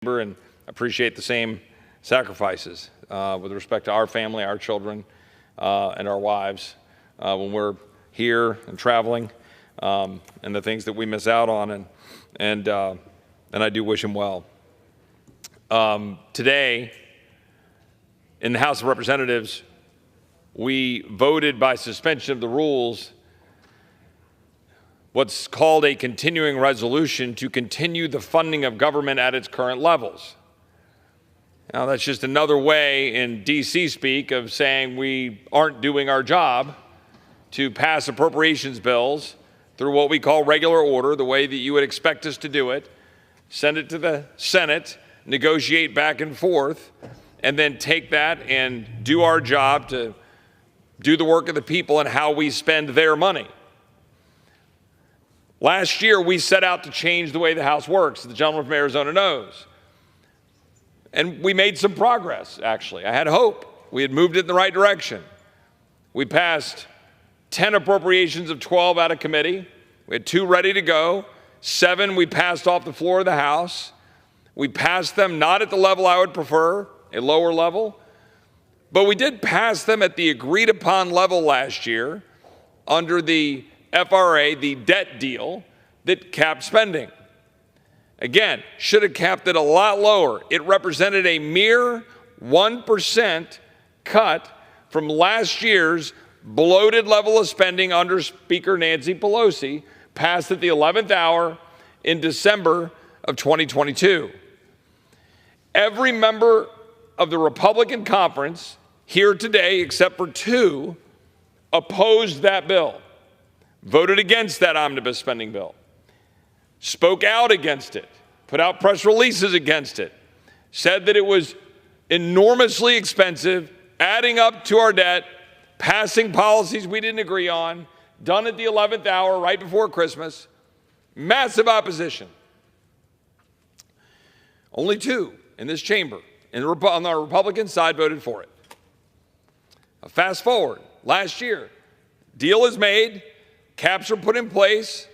and appreciate the same sacrifices with respect to our family, our children, and our wives when we're here and traveling, and the things that we miss out on, and I do wish him well. Today, in the House of Representatives, we voted by suspension of the rules what's called a continuing resolution to continue the funding of government at its current levels. Now, that's just another way in D.C. speak of saying we aren't doing our job to pass appropriations bills through what we call regular order, the way that you would expect us to do it, send it to the Senate, negotiate back and forth, and then take that and do our job to do the work of the people and how we spend their money. Last year, we set out to change the way the House works. The gentleman from Arizona knows. And we made some progress, actually. I had hope. We had moved it in the right direction. We passed 10 appropriations of 12 out of committee. We had 2 ready to go. 7 we passed off the floor of the House. We passed them not at the level I would prefer, a lower level, but we did pass them at the agreed upon level last year under the FRA, the debt deal that capped spending. Again, should have capped it a lot lower. It represented a mere 1% cut from last year's bloated level of spending under Speaker Nancy Pelosi, passed at the 11th hour in December of 2022. Every member of the Republican conference here today, except for 2, opposed that bill, voted against that omnibus spending bill, spoke out against it, put out press releases against it, said that it was enormously expensive, adding up to our debt, passing policies we didn't agree on, done at the 11th hour right before Christmas. Massive opposition. Only 2 in this chamber on the Republican side voted for it. Fast forward, last year, deal is made, caps are put in place.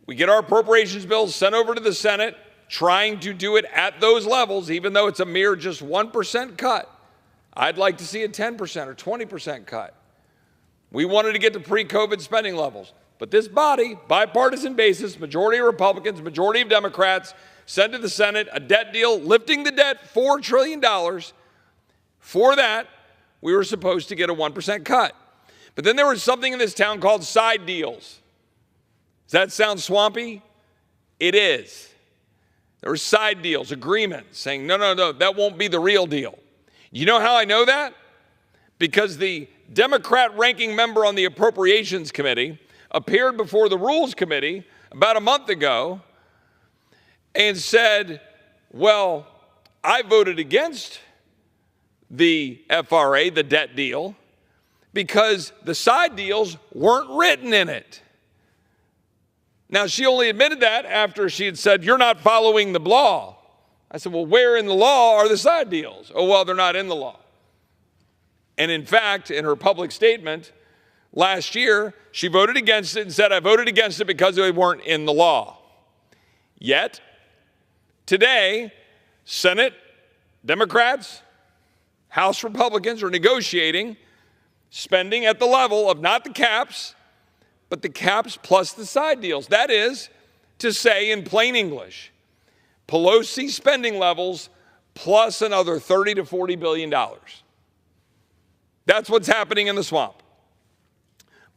We get our appropriations bills sent over to the Senate, trying to do it at those levels, even though it's a mere just 1% cut. I'd like to see a 10% or 20% cut. We wanted to get to pre-COVID spending levels. But this body, bipartisan basis, majority of Republicans, majority of Democrats, sent to the Senate a debt deal lifting the debt $4 trillion. For that, we were supposed to get a 1% cut. But then there was something in this town called side deals. Does that sound swampy? It is. There were side deals, agreements, saying, no, that won't be the real deal. You know how I know that? Because the Democrat ranking member on the Appropriations Committee appeared before the Rules Committee about a month ago and said, well, I voted against the FRA, the debt deal, because the side deals weren't written in it. Now, she only admitted that after she had said, you're not following the law. I said, well, where in the law are the side deals? Oh, well, they're not in the law. And in fact, in her public statement last year, she voted against it and said, I voted against it because they weren't in the law. Yet, today, Senate Democrats, House Republicans are negotiating spending at the level of not the caps, but the caps plus the side deals. That is to say, in plain English, Pelosi spending levels plus another $30 to $40 billion. That's what's happening in the swamp.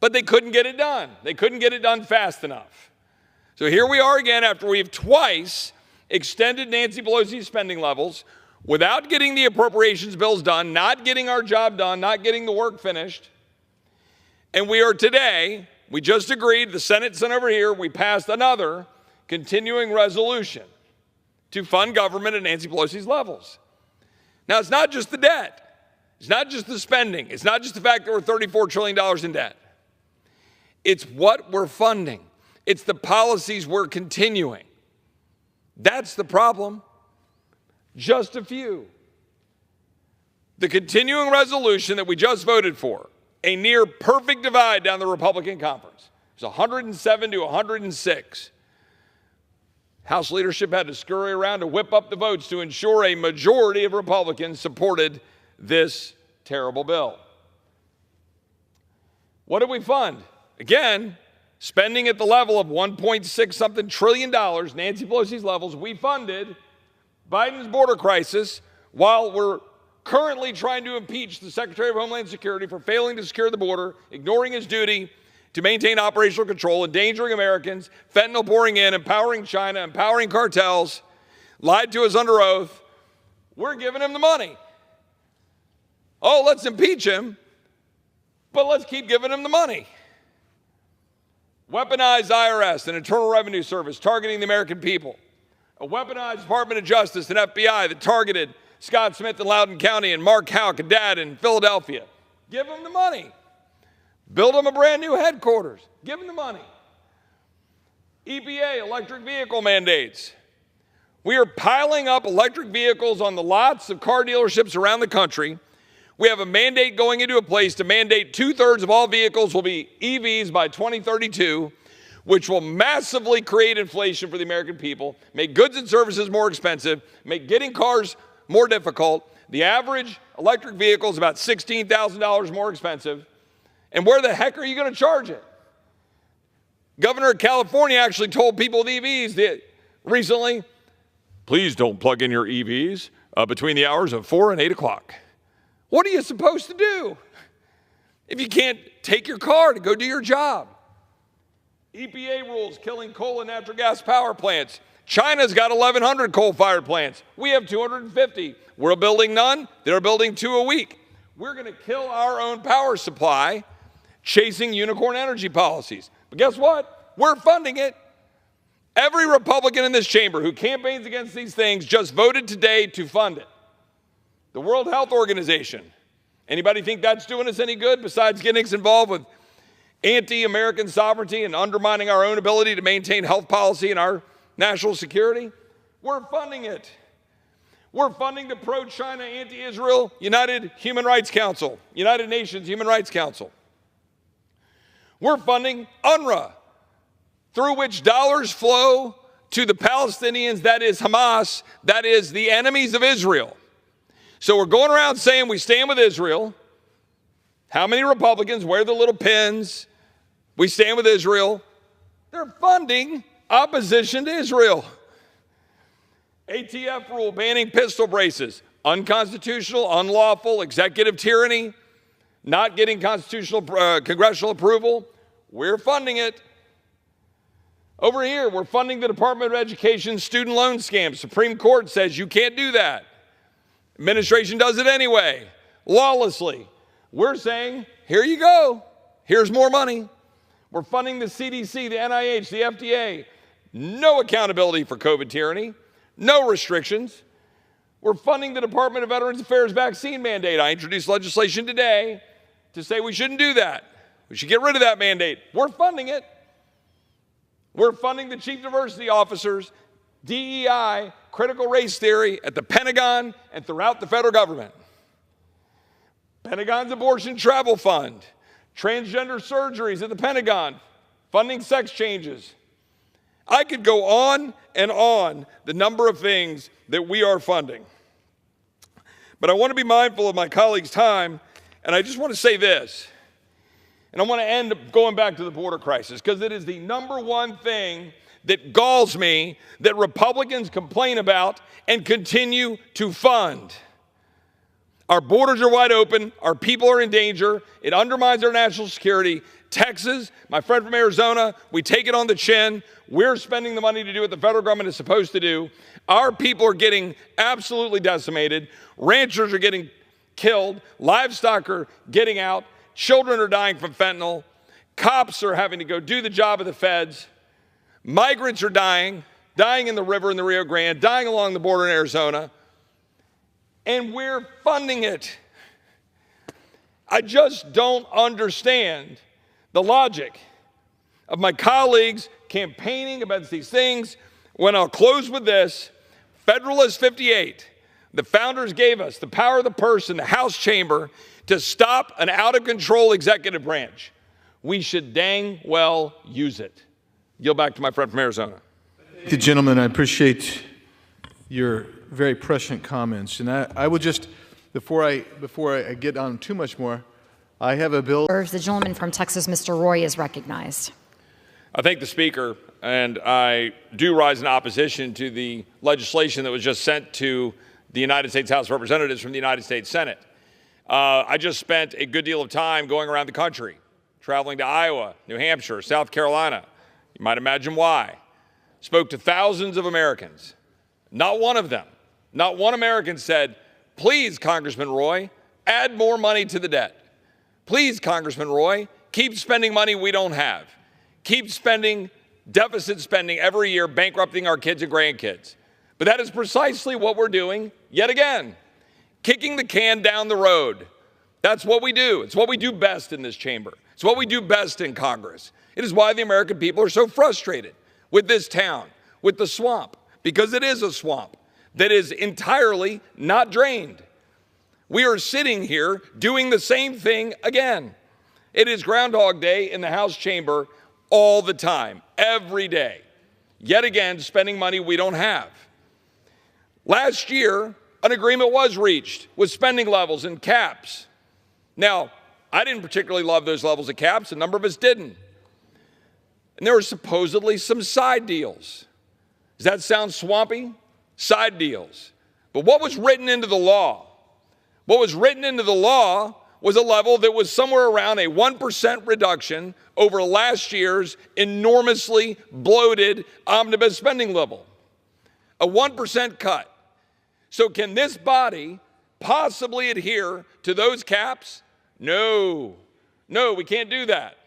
But they couldn't get it done. They couldn't get it done fast enough. So here we are again after we've twice extended Nancy Pelosi's spending levels without getting the appropriations bills done, not getting our job done, not getting the work finished. And we are today, we just agreed, the Senate sent over here, we passed another continuing resolution to fund government at Nancy Pelosi's levels. Now, it's not just the debt. It's not just the spending. It's not just the fact that we're $34 trillion in debt. It's what we're funding. It's the policies we're continuing. That's the problem. Just a few. The continuing resolution that we just voted for, a near perfect divide down the Republican conference. It's 107 to 106. House leadership had to scurry around to whip up the votes to ensure a majority of Republicans supported this terrible bill. What did we fund? Again, spending at the level of $1.6 trillion, Nancy Pelosi's levels, we funded Biden's border crisis while we're currently trying to impeach the Secretary of Homeland Security for failing to secure the border, ignoring his duty to maintain operational control, endangering Americans, fentanyl pouring in, empowering China, empowering cartels, lied to us under oath. We're giving him the money. Oh, let's impeach him, but let's keep giving him the money. Weaponized IRS and Internal Revenue Service targeting the American people. A weaponized Department of Justice and FBI that targeted Scott Smith in Loudoun County and Mark Houck and Dad in Philadelphia. Give them the money. Build them a brand new headquarters. Give them the money. EPA, electric vehicle mandates. We are piling up electric vehicles on the lots of car dealerships around the country. We have a mandate going into a place to mandate 2/3 of all vehicles will be EVs by 2032, which will massively create inflation for the American people, make goods and services more expensive, make getting cars more difficult. The average electric vehicle is about $16,000 more expensive. And where the heck are you going to charge it? Governor of California actually told people with EVs that recently, please don't plug in your EVs between the hours of 4 and 8 o'clock. What are you supposed to do if you can't take your car to go do your job? EPA rules killing coal and natural gas power plants. China's got 1,100 coal-fired plants. We have 250. We're building none. They're building 2 a week. We're going to kill our own power supply chasing unicorn energy policies. But guess what? We're funding it. Every Republican in this chamber who campaigns against these things just voted today to fund it. The World Health Organization. Anybody think that's doing us any good besides getting us involved with anti-American sovereignty and undermining our own ability to maintain health policy and our national security? We're funding it. We're funding the pro-China, anti-Israel United Human Rights Council, United Nations Human Rights Council. We're funding UNRWA, through which dollars flow to the Palestinians, that is Hamas, that is the enemies of Israel. So we're going around saying we stand with Israel. How many Republicans wear the little pins? We stand with Israel. They're funding opposition to Israel. ATF rule banning pistol braces. Unconstitutional, unlawful, executive tyranny. Not getting constitutional, congressional approval. We're funding it. Over here, we're funding the Department of Education student loan scam. Supreme Court says you can't do that. Administration does it anyway, lawlessly. We're saying, here you go. Here's more money. We're funding the CDC, the NIH, the FDA. No accountability for COVID tyranny. No restrictions. We're funding the Department of Veterans Affairs vaccine mandate. I introduced legislation today to say we shouldn't do that. We should get rid of that mandate. We're funding it. We're funding the chief diversity officers, DEI, critical race theory at the Pentagon and throughout the federal government. Pentagon's abortion travel fund, transgender surgeries at the Pentagon, funding sex changes. I could go on and on the number of things that we are funding. But I want to be mindful of my colleagues' time, and I just want to say this. And I want to end going back to the border crisis, because it is the number one thing that galls me that Republicans complain about and continue to fund. Our borders are wide open. Our people are in danger. It undermines our national security. Texas, my friend from Arizona, we take it on the chin. We're spending the money to do what the federal government is supposed to do. Our people are getting absolutely decimated. Ranchers are getting killed. Livestock are getting out. Children are dying from fentanyl. Cops are having to go do the job of the feds. Migrants are dying in the river in the Rio Grande, dying along the border in Arizona. And we're funding it. I just don't understand the logic of my colleagues campaigning about these things when I'll close with this. Federalist 58, the founders gave us the power of the purse in the House chamber to stop an out-of-control executive branch. We should dang well use it. Yield back to my friend from Arizona. The gentleman, I appreciate your very prescient comments, and I would just, before I get on too much more, I have a bill. The gentleman from Texas, Mr. Roy, is recognized. I thank the Speaker, and I do rise in opposition to the legislation that was just sent to the United States House of Representatives from the United States Senate. I just spent a good deal of time going around the country, traveling to Iowa, New Hampshire, South Carolina. You might imagine why. Spoke to thousands of Americans. Not one of them, not one American said, please, Congressman Roy, add more money to the debt. Please, Congressman Roy, keep spending money we don't have. Keep spending, deficit spending every year, bankrupting our kids and grandkids. But that is precisely what we're doing yet again, kicking the can down the road. That's what we do. It's what we do best in this chamber. It's what we do best in Congress. It is why the American people are so frustrated with this town, with the swamp, because it is a swamp that is entirely not drained. We are sitting here doing the same thing again. It is Groundhog Day in the House chamber all the time, every day. Yet again, spending money we don't have. Last year, an agreement was reached with spending levels and caps. Now, I didn't particularly love those levels of caps. A number of us didn't. And there were supposedly some side deals. Does that sound swampy? Side deals. But what was written into the law? What was written into the law was a level that was somewhere around a 1% reduction over last year's enormously bloated omnibus spending level. A 1% cut. So can this body possibly adhere to those caps? No. No, we can't do that.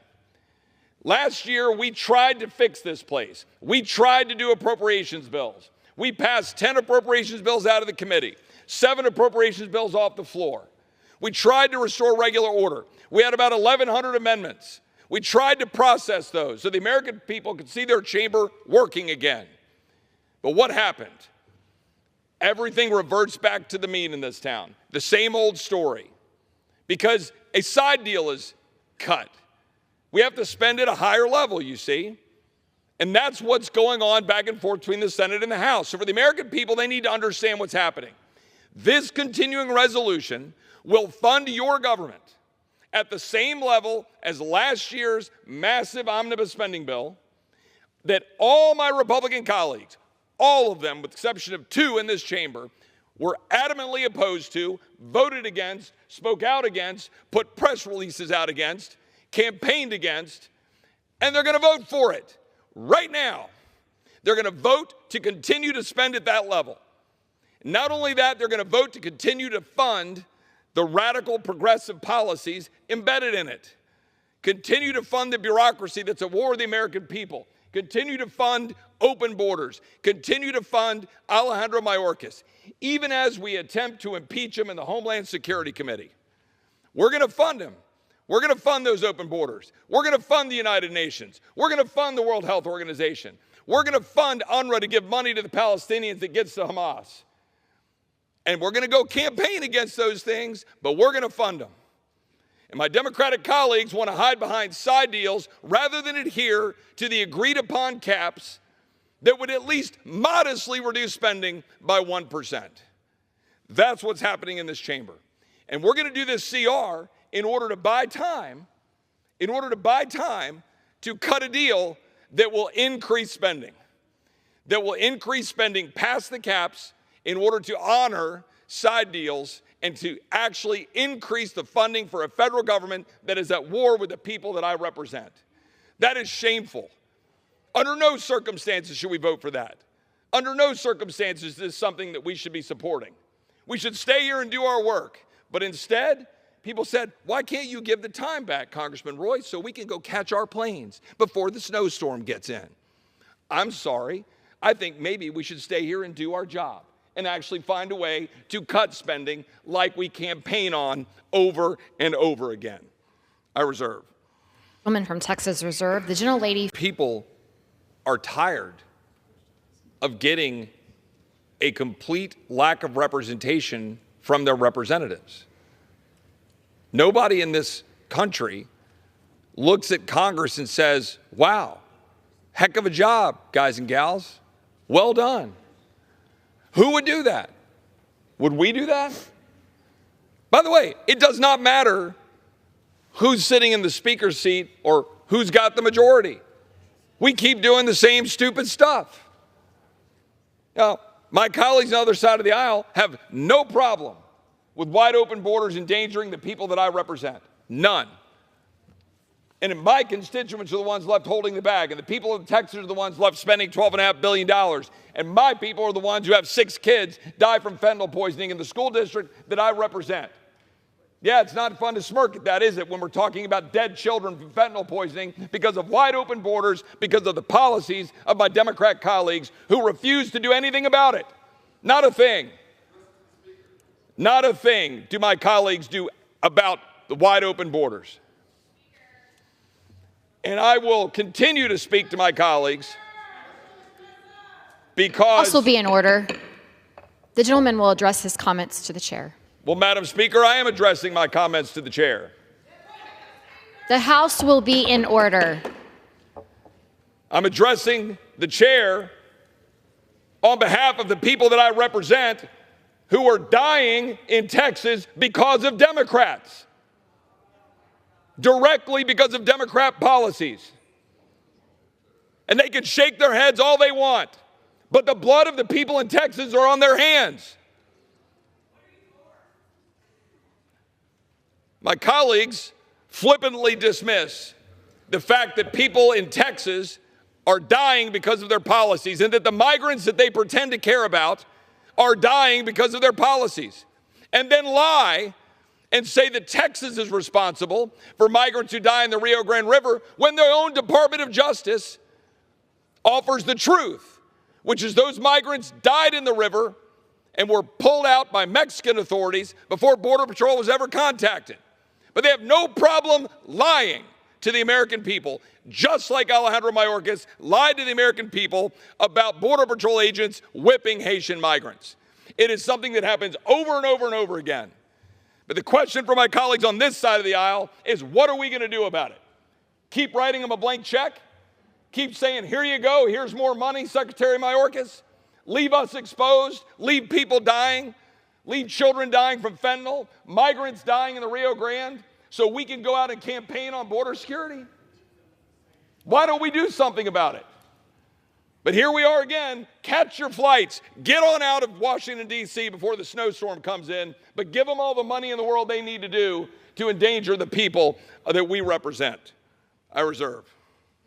Last year, we tried to fix this place. We tried to do appropriations bills. We passed 10 appropriations bills out of the committee, 7 appropriations bills off the floor. We tried to restore regular order. We had about 1,100 amendments. We tried to process those so the American people could see their chamber working again. But what happened? Everything reverts back to the mean in this town. The same old story. Because a side deal is cut. We have to spend at a higher level, you see. And that's what's going on back and forth between the Senate and the House. So for the American people, they need to understand what's happening. This continuing resolution will fund your government at the same level as last year's massive omnibus spending bill that all my Republican colleagues, all of them with the exception of 2 in this chamber, were adamantly opposed to, voted against, spoke out against, put press releases out against, campaigned against, and they're going to vote for it right now. They're going to vote to continue to spend at that level. Not only that, they're going to vote to continue to fund the radical progressive policies embedded in it. Continue to fund the bureaucracy that's at war with the American people. Continue to fund open borders. Continue to fund Alejandro Mayorkas. Even as we attempt to impeach him in the Homeland Security Committee, we're going to fund him. We're going to fund those open borders. We're going to fund the United Nations. We're going to fund the World Health Organization. We're going to fund UNRWA to give money to the Palestinians that gets to Hamas. And we're going to go campaign against those things, but we're going to fund them. And my Democratic colleagues want to hide behind side deals rather than adhere to the agreed upon caps that would at least modestly reduce spending by 1%. That's what's happening in this chamber. And we're going to do this CR in order to buy time, to cut a deal that will increase spending, past the caps in order to honor side deals and to actually increase the funding for a federal government that is at war with the people that I represent. That is shameful. Under no circumstances should we vote for that. Under no circumstances is this something that we should be supporting. We should stay here and do our work. But instead, people said, why can't you give the time back, Congressman Roy, so we can go catch our planes before the snowstorm gets in? I'm sorry. I think maybe we should stay here and do our job and actually find a way to cut spending like we campaign on over and over again. I reserve. Woman from Texas reserve. The gentlelady. People are tired of getting a complete lack of representation from their representatives. Nobody in this country looks at Congress and says, wow, heck of a job, guys and gals. Well done. Who would do that? Would we do that? By the way, it does not matter who's sitting in the speaker's seat or who's got the majority. We keep doing the same stupid stuff. Now, my colleagues on the other side of the aisle have no problem with wide open borders endangering the people that I represent. None. And my constituents are the ones left holding the bag, and the people of Texas are the ones left spending $12.5 billion. And my people are the ones who have 6 kids die from fentanyl poisoning in the school district that I represent. Yeah, it's not fun to smirk at that, is it, when we're talking about dead children from fentanyl poisoning because of wide open borders, because of the policies of my Democrat colleagues who refuse to do anything about it. Not a thing. Not a thing do my colleagues do about the wide open borders. And I will continue to speak to my colleagues because... This will be in order. The gentleman will address his comments to the chair. Well, Madam Speaker, I am addressing my comments to the chair. The House will be in order. I'm addressing the chair on behalf of the people that I represent who are dying in Texas because of Democrats. Directly because of Democrat policies. And they can shake their heads all they want, but the blood of the people in Texas are on their hands. My colleagues flippantly dismiss the fact that people in Texas are dying because of their policies and that the migrants that they pretend to care about are dying because of their policies, and then lie and say that Texas is responsible for migrants who die in the Rio Grande River when their own Department of Justice offers the truth, which is those migrants died in the river and were pulled out by Mexican authorities before Border Patrol was ever contacted. But they have no problem lying to the American people, just like Alejandro Mayorkas lied to the American people about Border Patrol agents whipping Haitian migrants. It is something that happens over and over and over again. But the question for my colleagues on this side of the aisle is, what are we going to do about it? Keep writing them a blank check? Keep saying, here you go, here's more money, Secretary Mayorkas? Leave us exposed? Leave people dying? Leave children dying from fentanyl? Migrants dying in the Rio Grande? So we can go out and campaign on border security? Why don't we do something about it? But here we are again. Catch your flights. Get on out of Washington, D.C. before the snowstorm comes in, but give them all the money in the world they need to do to endanger the people that we represent. I reserve.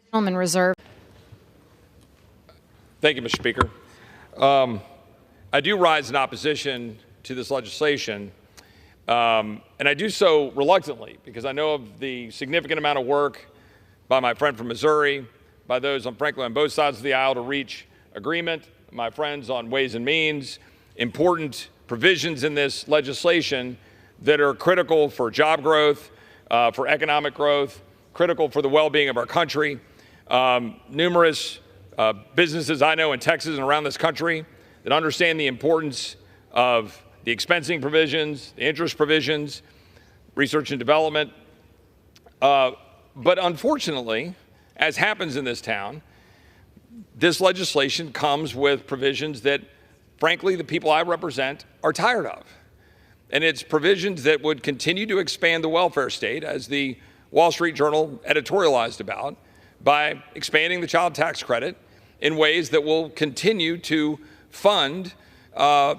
Gentleman reserve. Thank you, Mr. Speaker. I do rise in opposition to this legislation, and I do so reluctantly because I know of the significant amount of work by my friend from Missouri, by those, frankly, on both sides of the aisle to reach agreement, my friends on Ways and Means, important provisions in this legislation that are critical for job growth, for economic growth, critical for the well-being of our country. Numerous businesses I know in Texas and around this country that understand the importance of the expensing provisions, the interest provisions, research and development. But unfortunately, as happens in this town, this legislation comes with provisions that, frankly, the people I represent are tired of. And it's provisions that would continue to expand the welfare state, as the Wall Street Journal editorialized about, by expanding the child tax credit in ways that will continue to fund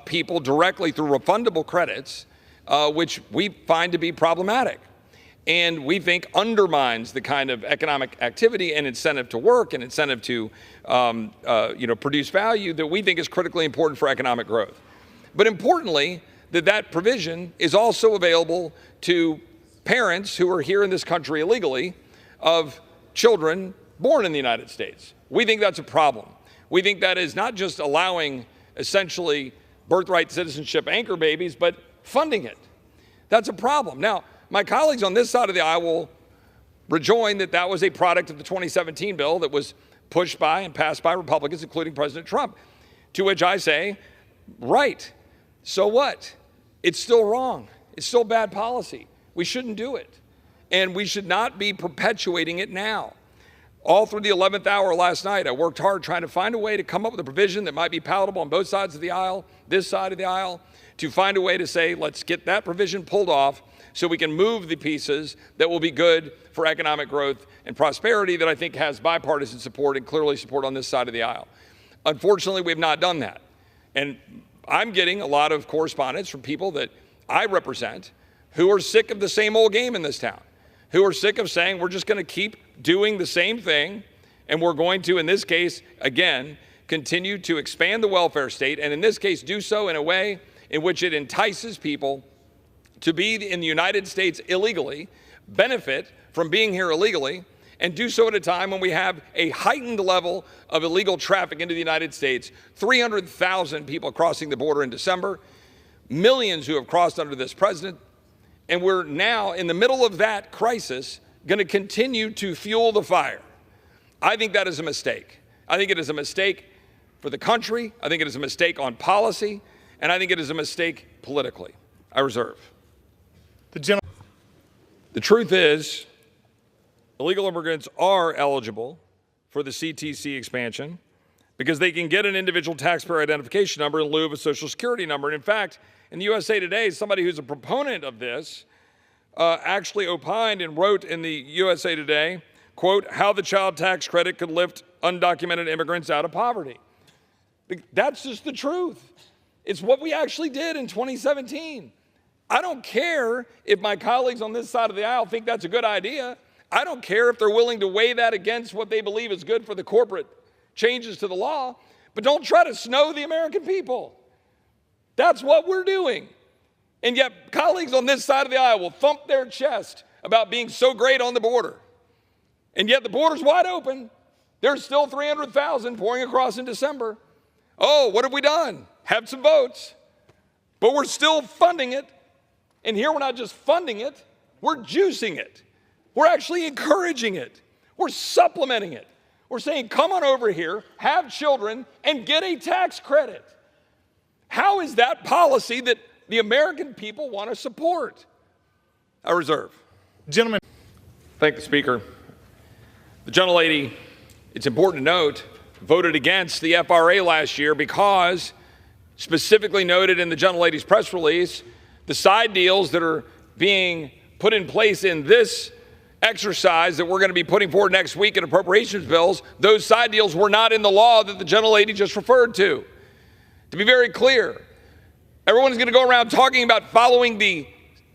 people directly through refundable credits, which we find to be problematic. And we think undermines the kind of economic activity and incentive to work and incentive to produce value that we think is critically important for economic growth. But importantly, that provision is also available to parents who are here in this country illegally of children born in the United States. We think that's a problem. We think that is not just allowing essentially birthright citizenship anchor babies, but funding it. That's a problem. Now, my colleagues on this side of the aisle will rejoin that that was a product of the 2017 bill that was pushed by and passed by Republicans, including President Trump, to which I say, right, so what? It's still wrong. It's still bad policy. We shouldn't do it. And we should not be perpetuating it now. All through the 11th hour last night, I worked hard trying to find a way to come up with a provision that might be palatable on both sides of the aisle, this side of the aisle, to find a way to say, let's get that provision pulled off so we can move the pieces that will be good for economic growth and prosperity that I think has bipartisan support and clearly support on this side of the aisle. Unfortunately, we have not done that. And I'm getting a lot of correspondence from people that I represent who are sick of the same old game in this town, who are sick of saying we're just going to keep doing the same thing, and we're going to, in this case, again, continue to expand the welfare state, and in this case, do so in a way in which it entices people to be in the United States illegally, benefit from being here illegally, and do so at a time when we have a heightened level of illegal traffic into the United States, 300,000 people crossing the border in December, millions who have crossed under this president, and we're now in the middle of that crisis going to continue to fuel the fire. I think that is a mistake. I think it is a mistake for the country. I think it is a mistake on policy, and I think it is a mistake politically. I reserve. The truth is, illegal immigrants are eligible for the CTC expansion because they can get an individual taxpayer identification number in lieu of a Social Security number. And in fact, in the USA Today, somebody who's a proponent of this actually opined and wrote in the USA Today, quote, how the child tax credit could lift undocumented immigrants out of poverty. That's just the truth. It's what we actually did in 2017. I don't care if my colleagues on this side of the aisle think that's a good idea. I don't care if they're willing to weigh that against what they believe is good for the corporate changes to the law, but don't try to snow the American people. That's what we're doing. And yet colleagues on this side of the aisle will thump their chest about being so great on the border. And yet the border's wide open. There's still 300,000 pouring across in December. Oh, what have we done? Have some votes. But we're still funding it. And here we're not just funding it, we're juicing it. We're actually encouraging it. We're supplementing it. We're saying, come on over here, have children, and get a tax credit. How is that policy that the American people want to support? I reserve. Gentlemen. Thank the Speaker. The gentlelady, it's important to note, voted against the FRA last year because, specifically noted in the gentlelady's press release, the side deals that are being put in place in this exercise that we're going to be putting forward next week in appropriations bills, those side deals were not in the law that the gentlelady just referred to. To be very clear, everyone's going to go around talking about following the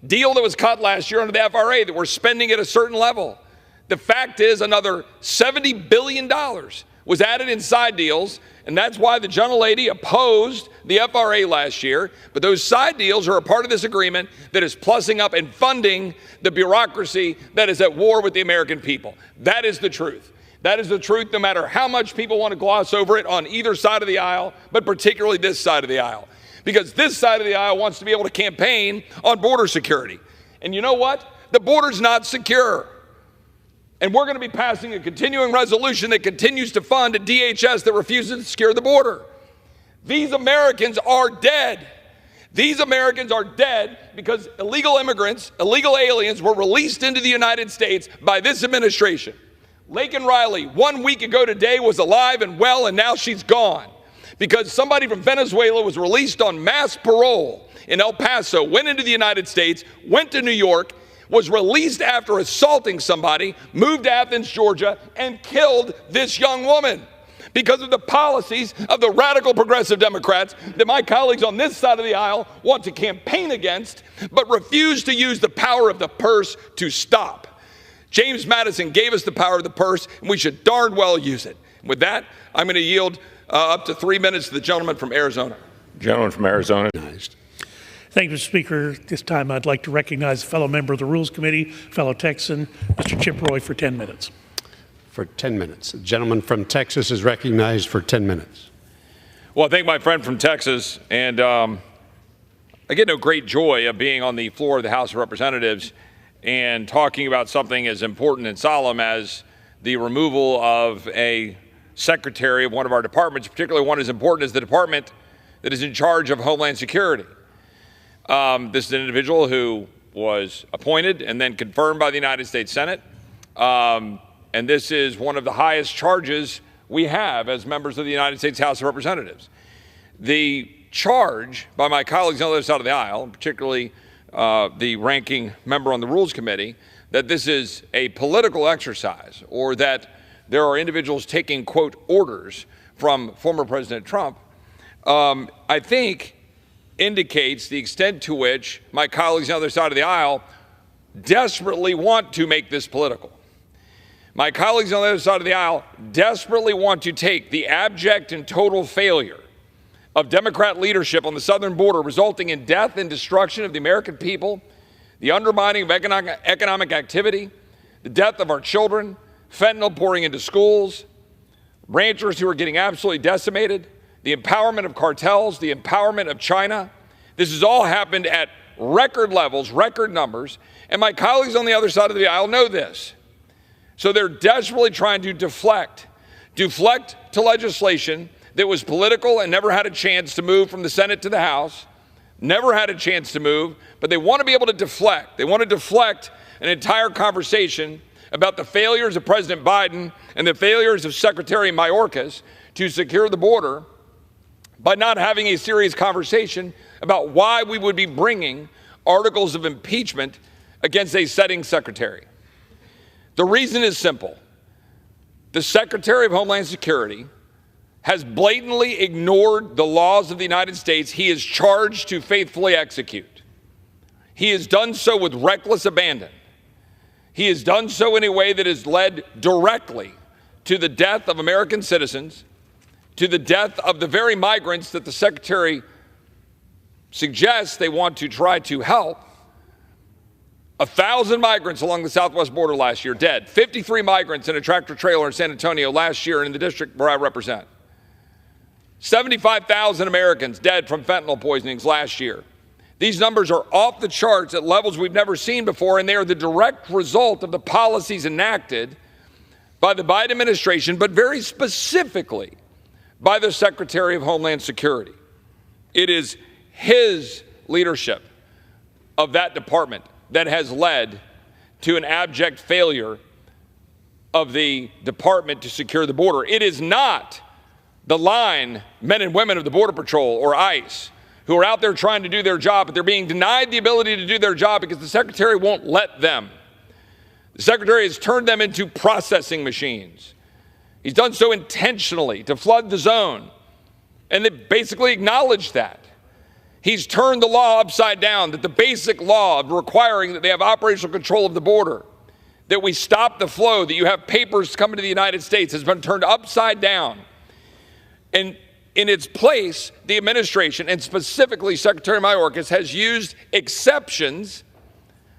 deal that was cut last year under the FRA, that we're spending at a certain level. The fact is another $70 billion was added in side deals, and that's why the gentlelady opposed the FRA last year. But those side deals are a part of this agreement that is plussing up and funding the bureaucracy that is at war with the American people. That is the truth. That is the truth no matter how much people want to gloss over it on either side of the aisle, but particularly this side of the aisle. Because this side of the aisle wants to be able to campaign on border security. And you know what? The border's not secure. And we're going to be passing a continuing resolution that continues to fund a DHS that refuses to secure the border. These Americans are dead. These Americans are dead because illegal immigrants, illegal aliens were released into the United States by this administration. Laken Riley, 1 week ago today, was alive and well, and now she's gone because somebody from Venezuela was released on mass parole in El Paso, went into the United States, went to New York, was released after assaulting somebody, moved to Athens, Georgia, and killed this young woman because of the policies of the radical progressive Democrats that my colleagues on this side of the aisle want to campaign against, but refuse to use the power of the purse to stop. James Madison gave us the power of the purse, and we should darn well use it. With that, I'm going to yield up to 3 minutes to the gentleman from Arizona. Gentleman from Arizona. Thank you, Mr. Speaker. At this time, I'd like to recognize a fellow member of the Rules Committee, fellow Texan, Mr. Chip Roy, for 10 minutes. For 10 minutes. The gentleman from Texas is recognized for 10 minutes. Well, I thank my friend from Texas, and I get no great joy of being on the floor of the House of Representatives and talking about something as important and solemn as the removal of a secretary of one of our departments, particularly one as important as the department that is in charge of Homeland Security. This is an individual who was appointed and then confirmed by the United States Senate and this is one of the highest charges we have as members of the United States House of Representatives. The charge by my colleagues on the other side of the aisle, particularly the ranking member on the Rules Committee, that this is a political exercise or that there are individuals taking, quote, orders from former President Trump, I think indicates the extent to which my colleagues on the other side of the aisle desperately want to make this political. My colleagues on the other side of the aisle desperately want to take the abject and total failure of Democrat leadership on the southern border, resulting in death and destruction of the American people, the undermining of economic activity, the death of our children, fentanyl pouring into schools, ranchers who are getting absolutely decimated, the empowerment of cartels, the empowerment of China. This has all happened at record levels, record numbers, and my colleagues on the other side of the aisle know this. So they're desperately trying to deflect to legislation that was political and never had a chance to move from the Senate to the House, never had a chance to move, but they want to be able to deflect. They want to deflect an entire conversation about the failures of President Biden and the failures of Secretary Mayorkas to secure the border by not having a serious conversation about why we would be bringing articles of impeachment against a sitting secretary. The reason is simple. The Secretary of Homeland Security has blatantly ignored the laws of the United States he is charged to faithfully execute. He has done so with reckless abandon. He has done so in a way that has led directly to the death of American citizens, to the death of the very migrants that the Secretary suggests they want to try to help. 1,000 migrants along the southwest border last year dead. 53 migrants in a tractor trailer in San Antonio last year in the district where I represent. 75,000 Americans dead from fentanyl poisonings last year. These numbers are off the charts at levels we've never seen before, and they are the direct result of the policies enacted by the Biden administration, but very specifically by the Secretary of Homeland Security. It is his leadership of that department that has led to an abject failure of the department to secure the border. It is not the line men and women of the Border Patrol or ICE who are out there trying to do their job, but they're being denied the ability to do their job because the Secretary won't let them. The Secretary has turned them into processing machines. He's done so intentionally to flood the zone, and they basically acknowledged that. He's turned the law upside down, that the basic law of requiring that they have operational control of the border, that we stop the flow, that you have papers coming to the United States, has been turned upside down. And in its place, the administration, and specifically Secretary Mayorkas, has used exceptions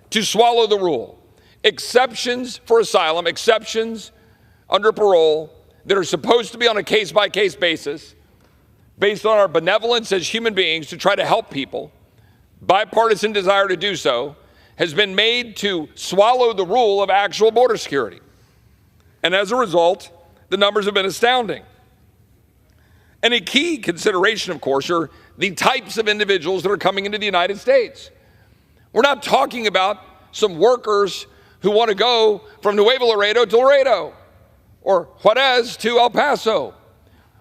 to swallow the rule. Exceptions for asylum, exceptions under parole that are supposed to be on a case-by-case basis, based on our benevolence as human beings to try to help people, bipartisan desire to do so, has been made to swallow the rule of actual border security. And as a result, the numbers have been astounding. And a key consideration, of course, are the types of individuals that are coming into the United States. We're not talking about some workers who want to go from Nuevo Laredo to Laredo or Juarez to El Paso.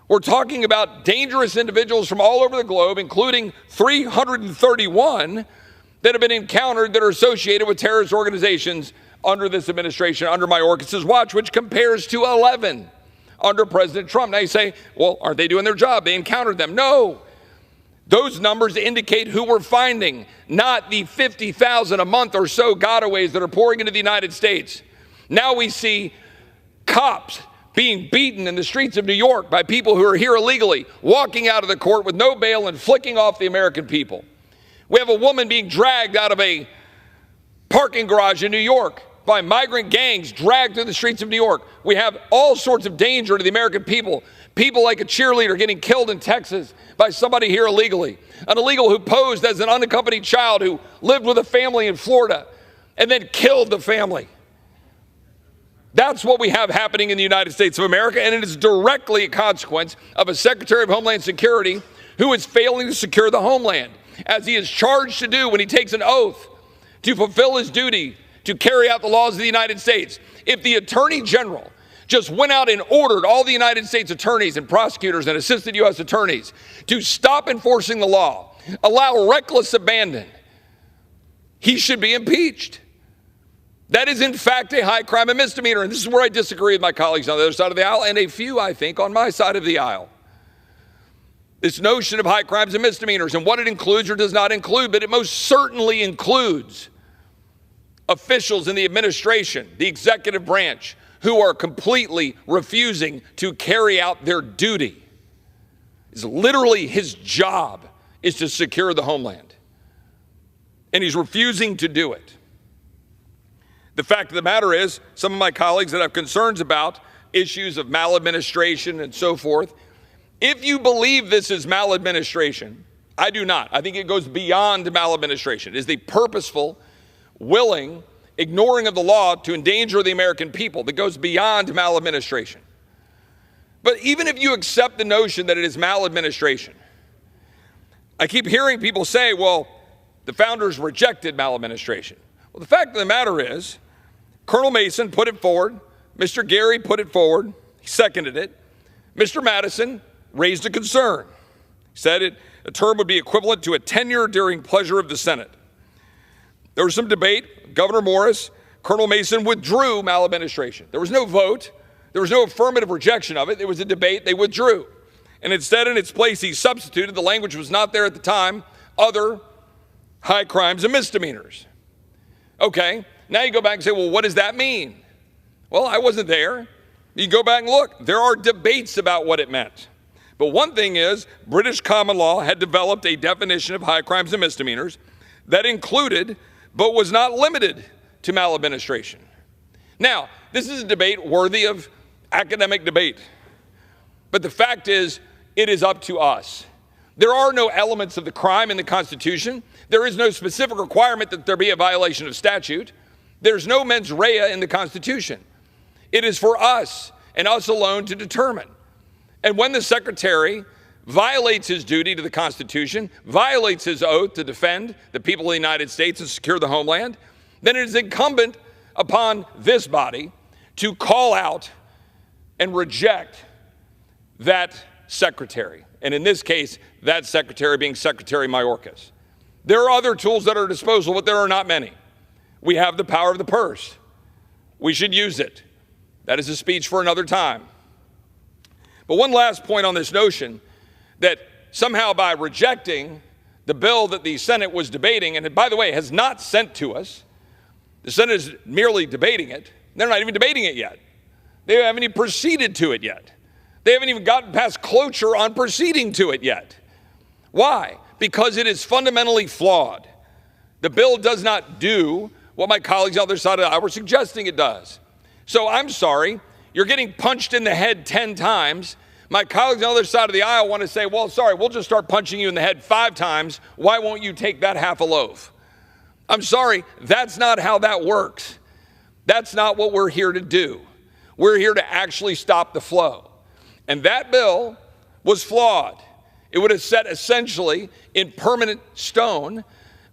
We're talking about dangerous individuals from all over the globe, including 331 that have been encountered that are associated with terrorist organizations under this administration, under Mayorkas' watch, which compares to 11 under President Trump. Now you say, well, aren't they doing their job? They encountered them. No. Those numbers indicate who we're finding, not the 50,000 a month or so gotaways that are pouring into the United States. Now we see cops being beaten in the streets of New York by people who are here illegally, walking out of the court with no bail and flicking off the American people. We have a woman being dragged out of a parking garage in New York by migrant gangs, dragged through the streets of New York. We have all sorts of danger to the American people. People like a cheerleader getting killed in Texas by somebody here illegally. An illegal who posed as an unaccompanied child who lived with a family in Florida and then killed the family. That's what we have happening in the United States of America, and it is directly a consequence of a Secretary of Homeland Security who is failing to secure the homeland, as he is charged to do when he takes an oath to fulfill his duty to carry out the laws of the United States. If the Attorney General just went out and ordered all the United States attorneys and prosecutors and assistant U.S. attorneys to stop enforcing the law, allow reckless abandon, he should be impeached. That is, in fact, a high crime and misdemeanor. And this is where I disagree with my colleagues on the other side of the aisle, and a few, I think, on my side of the aisle. This notion of high crimes and misdemeanors and what it includes or does not include, but it most certainly includes officials in the administration, the executive branch, who are completely refusing to carry out their duty. It's literally his job is to secure the homeland, and he's refusing to do it. The fact of the matter is, some of my colleagues that have concerns about issues of maladministration and so forth, if you believe this is maladministration, I do not. I think it goes beyond maladministration. It is the purposeful, willing ignoring of the law to endanger the American people that goes beyond maladministration. But even if you accept the notion that it is maladministration, I keep hearing people say, well, the founders rejected maladministration. Well, the fact of the matter is, Colonel Mason put it forward, Mr. Gary put it forward, he seconded it, Mr. Madison raised a concern. He said a term would be equivalent to a tenure during pleasure of the Senate. There was some debate. Governor Morris, Colonel Mason withdrew maladministration. There was no vote. There was no affirmative rejection of it. There was a debate. They withdrew. And instead, in its place, he substituted, the language was not there at the time, other high crimes and misdemeanors. Okay, now you go back and say, well, what does that mean? Well, I wasn't there. You go back and look. There are debates about what it meant. But one thing is, British common law had developed a definition of high crimes and misdemeanors that included, but was not limited to maladministration. Now, this is a debate worthy of academic debate. But the fact is, it is up to us. There are no elements of the crime in the Constitution. There is no specific requirement that there be a violation of statute. There's no mens rea in the Constitution. It is for us and us alone to determine. And when the Secretary violates his duty to the Constitution, violates his oath to defend the people of the United States and secure the homeland, then it is incumbent upon this body to call out and reject that secretary. And in this case, that secretary being Secretary Mayorkas. There are other tools at our disposal, but there are not many. We have the power of the purse. We should use it. That is a speech for another time. But one last point on this notion that somehow by rejecting the bill that the Senate was debating, and by the way, has not sent to us, the Senate is merely debating it. They're not even debating it yet. They haven't even proceeded to it yet. They haven't even gotten past cloture on proceeding to it yet. Why? Because it is fundamentally flawed. The bill does not do what my colleagues on the other side of the aisle were suggesting it does. So I'm sorry, you're getting punched in the head 10 times. My colleagues on the other side of the aisle want to say, well, sorry, we'll just start punching you in the head 5 times. Why won't you take that half a loaf? I'm sorry, that's not how that works. That's not what we're here to do. We're here to actually stop the flow. And that bill was flawed. It would have set essentially in permanent stone,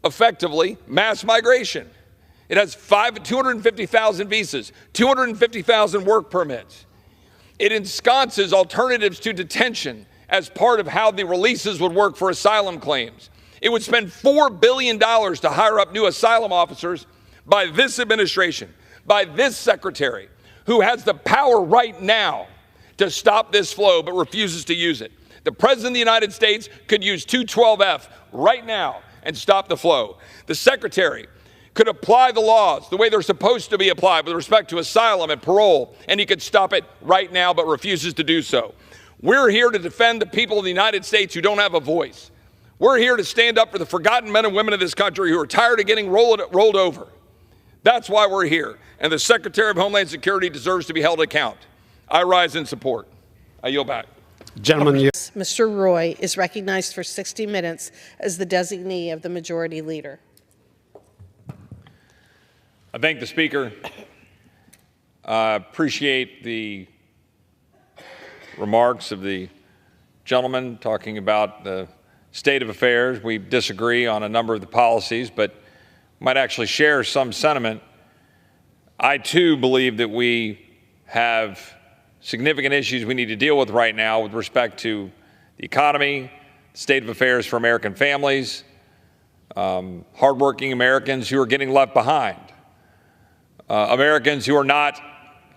effectively, mass migration. It has 250,000 visas, 250,000 work permits. It ensconces alternatives to detention as part of how the releases would work for asylum claims. It would spend $4 billion to hire up new asylum officers by this administration, by this secretary, who has the power right now to stop this flow but refuses to use it. The President of the United States could use 212F right now and stop the flow. The Secretary could apply the laws the way they're supposed to be applied with respect to asylum and parole, and he could stop it right now but refuses to do so. We're here to defend the people of the United States who don't have a voice. We're here to stand up for the forgotten men and women of this country who are tired of getting rolled over. That's why we're here, and the Secretary of Homeland Security deserves to be held to account. I rise in support. I yield back. Gentlemen, Mr. Roy is recognized for 60 minutes as the designee of the Majority Leader. I thank the Speaker. I appreciate the remarks of the gentleman talking about the state of affairs. We disagree on a number of the policies, but might actually share some sentiment I too believe that we have significant issues we need to deal with right now with respect to the economy, the state of affairs for American families, hardworking Americans who are getting left behind, Americans who are not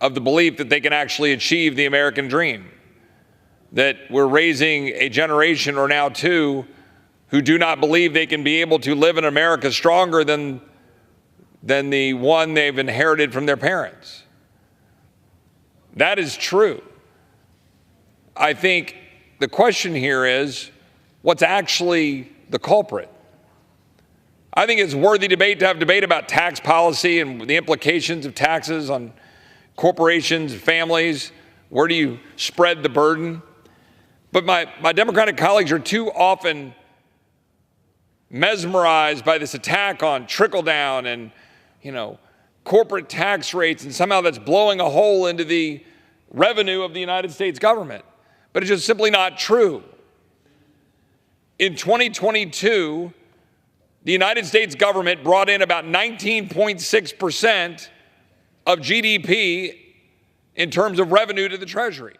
of the belief that they can actually achieve the American dream, that we're raising a generation or now two who do not believe they can be able to live in America stronger than the one they've inherited from their parents. That is true. I think the question here is, what's actually the culprit? I think it's worthy debate to have debate about tax policy and the implications of taxes on corporations, families. Where do you spread the burden? But my Democratic colleagues are too often mesmerized by this attack on trickle down and, corporate tax rates, and somehow that's blowing a hole into the revenue of the United States government. But it's just simply not true. In 2022, the United States government brought in about 19.6% of GDP in terms of revenue to the Treasury.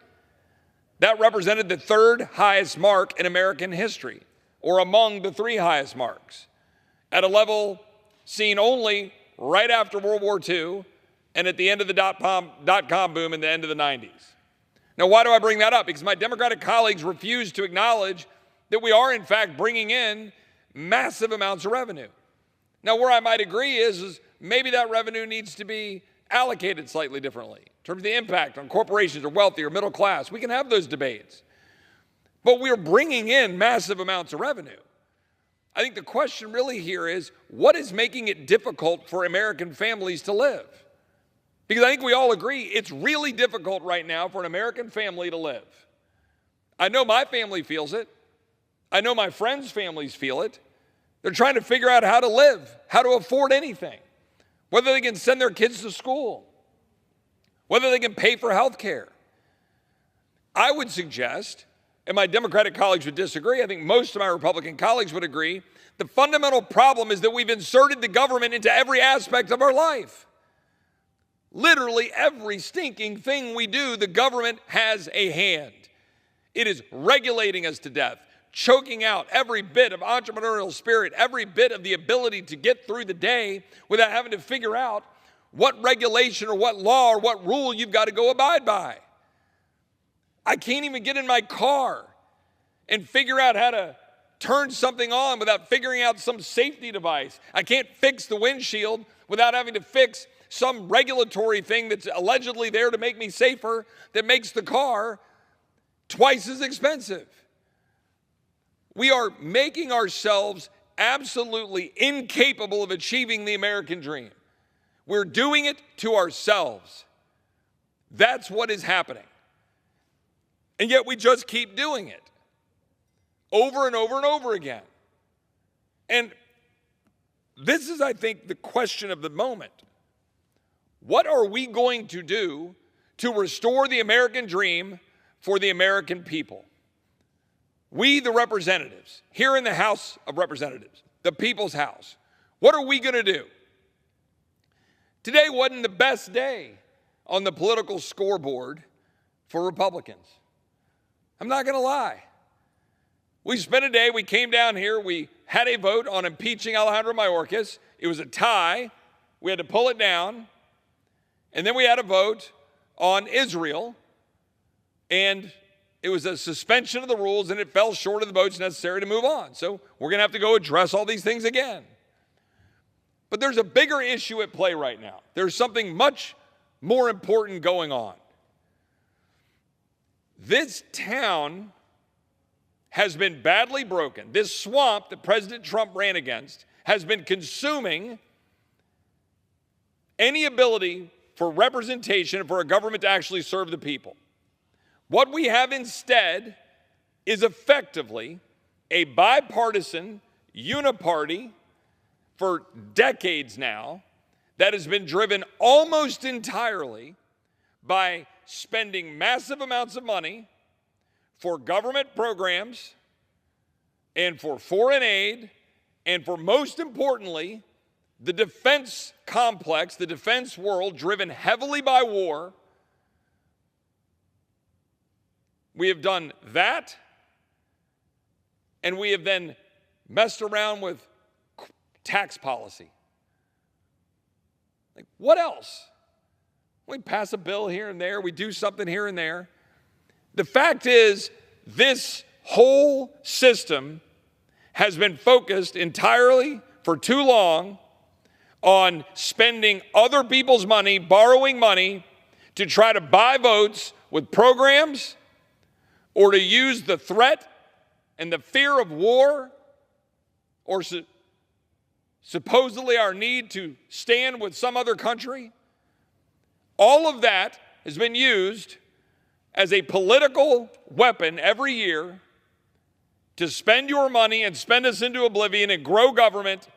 That represented the third highest mark in American history, or among the three highest marks, at a level seen only right after World War II and at the end of the dot-com boom in the end of the 90s. Now, why do I bring that up? Because my Democratic colleagues refuse to acknowledge that we are, in fact, bringing in massive amounts of revenue. Now, where I might agree is maybe that revenue needs to be allocated slightly differently in terms of the impact on corporations or wealthy or middle class. We can have those debates. But we're bringing in massive amounts of revenue. I think the question really here is, what is making it difficult for American families to live? Because I think we all agree it's really difficult right now for an American family to live. I know my family feels it. I know my friends' families feel it. They're trying to figure out how to live, how to afford anything, whether they can send their kids to school, whether they can pay for health care. I would suggest, and my Democratic colleagues would disagree, I think most of my Republican colleagues would agree, the fundamental problem is that we've inserted the government into every aspect of our life. Literally every stinking thing we do, the government has a hand. It is regulating us to death, choking out every bit of entrepreneurial spirit, every bit of the ability to get through the day without having to figure out what regulation or what law or what rule you've got to go abide by. I can't even get in my car and figure out how to turn something on without figuring out some safety device. I can't fix the windshield without having to fix some regulatory thing that's allegedly there to make me safer that makes the car twice as expensive. We are making ourselves absolutely incapable of achieving the American dream. We're doing it to ourselves. That's what is happening. And yet we just keep doing it over and over and over again. And this is, I think, the question of the moment. What are we going to do to restore the American dream for the American people? We, the representatives, here in the House of Representatives, the people's house, what are we going to do? Today wasn't the best day on the political scoreboard for Republicans. I'm not going to lie. We spent a day, we came down here, we had a vote on impeaching Alejandro Mayorkas. It was a tie. We had to pull it down. And then we had a vote on Israel. And it was a suspension of the rules, and it fell short of the votes necessary to move on. So we're going to have to go address all these things again. But there's a bigger issue at play right now. There's something much more important going on. This town has been badly broken. This swamp that President Trump ran against has been consuming any ability for representation and for a government to actually serve the people. What we have instead is effectively a bipartisan uniparty for decades now that has been driven almost entirely by spending massive amounts of money for government programs and for foreign aid and for, most importantly, the defense complex, the defense world, driven heavily by war. We have done that, and we have then messed around with tax policy. Like, what else? We pass a bill here and there, we do something here and there. The fact is, this whole system has been focused entirely for too long on spending other people's money, borrowing money to try to buy votes with programs or to use the threat and the fear of war or supposedly our need to stand with some other country. All of that has been used as a political weapon every year to spend your money and spend us into oblivion and grow government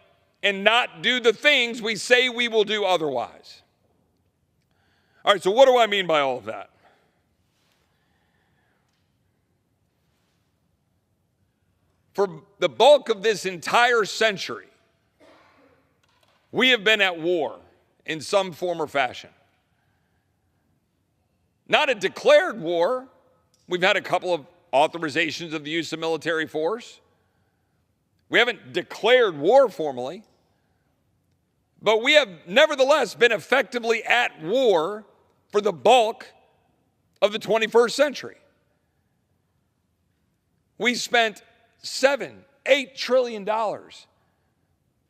and not do the things we say we will do otherwise. All right, so what do I mean by all of that? For the bulk of this entire century, we have been at war in some form or fashion. Not a declared war. We've had a couple of authorizations of the use of military force. We haven't declared war formally, but we have nevertheless been effectively at war for the bulk of the 21st century. We spent $7-8 trillion.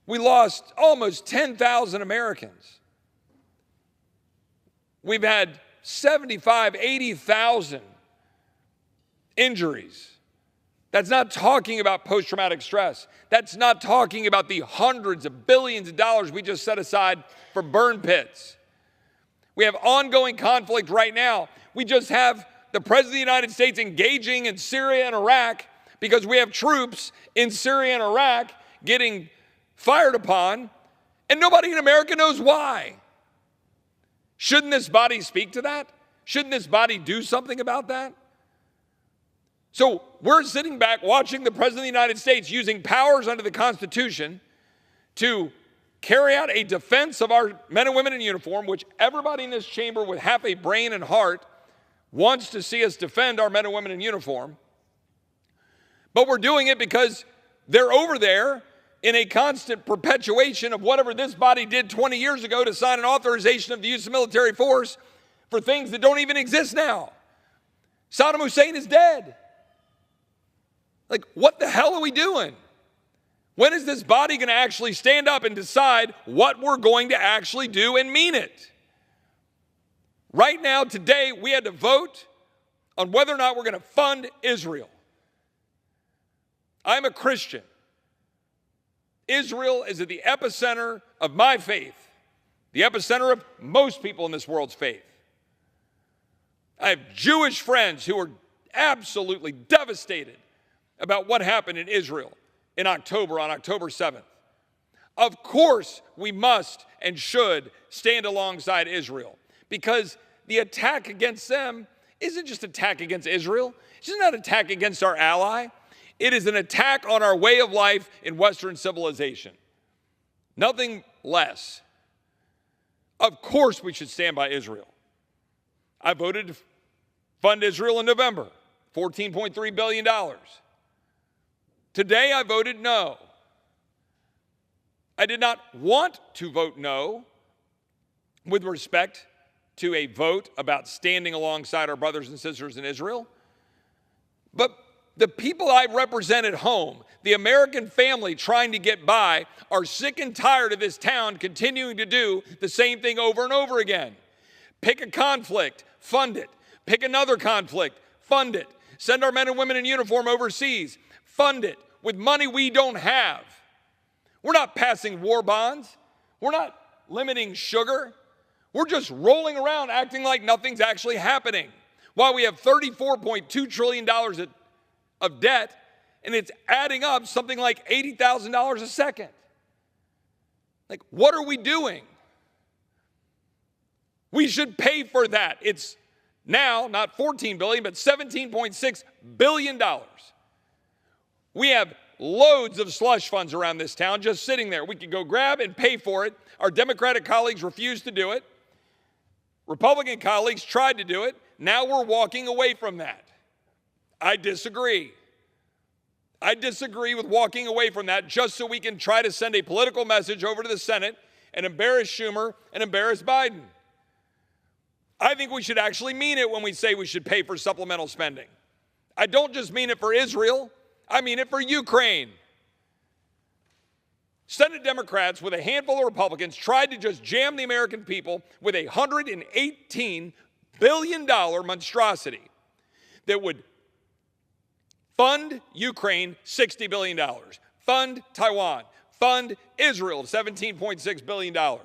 We lost almost 10,000 Americans. We've had 80,000 injuries. That's not talking about post-traumatic stress. That's not talking about the hundreds of billions of dollars we just set aside for burn pits. We have ongoing conflict right now. We just have the President of the United States engaging in Syria and Iraq because we have troops in Syria and Iraq getting fired upon, and nobody in America knows why. Shouldn't this body speak to that? Shouldn't this body do something about that? So we're sitting back watching the President of the United States using powers under the Constitution to carry out a defense of our men and women in uniform, which everybody in this chamber with half a brain and heart wants to see us defend our men and women in uniform. But we're doing it because they're over there in a constant perpetuation of whatever this body did 20 years ago to sign an authorization of the use of military force for things that don't even exist now. Saddam Hussein is dead. Like, what the hell are we doing? When is this body going to actually stand up and decide what we're going to actually do and mean it? Right now, today, we had to vote on whether or not we're going to fund Israel. I'm a Christian. Israel is at the epicenter of my faith, the epicenter of most people in this world's faith. I have Jewish friends who are absolutely devastated about what happened in Israel in October, on October 7th. Of course, we must and should stand alongside Israel because the attack against them isn't just an attack against Israel. It's not an attack against our ally. It is an attack on our way of life in Western civilization. Nothing less. Of course we should stand by Israel. I voted to fund Israel in November, $14.3 billion. Today I voted no. I did not want to vote no with respect to a vote about standing alongside our brothers and sisters in Israel, but the people I represent at home, the American family trying to get by, are sick and tired of this town continuing to do the same thing over and over again. Pick a conflict, fund it. Pick another conflict, fund it. Send our men and women in uniform overseas, fund it with money we don't have. We're not passing war bonds. We're not limiting sugar. We're just rolling around acting like nothing's actually happening while we have $34.2 trillion of debt, and it's adding up something like $80,000 a second. Like, what are we doing? We should pay for that. It's now not $14 billion, but $17.6 billion. We have loads of slush funds around this town just sitting there. We could go grab and pay for it. Our Democratic colleagues refused to do it. Republican colleagues tried to do it. Now we're walking away from that. I disagree. I disagree with walking away from that just so we can try to send a political message over to the Senate and embarrass Schumer and embarrass Biden. I think we should actually mean it when we say we should pay for supplemental spending. I don't just mean it for Israel, I mean it for Ukraine. Senate Democrats with a handful of Republicans tried to just jam the American people with a $118 billion monstrosity that would fund Ukraine $60 billion, fund Taiwan, fund Israel $17.6 billion,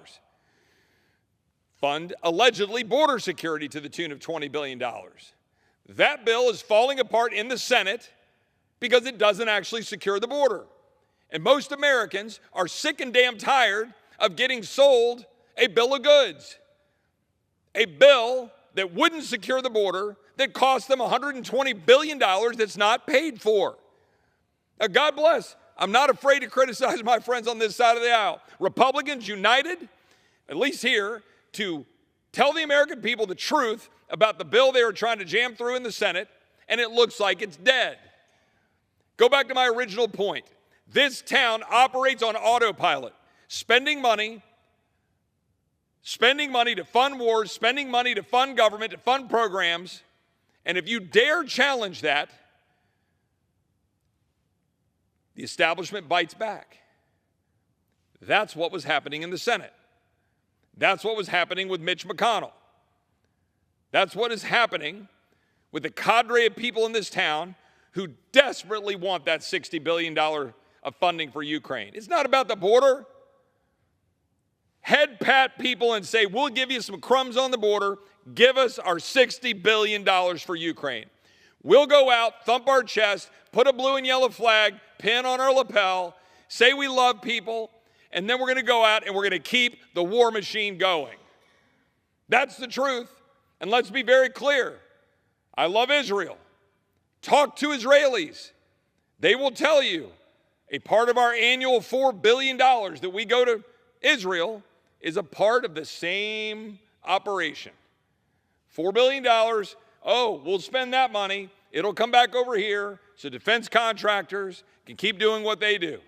fund allegedly border security to the tune of $20 billion. That bill is falling apart in the Senate because it doesn't actually secure the border. And most Americans are sick and damn tired of getting sold a bill of goods, a bill that wouldn't secure the border, that cost them $120 billion that's not paid for. Now, God bless. I'm not afraid to criticize my friends on this side of the aisle. Republicans united, at least here, to tell the American people the truth about the bill they are trying to jam through in the Senate, and it looks like it's dead. Go back to my original point. This town operates on autopilot, spending money to fund wars, spending money to fund government, to fund programs, and if you dare challenge that, the establishment bites back. That's what was happening in the Senate. That's what was happening with Mitch McConnell. That's what is happening with the cadre of people in this town who desperately want that $60 billion of funding for Ukraine. It's not about the border. Head pat people and say, we'll give you some crumbs on the border. Give us our $60 billion for Ukraine. We'll go out, thump our chest, put a blue and yellow flag, pin on our lapel, say we love people, and then we're going to go out and we're going to keep the war machine going. That's the truth. And let's be very clear. I love Israel. Talk to Israelis. They will tell you a part of our annual $4 billion that we go to Israel is a part of the same operation. $4 billion, oh, we'll spend that money. It'll come back over here so defense contractors can keep doing what they do.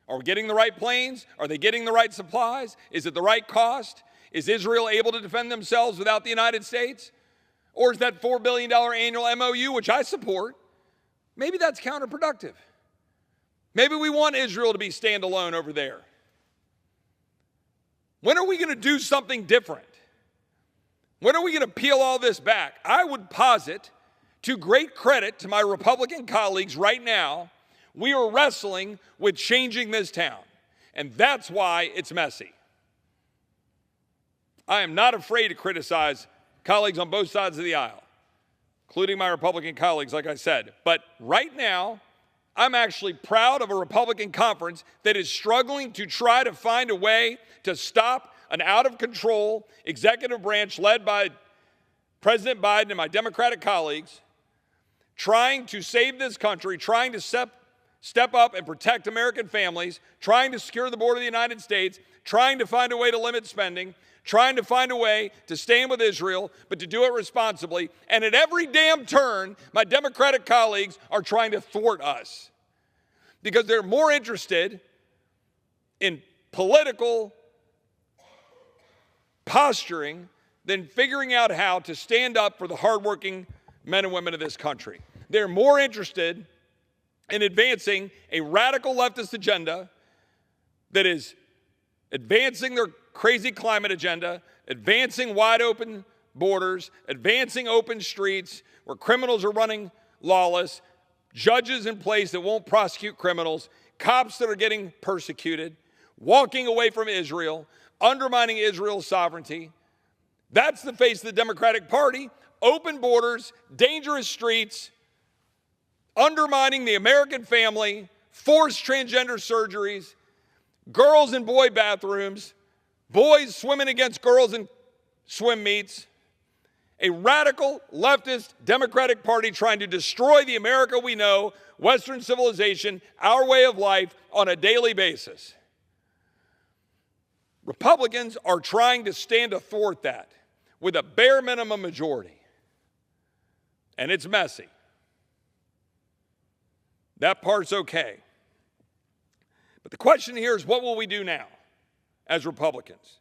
Are we getting the right planes? Are they getting the right supplies? Is it the right cost? Is Israel able to defend themselves without the United States? Or is that $4 billion annual MOU, which I support, maybe that's counterproductive? Maybe we want Israel to be standalone over there. When are we going to do something different? When are we going to peel all this back? I would posit, to great credit to my Republican colleagues right now, we are wrestling with changing this town. And that's why it's messy. I am not afraid to criticize colleagues on both sides of the aisle, including my Republican colleagues, like I said. But right now, I'm actually proud of a Republican conference that is struggling to try to find a way to stop an out-of-control executive branch led by President Biden and my Democratic colleagues, trying to save this country, trying to step up and protect American families, trying to secure the border of the United States, trying to find a way to limit spending, trying to find a way to stand with Israel, but to do it responsibly. And at every damn turn, my Democratic colleagues are trying to thwart us because they're more interested in political posturing than figuring out how to stand up for the hardworking men and women of this country. They're more interested in advancing a radical leftist agenda that is advancing their crazy climate agenda, advancing wide open borders, advancing open streets where criminals are running lawless, judges in place that won't prosecute criminals, cops that are getting persecuted, walking away from Israel, undermining Israel's sovereignty. That's the face of the Democratic Party. Open borders, dangerous streets, undermining the American family, forced transgender surgeries, girls in boy bathrooms, boys swimming against girls in swim meets, A radical leftist Democratic Party trying to destroy the America we know, Western civilization, our way of life on a daily basis. Republicans are trying to stand athwart that with a bare minimum majority. And it's messy. That part's okay. But the question here is, what will we do now as Republicans?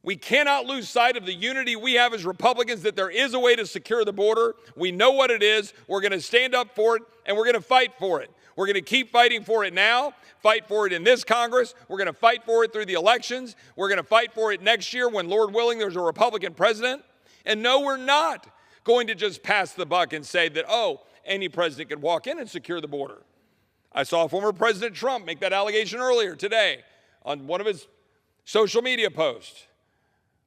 We cannot lose sight of the unity we have as Republicans, that there is a way to secure the border. We know what it is. We're going to stand up for it, and we're going to fight for it. We're going to keep fighting for it now, fight for it in this Congress. We're going to fight for it through the elections. We're going to fight for it next year when, Lord willing, there's a Republican president. And no, we're not going to just pass the buck and say that, oh, any president could walk in and secure the border. I saw former President Trump make that allegation earlier today on one of his social media posts.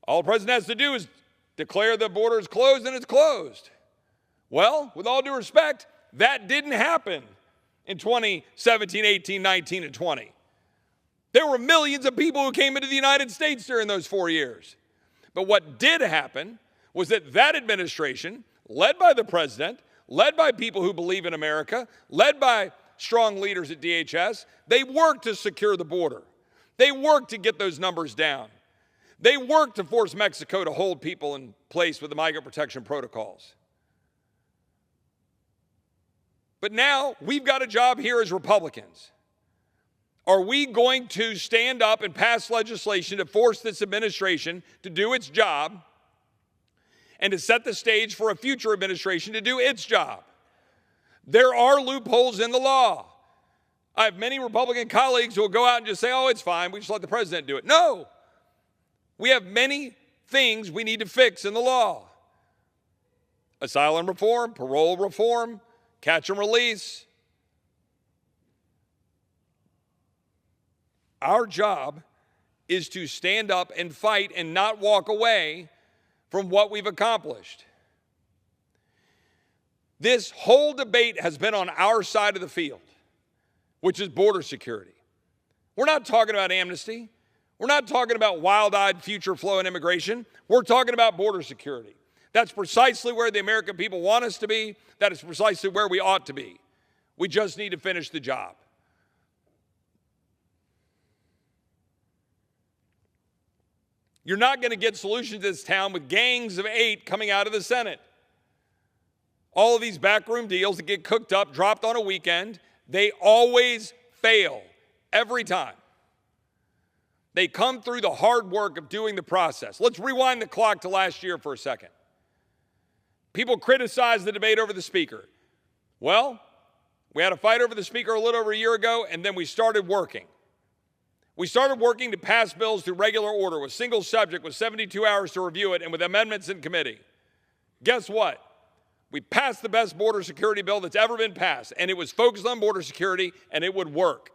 All the president has to do is declare the border is closed, and it's closed. Well, with all due respect, that didn't happen in 2017, 18, 19, and 20. There were millions of people who came into the United States during those 4 years. But what did happen was that administration, led by the president, led by people who believe in America, led by strong leaders at DHS, they worked to secure the border. They worked to get those numbers down. They worked to force Mexico to hold people in place with the migrant protection protocols. But now we've got a job here as Republicans. Are we going to stand up and pass legislation to force this administration to do its job and to set the stage for a future administration to do its job? There are loopholes in the law. I have many Republican colleagues who will go out and just say, oh, it's fine, we just let the president do it. No. We have many things we need to fix in the law. Asylum reform, parole reform, catch and release. Our job is to stand up and fight and not walk away from what we've accomplished. This whole debate has been on our side of the field, which is border security. We're not talking about amnesty. We're not talking about wild-eyed future flow and immigration. We're talking about border security. That's precisely where the American people want us to be. That is precisely where we ought to be. We just need to finish the job. You're not going to get solutions to this town with gangs of 8 coming out of the Senate. All of these backroom deals that get cooked up, dropped on a weekend, they always fail, every time. They come through the hard work of doing the process. Let's rewind the clock to last year for a second. People criticize the debate over the speaker. Well, we had a fight over the speaker a little over a year ago, and then we started working. We started working to pass bills through regular order with single subject, with 72 hours to review it, and with amendments in committee. Guess what? We passed the best border security bill that's ever been passed, and it was focused on border security, and it would work.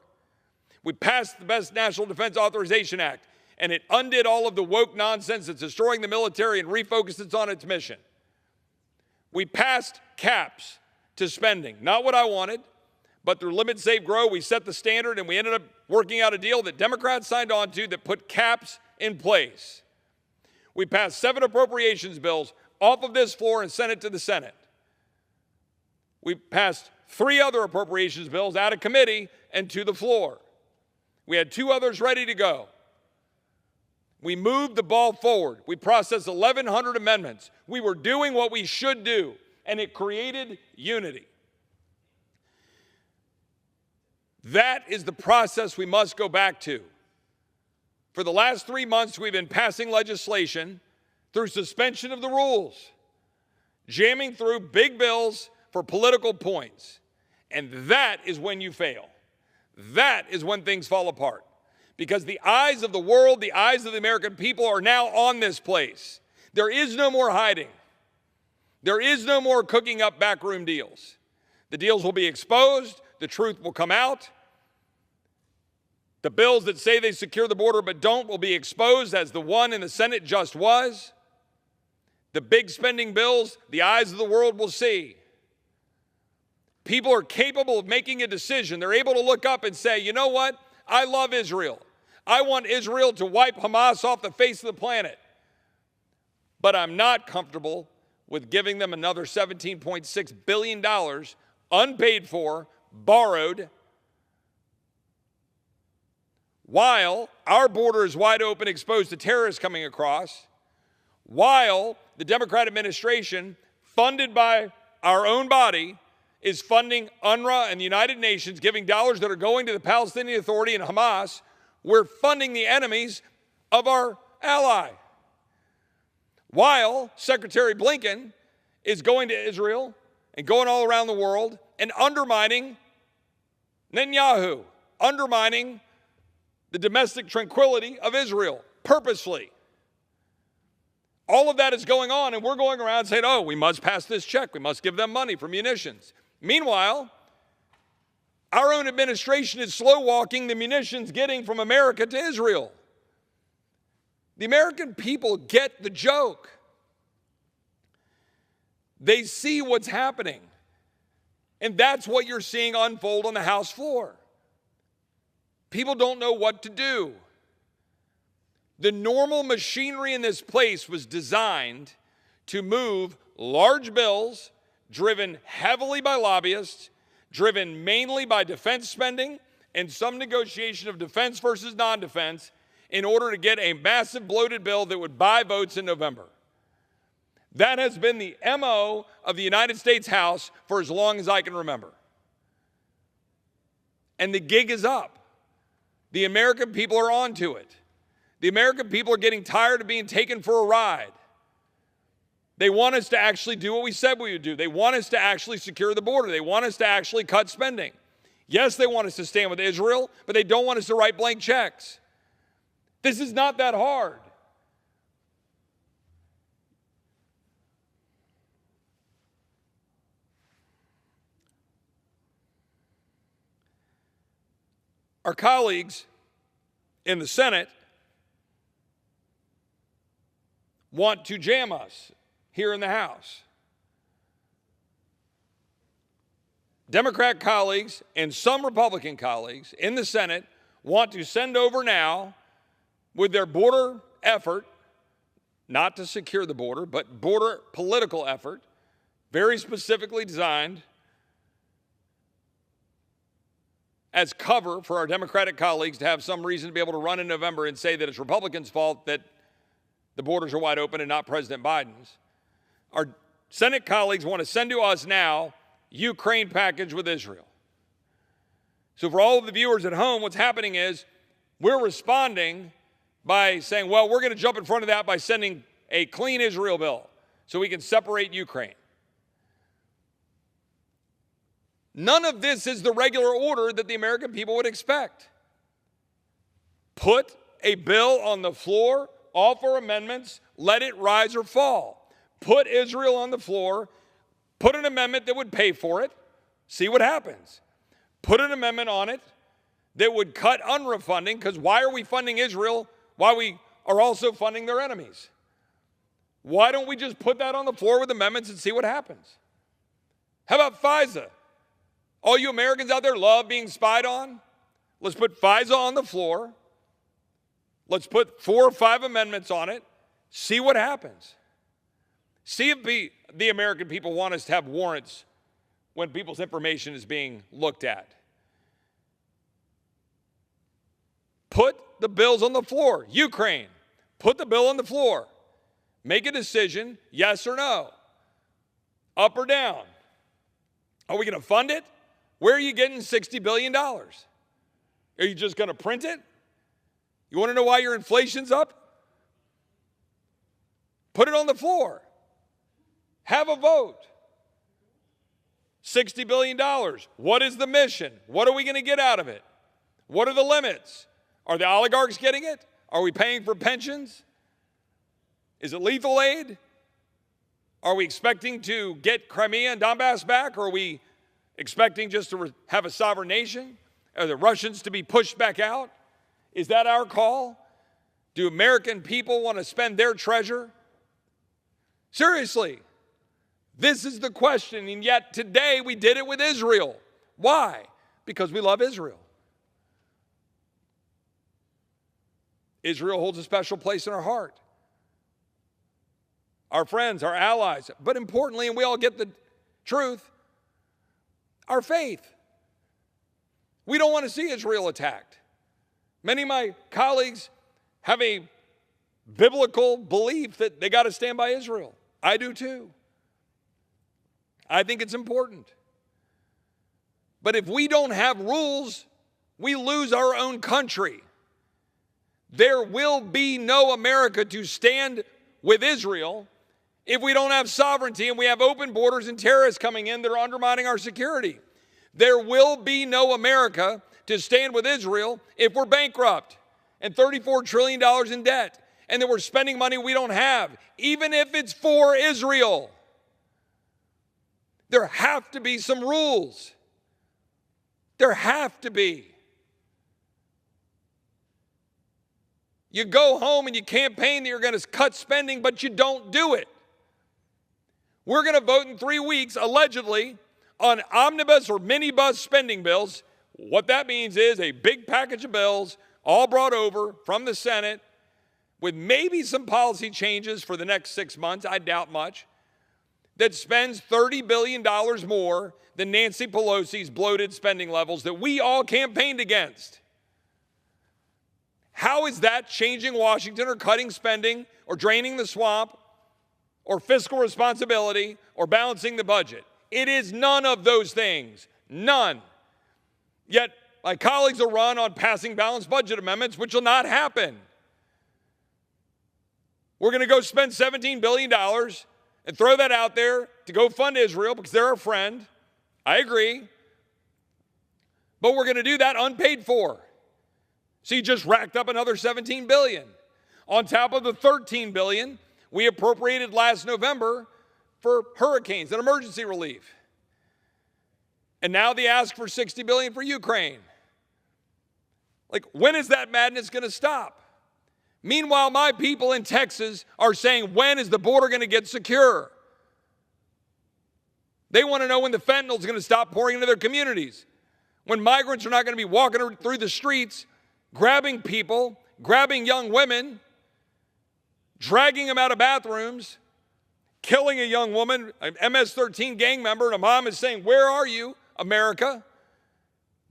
We passed the best National Defense Authorization Act, and it undid all of the woke nonsense that's destroying the military and refocused it on its mission. We passed caps to spending. Not what I wanted, but through Limit, Save, Grow, we set the standard, and we ended up working out a deal that Democrats signed on to that put caps in place. We passed 7 appropriations bills off of this floor and sent it to the Senate. We passed 3 other appropriations bills out of committee and to the floor. We had 2 others ready to go. We moved the ball forward. We processed 1,100 amendments. We were doing what we should do, and it created unity. That is the process we must go back to. For the last 3 months, we've been passing legislation through suspension of the rules, jamming through big bills for political points. And that is when you fail. That is when things fall apart. Because the eyes of the world, the eyes of the American people are now on this place. There is no more hiding. There is no more cooking up backroom deals. The deals will be exposed. The truth will come out. The bills that say they secure the border but don't will be exposed, as the one in the Senate just was. The big spending bills, the eyes of the world will see. People are capable of making a decision. They're able to look up and say, you know what? I love Israel. I want Israel to wipe Hamas off the face of the planet. but I'm not comfortable with giving them another $17.6 billion unpaid for, borrowed, while our border is wide open, exposed to terrorists coming across, while the Democrat administration, funded by our own body, is funding UNRWA and the United Nations, giving dollars that are going to the Palestinian Authority and Hamas. We're funding the enemies of our ally. While Secretary Blinken is going to Israel and going all around the world and undermining Netanyahu, undermining the domestic tranquility of Israel purposely. All of that is going on, and we're going around saying, oh, we must pass this check. We must give them money for munitions. Meanwhile, our own administration is slow-walking the munitions getting from America to Israel. The American people get the joke. They see what's happening. And that's what you're seeing unfold on the House floor. People don't know what to do. The normal machinery in this place was designed to move large bills driven heavily by lobbyists, driven mainly by defense spending and some negotiation of defense versus non-defense in order to get a massive bloated bill that would buy votes in November. That has been the MO of the United States House for as long as I can remember. And the gig is up. The American people are onto it. The American people are getting tired of being taken for a ride. They want us to actually do what we said we would do. They want us to actually secure the border. They want us to actually cut spending. Yes, they want us to stand with Israel, but they don't want us to write blank checks. This is not that hard. Our colleagues in the Senate want to jam us here in the House. Democrat colleagues and some Republican colleagues in the Senate want to send over now, with their border effort, not to secure the border, but border political effort, very specifically designed as cover for our Democratic colleagues to have some reason to be able to run in November and say that it's Republicans' fault that the borders are wide open and not President Biden's. Our Senate colleagues want to send to us now Ukraine package with Israel. So for all of the viewers at home, what's happening is we're responding by saying, well, we're going to jump in front of that by sending a clean Israel bill so we can separate Ukraine. None of this is the regular order that the American people would expect. Put a bill on the floor, offer amendments, let it rise or fall. Put Israel on the floor, put an amendment that would pay for it, see what happens. Put an amendment on it that would cut UNRWA funding, because why are we funding Israel while we are also funding their enemies? Why don't we just put that on the floor with amendments and see what happens? How about FISA? All you Americans out there love being spied on? Let's put FISA on the floor. Let's put 4 or 5 amendments on it. See what happens. See if the American people want us to have warrants when people's information is being looked at. Put the bills on the floor. Ukraine, put the bill on the floor. Make a decision, yes or no. Up or down. Are we going to fund it? Where are you getting $60 billion? Are you just going to print it? You want to know why your inflation's up? Put it on the floor. Have a vote. $60 billion. What is the mission? What are we going to get out of it? What are the limits? Are the oligarchs getting it? Are we paying for pensions? Is it lethal aid? Are we expecting to get Crimea and Donbass back? Or are we expecting just to have a sovereign nation? Are the Russians to be pushed back out? Is that our call? Do American people want to spend their treasure? Seriously, this is the question, and yet today we did it with Israel. Why? Because we love Israel. Israel holds a special place in our heart. our friends, our allies, but importantly, and we all get the truth, our faith. We don't want to see Israel attacked. Many of my colleagues have a biblical belief that they got to stand by Israel. I do too. I think it's important. But if we don't have rules, we lose our own country. There will be no America to stand with Israel if we don't have sovereignty and we have open borders and terrorists coming in that are undermining our security. There will be no America to stand with Israel if we're bankrupt and $34 trillion in debt and that we're spending money we don't have, even if it's for Israel. There have to be some rules. There have to be. You go home and you campaign that you're going to cut spending, but you don't do it. We're going to vote in 3 weeks, allegedly, on omnibus or minibus spending bills. What that means is a big package of bills, all brought over from the Senate, with maybe some policy changes for the next 6 months, I doubt much, that spends $30 billion more than Nancy Pelosi's bloated spending levels that we all campaigned against. How is that changing Washington or cutting spending or draining the swamp or fiscal responsibility or balancing the budget? It is none of those things. None. Yet my colleagues will run on passing balanced budget amendments, which will not happen. We're going to go spend $17 billion and throw that out there to go fund Israel because they're our friend. I agree. But we're going to do that unpaid for. So you just racked up another $17 billion. On top of the $13 billion we appropriated last November for hurricanes and emergency relief. And now they ask for $60 billion for Ukraine. Like, when is that madness going to stop? Meanwhile, my people in Texas are saying, when is the border going to get secure? They want to know when the fentanyl is going to stop pouring into their communities, when migrants are not going to be walking through the streets, grabbing people, grabbing young women, dragging them out of bathrooms, killing a young woman, an MS-13 gang member, and a mom is saying, where are you, America?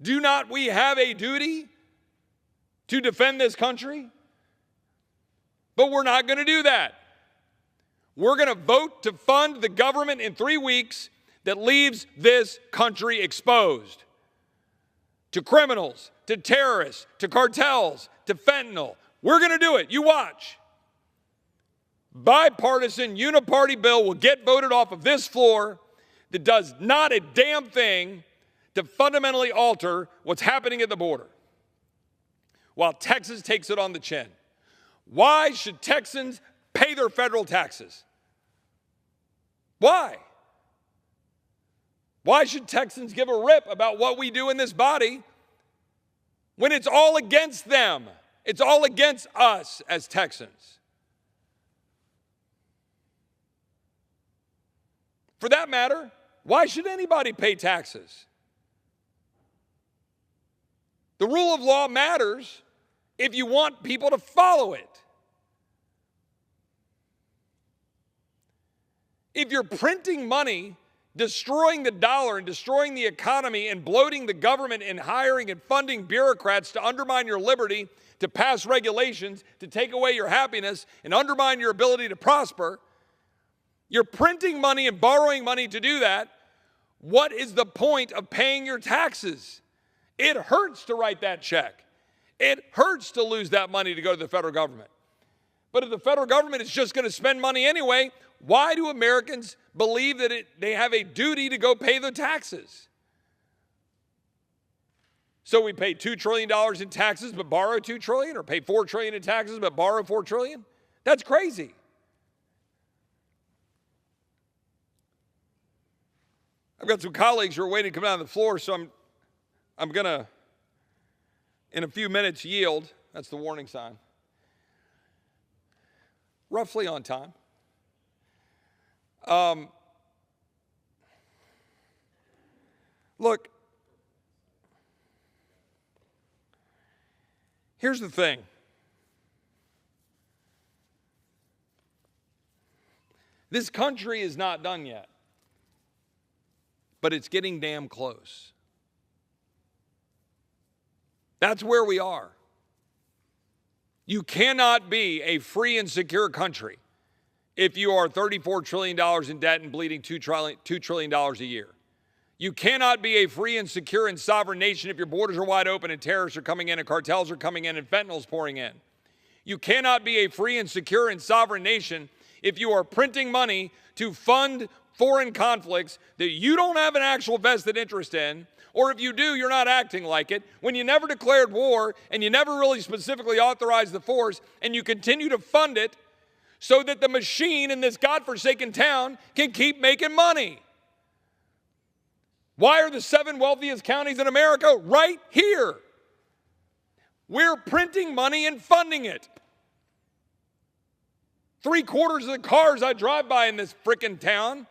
Do not we have a duty to defend this country? But we're not going to do that. We're going to vote to fund the government in 3 weeks that leaves this country exposed to criminals, to terrorists, to cartels, to fentanyl. We're going to do it. You watch. Bipartisan uniparty bill will get voted off of this floor that does not a damn thing to fundamentally alter what's happening at the border, while Texas takes it on the chin. Why should Texans pay their federal taxes? Why? Why should Texans give a rip about what we do in this body when it's all against them? It's all against us as Texans. For that matter, why should anybody pay taxes? The rule of law matters if you want people to follow it. If you're printing money, destroying the dollar and destroying the economy and bloating the government and hiring and funding bureaucrats to undermine your liberty, to pass regulations, to take away your happiness and undermine your ability to prosper, you're printing money and borrowing money to do that. What is the point of paying your taxes? It hurts to write that check. It hurts to lose that money to go to the federal government. But if the federal government is just going to spend money anyway, why do Americans believe that they have a duty to go pay the taxes? So we pay $2 trillion in taxes but borrow $2 trillion, or pay $4 trillion in taxes but borrow $4 trillion? That's crazy. I've got some colleagues who are waiting to come down to the floor, so I'm going to, in a few minutes, yield. That's the warning sign. Roughly on time. Look, here's the thing. This country is not done yet, but it's getting damn close. That's where we are. You cannot be a free and secure country if you are $34 trillion in debt and bleeding $2 trillion a year. You cannot be a free and secure and sovereign nation if your borders are wide open and terrorists are coming in and cartels are coming in and fentanyl is pouring in. You cannot be a free and secure and sovereign nation if you are printing money to fund foreign conflicts that you don't have an actual vested interest in, or if you do, you're not acting like it, when you never declared war and you never really specifically authorized the force and you continue to fund it so that the machine in this godforsaken town can keep making money. Why are the 7 wealthiest counties in America right here? We're printing money and funding it. 3/4 of the cars I drive by in this frickin' town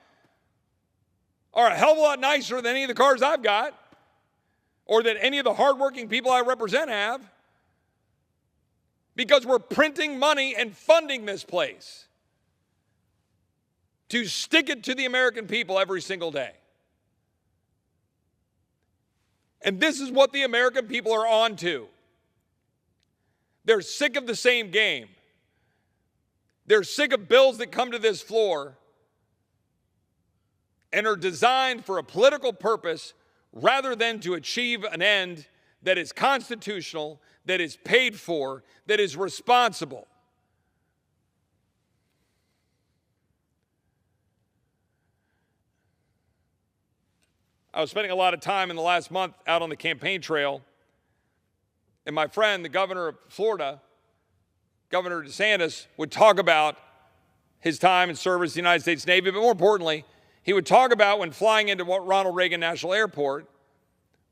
are a hell of a lot nicer than any of the cars I've got or that any of the hardworking people I represent have, because we're printing money and funding this place to stick it to the American people every single day. And this is what the American people are on to. They're sick of the same game. They're sick of bills that come to this floor and are designed for a political purpose rather than to achieve an end that is constitutional, that is paid for, that is responsible. I was spending a lot of time in the last month out on the campaign trail, and my friend, the governor of Florida, Governor DeSantis, would talk about his time in service in the United States Navy, but more importantly, he would talk about when flying into Ronald Reagan National Airport,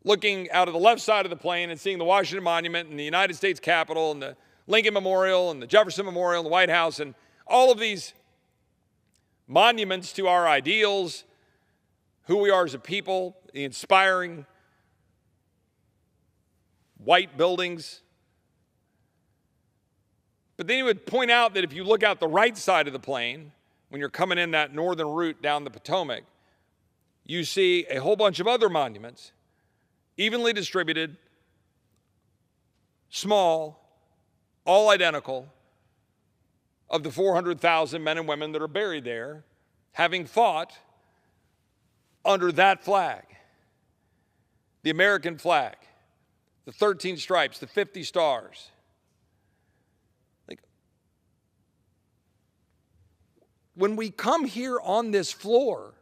looking out of the left side of the plane and seeing the Washington Monument and the United States Capitol and the Lincoln Memorial and the Jefferson Memorial and the White House and all of these monuments to our ideals, who we are as a people, the inspiring white buildings. But then he would point out that if you look out the right side of the plane, when you're coming in that northern route down the Potomac, you see a whole bunch of other monuments, evenly distributed, small, all identical, of the 400,000 men and women that are buried there, having fought under that flag, the American flag, the 13 stripes, the 50 stars. When we come here on this floor,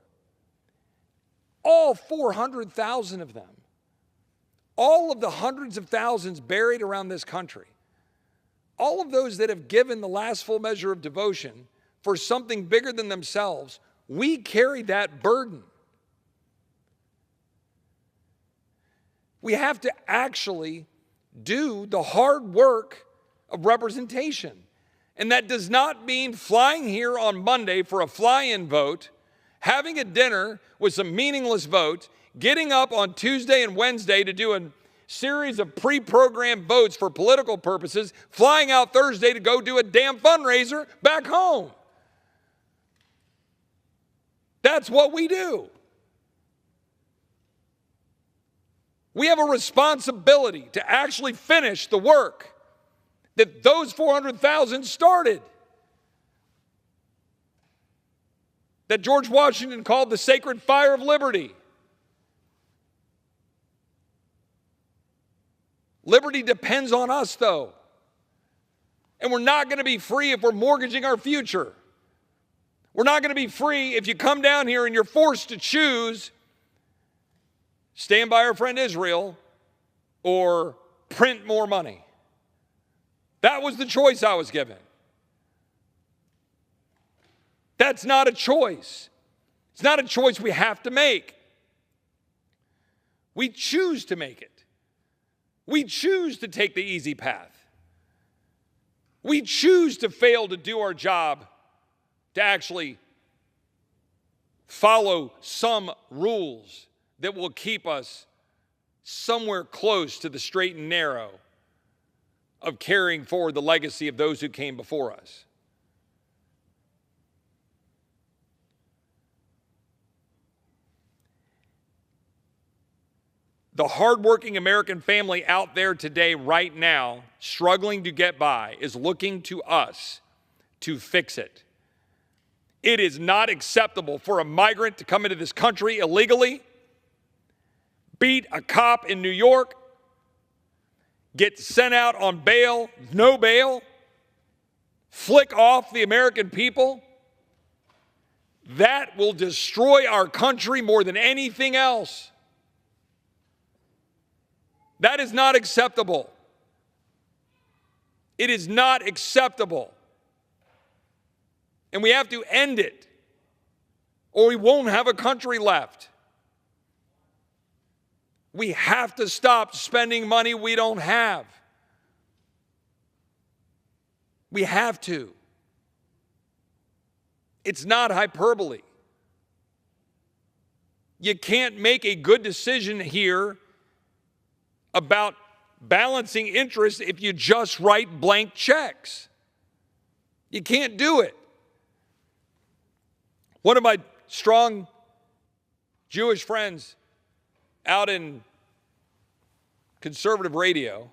all 400,000 of them, all of the hundreds of thousands buried around this country, all of those that have given the last full measure of devotion for something bigger than themselves, we carry that burden. We have to actually do the hard work of representation. And that does not mean flying here on Monday for a fly-in vote, having a dinner with some meaningless votes, getting up on Tuesday and Wednesday to do a series of pre-programmed votes for political purposes, flying out Thursday to go do a damn fundraiser back home. That's what we do. We have a responsibility to actually finish the work that those 400,000 started, that George Washington called the sacred fire of liberty. Liberty depends on us, though. And we're not going to be free if we're mortgaging our future. We're not going to be free if you come down here and you're forced to choose stand by our friend Israel or print more money. That was the choice I was given. That's not a choice. It's not a choice we have to make. We choose to make it. We choose to take the easy path. We choose to fail to do our job, to actually follow some rules that will keep us somewhere close to the straight and narrow of carrying forward the legacy of those who came before us. The hardworking American family out there today, right now, struggling to get by, is looking to us to fix it. It is not acceptable for a migrant to come into this country illegally, beat a cop in New York, get sent out on bail, no bail, flick off the American people. That will destroy our country more than anything else. That is not acceptable. It is not acceptable. And we have to end it, or we won't have a country left. We have to stop spending money we don't have. We have to. It's not hyperbole. You can't make a good decision here about balancing interests if you just write blank checks. You can't do it. One of my strong Jewish friends out in conservative radio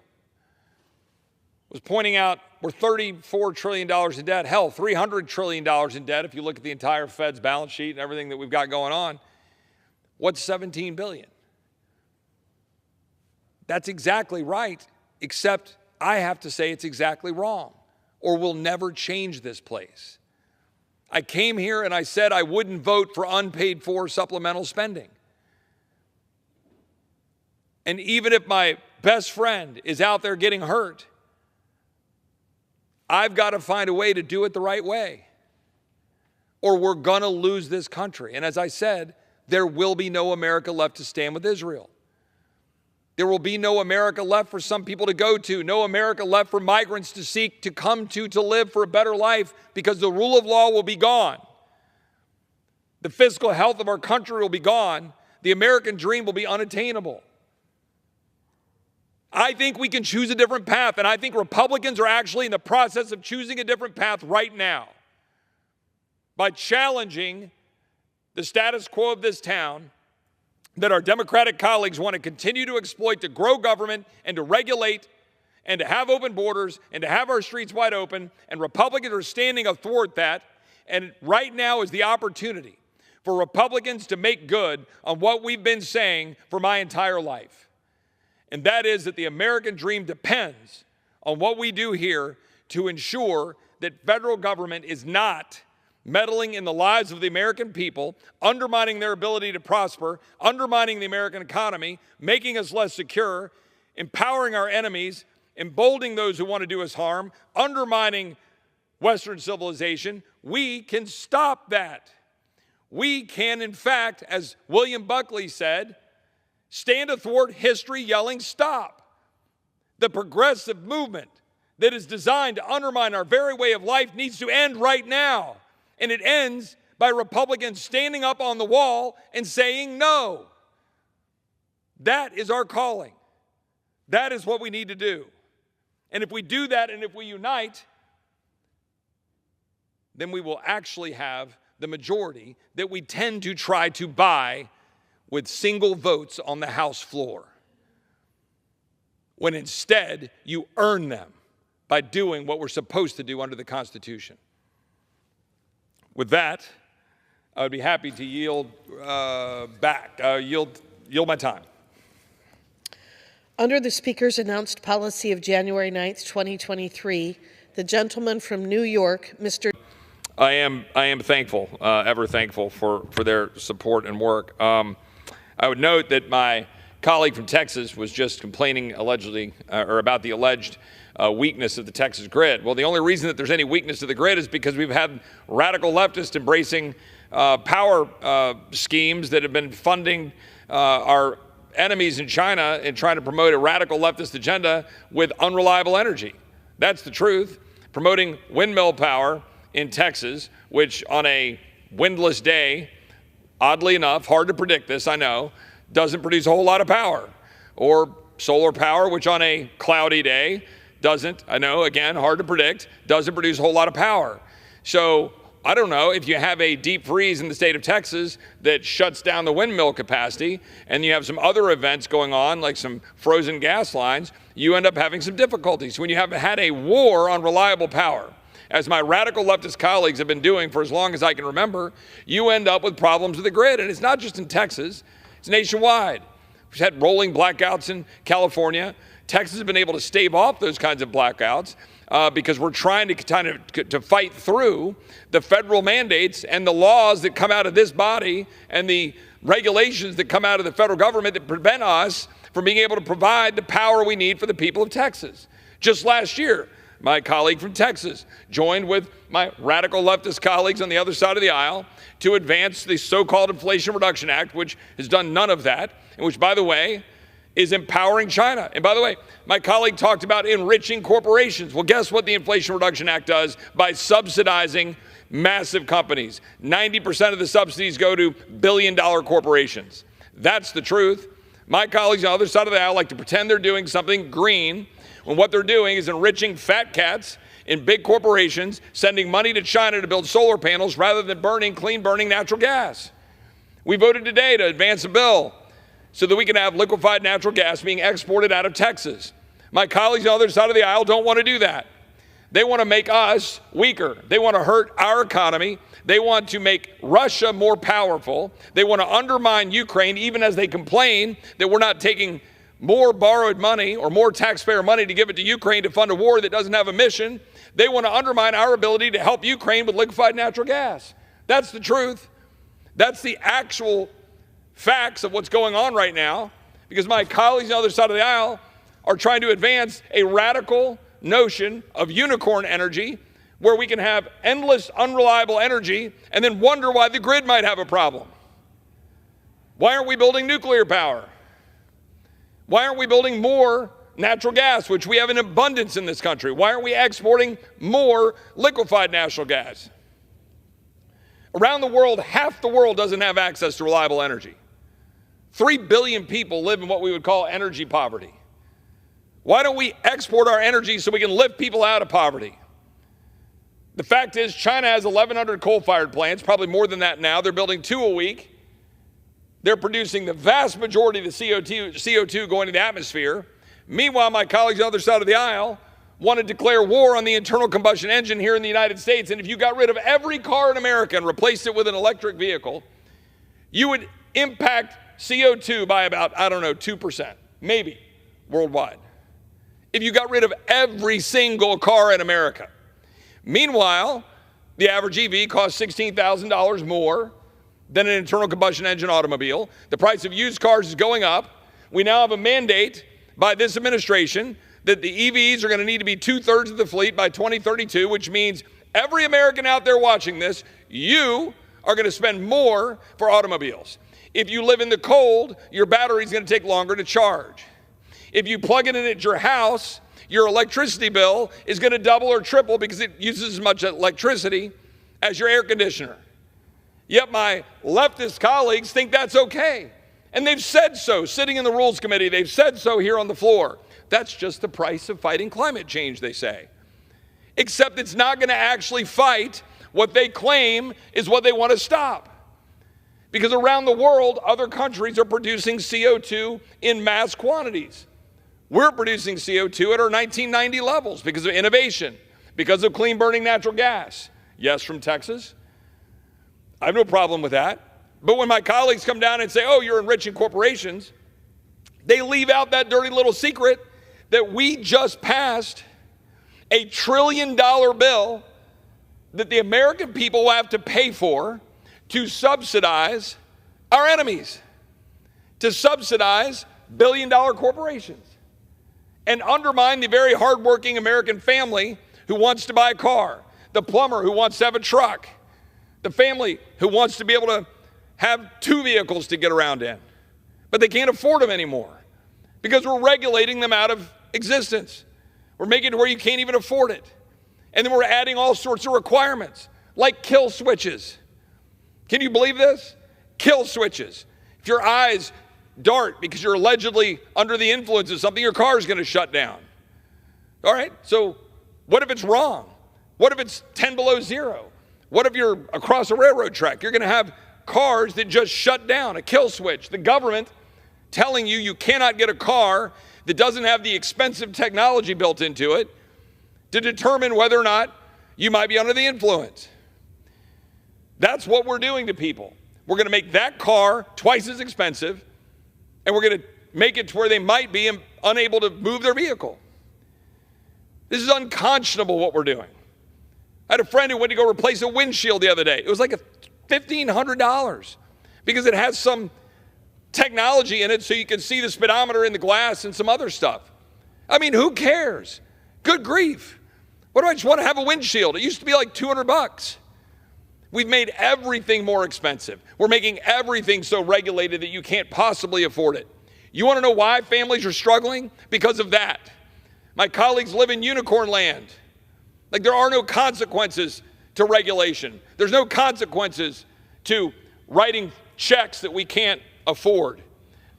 was pointing out we're $34 trillion in debt. Hell, $300 trillion in debt if you look at the entire Fed's balance sheet and everything that we've got going on. What's $17 billion? That's exactly right, except I have to say it's exactly wrong, or we'll never change this place. I came here and I said I wouldn't vote for unpaid for supplemental spending. And even if my best friend is out there getting hurt, I've got to find a way to do it the right way, or we're going to lose this country. And as I said, there will be no America left to stand with Israel. There will be no America left for some people to go to, no America left for migrants to seek to come to live for a better life, because the rule of law will be gone. The fiscal health of our country will be gone. The American dream will be unattainable. I think we can choose a different path, and I think Republicans are actually in the process of choosing a different path right now by challenging the status quo of this town that our Democratic colleagues want to continue to exploit, to grow government and to regulate and to have open borders and to have our streets wide open. And Republicans are standing athwart that. And right now is the opportunity for Republicans to make good on what we've been saying for my entire life. And that is that the American dream depends on what we do here to ensure that federal government is not meddling in the lives of the American people, undermining their ability to prosper, undermining the American economy, making us less secure, empowering our enemies, emboldening those who want to do us harm, undermining Western civilization. We can stop that. We can, in fact, as William Buckley said, stand athwart history yelling, "Stop!" The progressive movement that is designed to undermine our very way of life needs to end right now. And it ends by Republicans standing up on the wall and saying no. That is our calling. That is what we need to do. And if we do that and if we unite, then we will actually have the majority that we tend to try to buy with single votes on the House floor, when instead you earn them by doing what we're supposed to do under the Constitution. With that, I would be happy to yield my time. Under the Speaker's announced policy of January 9th, 2023, the gentleman from New York, Mr. I am thankful, ever thankful for their support and work. I would note that my colleague from Texas was just complaining allegedly, or about the alleged weakness of the Texas grid. Well, the only reason that there's any weakness to the grid is because we've had radical leftists embracing power schemes that have been funding our enemies in China and trying to promote a radical leftist agenda with unreliable energy. That's the truth. Promoting windmill power in Texas, which on a windless day, oddly enough, hard to predict this, I know, doesn't produce a whole lot of power. Or solar power, which on a cloudy day doesn't, I know, again, hard to predict, doesn't produce a whole lot of power. So I don't know, if you have a deep freeze in the state of Texas that shuts down the windmill capacity, and you have some other events going on, like some frozen gas lines, you end up having some difficulties. When you have had a war on reliable power, as my radical leftist colleagues have been doing for as long as I can remember, you end up with problems with the grid. And it's not just in Texas, it's nationwide. We've had rolling blackouts in California. Texas has been able to stave off those kinds of blackouts because we're trying to fight through the federal mandates and the laws that come out of this body and the regulations that come out of the federal government that prevent us from being able to provide the power we need for the people of Texas. Just last year, my colleague from Texas joined with my radical leftist colleagues on the other side of the aisle to advance the so-called Inflation Reduction Act, which has done none of that, and which, by the way, is empowering China. And by the way, my colleague talked about enriching corporations. Well, guess what the Inflation Reduction Act does by subsidizing massive companies? 90% of the subsidies go to billion-dollar corporations. That's the truth. My colleagues on the other side of the aisle like to pretend they're doing something green when what they're doing is enriching fat cats in big corporations, sending money to China to build solar panels rather than clean burning natural gas. We voted today to advance a bill so that we can have liquefied natural gas being exported out of Texas. My colleagues on the other side of the aisle don't want to do that. They want to make us weaker. They want to hurt our economy. They want to make Russia more powerful. They want to undermine Ukraine, even as they complain that we're not taking more borrowed money or more taxpayer money to give it to Ukraine to fund a war that doesn't have a mission. They want to undermine our ability to help Ukraine with liquefied natural gas. That's the truth. That's the actual facts of what's going on right now, because my colleagues on the other side of the aisle are trying to advance a radical notion of unicorn energy where we can have endless unreliable energy and then wonder why the grid might have a problem. Why aren't we building nuclear power? Why aren't we building more natural gas, which we have in abundance in this country? Why aren't we exporting more liquefied natural gas? Around the world, half the world doesn't have access to reliable energy. 3 billion people live in what we would call energy poverty. Why don't we export our energy so we can lift people out of poverty? The fact is, China has 1,100 coal-fired plants, probably more than that now. They're building 2 a week. They're producing the vast majority of the CO2 going to the atmosphere. Meanwhile, my colleagues on the other side of the aisle want to declare war on the internal combustion engine here in the United States. And if you got rid of every car in America and replaced it with an electric vehicle, you would impact CO2 by about, 2%, maybe, worldwide, if you got rid of every single car in America. Meanwhile, the average EV costs $16,000 more than an internal combustion engine automobile. The price of used cars is going up. We now have a mandate by this administration that the EVs are going to need to be 2/3 of the fleet by 2032, which means every American out there watching this, you are going to spend more for automobiles. If you live in the cold, your battery is going to take longer to charge. If you plug it in at your house, your electricity bill is going to double or triple because it uses as much electricity as your air conditioner. Yet my leftist colleagues think that's okay. And they've said so, sitting in the Rules Committee, they've said so here on the floor. That's just the price of fighting climate change, they say. Except it's not going to actually fight what they claim is what they want to stop. Because around the world, other countries are producing CO2 in mass quantities. We're producing CO2 at our 1990 levels because of innovation, because of clean burning natural gas. Yes, from Texas. I have no problem with that. But when my colleagues come down and say, oh, you're enriching corporations, they leave out that dirty little secret that we just passed $1 trillion bill that the American people will have to pay for to subsidize our enemies, to subsidize billion-dollar corporations, and undermine the very hardworking American family who wants to buy a car, the plumber who wants to have a truck, the family who wants to be able to have 2 vehicles to get around in, but they can't afford them anymore because we're regulating them out of existence. We're making it to where you can't even afford it. And then we're adding all sorts of requirements, like kill switches. Can you believe this? Kill switches. If your eyes dart because you're allegedly under the influence of something, your car is going to shut down. All right, so what if it's wrong? What if it's 10 below zero? What if you're across a railroad track? You're going to have cars that just shut down, a kill switch. The government telling you cannot get a car that doesn't have the expensive technology built into it to determine whether or not you might be under the influence. That's what we're doing to people. We're going to make that car twice as expensive, and we're going to make it to where they might be unable to move their vehicle. This is unconscionable what we're doing. I had a friend who went to go replace a windshield the other day. It was like $1,500 because it has some technology in it so you can see the speedometer in the glass and some other stuff. I mean, who cares? Good grief. What do I just want to have a windshield? It used to be like $200. We've made everything more expensive. We're making everything so regulated that you can't possibly afford it. You want to know why families are struggling? Because of that. My colleagues live in unicorn land. Like, there are no consequences to regulation. There's no consequences to writing checks that we can't afford,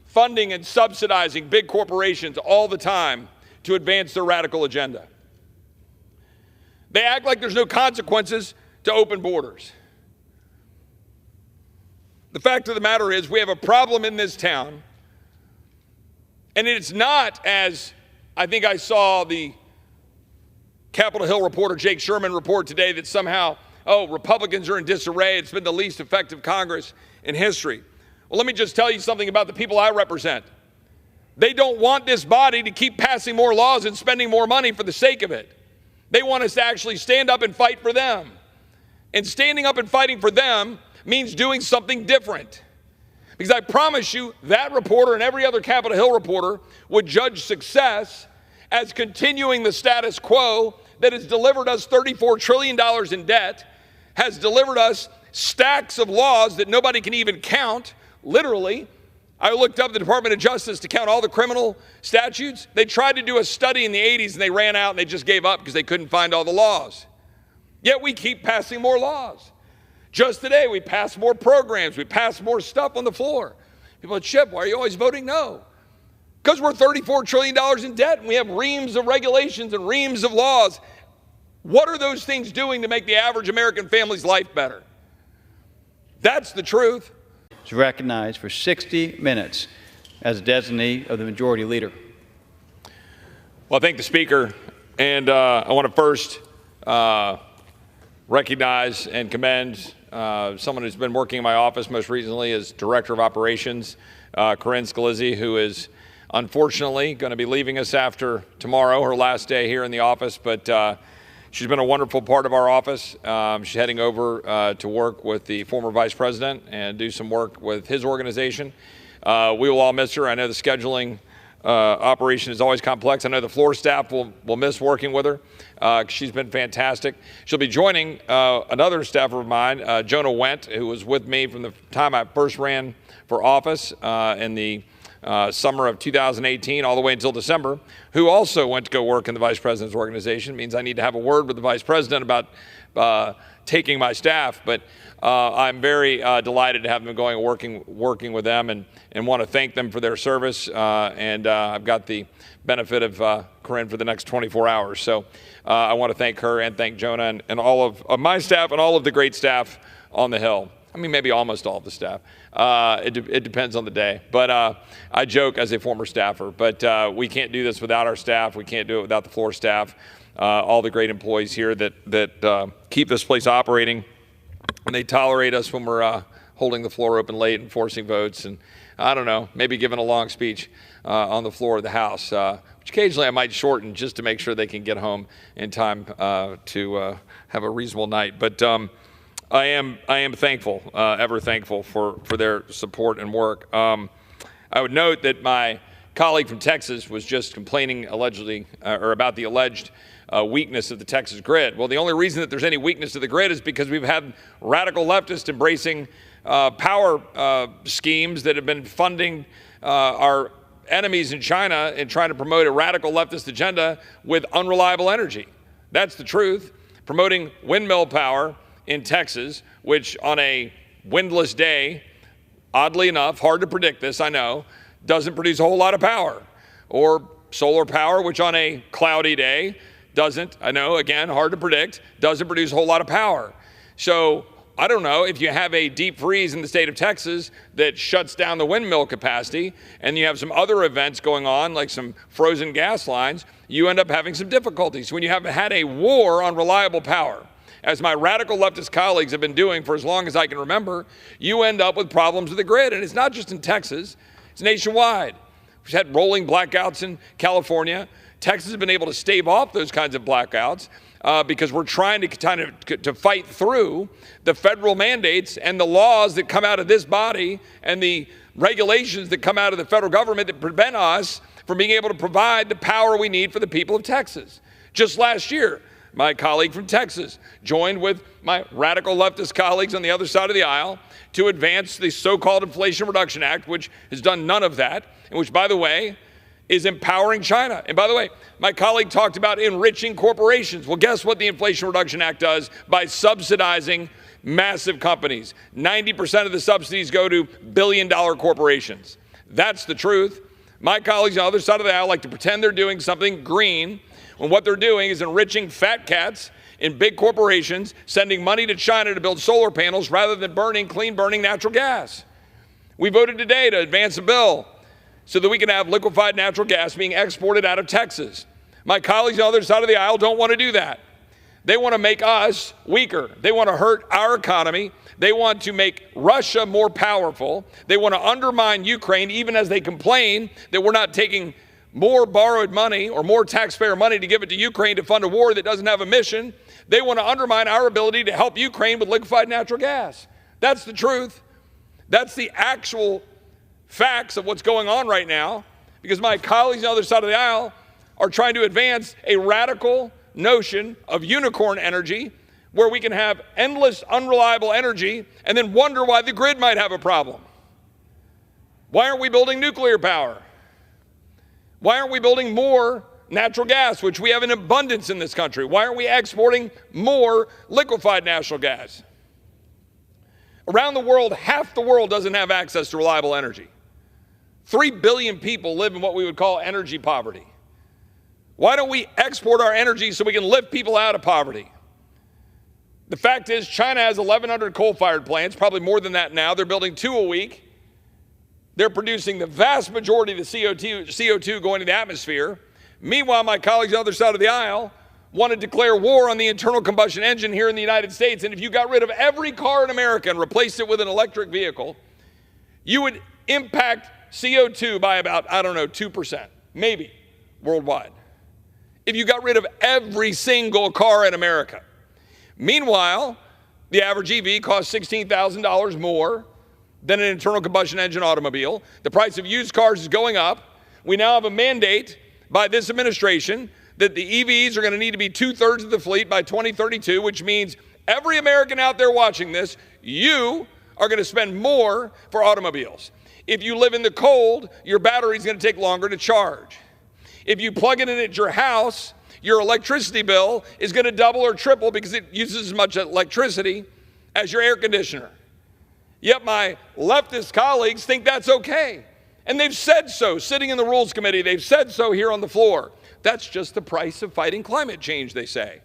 funding and subsidizing big corporations all the time to advance their radical agenda. They act like there's no consequences to open borders. The fact of the matter is we have a problem in this town, and it's not, as I think I saw the Capitol Hill reporter Jake Sherman report today, that somehow, Republicans are in disarray. It's been the least effective Congress in history. Well, let me just tell you something about the people I represent. They don't want this body to keep passing more laws and spending more money for the sake of it. They want us to actually stand up and fight for them. And standing up and fighting for them means doing something different. Because I promise you, that reporter and every other Capitol Hill reporter would judge success as continuing the status quo that has delivered us $34 trillion in debt, has delivered us stacks of laws that nobody can even count, literally. I looked up the Department of Justice to count all the criminal statutes. They tried to do a study in the 80s and they ran out and they just gave up because they couldn't find all the laws. Yet we keep passing more laws. Just today, we passed more programs. We passed more stuff on the floor. People are, Chip, why are you always voting no? Because we're $34 trillion in debt and we have reams of regulations and reams of laws. What are those things doing to make the average American family's life better? That's the truth. Is recognized for 60 minutes as a designee of the majority leader. Well, I thank the Speaker, and I want to first recognize and commend someone who's been working in my office most recently as Director of Operations, Corinne Scalise, who is unfortunately going to be leaving us after tomorrow, her last day here in the office, but she's been a wonderful part of our office. She's heading over to work with the former Vice President and do some work with his organization. We will all miss her. I know the scheduling operation is always complex. I know the floor staff will miss working with her. She's been fantastic. She'll be joining another staffer of mine, Jonah Wendt, who was with me from the time I first ran for office in the summer of 2018 all the way until December, who also went to go work in the Vice President's organization. It means I need to have a word with the Vice President about taking my staff, but I'm very delighted to have them going working with them and want to thank them for their service. And I've got the benefit of Corinne for the next 24 hours. So I want to thank her and thank Jonah and all of my staff and all of the great staff on the Hill. I mean, maybe almost all of the staff. It depends on the day. But I joke as a former staffer, but we can't do this without our staff. We can't do it without the floor staff, all the great employees here that keep this place operating. And they tolerate us when we're holding the floor open late and forcing votes. And I don't know, maybe giving a long speech on the floor of the House, which occasionally I might shorten just to make sure they can get home in time to have a reasonable night. But I am thankful, ever thankful for their support and work. I would note that my colleague from Texas was just complaining allegedly, or about the alleged weakness of the Texas grid. Well, the only reason that there's any weakness to the grid is because we've had radical leftists embracing power schemes that have been funding our enemies in China and trying to promote a radical leftist agenda with unreliable energy. That's the truth. Promoting windmill power in Texas, which on a windless day, oddly enough, hard to predict this, I know, doesn't produce a whole lot of power. Or solar power, which on a cloudy day doesn't, I know, again, hard to predict, doesn't produce a whole lot of power. So I don't know, if you have a deep freeze in the state of Texas that shuts down the windmill capacity, and you have some other events going on, like some frozen gas lines, you end up having some difficulties. When you have had a war on reliable power, as my radical leftist colleagues have been doing for as long as I can remember, you end up with problems with the grid. And it's not just in Texas, it's nationwide. We've had rolling blackouts in California. Texas has been able to stave off those kinds of blackouts because we're trying to fight through the federal mandates and the laws that come out of this body and the regulations that come out of the federal government that prevent us from being able to provide the power we need for the people of Texas. Just last year, my colleague from Texas joined with my radical leftist colleagues on the other side of the aisle to advance the so-called Inflation Reduction Act, which has done none of that, and which, by the way, is empowering China. And by the way, my colleague talked about enriching corporations. Well, guess what the Inflation Reduction Act does? By subsidizing massive companies. 90% of the subsidies go to billion-dollar corporations. That's the truth. My colleagues on the other side of the aisle like to pretend they're doing something green when what they're doing is enriching fat cats in big corporations, sending money to China to build solar panels rather than clean-burning natural gas. We voted today to advance a bill so that we can have liquefied natural gas being exported out of Texas. My colleagues on the other side of the aisle don't want to do that. They want to make us weaker. They want to hurt our economy. They want to make Russia more powerful. They want to undermine Ukraine, even as they complain that we're not taking more borrowed money or more taxpayer money to give it to Ukraine to fund a war that doesn't have a mission. They want to undermine our ability to help Ukraine with liquefied natural gas. That's the truth. That's the actual facts of what's going on right now, because my colleagues on the other side of the aisle are trying to advance a radical notion of unicorn energy where we can have endless unreliable energy and then wonder why the grid might have a problem. Why aren't we building nuclear power? Why aren't we building more natural gas, which we have in abundance in this country? Why aren't we exporting more liquefied natural gas? Around the world, half the world doesn't have access to reliable energy. 3 billion people live in what we would call energy poverty. Why don't we export our energy so we can lift people out of poverty? The fact is, China has 1,100 coal-fired plants, probably more than that now. They're building 2 a week. They're producing the vast majority of the CO2 going to the atmosphere. Meanwhile, my colleagues on the other side of the aisle want to declare war on the internal combustion engine here in the United States. And if you got rid of every car in America and replaced it with an electric vehicle, you would impact CO2 by about, 2%, maybe, worldwide, if you got rid of every single car in America. Meanwhile, the average EV costs $16,000 more than an internal combustion engine automobile. The price of used cars is going up. We now have a mandate by this administration that the EVs are going to need to be 2/3 of the fleet by 2032, which means every American out there watching this, you are going to spend more for automobiles. If you live in the cold, your battery is going to take longer to charge. If you plug it in at your house, your electricity bill is going to double or triple because it uses as much electricity as your air conditioner. Yet my leftist colleagues think that's okay. And they've said so, sitting in the Rules Committee, they've said so here on the floor. That's just the price of fighting climate change, they say.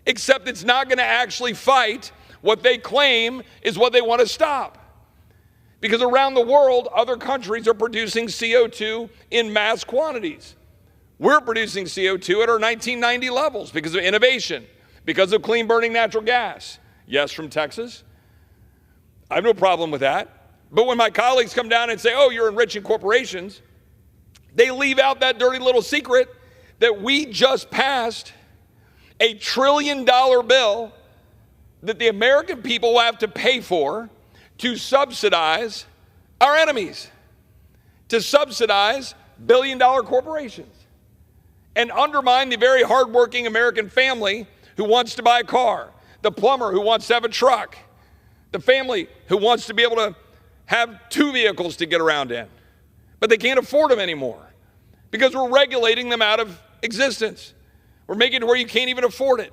Except it's not going to actually fight what they claim is what they want to stop. Because around the world, other countries are producing CO2 in mass quantities. We're producing CO2 at our 1990 levels because of innovation, because of clean burning natural gas. Yes, from Texas. I have no problem with that. But when my colleagues come down and say, oh, you're enriching corporations, they leave out that dirty little secret that we just passed a $1 trillion bill that the American people will have to pay for to subsidize our enemies, to subsidize billion-dollar corporations, and undermine the very hardworking American family who wants to buy a car, the plumber who wants to have a truck, the family who wants to be able to have 2 vehicles to get around in, but they can't afford them anymore because we're regulating them out of existence. We're making it where you can't even afford it.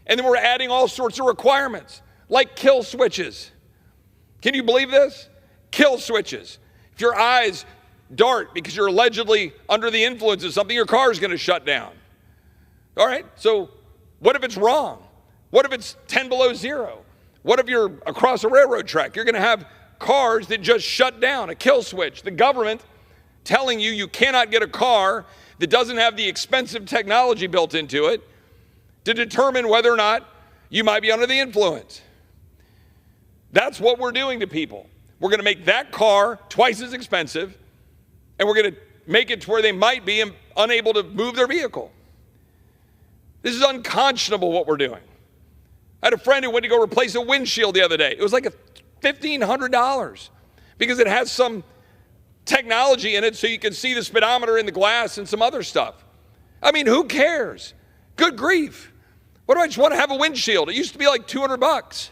And then we're adding all sorts of requirements, like kill switches. Can you believe this? Kill switches. If your eyes dart because you're allegedly under the influence of something, your car is going to shut down. All right, so what if it's wrong? What if it's 10 below zero? What if you're across a railroad track? You're going to have cars that just shut down, a kill switch. The government telling you you cannot get a car that doesn't have the expensive technology built into it to determine whether or not you might be under the influence. That's what we're doing to people. We're going to make that car twice as expensive, and we're going to make it to where they might be unable to move their vehicle. This is unconscionable what we're doing. I had a friend who went to go replace a windshield the other day. It was like $1,500 because it has some technology in it so you can see the speedometer in the glass and some other stuff. I mean, who cares? Good grief. What do I just want to have a windshield? It used to be like $200.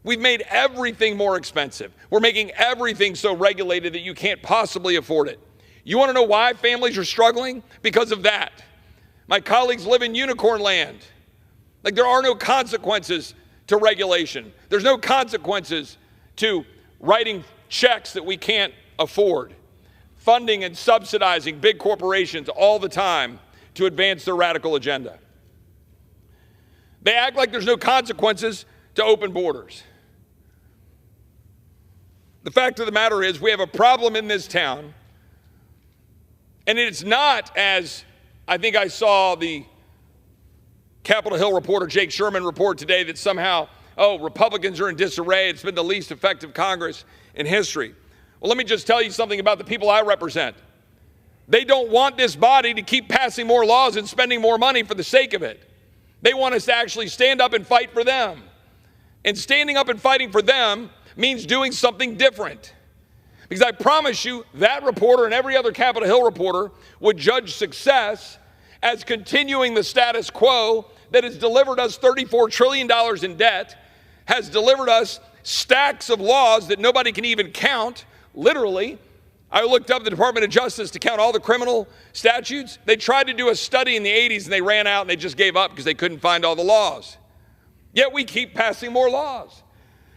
We've made everything more expensive. We're making everything so regulated that you can't possibly afford it. You want to know why families are struggling? Because of that. My colleagues live in unicorn land. Like, there are no consequences to regulation. There's no consequences to writing checks that we can't afford, funding and subsidizing big corporations all the time to advance their radical agenda. They act like there's no consequences to open borders. The fact of the matter is we have a problem in this town, and it's not, as I think I saw the Capitol Hill reporter Jake Sherman report today, that somehow, Republicans are in disarray. It's been the least effective Congress in history. Well, let me just tell you something about the people I represent. They don't want this body to keep passing more laws and spending more money for the sake of it. They want us to actually stand up and fight for them. And standing up and fighting for them means doing something different. Because I promise you, that reporter and every other Capitol Hill reporter would judge success as continuing the status quo that has delivered us $34 trillion in debt, has delivered us stacks of laws that nobody can even count, literally. I looked up the Department of Justice to count all the criminal statutes. They tried to do a study in the 80s and they ran out and they just gave up because they couldn't find all the laws. Yet we keep passing more laws.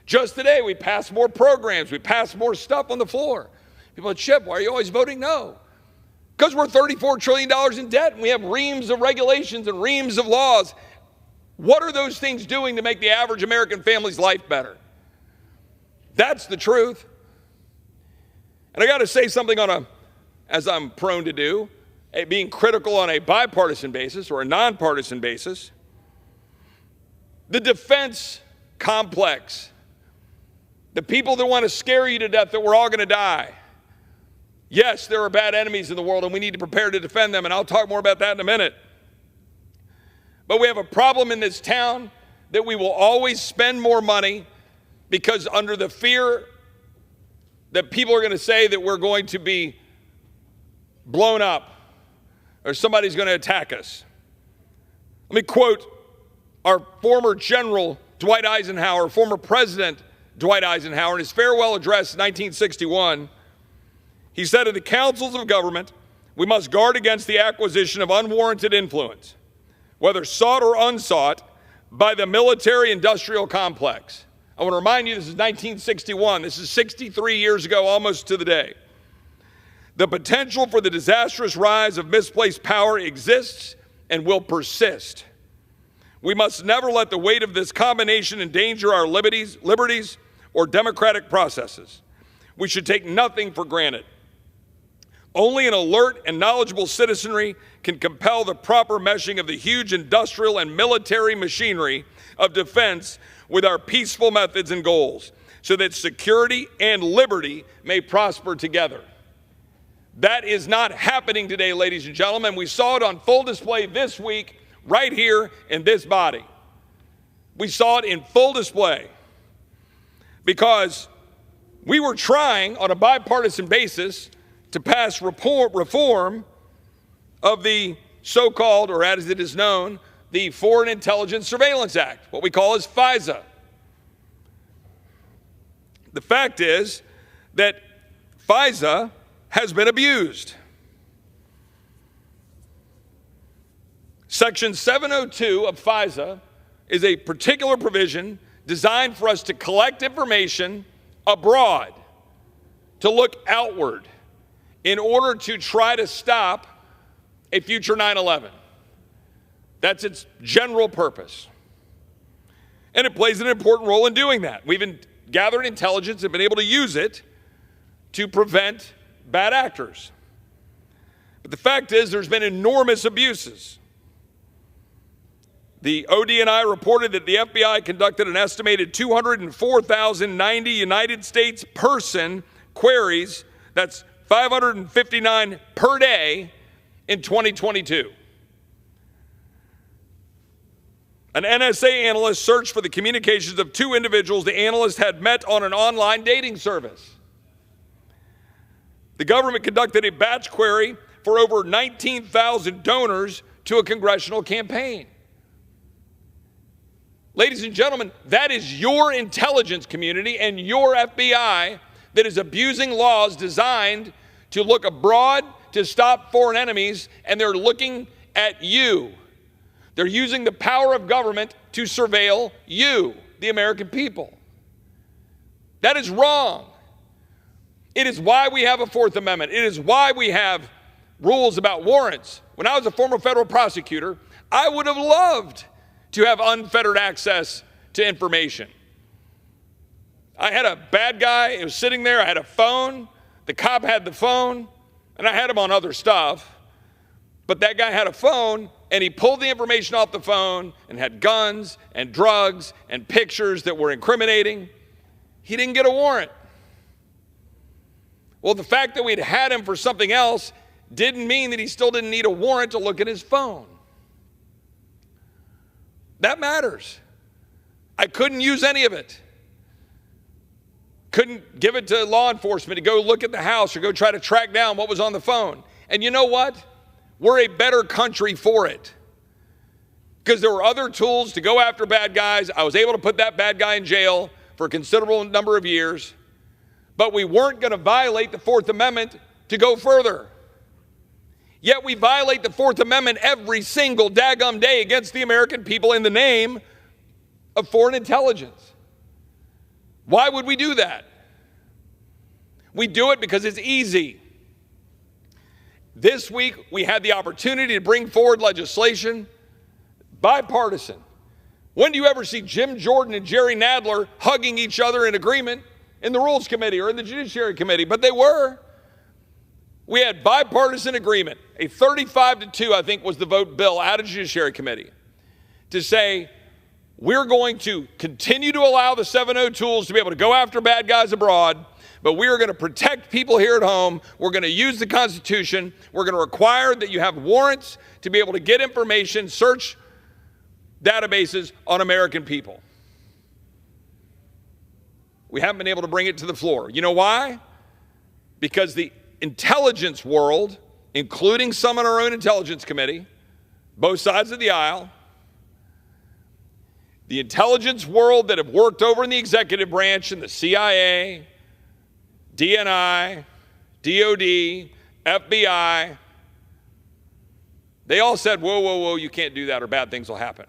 Just today, we passed more programs. We passed more stuff on the floor. People are, Chip, why are you always voting no? Because we're $34 trillion in debt and we have reams of regulations and reams of laws. What are those things doing to make the average American family's life better? That's the truth. And I got to say something as I'm prone to do, being critical on a bipartisan basis or a nonpartisan basis. The defense complex, the people that want to scare you to death that we're all going to die. Yes, there are bad enemies in the world and we need to prepare to defend them, and I'll talk more about that in a minute. But we have a problem in this town that we will always spend more money because under the fear that people are going to say that we're going to be blown up or somebody's going to attack us. Let me quote our former General Dwight Eisenhower, former President Dwight Eisenhower, in his farewell address in 1961. He said, "In the councils of government, we must guard against the acquisition of unwarranted influence, whether sought or unsought, by the military-industrial complex." I want to remind you, this is 1961. This is 63 years ago, almost to the day. "The potential for the disastrous rise of misplaced power exists and will persist. We must never let the weight of this combination endanger our liberties or democratic processes. We should take nothing for granted. Only an alert and knowledgeable citizenry can compel the proper meshing of the huge industrial and military machinery of defense with our peaceful methods and goals, so that security and liberty may prosper together." That is not happening today, ladies and gentlemen. We saw it on full display this week, right here in this body. We saw it in full display because we were trying on a bipartisan basis to pass reform of the so-called, or as it is known, the Foreign Intelligence Surveillance Act, what we call as FISA. The fact is that FISA has been abused. Section 702 of FISA is a particular provision designed for us to collect information abroad, to look outward, in order to try to stop a future 9/11. That's its general purpose. And it plays an important role in doing that. We've gathered intelligence and been able to use it to prevent bad actors. But the fact is, there's been enormous abuses. The ODNI reported that the FBI conducted an estimated 204,090 United States person queries, that's 559 per day, in 2022. An NSA analyst searched for the communications of two individuals the analyst had met on an online dating service. The government conducted a batch query for over 19,000 donors to a congressional campaign. Ladies and gentlemen, that is your intelligence community and your FBI that is abusing laws designed to look abroad to stop foreign enemies, and they're looking at you. They're using the power of government to surveil you, the American people. That is wrong. It is why we have a Fourth Amendment. It is why we have rules about warrants. When I was a former federal prosecutor, I would have loved to have unfettered access to information. I had a bad guy who was sitting there. I had a phone. The cop had the phone, and I had him on other stuff. But that guy had a phone, and he pulled the information off the phone and had guns and drugs and pictures that were incriminating. He didn't get a warrant. Well, the fact that we'd had him for something else didn't mean that he still didn't need a warrant to look at his phone. That matters. I couldn't use any of it. Couldn't give it to law enforcement to go look at the house or go try to track down what was on the phone. And you know what? We're a better country for it. Because there were other tools to go after bad guys. I was able to put that bad guy in jail for a considerable number of years. But we weren't going to violate the Fourth Amendment to go further. Yet we violate the Fourth Amendment every single daggum day against the American people in the name of foreign intelligence. Why would we do that? We do it because it's easy. This week, we had the opportunity to bring forward legislation, bipartisan. When do you ever see Jim Jordan and Jerry Nadler hugging each other in agreement in the Rules Committee or in the Judiciary Committee? But they were. We had bipartisan agreement. A 35-2, I think, was the vote bill out of the Judiciary Committee to say, we're going to continue to allow the 7-0 tools to be able to go after bad guys abroad, but we are going to protect people here at home. We're going to use the Constitution. We're going to require that you have warrants to be able to get information, search databases on American people. We haven't been able to bring it to the floor. You know why? Because the intelligence world, including some on our own intelligence committee, both sides of the aisle, the intelligence world that have worked over in the executive branch in the CIA, DNI, DOD, FBI, they all said, whoa, whoa, whoa, you can't do that or bad things will happen.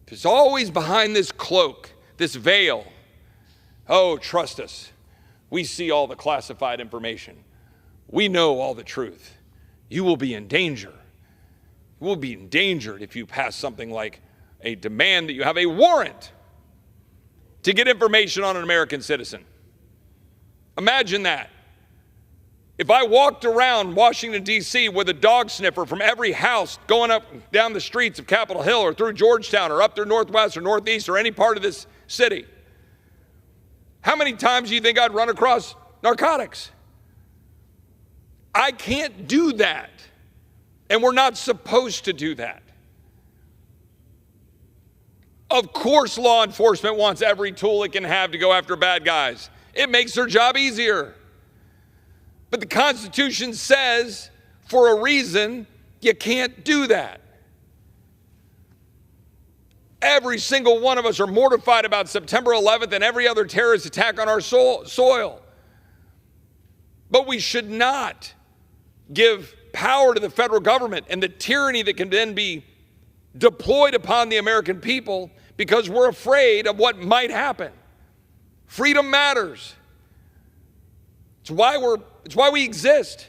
It's always behind this cloak, this veil. Oh, trust us. We see all the classified information. We know all the truth. You will be in danger. You will be endangered if you pass something like a demand that you have a warrant to get information on an American citizen. Imagine that. If I walked around Washington, D.C. with a dog sniffer from every house going up down the streets of Capitol Hill or through Georgetown or up through Northwest or Northeast or any part of this city, how many times do you think I'd run across narcotics? I can't do that. And we're not supposed to do that. Of course, law enforcement wants every tool it can have to go after bad guys. It makes their job easier. But the Constitution says, for a reason, you can't do that. Every single one of us are mortified about September 11th and every other terrorist attack on our soil. But we should not give power to the federal government and the tyranny that can then be deployed upon the American people because we're afraid of what might happen. Freedom matters. It's why we exist.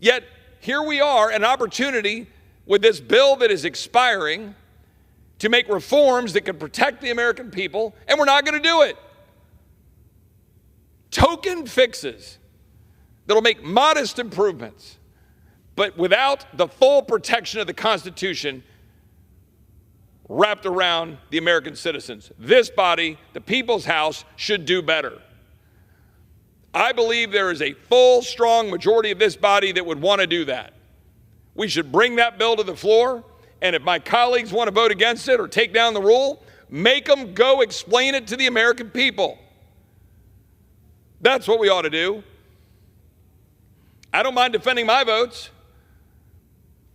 Yet here we are, an opportunity with this bill that is expiring to make reforms that could protect the American people, and we're not going to do it. Token fixes that'll make modest improvements, but without the full protection of the Constitution wrapped around the American citizens. This body, the People's House, should do better. I believe there is a full, strong majority of this body that would want to do that. We should bring that bill to the floor, and if my colleagues want to vote against it or take down the rule, make them go explain it to the American people. That's what we ought to do. I don't mind defending my votes.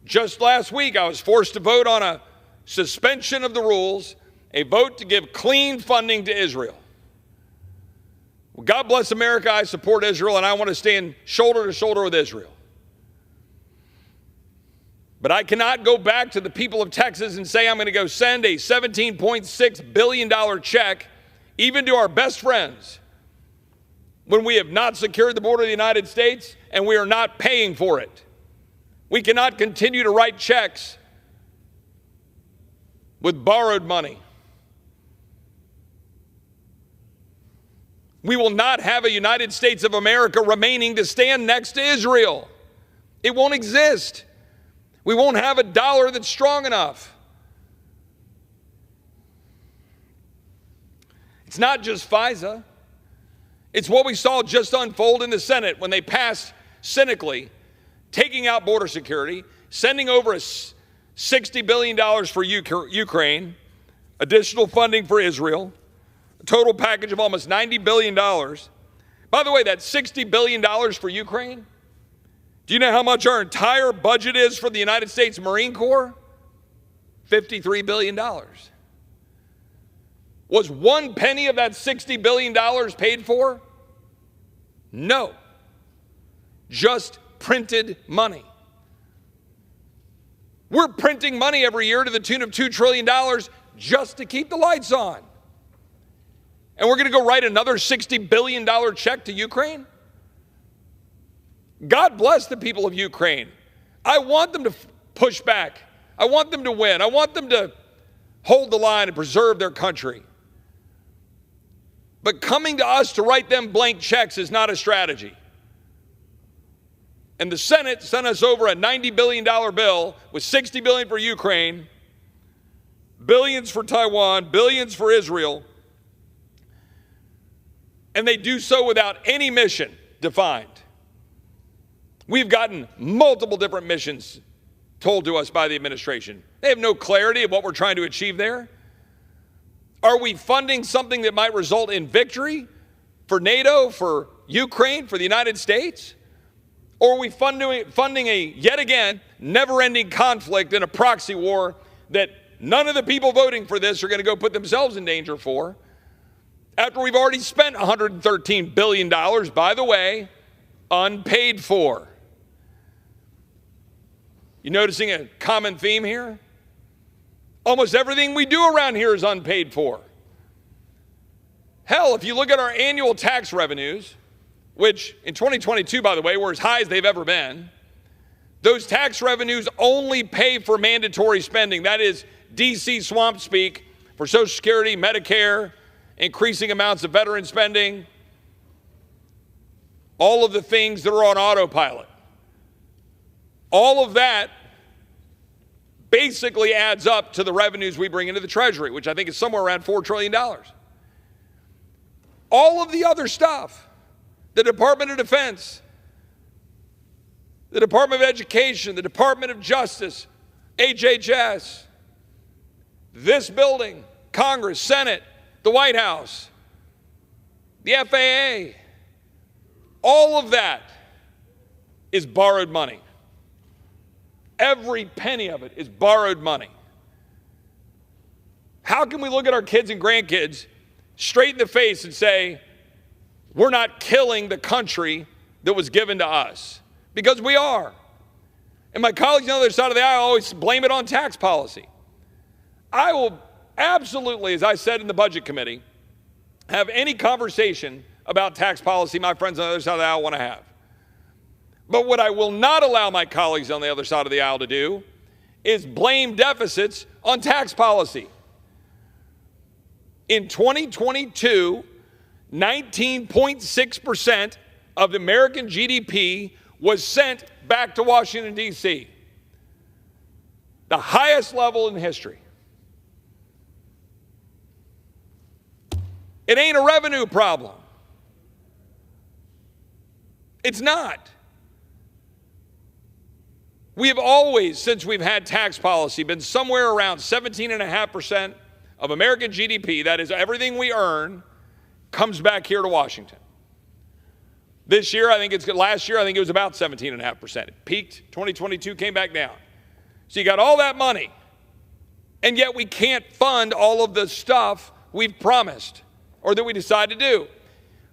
Just last week, I was forced to vote on a suspension of the rules, a vote to give clean funding to Israel. Well, God bless America. I support Israel, and I want to stand shoulder to shoulder with Israel. But I cannot go back to the people of Texas and say I'm going to go send a $17.6 billion check, even to our best friends, when we have not secured the border of the United States and we are not paying for it. We cannot continue to write checks with borrowed money. We will not have a United States of America remaining to stand next to Israel. It won't exist. We won't have a dollar that's strong enough. It's not just FISA. It's what we saw just unfold in the Senate when they passed cynically, taking out border security, sending over $60 billion for Ukraine, additional funding for Israel, a total package of almost $90 billion. By the way, that $60 billion for Ukraine, do you know how much our entire budget is for the United States Marine Corps? $53 billion. Was one penny of that $60 billion paid for? No. Just printed money. We're printing money every year to the tune of $2 trillion just to keep the lights on. And we're going to go write another $60 billion check to Ukraine? God bless the people of Ukraine. I want them to push back. I want them to win. I want them to hold the line and preserve their country. But coming to us to write them blank checks is not a strategy. And the Senate sent us over a $90 billion bill with $60 billion for Ukraine, billions for Taiwan, billions for Israel. And they do so without any mission defined. We've gotten multiple different missions told to us by the administration. They have no clarity of what we're trying to achieve there. Are we funding something that might result in victory for NATO, for Ukraine, for the United States? Or are we funding a, yet again, never-ending conflict in a proxy war that none of the people voting for this are going to go put themselves in danger for, after we've already spent $113 billion, by the way, unpaid for? You noticing a common theme here? Almost everything we do around here is unpaid for. Hell, if you look at our annual tax revenues, which in 2022, by the way, were as high as they've ever been, those tax revenues only pay for mandatory spending. That is DC swamp speak for Social Security, Medicare, increasing amounts of veteran spending, all of the things that are on autopilot. All of that basically adds up to the revenues we bring into the Treasury, which I think is somewhere around $4 trillion. All of the other stuff, the Department of Defense, the Department of Education, the Department of Justice, HHS, this building, Congress, Senate, the White House, the FAA, all of that is borrowed money. Every penny of it is borrowed money. How can we look at our kids and grandkids straight in the face and say, we're not killing the country that was given to us? Because we are. And my colleagues on the other side of the aisle always blame it on tax policy. I will absolutely, as I said in the Budget Committee, have any conversation about tax policy my friends on the other side of the aisle want to have. But what I will not allow my colleagues on the other side of the aisle to do is blame deficits on tax policy. In 2022, 19.6% of the American GDP was sent back to Washington, D.C., the highest level in history. It ain't a revenue problem. It's not. We have always, since we've had tax policy, been somewhere around 17.5% of American GDP, that is everything we earn, comes back here to Washington. This year, last year, I think it was about 17.5%. It peaked, 2022, came back down. So you got all that money, and yet we can't fund all of the stuff we've promised or that we decide to do.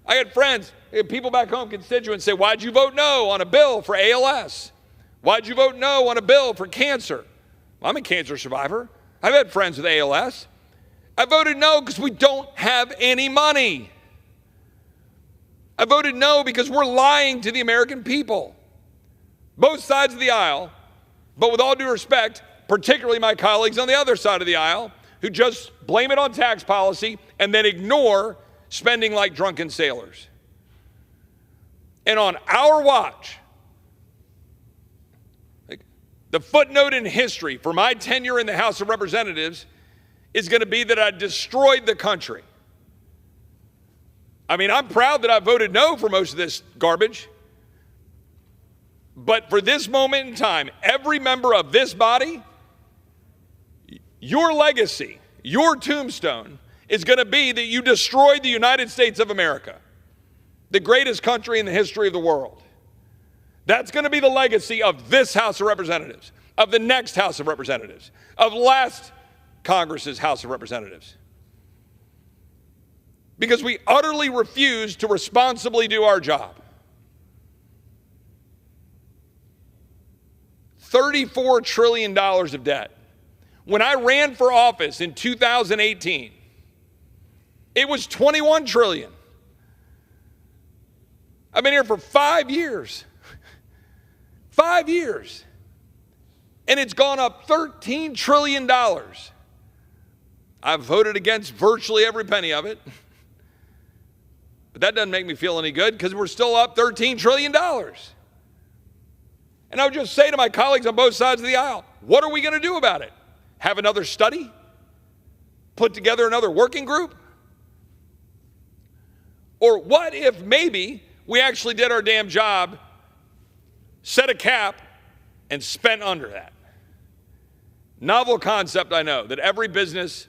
I had friends, people back home, constituents say, why'd you vote no on a bill for ALS? Why'd you vote no on a bill for cancer? Well, I'm a cancer survivor. I've had friends with ALS. I voted no because we don't have any money. I voted no because we're lying to the American people. Both sides of the aisle, but with all due respect, particularly my colleagues on the other side of the aisle, who just blame it on tax policy and then ignore spending like drunken sailors. And on our watch, the footnote in history for my tenure in the House of Representatives is going to be that I destroyed the country. I mean, I'm proud that I voted no for most of this garbage. But for this moment in time, every member of this body, your legacy, your tombstone is going to be that you destroyed the United States of America, the greatest country in the history of the world. That's going to be the legacy of this House of Representatives, of the next House of Representatives, of last Congress's House of Representatives. Because we utterly refuse to responsibly do our job. $34 trillion of debt. When I ran for office in 2018, it was $21 trillion. I've been here for 5 years. 5 years. And it's gone up $13 trillion. I've voted against virtually every penny of it. But that doesn't make me feel any good because we're still up $13 trillion. And I would just say to my colleagues on both sides of the aisle, what are we going to do about it? Have another study? Put together another working group? Or what if maybe we actually did our damn job, set a cap, and spent under that? Novel concept, I know, that every business,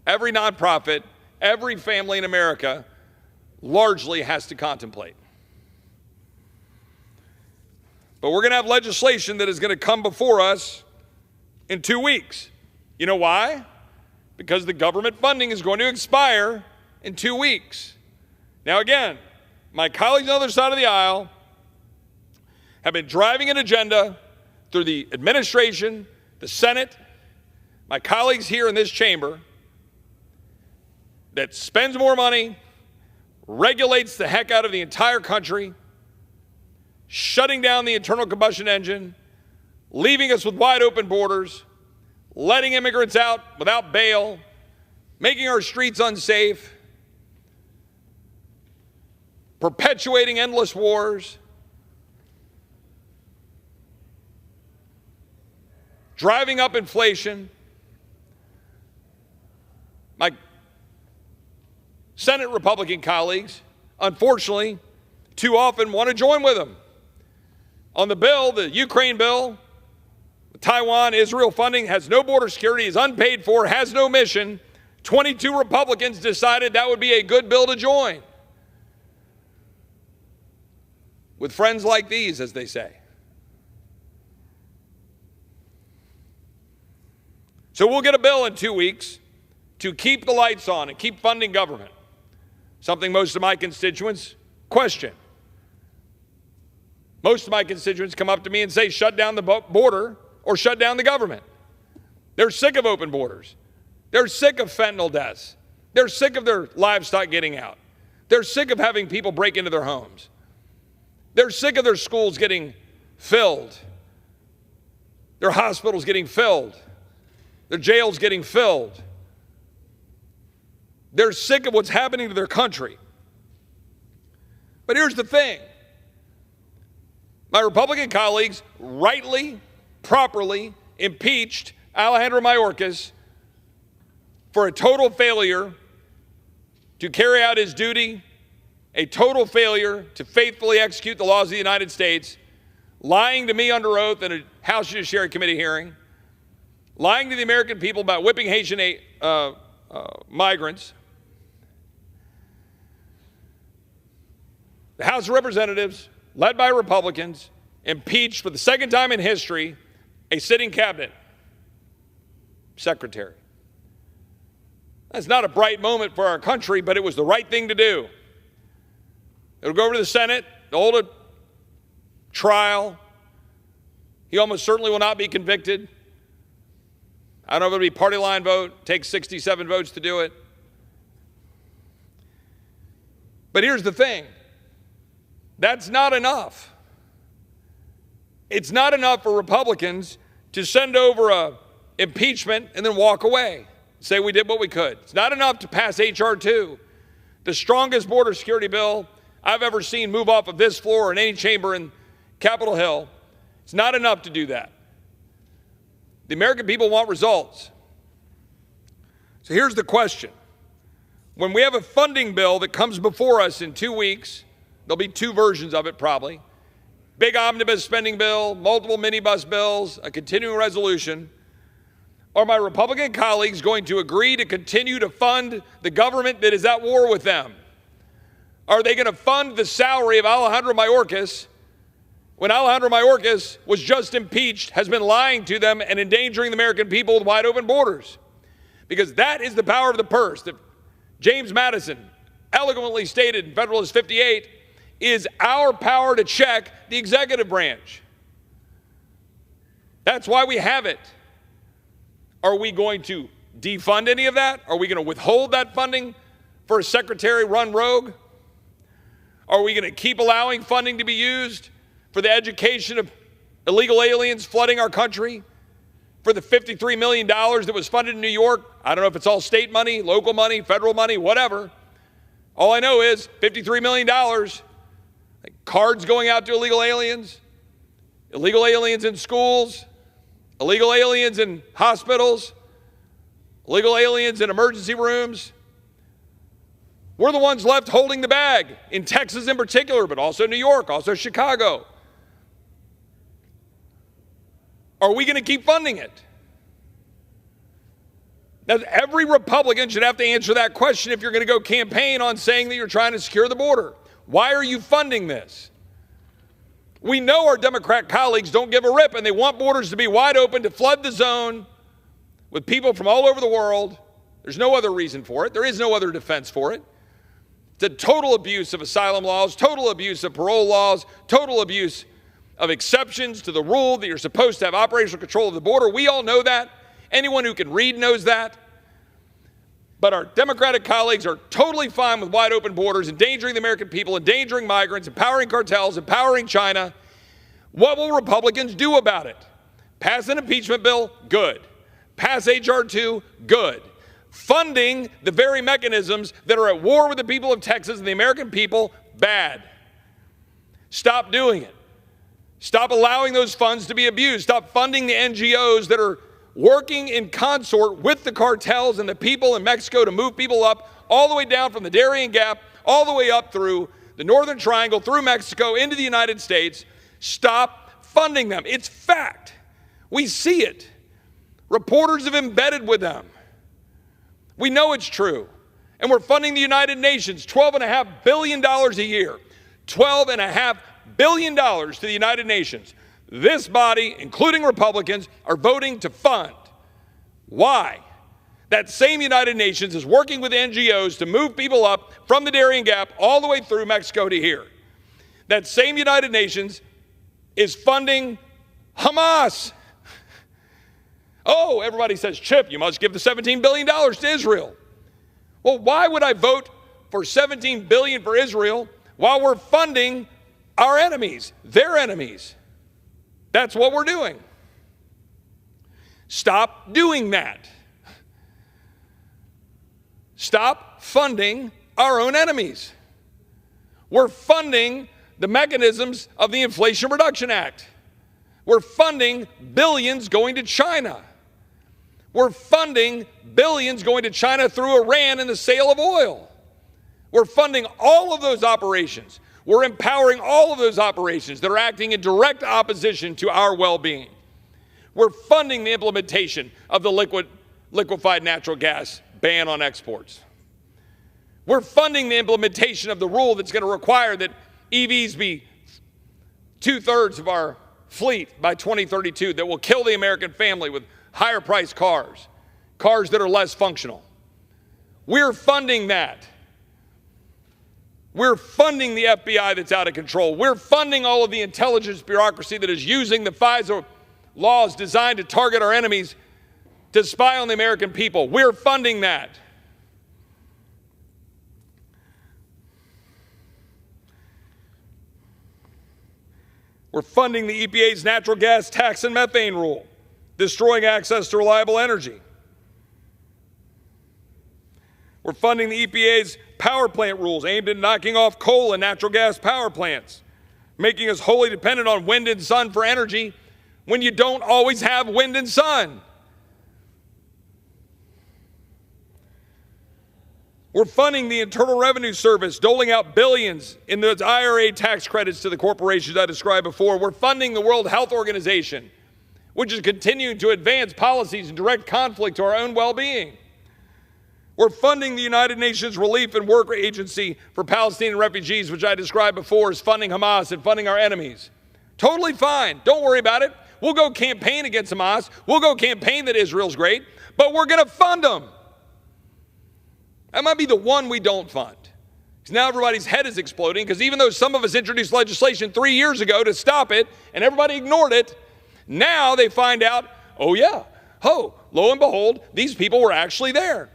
every nonprofit, every family in America largely has to contemplate. But we're going to have legislation that is going to come before us in 2 weeks. You know why? Because the government funding is going to expire in 2 weeks. Now again, my colleagues on the other side of the aisle have been driving an agenda through the administration, the Senate, my colleagues here in this chamber that spends more money, regulates the heck out of the entire country, shutting down the internal combustion engine, leaving us with wide open borders, letting immigrants out without bail, making our streets unsafe, perpetuating endless wars, driving up inflation. My Senate Republican colleagues, unfortunately, too often want to join with them. On the bill, the Ukraine bill, Taiwan, Israel funding has no border security, is unpaid for, has no mission. 22 Republicans decided that would be a good bill to join. With friends like these, as they say. So we'll get a bill in 2 weeks to keep the lights on and keep funding government, something most of my constituents question. Most of my constituents come up to me and say, shut down the border or shut down the government. They're sick of open borders. They're sick of fentanyl deaths. They're sick of their livestock getting out. They're sick of having people break into their homes. They're sick of their schools getting filled. their hospitals getting filled, their jails getting filled. They're sick of what's happening to their country. But here's the thing. My Republican colleagues rightly, properly impeached Alejandro Mayorkas for a total failure to carry out his duty, a total failure to faithfully execute the laws of the United States, lying to me under oath in a House Judiciary Committee hearing, lying to the American people about whipping Haitian migrants. The House of Representatives, led by Republicans, impeached for the second time in history a sitting cabinet secretary. That's not a bright moment for our country, but it was the right thing to do. It'll go over to the Senate, they'll hold a trial. He almost certainly will not be convicted. I don't know if it'll be party line vote, it takes 67 votes to do it. But here's the thing. That's not enough. It's not enough for Republicans to send over an impeachment and then walk away, say we did what we could. It's not enough to pass H.R. 2, the strongest border security bill I've ever seen move off of this floor or in any chamber in Capitol Hill. It's not enough to do that. The American people want results. So here's the question. When we have a funding bill that comes before us in 2 weeks, there'll be two versions of it probably. Big omnibus spending bill, multiple minibus bills, a continuing resolution. Are my Republican colleagues going to agree to continue to fund the government that is at war with them? Are they going to fund the salary of Alejandro Mayorkas when Alejandro Mayorkas was just impeached, has been lying to them and endangering the American people with wide open borders? Because that is the power of the purse that James Madison eloquently stated in Federalist 58 is our power to check the executive branch. That's why we have it. Are we going to defund any of that? Are we going to withhold that funding for a secretary run rogue? Are we going to keep allowing funding to be used for the education of illegal aliens flooding our country? For the $53 million that was funded in New York? I don't know if it's all state money, local money, federal money, whatever. All I know is $53 million. Cards going out to illegal aliens in schools, illegal aliens in hospitals, illegal aliens in emergency rooms. We're the ones left holding the bag, in Texas in particular, but also New York, also Chicago. Are we going to keep funding it? Now, every Republican should have to answer that question if you're going to go campaign on saying that you're trying to secure the border. Why are you funding this? We know our Democrat colleagues don't give a rip, and they want borders to be wide open to flood the zone with people from all over the world. There's no other reason for it. There is no other defense for it. It's a total abuse of asylum laws, total abuse of parole laws, total abuse of exceptions to the rule that you're supposed to have operational control of the border. We all know that. Anyone who can read knows that. But our Democratic colleagues are totally fine with wide open borders, endangering the American people, endangering migrants, empowering cartels, empowering China. What will Republicans do about it? Pass an impeachment bill? Good. Pass H.R. 2? Good. Funding the very mechanisms that are at war with the people of Texas and the American people? Bad. Stop doing it. Stop allowing those funds to be abused. Stop funding the NGOs that are working in consort with the cartels and the people in Mexico to move people up all the way down from the Darien Gap, all the way up through the Northern Triangle, through Mexico, into the United States. Stop funding them. It's fact. We see it. Reporters have embedded with them. We know it's true. And we're funding the United Nations $12.5 billion a year. $12.5 billion to the United Nations. This body, including Republicans, are voting to fund. Why? That same United Nations is working with NGOs to move people up from the Darien Gap all the way through Mexico to here. That same United Nations is funding Hamas. Oh, everybody says, Chip, you must give the $17 billion to Israel. Well, why would I vote for $17 billion for Israel while we're funding our enemies, their enemies? That's what we're doing. Stop doing that. Stop funding our own enemies. We're funding the mechanisms of the Inflation Reduction Act. We're funding billions going to China. We're funding billions going to China through Iran and the sale of oil. We're funding all of those operations. We're empowering all of those operations that are acting in direct opposition to our well-being. We're funding the implementation of the liquefied natural gas ban on exports. We're funding the implementation of the rule that's going to require that EVs be 2/3 of our fleet by 2032, that will kill the American family with higher priced cars that are less functional. We're funding that. We're funding the FBI that's out of control. We're funding all of the intelligence bureaucracy that is using the FISA laws designed to target our enemies to spy on the American people. We're funding that. We're funding the EPA's natural gas tax and methane rule, destroying access to reliable energy. We're funding the EPA's power plant rules aimed at knocking off coal and natural gas power plants, making us wholly dependent on wind and sun for energy when you don't always have wind and sun. We're funding the Internal Revenue Service, doling out billions in those IRA tax credits to the corporations I described before. We're funding the World Health Organization, which is continuing to advance policies in direct conflict to our own well-being. We're funding the United Nations Relief and Work Agency for Palestinian refugees, which I described before as funding Hamas and funding our enemies. Totally fine. Don't worry about it. We'll go campaign against Hamas. We'll go campaign that Israel's great, but we're going to fund them. That might be the one we don't fund. Because now everybody's head is exploding, because even though some of us introduced legislation 3 years ago to stop it, and everybody ignored it, now they find out, oh yeah, lo and behold, these people were actually there.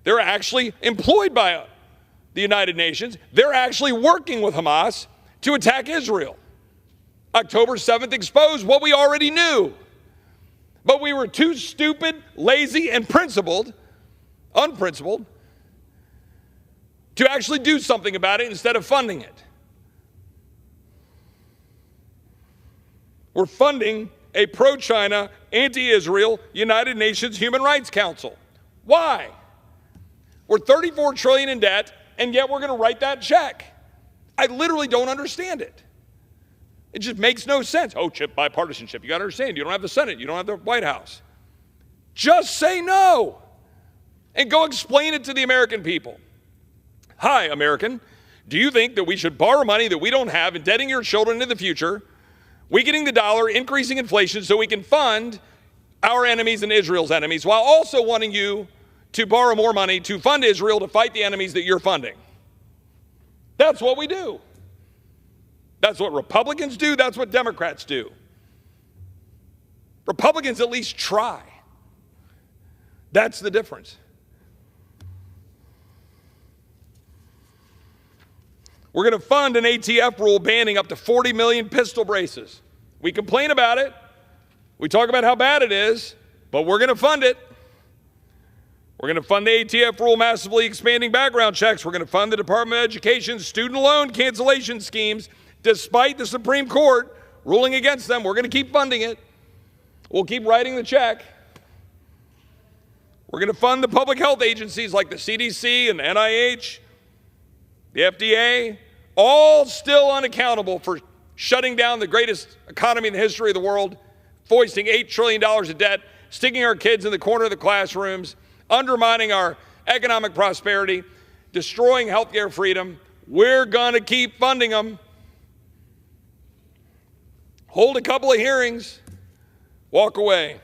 They're actually employed by the United Nations. They're actually working with Hamas to attack Israel. October 7th exposed what we already knew. But we were too stupid, lazy, and unprincipled, to actually do something about it instead of funding it. We're funding a pro-China, anti-Israel United Nations Human Rights Council. Why? We're $34 trillion in debt, and yet we're going to write that check. I literally don't understand it. It just makes no sense. Oh, Chip, bipartisanship. You got to understand, you don't have the Senate, you don't have the White House. Just say no and go explain it to the American people. Hi, American. Do you think that we should borrow money that we don't have, indebting your children into the future, weakening the dollar, increasing inflation so we can fund our enemies and Israel's enemies, while also wanting you to borrow more money to fund Israel to fight the enemies that you're funding? That's what we do. That's what Republicans do. That's what Democrats do. Republicans at least try. That's the difference. We're going to fund an ATF rule banning up to 40 million pistol braces. We complain about it. We talk about how bad it is, but we're going to fund it. We're going to fund the ATF rule massively expanding background checks. We're going to fund the Department of Education's student loan cancellation schemes, despite the Supreme Court ruling against them. We're going to keep funding it. We'll keep writing the check. We're going to fund the public health agencies like the CDC and NIH, the FDA, all still unaccountable for shutting down the greatest economy in the history of the world, foisting $8 trillion of debt, sticking our kids in the corner of the classrooms, undermining our economic prosperity, destroying healthcare freedom. We're going to keep funding them. Hold a couple of hearings, walk away.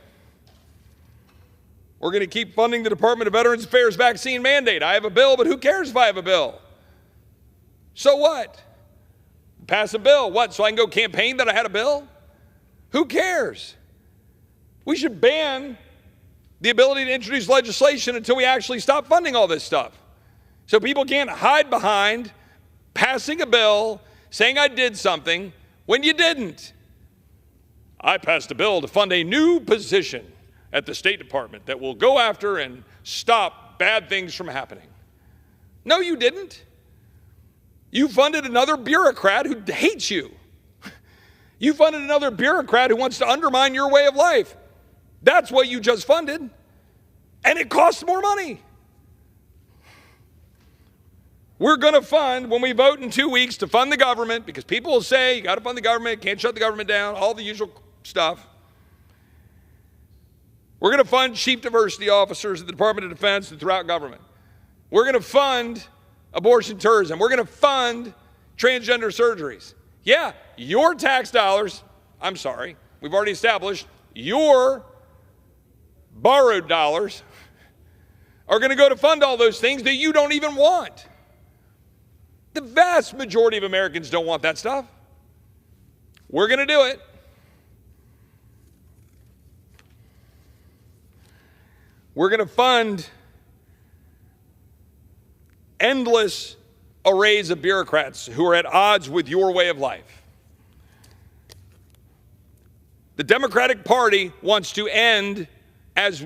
We're going to keep funding the Department of Veterans Affairs vaccine mandate. I have a bill, but who cares if I have a bill? So what? Pass a bill. What? So I can go campaign that I had a bill? Who cares? We should ban the ability to introduce legislation until we actually stop funding all this stuff. So people can't hide behind passing a bill, saying I did something when you didn't. I passed a bill to fund a new position at the State Department that will go after and stop bad things from happening. No, you didn't. You funded another bureaucrat who hates you. You funded another bureaucrat who wants to undermine your way of life. That's what you just funded. And it costs more money. We're going to fund, when we vote in 2 weeks, to fund the government, because people will say, you got to fund the government, can't shut the government down, all the usual stuff. We're going to fund chief diversity officers at the Department of Defense and throughout government. We're going to fund abortion tourism. We're going to fund transgender surgeries. Yeah, your tax dollars, I'm sorry, we've already established, your borrowed dollars are going to go to fund all those things that you don't even want. The vast majority of Americans don't want that stuff. We're going to do it. We're going to fund endless arrays of bureaucrats who are at odds with your way of life. The Democratic Party wants to end, as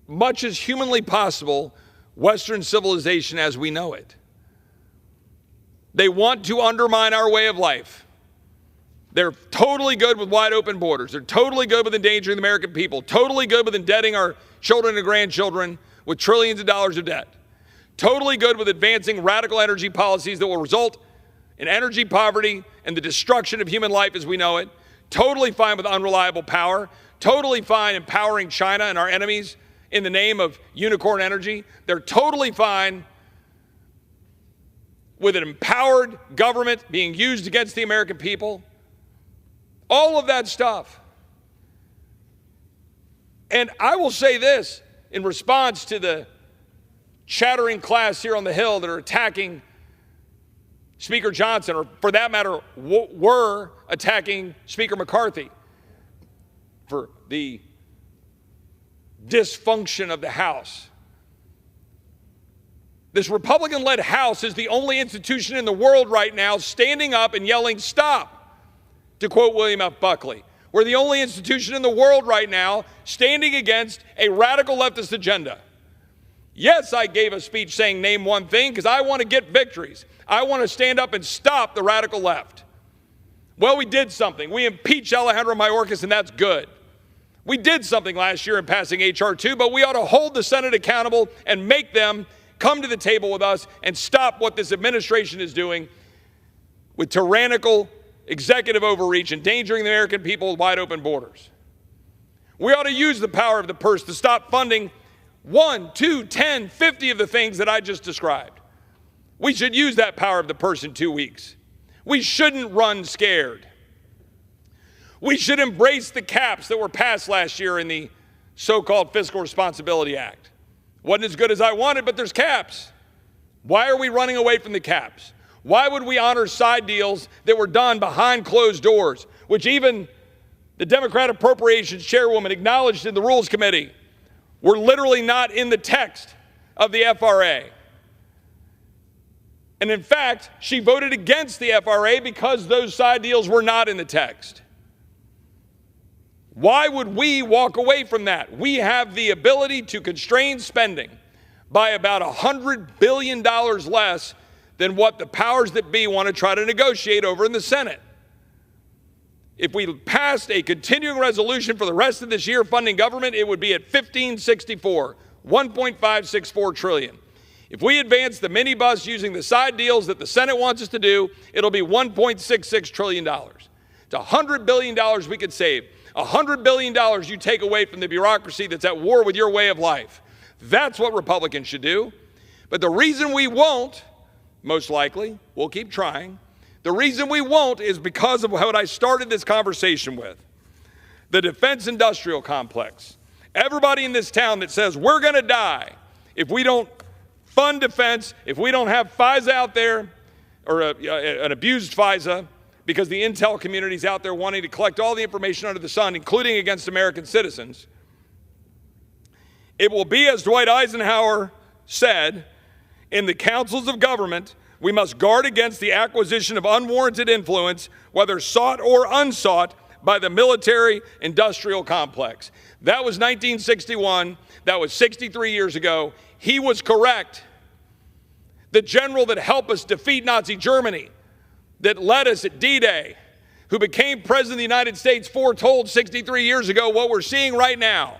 much as humanly possible, Western civilization as we know it. They want to undermine our way of life. They're totally good with wide open borders. They're totally good with endangering the American people. Totally good with indebting our children and grandchildren with trillions of dollars of debt. Totally good with advancing radical energy policies that will result in energy poverty and the destruction of human life as we know it. Totally fine with unreliable power. Totally fine empowering China and our enemies in the name of unicorn energy. They're totally fine with an empowered government being used against the American people. All of that stuff. And I will say this in response to the chattering class here on the Hill that are attacking Speaker Johnson, or for that matter, were attacking Speaker McCarthy for the dysfunction of the House. This Republican-led House is the only institution in the world right now standing up and yelling, "Stop," to quote William F. Buckley. We're the only institution in the world right now standing against a radical leftist agenda. Yes, I gave a speech saying name one thing because I want to get victories. I want to stand up and stop the radical left. Well, we did something. We impeached Alejandro Mayorkas, and that's good. We did something last year in passing H.R. 2, but we ought to hold the Senate accountable and make them come to the table with us and stop what this administration is doing with tyrannical executive overreach, endangering the American people with wide open borders. We ought to use the power of the purse to stop funding 1, 2, 10, 50 of the things that I just described. We should use that power of the purse in 2 weeks. We shouldn't run scared. We should embrace the caps that were passed last year in the so-called Fiscal Responsibility Act. Wasn't as good as I wanted, but there's caps. Why are we running away from the caps? Why would we honor side deals that were done behind closed doors, which even the Democrat Appropriations Chairwoman acknowledged in the Rules Committee were literally not in the text of the FRA? And in fact, she voted against the FRA because those side deals were not in the text. Why would we walk away from that? We have the ability to constrain spending by about $100 billion less than what the powers that be want to try to negotiate over in the Senate. If we passed a continuing resolution for the rest of this year funding government, it would be at 1564, 1.564 trillion. If we advance the minibus using the side deals that the Senate wants us to do, it'll be $1.66 trillion. It's $100 billion we could save. $100 billion you take away from the bureaucracy that's at war with your way of life. That's what Republicans should do. But the reason we won't, most likely, we'll keep trying, the reason we won't is because of what I started this conversation with. The defense industrial complex. Everybody in this town that says we're going to die if we don't fund defense, if we don't have FISA out there, or an abused FISA, because the intel community is out there wanting to collect all the information under the sun, including against American citizens. It will be, as Dwight Eisenhower said, in the councils of government, we must guard against the acquisition of unwarranted influence, whether sought or unsought, by the military-industrial complex. That was 1961. That was 63 years ago. He was correct. The general that helped us defeat Nazi Germany, that led us at D-Day, who became president of the United States, foretold 63 years ago what we're seeing right now,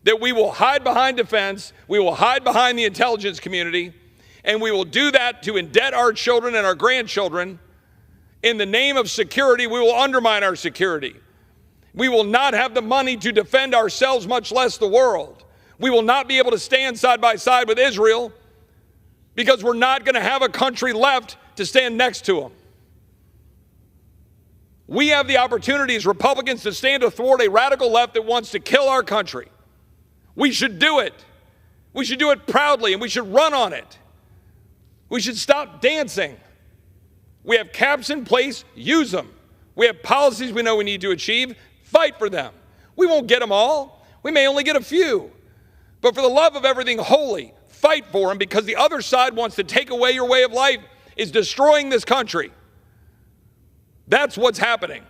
that we will hide behind defense, we will hide behind the intelligence community, and we will do that to indebt our children and our grandchildren. In the name of security, we will undermine our security. We will not have the money to defend ourselves, much less the world. We will not be able to stand side by side with Israel because we're not going to have a country left to stand next to them. We have the opportunity as Republicans to stand athwart a radical left that wants to kill our country. We should do it. We should do it proudly, and we should run on it. We should stop dancing. We have caps in place, use them. We have policies we know we need to achieve, fight for them. We won't get them all. We may only get a few. But for the love of everything holy, fight for them, because the other side wants to take away your way of life, is destroying this country. That's what's happening.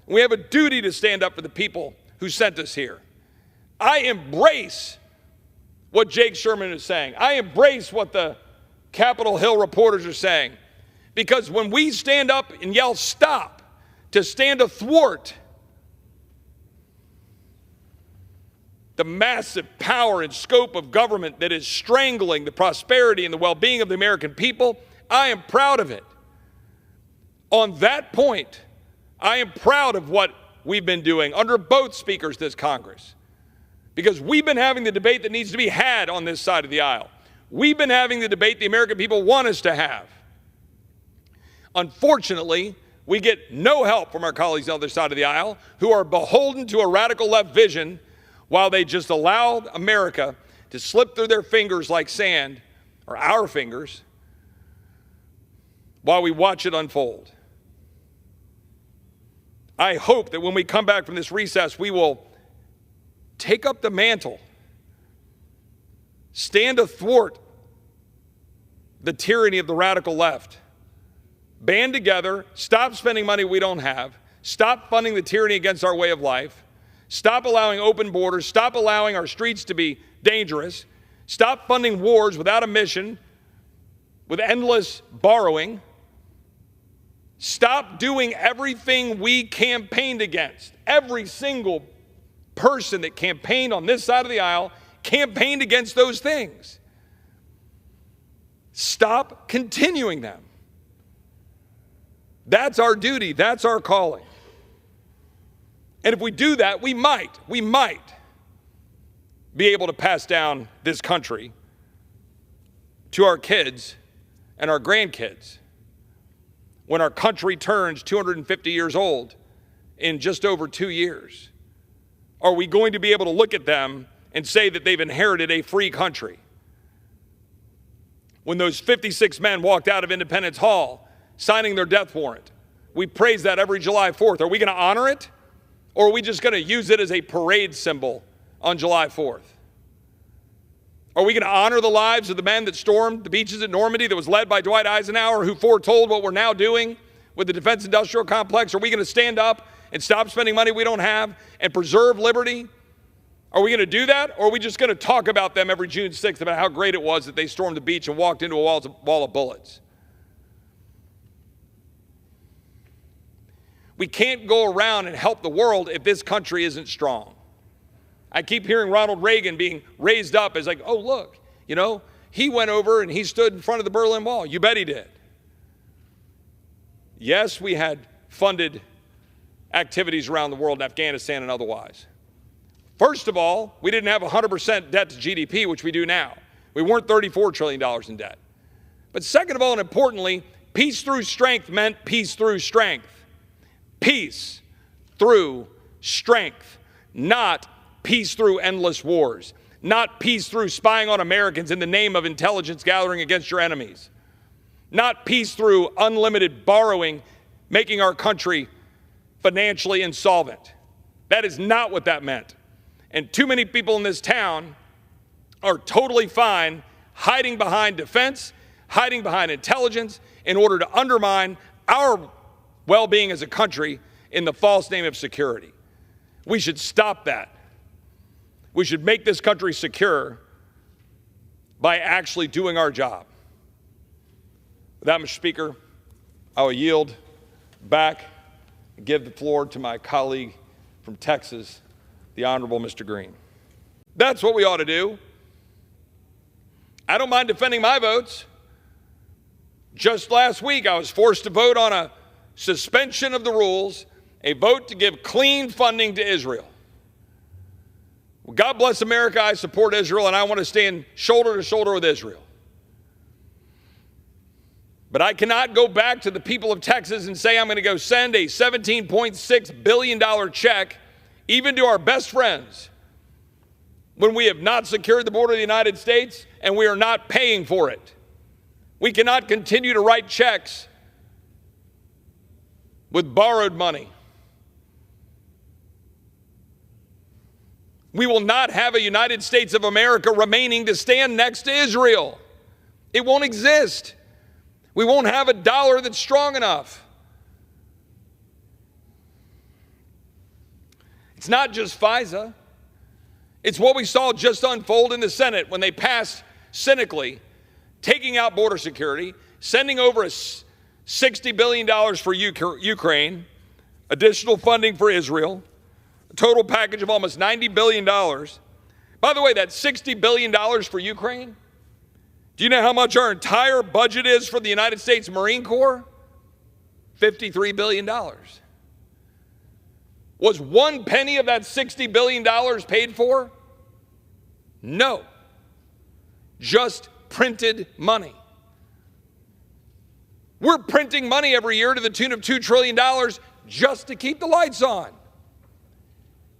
We have a duty to stand up for the people who sent us here. I embrace what Jake Sherman is saying. I embrace what the Capitol Hill reporters are saying. Because when we stand up and yell stop, to stand athwart the massive power and scope of government that is strangling the prosperity and the well-being of the American people, I am proud of it. On that point, I am proud of what we've been doing under both speakers this Congress, because we've been having the debate that needs to be had on this side of the aisle. We've been having the debate the American people want us to have. Unfortunately, we get no help from our colleagues on the other side of the aisle who are beholden to a radical left vision while they just allow America to slip through their fingers like sand, or our fingers, while we watch it unfold. I hope that when we come back from this recess, we will take up the mantle, stand athwart the tyranny of the radical left, band together, stop spending money we don't have, stop funding the tyranny against our way of life, stop allowing open borders, stop allowing our streets to be dangerous, stop funding wars without a mission, with endless borrowing. Stop doing everything we campaigned against. Every single person that campaigned on this side of the aisle campaigned against those things. Stop continuing them. That's our duty. That's our calling. And if we do that, we might be able to pass down this country to our kids and our grandkids when our country turns 250 years old in just over 2 years. Are we going to be able to look at them and say that they've inherited a free country? When those 56 men walked out of Independence Hall signing their death warrant, we praise that every July 4th. Are we going to honor it? Or are we just going to use it as a parade symbol on July 4th? Are we going to honor the lives of the men that stormed the beaches at Normandy that was led by Dwight Eisenhower, who foretold what we're now doing with the defense industrial complex? Are we going to stand up and stop spending money we don't have and preserve liberty? Are we going to do that? Or are we just going to talk about them every June 6th about how great it was that they stormed the beach and walked into a wall of bullets? We can't go around and help the world if this country isn't strong. I keep hearing Ronald Reagan being raised up as like, oh, look, he went over and he stood in front of the Berlin Wall. You bet he did. Yes, we had funded activities around the world in Afghanistan and otherwise. First of all, we didn't have 100% debt to GDP, which we do now. We weren't $34 trillion in debt. But second of all, and importantly, peace through strength meant peace through strength. Peace through strength, not peace through endless wars, not peace through spying on Americans in the name of intelligence gathering against your enemies, not peace through unlimited borrowing, making our country financially insolvent. That is not what that meant. And too many people in this town are totally fine hiding behind defense, hiding behind intelligence in order to undermine our well-being as a country in the false name of security. We should stop that. We should make this country secure by actually doing our job. With that, Mr. Speaker, I will yield back and give the floor to my colleague from Texas, the Honorable Mr. Green. That's what we ought to do. I don't mind defending my votes. Just last week, I was forced to vote on a suspension of the rules, a vote to give clean funding to Israel. Well, God bless America. I support Israel, and I want to stand shoulder to shoulder with Israel. But I cannot go back to the people of Texas and say I'm going to go send a $17.6 billion check, even to our best friends, when we have not secured the border of the United States and we are not paying for it. We cannot continue to write checks with borrowed money. We will not have a United States of America remaining to stand next to Israel. It won't exist. We won't have a dollar that's strong enough. It's not just FISA. It's what we saw just unfold in the Senate when they passed cynically taking out border security, sending over $60 billion for Ukraine, additional funding for Israel, a total package of almost $90 billion. By the way, that $60 billion for Ukraine, do you know how much our entire budget is for the United States Marine Corps? $53 billion. Was one penny of that $60 billion paid for? No. Just printed money. We're printing money every year to the tune of $2 trillion just to keep the lights on.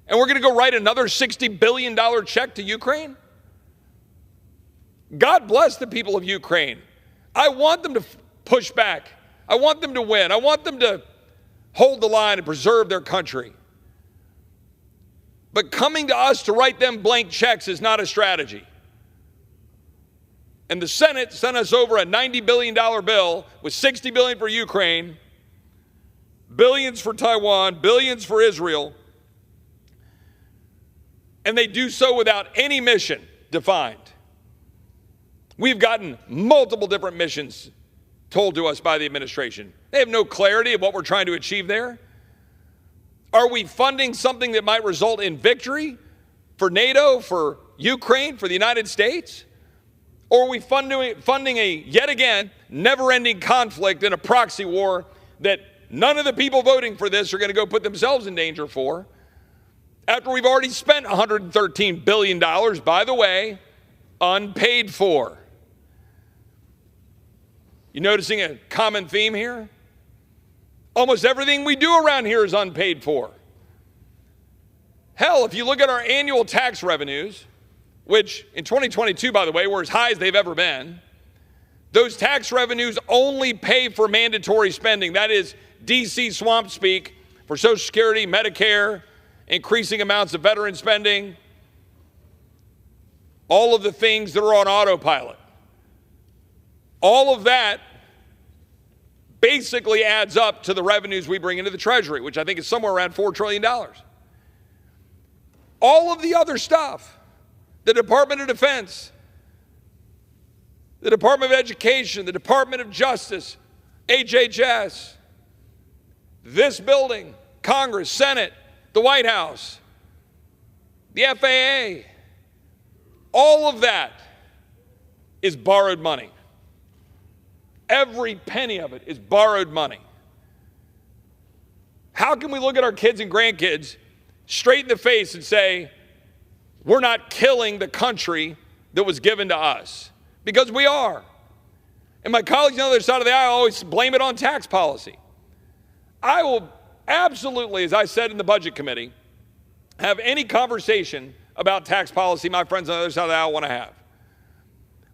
And we're going to go write another $60 billion check to Ukraine? God bless the people of Ukraine. I want them to push back. I want them to win. I want them to hold the line and preserve their country. But coming to us to write them blank checks is not a strategy. And the Senate sent us over a $90 billion bill with $60 billion for Ukraine, billions for Taiwan, billions for Israel. And they do so without any mission defined. We've gotten multiple different missions told to us by the administration. They have no clarity of what we're trying to achieve there. Are we funding something that might result in victory for NATO, for Ukraine, for the United States? Or are we funding a, yet again, never-ending conflict in a proxy war that none of the people voting for this are going to go put themselves in danger for, after we've already spent $113 billion, by the way, unpaid for? You noticing a common theme here? Almost everything we do around here is unpaid for. Hell, if you look at our annual tax revenues, which in 2022, by the way, were as high as they've ever been, those tax revenues only pay for mandatory spending. That is DC swamp speak for Social Security, Medicare, increasing amounts of veteran spending, all of the things that are on autopilot. All of that basically adds up to the revenues we bring into the Treasury, which I think is somewhere around $4 trillion. All of the other stuff, the Department of Defense, the Department of Education, the Department of Justice, HHS, this building, Congress, Senate, the White House, the FAA, all of that is borrowed money. Every penny of it is borrowed money. How can we look at our kids and grandkids straight in the face and say, we're not killing the country that was given to us? Because we are. And my colleagues on the other side of the aisle always blame it on tax policy. I will absolutely, as I said in the Budget Committee, have any conversation about tax policy my friends on the other side of the aisle want to have.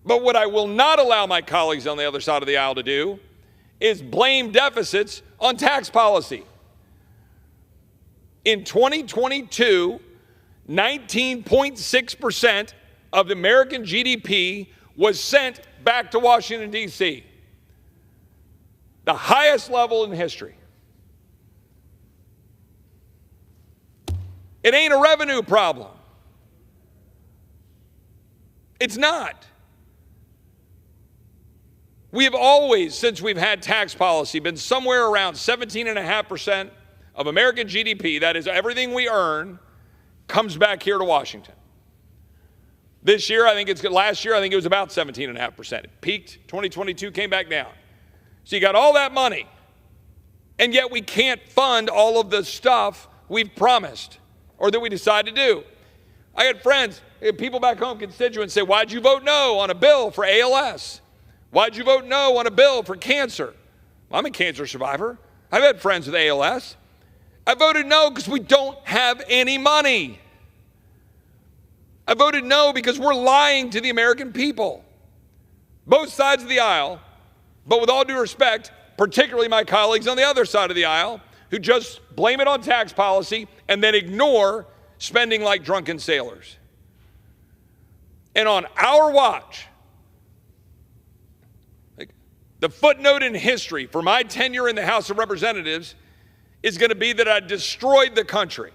But what I will not allow my colleagues on the other side of the aisle to do is blame deficits on tax policy. In 2022, 19.6% of the American GDP was sent back to Washington, D.C., the highest level in history. It ain't a revenue problem. It's not. We have always, since we've had tax policy, been somewhere around 17.5% of American GDP, that is everything we earn, comes back here to Washington. This year, last year, I think it was about 17.5%. It peaked, 2022 came back down. So you got all that money, and yet we can't fund all of the stuff we've promised or that we decide to do. I had friends, people back home, constituents say, why'd you vote no on a bill for ALS? Why'd you vote no on a bill for cancer? Well, I'm a cancer survivor. I've had friends with ALS. I voted no because we don't have any money. I voted no because we're lying to the American people. Both sides of the aisle, but with all due respect, particularly my colleagues on the other side of the aisle, who just blame it on tax policy and then ignore spending like drunken sailors. And on our watch, the footnote in history for my tenure in the House of Representatives is going to be that I destroyed the country.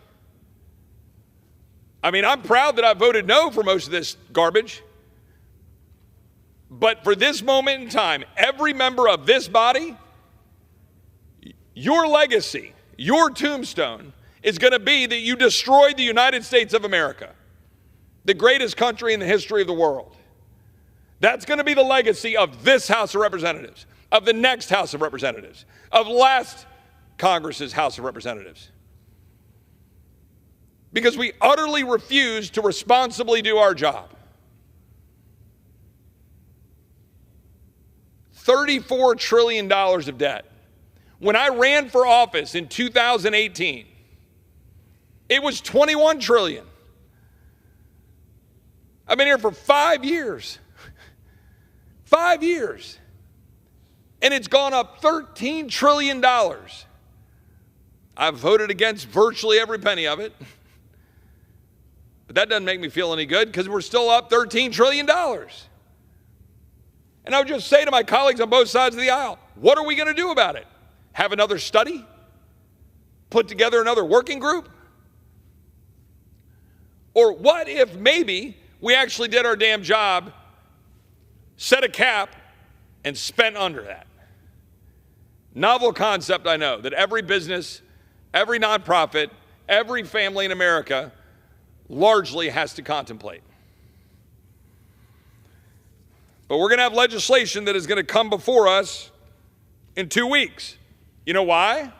I mean, I'm proud that I voted no for most of this garbage. But for this moment in time, every member of this body, your legacy, your tombstone is going to be that you destroyed the United States of America, the greatest country in the history of the world. That's going to be the legacy of this House of Representatives, of the next House of Representatives, of last Congress's House of Representatives. Because we utterly refuse to responsibly do our job. $34 trillion of debt. When I ran for office in 2018, it was $21 trillion. I've been here for 5 years. 5 years. And it's gone up $13 trillion. I've voted against virtually every penny of it. But that doesn't make me feel any good because we're still up $13 trillion. And I would just say to my colleagues on both sides of the aisle, what are we going to do about it? Have another study? Put together another working group? Or what if maybe we actually did our damn job, set a cap, and spent under that? Novel concept, I know, that every business, every nonprofit, every family in America largely has to contemplate. But we're going to have legislation that is going to come before us in 2 weeks. You know why?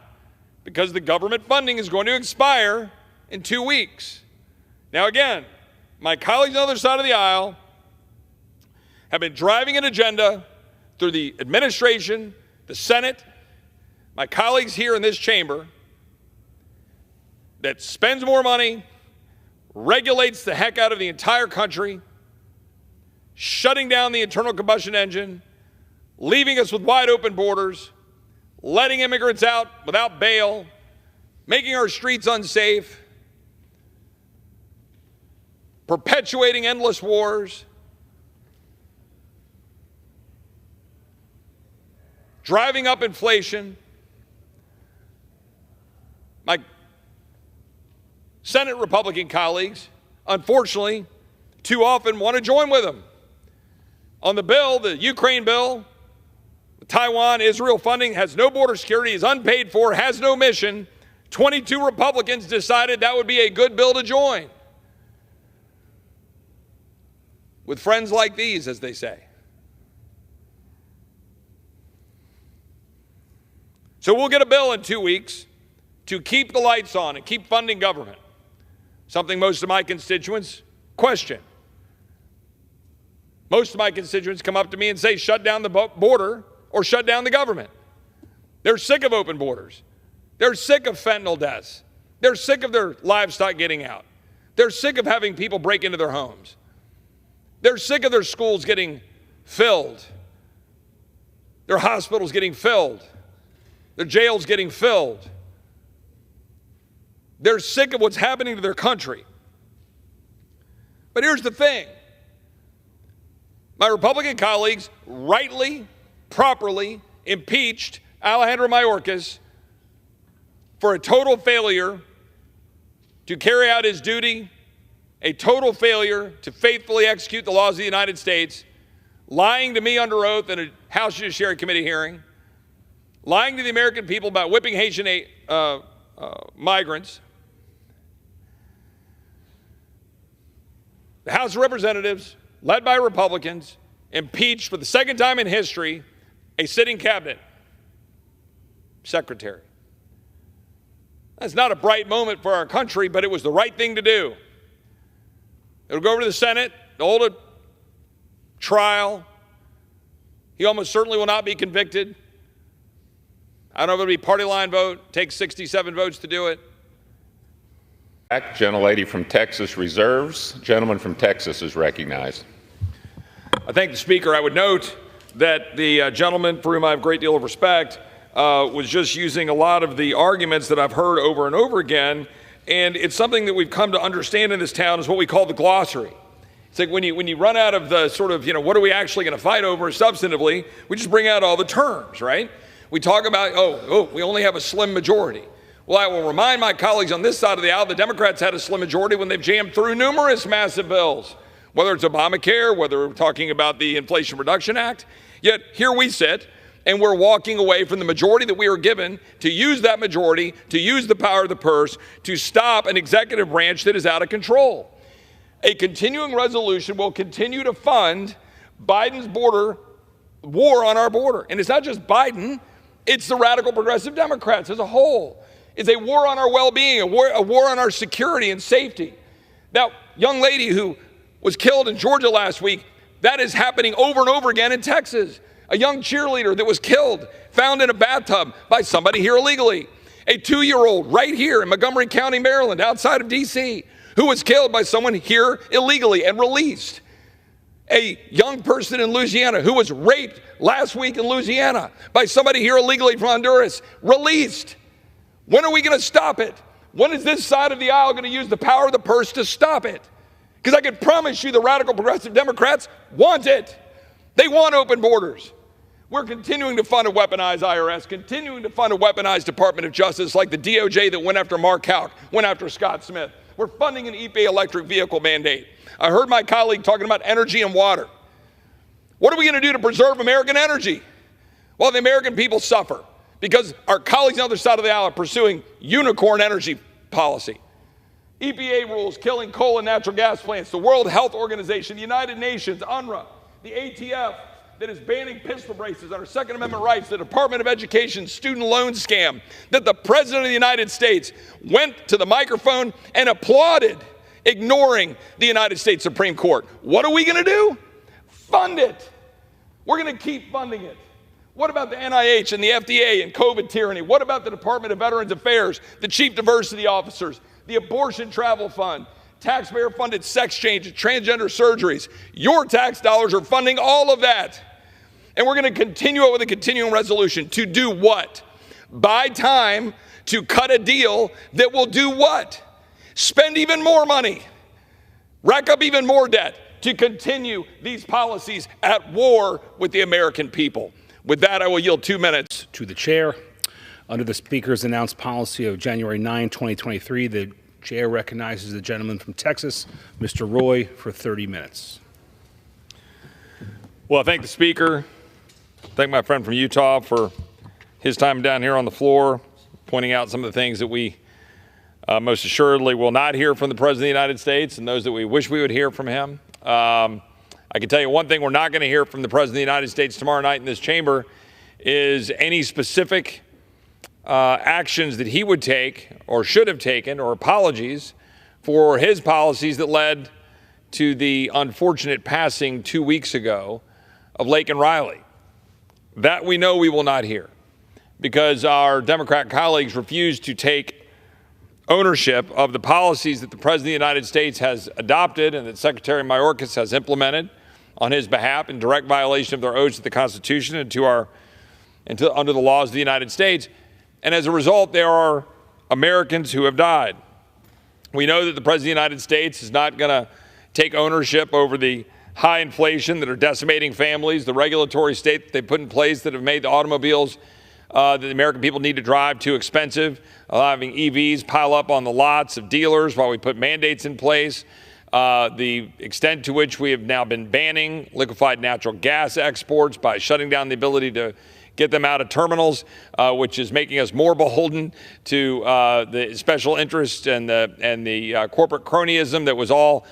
Because the government funding is going to expire in 2 weeks. Now again, my colleagues on the other side of the aisle have been driving an agenda through the administration, the Senate, my colleagues here in this chamber that spends more money, regulates the heck out of the entire country, shutting down the internal combustion engine, leaving us with wide open borders, letting immigrants out without bail, making our streets unsafe, perpetuating endless wars, driving up inflation. My Senate Republican colleagues, unfortunately, too often want to join with them. On the bill, the Ukraine bill, Taiwan, Israel funding has no border security, is unpaid for, has no mission. 22 Republicans decided that would be a good bill to join. With friends like these, as they say. So we'll get a bill in 2 weeks to keep the lights on and keep funding government. Something most of my constituents question. Most of my constituents come up to me and say, shut down the border or shut down the government. They're sick of open borders. They're sick of fentanyl deaths. They're sick of their livestock getting out. They're sick of having people break into their homes. They're sick of their schools getting filled, their hospitals getting filled, their jails getting filled. They're sick of what's happening to their country. But here's the thing. My Republican colleagues rightly, properly impeached Alejandro Mayorkas for a total failure to carry out his duty, a total failure to faithfully execute the laws of the United States, lying to me under oath in a House Judiciary Committee hearing, lying to the American people about whipping Haitian migrants. The House of Representatives, led by Republicans, impeached for the second time in history a sitting cabinet secretary. That's not a bright moment for our country, but it was the right thing to do. It'll go over to the Senate, they'll hold a trial. He almost certainly will not be convicted. I don't know if it'll be party line vote, takes 67 votes to do it. Gentlelady from Texas reserves. Gentleman from Texas is recognized. I thank the Speaker. I would note that the gentleman, for whom I have a great deal of respect, was just using a lot of the arguments that I've heard over and over again, and it's something that we've come to understand in this town is what we call the glossary. It's like when you run out of the sort of, what are we actually going to fight over substantively, we just bring out all the terms, right? We talk about, we only have a slim majority. Well, I will remind my colleagues on this side of the aisle, the Democrats had a slim majority when they've jammed through numerous massive bills, whether it's Obamacare, whether we're talking about the Inflation Reduction Act. Yet here we sit, and we're walking away from the majority that we were given to use that majority, to use the power of the purse, to stop an executive branch that is out of control. A continuing resolution will continue to fund Biden's war on our border. And it's not just Biden, it's the radical progressive Democrats as a whole. It's a war on our well-being, a war on our security and safety. That young lady who was killed in Georgia last week, that is happening over and over again in Texas. A young cheerleader that was killed, found in a bathtub by somebody here illegally. A 2-year-old right here in Montgomery County, Maryland, outside of D.C., who was killed by someone here illegally and released. A young person in Louisiana who was raped last week in Louisiana by somebody here illegally from Honduras, released. When are we going to stop it? When is this side of the aisle going to use the power of the purse to stop it? Because I can promise you the radical progressive Democrats want it. They want open borders. We're continuing to fund a weaponized IRS, continuing to fund a weaponized Department of Justice like the DOJ that went after Mark Houck, went after Scott Smith. We're funding an EPA electric vehicle mandate. I heard my colleague talking about energy and water. What are we going to do to preserve American energy while the American people suffer? Because our colleagues on the other side of the aisle are pursuing unicorn energy policy. EPA rules killing coal and natural gas plants, the World Health Organization, the United Nations, UNRWA, the ATF that is banning pistol braces on our Second Amendment rights, the Department of Education student loan scam, that the President of the United States went to the microphone and applauded, ignoring the United States Supreme Court. What are we going to do? Fund it. We're going to keep funding it. What about the NIH and the FDA and COVID tyranny? What about the Department of Veterans Affairs, the chief diversity officers, the abortion travel fund, taxpayer-funded sex changes, transgender surgeries? Your tax dollars are funding all of that. And we're going to continue it with a continuing resolution to do what? Buy time to cut a deal that will do what? Spend even more money, rack up even more debt to continue these policies at war with the American people. With that, I will yield 2 minutes to the chair. Under the Speaker's announced policy of January 9, 2023, the chair recognizes the gentleman from Texas, Mr. Roy, for 30 minutes. Well, I thank the Speaker. Thank my friend from Utah for his time down here on the floor, pointing out some of the things that we most assuredly will not hear from the President of the United States and those that we wish we would hear from him. I can tell you one thing we're not going to hear from the President of the United States tomorrow night in this chamber is any specific actions that he would take or should have taken or apologies for his policies that led to the unfortunate passing 2 weeks ago of Laken Riley. That we know we will not hear because our Democrat colleagues refuse to take ownership of the policies that the President of the United States has adopted and that Secretary Mayorkas has implemented on his behalf in direct violation of their oaths to the Constitution and under the laws of the United States. And as a result, there are Americans who have died. We know that the President of the United States is not going to take ownership over the high inflation that are decimating families, the regulatory state that they put in place that have made the automobiles that the American people need to drive too expensive, allowing EVs pile up on the lots of dealers while we put mandates in place, the extent to which we have now been banning liquefied natural gas exports by shutting down the ability to get them out of terminals, which is making us more beholden to the special interests and the corporate cronyism that was all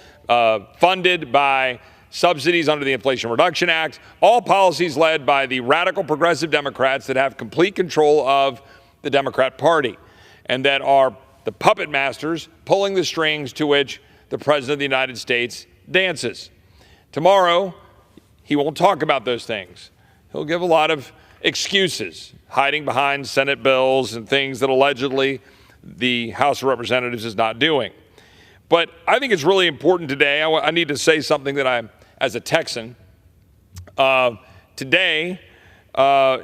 funded by subsidies under the Inflation Reduction Act, all policies led by the radical progressive Democrats that have complete control of the Democrat Party and that are the puppet masters pulling the strings to which the President of the United States dances. Tomorrow, he won't talk about those things. He'll give a lot of excuses, hiding behind Senate bills and things that allegedly the House of Representatives is not doing. But I think it's really important today. I need to say something that as a Texan, today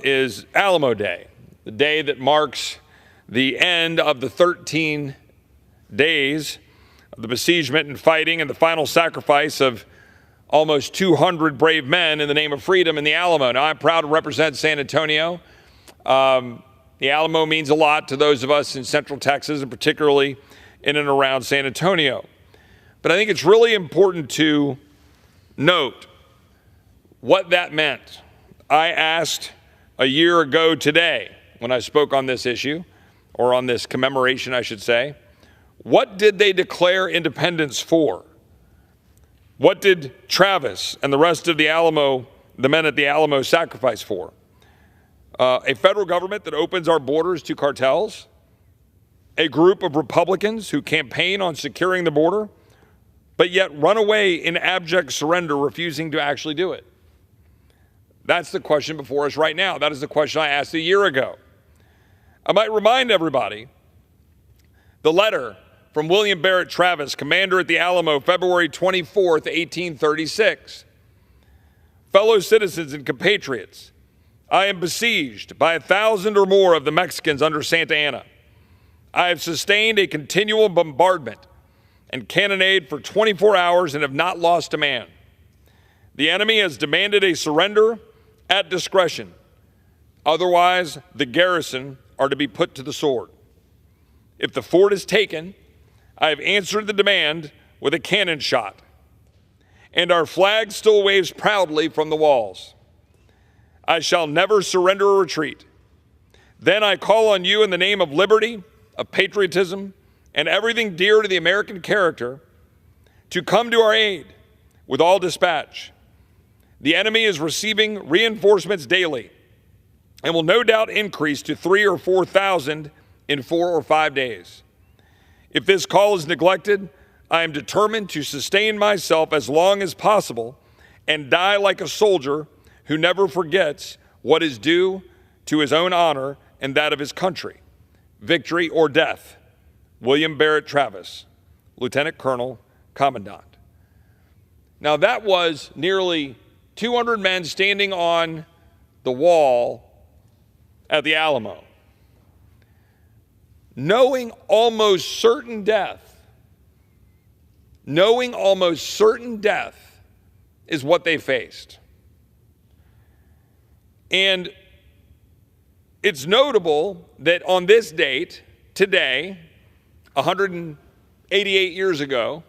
is Alamo Day, the day that marks the end of the 13 days of the besiegement and fighting and the final sacrifice of almost 200 brave men in the name of freedom in the Alamo. Now, I'm proud to represent San Antonio. The Alamo means a lot to those of us in Central Texas, and particularly in and around San Antonio. But I think it's really important to note what that meant. I asked a year ago today, when I spoke on this issue, or on this commemoration, I should say, what did they declare independence for? What did Travis and the rest of the Alamo, the men at the Alamo, sacrifice for? A federal government that opens our borders to cartels? A group of Republicans who campaign on securing the border, but yet run away in abject surrender, refusing to actually do it? That's the question before us right now. That is the question I asked a year ago. I might remind everybody the letter from William Barrett Travis, commander at the Alamo, February 24th, 1836. Fellow citizens and compatriots, I am besieged by 1,000 or more of the Mexicans under Santa Anna. I have sustained a continual bombardment and cannonade for 24 hours and have not lost a man. The enemy has demanded a surrender at discretion. Otherwise, the garrison are to be put to the sword. If the fort is taken, I have answered the demand with a cannon shot, and our flag still waves proudly from the walls. I shall never surrender or retreat. Then I call on you in the name of liberty, of patriotism, and everything dear to the American character to come to our aid with all dispatch. The enemy is receiving reinforcements daily and will no doubt increase to 3,000 or 4,000 in 4 or 5 days. If this call is neglected, I am determined to sustain myself as long as possible and die like a soldier who never forgets what is due to his own honor and that of his country. Victory or death. William Barrett Travis, Lieutenant Colonel, Commandant. Now that was nearly 200 men standing on the wall at the Alamo, knowing almost certain death is what they faced. And it's notable that on this date, today, 188 years ago,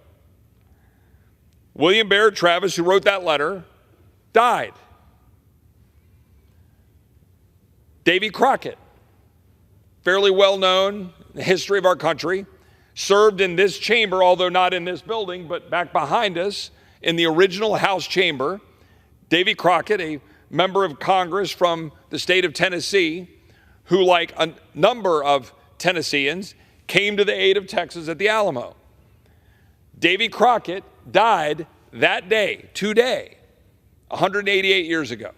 William Barrett Travis, who wrote that letter, died. Davy Crockett, fairly well known in the history of our country, served in this chamber, although not in this building, but back behind us in the original House chamber. Davy Crockett, a member of Congress from the state of Tennessee, who, like a number of Tennesseans, came to the aid of Texas at the Alamo. Davy Crockett died that day, today, 188 years ago.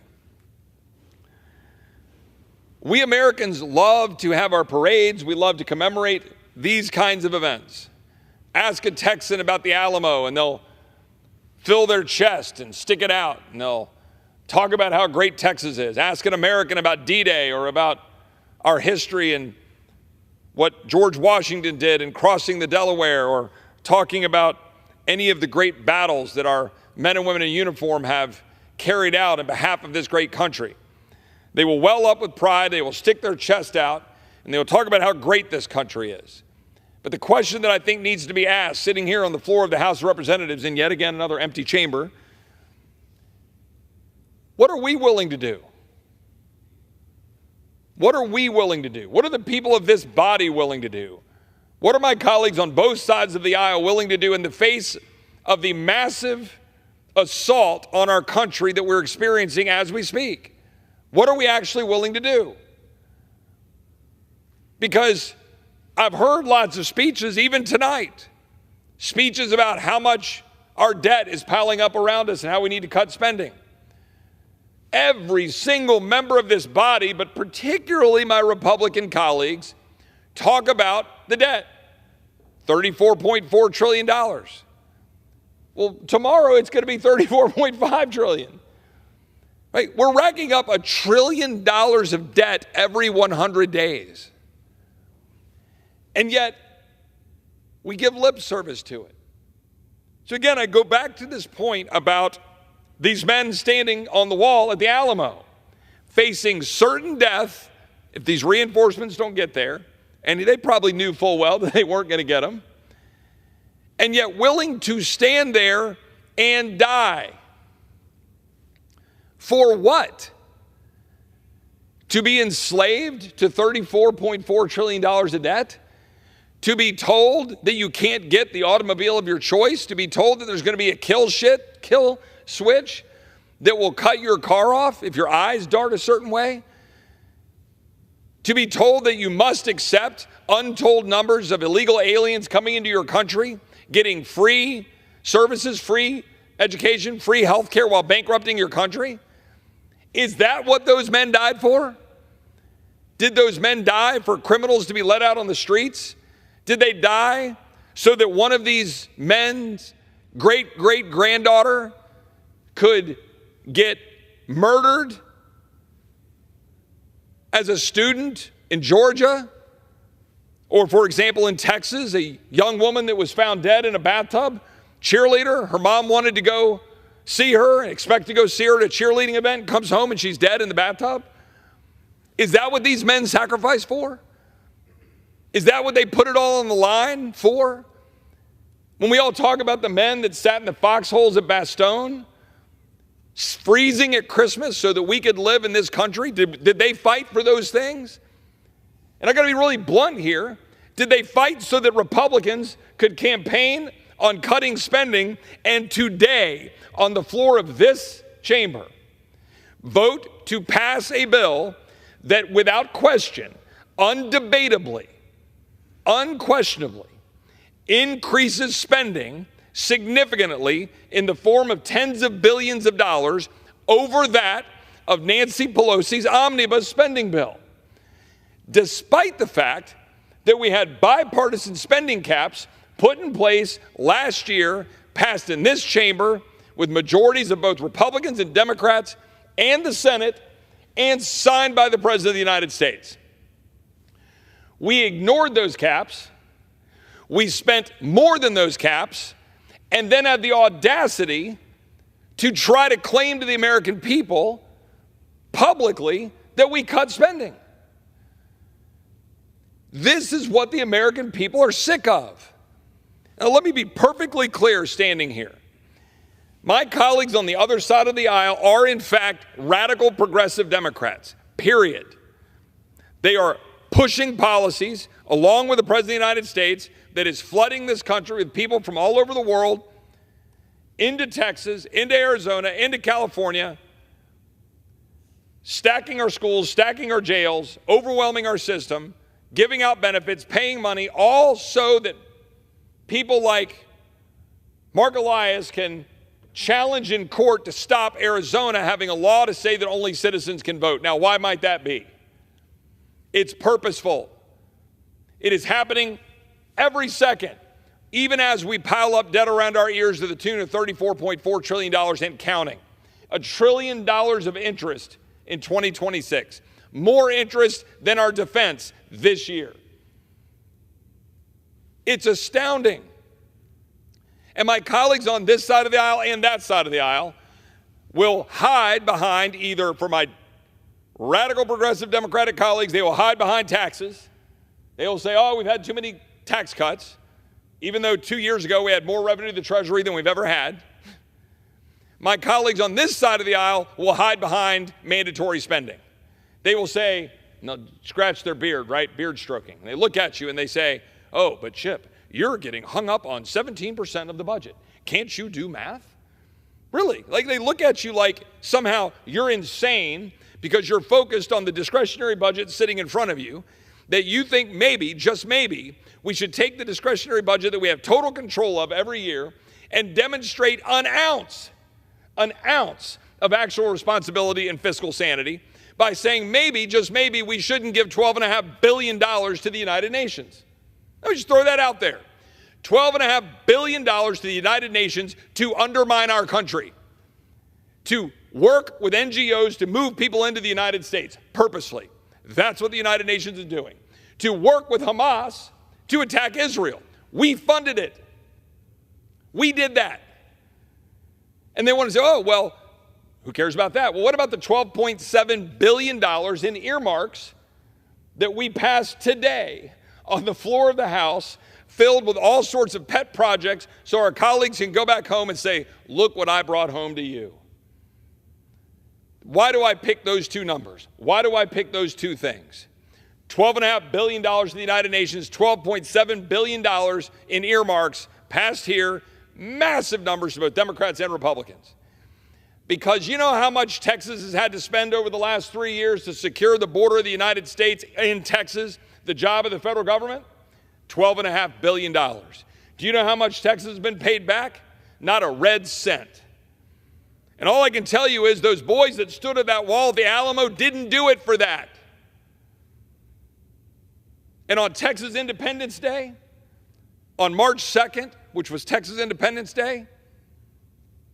We Americans love to have our parades. We love to commemorate these kinds of events. Ask a Texan about the Alamo and they'll fill their chest and stick it out and they'll talk about how great Texas is. Ask an American about D-Day or about our history and what George Washington did in crossing the Delaware, or talking about any of the great battles that our men and women in uniform have carried out on behalf of this great country. They will well up with pride, they will stick their chest out, and they will talk about how great this country is. But the question that I think needs to be asked, sitting here on the floor of the House of Representatives in yet again another empty chamber, what are we willing to do? What are we willing to do? What are the people of this body willing to do? What are my colleagues on both sides of the aisle willing to do in the face of the massive assault on our country that we're experiencing as we speak? What are we actually willing to do? Because I've heard lots of speeches, even tonight, speeches about how much our debt is piling up around us and how we need to cut spending. Every single member of this body, but particularly my Republican colleagues, talk about the debt, $34.4 trillion. Well, tomorrow it's going to be $34.5 trillion. Right? We're racking up $1 trillion of debt every 100 days. And yet, we give lip service to it. So again, I go back to this point about these men standing on the wall at the Alamo, facing certain death if these reinforcements don't get there, and they probably knew full well that they weren't going to get them, and yet willing to stand there and die. For what? To be enslaved to $34.4 trillion of debt? To be told that you can't get the automobile of your choice? To be told that there's going to be a kill switch that will cut your car off if your eyes dart a certain way? To be told that you must accept untold numbers of illegal aliens coming into your country, getting free services, free education, free health care while bankrupting your country? Is that what those men died for? Did those men die for criminals to be let out on the streets? Did they die so that one of these men's great-great-granddaughter could get murdered as a student in Georgia? Or, for example, in Texas, a young woman that was found dead in a bathtub, cheerleader. Her mom wanted to go see her and expect to go see her at a cheerleading event, comes home and she's dead in the bathtub. Is that what these men sacrifice for? Is that what they put it all on the line for? When we all talk about the men that sat in the foxholes at Bastogne, freezing at Christmas so that we could live in this country, did they fight for those things? And I got to be really blunt here. Did they fight so that Republicans could campaign on cutting spending and today, on the floor of this chamber, vote to pass a bill that without question, undebatably, unquestionably, increases spending significantly in the form of tens of billions of dollars over that of Nancy Pelosi's omnibus spending bill, despite the fact that we had bipartisan spending caps put in place last year, passed in this chamber with majorities of both Republicans and Democrats and the Senate, and signed by the President of the United States. We ignored those caps, we spent more than those caps, and then had the audacity to try to claim to the American people publicly that we cut spending. This is what the American people are sick of. Now, let me be perfectly clear standing here. My colleagues on the other side of the aisle are, in fact, radical progressive Democrats, period. They are pushing policies, along with the President of the United States, that is flooding this country with people from all over the world, into Texas, into Arizona, into California, stacking our schools, stacking our jails, overwhelming our system, giving out benefits, paying money, all so that people like Mark Elias can challenge in court to stop Arizona having a law to say that only citizens can vote. Now, why might that be? It's purposeful. It is happening every second, even as we pile up debt around our ears to the tune of $34.4 trillion and counting. $1 trillion of interest in 2026. More interest than our defense this year. It's astounding. And my colleagues on this side of the aisle and that side of the aisle will hide behind either, for my radical progressive Democratic colleagues, they will hide behind taxes. They will say, oh, we've had too many tax cuts, even though 2 years ago we had more revenue to the Treasury than we've ever had. My colleagues on this side of the aisle will hide behind mandatory spending. They will say, no, scratch their beard, right? Beard stroking. They look at you and they say, oh, but Chip, you're getting hung up on 17% of the budget. Can't you do math? Really? Like they look at you like somehow you're insane because you're focused on the discretionary budget sitting in front of you, that you think maybe, just maybe, we should take the discretionary budget that we have total control of every year and demonstrate an ounce of actual responsibility and fiscal sanity by saying maybe, just maybe, we shouldn't give $12.5 billion to the United Nations. Let me just throw that out there. $12.5 billion to the United Nations to undermine our country, to work with NGOs to move people into the United States purposely. That's what the United Nations is doing. To work with Hamas to attack Israel. We funded it. We did that. And they want to say, oh, well, who cares about that? Well, what about the $12.7 billion in earmarks that we passed today on the floor of the House, filled with all sorts of pet projects so our colleagues can go back home and say, look what I brought home to you? Why do I pick those two numbers? Why do I pick those two things? $12.5 billion to the United Nations, $12.7 billion in earmarks passed here, massive numbers to both Democrats and Republicans. Because you know how much Texas has had to spend over the last 3 years to secure the border of the United States in Texas, the job of the federal government? $12.5 billion. Do you know how much Texas has been paid back? Not a red cent. And all I can tell you is those boys that stood at that wall at the Alamo didn't do it for that. And on Texas Independence Day, on March 2nd, which was Texas Independence Day,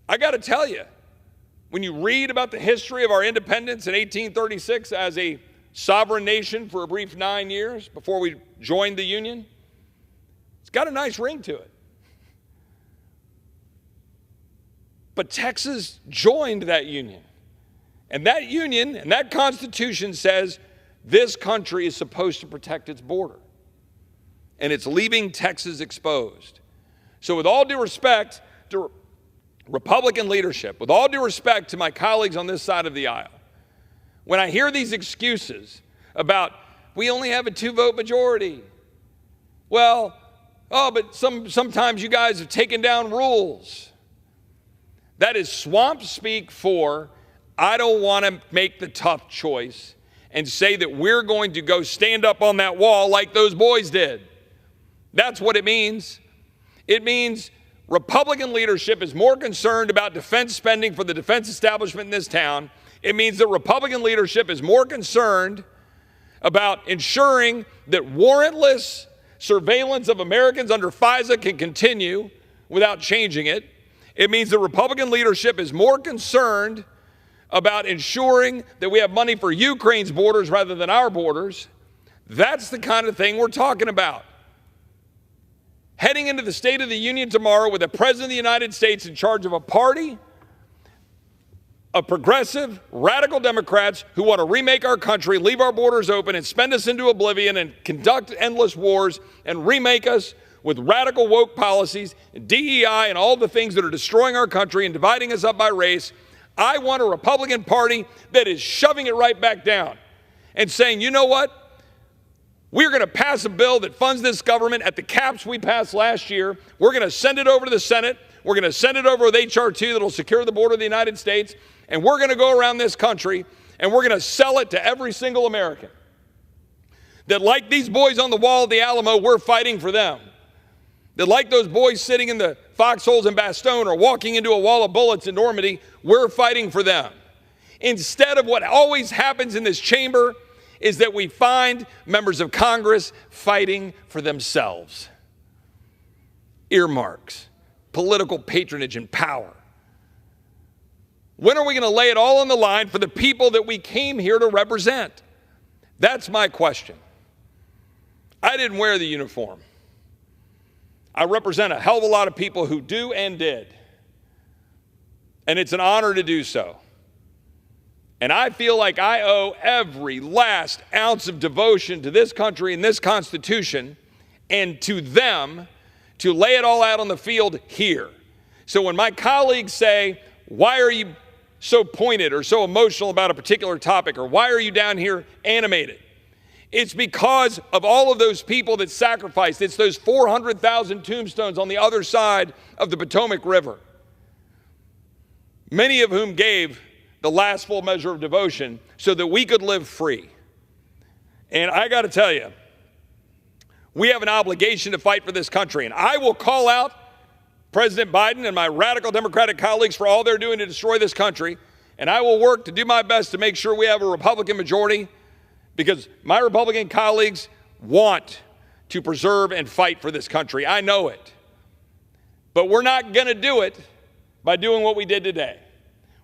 I got to tell you, when you read about the history of our independence in 1836 as a sovereign nation for a brief 9 years before we joined the Union, it's got a nice ring to it. But Texas joined that union. And that union and that Constitution says this country is supposed to protect its border. And it's leaving Texas exposed. So with all due respect to Republican leadership, with all due respect to my colleagues on this side of the aisle, when I hear these excuses about we only have a 2-vote majority, well, oh, but sometimes you guys have taken down rules. That is swamp speak for I don't want to make the tough choice and say that we're going to go stand up on that wall like those boys did. That's what it means. It means Republican leadership is more concerned about defense spending for the defense establishment in this town. It means that Republican leadership is more concerned about ensuring that warrantless surveillance of Americans under FISA can continue without changing it. It means that Republican leadership is more concerned about ensuring that we have money for Ukraine's borders rather than our borders. That's the kind of thing we're talking about. Heading into the State of the Union tomorrow with the President of the United States in charge of a party of progressive, radical Democrats who want to remake our country, leave our borders open, and spend us into oblivion and conduct endless wars and remake us with radical woke policies, DEI, and all the things that are destroying our country and dividing us up by race. I want a Republican Party that is shoving it right back down and saying, you know what? We're going to pass a bill that funds this government at the caps we passed last year. We're going to send it over to the Senate. We're going to send it over with H.R. 2 that will secure the border of the United States. And we're going to go around this country and we're going to sell it to every single American. That like these boys on the wall of the Alamo, we're fighting for them. That like those boys sitting in the foxholes in Bastogne or walking into a wall of bullets in Normandy, we're fighting for them. Instead of what always happens in this chamber is that we find members of Congress fighting for themselves. Earmarks, political patronage and power. When are we going to lay it all on the line for the people that we came here to represent? That's my question. I didn't wear the uniform. I represent a hell of a lot of people who do and did. And it's an honor to do so. And I feel like I owe every last ounce of devotion to this country and this Constitution and to them to lay it all out on the field here. So when my colleagues say, why are you so pointed or so emotional about a particular topic, or why are you down here animated? It's because of all of those people that sacrificed. It's those 400,000 tombstones on the other side of the Potomac River, many of whom gave the last full measure of devotion so that we could live free. And I got to tell you, we have an obligation to fight for this country. And I will call out President Biden and my radical Democratic colleagues for all they're doing to destroy this country. And I will work to do my best to make sure we have a Republican majority, because my Republican colleagues want to preserve and fight for this country. I know it. But we're not going to do it by doing what we did today.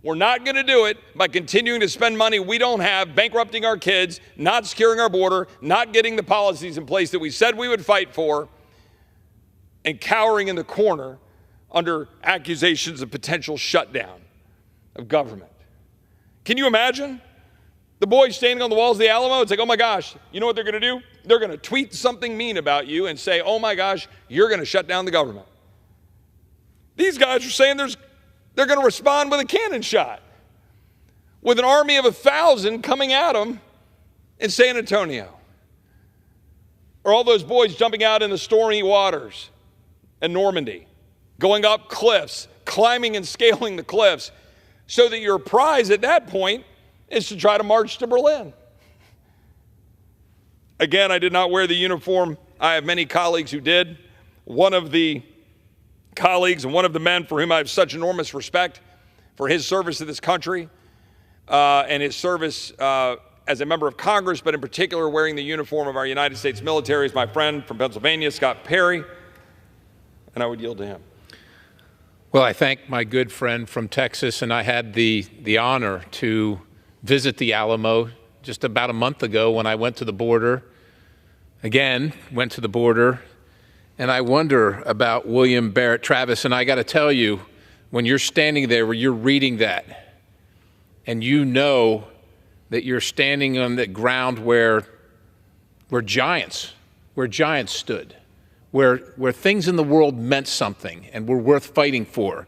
We're not going to do it by continuing to spend money we don't have, bankrupting our kids, not securing our border, not getting the policies in place that we said we would fight for, and cowering in the corner under accusations of potential shutdown of government. Can you imagine? The boys standing on the walls of the Alamo, it's like, oh my gosh, you know what they're going to do? They're going to tweet something mean about you and say, oh my gosh, you're going to shut down the government. These guys are saying they're going to respond with a cannon shot, with an army of 1,000 coming at them in San Antonio. Or all those boys jumping out in the stormy waters in Normandy, going up cliffs, climbing and scaling the cliffs, so that your prize at that point is to try to march to Berlin. Again, I did not wear the uniform. I have many colleagues who did. One of the colleagues and one of the men for whom I have such enormous respect for his service to this country and his service as a member of Congress, but in particular wearing the uniform of our United States military, is my friend from Pennsylvania, Scott Perry, and I would yield to him. Well, I thank my good friend from Texas, and I had the honor to visit the Alamo just about a month ago when I went to the border. Again, went to the border, and I wonder about William Barrett Travis. And I got to tell you, when you're standing there, where you're reading that, and you know that you're standing on the ground where giants stood, where things in the world meant something and were worth fighting for.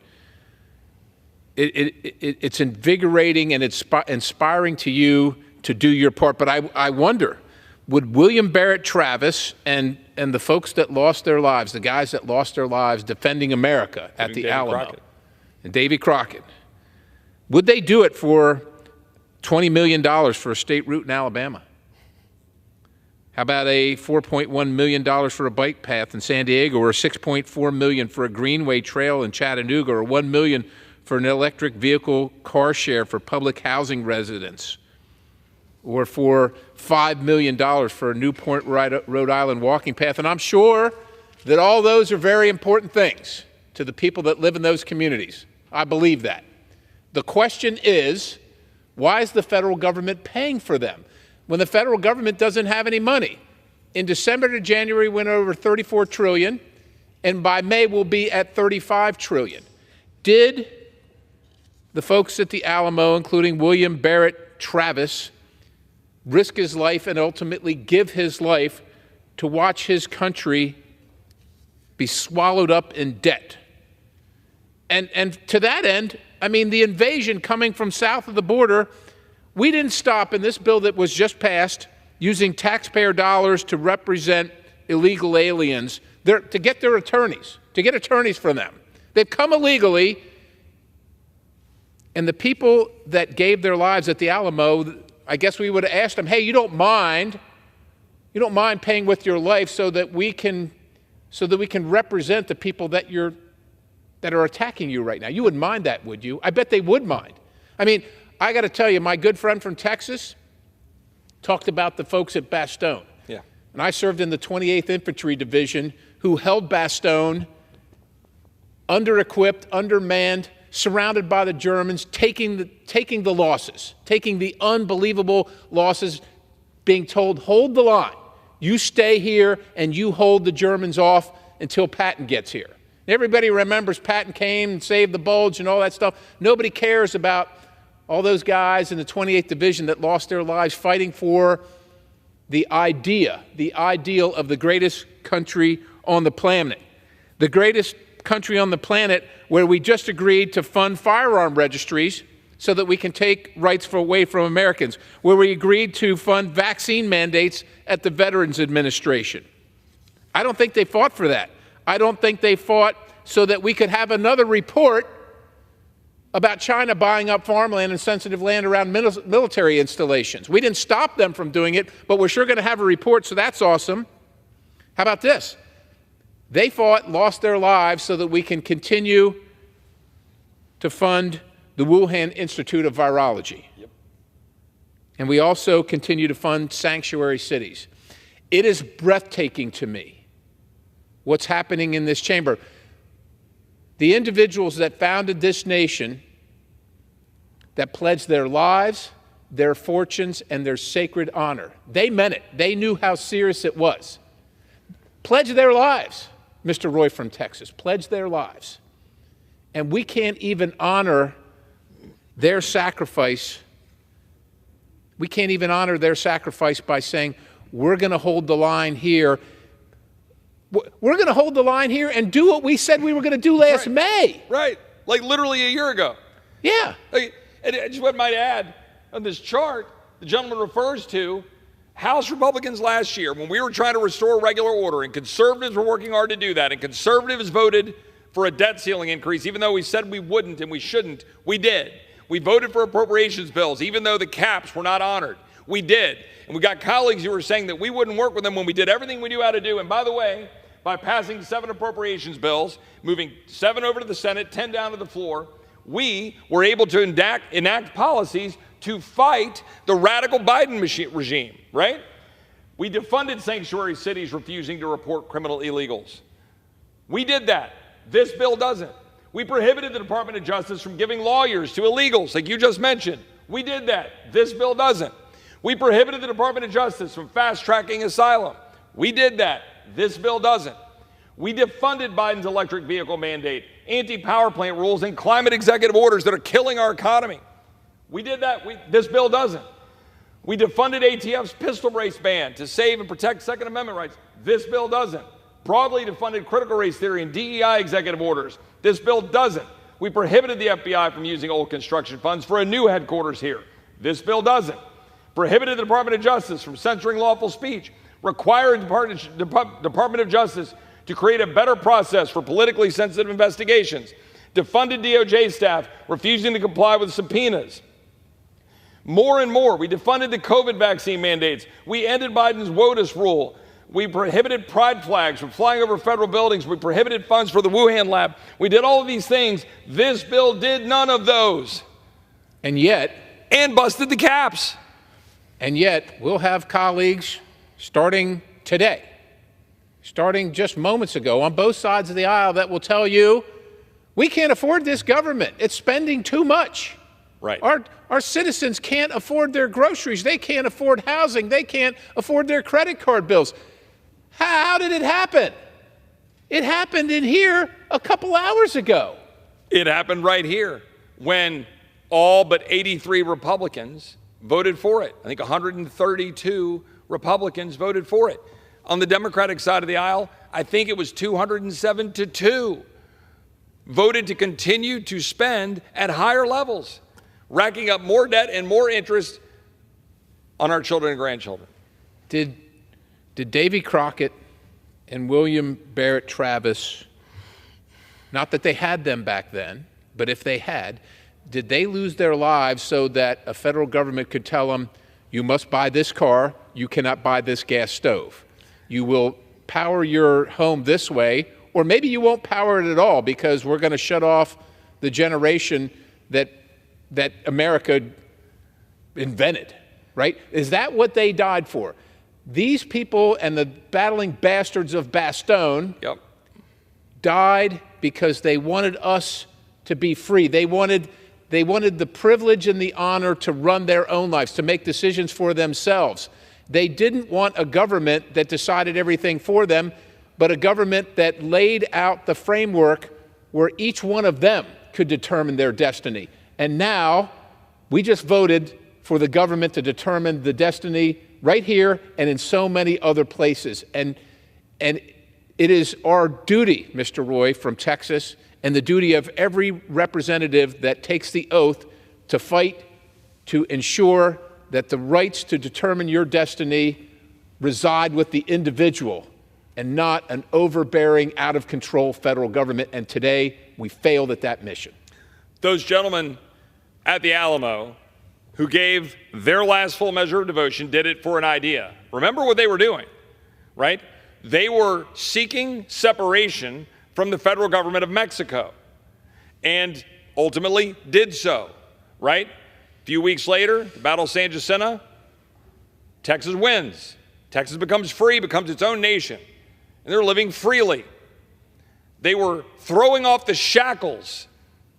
It's invigorating and it's inspiring to you to do your part. But I wonder, would William Barrett Travis and the folks that lost their lives, the guys that lost their lives defending America at the Alamo, and Davy Crockett, would they do it for $20 million for a state route in Alabama? How about a $4.1 million for a bike path in San Diego, or $6.4 million for a greenway trail in Chattanooga, or $1 million for an electric vehicle car share for public housing residents, or for $5 million for a Newport, Rhode Island walking path? And I'm sure that all those are very important things to the people that live in those communities. I believe that. The question is, why is the federal government paying for them when the federal government doesn't have any money? In December to January, we went over $34 trillion, and by May we'll be at $35 trillion. Did the folks at the Alamo, including William Barrett Travis, risk his life and ultimately give his life to watch his country be swallowed up in debt? And to that end, I mean, the invasion coming from south of the border, we didn't stop in this bill that was just passed using taxpayer dollars to represent illegal aliens to get their attorneys, to get attorneys from them. They've come illegally, and the people that gave their lives at the Alamo, I guess we would have asked them, hey, you don't mind paying with your life so that we can represent the people that are attacking you right now. You wouldn't mind that, would you? I bet they would mind. I mean, I got to tell you, my good friend from Texas talked about the folks at Bastogne. Yeah. And I served in the 28th Infantry Division, who held Bastogne, under-equipped, undermanned, surrounded by the Germans, taking the losses, taking the unbelievable losses, being told, hold the line. You stay here and you hold the Germans off until Patton gets here. Everybody remembers Patton came and saved the bulge and all that stuff. Nobody cares about all those guys in the 28th Division that lost their lives fighting for the ideal of the greatest country on the planet. The greatest country on the planet where we just agreed to fund firearm registries so that we can take rights away from Americans, where we agreed to fund vaccine mandates at the Veterans Administration. I don't think they fought for that. I don't think they fought so that we could have another report about China buying up farmland and sensitive land around military installations. We didn't stop them from doing it, but we're sure going to have a report, so that's awesome. How about this? They fought, lost their lives so that we can continue to fund the Wuhan Institute of Virology. Yep. And we also continue to fund sanctuary cities. It is breathtaking to me what's happening in this chamber. The individuals that founded this nation, that pledged their lives, their fortunes, and their sacred honor, they meant it. They knew how serious it was. Pledged their lives, Mr. Roy from Texas, pledged their lives. And we can't even honor their sacrifice. We can't even honor their sacrifice by saying, we're going to hold the line here. We're going to hold the line here and do what we said we were going to do last May. Right. Like literally a year ago. Yeah. And I just might add, on this chart, the gentleman refers to House Republicans last year when we were trying to restore regular order, and conservatives were working hard to do that, and conservatives voted for a debt ceiling increase, even though we said we wouldn't and we shouldn't. We did. We voted for appropriations bills, even though the caps were not honored. We did. And we got colleagues who were saying that we wouldn't work with them when we did everything we knew how to do. And by the way, by passing 7 appropriations bills, moving 7 over to the Senate, 10 down to the floor, we were able to enact policies to fight the radical Biden regime, right? We defunded sanctuary cities refusing to report criminal illegals. We did that. This bill doesn't. We prohibited the Department of Justice from giving lawyers to illegals, like you just mentioned. We did that. This bill doesn't. We prohibited the Department of Justice from fast-tracking asylum. We did that. This bill doesn't. We defunded Biden's electric vehicle mandate, anti-power plant rules, and climate executive orders that are killing our economy. We did that. This bill doesn't. We defunded ATF's pistol race ban to save and protect Second Amendment rights. This bill doesn't. Broadly defunded critical race theory and DEI executive orders. This bill doesn't. We prohibited the FBI from using old construction funds for a new headquarters here. This bill doesn't. Prohibited the Department of Justice from censoring lawful speech. Required the Department of Justice to create a better process for politically sensitive investigations. Defunded DOJ staff refusing to comply with subpoenas. More and more, we defunded the COVID vaccine mandates. We ended Biden's WOTUS rule. We prohibited pride flags from flying over federal buildings. We prohibited funds for the Wuhan lab. We did all of these things. This bill did none of those. And yet... And busted the caps. And yet, we'll have colleagues starting today, starting just moments ago, on both sides of the aisle that will tell you, we can't afford this government. It's spending too much. Right. Our citizens can't afford their groceries. They can't afford housing. They can't afford their credit card bills. How did it happen? It happened in here a couple hours ago. It happened right here when all but 83 Republicans voted for it. I think 132 Republicans voted for it. On the Democratic side of the aisle, I think it was 207 to 2 voted to continue to spend at higher levels, racking up more debt and more interest on our children and grandchildren. Did Davy Crockett and William Barrett Travis, not that they had them back then, but if they had, did they lose their lives so that a federal government could tell them, you must buy this car, you cannot buy this gas stove. You will power your home this way, or maybe you won't power it at all because we're going to shut off the generation that America invented, right? Is that what they died for? These people and the battling bastards of Bastogne died because they wanted us to be free. They wanted the privilege and the honor to run their own lives, to make decisions for themselves. They didn't want a government that decided everything for them, but a government that laid out the framework where each one of them could determine their destiny. And now We just voted for the government to determine the destiny right here and in so many other places. And it is our duty, Mr. Roy from Texas, and the duty of every representative that takes the oath to fight to ensure that the rights to determine your destiny reside with the individual and not an overbearing, out-of-control federal government. And today, we failed at that mission. Those gentlemen at the Alamo who gave their last full measure of devotion did it for an idea. Remember what they were doing, right? They were seeking separation from the federal government of Mexico and ultimately did so, right? A few weeks later, the Battle of San Jacinto, Texas wins. Texas becomes free, becomes its own nation, and they're living freely. They were throwing off the shackles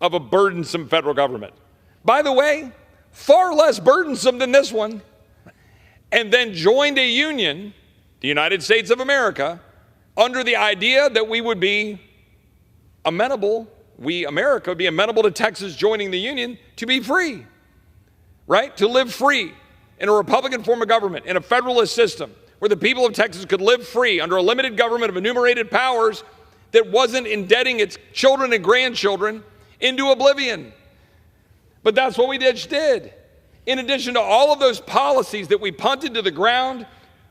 of a burdensome federal government. By the way, far less burdensome than this one, and then joined a union, the United States of America, under the idea that we would be amenable, America would be amenable to Texas joining the union to be free, right? To live free in a Republican form of government, in a federalist system, where the people of Texas could live free under a limited government of enumerated powers that wasn't indebting its children and grandchildren into oblivion. But that's what we just did. In addition to all of those policies that we punted to the ground,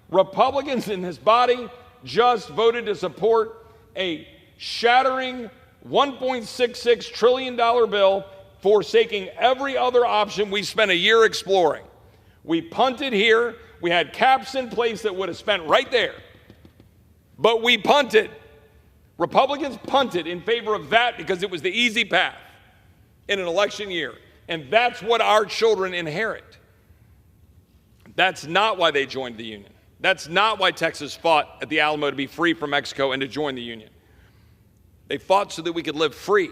Republicans in this body just voted to support a shattering $1.66 trillion bill, forsaking every other option we spent a year exploring. We punted here. We had caps in place that would have spent right there. But we punted. Republicans punted in favor of that because it was the easy path in an election year. And that's what our children inherit. That's not why they joined the union. That's not why Texas fought at the Alamo to be free from Mexico and to join the union. They fought so that we could live free.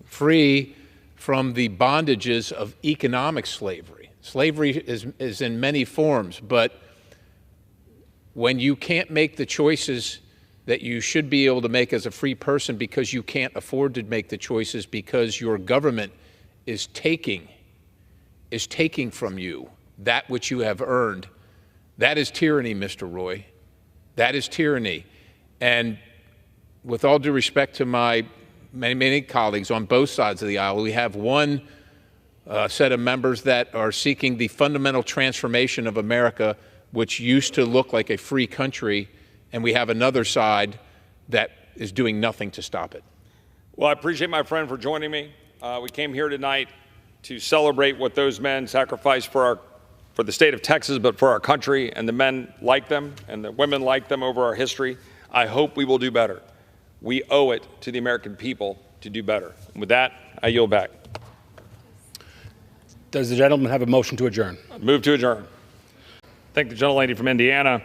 Free from the bondages of economic slavery. Slavery is in many forms, but when you can't make the choices that you should be able to make as a free person because you can't afford to make the choices because your government is taking from you that which you have earned, that is tyranny, Mr. Roy. That is tyranny. And with all due respect to my many colleagues on both sides of the aisle, we have one set of members that are seeking the fundamental transformation of America, which used to look like a free country, and we have another side that is doing nothing to stop it. Well, I appreciate my friend for joining me. We came here tonight to celebrate what those men sacrificed for the state of Texas, but for our country, and the men like them and the women like them over our history. I hope we will do better. We owe it to the American people to do better. And with that, I yield back. Does the gentleman have a motion to adjourn? Move to adjourn. Thank the gentlelady from Indiana.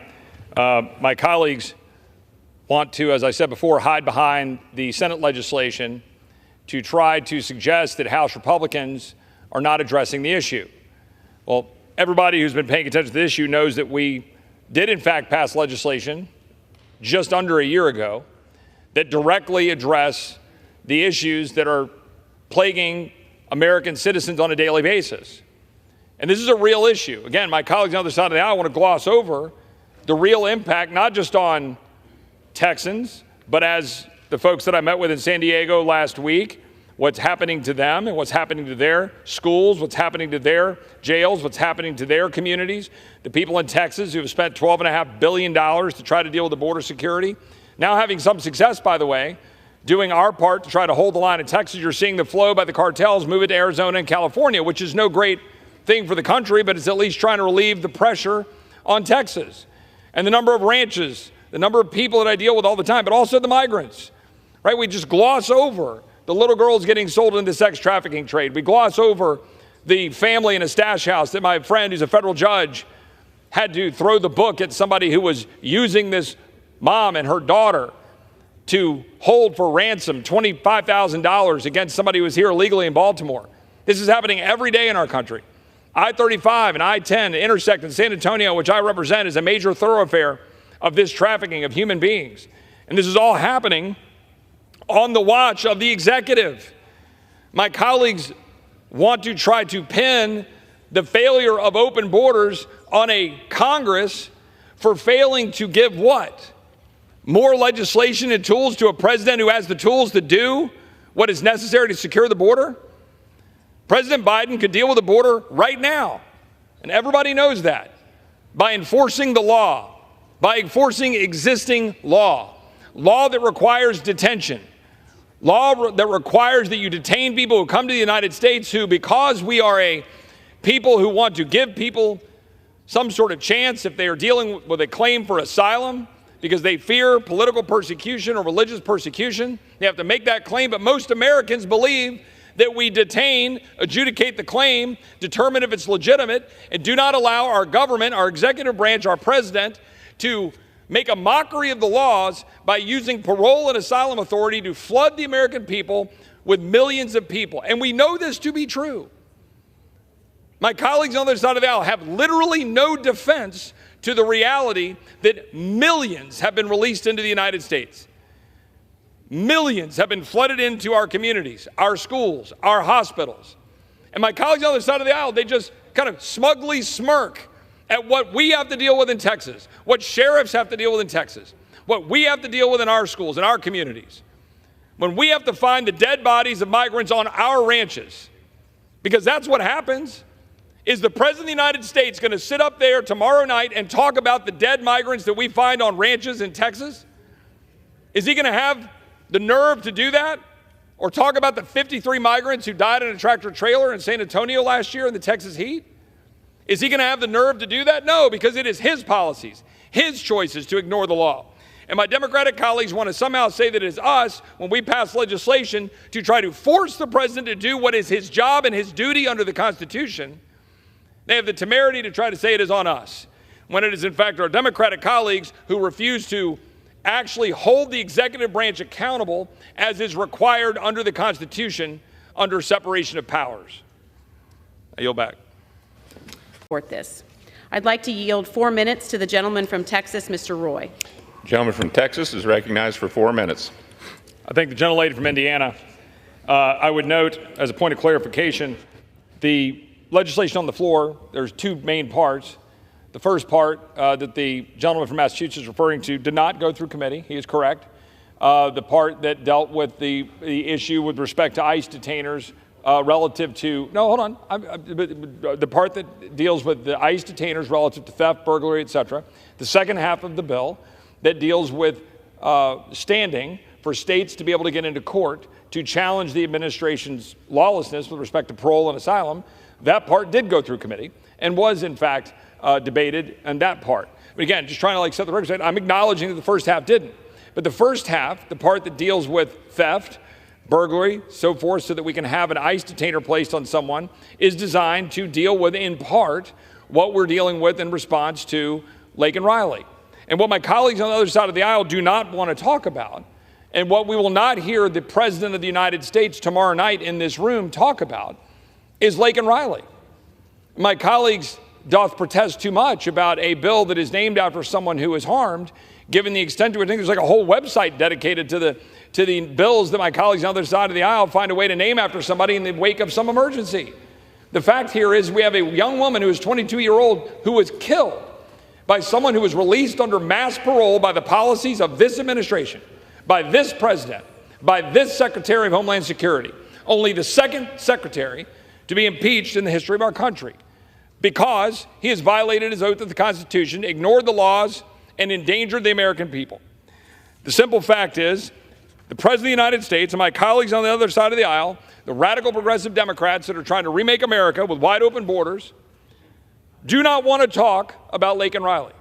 My colleagues want to, as I said before, hide behind the Senate legislation to try to suggest that House Republicans are not addressing the issue. Well, everybody who's been paying attention to the issue knows that we did in fact pass legislation just under a year ago that directly address the issues that are plaguing American citizens on a daily basis. And this is a real issue. Again, my colleagues on the other side of the aisle want to gloss over the real impact, not just on Texans, but as the folks that I met with in San Diego last week, what's happening to them and what's happening to their schools, what's happening to their jails, what's happening to their communities, the people in Texas who have spent $12.5 billion to try to deal with the border security. Now having some success, by the way, doing our part to try to hold the line in Texas. You're seeing the flow by the cartels move it to Arizona and California, which is no great thing for the country, but it's at least trying to relieve the pressure on Texas. And the number of ranches, the number of people that I deal with all the time, but also the migrants, right? We just gloss over the little girls getting sold into the sex trafficking trade. We gloss over the family in a stash house that my friend, who's a federal judge, had to throw the book at somebody who was using this mom and her daughter to hold for ransom $25,000 against somebody who was here illegally in Baltimore. This is happening every day in our country. I-35 and I-10 intersect in San Antonio, which I represent, is a major thoroughfare of this trafficking of human beings. And this is all happening on the watch of the executive. My colleagues want to try to pin the failure of open borders on a Congress for failing to give what? More legislation and tools to a president who has the tools to do what is necessary to secure the border? President Biden could deal with the border right now, and everybody knows that, by enforcing the law, by enforcing existing law that requires detention, law that requires that you detain people who come to the United States who, because we are a people who want to give people some sort of chance if they are dealing with a claim for asylum because they fear political persecution or religious persecution, they have to make that claim. But most Americans believe that we detain, adjudicate the claim, determine if it's legitimate, and do not allow our government, our executive branch, our president, to make a mockery of the laws by using parole and asylum authority to flood the American people with millions of people. And we know this to be true. My colleagues on the other side of the aisle have literally no defense to the reality that millions have been released into the United States. Millions have been flooded into our communities, our schools, our hospitals. And my colleagues on the other side of the aisle, they just kind of smugly smirk at what we have to deal with in Texas, what sheriffs have to deal with in Texas, what we have to deal with in our schools, in our communities. When we have to find the dead bodies of migrants on our ranches, because that's what happens. Is the President of the United States going to sit up there tomorrow night and talk about the dead migrants that we find on ranches in Texas? Is he going to have the nerve to do that? Or talk about the 53 migrants who died in a tractor trailer in San Antonio last year in the Texas heat? Is he going to have the nerve to do that? No, because it is his policies, his choices to ignore the law. And my Democratic colleagues want to somehow say that it is us, when we pass legislation, to try to force the president to do what is his job and his duty under the Constitution. They have the temerity to try to say it is on us, when it is in fact our Democratic colleagues who refuse to actually hold the executive branch accountable as is required under the Constitution under separation of powers. I yield back. Support this. I'd like to yield 4 minutes to the gentleman from Texas, Mr. Roy. The gentleman from Texas is recognized for 4 minutes. I thank the gentlelady from Indiana. I would note, as a point of clarification, the legislation on the floor, there's two main parts. The first part that the gentleman from Massachusetts is referring to did not go through committee. He is correct. The part that dealt with the issue with respect to ICE detainers relative to, no, hold on. The part that deals with the ICE detainers relative to theft, burglary, et cetera. The second half of the bill that deals with standing for states to be able to get into court to challenge the administration's lawlessness with respect to parole and asylum. That part did go through committee and was, in fact, debated on that part. But again, just trying to set the record straight, I'm acknowledging that the first half didn't. But the first half, the part that deals with theft, burglary, so forth, so that we can have an ICE detainer placed on someone, is designed to deal with, in part, what we're dealing with in response to Lake and Riley. And what my colleagues on the other side of the aisle do not want to talk about, and what we will not hear the President of the United States tomorrow night in this room talk about, is Lake and Riley. My colleagues doth protest too much about a bill that is named after someone who is harmed, given the extent to which I think there's like a whole website dedicated to the bills that my colleagues on the other side of the aisle find a way to name after somebody in the wake of some emergency. The fact here is we have a young woman who is 22-year-old who was killed by someone who was released under mass parole by the policies of this administration, by this president, by this Secretary of Homeland Security, only the second secretary to be impeached in the history of our country, because he has violated his oath of the Constitution, ignored the laws, and endangered the American people. The simple fact is, the President of the United States and my colleagues on the other side of the aisle, the radical progressive Democrats that are trying to remake America with wide open borders, do not want to talk about Lake and Riley.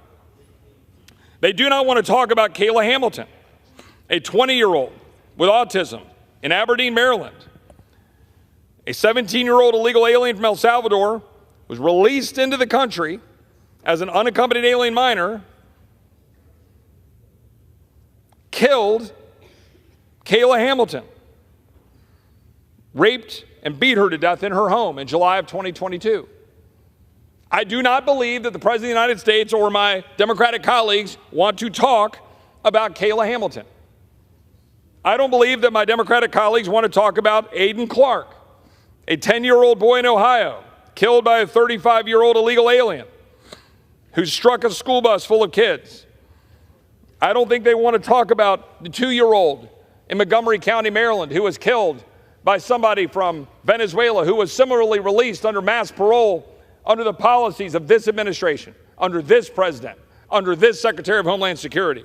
They do not want to talk about Kayla Hamilton, a 20-year-old with autism in Aberdeen, Maryland. A 17-year-old illegal alien from El Salvador was released into the country as an unaccompanied alien minor, killed Kayla Hamilton, raped and beat her to death in her home in July of 2022. I do not believe that the President of the United States or my Democratic colleagues want to talk about Kayla Hamilton. I don't believe that my Democratic colleagues want to talk about Aiden Clark, A 10-year-old boy in Ohio killed by a 35-year-old illegal alien who struck a school bus full of kids. I don't think they want to talk about the 2-year-old in Montgomery County, Maryland, who was killed by somebody from Venezuela who was similarly released under mass parole under the policies of this administration, under this president, under this Secretary of Homeland Security.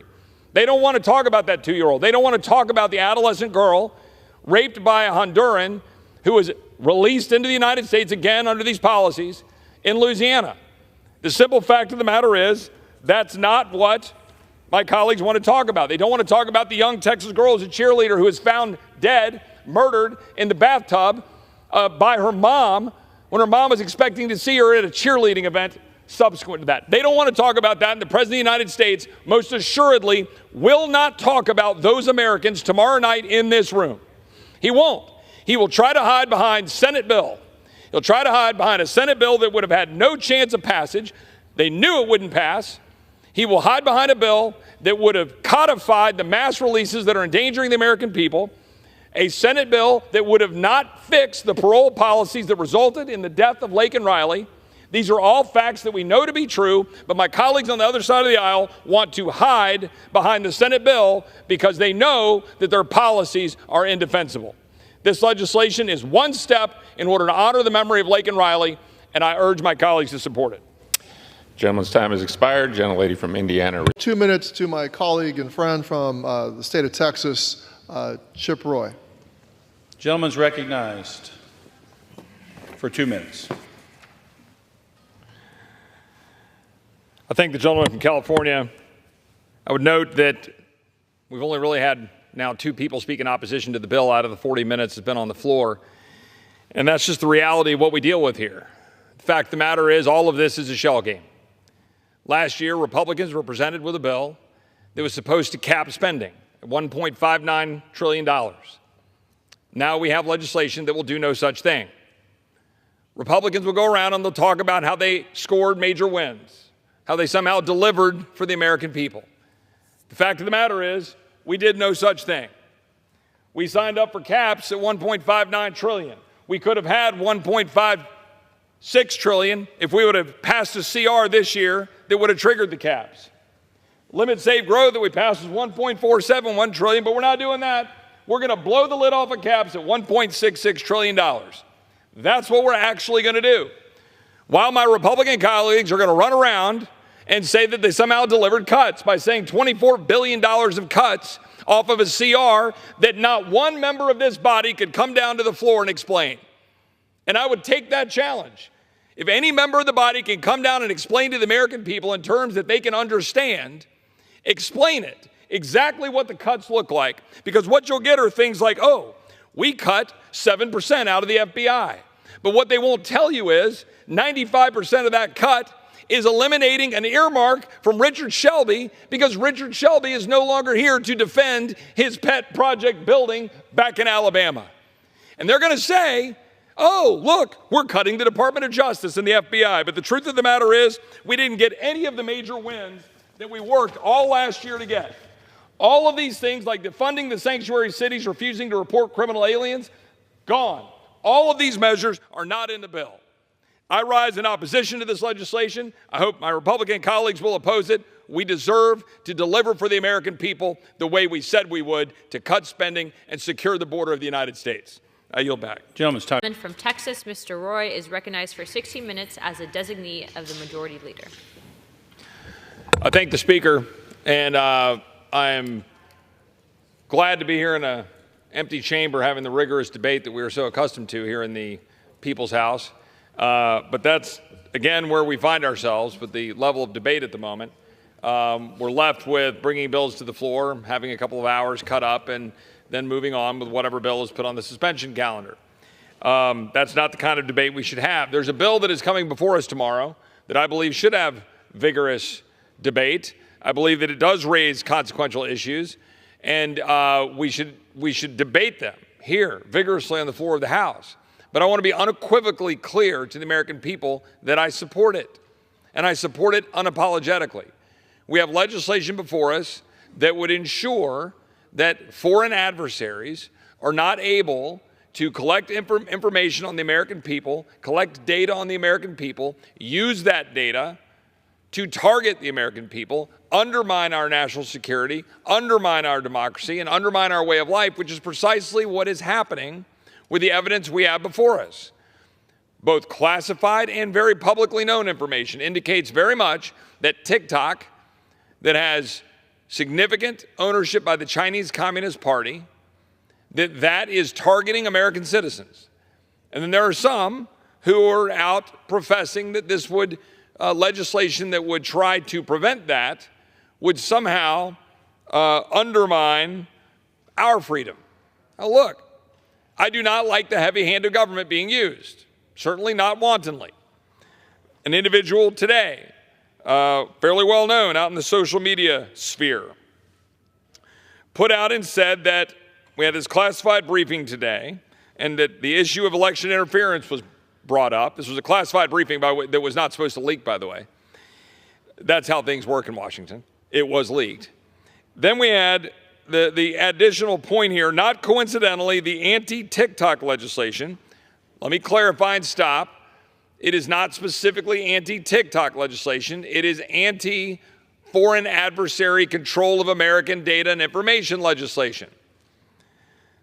They don't want to talk about that 2-year-old. They don't want to talk about the adolescent girl raped by a Honduran who was released into the United States, again under these policies, in Louisiana. The simple fact of the matter is that's not what my colleagues want to talk about. They don't want to talk about the young Texas girl who's a cheerleader who was found dead, murdered in the bathtub by her mom when her mom was expecting to see her at a cheerleading event subsequent to that. They don't want to talk about that, and the President of the United States most assuredly will not talk about those Americans tomorrow night in this room. He won't. He will try to hide behind Senate bill. He'll try to hide behind a Senate bill that would have had no chance of passage. They knew it wouldn't pass. He will hide behind a bill that would have codified the mass releases that are endangering the American people, a Senate bill that would have not fixed the parole policies that resulted in the death of Laken Riley. These are all facts that we know to be true, but my colleagues on the other side of the aisle want to hide behind the Senate bill because they know that their policies are indefensible. This legislation is one step in order to honor the memory of Laken Riley, and I urge my colleagues to support it. Gentleman's time has expired. Gentlelady from Indiana. 2 minutes to my colleague and friend from the state of Texas, Chip Roy. Gentleman's recognized for 2 minutes. I thank the gentleman from California. I would note that we've only really had now 2 people speak in opposition to the bill out of the 40 minutes that's been on the floor. And that's just the reality of what we deal with here. The fact of the matter is all of this is a shell game. Last year, Republicans were presented with a bill that was supposed to cap spending at $1.59 trillion. Now we have legislation that will do no such thing. Republicans will go around and they'll talk about how they scored major wins, how they somehow delivered for the American people. The fact of the matter is we did no such thing. We signed up for caps at $1.59 trillion. We could have had $1.56 trillion if we would have passed a CR this year that would have triggered the caps. Limit safe growth that we passed was $1.471 trillion, but we're not doing that. We're going to blow the lid off of caps at $1.66 trillion. That's what we're actually going to do. While my Republican colleagues are going to run around and say that they somehow delivered cuts by saying $24 billion of cuts off of a CR that not one member of this body could come down to the floor and explain. And I would take that challenge. If any member of the body can come down and explain to the American people in terms that they can understand, explain it, exactly what the cuts look like. Because what you'll get are things like, oh, we cut 7% out of the FBI. But what they won't tell you is 95% of that cut is eliminating an earmark from Richard Shelby because Richard Shelby is no longer here to defend his pet project building back in Alabama. And they're going to say, oh, look, we're cutting the Department of Justice and the FBI. But the truth of the matter is we didn't get any of the major wins that we worked all last year to get. All of these things like defunding the sanctuary cities, refusing to report criminal aliens, gone. All of these measures are not in the bill. I rise in opposition to this legislation. I hope my Republican colleagues will oppose it. We deserve to deliver for the American people the way we said we would to cut spending and secure the border of the United States. I yield back. Gentleman's time. From Texas, Mr. Roy is recognized for 16 minutes as a designee of the Majority Leader. I thank the Speaker, and I am glad to be here in an empty chamber having the rigorous debate that we are so accustomed to here in the People's House. But that's, again, where we find ourselves with the level of debate at the moment. We're left with bringing bills to the floor, having a couple of hours cut up, and then moving on with whatever bill is put on the suspension calendar. That's not the kind of debate we should have. There's a bill that is coming before us tomorrow that I believe should have vigorous debate. I believe that it does raise consequential issues, and we should debate them here vigorously on the floor of the House. But I want to be unequivocally clear to the American people that I support it, and I support it unapologetically. We have legislation before us that would ensure that foreign adversaries are not able to collect information on the American people, collect data on the American people, use that data to target the American people, undermine our national security, undermine our democracy, and undermine our way of life, which is precisely what is happening with the evidence we have before us. Both classified and very publicly known information indicates very much that TikTok, that has significant ownership by the Chinese Communist Party, that is targeting American citizens. And then there are some who are out professing that this would, legislation that would try to prevent that would somehow undermine our freedom. Now look, I do not like the heavy hand of government being used, certainly not wantonly. An individual today, fairly well known out in the social media sphere, put out and said that we had this classified briefing today, and that the issue of election interference was brought up. This was a classified briefing that was not supposed to leak, by the way. That's how things work in Washington. It was leaked. Then we had the additional point here, not coincidentally, the anti-TikTok legislation. Let me clarify and stop. It is not specifically anti-TikTok legislation. It is anti-foreign adversary control of American data and information legislation.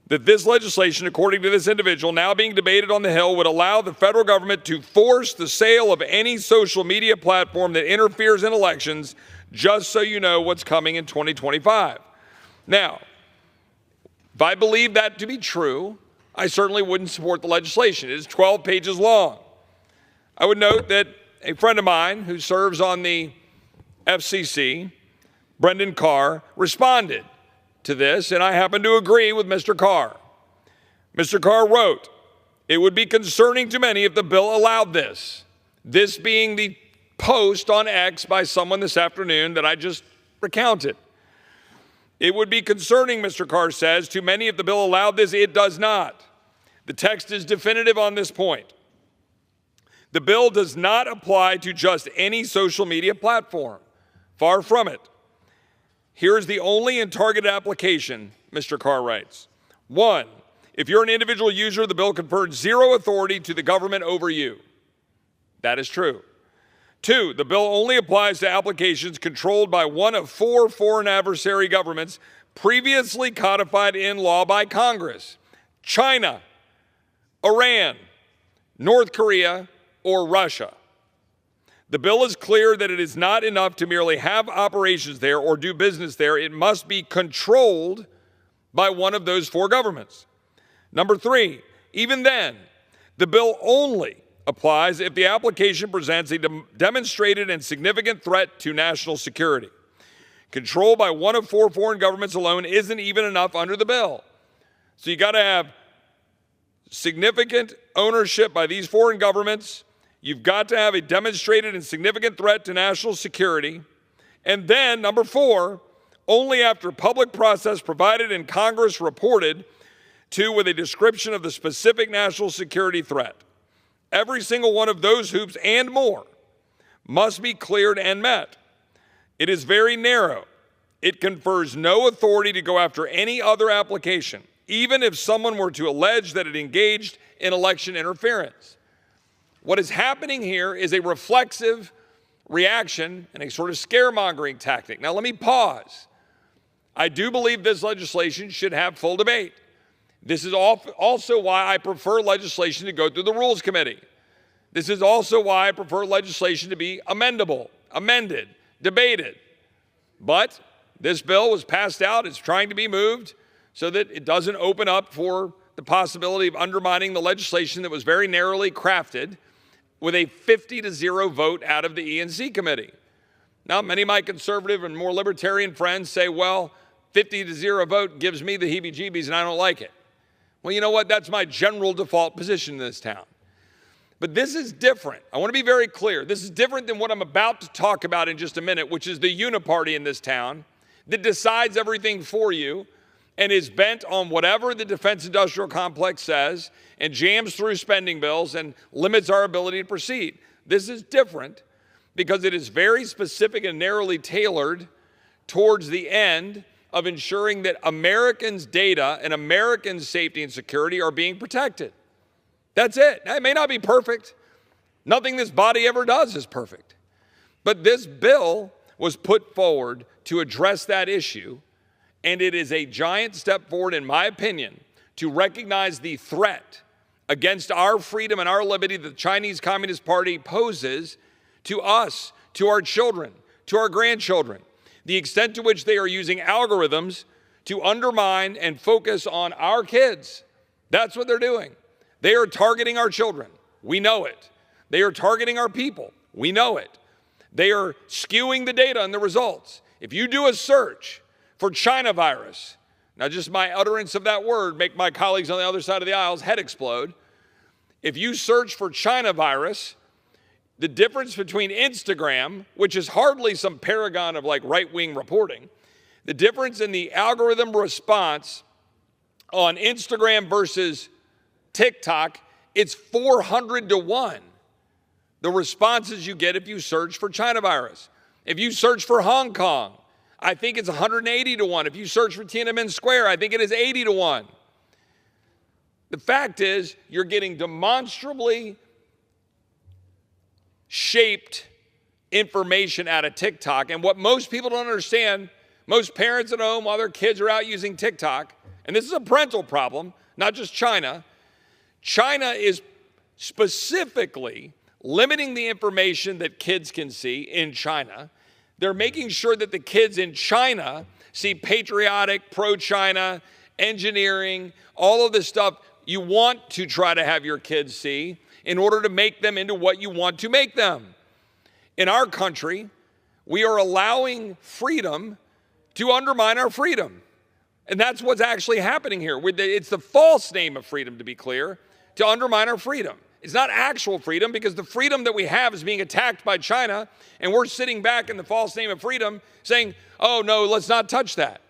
That this legislation, according to this individual, now being debated on the Hill, would allow the federal government to force the sale of any social media platform that interferes in elections, just so you know what's coming in 2025. Now, if I believe that to be true, I certainly wouldn't support the legislation. It is 12 pages long. I would note that a friend of mine who serves on the FCC, Brendan Carr, responded to this, and I happen to agree with Mr. Carr. Mr. Carr wrote, "It would be concerning to many if the bill allowed this." This being the post on X by someone this afternoon that I just recounted. It would be concerning, Mr. Carr says, to many if the bill allowed this. It does not. The text is definitive on this point. The bill does not apply to just any social media platform. Far from it. Here's the only and targeted application, Mr. Carr writes. 1, if you're an individual user, the bill confers zero authority to the government over you. That is true. 2, the bill only applies to applications controlled by one of 4 foreign adversary governments previously codified in law by Congress: China, Iran, North Korea, or Russia. The bill is clear that it is not enough to merely have operations there or do business there. It must be controlled by one of those 4 governments. Number 3, even then, the bill only applies if the application presents a demonstrated and significant threat to national security. Control by one of 4 foreign governments alone isn't even enough under the bill. So you got to have significant ownership by these foreign governments. You've got to have a demonstrated and significant threat to national security. And then, number 4, only after public process provided in Congress reported to with a description of the specific national security threat. Every single one of those hoops and more must be cleared and met. It is very narrow. It confers no authority to go after any other application, even if someone were to allege that it engaged in election interference. What is happening here is a reflexive reaction and a sort of scaremongering tactic. Now, let me pause. I do believe this legislation should have full debate. This is also why I prefer legislation to go through the Rules Committee. This is also why I prefer legislation to be amendable, amended, debated. But this bill was passed out. It's trying to be moved so that it doesn't open up for the possibility of undermining the legislation that was very narrowly crafted with a 50-0 vote out of the E&C committee. Now, many of my conservative and more libertarian friends say, well, 50-0 vote gives me the heebie-jeebies and I don't like it. Well, you know what? That's my general default position in this town. But this is different. I want to be very clear. This is different than what I'm about to talk about in just a minute, which is the uniparty in this town that decides everything for you and is bent on whatever the defense industrial complex says and jams through spending bills and limits our ability to proceed. This is different because it is very specific and narrowly tailored towards the end of ensuring that Americans' data and Americans' safety and security are being protected. That's it. It may not be perfect. Nothing this body ever does is perfect. But this bill was put forward to address that issue, and it is a giant step forward, in my opinion, to recognize the threat against our freedom and our liberty that the Chinese Communist Party poses to us, to our children, to our grandchildren. The extent to which they are using algorithms to undermine and focus on our kids. That's what they're doing. They are targeting our children. We know it. They are targeting our people. We know it. They are skewing the data and the results. If you do a search for China virus, now just my utterance of that word make my colleagues on the other side of the aisle's head explode. If you search for China virus, the difference between Instagram, which is hardly some paragon of like right-wing reporting, the difference in the algorithm response on Instagram versus TikTok, it's 400 to 1. The responses you get if you search for China virus. If you search for Hong Kong, I think it's 180 to 1. If you search for Tiananmen Square, I think it is 80 to 1. The fact is, you're getting demonstrably shaped information out of TikTok. And what most people don't understand, most parents at home while their kids are out using TikTok, and this is a parental problem, not just China, China is specifically limiting the information that kids can see in China. They're making sure that the kids in China see patriotic, pro-China, engineering, all of this stuff you want to try to have your kids see in order to make them into what you want to make them. In our country, we are allowing freedom to undermine our freedom. And that's what's actually happening here. It's the false name of freedom, to be clear, to undermine our freedom. It's not actual freedom, because the freedom that we have is being attacked by China, and we're sitting back in the false name of freedom saying, oh no, let's not touch that.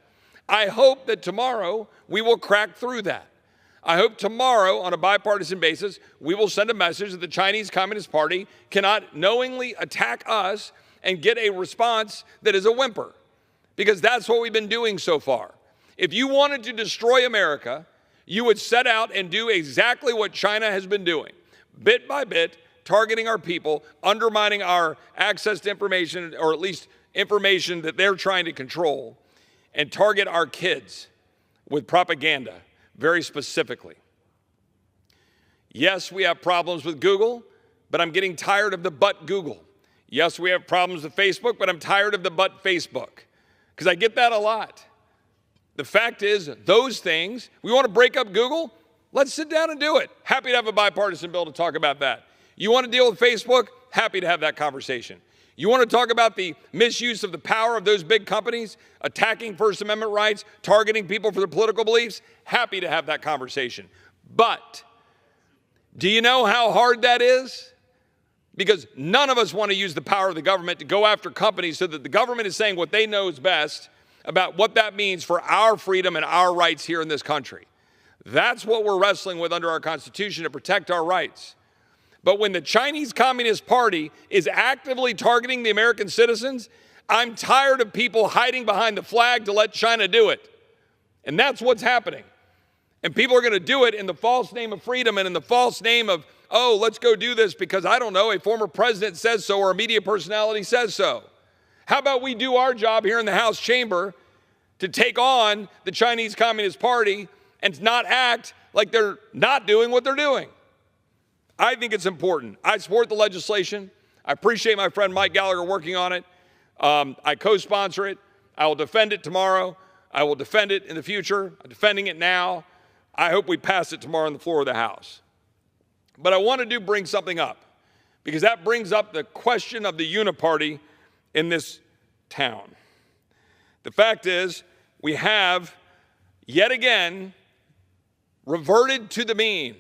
I hope that tomorrow we will crack through that. I hope tomorrow, on a bipartisan basis, we will send a message that the Chinese Communist Party cannot knowingly attack us and get a response that is a whimper, because that's what we've been doing so far. If you wanted to destroy America, you would set out and do exactly what China has been doing, bit by bit, targeting our people, undermining our access to information, or at least information that they're trying to control, and target our kids with propaganda very specifically. Yes, we have problems with Google, but I'm getting tired of the but Google. Yes, we have problems with Facebook, but I'm tired of the but Facebook, because I get that a lot. The fact is, those things, we want to break up Google? Let's sit down and do it. Happy to have a bipartisan bill to talk about that. You want to deal with Facebook? Happy to have that conversation. You want to talk about the misuse of the power of those big companies, attacking First Amendment rights, targeting people for their political beliefs? Happy to have that conversation. But do you know how hard that is? Because none of us want to use the power of the government to go after companies so that the government is saying what they know is best about what that means for our freedom and our rights here in this country. That's what we're wrestling with under our Constitution, to protect our rights. But when the Chinese Communist Party is actively targeting the American citizens, I'm tired of people hiding behind the flag to let China do it. And that's what's happening. And people are going to do it in the false name of freedom and in the false name of, oh, let's go do this because, I don't know, a former president says so or a media personality says so. How about we do our job here in the House chamber to take on the Chinese Communist Party and not act like they're not doing what they're doing? I think it's important. I support the legislation. I appreciate my friend Mike Gallagher working on it. I co-sponsor it. I will defend it tomorrow. I will defend it in the future. I'm defending it now. I hope we pass it tomorrow on the floor of the House. But I want to bring something up, because that brings up the question of the uniparty in this town. The fact is, we have yet again reverted to the mean.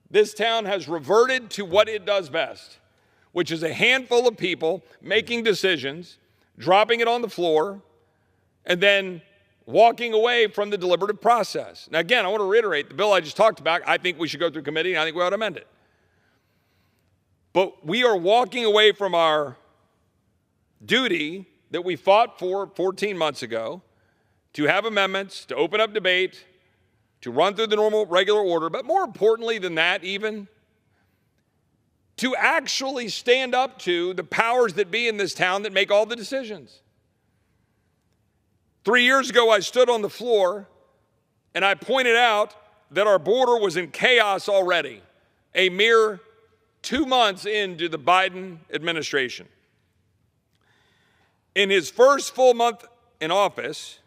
This town has reverted to what it does best, which is a handful of people making decisions, dropping it on the floor, and then walking away from the deliberative process. Now, again, I want to reiterate, the bill I just talked about, I think we should go through committee, and I think we ought to amend it. But we are walking away from our duty that we fought for 14 months ago to have amendments, to open up debate, to run through the normal, regular order, but more importantly than that even, to actually stand up to the powers that be in this town that make all the decisions. 3 years ago, I stood on the floor and I pointed out that our border was in chaos already, a mere 2 months into the Biden administration. In his first full month in office,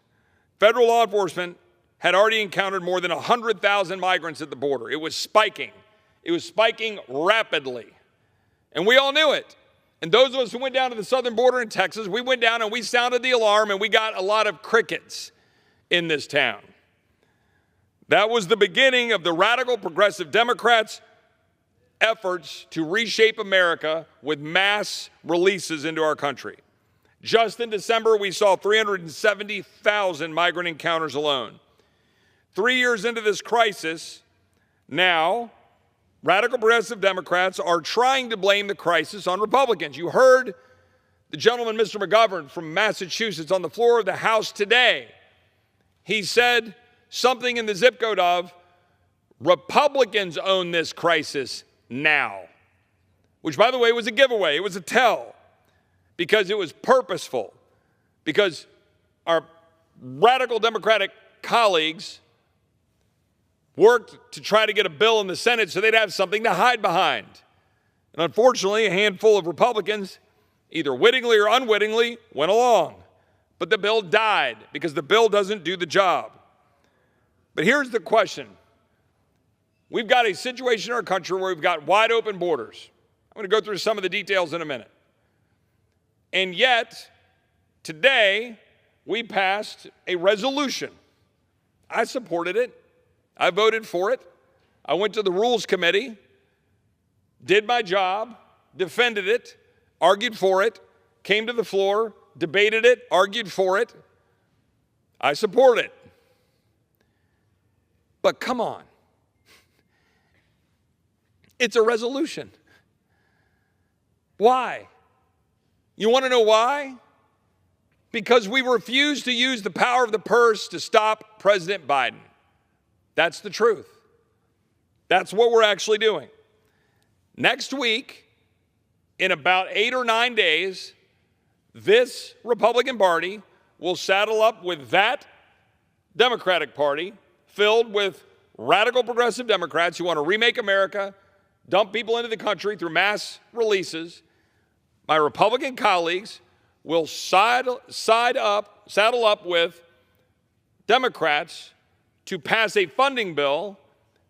federal law enforcement had already encountered more than 100,000 migrants at the border. It was spiking. It was spiking rapidly. And we all knew it. And those of us who went down to the southern border in Texas, we went down and we sounded the alarm, and we got a lot of crickets in this town. That was the beginning of the radical progressive Democrats' efforts to reshape America with mass releases into our country. Just in December, we saw 370,000 migrant encounters alone. 3 years into this crisis, now, radical progressive Democrats are trying to blame the crisis on Republicans. You heard the gentleman, Mr. McGovern from Massachusetts, on the floor of the House today. He said something in the zip code of, Republicans own this crisis now, which, by the way, was a giveaway. It was a tell, because it was purposeful, because our radical Democratic colleagues worked to try to get a bill in the Senate so they'd have something to hide behind. And unfortunately, a handful of Republicans, either wittingly or unwittingly, went along. But the bill died because the bill doesn't do the job. But here's the question. We've got a situation in our country where we've got wide open borders. I'm going to go through some of the details in a minute. And yet, today, we passed a resolution. I supported it. I voted for it. I went to the Rules Committee, did my job, defended it, argued for it, came to the floor, debated it, argued for it. I support it. But come on. It's a resolution. Why? You want to know why? Because we refuse to use the power of the purse to stop President Biden. That's the truth. That's what we're actually doing. Next week, in about 8 or 9 days, this Republican Party will saddle up with that Democratic Party filled with radical progressive Democrats who want to remake America, dump people into the country through mass releases. My Republican colleagues will saddle up with Democrats to pass a funding bill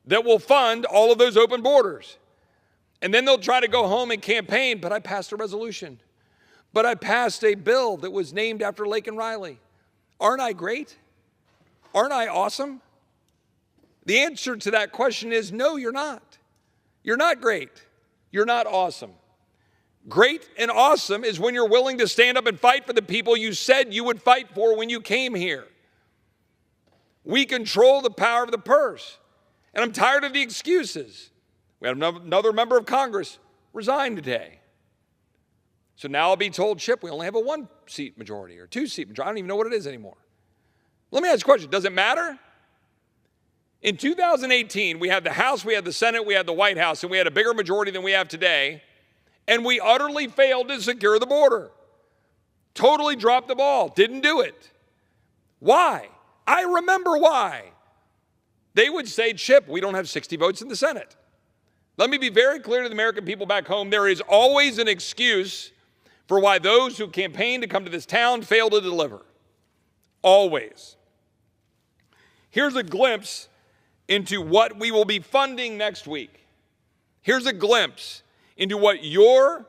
that will fund all of those open borders. And then they'll try to go home and campaign, but I passed a resolution. But I passed a bill that was named after Laken Riley. Aren't I great? Aren't I awesome? The answer to that question is no, you're not. You're not great. You're not awesome. Great and awesome is when you're willing to stand up and fight for the people you said you would fight for when you came here. We control the power of the purse. And I'm tired of the excuses. We had another member of Congress resign today. So now I'll be told, Chip, we only have a 1-seat majority or 2-seat majority. I don't even know what it is anymore. Let me ask you a question. Does it matter? In 2018, we had the House, we had the Senate, we had the White House, and we had a bigger majority than we have today. And we utterly failed to secure the border. Totally dropped the ball. Didn't do it. Why? I remember why. They would say, Chip, we don't have 60 votes in the Senate. Let me be very clear to the American people back home. There is always an excuse for why those who campaign to come to this town fail to deliver. Always. Here's a glimpse into what we will be funding next week. Here's a glimpse into what your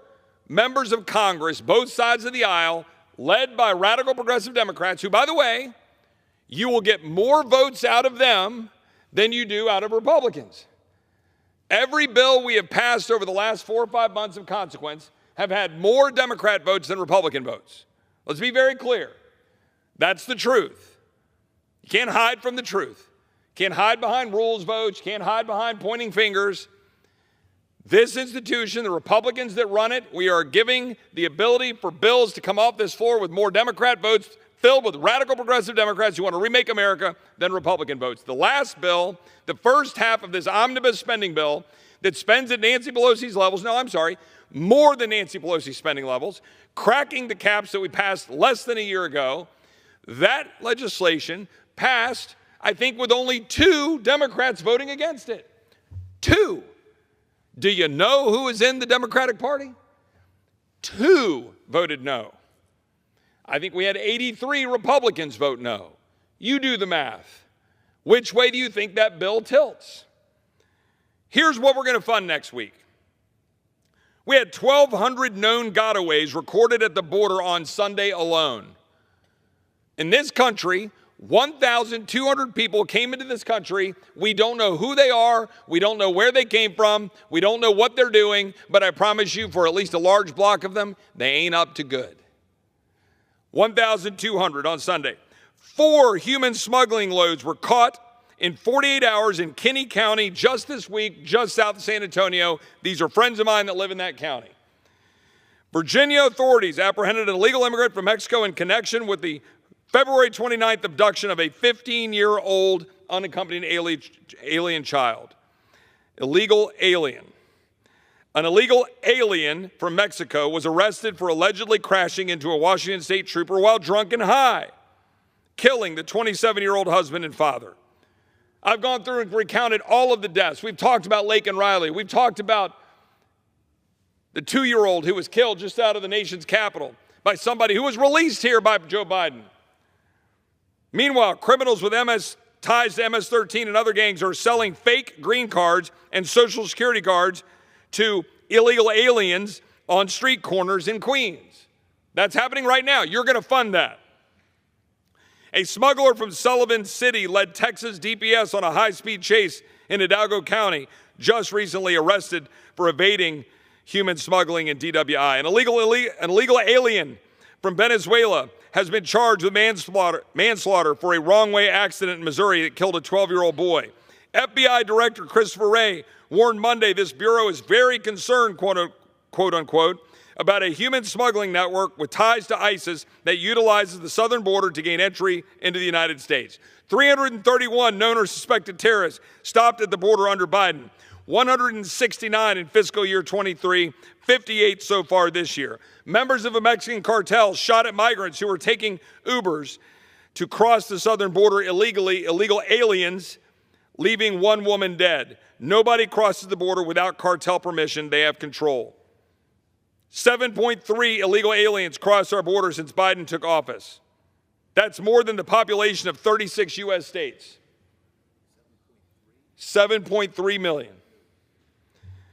members of Congress, both sides of the aisle, led by radical progressive Democrats, who, by the way, you will get more votes out of them than you do out of Republicans. Every bill we have passed over the last 4 or 5 months of consequence have had more Democrat votes than Republican votes. Let's be very clear. That's the truth. You can't hide from the truth. You can't hide behind rules votes. You can't hide behind pointing fingers. This institution, the Republicans that run it, we are giving the ability for bills to come off this floor with more Democrat votes filled with radical progressive Democrats who want to remake America than Republican votes. The last bill, the first half of this omnibus spending bill that spends at Nancy Pelosi's levels, no, I'm sorry, more than Nancy Pelosi's spending levels, cracking the caps that we passed less than a year ago, that legislation passed, I think, with only 2 Democrats voting against it. 2. Do you know who is in the Democratic Party? 2 voted no. I think we had 83 Republicans vote no. You do the math. Which way do you think that bill tilts? Here's what we're going to fund next week. We had 1,200 known gotaways recorded at the border on Sunday alone. In this country, 1,200 people came into this country. We don't know who they are. We don't know where they came from. We don't know what they're doing. But I promise you, for at least a large block of them, they ain't up to good. 1,200 on Sunday. 4 human smuggling loads were caught in 48 hours in Kinney County just this week, just south of San Antonio. These are friends of mine that live in that county. Virginia authorities apprehended an illegal immigrant from Mexico in connection with the February 29th abduction of a 15-year-old unaccompanied alien child. Illegal alien. An illegal alien from Mexico was arrested for allegedly crashing into a Washington State trooper while drunk and high, killing the 27-year-old husband and father. I've gone through and recounted all of the deaths. We've talked about Lake and Riley. We've talked about the 2-year-old who was killed just out of the nation's capital by somebody who was released here by Joe Biden. Meanwhile, criminals with ties to MS-13 and other gangs are selling fake green cards and Social Security cards to illegal aliens on street corners in Queens. That's happening right now. You're going to fund that. A smuggler from Sullivan City led Texas DPS on a high-speed chase in Hidalgo County, just recently arrested for evading human smuggling in DWI. An illegal alien from Venezuela has been charged with manslaughter for a wrong-way accident in Missouri that killed a 12-year-old boy. FBI Director Christopher Wray warned Monday this bureau is very concerned, quote unquote, about a human smuggling network with ties to ISIS that utilizes the southern border to gain entry into the United States. 331 known or suspected terrorists stopped at the border under Biden. 169 in fiscal year 23, 58 so far this year. Members of a Mexican cartel shot at migrants who were taking Ubers to cross the southern border illegally, illegal aliens, leaving 1 woman dead. Nobody crosses the border without cartel permission. They have control. 7.3 illegal aliens crossed our border since Biden took office. That's more than the population of 36 U.S. states. 7.3 million.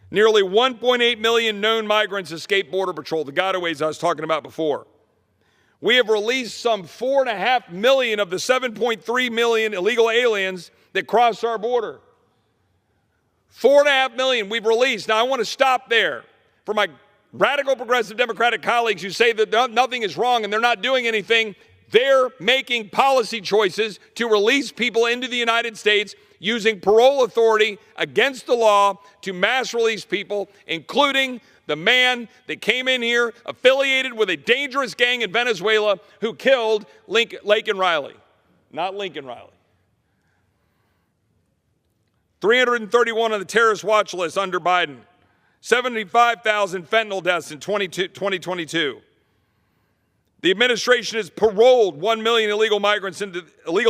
Nearly 1.8 million known migrants escaped Border Patrol, the gotaways I was talking about before. We have released some 4.5 million of the 7.3 million illegal aliens that crossed our border. 4.5 million we've released. Now, I want to stop there for my radical progressive Democratic colleagues who say that nothing is wrong and they're not doing anything. They're making policy choices to release people into the United States using parole authority against the law to mass release people, including the man that came in here affiliated with a dangerous gang in Venezuela who killed Lake and Riley, not Lincoln Riley. 331 on the terrorist watch list under Biden. 75,000 fentanyl deaths in 2022. The administration has paroled 1 million illegal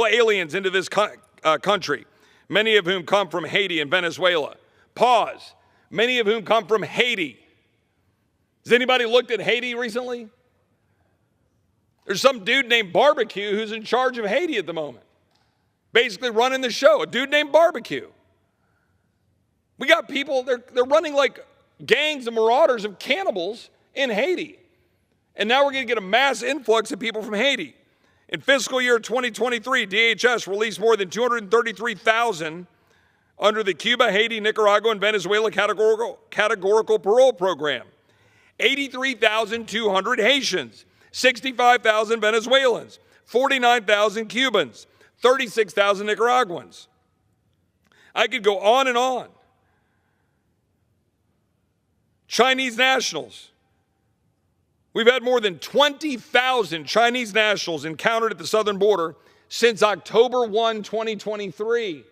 aliens into this country, many of whom come from Haiti and Venezuela. Pause. Many of whom come from Haiti. Has anybody looked at Haiti recently? There's some dude named Barbecue who's in charge of Haiti at the moment, basically running the show, a dude named Barbecue. We got people, they're running like gangs of marauders of cannibals in Haiti. And now we're going to get a mass influx of people from Haiti. In fiscal year 2023, DHS released more than 233,000 under the Cuba, Haiti, Nicaragua, and Venezuela categorical parole program. 83,200 Haitians, 65,000 Venezuelans, 49,000 Cubans, 36,000 Nicaraguans. I could go on and on. Chinese nationals. We've had more than 20,000 Chinese nationals encountered at the southern border since October 1, 2023.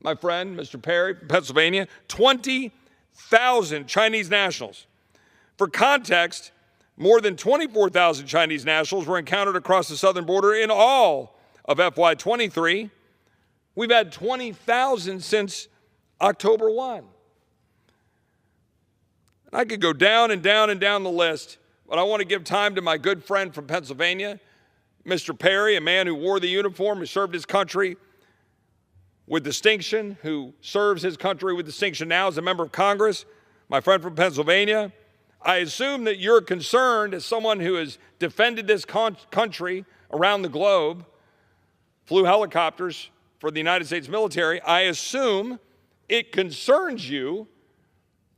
My friend, Mr. Perry, Pennsylvania, 20,000 Chinese nationals. For context, more than 24,000 Chinese nationals were encountered across the southern border in all of FY23. We've had 20,000 since October 1. I could go down and down and down the list, but I want to give time to my good friend from Pennsylvania, Mr. Perry, a man who wore the uniform, who served his country with distinction, who serves his country with distinction now as a member of Congress, my friend from Pennsylvania. I assume that you're concerned, as someone who has defended this country around the globe, flew helicopters for the United States military, I assume it concerns you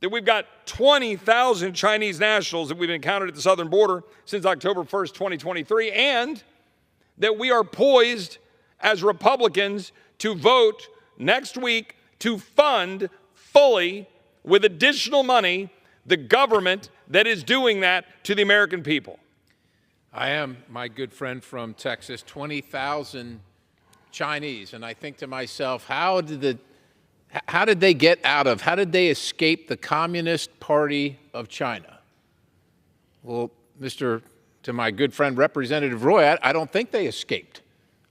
that we've got 20,000 Chinese nationals that we've encountered at the southern border since October 1st, 2023, and that we are poised as Republicans to vote next week to fund fully, with additional money, the government that is doing that to the American people. I am, my good friend from Texas, 20,000 Chinese, and I think to myself, how did they get out of, how did they escape the Communist Party of China? Well, to my good friend Representative Roy, I don't think they escaped.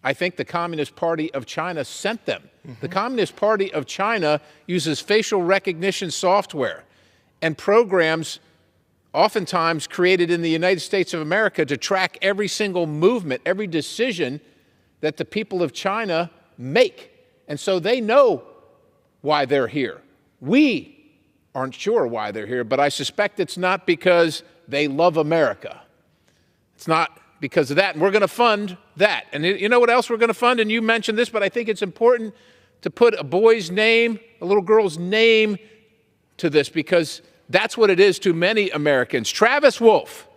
I think the Communist Party of China sent them. The Communist Party of China uses facial recognition software and programs oftentimes created in the United States of America to track every single movement, every decision that the people of China make. And so they know why they're here. We aren't sure why they're here, but I suspect it's not because they love America. It's not because of that, and we're going to fund that. And you know what else we're going to fund? And you mentioned this, but I think it's important to put a boy's name, a little girl's name to this, because that's what it is to many Americans. Travis Wolf,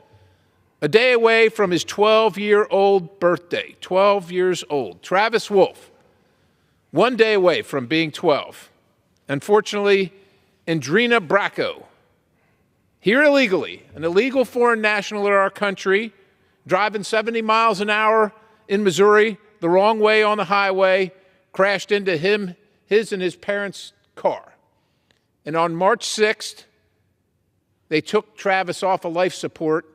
a day away from his 12-year-old birthday, 12 years old. Travis Wolf, one day away from being 12. Unfortunately, Andrina Bracco, here illegally, an illegal foreign national in our country, driving 70 miles an hour in Missouri, the wrong way on the highway, crashed into his and his parents' car. And on March 6th, they took Travis off of life support.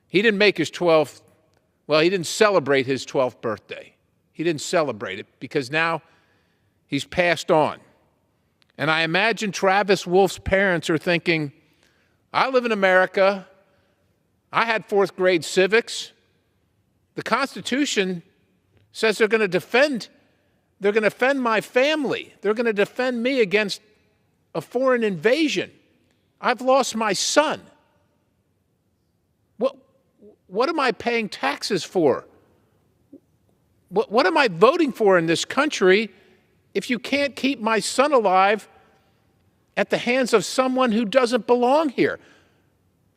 He didn't make his 12th, well, he didn't celebrate his 12th birthday. He didn't celebrate it because now he's passed on. And I imagine Travis Wolf's parents are thinking, I live in America. I had fourth grade civics. The Constitution says they're going to defend my family. They're going to defend me against a foreign invasion. I've lost my son. What am I paying taxes for? What am I voting for in this country if you can't keep my son alive at the hands of someone who doesn't belong here?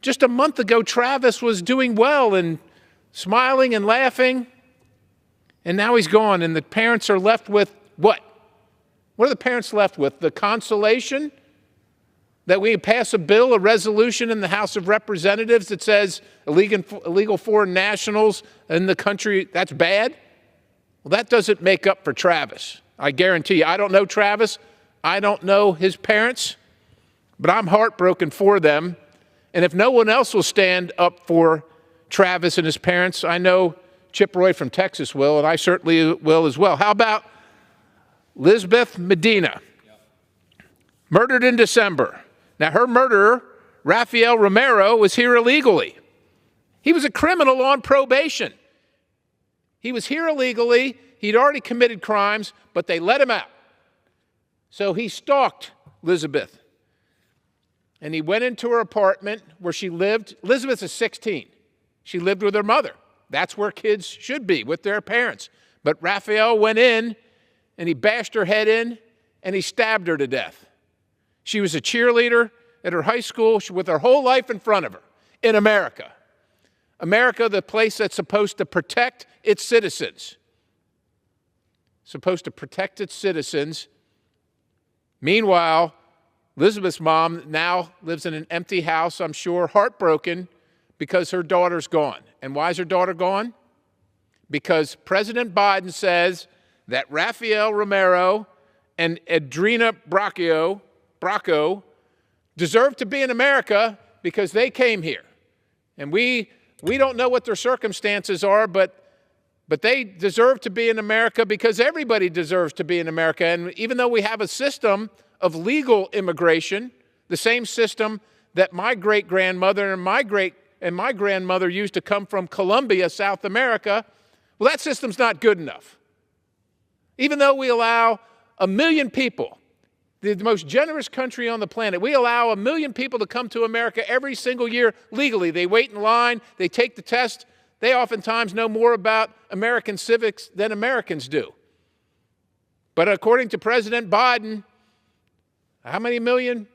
Just a month ago, Travis was doing well and smiling and laughing, and now he's gone, and the parents are left with what? What are the parents left with? The consolation that we pass a bill, a resolution in the House of Representatives that says illegal foreign nationals in the country, that's bad? Well, that doesn't make up for Travis. I guarantee you. I don't know Travis. I don't know his parents, but I'm heartbroken for them. And if no one else will stand up for Travis and his parents, I know Chip Roy from Texas will, and I certainly will as well. How about Lisbeth Medina, murdered in December? Now, her murderer, Rafael Romero, was here illegally. He was a criminal on probation. He was here illegally. He'd already committed crimes, but they let him out. So he stalked Elizabeth. And he went into her apartment where she lived. Elizabeth is 16. She lived with her mother. That's where kids should be, with their parents. But Rafael went in, and he bashed her head in, and he stabbed her to death. She was a cheerleader at her high school with her whole life in front of her in America. America, the place that's supposed to protect its citizens. Supposed to protect its citizens. Meanwhile, Elizabeth's mom now lives in an empty house, I'm sure, heartbroken, because her daughter's gone. And why is her daughter gone? Because President Biden says that Rafael Romero and Adrina Bracco deserve to be in America because they came here. And we don't know what their circumstances are, but they deserve to be in America because everybody deserves to be in America. And even though we have a system of legal immigration, the same system that my great-grandmother and my grandmother used to come from Colombia, South America, well, that system's not good enough. Even though we allow 1 million people, the most generous country on the planet, we allow 1 million people to come to America every single year legally. They wait in line, they take the test. They oftentimes know more about American civics than Americans do. But according to President Biden, how many million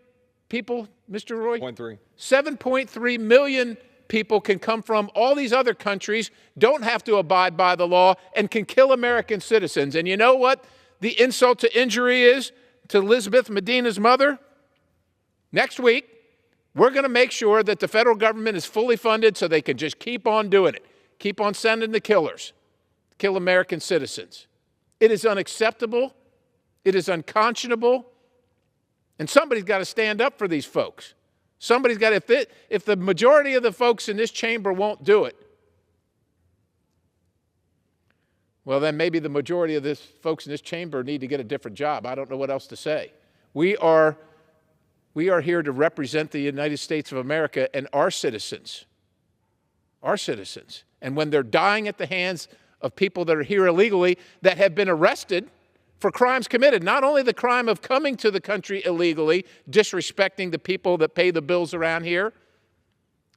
people, Mr. Roy? 7.3. 7.3 million people can come from all these other countries, don't have to abide by the law, and can kill American citizens. And you know what the insult to injury is to Elizabeth Medina's mother? Next week, we're going to make sure that the federal government is fully funded so they can just keep on doing it, keep on sending the killers, kill American citizens. It is unacceptable. It is unconscionable. And somebody's got to stand up for these folks. Somebody's got to, if the majority of the folks in this chamber won't do it, well, then maybe the majority of the folks in this chamber need to get a different job. I don't know what else to say. We are here to represent the United States of America and our citizens. Our citizens. And when they're dying at the hands of people that are here illegally, that have been arrested for crimes committed, not only the crime of coming to the country illegally, disrespecting the people that pay the bills around here,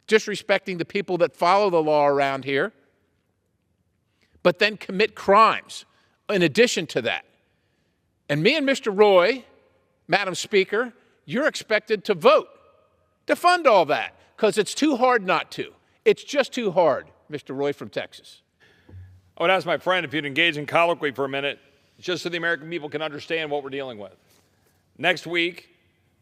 disrespecting the people that follow the law around here, but then commit crimes in addition to that. And me and Mr. Roy, Madam Speaker, you're expected to vote to fund all that because it's too hard not to. It's just too hard, Mr. Roy from Texas. I would ask my friend if you'd engage in colloquy for a minute, just so the American people can understand what we're dealing with. Next week,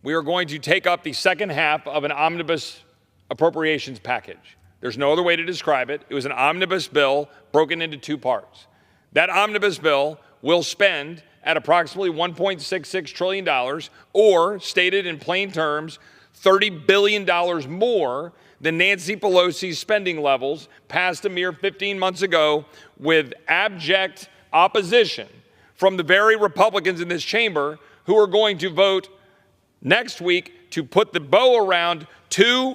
we are going to take up the second half of an omnibus appropriations package. There's no other way to describe it. It was an omnibus bill broken into two parts. That omnibus bill will spend at approximately $1.66 trillion, or, stated in plain terms, $30 billion more than Nancy Pelosi's spending levels passed a mere 15 months ago with abject opposition from the very Republicans in this chamber who are going to vote next week to put the bow around two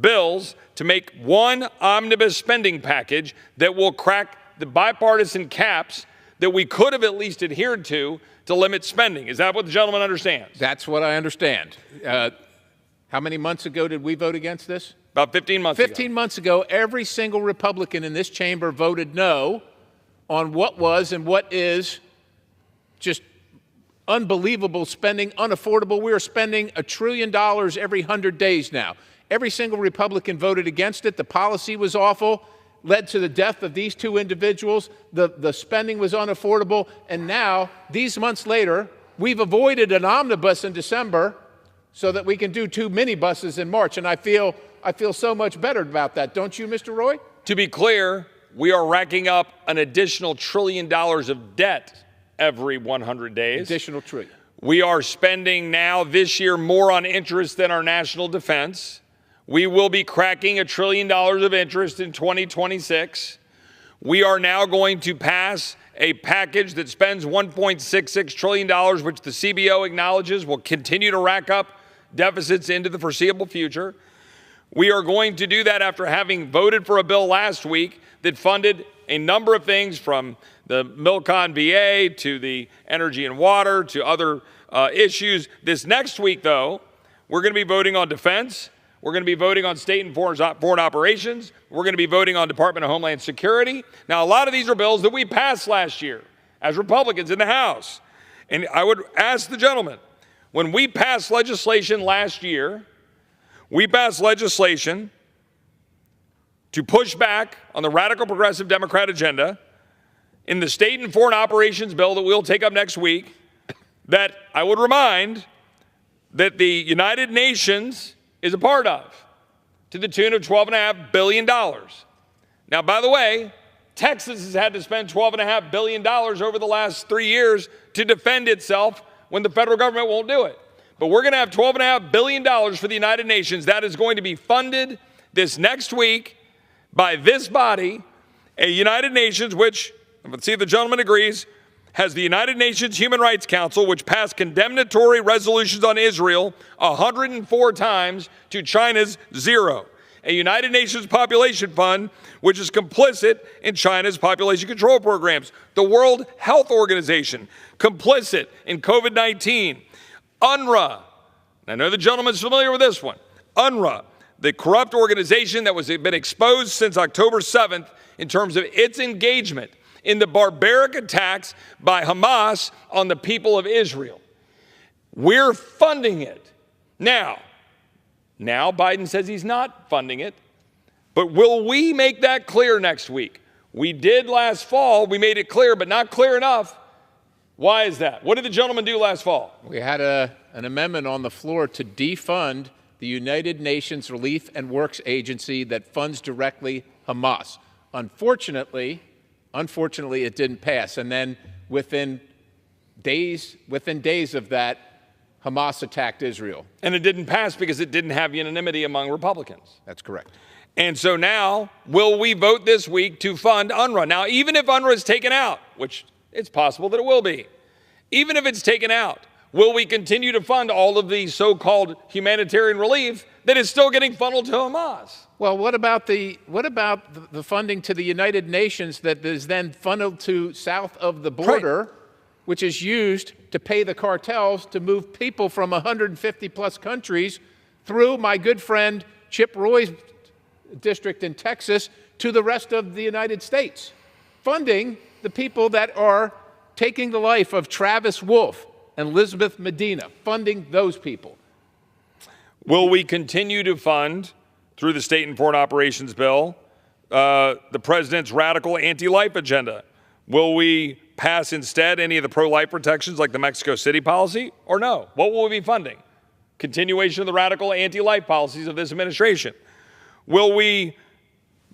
bills to make one omnibus spending package that will crack the bipartisan caps that we could have at least adhered to limit spending. Is that what the gentleman understands? That's what I understand. How many months ago did we vote against this? About 15 months ago. 15 months ago, every single Republican in this chamber voted no on what was and what is just unbelievable spending, unaffordable. We are spending $1 trillion every 100 days now. Every single Republican voted against it. The policy was awful, led to the death of these two individuals. The spending was unaffordable. And now, these months later, we've avoided an omnibus in December so that we can do 2 minibuses in March. And I feel so much better about that. Don't you, Mr. Roy? To be clear, we are racking up an additional $1 trillion of debt every 100 days. Additional trillion. We are spending now this year more on interest than our national defense. We will be cracking $1 trillion of interest in 2026. We are now going to pass a package that spends $1.66 trillion, which the CBO acknowledges will continue to rack up deficits into the foreseeable future. We are going to do that after having voted for a bill last week that funded a number of things, from the Milcon VA to the energy and water to other issues. This next week, though, we're going to be voting on defense. We're going to be voting on state and foreign operations. We're going to be voting on Department of Homeland Security. Now, a lot of these are bills that we passed last year as Republicans in the House. And I would ask the gentleman, when we passed legislation last year, we passed legislation to push back on the radical progressive Democrat agenda in the state and foreign operations bill that we'll take up next week, that I would remind that the United Nations is a part of. to the tune of $12.5 billion. Now, by the way, Texas has had to spend $12.5 billion over the last 3 years to defend itself when the federal government won't do it. But we're going to have $12.5 billion for the United Nations. That is going to be funded this next week by this body, a United Nations, which, let's see if the gentleman agrees, has the United Nations Human Rights Council, which passed condemnatory resolutions on Israel 104 times to China's 0. A United Nations Population Fund, which is complicit in China's population control programs. The World Health Organization, complicit in COVID-19. UNRWA, I know the gentleman's familiar with this one. UNRWA, the corrupt organization that was been exposed since October 7th in terms of its engagement in the barbaric attacks by Hamas on the people of Israel. We're funding it. Now Biden says he's not funding it, but will we make that clear next week? We did last fall. We made it clear, but not clear enough. Why is that? What did the gentleman do last fall? We had an amendment on the floor to defund the United Nations Relief and Works Agency that funds directly Hamas. Unfortunately, it didn't pass. And then within days of that, Hamas attacked Israel. And it didn't pass because it didn't have unanimity among Republicans. That's correct. And so now, will we vote this week to fund UNRWA? Now, even if UNRWA is taken out, which it's possible that it will be, even if it's taken out, will we continue to fund all of the so-called humanitarian relief that is still getting funneled to Hamas? Well, what about the funding to the United Nations that is then funneled to south of the border, right, which is used to pay the cartels to move people from 150 plus countries through my good friend Chip Roy's district in Texas to the rest of the United States, funding the people that are taking the life of Travis Wolf and Elizabeth Medina, funding those people. Will we continue to fund, through the State and Foreign Operations Bill, the president's radical anti-life agenda? Will we pass instead any of the pro-life protections like the Mexico City policy, or no? What will we be funding? Continuation of the radical anti-life policies of this administration. Will we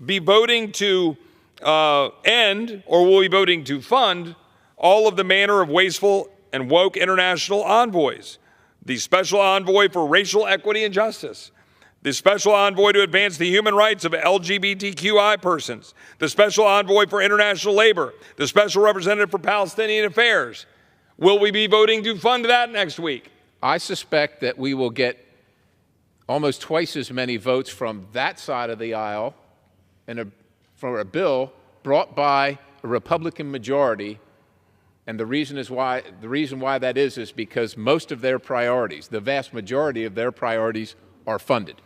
be voting to end, or will we be voting to fund all of the manner of wasteful and woke international envoys? The special envoy for racial equity and justice, the special envoy to advance the human rights of LGBTQI persons, the special envoy for international labor, the special representative for Palestinian affairs. Will we be voting to fund that next week? I suspect that we will get almost twice as many votes from that side of the aisle for a bill brought by a Republican majority. And the reason why that is because most of their priorities, the vast majority of their priorities, are funded.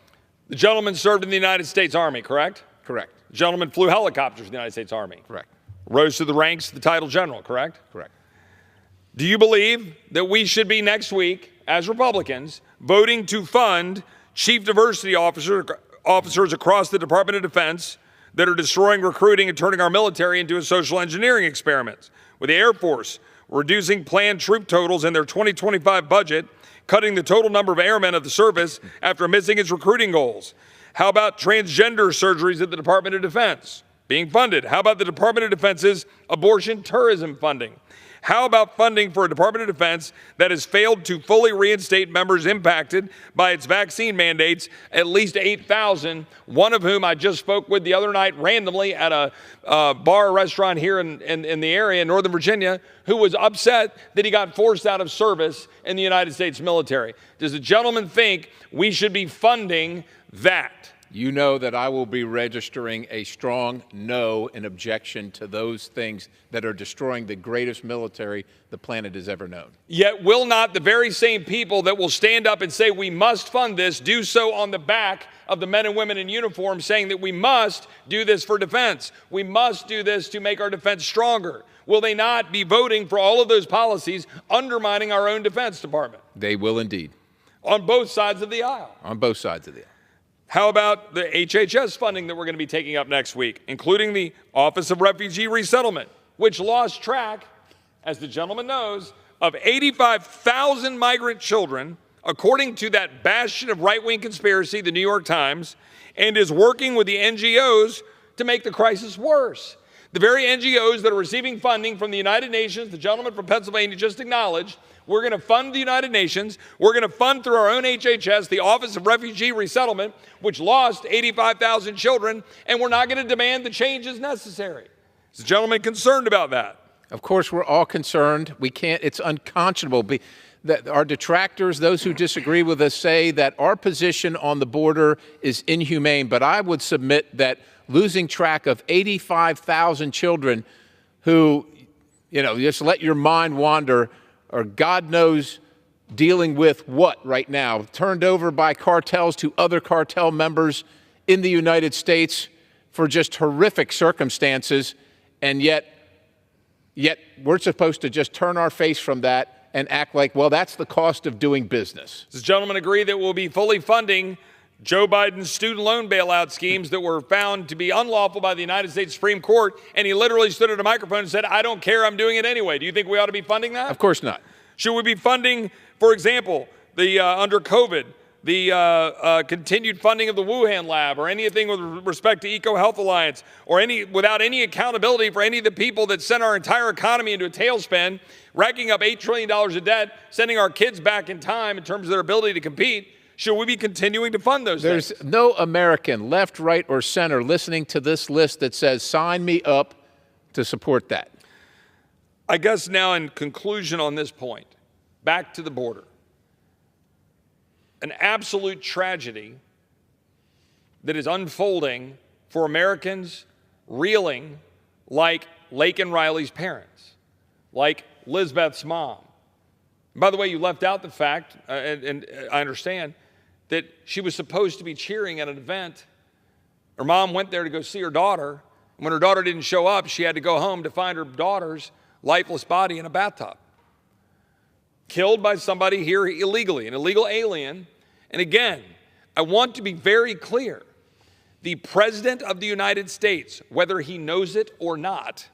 The gentleman served in the United States Army, correct? Correct. The gentleman flew helicopters in the United States Army. Correct. Rose to the ranks, the title general, correct? Correct. Do you believe that we should be next week, as Republicans, voting to fund chief diversity officers across the Department of Defense that are destroying recruiting and turning our military into a social engineering experiment? With the Air Force reducing planned troop totals in their 2025 budget, cutting the total number of airmen of the service after missing its recruiting goals. How about transgender surgeries at the Department of Defense being funded? How about the Department of Defense's abortion tourism funding? How about funding for a Department of Defense that has failed to fully reinstate members impacted by its vaccine mandates, at least 8,000, one of whom I just spoke with the other night randomly at a bar or restaurant here in the area in Northern Virginia, who was upset that he got forced out of service in the United States military. Does the gentleman think we should be funding that? You know that I will be registering a strong no in objection to those things that are destroying the greatest military the planet has ever known. Yet will not the very same people that will stand up and say we must fund this do so on the back of the men and women in uniform, saying that we must do this for defense. We must do this to make our defense stronger. Will they not be voting for all of those policies undermining our own Defense Department? They will indeed. On both sides of the aisle. On both sides of the aisle. How about the HHS funding that we're going to be taking up next week, including the Office of Refugee Resettlement, which lost track, as the gentleman knows, of 85,000 migrant children according to that bastion of right-wing conspiracy, the New York Times, and is working with the NGOs to make the crisis worse. The very NGOs that are receiving funding from the United Nations, the gentleman from Pennsylvania just acknowledged, we're going to fund the United Nations. We're going to fund through our own HHS, the Office of Refugee Resettlement, which lost 85,000 children, and we're not going to demand the changes necessary. Is the gentleman concerned about that? Of course, we're all concerned. We can't, it's unconscionable. That our detractors, those who disagree with us, say that our position on the border is inhumane. But I would submit that losing track of 85,000 children who, just let your mind wander, or God knows dealing with what right now, turned over by cartels to other cartel members in the United States for just horrific circumstances, and yet we're supposed to just turn our face from that and act like, well, that's the cost of doing business. Does the gentleman agree that we'll be fully funding Joe Biden's student loan bailout schemes that were found to be unlawful by the United States Supreme Court, and he literally stood at a microphone and said, I don't care, I'm doing it anyway? Do you think we ought to be funding that? Of course not. Should we be funding, for example, the under COVID, the continued funding of the Wuhan lab, or anything with respect to EcoHealth Alliance, or without any accountability for any of the people that sent our entire economy into a tailspin, racking up $8 trillion of debt, sending our kids back in time in terms of their ability to compete? Should we be continuing to fund those things? There's no American, left, right, or center, listening to this list that says, sign me up to support that. I guess now, in conclusion on this point, back to the border. An absolute tragedy that is unfolding for Americans reeling like Lake and Riley's parents, like Lizbeth's mom. By the way, you left out the fact, and I understand, that she was supposed to be cheering at an event. Her mom went there to go see her daughter. And when her daughter didn't show up, she had to go home to find her daughter's lifeless body in a bathtub. Killed by somebody here illegally, an illegal alien. And again, I want to be very clear. The President of the United States, whether he knows it or not,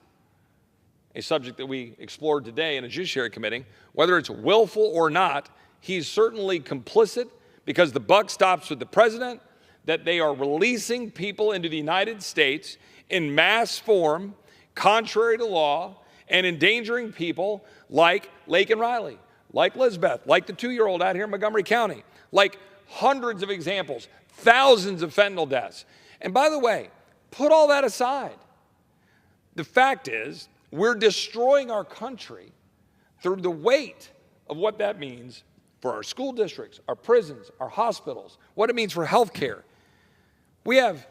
a subject that we explored today in a Judiciary Committee, whether it's willful or not, he's certainly complicit, because the buck stops with the President, that they are releasing people into the United States in mass form, contrary to law, and endangering people like Lake and Riley, like Lizbeth, like the 2-year-old out here in Montgomery County, like hundreds of examples, thousands of fentanyl deaths. And by the way, put all that aside. The fact is, we're destroying our country through the weight of what that means for our school districts, our prisons, our hospitals, what it means for health care. We have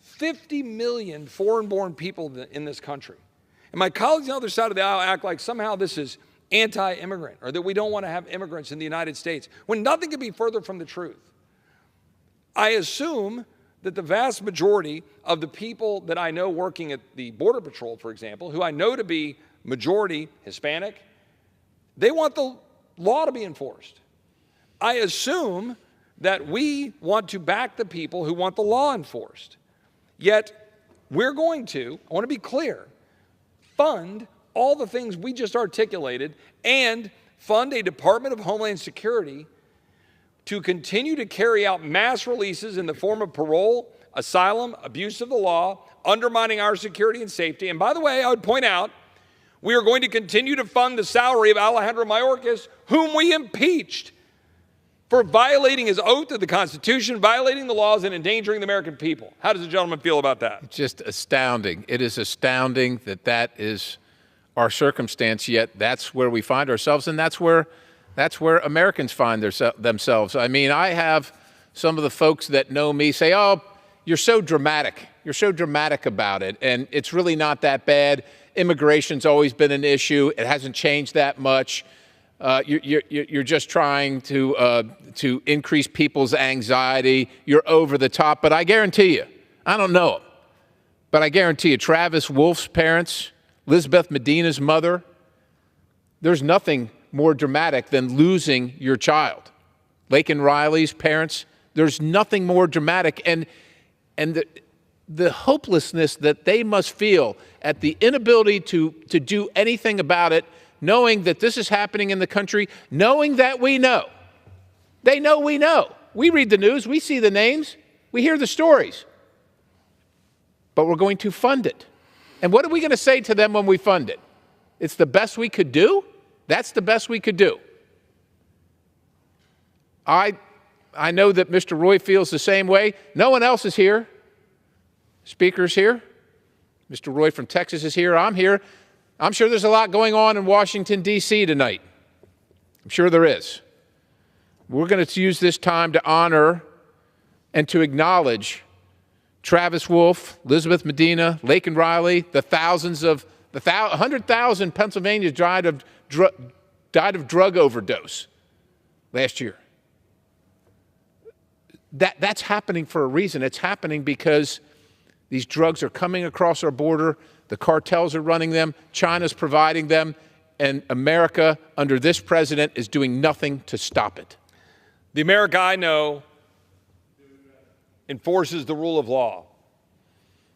50 million foreign-born people in this country. And my colleagues on the other side of the aisle act like somehow this is anti-immigrant, or that we don't want to have immigrants in the United States, when nothing could be further from the truth. I assume that the vast majority of the people that I know working at the Border Patrol, for example, who I know to be majority Hispanic, they want the law to be enforced. I assume that we want to back the people who want the law enforced. Yet, we're going to, I want to be clear, fund all the things we just articulated and fund a Department of Homeland Security to continue to carry out mass releases in the form of parole, asylum, abuse of the law, undermining our security and safety. And by the way, I would point out, we are going to continue to fund the salary of Alejandro Mayorkas, whom we impeached for violating his oath to the Constitution, violating the laws, and endangering the American people. How does the gentleman feel about that? Just astounding. It is astounding that that is our circumstance, yet that's where we find ourselves, and that's where Americans find themselves. I mean, I have some of the folks that know me say, oh, you're so dramatic. You're so dramatic about it, and it's really not that bad. Immigration's always been an issue. It hasn't changed that much. You're just trying to increase people's anxiety. You're over the top. But I guarantee you, I don't know him, but I guarantee you, Travis Wolf's parents, Elizabeth Medina's mother, there's nothing more dramatic than losing your child. Lake and Riley's parents, there's nothing more dramatic. And the hopelessness that they must feel at the inability to do anything about it, knowing that this is happening in the country, knowing that we know They know we know. We read the news, we see the names, we hear the stories. But we're going to fund it. And what are we going to say to them when we fund it? It's the best we could do? That's the best we could do. I know that Mr. Roy feels the same way. No one else is here. Speaker's here. Mr. Roy from Texas is here. I'm here. I'm sure there's a lot going on in Washington, D.C. tonight. I'm sure there is. We're going to use this time to honor and to acknowledge Travis Wolf, Elizabeth Medina, Laken Riley, the 100,000 Pennsylvanians died of drug overdose last year. That's happening for a reason. It's happening because these drugs are coming across our border. The cartels are running them. China's providing them. And America, under this president, is doing nothing to stop it. The America I know enforces the rule of law.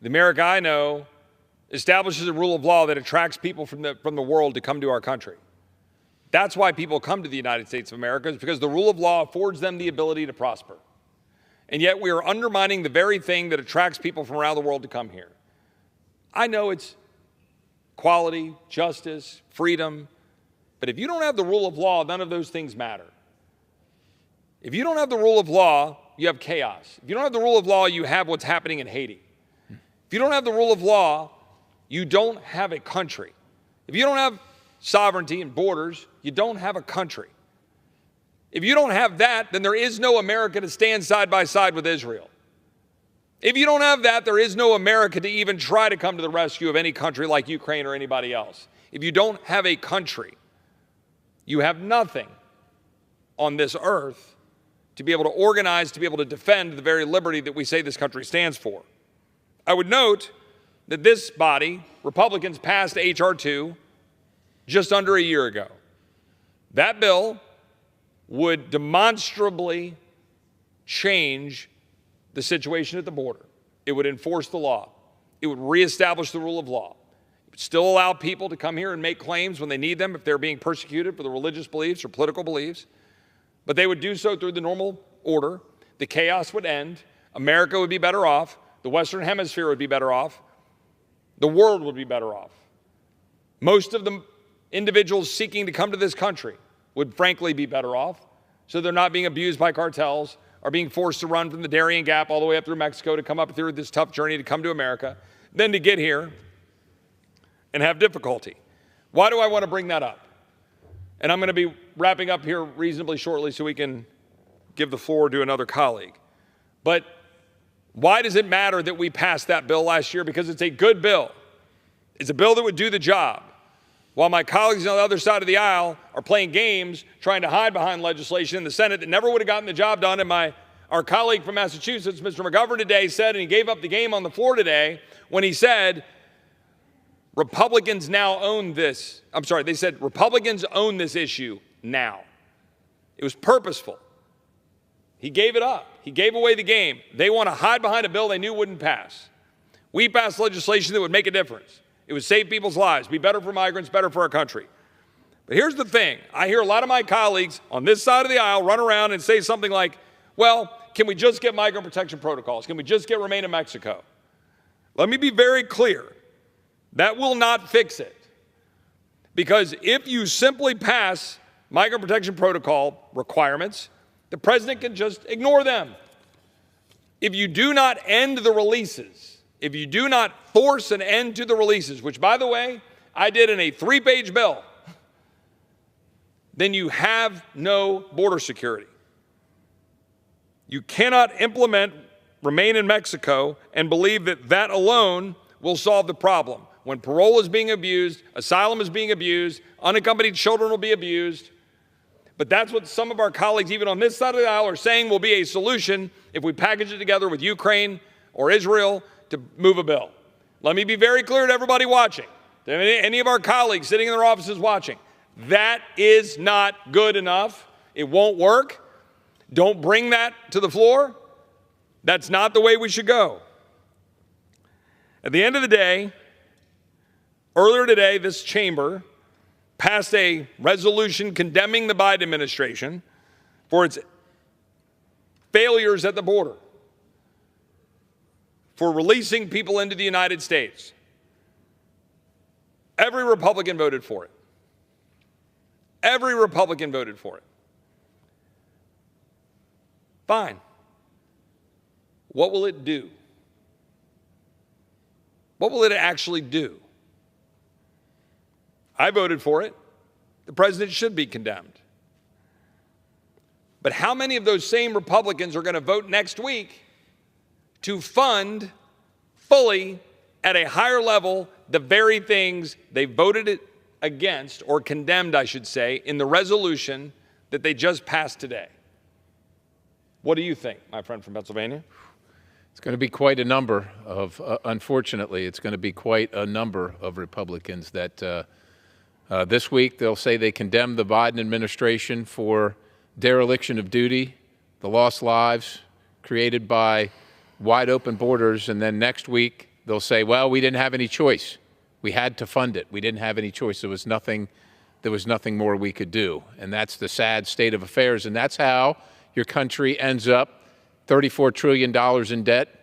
The America I know establishes a rule of law that attracts people from the world to come to our country. That's why people come to the United States of America, is because the rule of law affords them the ability to prosper. And yet we are undermining the very thing that attracts people from around the world to come here. I know it's equality, justice, freedom, but if you don't have the rule of law, none of those things matter. If you don't have the rule of law, you have chaos. If you don't have the rule of law, you have what's happening in Haiti. If you don't have the rule of law, you don't have a country. If you don't have sovereignty and borders, you don't have a country. If you don't have that, then there is no America to stand side by side with Israel. If you don't have that, there is no America to even try to come to the rescue of any country like Ukraine or anybody else. If you don't have a country, you have nothing on this earth to be able to organize, to be able to defend the very liberty that we say this country stands for. I would note that this body, Republicans, passed H.R. 2 just under a year ago. That bill would demonstrably change the situation at the border. It would enforce the law. It would reestablish the rule of law. It would still allow people to come here and make claims when they need them if they're being persecuted for their religious beliefs or political beliefs. But they would do so through the normal order. The chaos would end. America would be better off. The Western Hemisphere would be better off. The world would be better off. Most of the individuals seeking to come to this country would frankly be better off, so they're not being abused by cartels or being forced to run from the Darien Gap all the way up through Mexico to come up through this tough journey to come to America, then to get here and have difficulty. Why do I want to bring that up? And I'm going to be wrapping up here reasonably shortly so we can give the floor to another colleague. But why does it matter that we passed that bill last year? Because it's a good bill. It's a bill that would do the job. While my colleagues on the other side of the aisle are playing games, trying to hide behind legislation in the Senate that never would have gotten the job done, and our colleague from Massachusetts, Mr. McGovern, today said, and he gave up the game on the floor today, when he said, Republicans now own this. I'm sorry, they said Republicans own this issue now. It was purposeful. He gave it up. He gave away the game. They want to hide behind a bill they knew wouldn't pass. We passed legislation that would make a difference. It would save people's lives, be better for migrants, better for our country. But here's the thing. I hear a lot of my colleagues on this side of the aisle run around and say something like, well, can we just get migrant protection protocols? Can we just get remain in Mexico? Let me be very clear. That will not fix it. Because if you simply pass migrant protection protocol requirements, the president can just ignore them. If you do not end the releases, if you do not force an end to the releases, which, by the way, I did in a 3-page bill, then you have no border security. You cannot implement remain in Mexico and believe that that alone will solve the problem. When parole is being abused, asylum is being abused, unaccompanied children will be abused. But that's what some of our colleagues, even on this side of the aisle, are saying will be a solution if we package it together with Ukraine or Israel to move a bill. Let me be very clear to everybody watching, to any of our colleagues sitting in their offices watching, that is not good enough. It won't work. Don't bring that to the floor. That's not the way we should go. At the end of the day, earlier today, this chamber passed a resolution condemning the Biden administration for its failures at the border, for releasing people into the United States. Every Republican voted for it. Every Republican voted for it. Fine. What will it do? What will it actually do? I voted for it. The president should be condemned. But how many of those same Republicans are going to vote next week to fund fully at a higher level the very things they voted against, or condemned, I should say, in the resolution that they just passed today? What do you think, my friend from Pennsylvania? It's going to be quite a number of, unfortunately, it's going to be quite a number of Republicans that this week they'll say they condemn the Biden administration for dereliction of duty, the lost lives created by wide open borders, and then next week they'll say, well, we didn't have any choice. We had to fund it. We didn't have any choice. There was nothing more we could do. And that's the sad state of affairs. And that's how your country ends up $34 trillion in debt,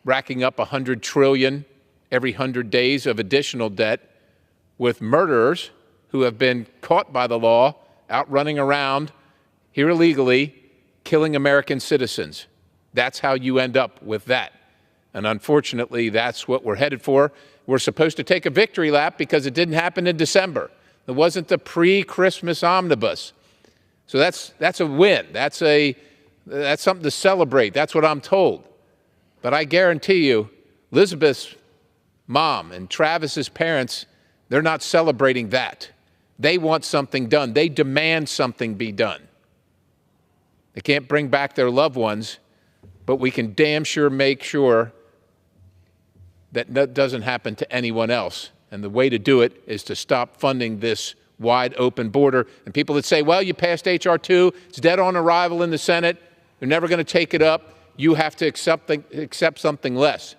racking up $100 trillion every 100 days of additional debt, with murderers who have been caught by the law out running around here illegally, killing American citizens. That's how you end up with that. And unfortunately, that's what we're headed for. We're supposed to take a victory lap because it didn't happen in December. It wasn't the pre-Christmas omnibus. So that's a win. That's something to celebrate. That's what I'm told. But I guarantee you, Elizabeth's mom and Travis's parents, they're not celebrating that. They want something done. They demand something be done. They can't bring back their loved ones, but we can damn sure make sure that that doesn't happen to anyone else. And the way to do it is to stop funding this wide open border. And people that say, well, you passed H.R. 2, it's dead on arrival in the Senate, they're never going to take it up, you have to accept something less.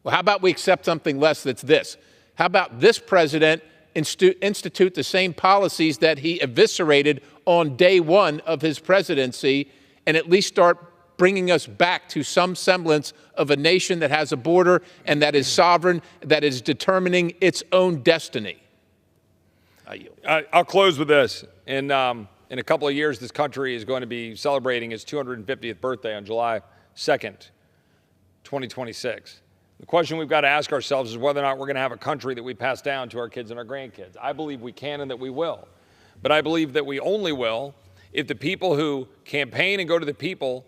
Well, how about we accept something less that's this? How about this president institute the same policies that he eviscerated on day one of his presidency, and at least start bringing us back to some semblance of a nation that has a border and that is sovereign, that is determining its own destiny? I'll close with this. In a couple of years, this country is going to be celebrating its 250th birthday on July 2nd, 2026. The question we've got to ask ourselves is whether or not we're going to have a country that we pass down to our kids and our grandkids. I believe we can and that we will. But I believe that we only will if the people who campaign and go to the people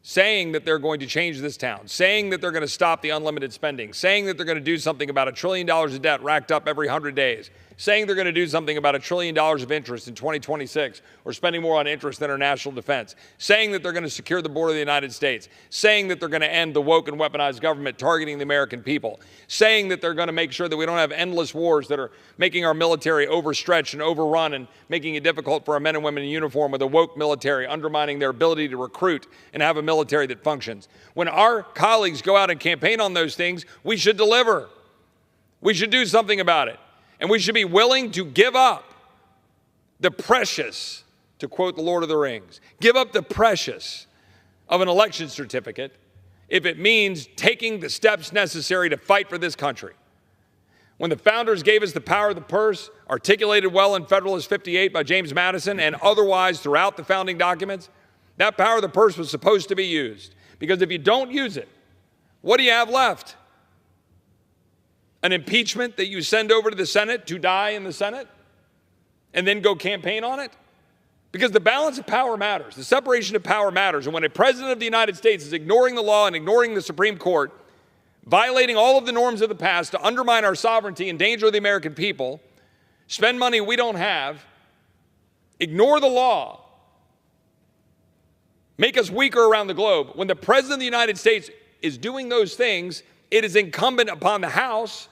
saying that they're going to change this town, saying that they're going to stop the unlimited spending, saying that they're going to do something about $1 trillion of debt racked up every 100 days, saying they're going to do something about $1 trillion of interest in 2026, or spending more on interest than our national defense, saying that they're going to secure the border of the United States, saying that they're going to end the woke and weaponized government targeting the American people, saying that they're going to make sure that we don't have endless wars that are making our military overstretched and overrun and making it difficult for our men and women in uniform with a woke military, undermining their ability to recruit and have a military that functions. When our colleagues go out and campaign on those things, we should deliver. We should do something about it. And we should be willing to give up the precious, to quote the Lord of the Rings, give up the precious of an election certificate if it means taking the steps necessary to fight for this country. When the founders gave us the power of the purse, articulated well in Federalist 58 by James Madison and otherwise throughout the founding documents, that power of the purse was supposed to be used. Because if you don't use it, what do you have left? An impeachment that you send over to the Senate to die in the Senate and then go campaign on it? Because the balance of power matters. The separation of power matters. And when a president of the United States is ignoring the law and ignoring the Supreme Court, violating all of the norms of the past to undermine our sovereignty, endanger the American people, spend money we don't have, ignore the law, make us weaker around the globe, when the president of the United States is doing those things, it is incumbent upon the House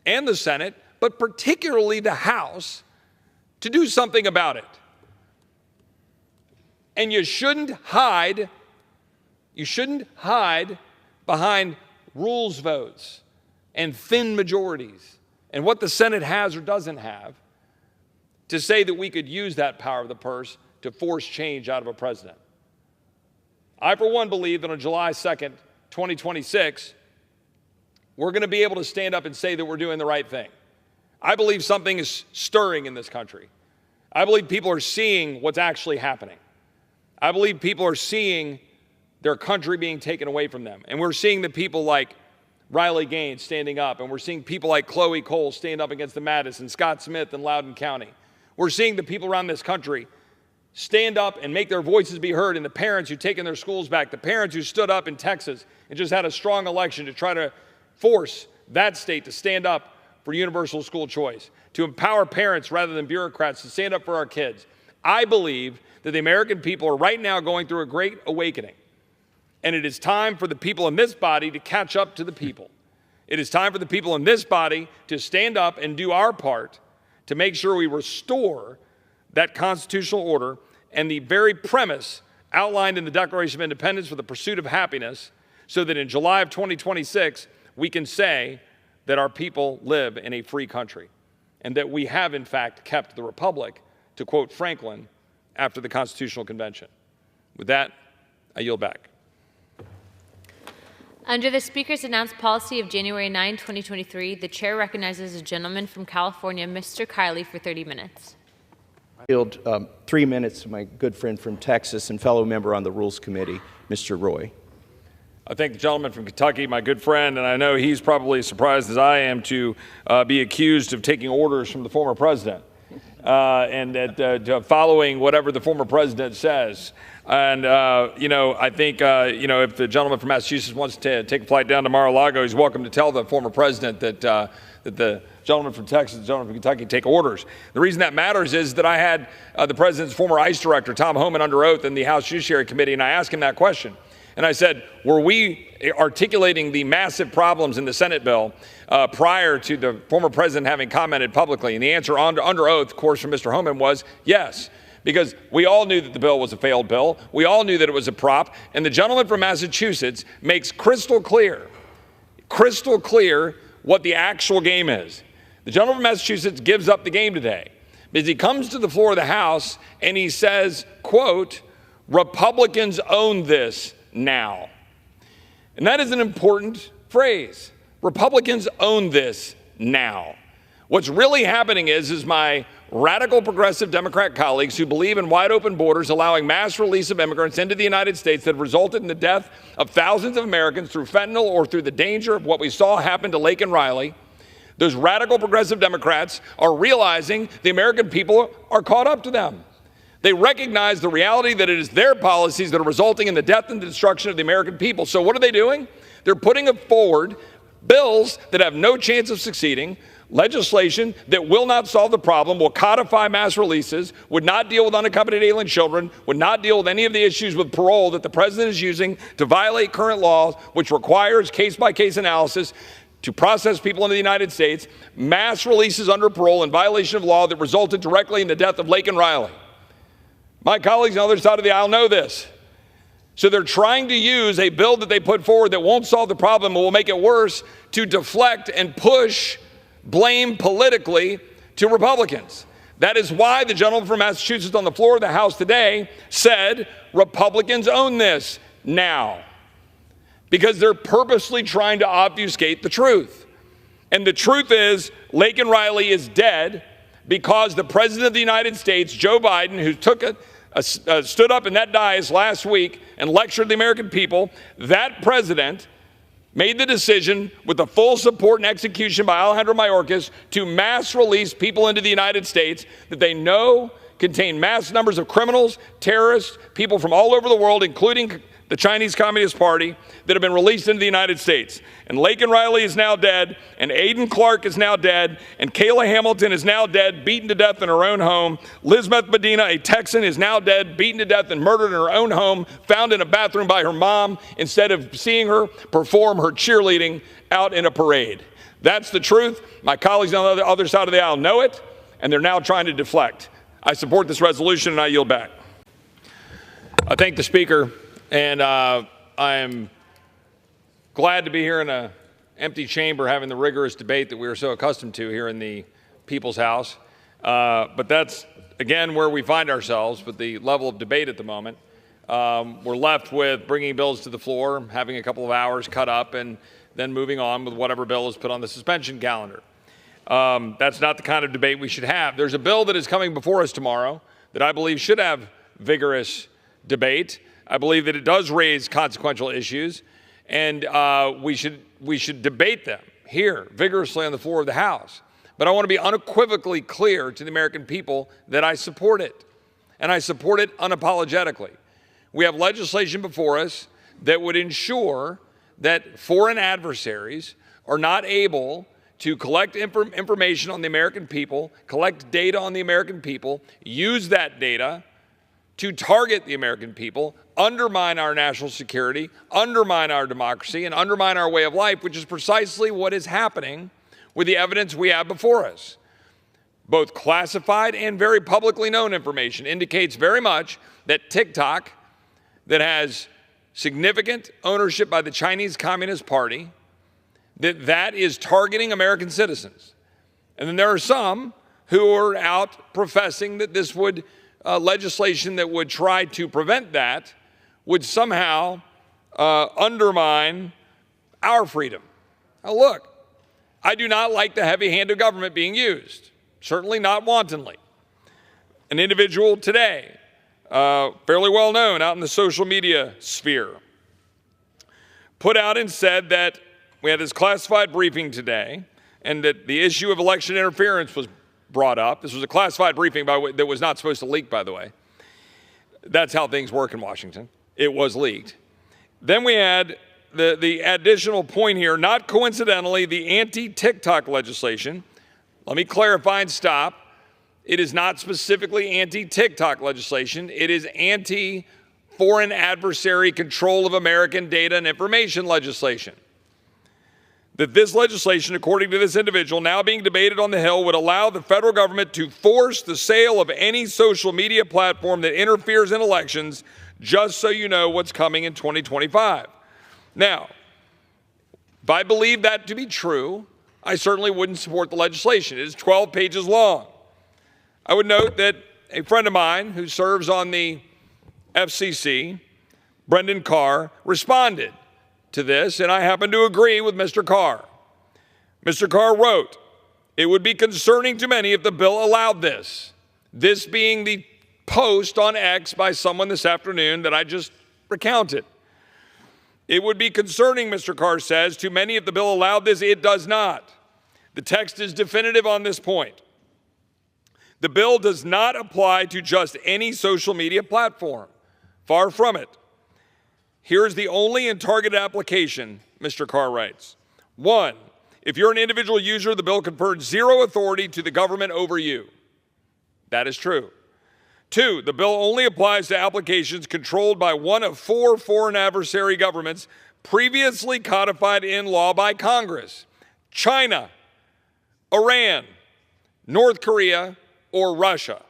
and the Senate, but particularly the House, to do something about it. And you shouldn't hide behind rules votes and thin majorities and what the Senate has or doesn't have to say that we could use that power of the purse to force change out of a president. I, for one, believe that on July 2nd, 2026, we're going to be able to stand up and say that we're doing the right thing. I believe something is stirring in this country. I believe people are seeing what's actually happening. I believe people are seeing their country being taken away from them. And we're seeing the people like Riley Gaines standing up, and we're seeing people like Chloe Cole stand up against the Madison, Scott Smith in Loudoun County. We're seeing the people around this country stand up and make their voices be heard, and the parents who've taken their schools back, the parents who stood up in Texas and just had a strong election to try to force that state to stand up for universal school choice, to empower parents rather than bureaucrats to stand up for our kids. I believe that the American people are right now going through a great awakening. And it is time for the people in this body to catch up to the people. It is time for the people in this body to stand up and do our part to make sure we restore that constitutional order and the very premise outlined in the Declaration of Independence for the pursuit of happiness, so that in July of 2026, we can say that our people live in a free country and that we have, in fact, kept the republic, to quote Franklin, after the Constitutional Convention. With that, I yield back. Under the Speaker's announced policy of January 9, 2023, the Chair recognizes a gentleman from California, Mr. Kiley, for 30 minutes. I yield 3 minutes to my good friend from Texas and fellow member on the Rules Committee, Mr. Roy. I thank the gentleman from Kentucky, my good friend, and I know he's probably as surprised as I am to be accused of taking orders from the former president and that following whatever the former president says. And, I think, if the gentleman from Massachusetts wants to take a flight down to Mar-a-Lago, he's welcome to tell the former president that the gentleman from Texas, the gentleman from Kentucky take orders. The reason that matters is that I had the president's former ICE director, Tom Homan, under oath in the House Judiciary Committee, and I asked him that question. And I said, were we articulating the massive problems in the Senate bill prior to the former president having commented publicly? And the answer under oath, of course, from Mr. Homan was yes. Because we all knew that the bill was a failed bill. We all knew that it was a prop. And the gentleman from Massachusetts makes crystal clear what the actual game is. The gentleman from Massachusetts gives up the game today because he comes to the floor of the House and he says, quote, "Republicans own this now." And that is an important phrase. Republicans own this now. What's really happening is my radical progressive Democrat colleagues who believe in wide open borders allowing mass release of immigrants into the United States that have resulted in the death of thousands of Americans through fentanyl or through the danger of what we saw happen to Lake and Riley. Those radical progressive Democrats are realizing the American people are caught up to them. They recognize the reality that it is their policies that are resulting in the death and the destruction of the American people. So what are they doing? They're putting forward bills that have no chance of succeeding, legislation that will not solve the problem, will codify mass releases, would not deal with unaccompanied alien children, would not deal with any of the issues with parole that the president is using to violate current laws, which requires case-by-case analysis to process people into the United States, mass releases under parole in violation of law that resulted directly in the death of Lake and Riley. My colleagues on the other side of the aisle know this. So they're trying to use a bill that they put forward that won't solve the problem and will make it worse to deflect and push blame politically to Republicans. That is why the gentleman from Massachusetts on the floor of the House today said, Republicans own this now. Because they're purposely trying to obfuscate the truth. And the truth is, Lake and Riley is dead because the President of the United States, Joe Biden, who stood up in that dais last week and lectured the American people, that president made the decision with the full support and execution by Alejandro Mayorkas to mass release people into the United States that they know contain mass numbers of criminals, terrorists, people from all over the world, including the Chinese Communist Party, that have been released into the United States. And Lake and Riley is now dead, and Aiden Clark is now dead, and Kayla Hamilton is now dead, beaten to death in her own home. Lizbeth Medina, a Texan, is now dead, beaten to death and murdered in her own home, found in a bathroom by her mom, instead of seeing her perform her cheerleading out in a parade. That's the truth. My colleagues on the other side of the aisle know it, and they're now trying to deflect. I support this resolution, and I yield back. I thank the Speaker. And I am glad to be here in an empty chamber having the rigorous debate that we are so accustomed to here in the People's House. But that's, again, where we find ourselves with the level of debate at the moment. We're left with bringing bills to the floor, having a couple of hours cut up, and then moving on with whatever bill is put on the suspension calendar. That's not the kind of debate we should have. There's a bill that is coming before us tomorrow that I believe should have vigorous debate. I believe that it does raise consequential issues, and we should debate them here vigorously on the floor of the House. But I want to be unequivocally clear to the American people that I support it, and I support it unapologetically. We have legislation before us that would ensure that foreign adversaries are not able to collect information on the American people, collect data on the American people, use that data to target the American people, undermine our national security, undermine our democracy, and undermine our way of life, which is precisely what is happening with the evidence we have before us. Both classified and very publicly known information indicates very much that TikTok, that has significant ownership by the Chinese Communist Party, that is targeting American citizens. And then there are some who are out professing that this would legislation that would try to prevent that would somehow undermine our freedom. Now look, I do not like the heavy hand of government being used, certainly not wantonly. An individual today, fairly well known out in the social media sphere, put out and said that we had this classified briefing today and that the issue of election interference was brought up. This was a classified briefing that was not supposed to leak, by the way. That's how things work in Washington. It was leaked. Then we had the additional point here, not coincidentally, the anti-TikTok legislation. Let me clarify and stop. It is not specifically anti-TikTok legislation. It is anti-foreign adversary control of American data and information legislation. That this legislation, according to this individual, now being debated on the Hill, would allow the federal government to force the sale of any social media platform that interferes in elections, just so you know what's coming in 2025. Now, if I believe that to be true, I certainly wouldn't support the legislation. It is 12 pages long. I would note that a friend of mine who serves on the FCC, Brendan Carr, responded to this, and I happen to agree with Mr. Carr. Mr. Carr wrote, "It would be concerning to many if the bill allowed this." This being the post on X by someone this afternoon that I just recounted. It would be concerning, Mr. Carr says, to many if the bill allowed this. It does not. The text is definitive on this point. The bill does not apply to just any social media platform. Far from it. Here is the only and targeted application, Mr. Carr writes. 1, if you're an individual user, the bill confers zero authority to the government over you. That is true. 2, the bill only applies to applications controlled by one of 4 foreign adversary governments previously codified in law by Congress: China, Iran, North Korea, or Russia.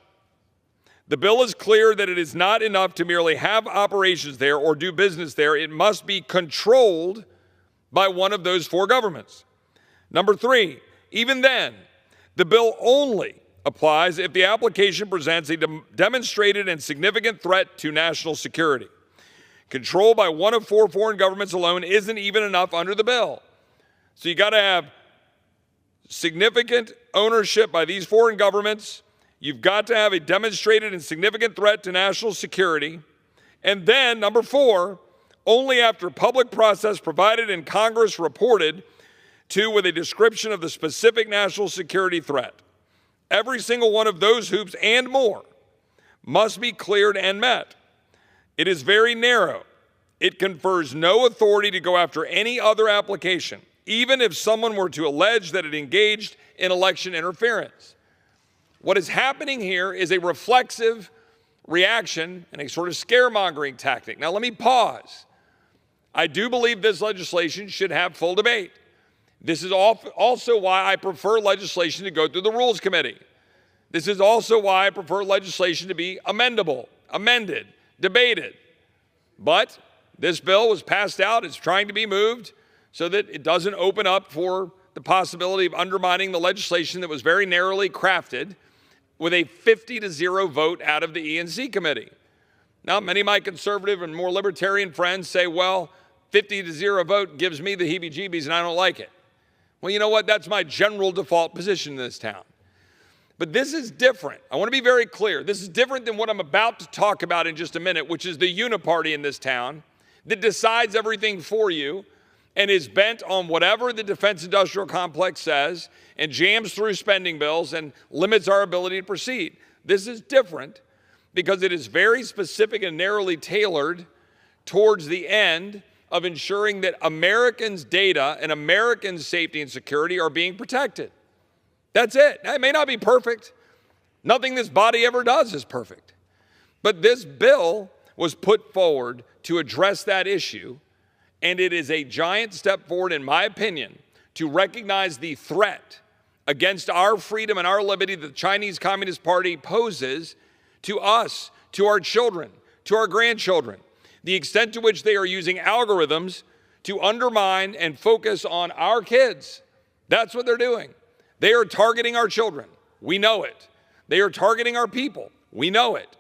The bill is clear that it is not enough to merely have operations there or do business there. It must be controlled by one of those 4 governments. Number 3, even then, the bill only applies if the application presents a demonstrated and significant threat to national security. Control by one of 4 foreign governments alone isn't even enough under the bill. So you got to have significant ownership by these foreign governments. You've got to have a demonstrated and significant threat to national security. And then, number 4, only after public process provided in Congress reported to with a description of the specific national security threat. Every single one of those hoops and more must be cleared and met. It is very narrow. It confers no authority to go after any other application, even if someone were to allege that it engaged in election interference. What is happening here is a reflexive reaction and a sort of scaremongering tactic. Now, let me pause. I do believe this legislation should have full debate. This is also why I prefer legislation to go through the Rules Committee. This is also why I prefer legislation to be amendable, amended, debated. But this bill was passed out. It's trying to be moved so that it doesn't open up for the possibility of undermining the legislation that was very narrowly crafted with a 50-0 vote out of the E&C committee. Now, many of my conservative and more libertarian friends say, well, 50-0 vote gives me the heebie-jeebies and I don't like it. Well, you know what? That's my general default position in this town. But this is different. I want to be very clear. This is different than what I'm about to talk about in just a minute, which is the uniparty in this town that decides everything for you and is bent on whatever the defense industrial complex says and jams through spending bills and limits our ability to proceed. This is different because it is very specific and narrowly tailored towards the end of ensuring that Americans' data and Americans' safety and security are being protected. That's it. It may not be perfect. Nothing this body ever does is perfect. But this bill was put forward to address that issue, and it is a giant step forward, in my opinion, to recognize the threat against our freedom and our liberty that the Chinese Communist Party poses to us, to our children, to our grandchildren, the extent to which they are using algorithms to undermine and focus on our kids. That's what they're doing. They are targeting our children. We know it. They are targeting our people. We know it.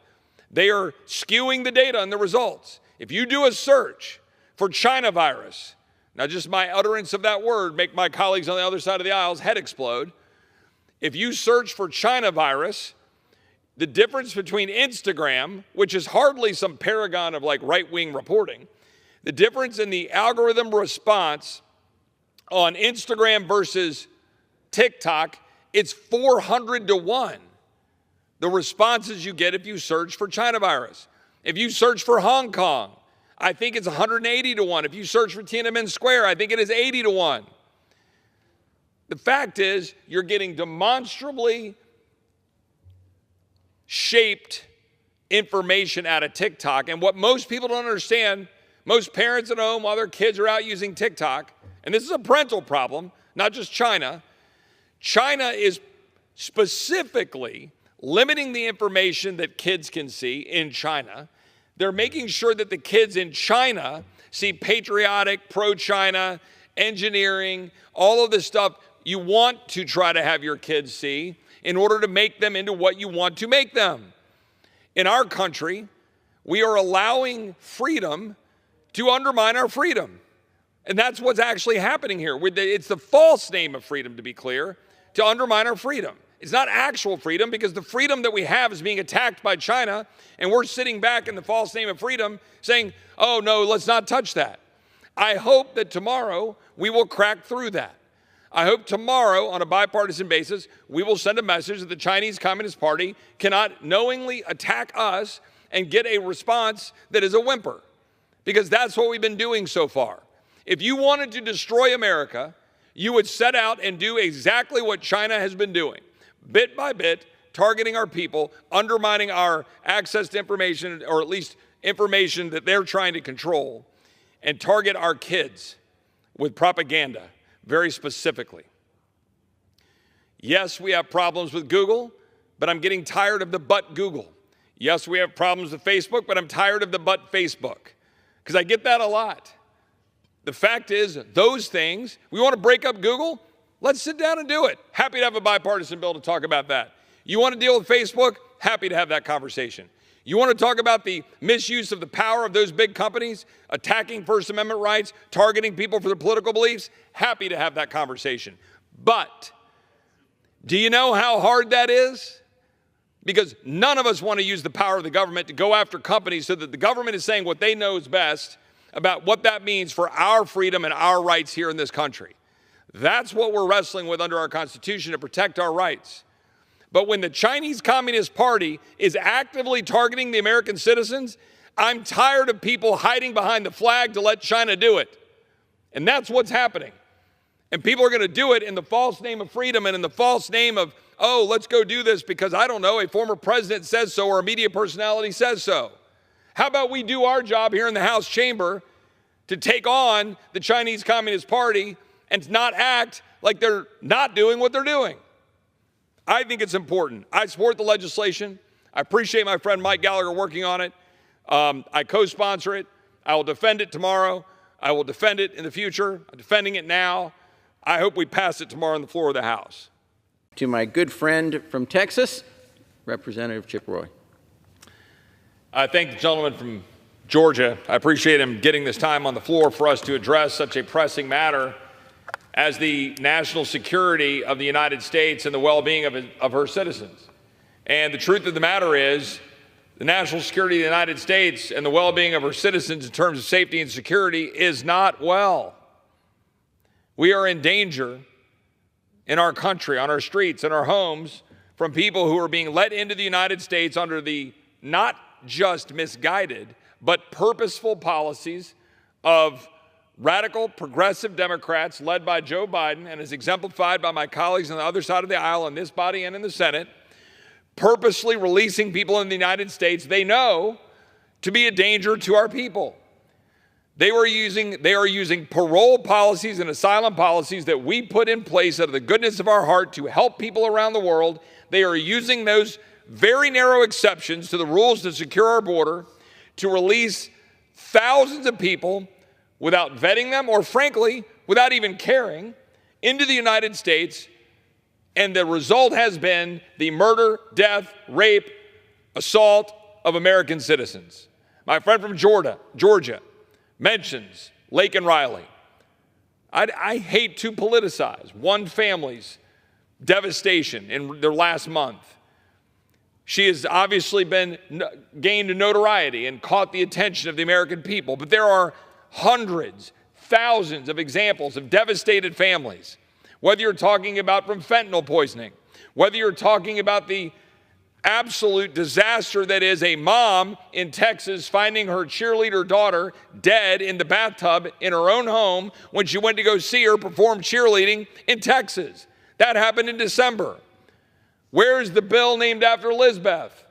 They are skewing the data and the results. If you do a search for China virus, now just my utterance of that word make my colleagues on the other side of the aisle's head explode. If you search for China virus, the difference between Instagram, which is hardly some paragon of like right-wing reporting, the difference in the algorithm response on Instagram versus TikTok, it's 400 to 1. The responses you get if you search for China virus. If you search for Hong Kong, I think it's 180 to 1. If you search for Tiananmen Square, I think it is 80 to 1. The fact is, you're getting demonstrably shaped information out of TikTok. And what most people don't understand, most parents at home while their kids are out using TikTok, and this is a parental problem, not just China, China is specifically limiting the information that kids can see in China. They're making sure that the kids in China see patriotic, pro-China, engineering, all of this stuff you want to try to have your kids see in order to make them into what you want to make them. In our country, we are allowing freedom to undermine our freedom. And that's what's actually happening here. It's the false name of freedom, to be clear, to undermine our freedom. It's not actual freedom because the freedom that we have is being attacked by China, and we're sitting back in the false name of freedom saying, oh, no, let's not touch that. I hope that tomorrow we will crack through that. I hope tomorrow, on a bipartisan basis, we will send a message that the Chinese Communist Party cannot knowingly attack us and get a response that is a whimper, because that's what we've been doing so far. If you wanted to destroy America, you would set out and do exactly what China has been doing, bit by bit, targeting our people, undermining our access to information, or at least information that they're trying to control, and target our kids with propaganda. Very specifically. Yes, we have problems with Google, but I'm getting tired of the but Google. Yes, we have problems with Facebook, but I'm tired of the but Facebook, because I get that a lot. The fact is, those things, we want to break up Google? Let's sit down and do it. Happy to have a bipartisan bill to talk about that. You want to deal with Facebook? Happy to have that conversation. You want to talk about the misuse of the power of those big companies, attacking First Amendment rights, targeting people for their political beliefs? Happy to have that conversation. But do you know how hard that is? Because none of us want to use the power of the government to go after companies so that the government is saying what they know is best about what that means for our freedom and our rights here in this country. That's what we're wrestling with under our Constitution, to protect our rights. But when the Chinese Communist Party is actively targeting the American citizens, I'm tired of people hiding behind the flag to let China do it. And that's what's happening. And people are going to do it in the false name of freedom and in the false name of, oh, let's go do this because, I don't know, a former president says so or a media personality says so. How about we do our job here in the House chamber to take on the Chinese Communist Party and not act like they're not doing what they're doing? I think it's important. I support the legislation. I appreciate my friend Mike Gallagher working on it. I co-sponsor it. I will defend it tomorrow. I will defend it in the future. I'm defending it now. I hope we pass it tomorrow on the floor of the House. To my good friend from Texas, Representative Chip Roy. I thank the gentleman from Georgia. I appreciate him getting this time on the floor for us to address such a pressing matter as the national security of the United States and the well-being of her citizens. And the truth of the matter is, the national security of the United States and the well-being of her citizens in terms of safety and security is not well. We are in danger in our country, on our streets, in our homes, from people who are being let into the United States under the not just misguided, but purposeful policies of radical progressive Democrats led by Joe Biden and as exemplified by my colleagues on the other side of the aisle in this body and in the Senate, purposely releasing people in the United States they know to be a danger to our people. They are using parole policies and asylum policies that we put in place out of the goodness of our heart to help people around the world. They are using those very narrow exceptions to the rules to secure our border to release thousands of people without vetting them or, frankly, without even caring into the United States. And the result has been the murder, death, rape, assault of American citizens. My friend from Georgia mentions Lake and Riley. I hate to politicize one family's devastation in their last month. She has obviously gained notoriety and caught the attention of the American people, but there are hundreds, thousands of examples of devastated families, whether you're talking about from fentanyl poisoning, whether you're talking about the absolute disaster that is a mom in Texas finding her cheerleader daughter dead in the bathtub in her own home when she went to go see her perform cheerleading in Texas. That happened in December. Where's the bill named after Lisbeth,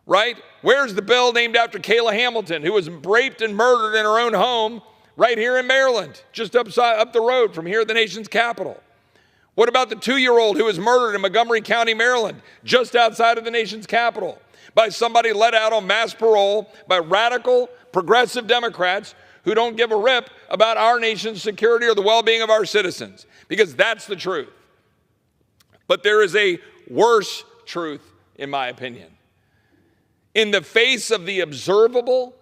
right? Where's the bill named after Kayla Hamilton, who was raped and murdered in her own home right here in Maryland, just up the road from here at the nation's capital? What about the 2-year-old who was murdered in Montgomery County, Maryland, just outside of the nation's capital by somebody let out on mass parole by radical, progressive Democrats who don't give a rip about our nation's security or the well-being of our citizens? Because that's the truth. But there is a worse truth, in my opinion. In the face of the observable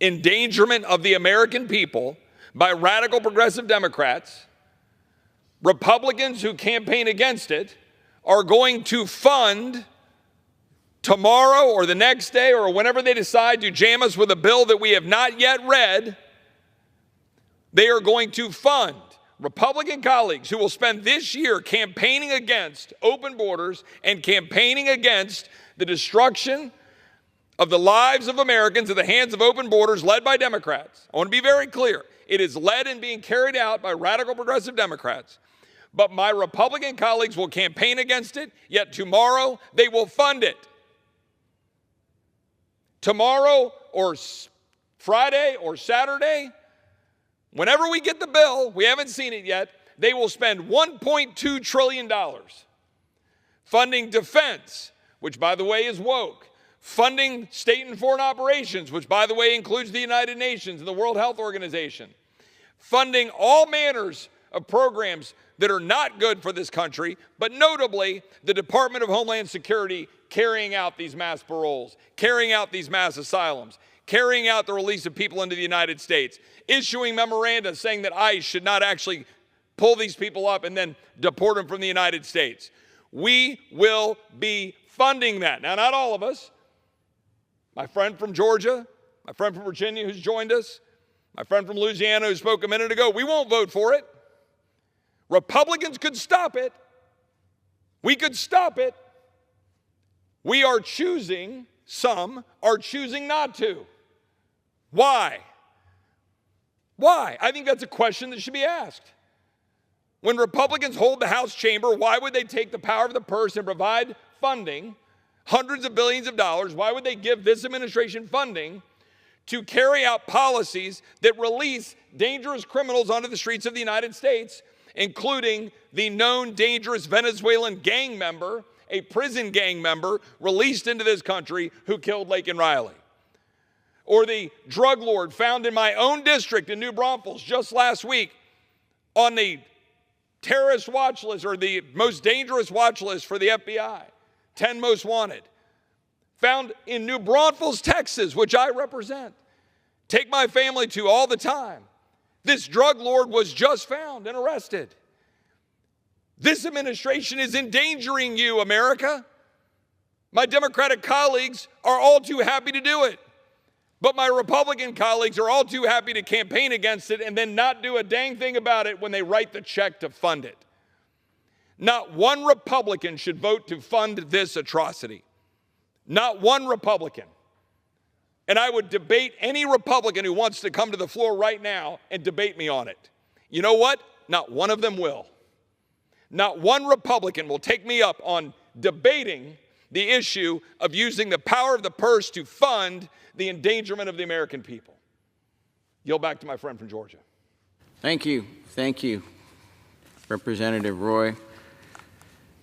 endangerment of the American people by radical progressive Democrats, Republicans who campaign against it are going to fund tomorrow or the next day or whenever they decide to jam us with a bill that we have not yet read. They are going to fund Republican colleagues who will spend this year campaigning against open borders and campaigning against the destruction of the lives of Americans at the hands of open borders led by Democrats. I want to be very clear. It is led and being carried out by radical progressive Democrats. But my Republican colleagues will campaign against it, yet tomorrow they will fund it. Tomorrow or Friday or Saturday, whenever we get the bill, we haven't seen it yet, they will spend $1.2 trillion funding defense, which, by the way, is woke, funding state and foreign operations, which, by the way, includes the United Nations and the World Health Organization, funding all manners of programs that are not good for this country, but notably the Department of Homeland Security carrying out these mass paroles, carrying out these mass asylums, carrying out the release of people into the United States, issuing memoranda saying that ICE should not actually pull these people up and then deport them from the United States. We will be funding that. Now, not all of us. My friend from Georgia, my friend from Virginia who's joined us, my friend from Louisiana who spoke a minute ago, we won't vote for it. Republicans could stop it. We could stop it. We are choosing, some are choosing not to. Why? Why? I think that's a question that should be asked. When Republicans hold the House chamber, why would they take the power of the purse and provide funding, hundreds of billions of dollars? Why would they give this administration funding to carry out policies that release dangerous criminals onto the streets of the United States, including the known dangerous Venezuelan gang member, a prison gang member released into this country who killed Lake and Riley? Or the drug lord found in my own district in New Braunfels just last week on the terrorist watch list or the most dangerous watch list for the FBI, 10 most wanted, found in New Braunfels, Texas, which I represent, take my family to all the time. This drug lord was just found and arrested. This administration is endangering you, America. My Democratic colleagues are all too happy to do it. But my Republican colleagues are all too happy to campaign against it and then not do a dang thing about it when they write the check to fund it. Not one Republican should vote to fund this atrocity. Not one Republican. And I would debate any Republican who wants to come to the floor right now and debate me on it. You know what? Not one of them will. Not one Republican will take me up on debating the issue of using the power of the purse to fund the endangerment of the American people. Yield back to my friend from Georgia. Thank you. Thank you, Representative Roy.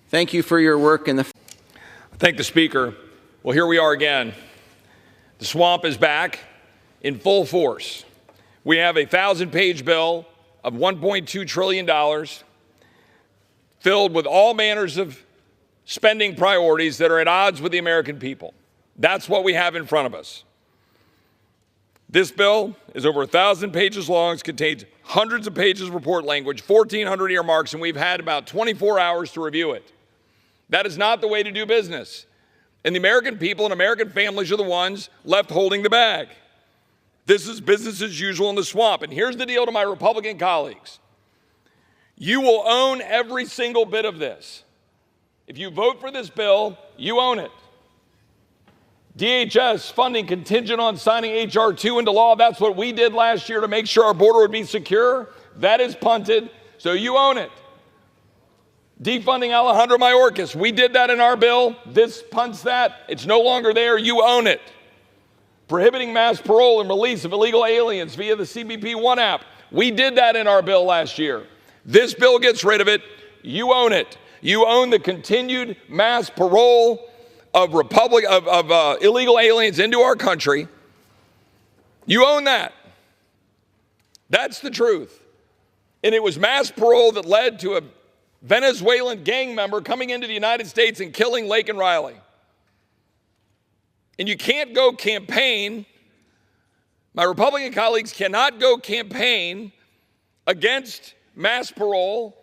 Thank you for your work in the... Thank the Speaker. Well, here we are again. The swamp is back in full force. We have a 1,000-page bill of $1.2 trillion filled with all manners of spending priorities that are at odds with the American people. That's what we have in front of us. This bill is over 1,000 pages long. It contains hundreds of pages of report language, 1,400 earmarks, and we've had about 24 hours to review it. That is not the way to do business. And the American people and American families are the ones left holding the bag. This is business as usual in the swamp. And here's the deal to my Republican colleagues. You will own every single bit of this. If you vote for this bill, you own it. DHS funding contingent on signing H.R. 2 into law. That's what we did last year to make sure our border would be secure. That is punted, so you own it. Defunding Alejandro Mayorkas. We did that in our bill. This punts that. It's no longer there. You own it. Prohibiting mass parole and release of illegal aliens via the CBP One app. We did that in our bill last year. This bill gets rid of it. You own it. You own the continued mass parole of illegal aliens into our country. You own that. That's the truth. And it was mass parole that led to a Venezuelan gang member coming into the United States and killing Laken Riley. And you can't go campaign, my Republican colleagues cannot go campaign against mass parole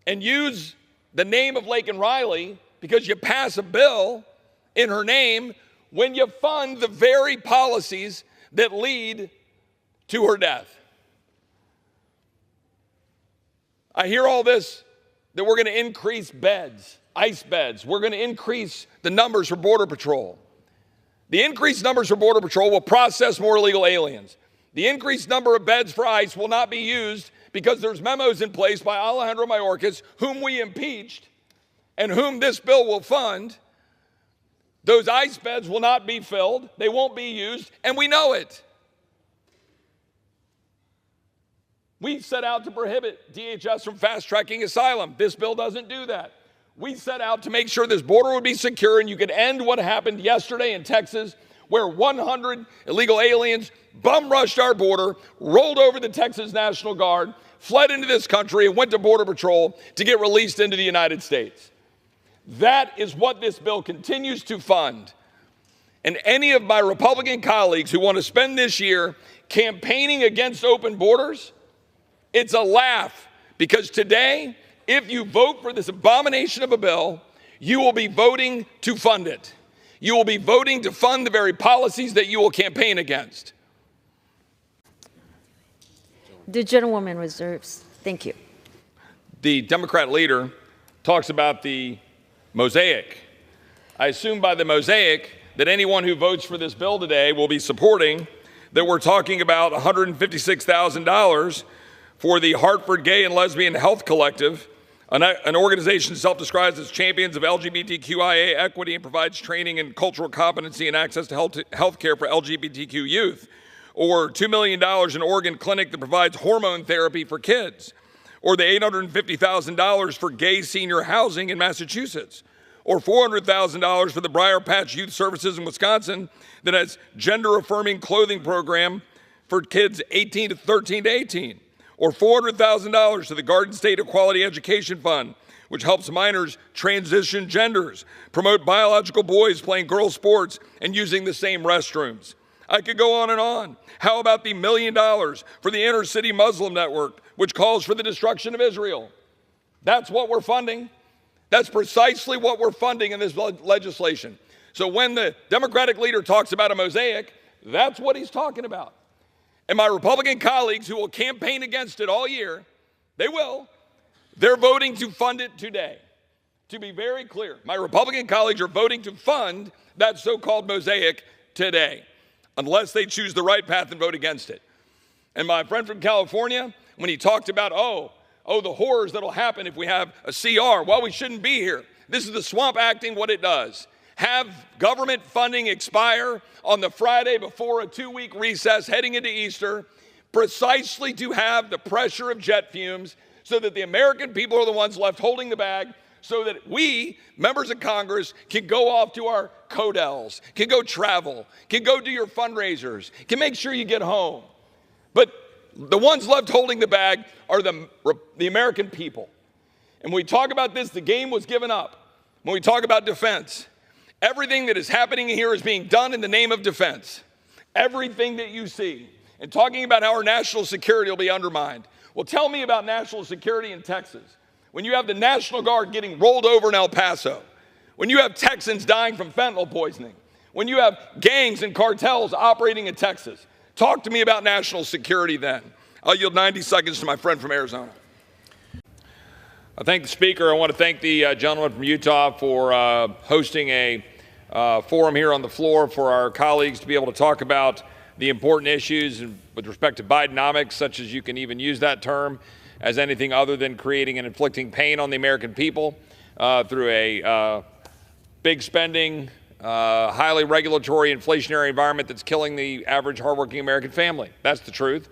and use the name of Laken Riley because you pass a bill in her name when you fund the very policies that lead to her death. I hear all this, that we're going to increase beds, ICE beds. We're going to increase the numbers for Border Patrol. The increased numbers for Border Patrol will process more illegal aliens. The increased number of beds for ICE will not be used because there's memos in place by Alejandro Mayorkas, whom we impeached, and whom this bill will fund. Those ICE beds will not be filled. They won't be used, and we know it. We set out to prohibit DHS from fast-tracking asylum. This bill doesn't do that. We set out to make sure this border would be secure and you could end what happened yesterday in Texas, where 100 illegal aliens bum-rushed our border, rolled over the Texas National Guard, fled into this country, and went to Border Patrol to get released into the United States. That is what this bill continues to fund. And any of my Republican colleagues who want to spend this year campaigning against open borders, it's a laugh, because today, if you vote for this abomination of a bill, you will be voting to fund it. You will be voting to fund the very policies that you will campaign against. The gentlewoman reserves. Thank you. The Democrat leader talks about the mosaic. I assume by the mosaic that anyone who votes for this bill today will be supporting that we're talking about $156,000 for the Hartford Gay and Lesbian Health Collective, an organization self-described as champions of LGBTQIA equity and provides training in cultural competency and access to health care for LGBTQ youth, or $2 million in Oregon clinic that provides hormone therapy for kids, or the $850,000 for gay senior housing in Massachusetts, or $400,000 for the Briar Patch Youth Services in Wisconsin that has gender-affirming clothing program for kids 13 to 18, or $400,000 to the Garden State Equality Education Fund, which helps minors transition genders, promote biological boys playing girl sports and using the same restrooms. I could go on and on. How about the $1 million for the Inner City Muslim Network, which calls for the destruction of Israel? That's what we're funding. That's precisely what we're funding in this legislation. So when the Democratic leader talks about a mosaic, that's what he's talking about. And my Republican colleagues who will campaign against it all year, they will, they're voting to fund it today. To be very clear, my Republican colleagues are voting to fund that so-called mosaic today, unless they choose the right path and vote against it. And my friend from California, when he talked about, the horrors that'll happen if we have a CR, well, we shouldn't be here. This is the swamp acting what it does. Have government funding expire on the Friday before a 2-week recess heading into Easter, precisely to have the pressure of jet fumes so that the American people are the ones left holding the bag, so that we, members of Congress, can go off to our Codels, can go travel, can go do your fundraisers, can make sure you get home. But the ones left holding the bag are the American people. And when we talk about this, the game was given up. When we talk about defense, everything that is happening here is being done in the name of defense. Everything that you see. And talking about how our national security will be undermined. Well, tell me about national security in Texas. When you have the National Guard getting rolled over in El Paso. When you have Texans dying from fentanyl poisoning. When you have gangs and cartels operating in Texas. Talk to me about national security then. I'll yield 90 seconds to my friend from Arizona. I thank the Speaker. I want to thank the gentleman from Utah for hosting a forum here on the floor for our colleagues to be able to talk about the important issues with respect to Bidenomics, such as you can even use that term as anything other than creating and inflicting pain on the American people through a big spending, highly regulatory, inflationary environment that's killing the average hardworking American family. That's the truth.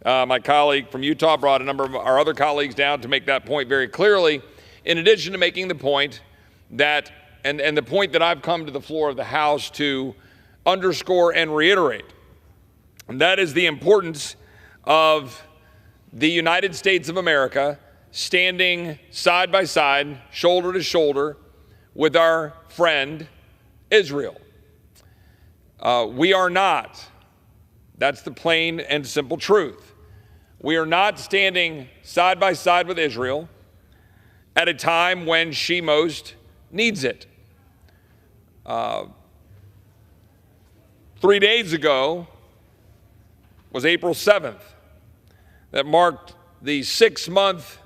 My colleague from Utah brought a number of our other colleagues down to make that point very clearly, in addition to making the point that, and the point that I've come to the floor of the House to underscore and reiterate, and that is the importance of the United States of America standing side by side, shoulder to shoulder, with our friend Israel. We are not. That's the plain and simple truth. We are not standing side by side with Israel at a time when she most needs it. 3 days ago was April 7th. That marked the 6-month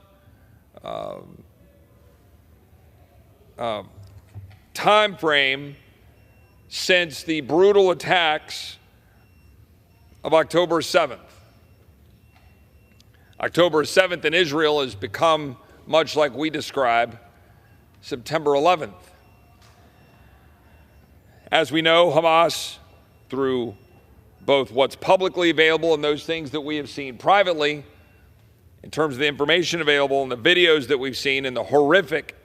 time frame since the brutal attacks of October 7th. October 7th in Israel has become, much like we describe, September 11th. As we know, Hamas, through both what's publicly available and those things that we have seen privately, in terms of the information available and the videos that we've seen and the horrific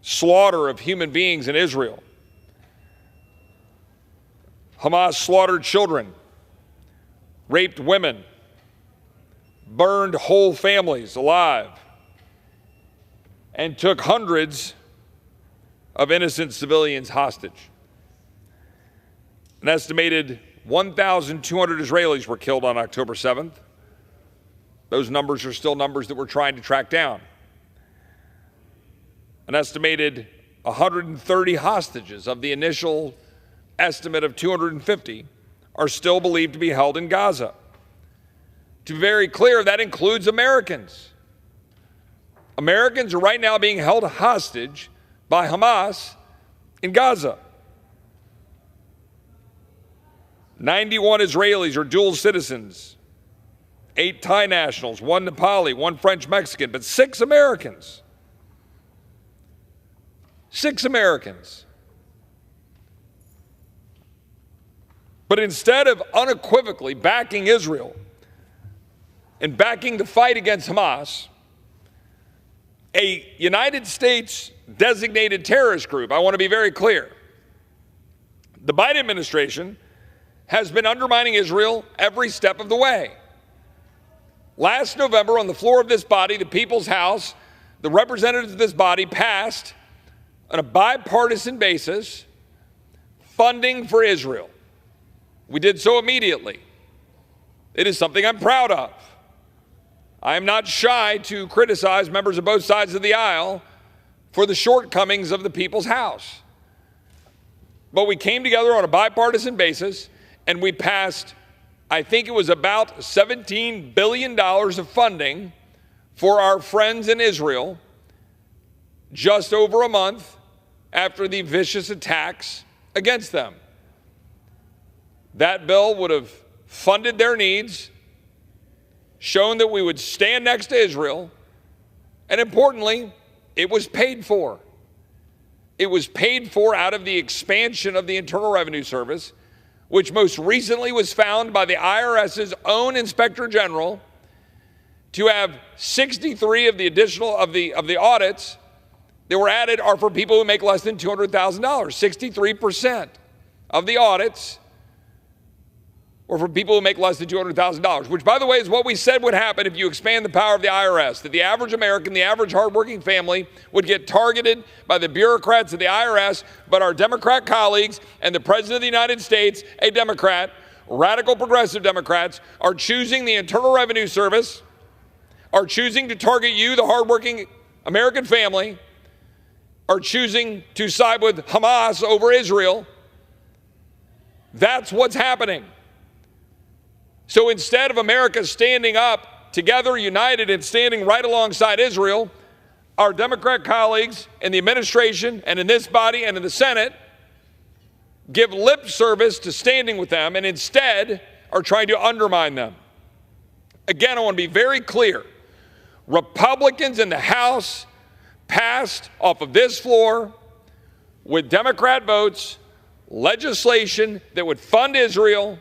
slaughter of human beings in Israel. Hamas slaughtered children, raped women, burned whole families alive, and took hundreds of innocent civilians hostage. An estimated 1,200 Israelis were killed on October 7th. Those numbers are still numbers that we're trying to track down. An estimated 130 hostages of the initial estimate of 250 are still believed to be held in Gaza. To be very clear, that includes Americans. Americans are right now being held hostage by Hamas in Gaza. 91 Israelis are dual citizens, 8 Thai nationals, 1 Nepali, 1 French Mexican, but 6 Americans. 6 Americans. But instead of unequivocally backing Israel and backing the fight against Hamas, a United States designated terrorist group, I want to be very clear, the Biden administration has been undermining Israel every step of the way. Last November, on the floor of this body, the People's House, the representatives of this body passed, on a bipartisan basis, funding for Israel. We did so immediately. It is something I'm proud of. I am not shy to criticize members of both sides of the aisle for the shortcomings of the People's House. But we came together on a bipartisan basis and we passed, I think it was about $17 billion of funding for our friends in Israel just over a month after the vicious attacks against them. That bill would have funded their needs, shown that we would stand next to Israel, and importantly, it was paid for. It was paid for out of the expansion of the Internal Revenue Service, which most recently was found by the IRS's own Inspector General to have 63 of the additional of the audits that were added are for people who make less than $200,000. 63% of the audits or for people who make less than $200,000, which, by the way, is what we said would happen if you expand the power of the IRS, that the average American, the average hardworking family would get targeted by the bureaucrats of the IRS, but our Democrat colleagues and the President of the United States, a Democrat, radical progressive Democrats, are choosing the Internal Revenue Service, are choosing to target you, the hardworking American family, are choosing to side with Hamas over Israel. That's what's happening. So instead of America standing up together, united, and standing right alongside Israel, our Democrat colleagues in the administration and in this body and in the Senate give lip service to standing with them and instead are trying to undermine them. Again, I want to be very clear. Republicans in the House passed off of this floor with Democrat votes legislation that would fund Israel,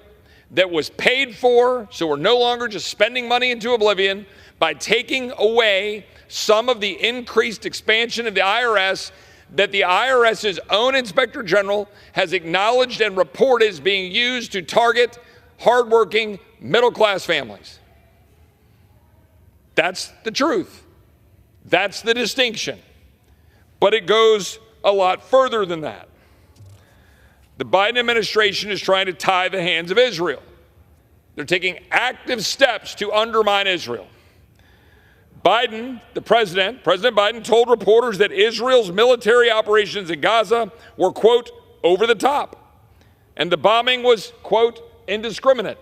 that was paid for, so we're no longer just spending money into oblivion, by taking away some of the increased expansion of the IRS that the IRS's own Inspector General has acknowledged and reported is being used to target hardworking middle-class families. That's the truth. That's the distinction. But it goes a lot further than that. The Biden administration is trying to tie the hands of Israel. They're taking active steps to undermine Israel. Biden, the President Biden told reporters that Israel's military operations in Gaza were, quote, over the top, and the bombing was, quote, indiscriminate.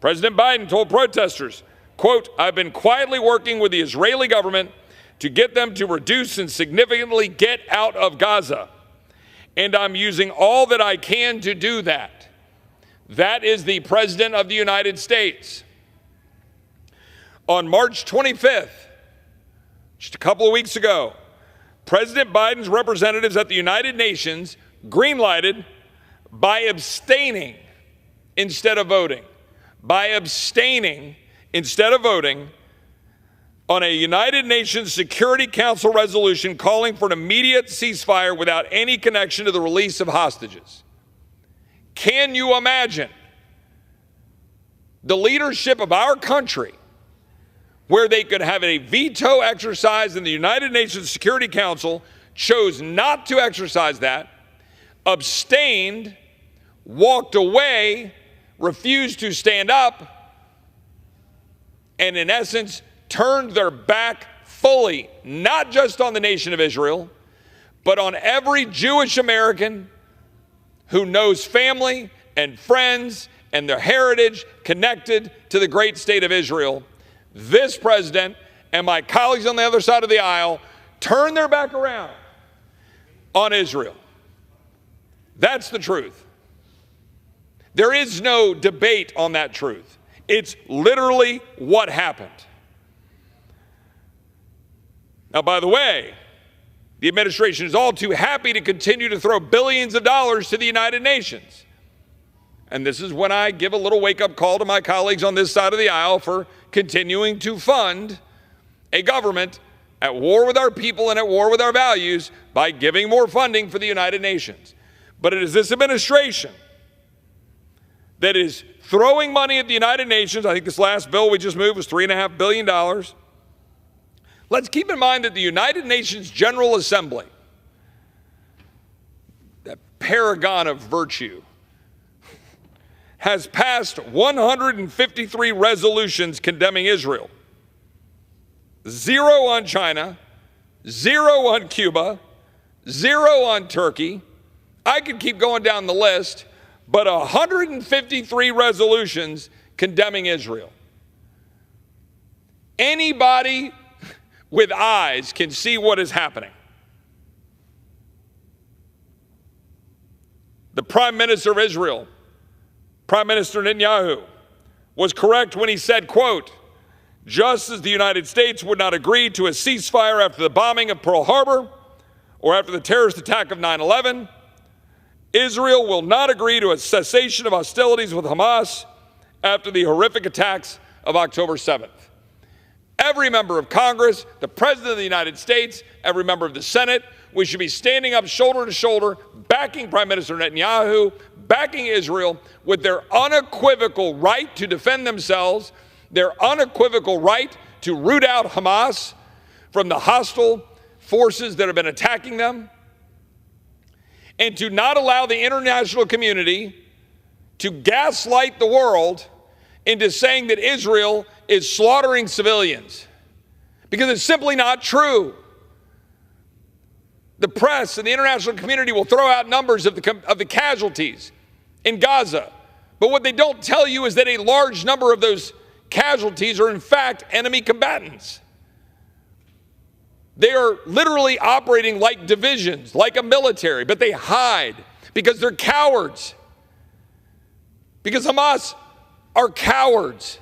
President Biden told protesters, quote, I've been quietly working with the Israeli government to get them to reduce and significantly get out of Gaza. And I'm using all that I can to do that. That is the President of the United States. On March 25th, just a couple of weeks ago, President Biden's representatives at the United Nations greenlighted by abstaining instead of voting. By abstaining instead of voting on a United Nations Security Council resolution calling for an immediate ceasefire without any connection to the release of hostages. Can you imagine the leadership of our country where they could have a veto exercise in the United Nations Security Council, chose not to exercise that, abstained, walked away, refused to stand up, and in essence, turned their back fully, not just on the nation of Israel, but on every Jewish American who knows family and friends and their heritage connected to the great state of Israel. This president and my colleagues on the other side of the aisle turn their back around on Israel. That's the truth. There is no debate on that truth. It's literally what happened. Now, by the way, the administration is all too happy to continue to throw billions of dollars to the United Nations. And this is when I give a little wake-up call to my colleagues on this side of the aisle for continuing to fund a government at war with our people and at war with our values by giving more funding for the United Nations. But it is this administration that is throwing money at the United Nations. I think this last bill we just moved was $3.5 billion. Let Let's keep in mind that the United Nations General Assembly, that paragon of virtue, has passed 153 resolutions condemning Israel. 0 on China, 0 on Cuba, 0 on Turkey. I could keep going down the list, but 153 resolutions condemning Israel. Anybody with eyes can see what is happening. The Prime Minister of Israel, Prime Minister Netanyahu, was correct when he said, quote, just as the United States would not agree to a ceasefire after the bombing of Pearl Harbor or after the terrorist attack of 9/11, Israel will not agree to a cessation of hostilities with Hamas after the horrific attacks of October 7th. Every member of Congress, the President of the United States, every member of the Senate, we should be standing up shoulder to shoulder, backing Prime Minister Netanyahu, backing Israel with their unequivocal right to defend themselves, their unequivocal right to root out Hamas from the hostile forces that have been attacking them, and to not allow the international community to gaslight the world into saying that Israel is slaughtering civilians, because it's simply not true. The press and the international community will throw out numbers of the casualties in Gaza, but what they don't tell you is that a large number of those casualties are in fact enemy combatants. They are literally operating like divisions, like a military, but they hide because they're cowards. Because Hamas are cowards,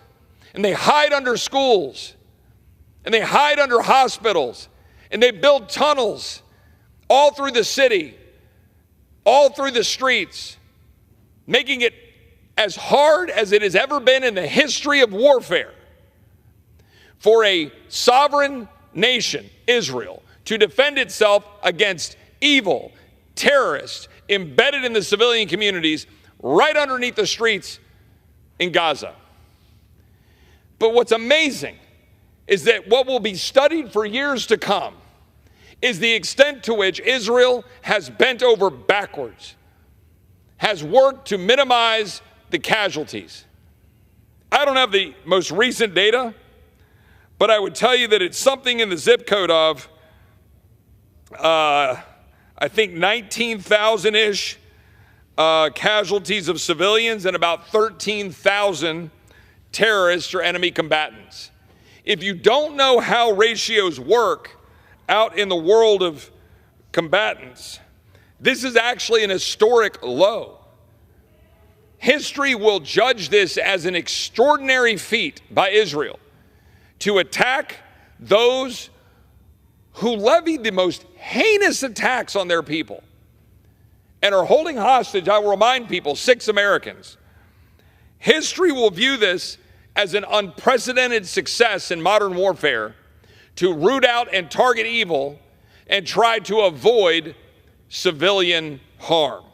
and they hide under schools, and they hide under hospitals, and they build tunnels all through the city, all through the streets, making it as hard as it has ever been in the history of warfare for a sovereign nation, Israel, to defend itself against evil terrorists embedded in the civilian communities right underneath the streets in Gaza. But what's amazing is that what will be studied for years to come is the extent to which Israel has bent over backwards, has worked to minimize the casualties. I don't have the most recent data, but I would tell you that it's something in the zip code of, I think 19,000-ish casualties of civilians and about 13,000 terrorists or enemy combatants. If you don't know how ratios work out in the world of combatants, this is actually an historic low. History will judge this as an extraordinary feat by Israel to attack those who levied the most heinous attacks on their people and are holding hostage, I will remind people, 6 Americans. History will view this as an unprecedented success in modern warfare to root out and target evil and try to avoid civilian harm.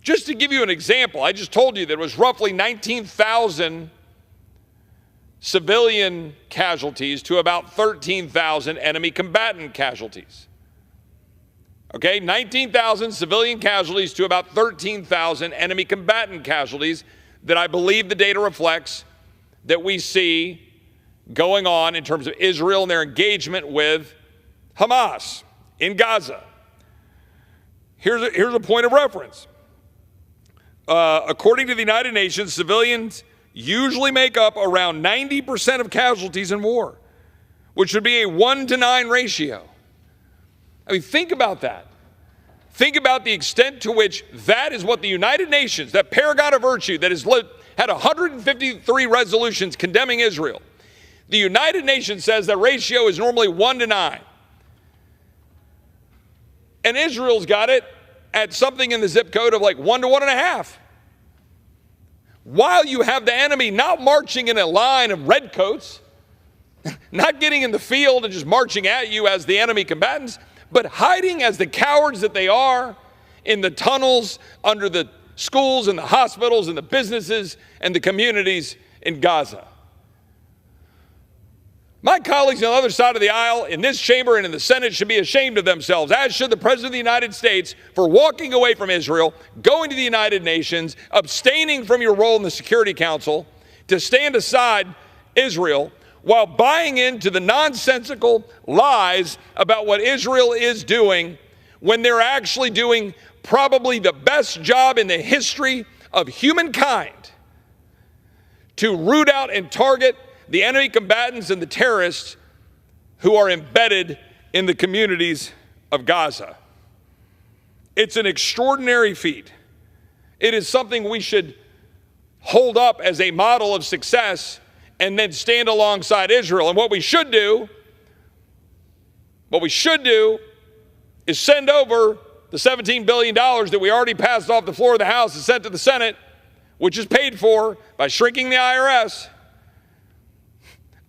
Just to give you an example, I just told you that it was roughly 19,000 civilian casualties to about 13,000 enemy combatant casualties. Okay, 19,000 civilian casualties to about 13,000 enemy combatant casualties that I believe the data reflects that we see going on in terms of Israel and their engagement with Hamas in Gaza. Here's a point of reference. According to the United Nations, civilians usually make up around 90% of casualties in war, which would be a 1-to-9 ratio. I mean, think about that. Think about the extent to which that is what the United Nations, that paragon of virtue that has had 153 resolutions condemning Israel, the United Nations says that ratio is normally 1-to-9. And Israel's got it at something in the zip code of like 1-to-1.5. While you have the enemy not marching in a line of redcoats, not getting in the field and just marching at you as the enemy combatants, but hiding as the cowards that they are in the tunnels under the schools and the hospitals and the businesses and the communities in Gaza. My colleagues on the other side of the aisle in this chamber and in the Senate should be ashamed of themselves, as should the President of the United States, for walking away from Israel, going to the United Nations, abstaining from your role in the Security Council to stand aside Israel while buying into the nonsensical lies about what Israel is doing when they're actually doing probably the best job in the history of humankind to root out and target the enemy combatants and the terrorists who are embedded in the communities of Gaza. It's an extraordinary feat. It is something we should hold up as a model of success and then stand alongside Israel. And what we should do is send over the $17 billion that we already passed off the floor of the House and sent to the Senate, which is paid for by shrinking the IRS.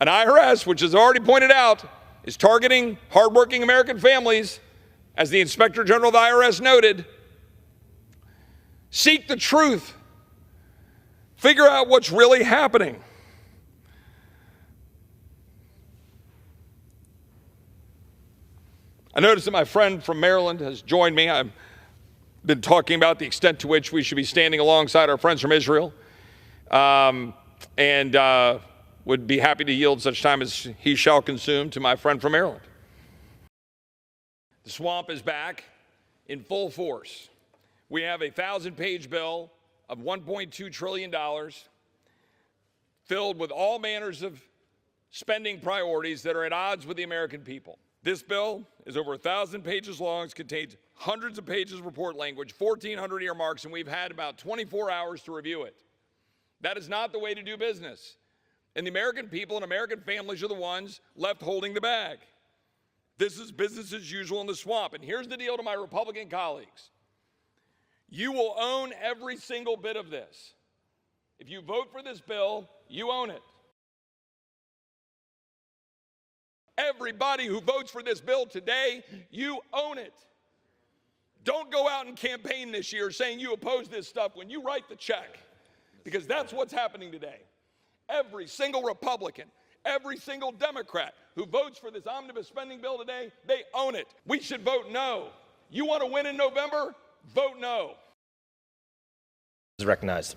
An IRS, which is already pointed out, is targeting hardworking American families, as the Inspector General of the IRS noted. Seek the truth. Figure out what's really happening. I noticed that my friend from Maryland has joined me. I've been talking about the extent to which we should be standing alongside our friends from Israel. Would be happy to yield such time as he shall consume to my friend from Maryland. The swamp is back in full force. We have a 1,000-page bill of $1.2 trillion filled with all manners of spending priorities that are at odds with the American people. This bill is over 1,000 pages long. It contains hundreds of pages of report language, 1,400 earmarks, and we've had about 24 hours to review it. That is not the way to do business. And the American people and American families are the ones left holding the bag. This is business as usual in the swamp. And here's the deal to my Republican colleagues. You will own every single bit of this. If you vote for this bill, you own it. Everybody who votes for this bill today, you own it. Don't go out and campaign this year saying you oppose this stuff when you write the check, because that's what's happening today. Every single Republican, every single Democrat who votes for this omnibus spending bill today, they own it. We should vote no. You want to win in November? Vote no. Is recognized.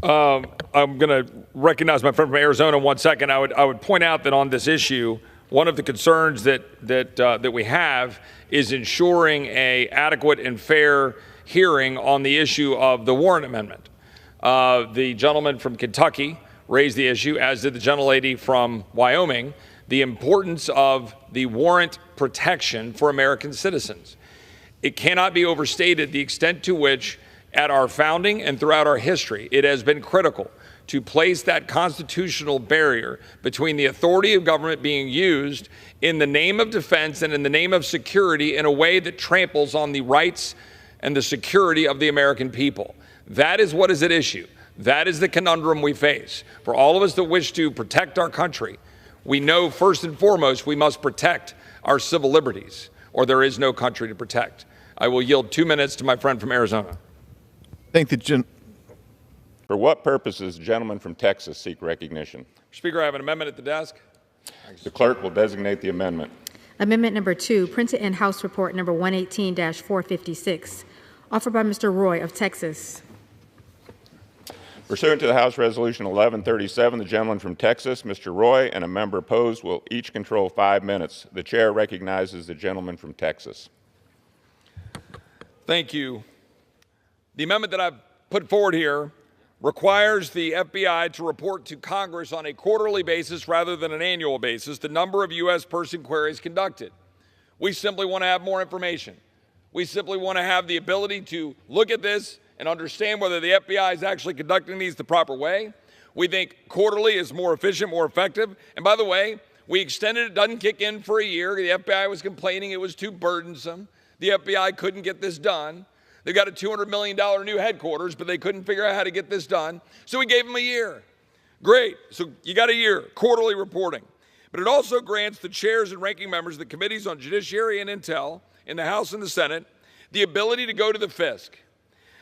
I'm going to recognize my friend from Arizona in 1 second. I would point out that on this issue, one of the concerns that we have is ensuring an adequate and fair hearing on the issue of the Warren Amendment. The gentleman from Kentucky raised the issue, as did the gentlelady from Wyoming, the importance of the warrant protection for American citizens. It cannot be overstated the extent to which, at our founding and throughout our history, it has been critical to place that constitutional barrier between the authority of government being used in the name of defense and in the name of security in a way that tramples on the rights and the security of the American people. That is what is at issue. That is the conundrum we face. For all of us that wish to protect our country, we know first and foremost we must protect our civil liberties, or there is no country to protect. I will yield 2 minutes to my friend from Arizona. Thank the For what purposes the gentleman from Texas seek recognition? Speaker, I have an amendment at the desk. The clerk will designate the amendment. Amendment number 2, printed in House Report number 118-456, offered by Mr. Roy of Texas. Pursuant to the House Resolution 1137, the gentleman from Texas, Mr. Roy, and a member opposed will each control 5 minutes. The chair recognizes the gentleman from Texas. Thank you. The amendment that I've put forward here requires the FBI to report to Congress on a quarterly basis rather than an annual basis the number of U.S. person queries conducted. We simply want to have more information. We simply want to have the ability to look at this and understand whether the FBI is actually conducting these the proper way. We think quarterly is more efficient, more effective. And by the way, we extended it, doesn't kick in for a year. The FBI was complaining it was too burdensome. The FBI couldn't get this done. They've got a $200 million new headquarters, but they couldn't figure out how to get this done. So we gave them a year. Great. So you got a year, quarterly reporting. But it also grants the chairs and ranking members of the committees on Judiciary and Intel in the House and the Senate the ability to go to the FISC.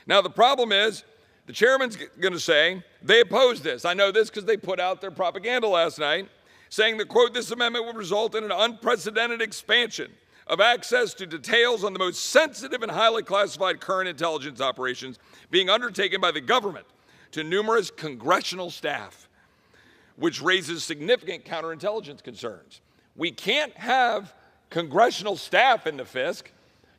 Now, the problem is the chairman's going to say they oppose this. I know this because they put out their propaganda last night. saying that, quote, this amendment would result in an unprecedented expansion of access to details on the most sensitive and highly classified current intelligence operations being undertaken by the government to numerous congressional staff, which raises significant counterintelligence concerns. We can't have congressional staff in the FISC.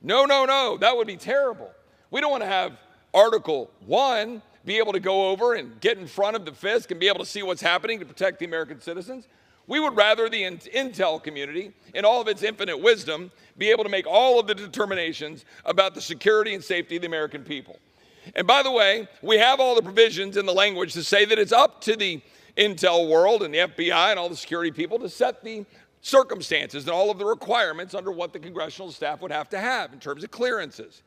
No, no, no, that would be terrible. We don't want to have Article 1 be able to go over and get in front of the FISC and be able to see what's happening to protect the American citizens. We would rather the intel community, in all of its infinite wisdom, be able to make all of the determinations about the security and safety of the American people. And by the way, we have all the provisions in the language to say that it's up to the intel world and the FBI and all the security people to set the circumstances and all of the requirements under what the congressional staff would have to have in terms of clearances.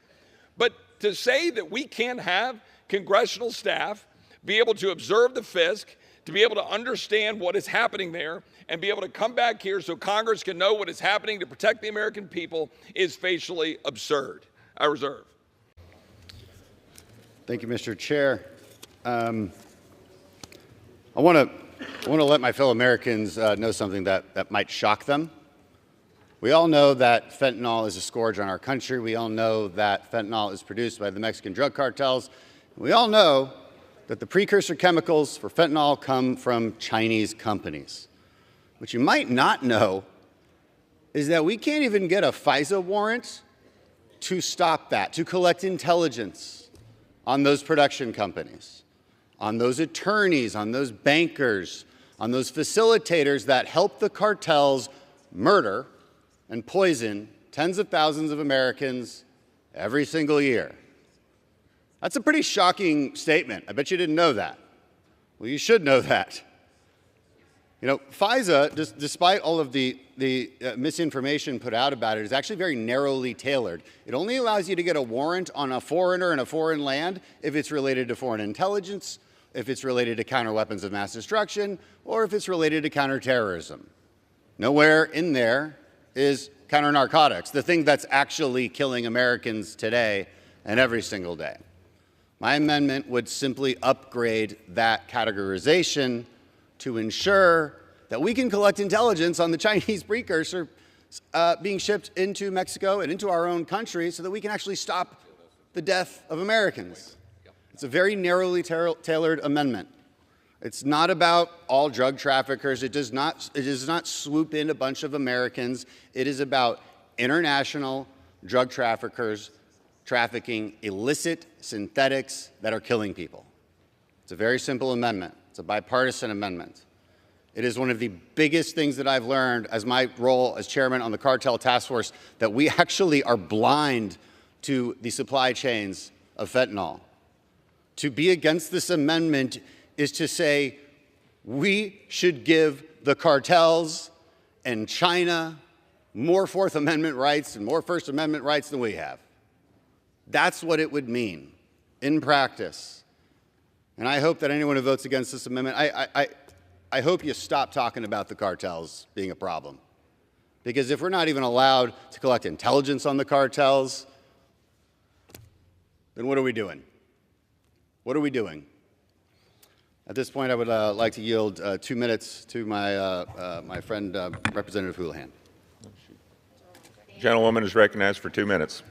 But to say that we can't have congressional staff be able to observe the FISC, to be able to understand what is happening there, and be able to come back here so Congress can know what is happening to protect the American people is facially absurd. I reserve. Thank you, Mr. Chair. I want to let my fellow Americans know something that might shock them. We all know that fentanyl is a scourge on our country. We all know that fentanyl is produced by the Mexican drug cartels. We all know that the precursor chemicals for fentanyl come from Chinese companies. What you might not know is that we can't even get a FISA warrant to stop that, to collect intelligence on those production companies, on those attorneys, on those bankers, on those facilitators that help the cartels murder and poison tens of thousands of Americans every single year. That's a pretty shocking statement. I bet you didn't know that. Well, you should know that. You know, FISA, despite all of the misinformation put out about it, is actually very narrowly tailored. It only allows you to get a warrant on a foreigner in a foreign land if it's related to foreign intelligence, if it's related to counter weapons of mass destruction, or if it's related to counterterrorism. Nowhere in there is counter narcotics, the thing that's actually killing Americans today and every single day. My amendment would simply upgrade that categorization to ensure that we can collect intelligence on the Chinese precursor being shipped into Mexico and into our own country so that we can actually stop the death of Americans. It's a very narrowly tailored amendment. It's not about all drug traffickers. It does not swoop in a bunch of Americans. It is about international drug traffickers trafficking illicit synthetics that are killing people. It's a very simple amendment. It's a bipartisan amendment. It is one of the biggest things that I've learned as my role as chairman on the cartel task force, that we actually are blind to the supply chains of fentanyl. To be against this amendment is to say we should give the cartels and China more Fourth Amendment rights and more First Amendment rights than we have. That's what it would mean in practice. And I hope that anyone who votes against this amendment, I hope you stop talking about the cartels being a problem. Because if we're not even allowed to collect intelligence on the cartels, then what are we doing? What are we doing? At this point, I would like to yield 2 minutes to my friend, Representative Houlihan. Gentlewoman is recognized for 2 minutes.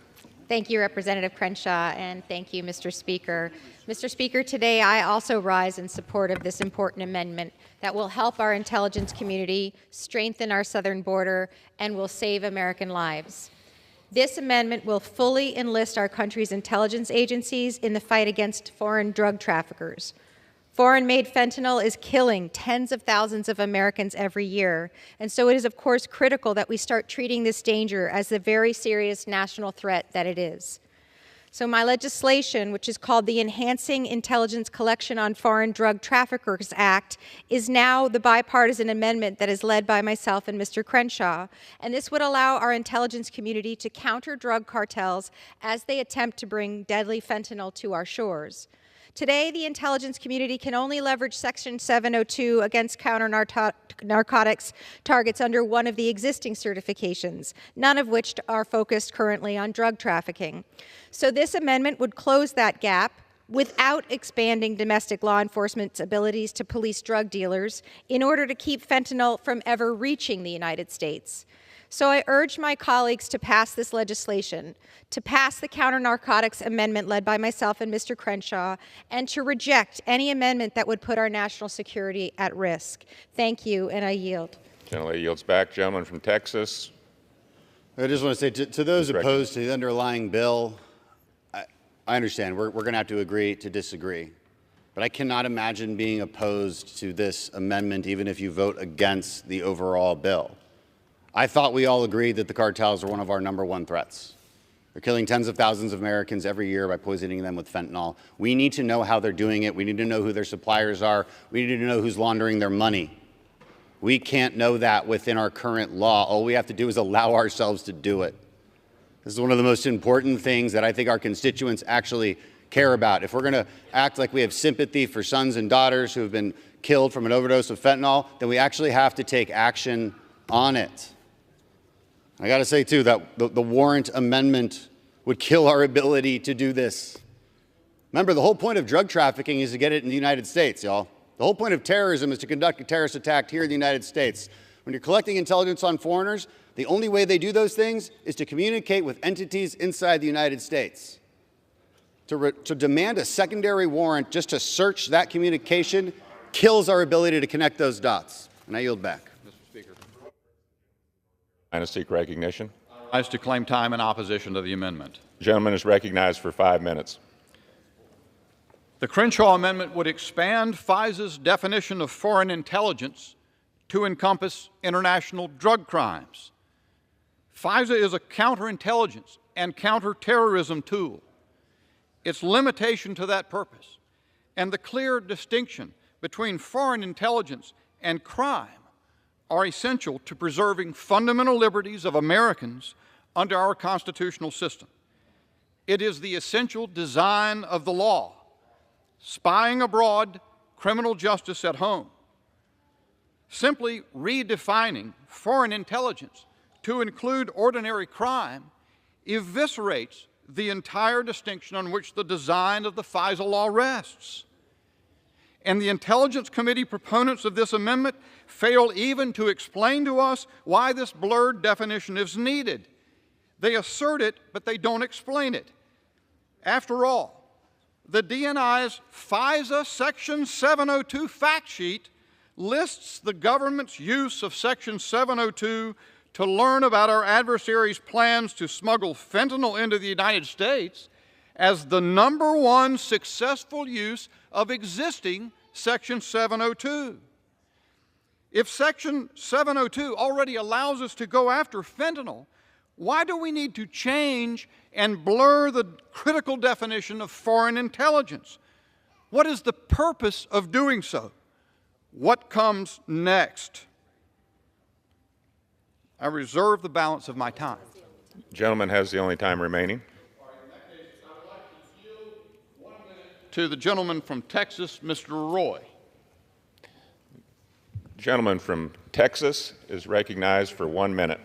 Thank you, Representative Crenshaw, and thank you, Mr. Speaker. Mr. Speaker, today I also rise in support of this important amendment that will help our intelligence community, strengthen our southern border, and will save American lives. This amendment will fully enlist our country's intelligence agencies in the fight against foreign drug traffickers. Foreign-made fentanyl is killing tens of thousands of Americans every year, and so it is, of course, critical that we start treating this danger as the very serious national threat that it is. So my legislation, which is called the Enhancing Intelligence Collection on Foreign Drug Traffickers Act, is now the bipartisan amendment that is led by myself and Mr. Crenshaw, and this would allow our intelligence community to counter drug cartels as they attempt to bring deadly fentanyl to our shores. Today, the intelligence community can only leverage Section 702 against counter-narcotics targets under one of the existing certifications, none of which are focused currently on drug trafficking. So this amendment would close that gap, without expanding domestic law enforcement's abilities to police drug dealers in order to keep fentanyl from ever reaching the United States. So I urge my colleagues to pass this legislation, to pass the counter-narcotics amendment led by myself and Mr. Crenshaw, and to reject any amendment that would put our national security at risk. Thank you, and I yield. Gentlelady yields back. Gentleman from Texas. I just want to say to those opposed to the underlying bill, I understand we're going to have to agree to disagree. But I cannot imagine being opposed to this amendment even if you vote against the overall bill. I thought we all agreed that the cartels are one of our #1 threats. They're killing tens of thousands of Americans every year by poisoning them with fentanyl. We need to know how they're doing it. We need to know who their suppliers are. We need to know who's laundering their money. We can't know that within our current law. All we have to do is allow ourselves to do it. This is one of the most important things that I think our constituents actually care about. If we're going to act like we have sympathy for sons and daughters who have been killed from an overdose of fentanyl, then we actually have to take action on it. I got to say, too, that the warrant amendment would kill our ability to do this. Remember, the whole point of drug trafficking is to get it in the United States, y'all. The whole point of terrorism is to conduct a terrorist attack here in the United States. When you're collecting intelligence on foreigners, the only way they do those things is to communicate with entities inside the United States. To demand a secondary warrant just to search that communication kills our ability to connect those dots. And I yield back. Mr. Speaker. I seek recognition. I rise to claim time in opposition to the amendment. The gentleman is recognized for 5 minutes. The Crenshaw Amendment would expand FISA's definition of foreign intelligence to encompass international drug crimes. FISA is a counterintelligence and counterterrorism tool. Its limitation to that purpose and the clear distinction between foreign intelligence and crime are essential to preserving fundamental liberties of Americans under our constitutional system. It is the essential design of the law. Spying abroad, criminal justice at home. Simply redefining foreign intelligence to include ordinary crime eviscerates the entire distinction on which the design of the FISA law rests. And the Intelligence Committee proponents of this amendment fail even to explain to us why this blurred definition is needed. They assert it, but they don't explain it. After all, the DNI's FISA Section 702 fact sheet lists the government's use of Section 702 to learn about our adversaries' plans to smuggle fentanyl into the United States as the #1 successful use of existing Section 702. If Section 702 already allows us to go after fentanyl, why do we need to change and blur the critical definition of foreign intelligence? What is the purpose of doing so? What comes next? I reserve the balance of my time. The gentleman has the only time remaining. To the gentleman from Texas, Mr. Roy. The gentleman from Texas is recognized for 1 minute.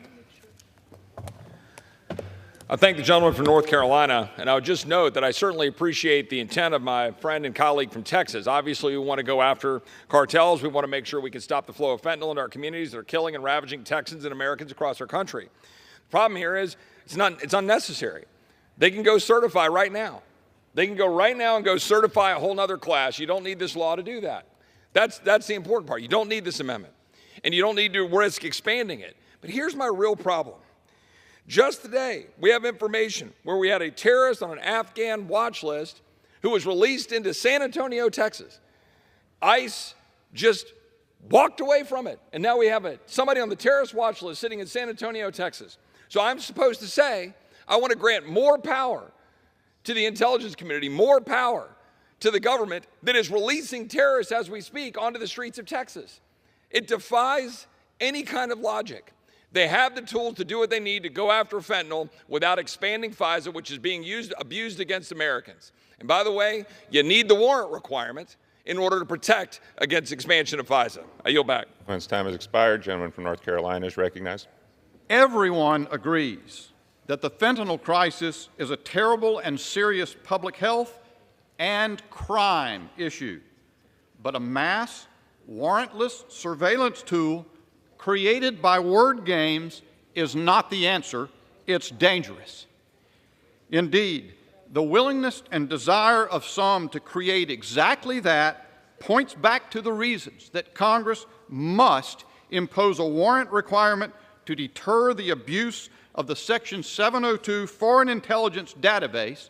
I thank the gentleman from North Carolina, and I would just note that I certainly appreciate the intent of my friend and colleague from Texas. Obviously, we want to go after cartels. We want to make sure we can stop the flow of fentanyl into our communities that are killing and ravaging Texans and Americans across our country. The problem here is it's unnecessary. They can go certify right now. They can go right now and go certify a whole other class. You don't need this law to do that. That's the important part. You don't need this amendment, and you don't need to risk expanding it. But here's my real problem. Just today, we have information where we had a terrorist on an Afghan watch list who was released into San Antonio, Texas. ICE just walked away from it, and now we have somebody on the terrorist watch list sitting in San Antonio, Texas. So I'm supposed to say I want to grant more power to the intelligence community, more power to the government that is releasing terrorists as we speak onto the streets of Texas. It defies any kind of logic. They have the tools to do what they need to go after fentanyl without expanding FISA, which is being abused against Americans. And by the way, you need the warrant requirement in order to protect against expansion of FISA. I yield back. Once time has expired, gentleman from North Carolina is recognized. Everyone agrees that the fentanyl crisis is a terrible and serious public health and crime issue, but a mass, warrantless surveillance tool created by word games is not the answer. It's dangerous. Indeed, the willingness and desire of some to create exactly that points back to the reasons that Congress must impose a warrant requirement to deter the abuse of the Section 702 Foreign Intelligence Database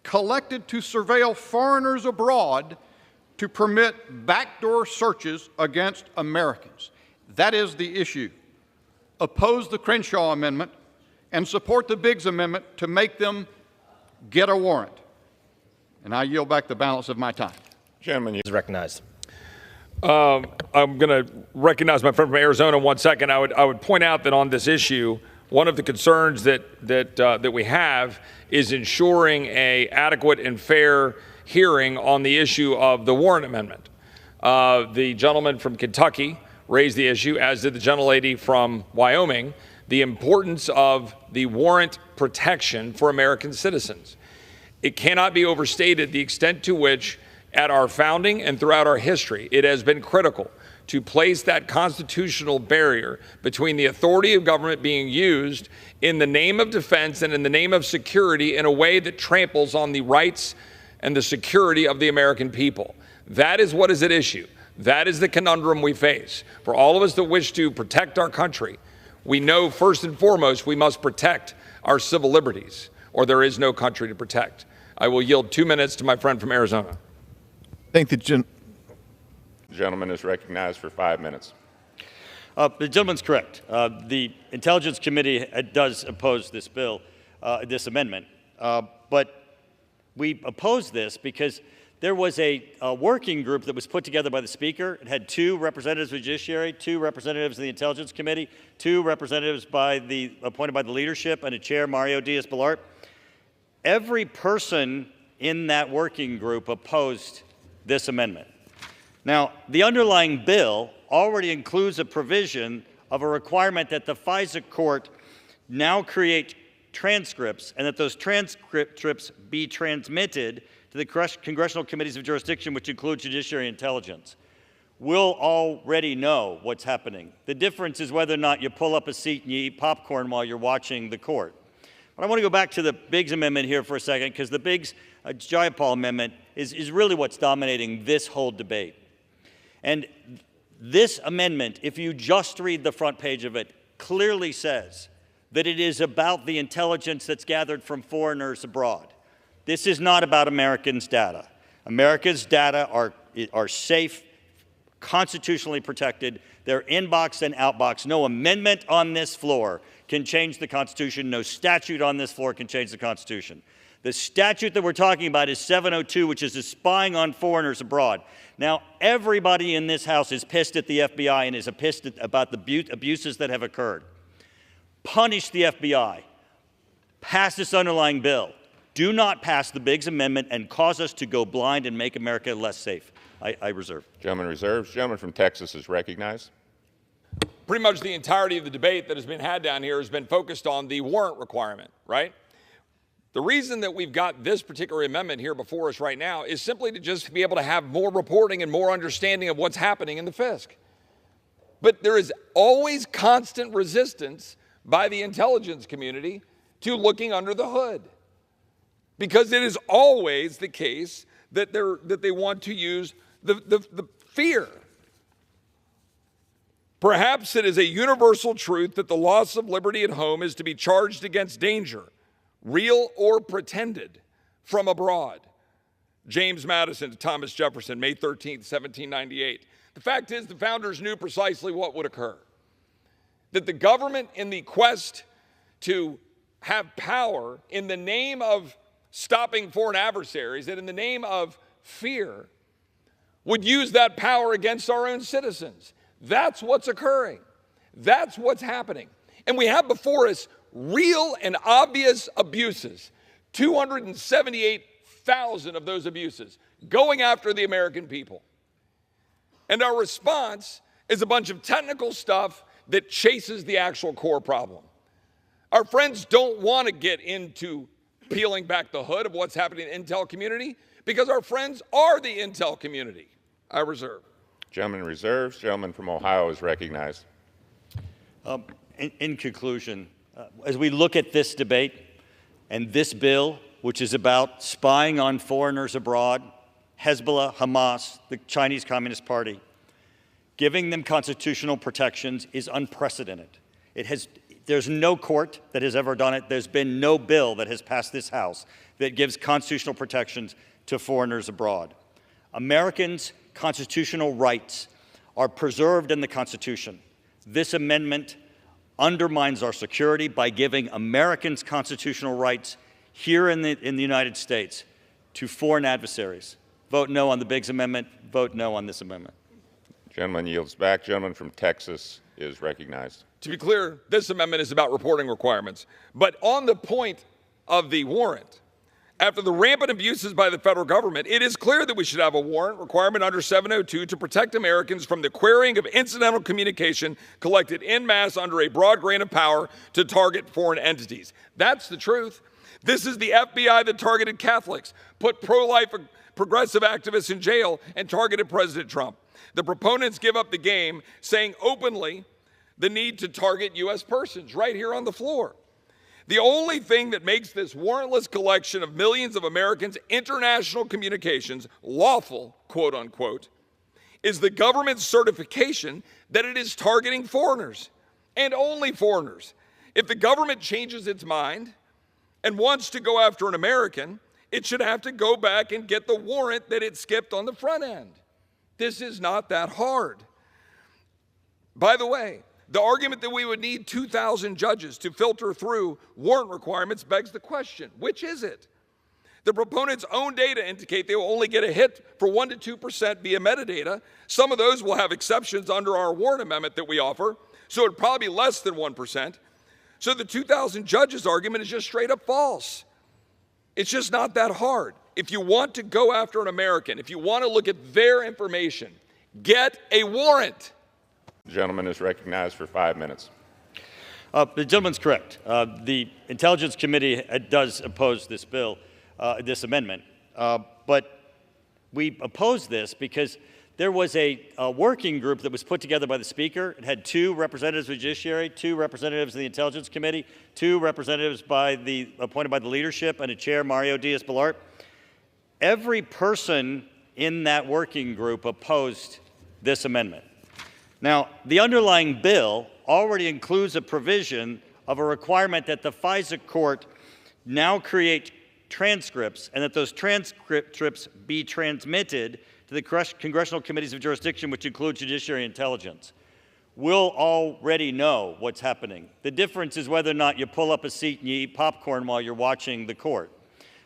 collected to surveil foreigners abroad to permit backdoor searches against Americans. That is the issue. Oppose the Crenshaw Amendment and support the Biggs Amendment to make them get a warrant. And I yield back the balance of my time. Gentleman, you is recognized. I'm going to recognize my friend from Arizona in 1 second. I would point out that on this issue, one of the concerns that we have is ensuring an adequate and fair hearing on the issue of the warrant amendment. The gentleman from Kentucky raised the issue, as did the gentlelady from Wyoming, the importance of the warrant protection for American citizens. It cannot be overstated the extent to which, at our founding and throughout our history, it has been critical to place that constitutional barrier between the authority of government being used in the name of defense and in the name of security in a way that tramples on the rights and the security of the American people. That is what is at issue. That is the conundrum we face. For all of us that wish to protect our country, we know first and foremost we must protect our civil liberties, or there is no country to protect. I will yield 2 minutes to my friend from Arizona. Thank the gentleman is recognized for 5 minutes. The gentleman's correct. The Intelligence Committee does oppose this bill, this amendment, but we oppose this because there was a working group that was put together by the Speaker. It had 2 representatives of the Judiciary, 2 representatives of the Intelligence Committee, 2 representatives appointed by the leadership, and a chair, Mario Diaz-Balart. Every person in that working group opposed this amendment. Now, the underlying bill already includes a provision of a requirement that the FISA court now create transcripts and that those transcripts be transmitted to the congressional committees of jurisdiction, which include Judiciary and Intelligence. We'll already know what's happening. The difference is whether or not you pull up a seat and you eat popcorn while you're watching the court. But I want to go back to the Biggs Amendment here for a second, because the Biggs Jayapal Amendment is really what's dominating this whole debate. And this amendment, if you just read the front page of it, clearly says that it is about the intelligence that's gathered from foreigners abroad. This is not about Americans' data. America's data are safe, constitutionally protected. They're inbox and outbox. No amendment on this floor can change the Constitution. No statute on this floor can change the Constitution. The statute that we're talking about is 702, which is spying on foreigners abroad. Now, everybody in this House is pissed at the FBI and is pissed about the abuses that have occurred. Punish the FBI. Pass this underlying bill. Do not pass the Biggs Amendment and cause us to go blind and make America less safe. I reserve. Gentleman reserves. Gentleman from Texas is recognized. Pretty much the entirety of the debate that has been had down here has been focused on the warrant requirement, right? The reason that we've got this particular amendment here before us right now is simply to just be able to have more reporting and more understanding of what's happening in the FISC. But there is always constant resistance by the intelligence community to looking under the hood, because it is always the case that they want to use the fear. Perhaps it is a universal truth that the loss of liberty at home is to be charged against danger, real or pretended, from abroad. James Madison to Thomas Jefferson, May 13th, 1798. The fact is, the founders knew precisely what would occur. That the government, in the quest to have power in the name of stopping foreign adversaries, that in the name of fear, would use that power against our own citizens. That's what's occurring. That's what's happening. And we have before us real and obvious abuses, 278,000 of those abuses going after the American people. And our response is a bunch of technical stuff that chases the actual core problem. Our friends don't want to get into peeling back the hood of what's happening in the intel community because our friends are the intel community. I reserve. Gentleman reserves. Gentleman from Ohio is recognized. In conclusion, as we look at this debate and this bill, which is about spying on foreigners abroad, Hezbollah, Hamas, the Chinese Communist Party, giving them constitutional protections is unprecedented. There's no court that has ever done it. There's been no bill that has passed this House that gives constitutional protections to foreigners abroad. Americans' constitutional rights are preserved in the Constitution. This amendment undermines our security by giving Americans constitutional rights here in the United States to foreign adversaries. Vote no on the Biggs Amendment. Vote no on this amendment. Gentleman yields back. Gentleman from Texas is recognized. To be clear, this amendment is about reporting requirements. But on the point of the warrant, after the rampant abuses by the federal government, it is clear that we should have a warrant requirement under 702 to protect Americans from the querying of incidental communication collected en masse under a broad grant of power to target foreign entities. That's the truth. This is the FBI that targeted Catholics, put pro-life progressive activists in jail, and targeted President Trump. The proponents give up the game, saying openly the need to target U.S. persons right here on the floor. The only thing that makes this warrantless collection of millions of Americans' international communications lawful, quote unquote, is the government's certification that it is targeting foreigners and only foreigners. If the government changes its mind and wants to go after an American, it should have to go back and get the warrant that it skipped on the front end. This is not that hard. By the way, the argument that we would need 2,000 judges to filter through warrant requirements begs the question, which is it? The proponents' own data indicate they will only get a hit for 1% to 2% via metadata. Some of those will have exceptions under our warrant amendment that we offer, so it would probably be less than 1%. So the 2,000 judges argument is just straight up false. It's just not that hard. If you want to go after an American, if you want to look at their information, get a warrant. The gentleman is recognized for 5 minutes. The gentleman's correct. The Intelligence Committee does oppose this bill, this amendment, but we oppose this because there was a working group that was put together by the Speaker. It had 2 representatives of the Judiciary, 2 representatives of the Intelligence Committee, 2 representatives appointed by the leadership, and a chair, Mario Diaz-Balart. Every person in that working group opposed this amendment. Now, the underlying bill already includes a provision of a requirement that the FISA court now create transcripts and that those transcripts be transmitted to the congressional committees of jurisdiction, which include Judiciary and Intelligence. We'll already know what's happening. The difference is whether or not you pull up a seat and you eat popcorn while you're watching the court.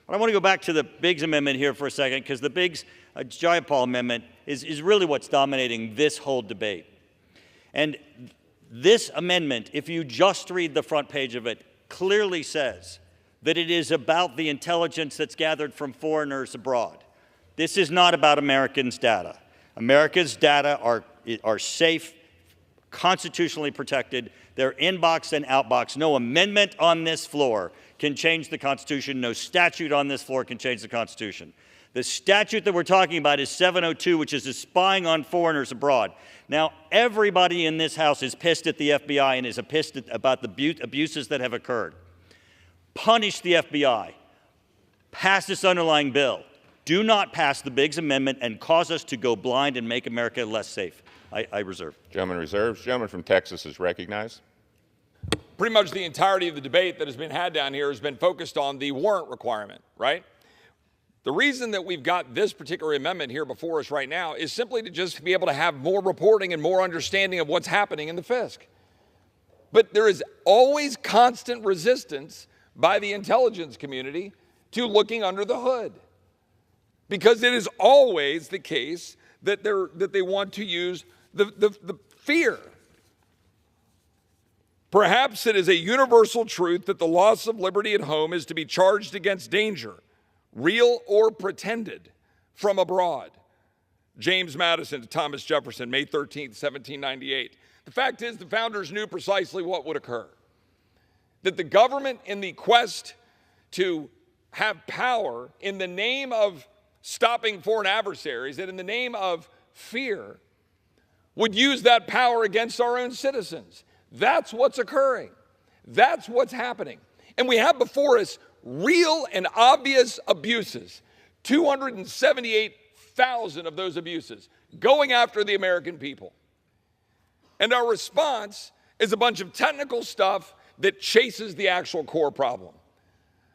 But I want to go back to the Biggs Amendment here for a second, because the Biggs Jayapal Amendment is really what's dominating this whole debate. And this amendment, if you just read the front page of it, clearly says that it is about the intelligence that's gathered from foreigners abroad. This is not about Americans' data. America's data are safe, constitutionally protected. They're inbox and outbox. No amendment on this floor can change the Constitution. No statute on this floor can change the Constitution. The statute that we're talking about is 702, which is spying on foreigners abroad. Now, everybody in this House is pissed at the FBI and is pissed about the abuses that have occurred. Punish the FBI. Pass this underlying bill. Do not pass the Biggs Amendment and cause us to go blind and make America less safe. I reserve. Gentleman reserves. Gentleman from Texas is recognized. Pretty much the entirety of the debate that has been had down here has been focused on the warrant requirement, right? The reason that we've got this particular amendment here before us right now is simply to just be able to have more reporting and more understanding of what's happening in the FISC. But there is always constant resistance by the intelligence community to looking under the hood, because it is always the case that they want to use the fear. Perhaps it is a universal truth that the loss of liberty at home is to be charged against danger, real or pretended, from abroad. James Madison to Thomas Jefferson, May 13, 1798. The fact is, the founders knew precisely what would occur. That the government, in the quest to have power in the name of stopping foreign adversaries that in the name of fear would use that power against our own citizens. That's what's occurring. That's what's happening. And we have before us real and obvious abuses, 278,000 of those abuses going after the American people. And our response is a bunch of technical stuff that chases the actual core problem.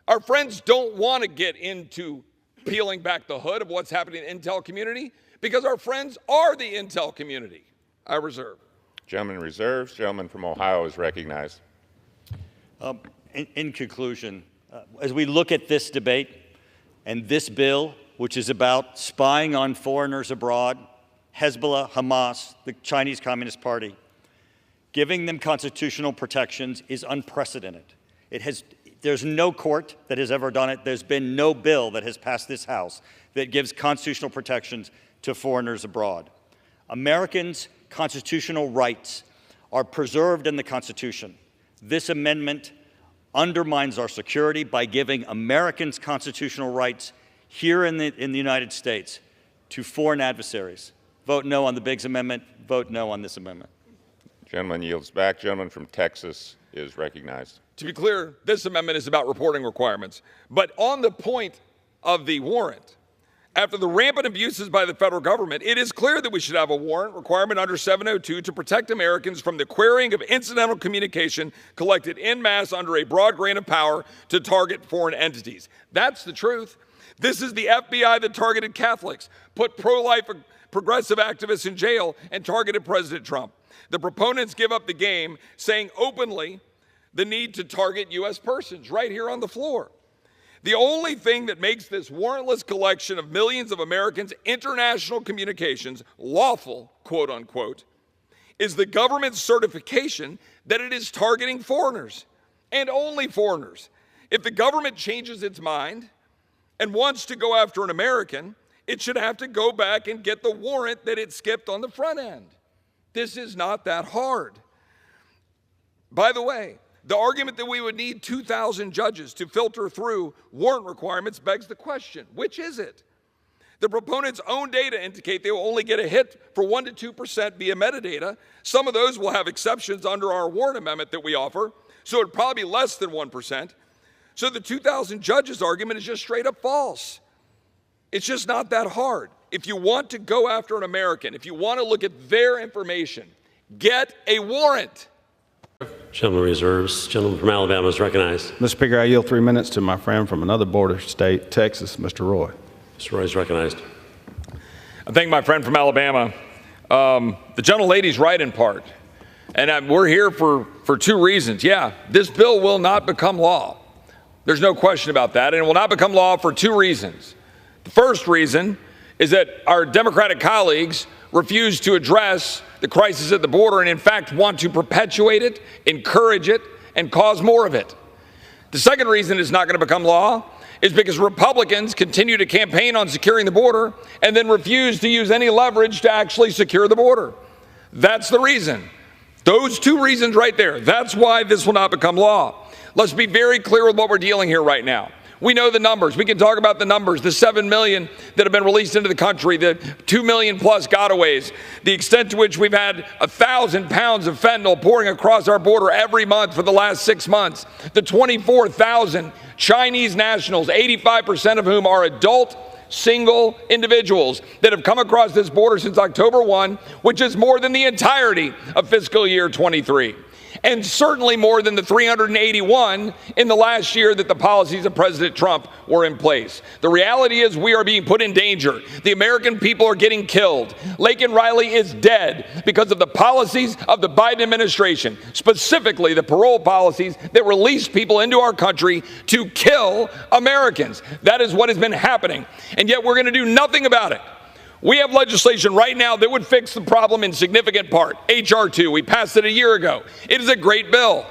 Our friends don't want to get into peeling back the hood of what's happening in the intel community because our friends are the intel community. I reserve. Gentleman reserves. Gentleman from Ohio is recognized. In conclusion, as we look at this debate and this bill, which is about spying on foreigners abroad, Hezbollah, Hamas, the Chinese Communist Party, giving them constitutional protections is unprecedented. There's no court that has ever done it. There's been no bill that has passed this House that gives constitutional protections to foreigners abroad. Americans' constitutional rights are preserved in the Constitution. This amendment undermines our security by giving Americans constitutional rights here in the United States to foreign adversaries. Vote no on the Biggs Amendment. Vote no on this amendment. Gentleman yields back. Gentleman from Texas is recognized. To be clear, this amendment is about reporting requirements. But on the point of the warrant, after the rampant abuses by the federal government, it is clear that we should have a warrant requirement under 702 to protect Americans from the querying of incidental communication collected en masse under a broad grant of power to target foreign entities. That's the truth. This is the FBI that targeted Catholics, put pro-life progressive activists in jail, and targeted President Trump. The proponents give up the game, saying openly the need to target U.S. persons right here on the floor. The only thing that makes this warrantless collection of millions of Americans' international communications lawful, quote unquote, is the government's certification that it is targeting foreigners and only foreigners. If the government changes its mind and wants to go after an American, it should have to go back and get the warrant that it skipped on the front end. This is not that hard. By the way, the argument that we would need 2,000 judges to filter through warrant requirements begs the question, which is it? The proponents' own data indicate they will only get a hit for 1% to 2% via metadata. Some of those will have exceptions under our warrant amendment that we offer, so it would probably be less than 1%. So the 2,000 judges argument is just straight up false. It's just not that hard. If you want to go after an American, if you want to look at their information, get a warrant. Gentleman reserves. Gentleman from Alabama is recognized. Mr. Speaker, I yield 3 minutes to my friend from another border state, Texas, Mr. Roy. Mr. Roy is recognized. I thank my friend from Alabama. The gentlelady's right in part. And we're here for two reasons. Yeah, this bill will not become law. There's no question about that. And it will not become law for two reasons. The first reason is that our Democratic colleagues refuse to address the crisis at the border and in fact want to perpetuate it, encourage it, and cause more of it. The second reason it's not going to become law is because Republicans continue to campaign on securing the border and then refuse to use any leverage to actually secure the border. That's the reason. Those two reasons right there. That's why this will not become law. Let's be very clear with what we're dealing here right now. We know the numbers. We can talk about the numbers, the 7 million that have been released into the country, the 2 million plus gotaways, the extent to which we've had 1,000 pounds of fentanyl pouring across our border every month for the last 6 months, the 24,000 Chinese nationals, 85% of whom are adult, single individuals that have come across this border since October 1, which is more than the entirety of fiscal year 23. And certainly more than the 381 in the last year that the policies of President Trump were in place. The reality is we are being put in danger. The American people are getting killed. Laken Riley is dead because of the policies of the Biden administration, specifically the parole policies that release people into our country to kill Americans. That is what has been happening. And yet we're going to do nothing about it. We have legislation right now that would fix the problem in significant part. H.R. 2, we passed it a year ago. It is a great bill.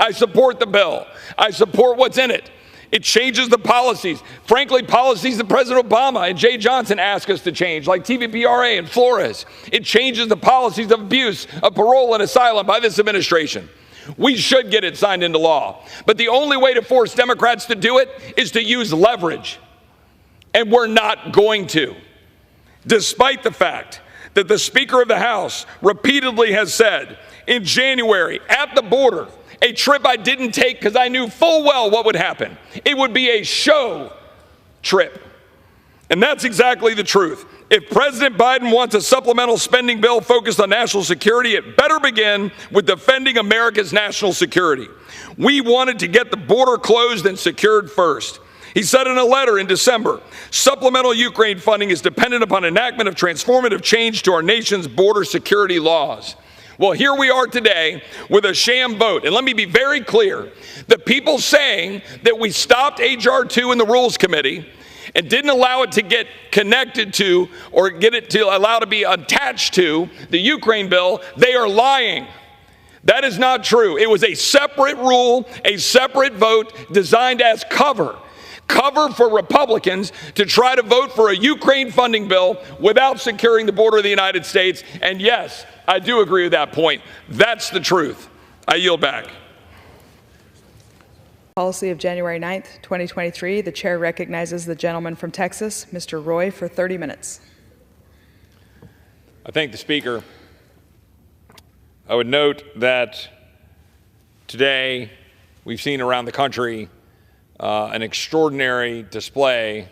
I support the bill. I support what's in it. It changes the policies. Frankly, policies that President Obama and Jay Johnson asked us to change, like TVPRA and Flores. It changes the policies of abuse of parole and asylum by this administration. We should get it signed into law. But the only way to force Democrats to do it is to use leverage. And we're not going to, despite the fact that the Speaker of the House repeatedly has said in January at the border, a trip I didn't take because I knew full well what would happen. It would be a show trip. And that's exactly the truth. If President Biden wants a supplemental spending bill focused on national security, it better begin with defending America's national security. We wanted to get the border closed and secured first. He said in a letter in December, supplemental Ukraine funding is dependent upon enactment of transformative change to our nation's border security laws. Well, here we are today with a sham vote. And let me be very clear. The people saying that we stopped H.R. 2 in the Rules Committee and didn't allow it to get connected to or get it to allow to be attached to the Ukraine bill, they are lying. That is not true. It was a separate rule, a separate vote designed as cover for Republicans to try to vote for a Ukraine funding bill without securing the border of the United States. And yes, I do agree with that point. That's the truth. I yield back. Policy of January 9th, 2023. The chair recognizes the gentleman from Texas, Mr. Roy, for 30 minutes. I thank the Speaker. I would note that today we've seen around the country an extraordinary display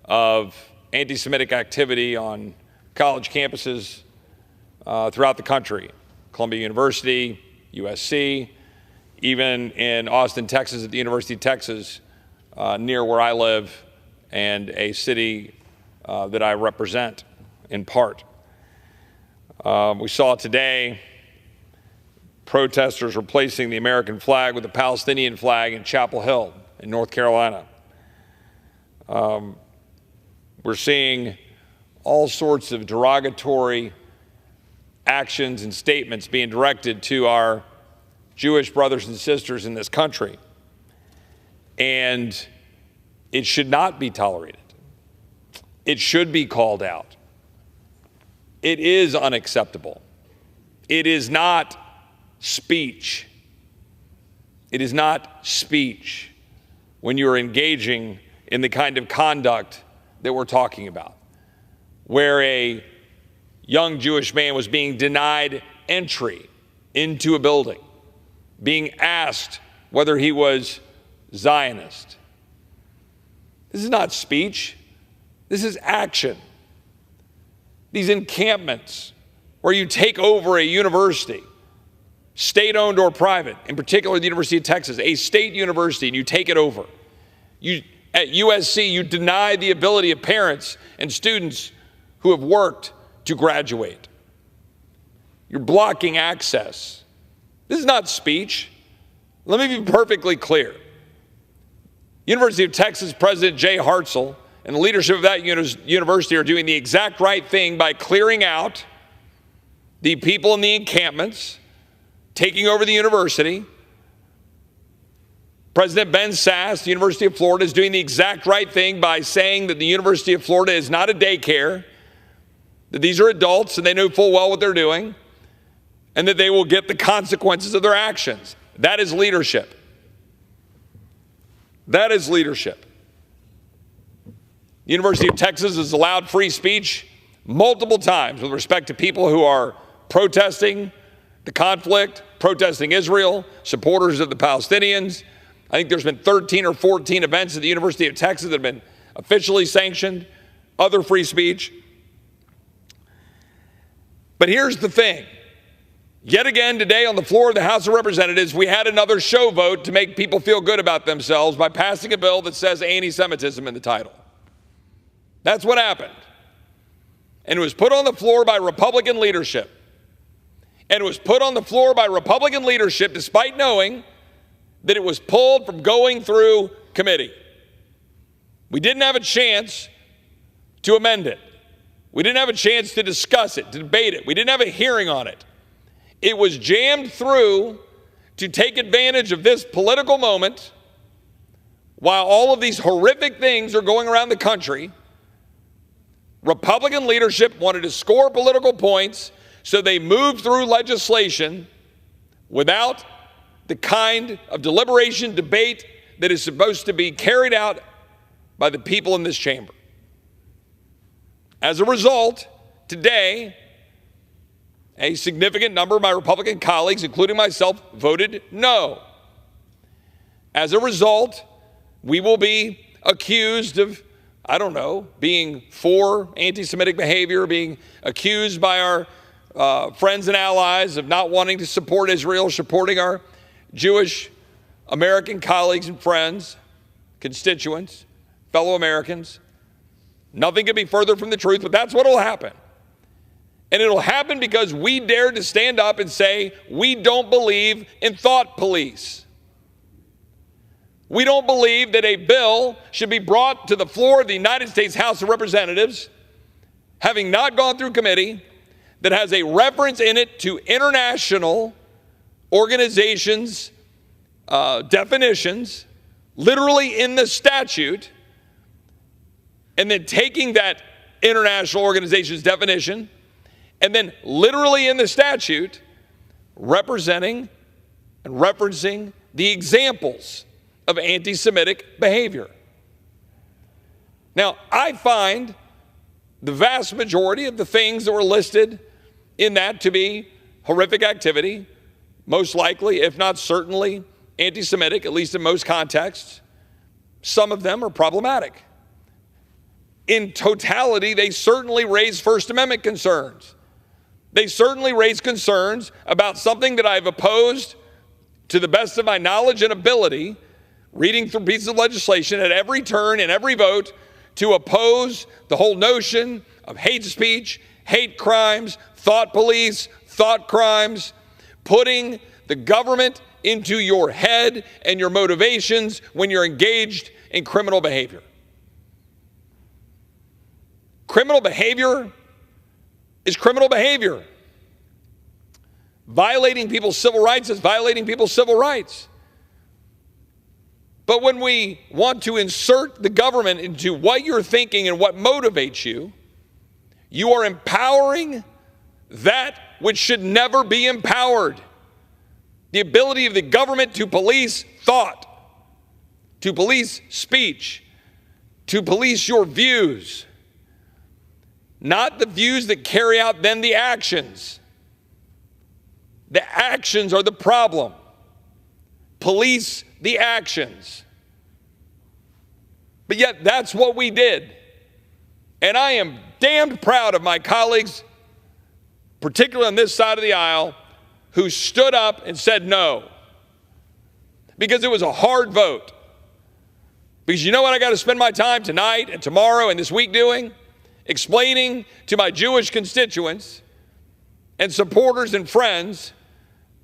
of anti-Semitic activity on college campuses throughout the country. Columbia University, USC, even in Austin, Texas, at the University of Texas, near where I live and a city that I represent in part. We saw today protesters replacing the American flag with the Palestinian flag in Chapel Hill in North Carolina. We're seeing all sorts of derogatory actions and statements being directed to our Jewish brothers and sisters in this country. And it should not be tolerated. It should be called out. It is unacceptable. It is not speech. It is not speech when you are engaging in the kind of conduct that we're talking about, where a young Jewish man was being denied entry into a building, being asked whether he was Zionist. This is not speech. This is action. These encampments where you take over a university, state-owned or private, in particular the University of Texas, a state university, and you take it over. At USC, you deny the ability of parents and students who have worked to graduate. You're blocking access. This is not speech. Let me be perfectly clear. University of Texas President Jay Hartzell and the leadership of that university are doing the exact right thing by clearing out the people in the encampments, taking over the university. President Ben Sasse, the University of Florida, is doing the exact right thing by saying that the University of Florida is not a daycare, that these are adults and they know full well what they're doing, and that they will get the consequences of their actions. That is leadership. That is leadership. The University of Texas has allowed free speech multiple times with respect to people who are protesting the conflict, protesting Israel, supporters of the Palestinians. I think there's been 13 or 14 events at the University of Texas that have been officially sanctioned, other free speech. But here's the thing. Yet again today on the floor of the House of Representatives, we had another show vote to make people feel good about themselves by passing a bill that says anti-Semitism in the title. That's what happened. And it was put on the floor by Republican leadership. And it was put on the floor by Republican leadership despite knowing that it was pulled from going through committee. We didn't have a chance to amend it. We didn't have a chance to discuss it, to debate it. We didn't have a hearing on it. It was jammed through to take advantage of this political moment while all of these horrific things are going around the country. Republican leadership wanted to score political points, so they moved through legislation without the kind of deliberation, debate that is supposed to be carried out by the people in this chamber. As a result, today, a significant number of my Republican colleagues, including myself, voted no. As a result, we will be accused of, I don't know, being for anti-Semitic behavior, being accused by our friends and allies of not wanting to support Israel, supporting our Jewish American colleagues and friends, constituents, fellow Americans. Nothing could be further from the truth, but that's what will happen. And it'll happen because we dared to stand up and say, we don't believe in thought police. We don't believe that a bill should be brought to the floor of the United States House of Representatives, having not gone through committee, that has a reference in it to international organizations' definitions, literally in the statute, and then taking that international organization's definition, and then literally in the statute, representing and referencing the examples of anti-Semitic behavior. Now, I find the vast majority of the things that were listed in that to be horrific activity, most likely, if not certainly, anti-Semitic, at least in most contexts. Some of them are problematic. In totality, they certainly raise First Amendment concerns. They certainly raise concerns about something that I've opposed to the best of my knowledge and ability, reading through pieces of legislation at every turn and every vote, to oppose the whole notion of hate speech, hate crimes, thought police, thought crimes, putting the government into your head and your motivations when you're engaged in criminal behavior. Criminal behavior is criminal behavior. Violating people's civil rights is violating people's civil rights. But when we want to insert the government into what you're thinking and what motivates you, you are empowering that which should never be empowered. The ability of the government to police thought, to police speech, to police your views. Not the views that carry out then the actions. The actions are the problem. Police the actions. But yet that's what we did. And I am damned proud of my colleagues, particularly on this side of the aisle, who stood up and said no. Because it was a hard vote. Because you know what I got to spend my time tonight and tomorrow and this week doing? Explaining to my Jewish constituents and supporters and friends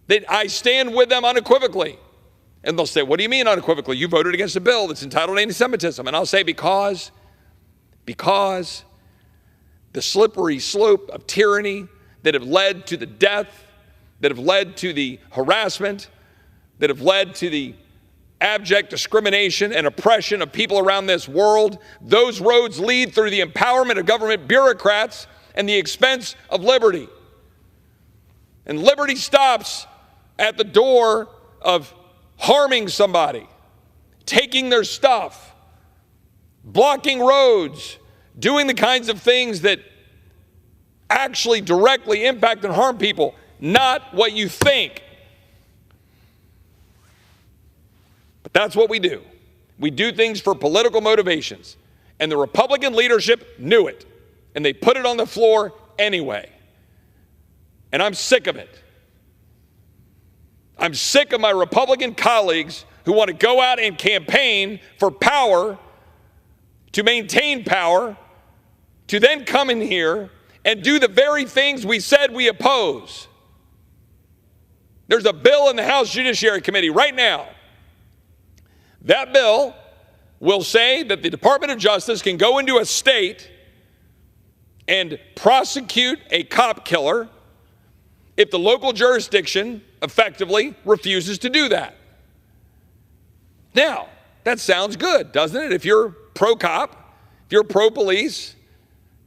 that I stand with them unequivocally. And they'll say, what do you mean unequivocally? You voted against a bill that's entitled anti-Semitism. And I'll say, because the slippery slope of tyranny that have led to the death, that have led to the harassment, that have led to the abject discrimination and oppression of people around this world, those roads lead through the empowerment of government bureaucrats and the expense of liberty. And liberty stops at the door of harming somebody, taking their stuff, blocking roads, doing the kinds of things that actually directly impact and harm people, not what you think. But that's what we do. We do things for political motivations. And the Republican leadership knew it. And they put it on the floor anyway. And I'm sick of it. I'm sick of my Republican colleagues who want to go out and campaign for power, to maintain power, to then come in here and do the very things we said we oppose. There's a bill in the House Judiciary Committee right now. That bill will say that the Department of Justice can go into a state and prosecute a cop killer if the local jurisdiction effectively refuses to do that. Now, that sounds good, doesn't it? If you're pro-cop, if you're pro-police,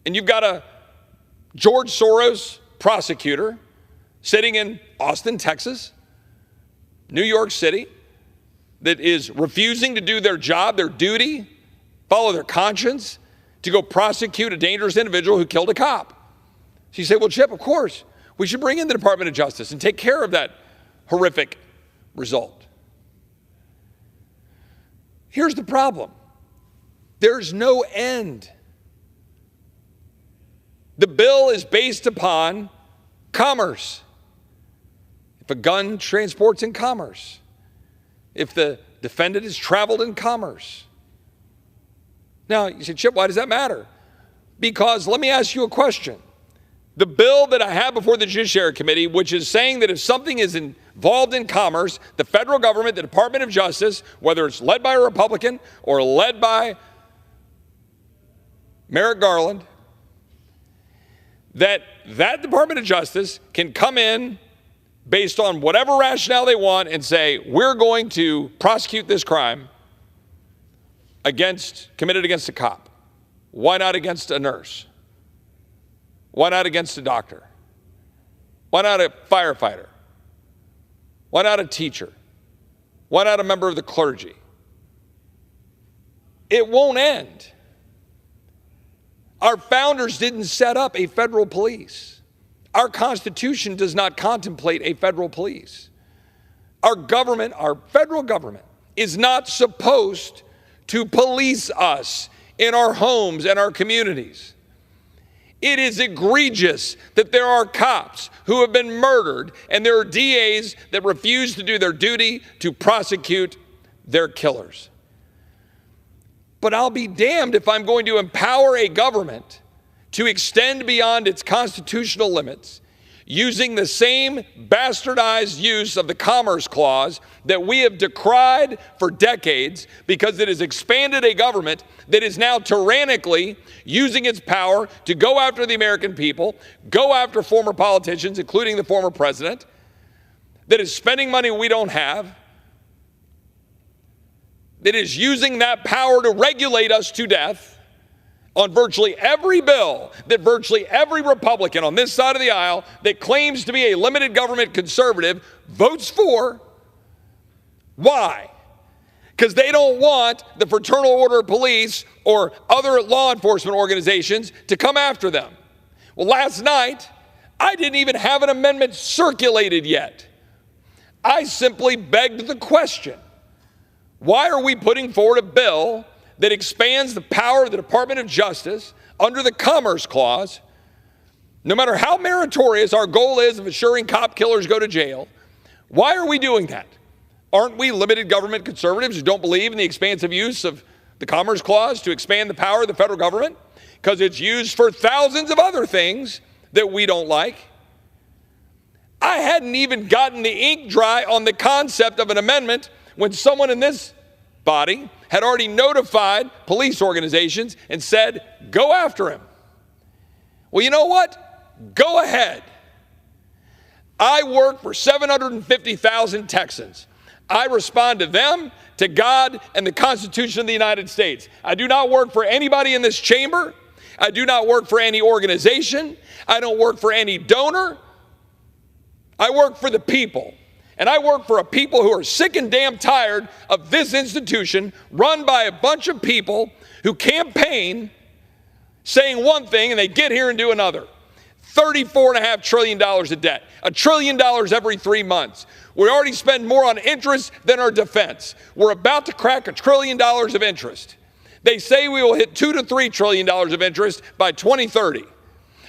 and you've got a George Soros prosecutor sitting in Austin, Texas, New York City, that is refusing to do their job, their duty, follow their conscience, to go prosecute a dangerous individual who killed a cop. So you say, well, Chip, of course, we should bring in the Department of Justice and take care of that horrific result. Here's the problem. There's no end. The bill is based upon commerce. If a gun transports in commerce, if the defendant has traveled in commerce. Now, you say, Chip, why does that matter? Because let me ask you a question. The bill that I have before the Judiciary Committee, which is saying that if something is involved in commerce, the federal government, the Department of Justice, whether it's led by a Republican or led by Merrick Garland, that Department of Justice can come in based on whatever rationale they want and say, we're going to prosecute this crime committed against a cop. Why not against a nurse? Why not against a doctor? Why not a firefighter? Why not a teacher? Why not a member of the clergy? It won't end. Our founders didn't set up a federal police. Our Constitution does not contemplate a federal police. Our government, our federal government, is not supposed to police us in our homes and our communities. It is egregious that there are cops who have been murdered and there are DAs that refuse to do their duty to prosecute their killers. But I'll be damned if I'm going to empower a government to extend beyond its constitutional limits using the same bastardized use of the Commerce Clause that we have decried for decades because it has expanded a government that is now tyrannically using its power to go after the American people, go after former politicians, including the former president, that is spending money we don't have, that is using that power to regulate us to death on virtually every bill that virtually every Republican on this side of the aisle that claims to be a limited government conservative votes for. Why? Because they don't want the Fraternal Order of Police or other law enforcement organizations to come after them. Well, last night, I didn't even have an amendment circulated yet. I simply begged the question, why are we putting forward a bill that expands the power of the Department of Justice under the Commerce Clause, no matter how meritorious our goal is of assuring cop killers go to jail? Why are we doing that? Aren't we limited government conservatives who don't believe in the expansive use of the Commerce Clause to expand the power of the federal government? Because it's used for thousands of other things that we don't like. I hadn't even gotten the ink dry on the concept of an amendment when someone in this body had already notified police organizations and said, go after him. Well, you know what? Go ahead. I work for 750,000 Texans. I respond to them, to God, and the Constitution of the United States. I do not work for anybody in this chamber. I do not work for any organization. I don't work for any donor. I work for the people. And I work for a people who are sick and damn tired of this institution run by a bunch of people who campaign saying one thing and they get here and do another. $34.5 trillion of debt, $1 trillion every 3 months. We already spend more on interest than our defense. We're about to crack $1 trillion of interest. They say we will hit $2 to $3 trillion of interest by 2030.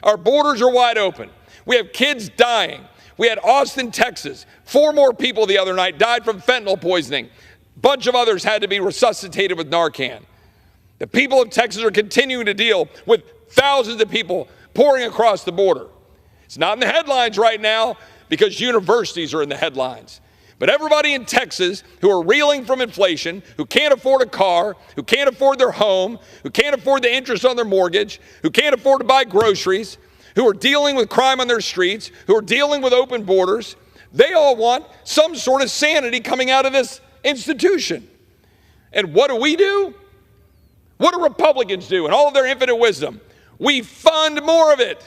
Our borders are wide open. We have kids dying. We had Austin, Texas. 4 more people the other night died from fentanyl poisoning. A bunch of others had to be resuscitated with Narcan. The people of Texas are continuing to deal with thousands of people pouring across the border. It's not in the headlines right now because universities are in the headlines. But everybody in Texas who are reeling from inflation, who can't afford a car, who can't afford their home, who can't afford the interest on their mortgage, who can't afford to buy groceries, who are dealing with crime on their streets, who are dealing with open borders, they all want some sort of sanity coming out of this institution. And what do? What do Republicans do in all of their infinite wisdom? We fund more of it.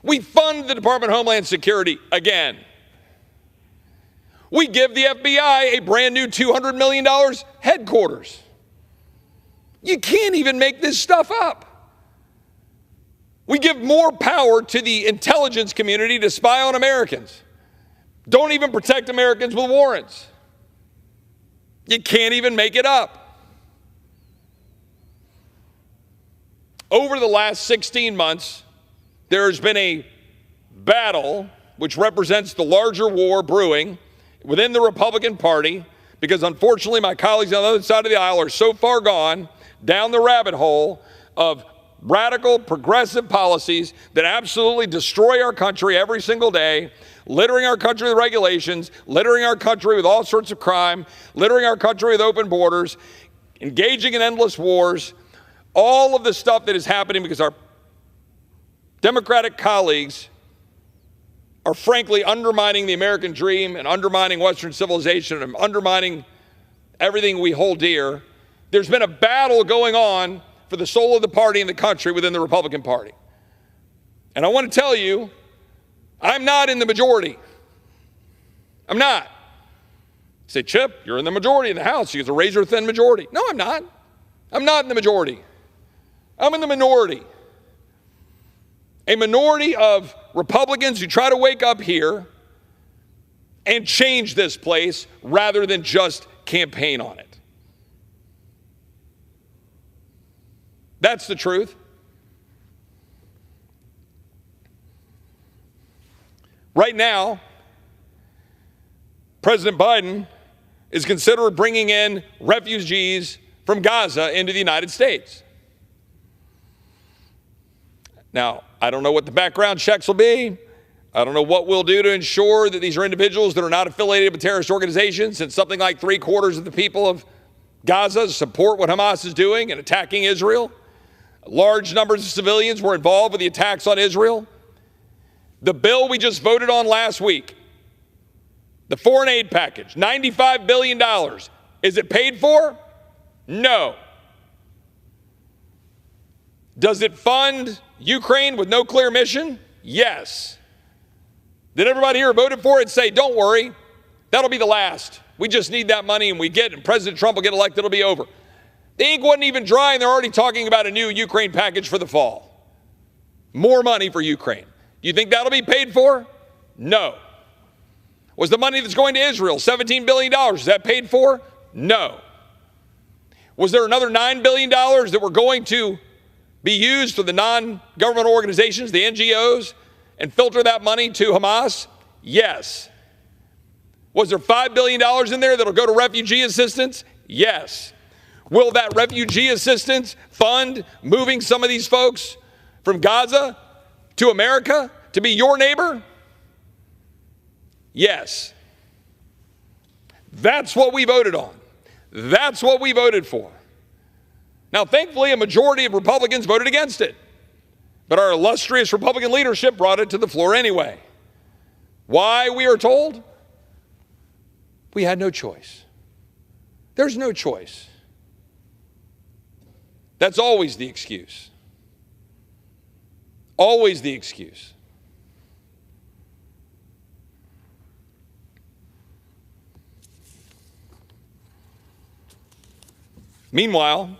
We fund the Department of Homeland Security again. We give the FBI a brand new $200 million headquarters. You can't even make this stuff up. We give more power to the intelligence community to spy on Americans. Don't even protect Americans with warrants. You can't even make it up. Over the last 16 months, there's been a battle which represents the larger war brewing within the Republican Party, because unfortunately my colleagues on the other side of the aisle are so far gone down the rabbit hole of radical progressive policies that absolutely destroy our country every single day, littering our country with regulations, littering our country with all sorts of crime, littering our country with open borders, engaging in endless wars, all of the stuff that is happening because our Democratic colleagues are frankly undermining the American dream and undermining Western civilization and undermining everything we hold dear. There's been a battle going on for the soul of the party and the country within the Republican Party. And I want to tell you, I'm not in the majority. I'm not. You say, Chip, you're in the majority in the House. You get a razor-thin majority. No, I'm not. I'm not in the majority. I'm in the minority. A minority of Republicans who try to wake up here and change this place rather than just campaign on it. That's the truth. Right now, President Biden is considering bringing in refugees from Gaza into the United States. Now, I don't know what the background checks will be. I don't know what we'll do to ensure that these are individuals that are not affiliated with terrorist organizations, since something like 3/4 of the people of Gaza support what Hamas is doing and attacking Israel. Large numbers of civilians were involved with the attacks on Israel. The bill we just voted on last week, the foreign aid package, $95 billion. Is it paid for? No. Does it fund Ukraine with no clear mission? Yes. Did everybody here who voted for it say, don't worry, that'll be the last. We just need that money and President Trump will get elected, it'll be over. The ink wasn't even dry and they're already talking about a new Ukraine package for the fall. More money for Ukraine. Do you think that'll be paid for? No. Was the money that's going to Israel, $17 billion, is that paid for? No. Was there another $9 billion that were going to be used for the non-government organizations, the NGOs, and filter that money to Hamas? Yes. Was there $5 billion in there that'll go to refugee assistance? Yes. Will that refugee assistance fund moving some of these folks from Gaza to America to be your neighbor? Yes. That's what we voted on. That's what we voted for. Now, thankfully, a majority of Republicans voted against it. But our illustrious Republican leadership brought it to the floor anyway. Why, we are told? We had no choice. There's no choice. That's always the excuse. Always the excuse. Meanwhile,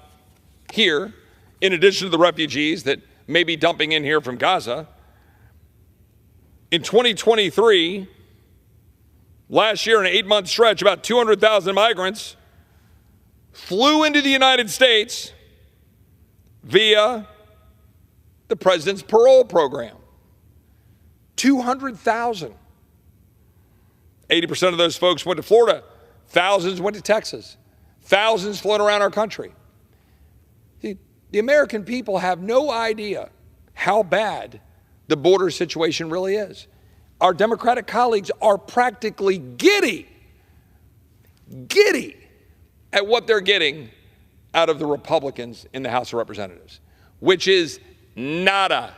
here, in addition to the refugees that may be dumping in here from Gaza, in 2023, last year in an 8-month stretch, about 200,000 migrants flew into the United States via the president's parole program. 200,000. 80% of those folks went to Florida. Thousands went to Texas. Thousands flown around our country. The American people have no idea how bad the border situation really is. Our Democratic colleagues are practically giddy at what they're getting out of the Republicans in the House of Representatives, which is nada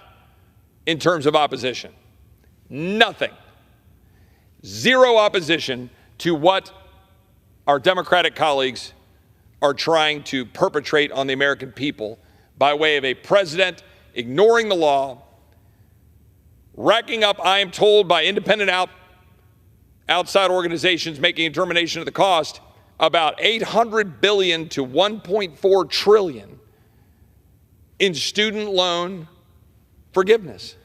in terms of opposition. Nothing. Zero opposition to what our Democratic colleagues are trying to perpetrate on the American people by way of a president ignoring the law, racking up, I am told, by independent outside organizations making a determination of the cost, about $800 billion to $1.4 trillion in student loan forgiveness.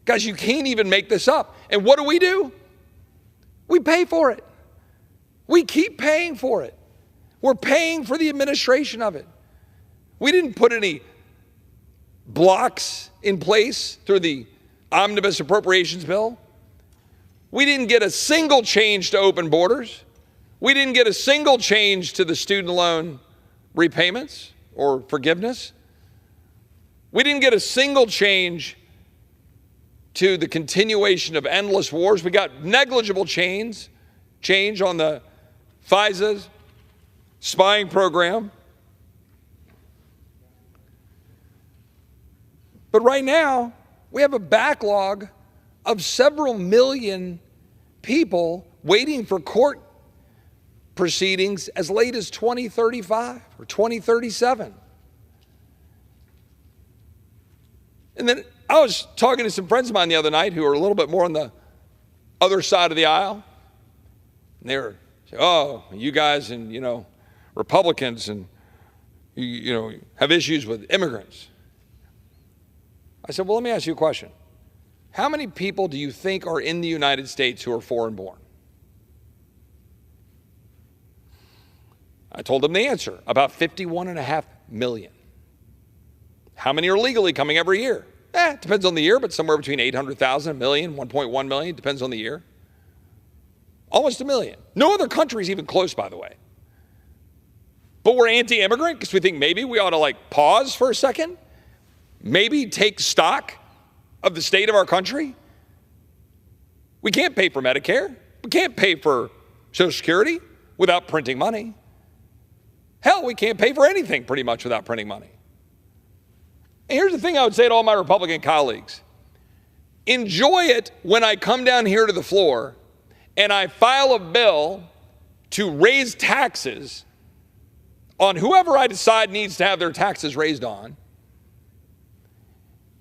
Guys, you can't even make this up. And what do? We pay for it. We keep paying for it. We're paying for the administration of it. We didn't put any blocks in place through the omnibus appropriations bill. We didn't get a single change to open borders. We didn't get a single change to the student loan repayments or forgiveness. We didn't get a single change to the continuation of endless wars. We got negligible change on the FISA spying program. But right now, we have a backlog of several million people waiting for court proceedings as late as 2035 or 2037. And then I was talking to some friends of mine the other night who are a little bit more on the other side of the aisle. And they were saying, oh, you guys and, Republicans and, have issues with immigrants. I said, well, let me ask you a question. How many people do you think are in the United States who are foreign born? I told them the answer, about 51.5 million. How many are legally coming every year? It depends on the year, but somewhere between 800,000, a million, 1.1 million, depends on the year. Almost a million. No other country is even close, by the way. But we're anti-immigrant because we think maybe we ought to pause for a second, maybe take stock of the state of our country. We can't pay for Medicare. We can't pay for Social Security without printing money. Hell, we can't pay for anything pretty much without printing money. And here's the thing I would say to all my Republican colleagues. Enjoy it when I come down here to the floor and I file a bill to raise taxes on whoever I decide needs to have their taxes raised on,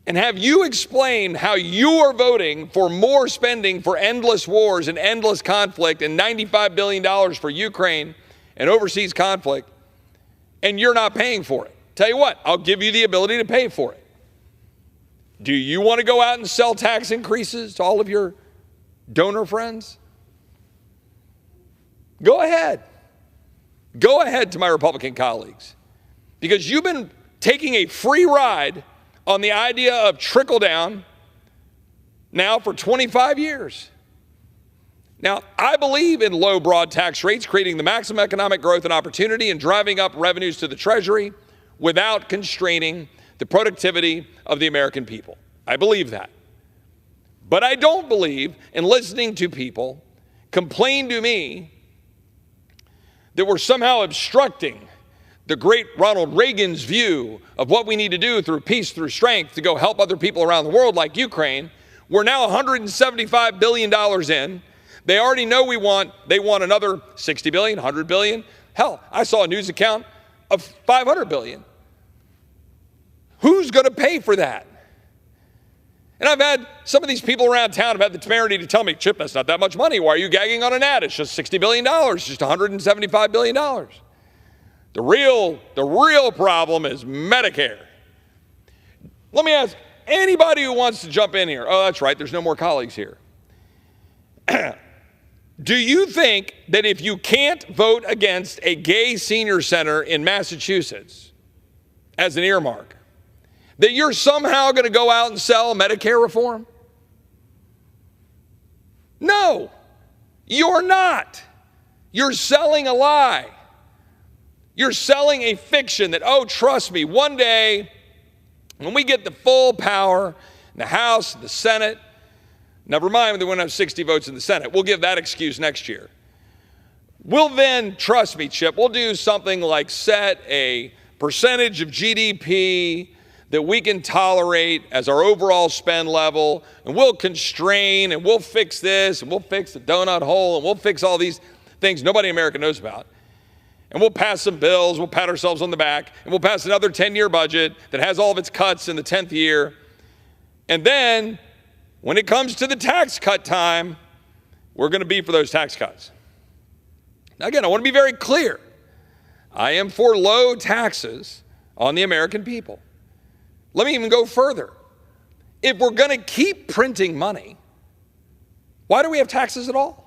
and have you explain how you are voting for more spending for endless wars and endless conflict and $95 billion for Ukraine and overseas conflict, and you're not paying for it. Tell you what, I'll give you the ability to pay for it. Do you want to go out and sell tax increases to all of your donor friends? Go ahead. Go ahead to my Republican colleagues, because you've been taking a free ride on the idea of trickle down now for 25 years. Now, I believe in low broad tax rates, creating the maximum economic growth and opportunity and driving up revenues to the Treasury without constraining the productivity of the American people. I believe that. But I don't believe in listening to people complain to me that we're somehow obstructing the great Ronald Reagan's view of what we need to do through peace, through strength, to go help other people around the world like Ukraine. We're now $175 billion in. They already know they want another 60 billion, 100 billion. Hell, I saw a news account of 500 billion. Who's going to pay for that? And I've had some of these people around town have had the temerity to tell me, Chip, that's not that much money. Why are you gagging on an ad? It's just $60 billion, just $175 billion. The real problem is Medicare. Let me ask anybody who wants to jump in here. Oh, that's right, there's no more colleagues here. Do you think that if you can't vote against a gay senior center in Massachusetts as an earmark, that you're somehow going to go out and sell Medicare reform? No, you're not. You're selling a lie. You're selling a fiction that, oh, trust me, one day when we get the full power in the House, the Senate, never mind they won't have 60 votes in the Senate. We'll give that excuse next year. We'll then, trust me, Chip, we'll do something like set a percentage of GDP that we can tolerate as our overall spend level, and we'll constrain, and we'll fix this, and we'll fix the donut hole, and we'll fix all these things nobody in America knows about. And we'll pass some bills, we'll pat ourselves on the back, and we'll pass another 10-year budget that has all of its cuts in the 10th year. And then, when it comes to the tax cut time, we're going to be for those tax cuts. Now, again, I want to be very clear. I am for low taxes on the American people. Let me even go further. If we're going to keep printing money, why do we have taxes at all?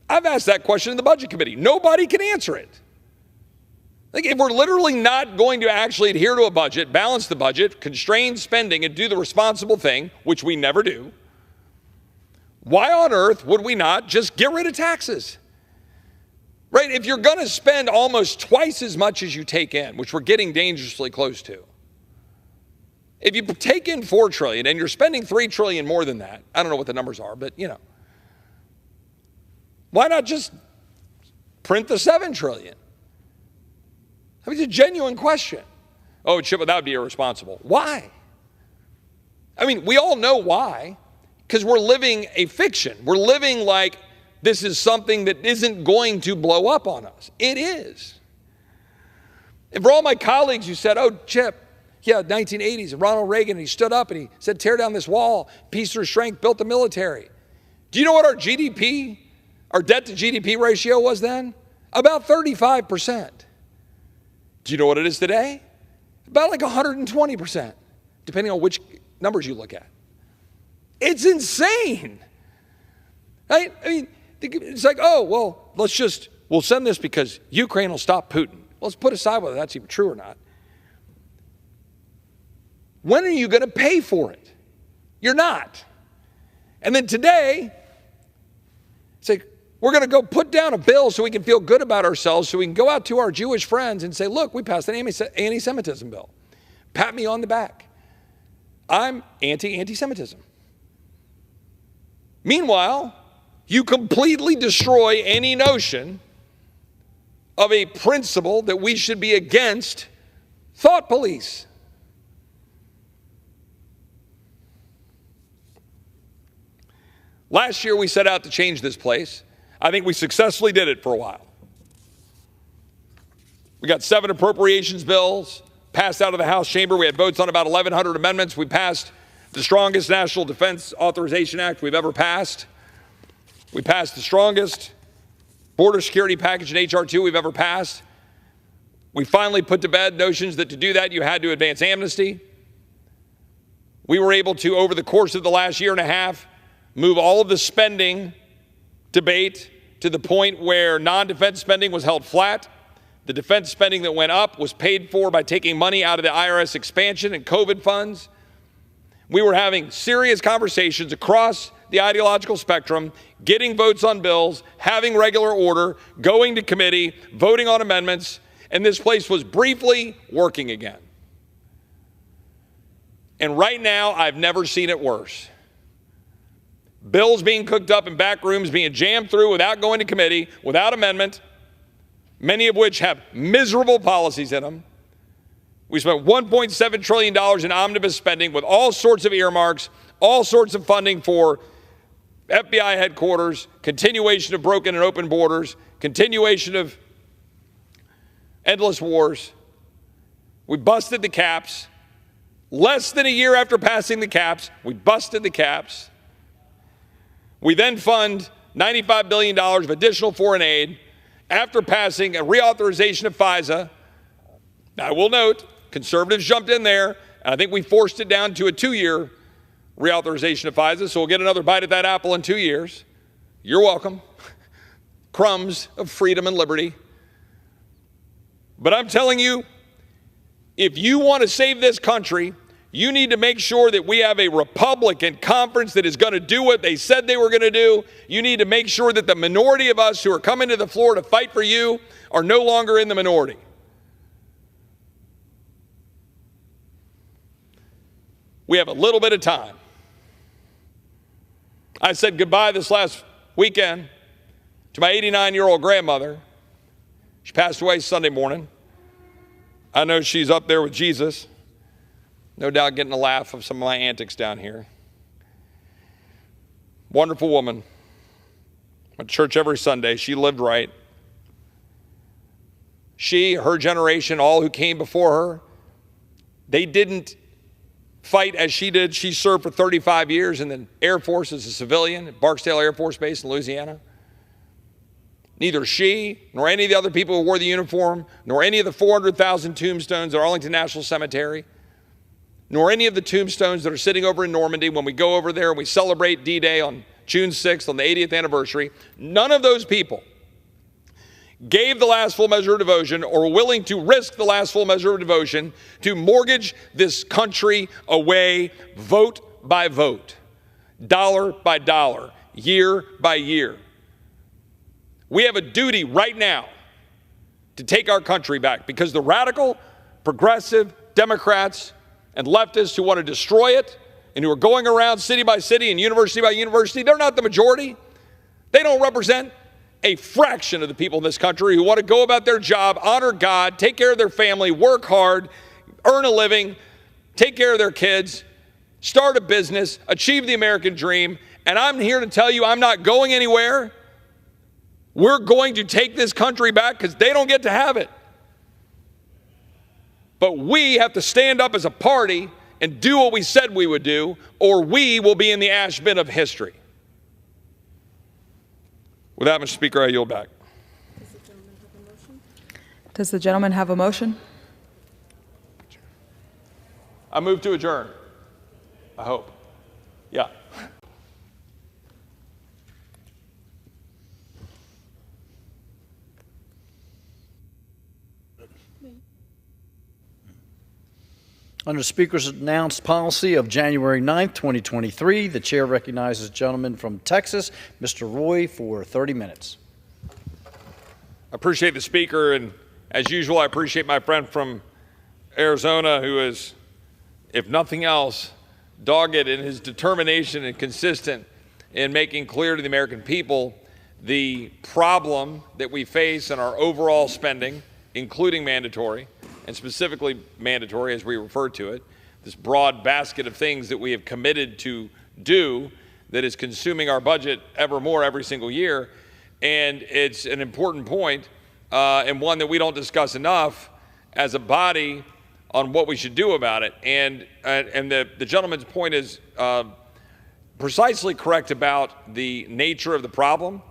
I've asked that question in the Budget Committee. Nobody can answer it. Like, if we're literally not going to actually adhere to a budget, balance the budget, constrain spending, and do the responsible thing, which we never do, why on earth would we not just get rid of taxes? Right? If you're going to spend almost twice as much as you take in, which we're getting dangerously close to, if you take in $4 trillion and you're spending $3 trillion more than that, I don't know what the numbers are, but why not just print the $7 trillion? I mean, it's a genuine question. Oh, Chip, that would be irresponsible. Why? I mean, we all know why, because we're living a fiction. We're living like this is something that isn't going to blow up on us. It is. And for all my colleagues who said, oh, Chip, 1980s, and Ronald Reagan, and he stood up and he said, tear down this wall, peace through strength, built the military. Do you know what our GDP, our debt to GDP ratio was then? About 35%. Do you know what it is today? About like 120%, depending on which numbers you look at. It's insane. Right? I mean, it's like, oh, well, we'll send this because Ukraine will stop Putin. Well, let's put aside whether that's even true or not. When are you going to pay for it? You're not. And then today, it's like, we're going to go put down a bill so we can feel good about ourselves, so we can go out to our Jewish friends and say, look, we passed an anti-Semitism bill. Pat me on the back. I'm anti-Semitism. Meanwhile, you completely destroy any notion of a principle that we should be against thought police. Last year, we set out to change this place. I think we successfully did it for a while. We got 7 appropriations bills passed out of the House chamber. We had votes on about 1,100 amendments. We passed the strongest National Defense Authorization Act we've ever passed. We passed the strongest border security package in H.R. 2 we've ever passed. We finally put to bed notions that to do that you had to advance amnesty. We were able to, over the course of the last year and a half, move all of the spending debate to the point where non-defense spending was held flat. The defense spending that went up was paid for by taking money out of the IRS expansion and COVID funds. We were having serious conversations across the ideological spectrum, getting votes on bills, having regular order, going to committee, voting on amendments, and this place was briefly working again. And right now, I've never seen it worse. Bills being cooked up in back rooms, being jammed through without going to committee, without amendment, many of which have miserable policies in them. We spent $1.7 trillion in omnibus spending with all sorts of earmarks, all sorts of funding for FBI headquarters, continuation of broken and open borders, continuation of endless wars. We busted the caps. Less than a year after passing the caps, we busted the caps. We then fund $95 billion of additional foreign aid after passing a reauthorization of FISA. Now, I will note, conservatives jumped in there, and I think we forced it down to a 2-year reauthorization of FISA, so we'll get another bite at that apple in 2 years. You're welcome. Crumbs of freedom and liberty. But I'm telling you, if you want to save this country, you need to make sure that we have a Republican conference that is going to do what they said they were going to do. You need to make sure that the minority of us who are coming to the floor to fight for you are no longer in the minority. We have a little bit of time. I said goodbye this last weekend to my 89-year-old grandmother. She passed away Sunday morning. I know she's up there with Jesus. No doubt getting a laugh of some of my antics down here. Wonderful woman. Went to church every Sunday. She lived right. She, her generation, all who came before her, they didn't fight as she did. She served for 35 years in the Air Force as a civilian at Barksdale Air Force Base in Louisiana. Neither she, nor any of the other people who wore the uniform, nor any of the 400,000 tombstones at Arlington National Cemetery, nor any of the tombstones that are sitting over in Normandy when we go over there and we celebrate D-Day on June 6th on the 80th anniversary, none of those people gave the last full measure of devotion or were willing to risk the last full measure of devotion to mortgage this country away vote by vote, dollar by dollar, year by year. We have a duty right now to take our country back because the radical, progressive Democrats and leftists who want to destroy it and who are going around city by city and university by university, they're not the majority. They don't represent a fraction of the people in this country who want to go about their job, honor God, take care of their family, work hard, earn a living, take care of their kids, start a business, achieve the American dream. And I'm here to tell you I'm not going anywhere. We're going to take this country back because they don't get to have it. But we have to stand up as a party and do what we said we would do, or we will be in the ash bin of history. With that, Mr. Speaker, I yield back. Does the gentleman have a motion? I move to adjourn. I hope. Yeah. Under Speaker's announced policy of January 9th, 2023, the chair recognizes the gentleman from Texas, Mr. Roy, for 30 minutes. I appreciate the Speaker, and as usual, I appreciate my friend from Arizona who is, if nothing else, dogged in his determination and consistent in making clear to the American people the problem that we face in our overall spending, including mandatory, and specifically mandatory as we refer to it, this broad basket of things that we have committed to do that is consuming our budget ever more every single year. And it's an important point and one that we don't discuss enough as a body on what we should do about it. And the gentleman's point is precisely correct about the nature of the problem,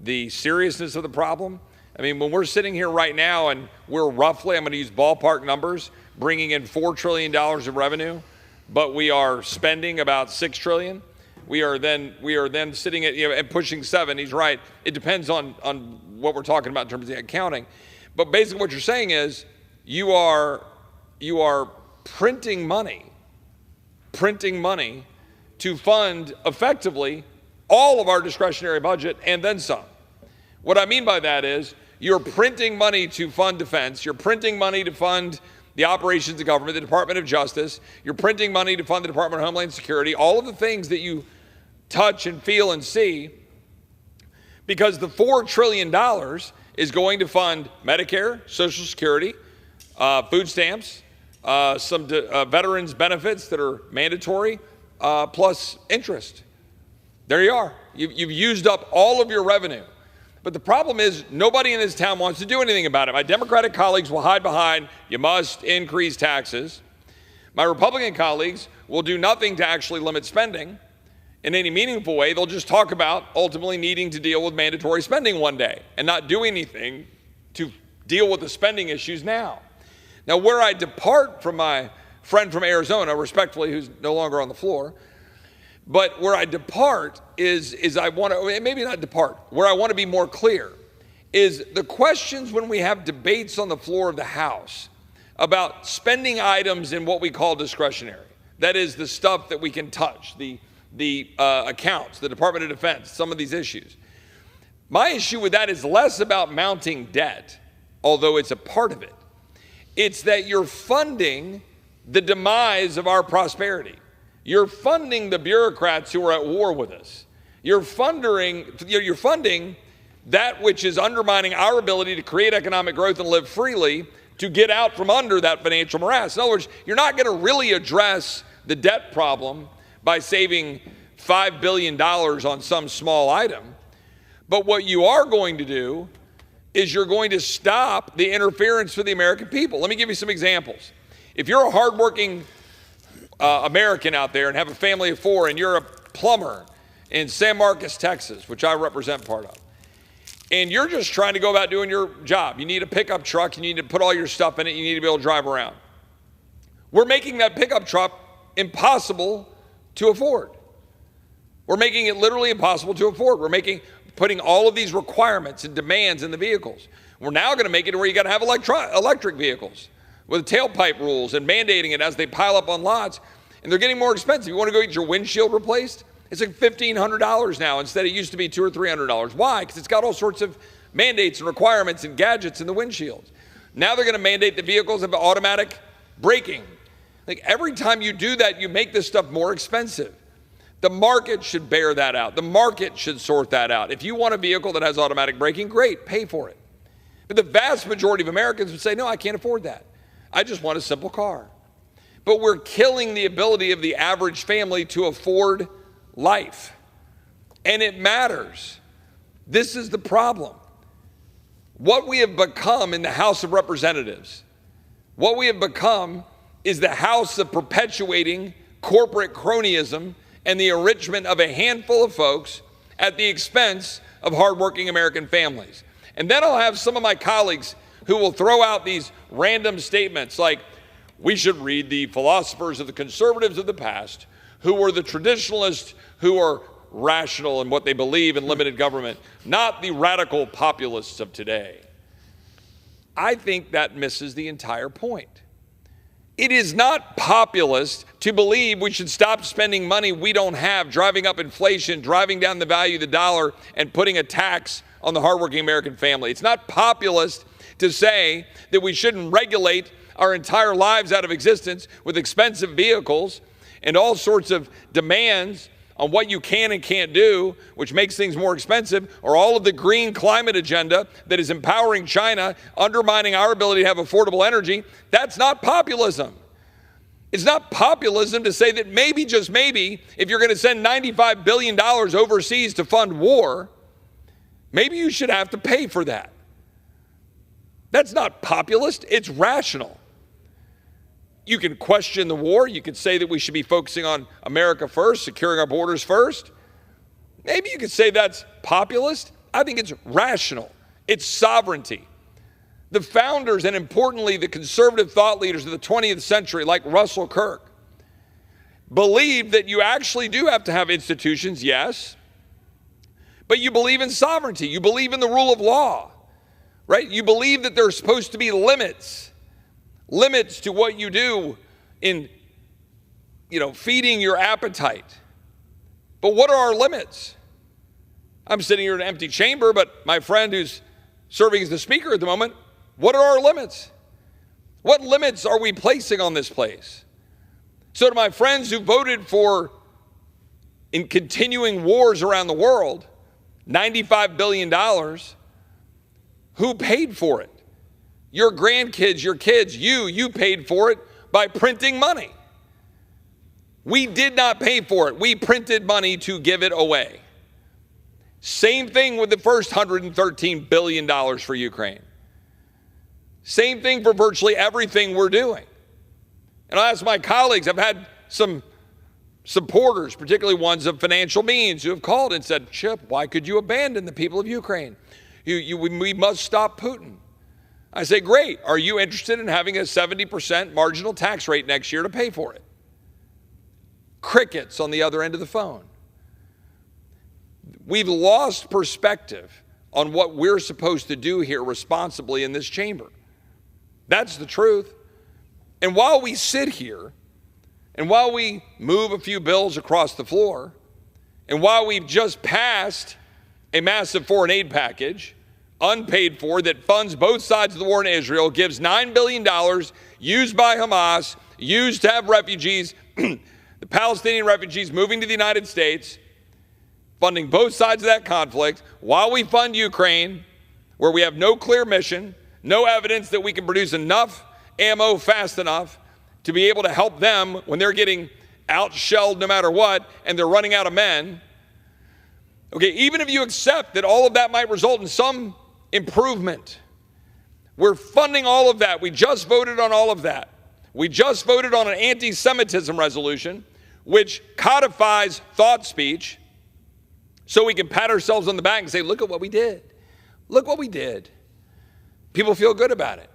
the seriousness of the problem. I mean, when we're sitting here right now and we're roughly, I'm going to use ballpark numbers, bringing in $4 trillion of revenue, but we are spending about $6 trillion. We are then sitting at, and pushing 7. He's right. It depends on what we're talking about in terms of the accounting. But basically what you're saying is you are printing money to fund effectively all of our discretionary budget and then some. What I mean by that is you're printing money to fund defense. You're printing money to fund the operations of government, the Department of Justice. You're printing money to fund the Department of Homeland Security, all of the things that you touch and feel and see, because the $4 trillion is going to fund Medicare, Social Security, food stamps, some veterans benefits that are mandatory, plus interest. There you are. You've used up all of your revenue. But the problem is nobody in this town wants to do anything about it. My Democratic colleagues will hide behind, you must increase taxes. My Republican colleagues will do nothing to actually limit spending in any meaningful way. They'll just talk about ultimately needing to deal with mandatory spending one day and not do anything to deal with the spending issues now. Now, where I depart from my friend from Arizona, respectfully, who's no longer on the floor, but where I depart is I want to, maybe not depart, where I want to be more clear is the questions when we have debates on the floor of the House about spending items in what we call discretionary. That is the stuff that we can touch, the accounts, the Department of Defense, some of these issues. My issue with that is less about mounting debt, although it's a part of it. It's that you're funding the demise of our prosperity. You're funding the bureaucrats who are at war with us. You're funding that which is undermining our ability to create economic growth and live freely to get out from under that financial morass. In other words, you're not going to really address the debt problem by saving $5 billion on some small item. But what you are going to do is you're going to stop the interference for the American people. Let me give you some examples. If you're a hardworking American out there and have a family of 4 and you're a plumber in San Marcos, Texas, which I represent part of, and you're just trying to go about doing your job. You need a pickup truck, you need to put all your stuff in it, you need to be able to drive around. We're making that pickup truck impossible to afford. We're making it literally impossible to afford. We're putting all of these requirements and demands in the vehicles. We're now going to make it where you got to have electric vehicles with tailpipe rules and mandating it as they pile up on lots, and they're getting more expensive. You want to go get your windshield replaced? It's like $1,500 now instead it used to be $200 or $300. Why? Because it's got all sorts of mandates and requirements and gadgets in the windshields. Now they're going to mandate the vehicles have automatic braking. Like every time you do that, you make this stuff more expensive. The market should bear that out. The market should sort that out. If you want a vehicle that has automatic braking, great, pay for it. But the vast majority of Americans would say, no, I can't afford that. I just want a simple car. But we're killing the ability of the average family to afford life. And it matters. This is the problem. What we have become in the House of Representatives, what we have become is the house of perpetuating corporate cronyism and the enrichment of a handful of folks at the expense of hardworking American families. And then I'll have some of my colleagues who will throw out these random statements like, we should read the philosophers of the conservatives of the past who were the traditionalists who are rational in what they believe in limited government, not the radical populists of today. I think that misses the entire point. It is not populist to believe we should stop spending money we don't have, driving up inflation, driving down the value of the dollar, and putting a tax on the hardworking American family. It's not populist to say that we shouldn't regulate our entire lives out of existence with expensive vehicles and all sorts of demands on what you can and can't do, which makes things more expensive, or all of the green climate agenda that is empowering China, undermining our ability to have affordable energy. That's not populism. It's not populism to say that maybe, just maybe, if you're going to send $95 billion overseas to fund war, maybe you should have to pay for that. That's not populist, it's rational. You can question the war. You could say that we should be focusing on America first, securing our borders first. Maybe you could say that's populist. I think it's rational. It's sovereignty. The founders, and importantly, the conservative thought leaders of the 20th century, like Russell Kirk, believed that you actually do have to have institutions, yes, but you believe in sovereignty. You believe in the rule of law, right? You believe that there's supposed to be limits to what you do in, feeding your appetite. But what are our limits? I'm sitting here in an empty chamber, but my friend who's serving as the speaker at the moment, what are our limits? What limits are we placing on this place? So to my friends who voted for, in continuing wars around the world, $95 billion, who paid for it? Your grandkids, your kids, you paid for it by printing money. We did not pay for it. We printed money to give it away. Same thing with the first $113 billion for Ukraine. Same thing for virtually everything we're doing. And I ask my colleagues, I've had some supporters, particularly ones of financial means, who have called and said, Chip, why could you abandon the people of Ukraine? We must stop Putin. I say, great. Are you interested in having a 70% marginal tax rate next year to pay for it? Crickets on the other end of the phone. We've lost perspective on what we're supposed to do here responsibly in this chamber. That's the truth. And while we sit here, and while we move a few bills across the floor, and while we've just passed a massive foreign aid package, unpaid for, that funds both sides of the war in Israel, gives $9 billion used by Hamas, used to have refugees, the Palestinian refugees moving to the United States, funding both sides of that conflict, while we fund Ukraine, where we have no clear mission, no evidence that we can produce enough ammo fast enough to be able to help them when they're getting outshelled no matter what and they're running out of men. Okay, even if you accept that all of that might result in some improvement, we're funding all of that. We just voted on all of that. We just voted on an anti-Semitism resolution, which codifies thought speech so we can pat ourselves on the back and say, look at what we did. Look what we did. People feel good about it.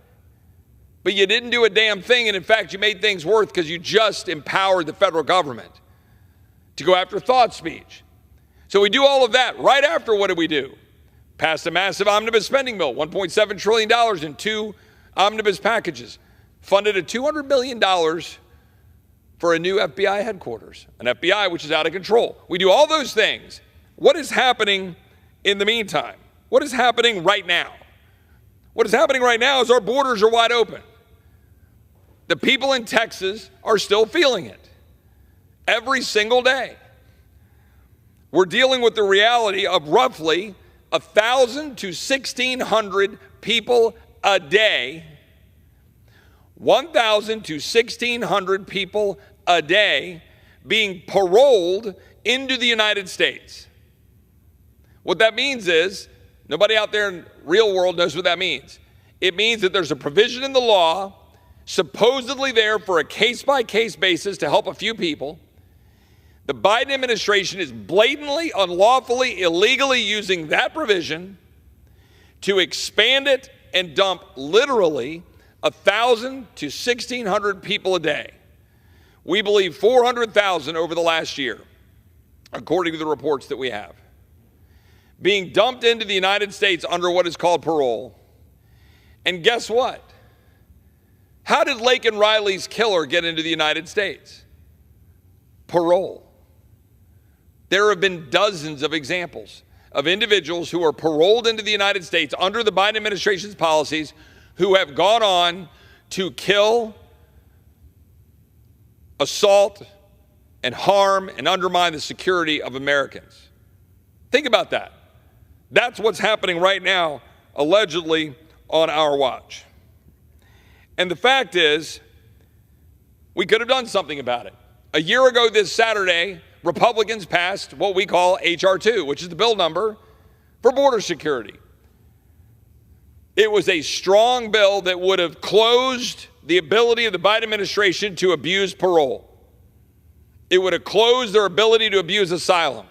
But you didn't do a damn thing, and in fact, you made things worse because you just empowered the federal government to go after thought speech. So we do all of that. Right after, what did we do? Passed a massive omnibus spending bill, $1.7 trillion in 2 omnibus packages. Funded a $200 billion for a new FBI headquarters, an FBI which is out of control. We do all those things. What is happening in the meantime? What is happening right now? What is happening right now is our borders are wide open. The people in Texas are still feeling it every single day. We're dealing with the reality of roughly 1,000 to 1,600 people a day, 1,000 to 1,600 people a day being paroled into the United States. What that means is, nobody out there in the real world knows what that means. It means that there's a provision in the law supposedly there for a case-by-case basis to help a few people. The Biden administration is blatantly, unlawfully, illegally using that provision to expand it and dump literally 1,000 to 1,600 people a day. We believe 400,000 over the last year, according to the reports that we have, being dumped into the United States under what is called parole. And guess what? How did Lake and Riley's killer get into the United States? Parole. There have been dozens of examples of individuals who are paroled into the United States under the Biden administration's policies who have gone on to kill, assault, and harm and undermine the security of Americans. Think about that. That's what's happening right now, allegedly on our watch. And the fact is, we could have done something about it. A year ago this Saturday, Republicans passed what we call H.R. 2, which is the bill number for border security. It was a strong bill that would have closed the ability of the Biden administration to abuse parole. It would have closed their ability to abuse asylum.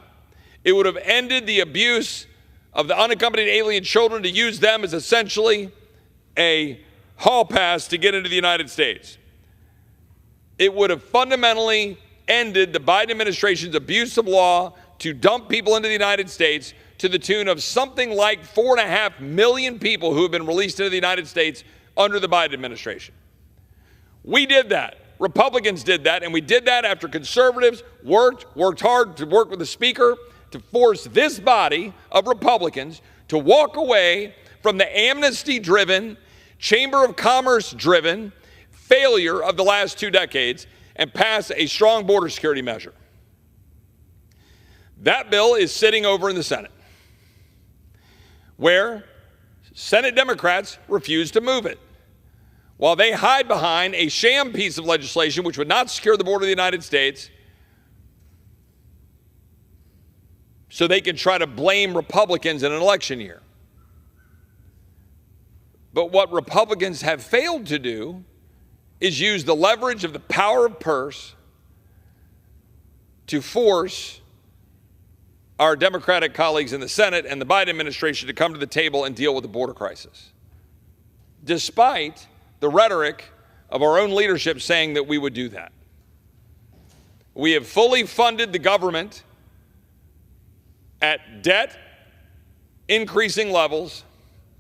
It would have ended the abuse of the unaccompanied alien children to use them as essentially a hall pass to get into the United States. It would have fundamentally ended the Biden administration's abuse of law to dump people into the United States to the tune of something like 4.5 million people who have been released into the United States under the Biden administration. We did that. Republicans did that, and we did that after conservatives worked hard to work with the Speaker to force this body of Republicans to walk away from the amnesty-driven, Chamber of Commerce-driven failure of the last 2 decades and pass a strong border security measure. That bill is sitting over in the Senate, where Senate Democrats refuse to move it, while they hide behind a sham piece of legislation which would not secure the border of the United States so they can try to blame Republicans in an election year. But what Republicans have failed to do is use the leverage of the power of purse to force our Democratic colleagues in the Senate and the Biden administration to come to the table and deal with the border crisis, despite the rhetoric of our own leadership saying that we would do that. We have fully funded the government at debt increasing levels,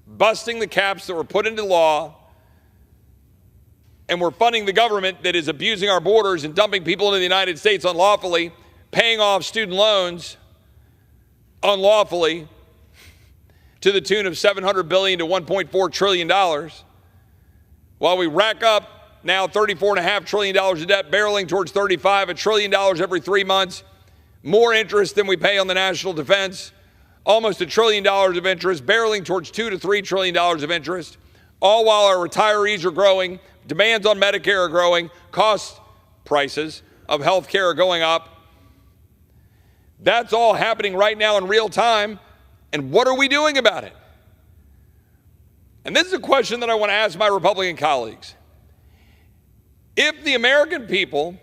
busting the caps that were put into law, and we're funding the government that is abusing our borders and dumping people into the United States unlawfully, paying off student loans unlawfully to the tune of $700 billion to $1.4 trillion, while we rack up now $34.5 trillion of debt, barreling towards $35 trillion every 3 months, more interest than we pay on the national defense, almost $1 trillion of interest, barreling towards $2 to $3 trillion of interest, all while our retirees are growing, demands on Medicare are growing, cost prices of health care are going up. That's all happening right now in real time, and what are we doing about it? And this is a question that I want to ask my Republican colleagues. If the American people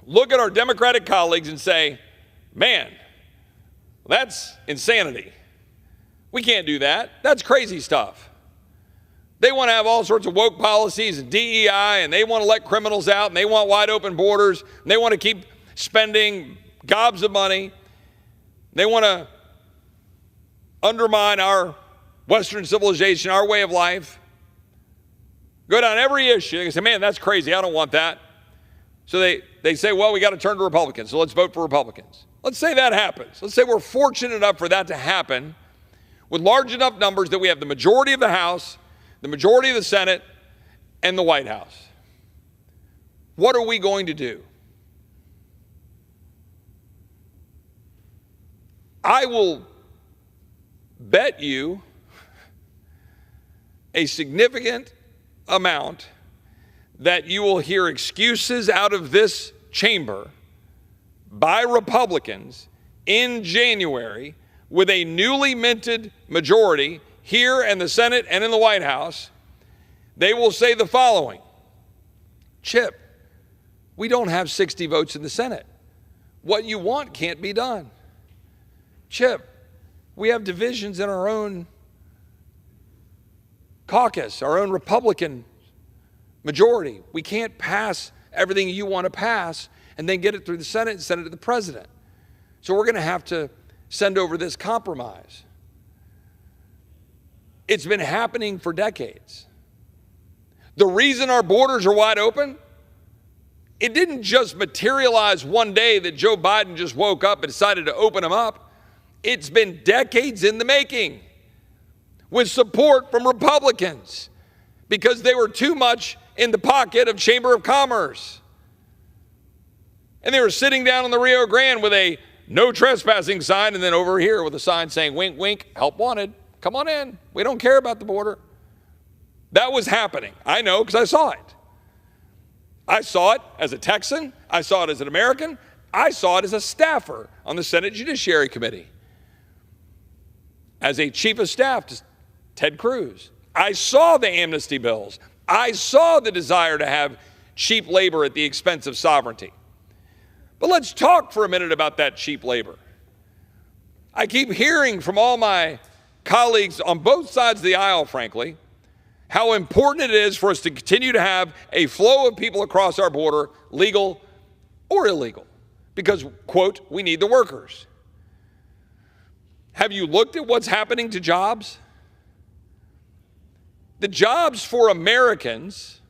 look at our Democratic colleagues and say, man, that's insanity, We can't do that. That's crazy stuff. They want to have all sorts of woke policies and DEI, and they want to let criminals out, and they want wide open borders, and they want to keep spending gobs of money. They want to undermine our Western civilization, our way of life. Go down every issue. They say, man, that's crazy. I don't want that. So they say, well, we got to turn to Republicans, so let's vote for Republicans. Let's say that happens. Let's say we're fortunate enough for that to happen with large enough numbers that we have the majority of the House, the majority of the Senate, and the White House. What are we going to do? I will bet you a significant amount that you will hear excuses out of this chamber by Republicans in January with a newly minted majority here in the Senate and in the White House. They will say the following: Chip, we don't have 60 votes in the Senate. What you want can't be done. Chip, we have divisions in our own caucus, our own Republican majority. We can't pass everything you want to pass and then get it through the Senate and send it to the president. So we're going to have to send over this compromise. It's been happening for decades. The reason our borders are wide open, it didn't just materialize one day that Joe Biden just woke up and decided to open them up. It's been decades in the making with support from Republicans because they were too much in the pocket of Chamber of Commerce. And they were sitting down on the Rio Grande with a no trespassing sign, and then over here with a sign saying, wink, wink, help wanted. Come on in. We don't care about the border. That was happening. I know because I saw it. I saw it as a Texan. I saw it as an American. I saw it as a staffer on the Senate Judiciary Committee. As a chief of staff to Ted Cruz. I saw the amnesty bills. I saw the desire to have cheap labor at the expense of sovereignty. But let's talk for a minute about that cheap labor. I keep hearing from all my colleagues on both sides of the aisle, frankly, how important it is for us to continue to have a flow of people across our border, legal or illegal, because, quote, we need the workers. Have you looked at what's happening to jobs? The jobs for Americans,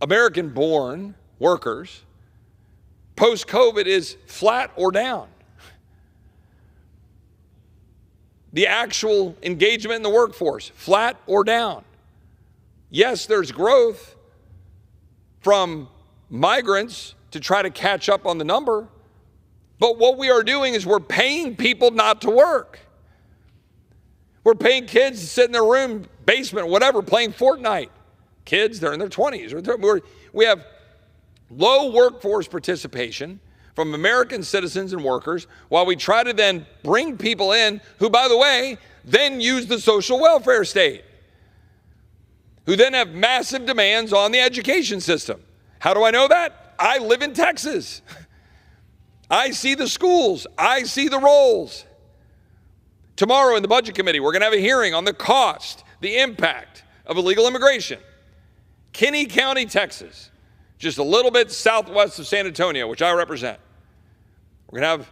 American-born workers, post-COVID is flat or down. The actual engagement in the workforce, flat or down. Yes, there's growth from migrants to try to catch up on the number, but what we are doing is we're paying people not to work. We're paying kids to sit in their room, basement, whatever, playing Fortnite. Kids, they're in their 20s. We have low workforce participation from American citizens and workers while we try to then bring people in who, by the way, then use the social welfare state, who then have massive demands on the education system. How do I know that? I live in Texas. I see the schools. I see the roles. Tomorrow in the Budget Committee, we're going to have a hearing on the cost, the impact of illegal immigration. Kinney County, Texas, just a little bit southwest of San Antonio, which I represent. We're going to have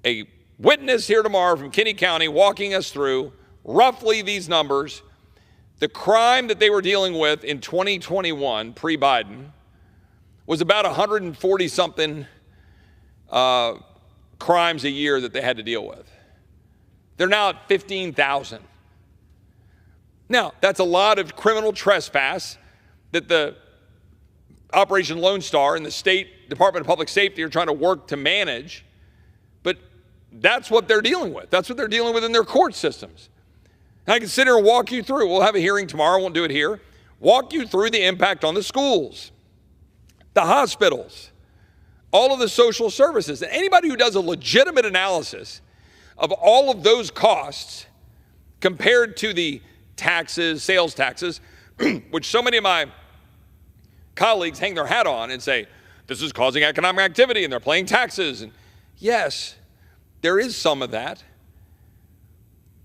a witness here tomorrow from Kinney County walking us through roughly these numbers. The crime that they were dealing with in 2021, pre-Biden, was about 140-something crimes a year that they had to deal with. They're now at 15,000. Now, that's a lot of criminal trespass that the Operation Lone Star and the State Department of Public Safety are trying to work to manage, but that's what they're dealing with. That's what they're dealing with in their court systems. And I can sit here and walk you through. We'll have a hearing tomorrow. I won't do it here. Walk you through the impact on the schools, the hospitals, all of the social services. And anybody who does a legitimate analysis of all of those costs compared to the taxes, sales taxes, which so many of my colleagues hang their hat on and say, this is causing economic activity and they're paying taxes. And yes, there is some of that.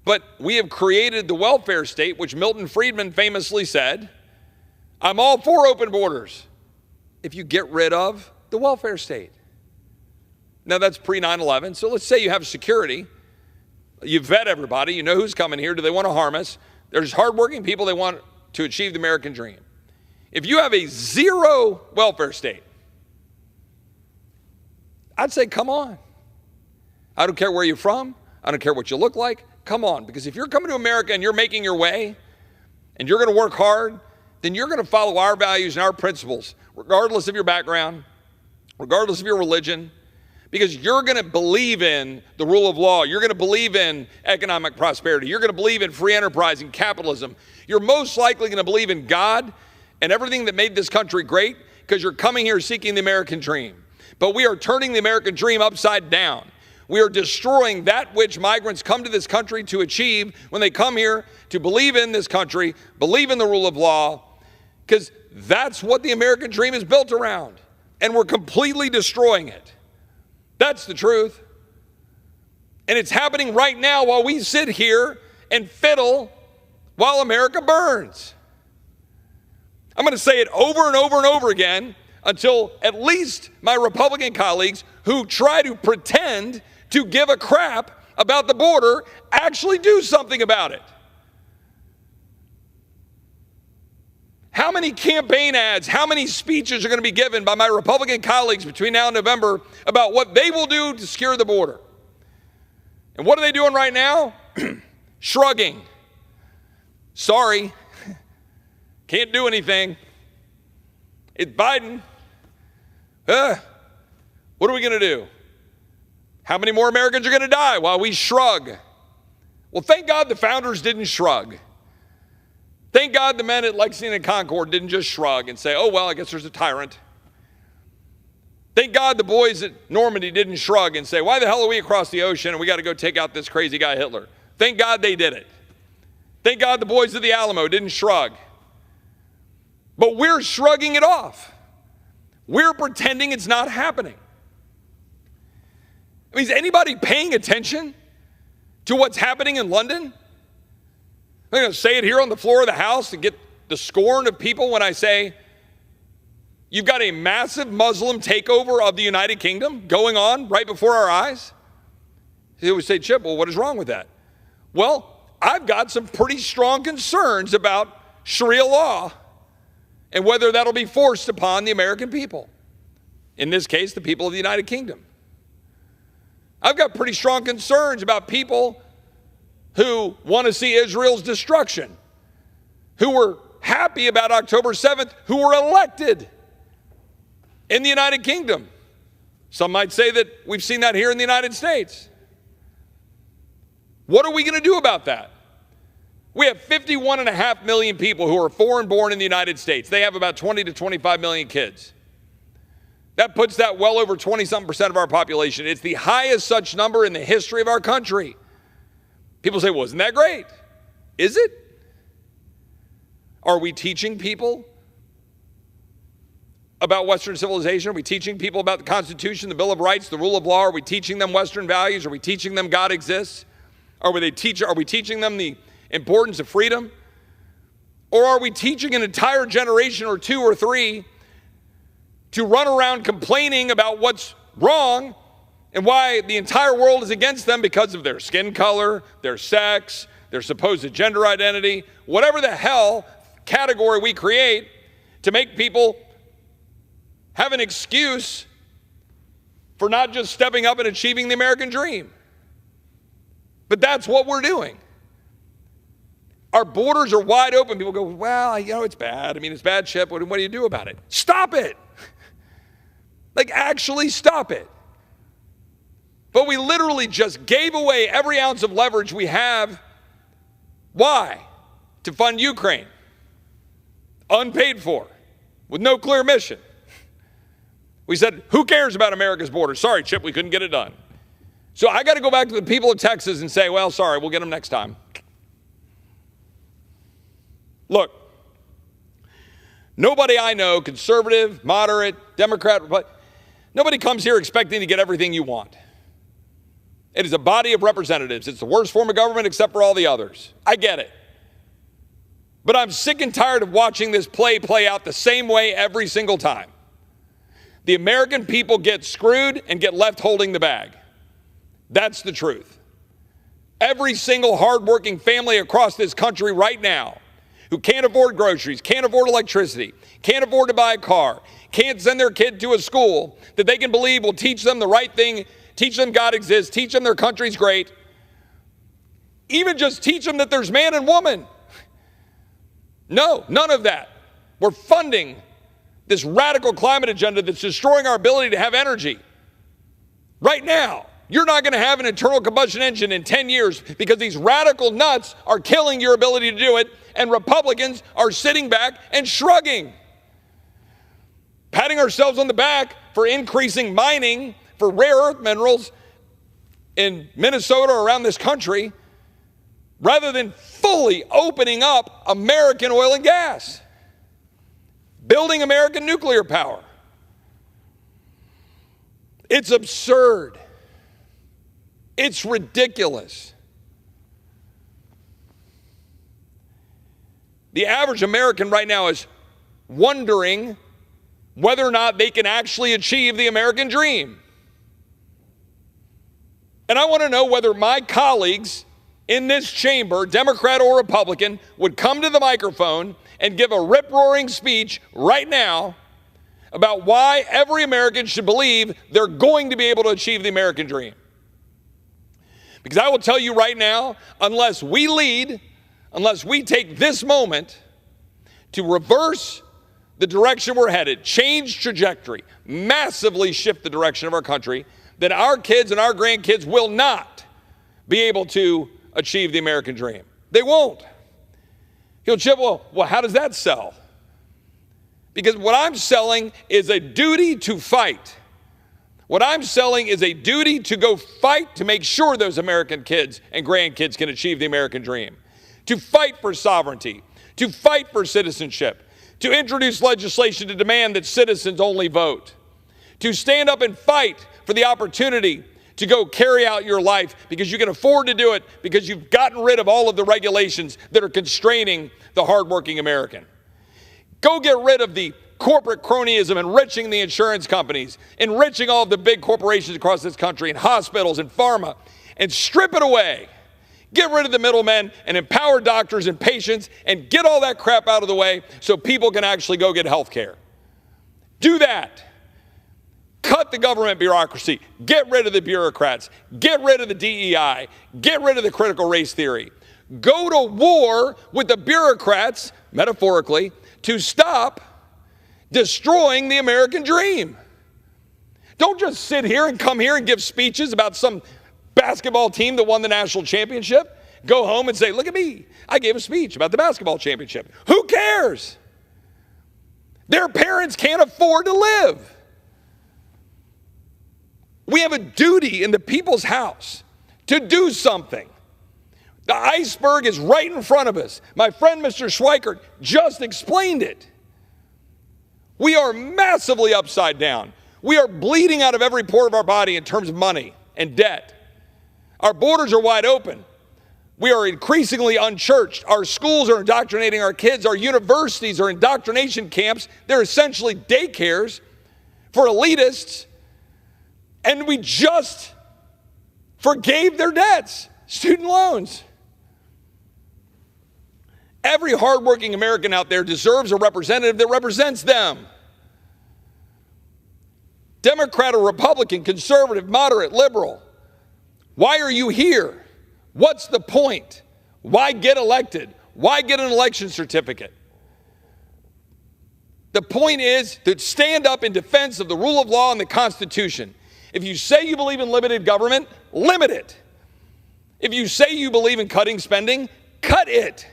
But we have created the welfare state, which Milton Friedman famously said, I'm all for open borders if you get rid of the welfare state. Now, that's pre-9/11, so let's say you have security. You vet everybody. You know who's coming here. Do they want to harm us? There's hardworking people. They want to achieve the American dream. If you have a zero welfare state, I'd say, come on. I don't care where you're from. I don't care what you look like. Come on, because if you're coming to America and you're making your way and you're going to work hard, then you're going to follow our values and our principles, regardless of your background, regardless of your religion, because you're going to believe in the rule of law. You're going to believe in economic prosperity. You're going to believe in free enterprise and capitalism. You're most likely going to believe in God and everything that made this country great because you're coming here seeking the American dream. But we are turning the American dream upside down. We are destroying that which migrants come to this country to achieve when they come here to believe in this country, believe in the rule of law, because that's what the American dream is built around. And we're completely destroying it. That's the truth. And it's happening right now while we sit here and fiddle while America burns. I'm going to say it over and over and over again until at least my Republican colleagues who try to pretend to give a crap about the border actually do something about it. How many campaign ads, how many speeches are going to be given by my Republican colleagues between now and November about what they will do to secure the border? And what are they doing right now? Shrugging. Sorry, can't do anything. It's Biden. What are we going to do? How many more Americans are going to die while we shrug? Well, thank God the founders didn't shrug. Thank God the men at Lexington and Concord didn't just shrug and say, oh, well, I guess there's a tyrant. Thank God the boys at Normandy didn't shrug and say, why the hell are we across the ocean and we got to go take out this crazy guy Hitler? Thank God they did it. Thank God the boys of the Alamo didn't shrug. But we're shrugging it off. We're pretending it's not happening. I mean, is anybody paying attention to what's happening in London? I'm going to say it here on the floor of the House and get the scorn of people when I say, you've got a massive Muslim takeover of the United Kingdom going on right before our eyes. They would say, Chip, well, what is wrong with that? Well, I've got some pretty strong concerns about Sharia law and whether that'll be forced upon the American people. In this case, the people of the United Kingdom. I've got pretty strong concerns about people who want to see Israel's destruction, who were happy about October 7th, who were elected in the United Kingdom. Some might say that we've seen that here in the United States. What are we going to do about that? We have 51.5 million people who are foreign born in the United States. They have about 20 to 25 million kids. That puts that well over 20-something% of our population. It's the highest such number in the history of our country. People say, well, isn't that great? Is it? Are we teaching people about Western civilization? Are we teaching people about the Constitution, the Bill of Rights, the rule of law? Are we teaching them Western values? Are we teaching them God exists? Are we teaching them the importance of freedom? Or are we teaching an entire generation or two or three to run around complaining about what's wrong and why the entire world is against them because of their skin color, their sex, their supposed gender identity, whatever the hell category we create to make people have an excuse for not just stepping up and achieving the American dream? But that's what we're doing. Our borders are wide open. People go, well, it's bad. I mean, it's bad, Chip. What do you do about it? Stop it. Like, actually stop it. But we literally just gave away every ounce of leverage we have. Why? To fund Ukraine. Unpaid for. With no clear mission. We said, who cares about America's border? Sorry, Chip, we couldn't get it done. So I got to go back to the people of Texas and say, well, sorry, we'll get them next time. Look, nobody I know, conservative, moderate, Democrat, but nobody comes here expecting to get everything you want. It is a body of representatives. It's the worst form of government except for all the others. I get it. But I'm sick and tired of watching this play out the same way every single time. The American people get screwed and get left holding the bag. That's the truth. Every single hardworking family across this country right now who can't afford groceries, can't afford electricity, can't afford to buy a car, can't send their kid to a school that they can believe will teach them the right thing, teach them God exists, teach them their country's great, even just teach them that there's man and woman. No, none of that. We're funding this radical climate agenda that's destroying our ability to have energy. Right now, you're not going to have an internal combustion engine in 10 years because these radical nuts are killing your ability to do it, and Republicans are sitting back and shrugging. Patting ourselves on the back for increasing mining for rare earth minerals in Minnesota or around this country, rather than fully opening up American oil and gas, building American nuclear power. It's absurd. It's ridiculous. The average American right now is wondering whether or not they can actually achieve the American dream. And I want to know whether my colleagues in this chamber, Democrat or Republican, would come to the microphone and give a rip-roaring speech right now about why every American should believe they're going to be able to achieve the American dream. Because I will tell you right now, unless we lead, unless we take this moment to reverse the direction we're headed, change trajectory, massively shift the direction of our country, then our kids and our grandkids will not be able to achieve the American dream. They won't. He'll chip, well, how does that sell? Because what I'm selling is a duty to fight. What I'm selling is a duty to go fight to make sure those American kids and grandkids can achieve the American dream, to fight for sovereignty, to fight for citizenship, to introduce legislation to demand that citizens only vote, to stand up and fight for the opportunity to go carry out your life because you can afford to do it because you've gotten rid of all of the regulations that are constraining the hardworking American. Go get rid of the corporate cronyism, enriching the insurance companies, enriching all of the big corporations across this country, and hospitals and pharma, and strip it away. Get rid of the middlemen and empower doctors and patients and get all that crap out of the way so people can actually go get health care. Do that. Cut the government bureaucracy. Get rid of the bureaucrats. Get rid of the DEI. Get rid of the critical race theory. Go to war with the bureaucrats, metaphorically, to stop destroying the American dream. Don't just sit here and come here and give speeches about some basketball team that won the national championship. Go home and say, look at me. I gave a speech about the basketball championship. Who cares? Their parents can't afford to live. We have a duty in the people's house to do something. The iceberg is right in front of us. My friend, Mr. Schweikert, just explained it. We are massively upside down. We are bleeding out of every pore of our body in terms of money and debt. Our borders are wide open. We are increasingly unchurched. Our schools are indoctrinating our kids. Our universities are indoctrination camps. They're essentially daycares for elitists. And we just forgave their debts, student loans. Every hardworking American out there deserves a representative that represents them. Democrat or Republican, conservative, moderate, liberal. Why are you here? What's the point? Why get elected? Why get an election certificate? The point is to stand up in defense of the rule of law and the Constitution. If you say you believe in limited government, limit it. If you say you believe in cutting spending, cut it.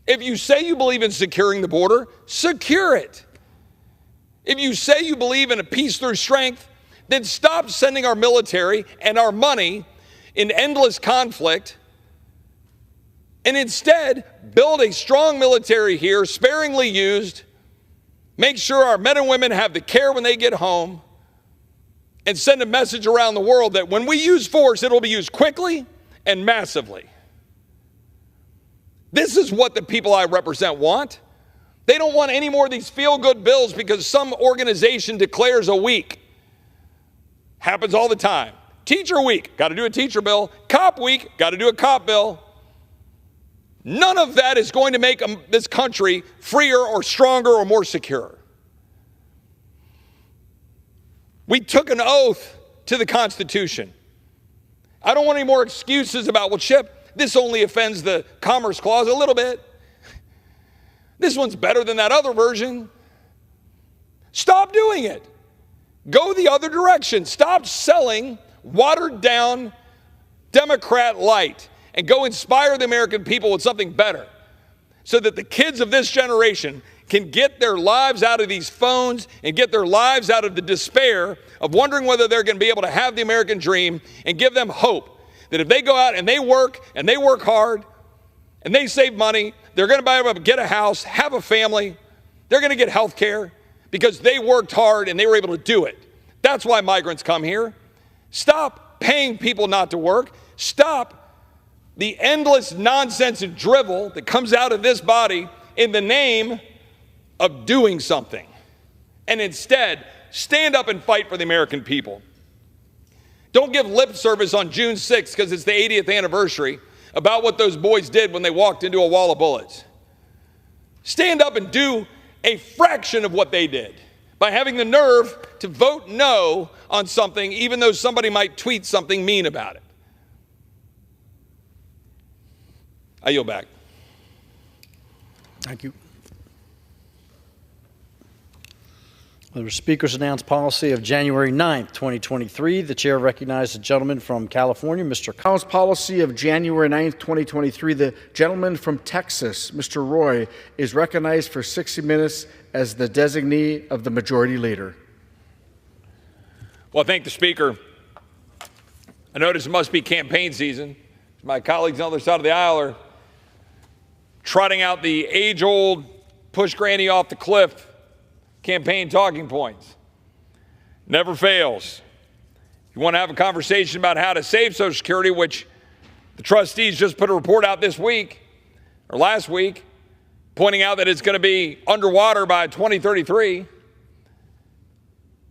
If you say you believe in securing the border, secure it. If you say you believe in a peace through strength, then stop sending our military and our money in endless conflict and instead build a strong military here, sparingly used, make sure our men and women have the care when they get home, and send a message around the world that when we use force, it'll be used quickly and massively. This is what the people I represent want. They don't want any more of these feel-good bills because some organization declares a week. Happens all the time. Teacher week, got to do a teacher bill. Cop week, got to do a cop bill. None of that is going to make this country freer or stronger or more secure. We took an oath to the Constitution. I don't want any more excuses about, well, Chip, this only offends the Commerce Clause a little bit. This one's better than that other version. Stop doing it. Go the other direction. Stop selling watered down Democrat light and go inspire the American people with something better so that the kids of this generation can get their lives out of these phones and get their lives out of the despair of wondering whether they're going to be able to have the American dream, and give them hope that if they go out and they work hard and they save money, they're going to be able to get a house, have a family, they're going to get health care because they worked hard and they were able to do it. That's why migrants come here. Stop paying people not to work. Stop the endless nonsense and drivel that comes out of this body in the name of doing something. And instead, stand up and fight for the American people. Don't give lip service on June 6th because it's the 80th anniversary about what those boys did when they walked into a wall of bullets. Stand up and do a fraction of what they did by having the nerve to vote no on something, even though somebody might tweet something mean about it. I yield back. Thank you. The Speaker's announced policy of January 9th, 2023. The chair recognizes the gentleman from California, Mr. House policy of January 9th, 2023. The gentleman from Texas, Mr. Roy, is recognized for 60 minutes as the designee of the majority leader. Well, I thank the Speaker. I notice it must be campaign season. My colleagues on the other side of the aisle are trotting out the age-old push granny off the cliff campaign talking points. Never fails. You want to have a conversation about how to save Social Security, which the trustees just put a report out this week, or last week, pointing out that it's going to be underwater by 2033.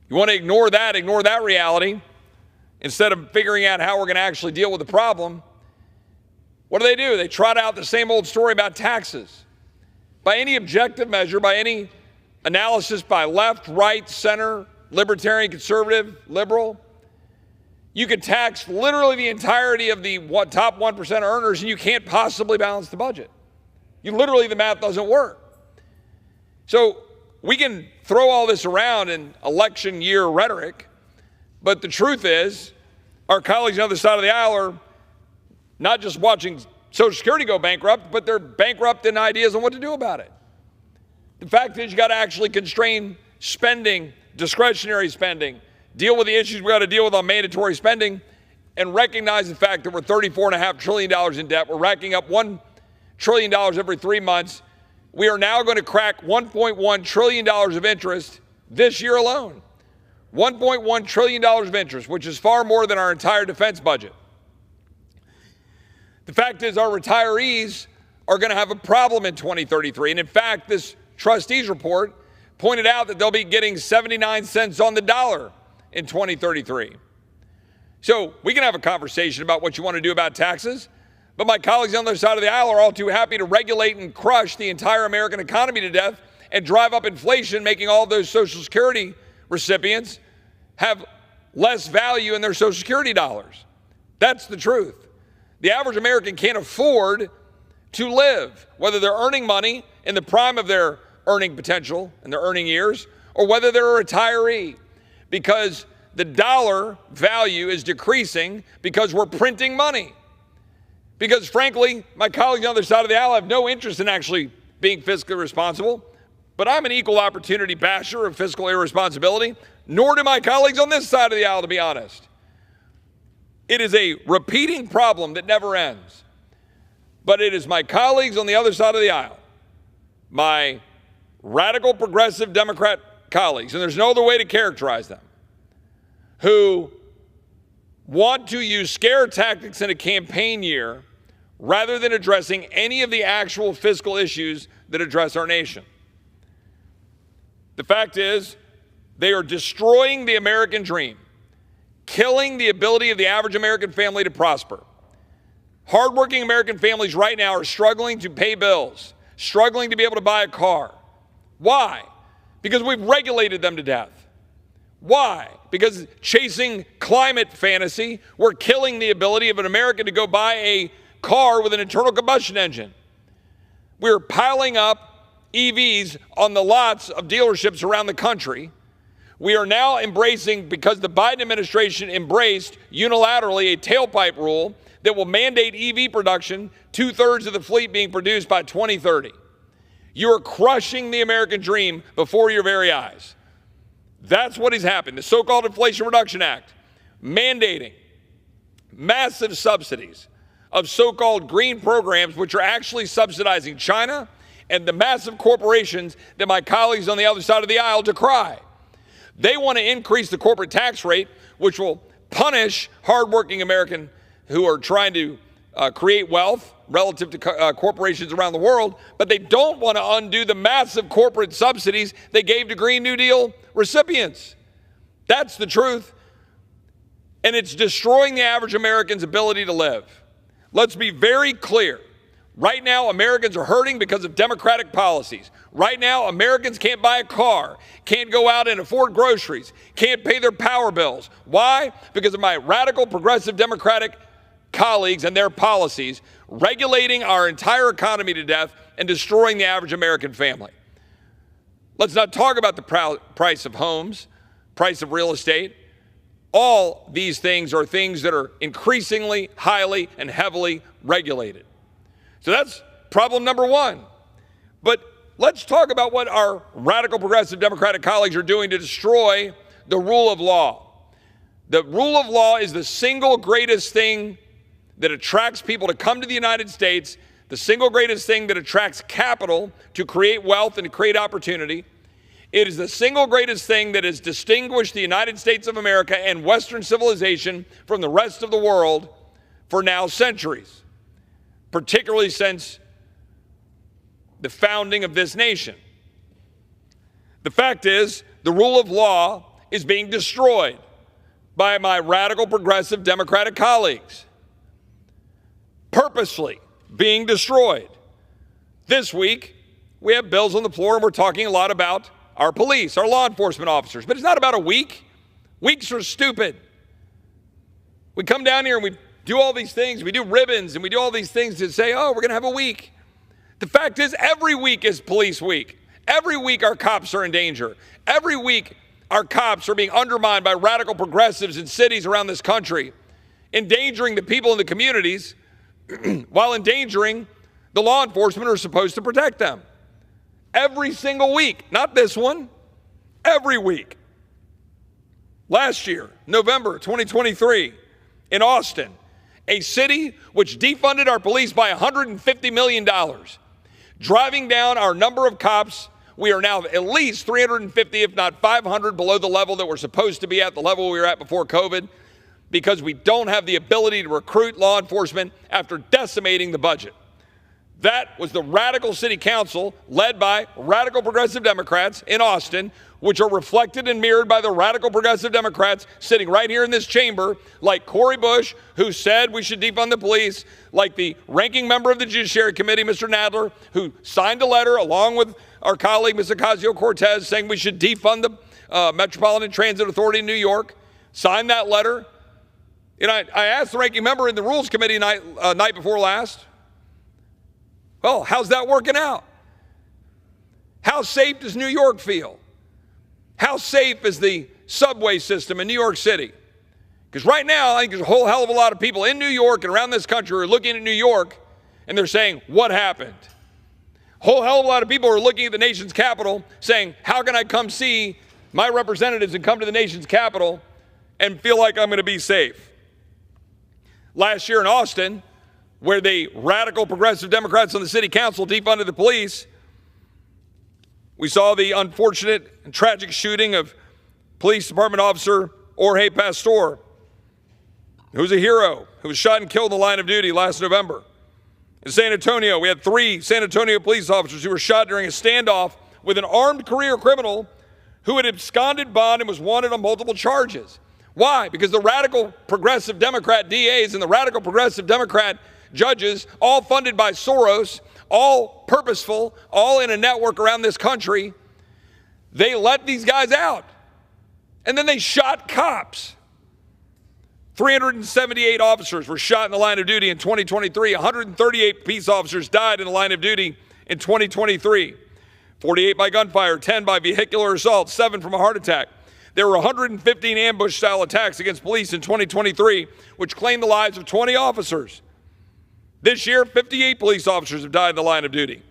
You want to ignore that reality, instead of figuring out how we're going to actually deal with the problem. What do? They trot out the same old story about taxes. By any objective measure, by any analysis by left, right, center, libertarian, conservative, liberal, you could tax literally the entirety of the top 1% earners and you can't possibly balance the budget. The math doesn't work. So we can throw all this around in election year rhetoric, but the truth is our colleagues on the other side of the aisle are not just watching Social Security go bankrupt, but they're bankrupt in ideas on what to do about it. The fact is you got to actually constrain spending, discretionary spending, deal with the issues we got to deal with on mandatory spending, and recognize the fact that we're $34.5 trillion in debt. We're racking up $1 trillion every 3 months. We are now going to crack $1.1 trillion of interest this year alone. $1.1 trillion of interest, which is far more than our entire defense budget. The fact is our retirees are going to have a problem in 2033. And in fact, this trustees report pointed out that they'll be getting 79 cents on the dollar in 2033. So we can have a conversation about what you want to do about taxes, but my colleagues on the other side of the aisle are all too happy to regulate and crush the entire American economy to death and drive up inflation, making all those Social Security recipients have less value in their Social Security dollars. That's the truth. The average American can't afford to live, whether they're earning money in the prime of their earning potential and their earning years, or whether they're a retiree, because the dollar value is decreasing because we're printing money. Because frankly, my colleagues on the other side of the aisle have no interest in actually being fiscally responsible, but I'm an equal opportunity basher of fiscal irresponsibility, nor do my colleagues on this side of the aisle, to be honest. It is a repeating problem that never ends. But it is my colleagues on the other side of the aisle, my radical progressive Democrat colleagues, and there's no other way to characterize them, who want to use scare tactics in a campaign year rather than addressing any of the actual fiscal issues that address our nation. The fact is, they are destroying the American dream, killing the ability of the average American family to prosper. Hardworking American families right now are struggling to pay bills, struggling to be able to buy a car. Why? Because we've regulated them to death. Why? Because chasing climate fantasy, we're killing the ability of an American to go buy a car with an internal combustion engine. We're piling up EVs on the lots of dealerships around the country. We are now embracing, because the Biden administration embraced unilaterally a tailpipe rule that will mandate EV production, 2/3 of the fleet being produced by 2030. You are crushing the American dream before your very eyes. That's what has happened. The so-called Inflation Reduction Act, mandating massive subsidies of so-called green programs, which are actually subsidizing China and the massive corporations that my colleagues on the other side of the aisle decry. They want to increase the corporate tax rate, which will punish hardworking Americans who are trying to create wealth relative to corporations around the world, but they don't want to undo the massive corporate subsidies they gave to Green New Deal recipients. That's the truth. And it's destroying the average American's ability to live. Let's be very clear. Right now, Americans are hurting because of Democratic policies. Right now, Americans can't buy a car, can't go out and afford groceries, can't pay their power bills. Why? Because of my radical progressive Democratic colleagues and their policies regulating our entire economy to death and destroying the average American family. Let's not talk about the price of homes, price of real estate. All these things are things that are increasingly, highly, and heavily regulated. So that's problem number one. But let's talk about what our radical progressive Democratic colleagues are doing to destroy the rule of law. The rule of law is the single greatest thing that attracts people to come to the United States, the single greatest thing that attracts capital to create wealth and to create opportunity. It is the single greatest thing that has distinguished the United States of America and Western civilization from the rest of the world for now centuries, particularly since the founding of this nation. The fact is, the rule of law is being destroyed by my radical progressive Democratic colleagues. Purposely being destroyed. This week, we have bills on the floor and we're talking a lot about our police, our law enforcement officers. But it's not about a week. Weeks are stupid. We come down here and we do all these things. We do ribbons and we do all these things to say, oh, we're going to have a week. The fact is, every week is police week. Every week our cops are in danger. Every week our cops are being undermined by radical progressives in cities around this country, endangering the people in the communities while endangering the law enforcement who are supposed to protect them. Every single week, not this one, every week. Last year, November 2023, in Austin, a city which defunded our police by $150 million, driving down our number of cops. We are now at least 350, if not 500, below the level that we're supposed to be at, the level we were at before COVID, because we don't have the ability to recruit law enforcement after decimating the budget. That was the radical city council led by radical progressive Democrats in Austin, which are reflected and mirrored by the radical progressive Democrats sitting right here in this chamber, like Cori Bush, who said we should defund the police, like the ranking member of the Judiciary Committee, Mr. Nadler, who signed a letter along with our colleague, Ms. Ocasio-Cortez, saying we should defund the Metropolitan Transit Authority in New York, signed that letter. And I asked the ranking member in the Rules Committee night before last, well, how's that working out? How safe does New York feel? How safe is the subway system in New York City? Because right now, I think there's a whole hell of a lot of people in New York and around this country who are looking at New York and they're saying, what happened? A whole hell of a lot of people are looking at the nation's capital saying, how can I come see my representatives and come to the nation's capital and feel like I'm going to be safe? Last year in Austin, where the radical progressive Democrats on the city council defunded the police, we saw the unfortunate and tragic shooting of police department officer Jorge Pastor, who's a hero, who was shot and killed in the line of duty last November. In San Antonio, we had 3 San Antonio police officers who were shot during a standoff with an armed career criminal who had absconded bond and was wanted on multiple charges. Why? Because the radical progressive Democrat DAs and the radical progressive Democrat judges, all funded by Soros, all purposeful, all in a network around this country, they let these guys out. And then they shot cops. 378 officers were shot in the line of duty in 2023. 138 peace officers died in the line of duty in 2023. 48 by gunfire, 10 by vehicular assault, 7 from a heart attack. There were 115 ambush-style attacks against police in 2023, which claimed the lives of 20 officers. This year, 58 police officers have died in the line of duty.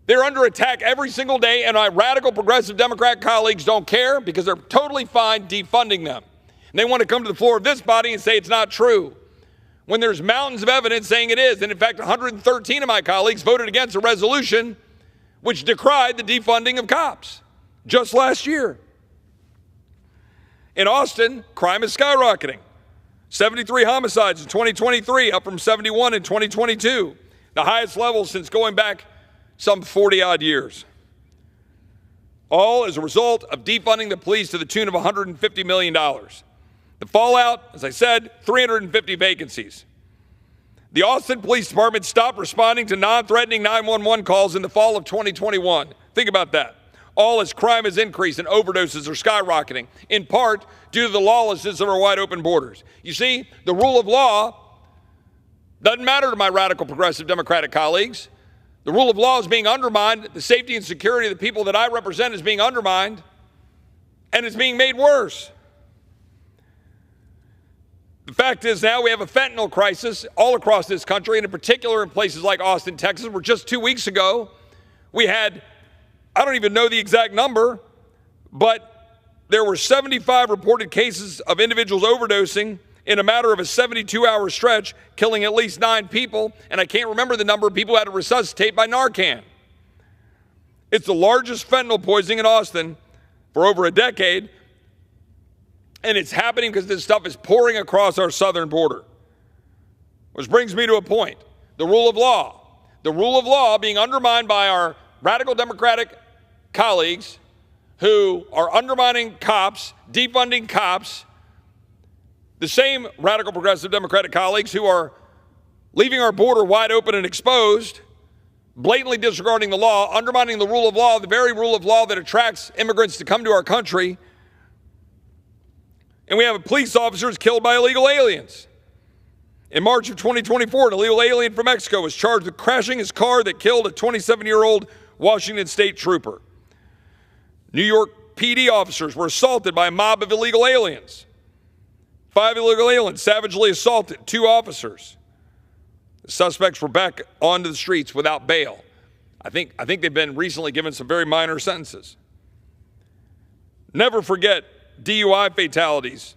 They're under attack every single day, and my radical progressive Democrat colleagues don't care because they're totally fine defunding them. And they want to come to the floor of this body and say it's not true, when there's mountains of evidence saying it is. And in fact, 113 of my colleagues voted against a resolution which decried the defunding of cops just last year. In Austin, crime is skyrocketing. 73 homicides in 2023, up from 71 in 2022, the highest level since going back some 40-odd years. All as a result of defunding the police to the tune of $150 million. The fallout, as I said, 350 vacancies. The Austin Police Department stopped responding to non-threatening 911 calls in the fall of 2021. Think about that. All as crime has increased and overdoses are skyrocketing, in part due to the lawlessness of our wide open borders. You see, the rule of law doesn't matter to my radical progressive Democratic colleagues. The rule of law is being undermined. The safety and security of the people that I represent is being undermined, and it's being made worse. The fact is now we have a fentanyl crisis all across this country, and in particular in places like Austin, Texas, where just 2 weeks ago we had, I don't even know the exact number, but there were 75 reported cases of individuals overdosing in a matter of a 72-hour stretch, killing at least 9 people, and I can't remember the number of people who had to resuscitate by Narcan. It's the largest fentanyl poisoning in Austin for over a decade, and it's happening because this stuff is pouring across our southern border. Which brings me to a point. The rule of law. The rule of law being undermined by our radical Democratic colleagues who are undermining cops, defunding cops, the same radical progressive Democratic colleagues who are leaving our border wide open and exposed, blatantly disregarding the law, undermining the rule of law, the very rule of law that attracts immigrants to come to our country. And we have police officers killed by illegal aliens. In March of 2024, an illegal alien from Mexico was charged with crashing his car that killed a 27-year-old Washington State trooper. New York PD officers were assaulted by a mob of illegal aliens. 5 illegal aliens savagely assaulted 2 officers. The suspects were back onto the streets without bail. I think they've been recently given some very minor sentences. Never forget DUI fatalities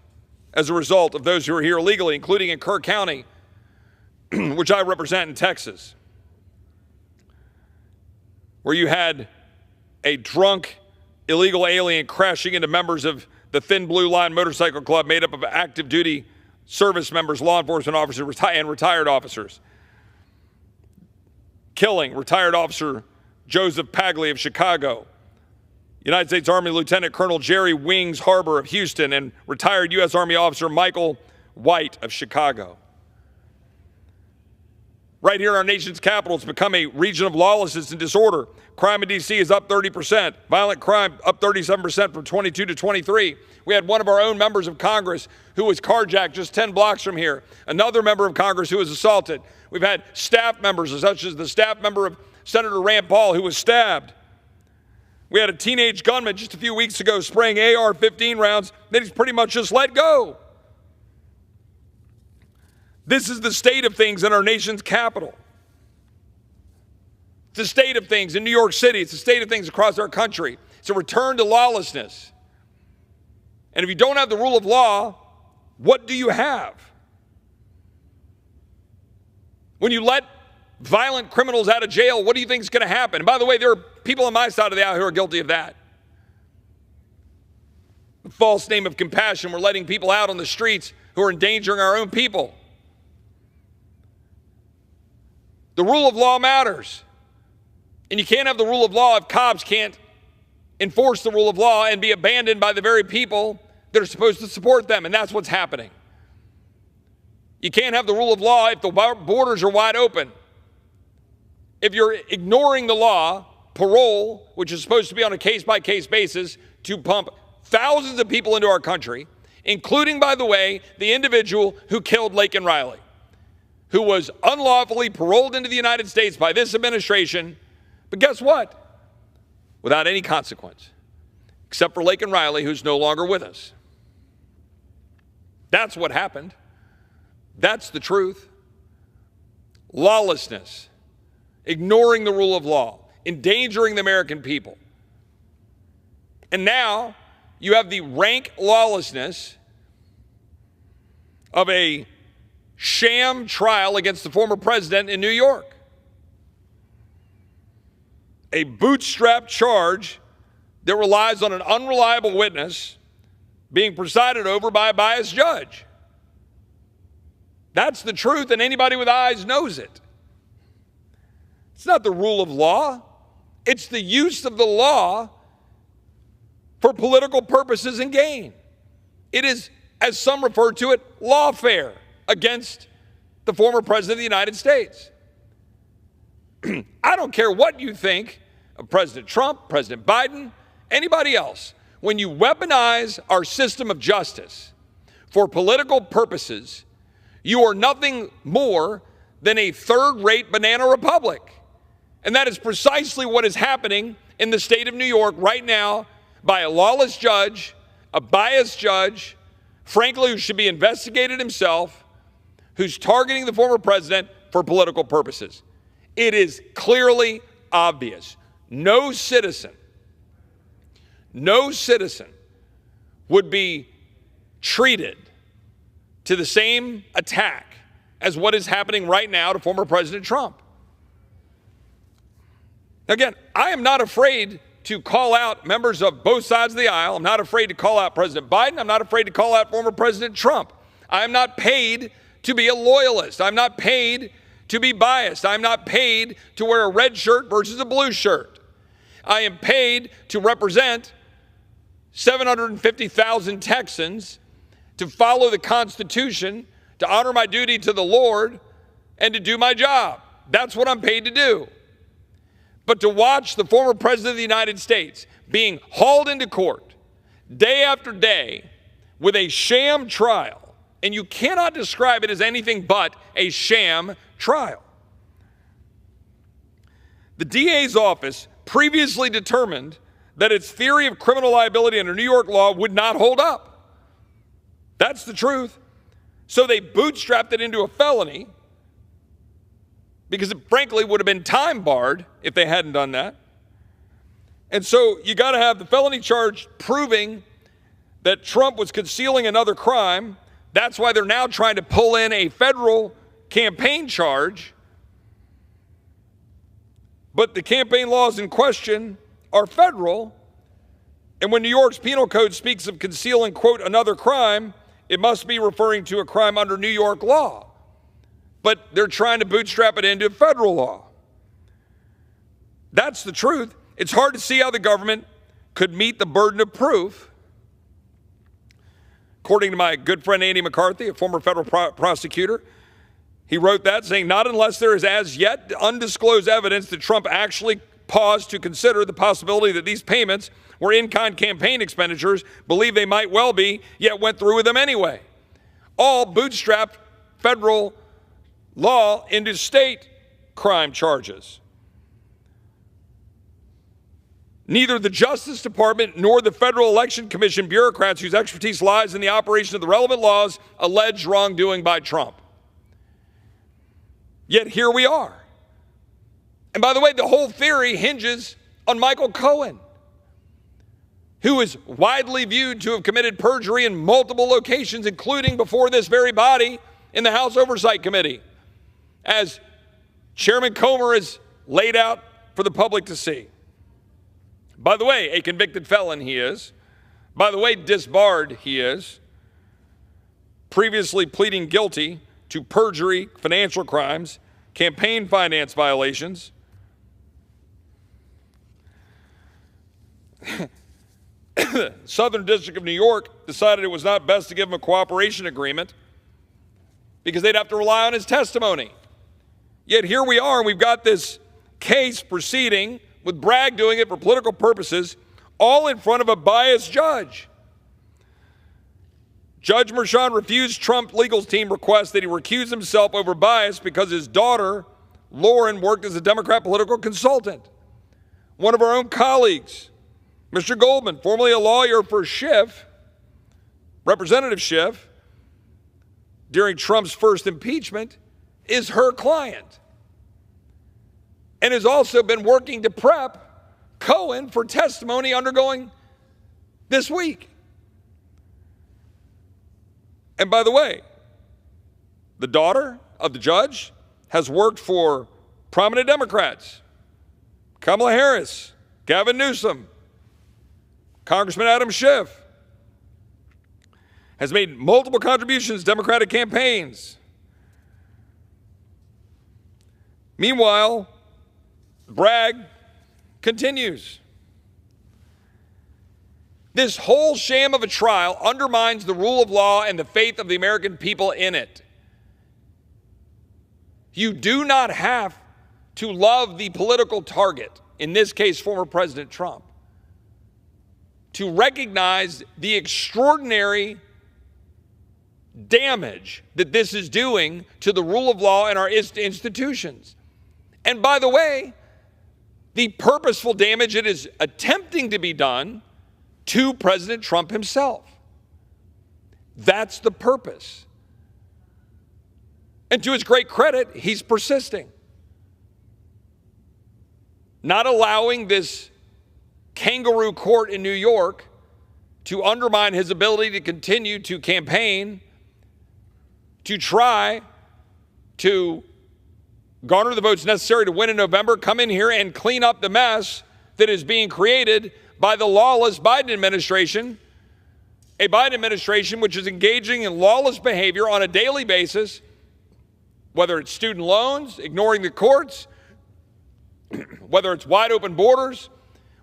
as a result of those who are here illegally, including in Kerr County, which I represent in Texas, where you had a drunk illegal alien crashing into members of the Thin Blue Line Motorcycle Club made up of active duty service members, law enforcement officers, and retired officers, killing retired officer Joseph Pagley of Chicago, United States Army Lieutenant Colonel Jerry Wings Harbor of Houston, and retired U.S. Army officer Michael White of Chicago. Right here in our nation's capital, it's become a region of lawlessness and disorder. Crime in D.C. is up 30%. Violent crime up 37% from 22 to 23. We had one of our own members of Congress who was carjacked just 10 blocks from here. Another member of Congress who was assaulted. We've had staff members, such as the staff member of Senator Rand Paul, who was stabbed. We had a teenage gunman just a few weeks ago spraying AR-15 rounds that he's pretty much just let go. This is the state of things in our nation's capital. It's the state of things in New York City. It's the state of things across our country. It's a return to lawlessness. And if you don't have the rule of law, what do you have? When you let violent criminals out of jail, what do you think is going to happen? And by the way, there are people on my side of the aisle who are guilty of that. the false name of compassion, we're letting people out on the streets who are endangering our own people. The rule of law matters. And you can't have the rule of law if cops can't enforce the rule of law and be abandoned by the very people that are supposed to support them. And that's what's happening. You can't have the rule of law if the borders are wide open. If you're ignoring the law, parole, which is supposed to be on a case-by-case basis to pump thousands of people into our country, including, by the way, the individual who killed Laken Riley, who was unlawfully paroled into the United States by this administration, but guess what? Without any consequence, except for Laken Riley, who's no longer with us. That's what happened. That's the truth. Lawlessness, ignoring the rule of law, endangering the American people. And now you have the rank lawlessness of a sham trial against the former president in New York. A bootstrap charge that relies on an unreliable witness being presided over by a biased judge. That's the truth, and anybody with eyes knows it. It's not the rule of law. It's the use of the law for political purposes and gain. It is, as some refer to it, lawfare against the former president of the United States. I don't care what you think of President Trump, President Biden, anybody else. When you weaponize our system of justice for political purposes, you are nothing more than a third-rate banana republic. And that is precisely what is happening in the state of New York right now by a lawless judge, a biased judge, frankly, who should be investigated himself, who's targeting the former president for political purposes. It is clearly obvious. No citizen would be treated to the same attack as what is happening right now to former President Trump. Again, I am not afraid to call out members of both sides of the aisle. I'm not afraid to call out President Biden. I'm not afraid to call out former President Trump. I am not paid to be a loyalist. I'm not paid to be biased. I'm not paid to wear a red shirt versus a blue shirt. I am paid to represent 750,000 Texans, to follow the Constitution, to honor my duty to the Lord, and to do my job. That's what I'm paid to do. But to watch the former president of the United States being hauled into court day after day with a sham trial, and you cannot describe it as anything but a sham trial. The DA's office previously determined that its theory of criminal liability under New York law would not hold up. That's the truth. So they bootstrapped it into a felony because it frankly would have been time barred if they hadn't done that. And so you got to have the felony charge proving that Trump was concealing another crime. That's why they're now trying to pull in a federal campaign charge. But the campaign laws in question are federal. And when New York's penal code speaks of concealing, quote, another crime, it must be referring to a crime under New York law. But they're trying to bootstrap it into federal law. That's the truth. It's hard to see how the government could meet the burden of proof. According to my good friend Andy McCarthy, a former federal prosecutor, he wrote that saying, not unless there is as yet undisclosed evidence that Trump actually paused to consider the possibility that these payments were in-kind campaign expenditures, believe they might well be, yet went through with them anyway. All bootstrapped federal law into state crime charges. Neither the Justice Department nor the Federal Election Commission bureaucrats whose expertise lies in the operation of the relevant laws allege wrongdoing by Trump. Yet here we are. And by the way, the whole theory hinges on Michael Cohen, who is widely viewed to have committed perjury in multiple locations, including before this very body in the House Oversight Committee, as Chairman Comer has laid out for the public to see. By the way, a convicted felon he is, By the way, disbarred he is, previously pleading guilty to perjury, financial crimes, campaign finance violations. Southern District of New York decided it was not best to give him a cooperation agreement because they'd have to rely on his testimony. Yet here we are, and we've got this case proceeding with Bragg doing it for political purposes, all in front of a biased judge. Judge Merchan refused Trump legal team requests that he recuse himself over bias because his daughter, Lauren, worked as a Democrat political consultant. One of our own colleagues, Mr. Goldman, formerly a lawyer for Schiff, Representative Schiff, during Trump's first impeachment, is her client and has also been working to prep Cohen for testimony undergoing this week. And by the way, the daughter of the judge has worked for prominent Democrats, Kamala Harris, Gavin Newsom, Congressman Adam Schiff, has made multiple contributions to Democratic campaigns. Meanwhile, Bragg continues. This whole sham of a trial undermines the rule of law and the faith of the American people in it. You do not have to love the political target, in this case, former President Trump, to recognize the extraordinary damage that this is doing to the rule of law and our institutions. And by the way, the purposeful damage it is attempting to be done to President Trump himself. That's the purpose. And to his great credit, he's persisting. Not allowing this kangaroo court in New York to undermine his ability to continue to campaign, to try to garner the votes necessary to win in November, come in here and clean up the mess that is being created by the lawless Biden administration, a Biden administration which is engaging in lawless behavior on a daily basis, whether it's student loans, ignoring the courts, whether it's wide open borders,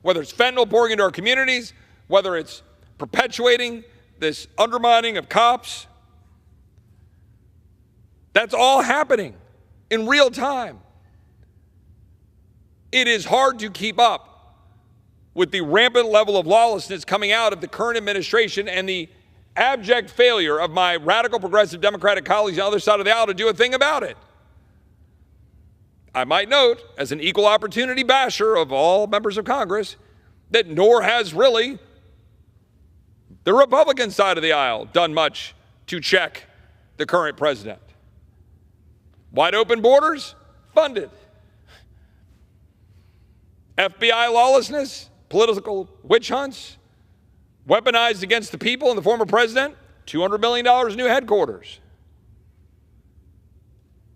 whether it's fentanyl pouring into our communities, whether it's perpetuating this undermining of cops. That's all happening in real time. It is hard to keep up with the rampant level of lawlessness coming out of the current administration and the abject failure of my radical progressive Democratic colleagues on the other side of the aisle to do a thing about it. I might note, as an equal opportunity basher of all members of Congress, that nor has really the Republican side of the aisle done much to check the current president. Wide open borders, funded. FBI lawlessness, political witch hunts, weaponized against the people and the former president, $200 million new headquarters.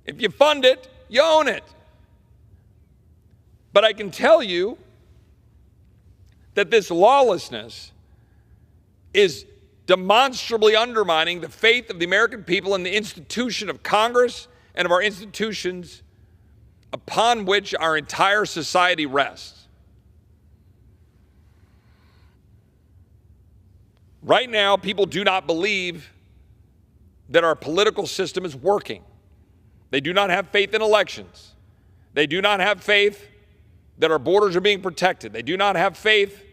If you fund it, you own it. But I can tell you that this lawlessness is demonstrably undermining the faith of the American people in the institution of Congress and of our institutions upon which our entire society rests. Right now, people do not believe that our political system is working. They do not have faith in elections. They do not have faith that our borders are being protected. They do not have faith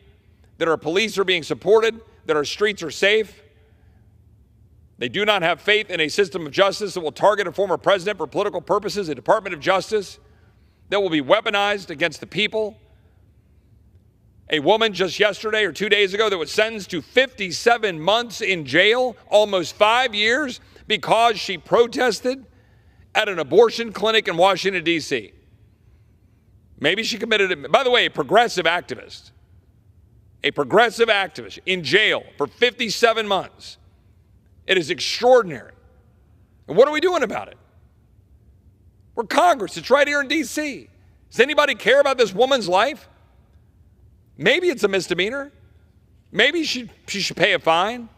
that our police are being supported, that our streets are safe. They do not have faith in a system of justice that will target a former president for political purposes, a Department of Justice that will be weaponized against the people. A woman just yesterday or 2 days ago that was sentenced to 57 months in jail, almost 5 years, because she protested at an abortion clinic in Washington, D.C. Maybe she committed it. By the way, a progressive activist in jail for 57 months. It is extraordinary. And what are we doing about it? We're Congress. It's right here in D.C. Does anybody care about this woman's life? Maybe it's a misdemeanor. Maybe she should pay a fine.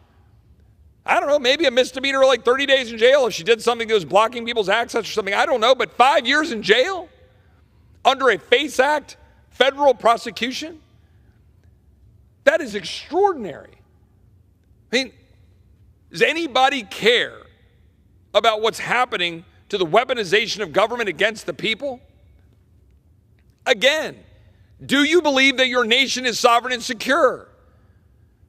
I don't know, maybe a misdemeanor like 30 days in jail if she did something that was blocking people's access or something. I don't know, but 5 years in jail under a FACE Act federal prosecution? That is extraordinary. I mean, does anybody care about what's happening to the weaponization of government against the people? Again, do you believe that your nation is sovereign and secure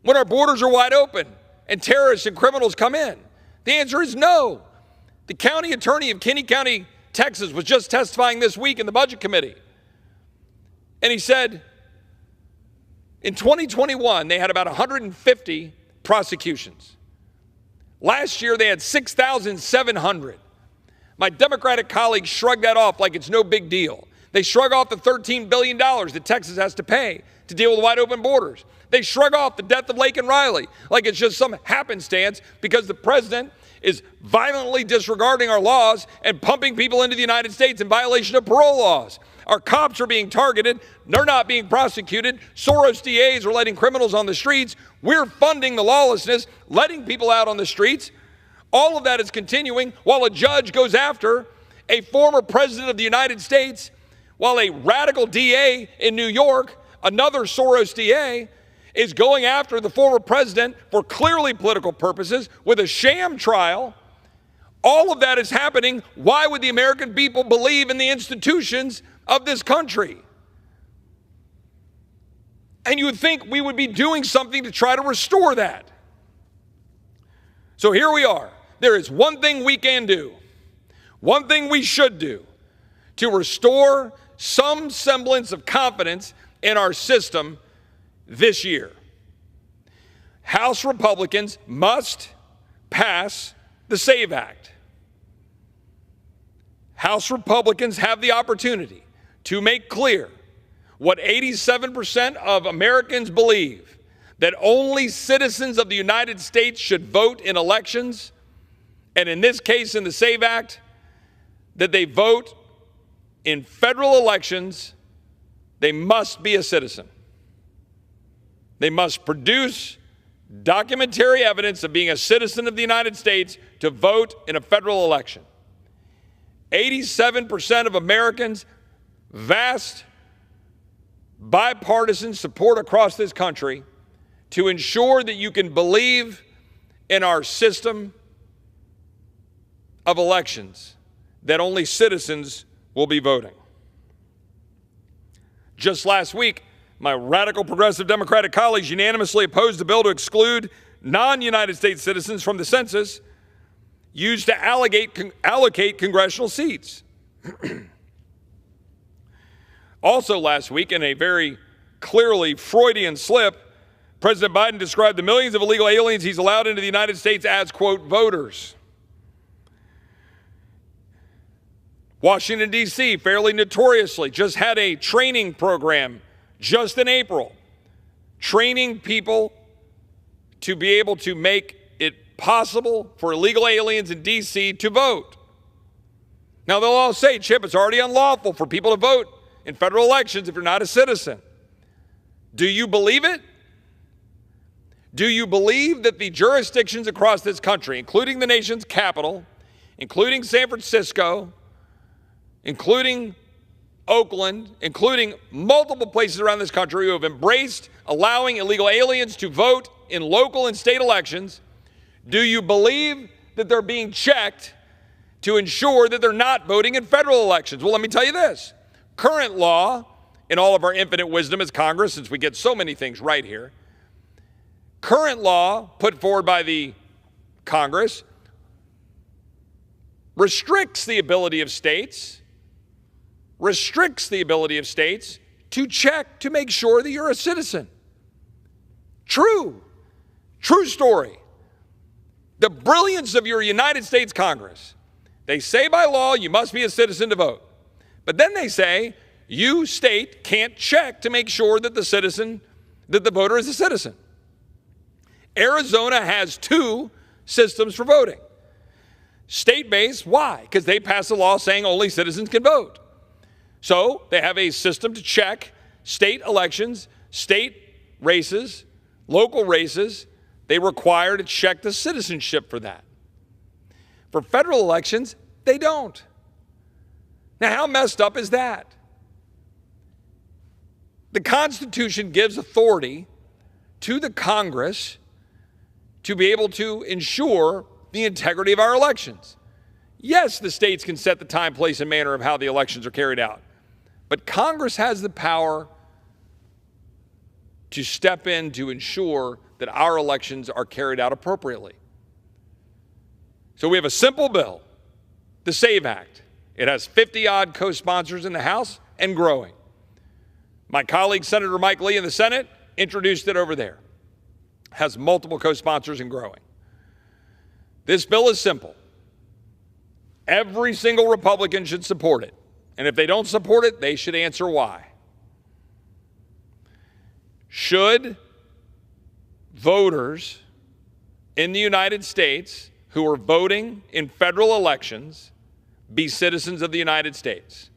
when our borders are wide open and terrorists and criminals come in? The answer is no. The county attorney of Kinney County, Texas, was just testifying this week in the Budget Committee. And he said in 2021, they had about 150 prosecutions. Last year, they had 6,700. My Democratic colleagues shrug that off like it's no big deal. They shrug off the $13 billion that Texas has to pay to deal with wide open borders. They shrug off the death of Laken Riley like it's just some happenstance because the president is violently disregarding our laws and pumping people into the United States in violation of parole laws. Our cops are being targeted. They're not being prosecuted. Soros DAs are letting criminals on the streets. We're funding the lawlessness, letting people out on the streets. All of that is continuing while a judge goes after a former president of the United States, while a radical DA in New York, another Soros DA, is going after the former president for clearly political purposes with a sham trial. All of that is happening. Why would the American people believe in the institutions of this country? And you would think we would be doing something to try to restore that. So here we are. There is one thing we can do, one thing we should do to restore some semblance of confidence in our system this year. House Republicans must pass the SAVE Act. House Republicans have the opportunity to make clear what 87% of Americans believe, that only citizens of the United States should vote in elections, and in this case, in the SAVE Act, that they vote in federal elections, they must be a citizen. They must produce documentary evidence of being a citizen of the United States to vote in a federal election. 87% of Americans, vast bipartisan support across this country to ensure that you can believe in our system of elections, that only citizens will be voting. Just last week, my radical progressive Democratic colleagues unanimously opposed a bill to exclude non-United States citizens from the census used to allocate congressional seats. Also last week, in a very clearly Freudian slip, President Biden described the millions of illegal aliens he's allowed into the United States as, quote, voters. Washington, D.C., fairly notoriously, just had a training program just in April, training people to be able to make it possible for illegal aliens in D.C. to vote. Now, they'll all say, Chip, it's already unlawful for people to vote in federal elections if you're not a citizen. Do you believe it? Do you believe that the jurisdictions across this country, including the nation's capital, including San Francisco, including Oakland, including multiple places around this country who have embraced allowing illegal aliens to vote in local and state elections, do you believe that they're being checked to ensure that they're not voting in federal elections? Well, let me tell you this. Current law, in all of our infinite wisdom as Congress, since we get so many things right here, current law put forward by the Congress restricts the ability of states to check to make sure that you're a citizen. True story. The brilliance of your United States Congress. They say by law you must be a citizen to vote. But then they say you, state, can't check to make sure that the voter is a citizen. Arizona has 2 systems for voting. State-based, why? Because they passed a law saying only citizens can vote. So they have a system to check state elections, state races, Local races, they require to check the citizenship for that. For federal elections, they don't. Now, how messed up is that? The Constitution gives authority to the Congress to be able to ensure the integrity of our elections. Yes, the states can set the time, place, and manner of how the elections are carried out. But Congress has the power to step in to ensure that our elections are carried out appropriately. So we have a simple bill, the SAVE Act. It has 50-odd co-sponsors in the House and growing. My colleague, Senator Mike Lee in the Senate, introduced it over there. Has multiple co-sponsors and growing. This bill is simple. Every single Republican should support it. And if they don't support it, they should answer why. Should voters in the United States who are voting in federal elections be citizens of the United States?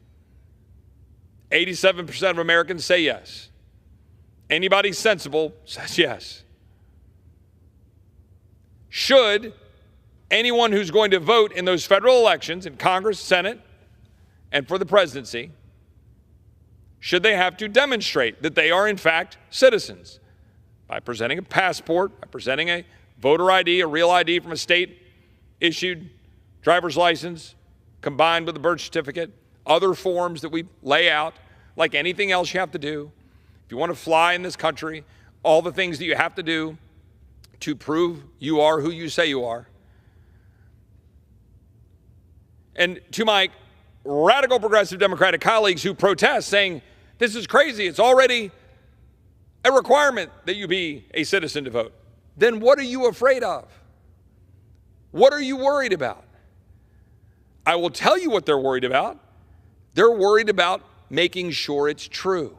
87% of Americans say yes. Anybody sensible says yes. Should anyone who's going to vote in those federal elections in Congress, Senate, and for the presidency, should they have to demonstrate that they are in fact citizens by presenting a passport, by presenting a voter ID, a real ID from a state-issued driver's license, combined with a birth certificate, other forms that we lay out, like anything else you have to do. If you want to fly in this country, all the things that you have to do to prove you are who you say you are. And to my radical progressive Democratic colleagues who protest, saying, this is crazy, it's already a requirement that you be a citizen to vote. Then what are you afraid of? What are you worried about? I will tell you what they're worried about. They're worried about making sure it's true.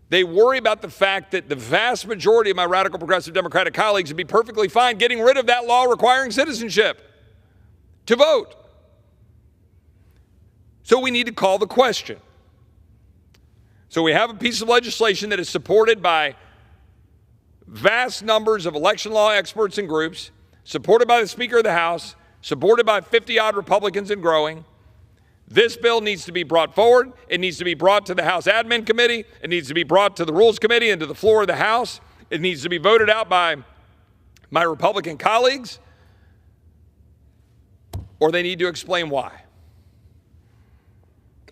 They worry about the fact that the vast majority of my radical progressive Democratic colleagues would be perfectly fine getting rid of that law requiring citizenship to vote. So we need to call the question. So we have a piece of legislation that is supported by vast numbers of election law experts and groups, supported by the Speaker of the House, supported by 50-odd Republicans and growing. This bill needs to be brought forward. It needs to be brought to the House Admin Committee. It needs to be brought to the Rules Committee and to the floor of the House. It needs to be voted out by my Republican colleagues, or they need to explain why.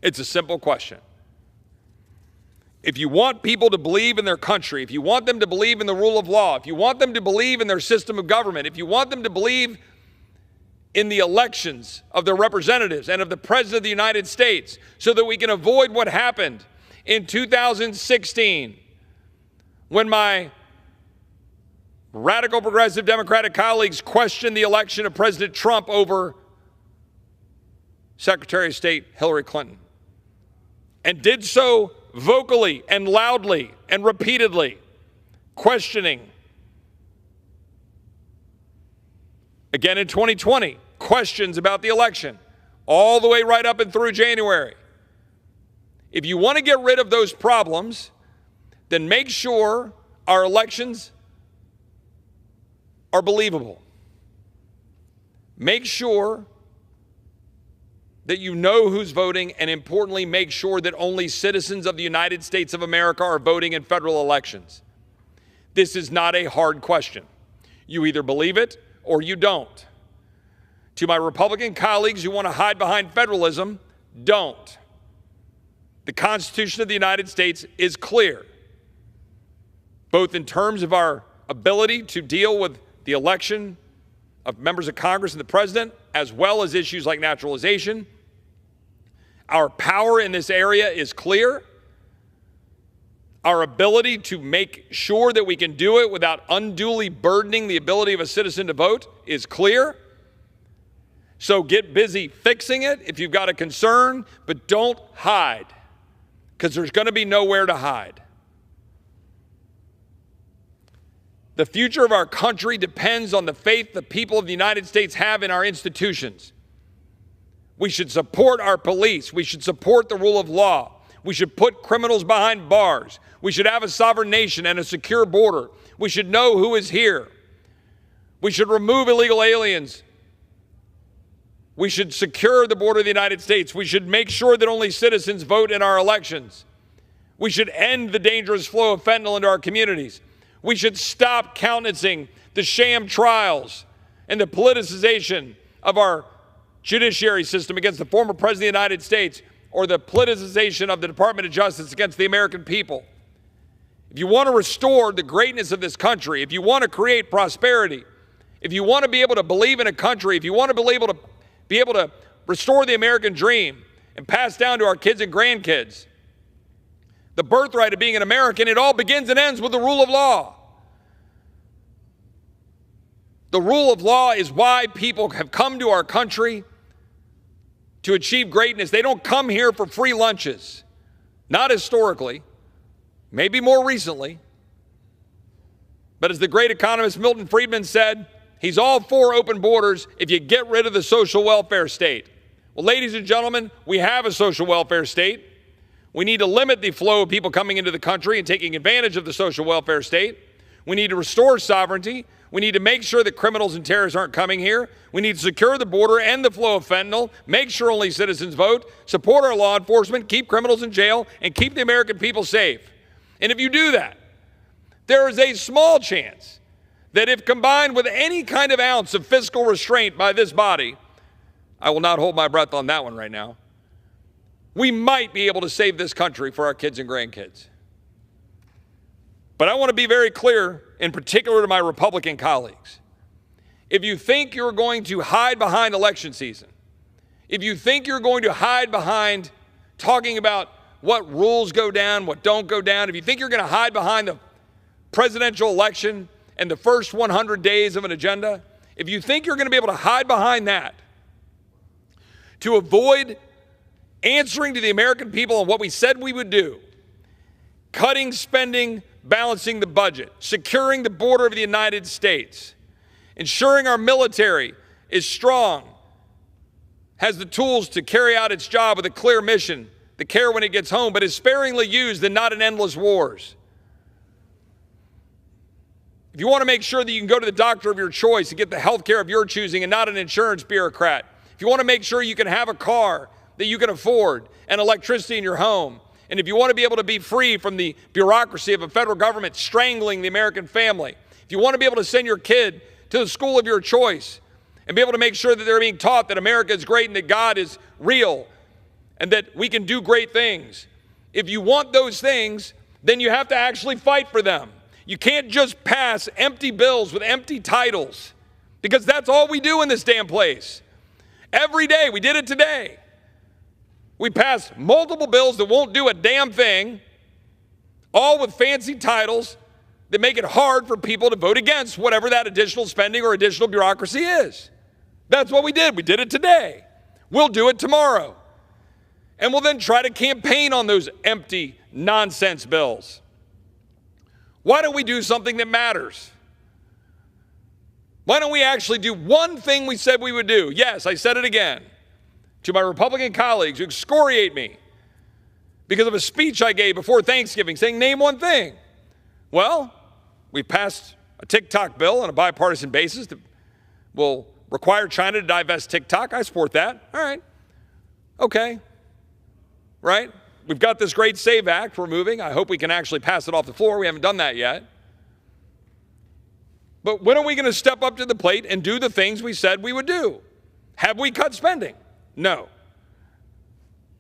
It's a simple question. If you want people to believe in their country, if you want them to believe in the rule of law, if you want them to believe in their system of government, if you want them to believe in the elections of their representatives and of the President of the United States so that we can avoid what happened in 2016 when my radical progressive Democratic colleagues questioned the election of President Trump over Secretary of State Hillary Clinton, and did so vocally and loudly and repeatedly, questioning. Again in 2020, questions about the election, all the way right up and through January. If you want to get rid of those problems, then make sure our elections are believable. Make sure that you know who's voting, and importantly, make sure that only citizens of the United States of America are voting in federal elections. This is not a hard question. You either believe it or you don't. To my Republican colleagues who want to hide behind federalism, don't. The Constitution of the United States is clear, both in terms of our ability to deal with the election of members of Congress and the President, as well as issues like naturalization. Our power in this area is clear. Our ability to make sure that we can do it without unduly burdening the ability of a citizen to vote is clear. So get busy fixing it if you've got a concern, but don't hide, because there's going to be nowhere to hide. The future of our country depends on the faith the people of the United States have in our institutions. We should support our police. We should support the rule of law. We should put criminals behind bars. We should have a sovereign nation and a secure border. We should know who is here. We should remove illegal aliens. We should secure the border of the United States. We should make sure that only citizens vote in our elections. We should end the dangerous flow of fentanyl into our communities. We should stop countenancing the sham trials and the politicization of our judiciary system against the former President of the United States, or the politicization of the Department of Justice against the American people. If you want to restore the greatness of this country, if you want to create prosperity, if you want to be able to believe in a country, if you want to be able to restore the American dream and pass down to our kids and grandkids the birthright of being an American, it all begins and ends with the rule of law. The rule of law is why people have come to our country to achieve greatness. They don't come here for free lunches. Not historically, maybe more recently. But as the great economist Milton Friedman said, he's all for open borders if you get rid of the social welfare state. Well, ladies and gentlemen, we have a social welfare state. We need to limit the flow of people coming into the country and taking advantage of the social welfare state. We need to restore sovereignty. We need to make sure that criminals and terrorists aren't coming here. We need to secure the border and the flow of fentanyl, make sure only citizens vote, support our law enforcement, keep criminals in jail, and keep the American people safe. And if you do that, there is a small chance that if combined with any kind of ounce of fiscal restraint by this body, I will not hold my breath on that one right now, we might be able to save this country for our kids and grandkids. But I want to be very clear, in particular to my Republican colleagues. If you think you're going to hide behind election season, if you think you're going to hide behind talking about what rules go down, what don't go down, if you think you're going to hide behind the presidential election and the first 100 days of an agenda, if you think you're going to be able to hide behind that to avoid answering to the American people on what we said we would do, cutting spending, balancing the budget, securing the border of the United States, ensuring our military is strong, has the tools to carry out its job with a clear mission, the care when it gets home, but is sparingly used and not in endless wars. If you want to make sure that you can go to the doctor of your choice and get the health care of your choosing and not an insurance bureaucrat, if you want to make sure you can have a car that you can afford and electricity in your home, and if you want to be able to be free from the bureaucracy of a federal government strangling the American family, if you want to be able to send your kid to the school of your choice and be able to make sure that they're being taught that America is great and that God is real and that we can do great things, if you want those things, then you have to actually fight for them. You can't just pass empty bills with empty titles, because that's all we do in this damn place. Every day, we did it today. We passed multiple bills that won't do a damn thing, all with fancy titles that make it hard for people to vote against whatever that additional spending or additional bureaucracy is. That's what we did. We did it today. We'll do it tomorrow. And we'll then try to campaign on those empty nonsense bills. Why don't we do something that matters? Why don't we actually do one thing we said we would do? Yes, I said it again to my Republican colleagues who excoriate me because of a speech I gave before Thanksgiving saying, name one thing. Well, we passed a TikTok bill on a bipartisan basis that will require China to divest TikTok. I support that. All right. Okay. Right? We've got this great SAVE Act we're moving. I hope we can actually pass it off the floor. We haven't done that yet. But when are we going to step up to the plate and do the things we said we would do? Have we cut spending? No.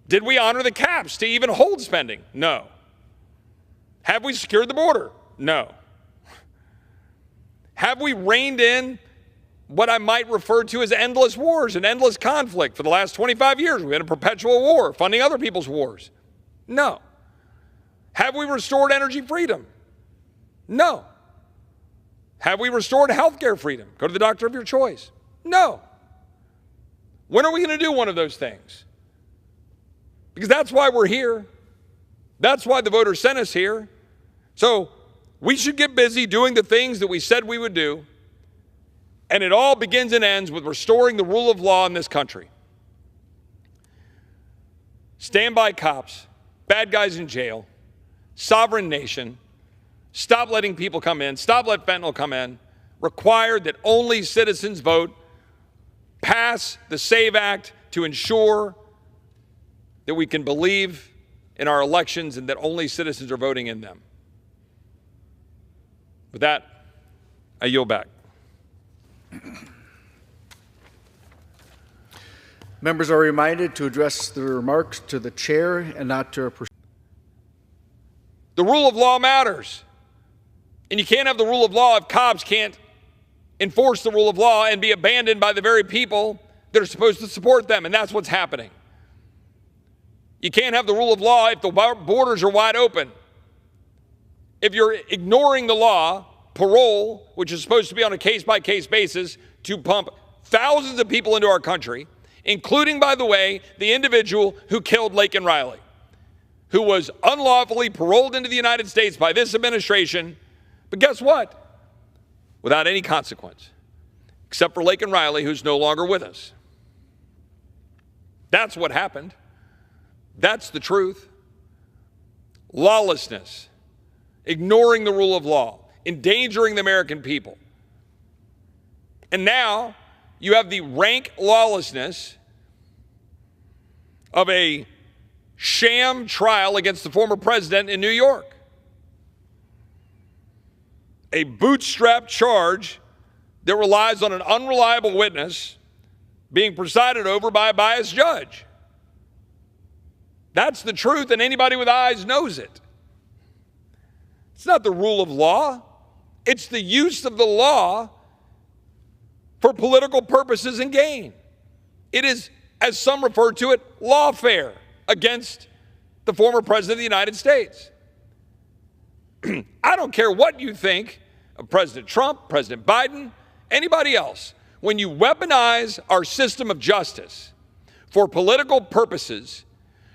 Did we honor the caps to even hold spending? No. Have we secured the border? No. Have we reined in what I might refer to as endless wars and endless conflict for the last 25 years? We've been in perpetual war, funding other people's wars. No. Have we restored energy freedom? No. Have we restored healthcare freedom? Go to the doctor of your choice. No. When are we going to do one of those things? Because that's why we're here. That's why the voters sent us here. So we should get busy doing the things that we said we would do. And it all begins and ends with restoring the rule of law in this country. Stand by cops. bad guys in jail, sovereign nation, stop letting people come in, stop letting fentanyl come in, required that only citizens vote, pass the SAVE Act to ensure that we can believe in our elections and that only citizens are voting in them. With that, I yield back. Members are reminded to address their remarks to the chair and not to a The rule of law matters. And you can't have the rule of law if cops can't enforce the rule of law and be abandoned by the very people that are supposed to support them. And that's what's happening. You can't have the rule of law if the borders are wide open. If you're ignoring the law, parole, which is supposed to be on a case-by-case basis to pump thousands of people into our country, including, by the way, the individual who killed Laken Riley, who was unlawfully paroled into the United States by this administration, but guess what? Without any consequence, except for Laken Riley, who's no longer with us. That's what happened. That's the truth. Lawlessness, ignoring the rule of law, endangering the American people. And now you have the rank lawlessness of a sham trial against the former president in New York. A bootstrap charge that relies on an unreliable witness being presided over by a biased judge. That's the truth, and anybody with eyes knows it. It's not the rule of law. It's the use of the law for political purposes and gain. It is, as some refer to it, lawfare against the former president of the United States. I don't care what you think of President Trump, President Biden, anybody else. When you weaponize our system of justice for political purposes,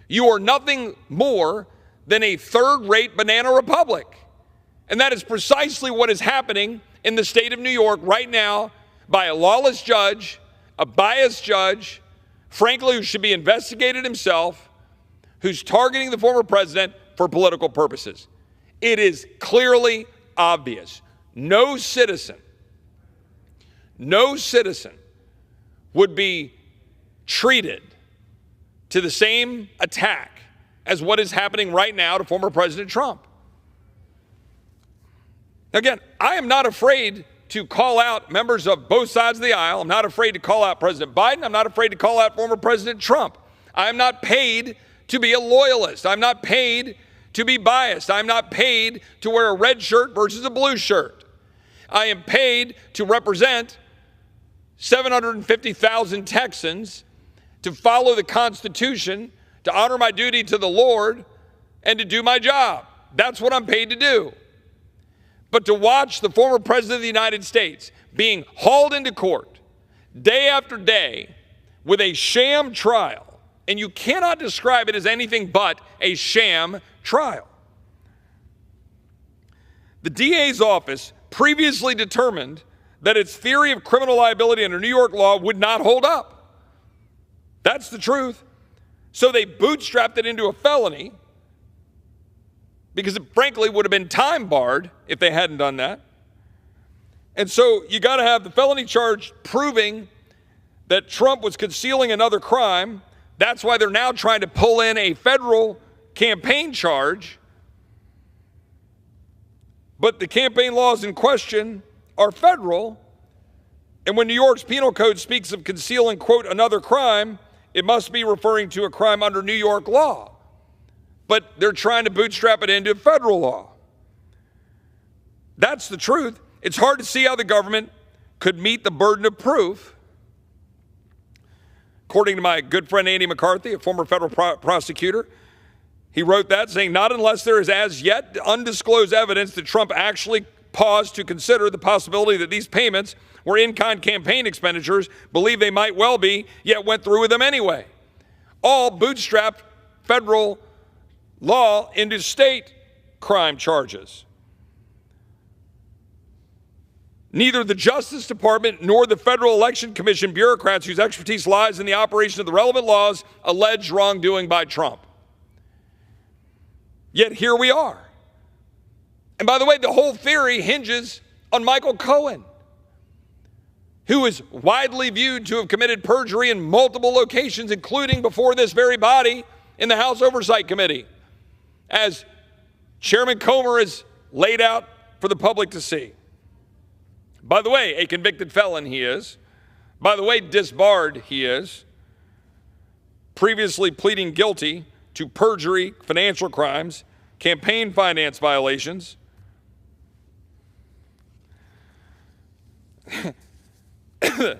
you are nothing more than a third-rate banana republic. And that is precisely what is happening in the state of New York right now by a lawless judge, a biased judge, frankly, who should be investigated himself, who's targeting the former president for political purposes. It is clearly obvious. No citizen would be treated to the same attack as what is happening right now to former President Trump. Again, I am not afraid to call out members of both sides of the aisle. I'm not afraid to call out President Biden. I'm not afraid to call out former President Trump. I am not paid to be a loyalist. I'm not paid to be biased. I'm not paid to wear a red shirt versus a blue shirt. I am paid to represent 750,000 Texans, to follow the Constitution, to honor my duty to the Lord, and to do my job. That's what I'm paid to do. But to watch the former president of the United States being hauled into court day after day with a sham trial, and you cannot describe it as anything but a sham trial. The DA's office previously determined that its theory of criminal liability under New York law would not hold up. That's the truth. So they bootstrapped it into a felony because it frankly would have been time barred if they hadn't done that. And so you got to have the felony charge proving that Trump was concealing another crime. That's why they're now trying to pull in a federal campaign charge. But the campaign laws in question are federal. And when New York's penal code speaks of concealing, quote, another crime, it must be referring to a crime under New York law. But they're trying to bootstrap it into federal law. That's the truth. It's hard to see how the government could meet the burden of proof. According to my good friend Andy McCarthy, a former federal prosecutor, he wrote that saying, not unless there is as yet undisclosed evidence that Trump actually paused to consider the possibility that these payments were in-kind campaign expenditures, believe they might well be, yet went through with them anyway. All bootstrapped federal law into state crime charges. Neither the Justice Department nor the Federal Election Commission bureaucrats whose expertise lies in the operation of the relevant laws allege wrongdoing by Trump. Yet here we are. And by the way, the whole theory hinges on Michael Cohen, who is widely viewed to have committed perjury in multiple locations, including before this very body in the House Oversight Committee, as Chairman Comer is laid out for the public to see. By the way, a convicted felon he is. By the way, disbarred he is. Previously pleading guilty to perjury, financial crimes, campaign finance violations.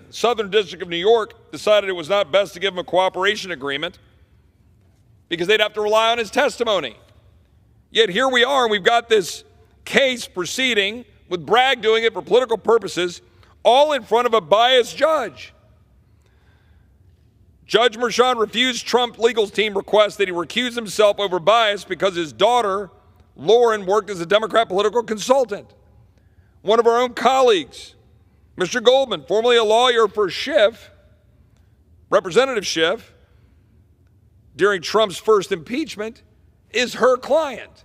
Southern District of New York decided it was not best to give him a cooperation agreement because they'd have to rely on his testimony. Yet here we are, and we've got this case proceeding with Bragg doing it for political purposes, all in front of a biased judge. Judge Merchan refused Trump legal team requests that he recuse himself over bias because his daughter, Lauren, worked as a Democrat political consultant. One of our own colleagues, Mr. Goldman, formerly a lawyer for Schiff, Representative Schiff, during Trump's first impeachment, is her client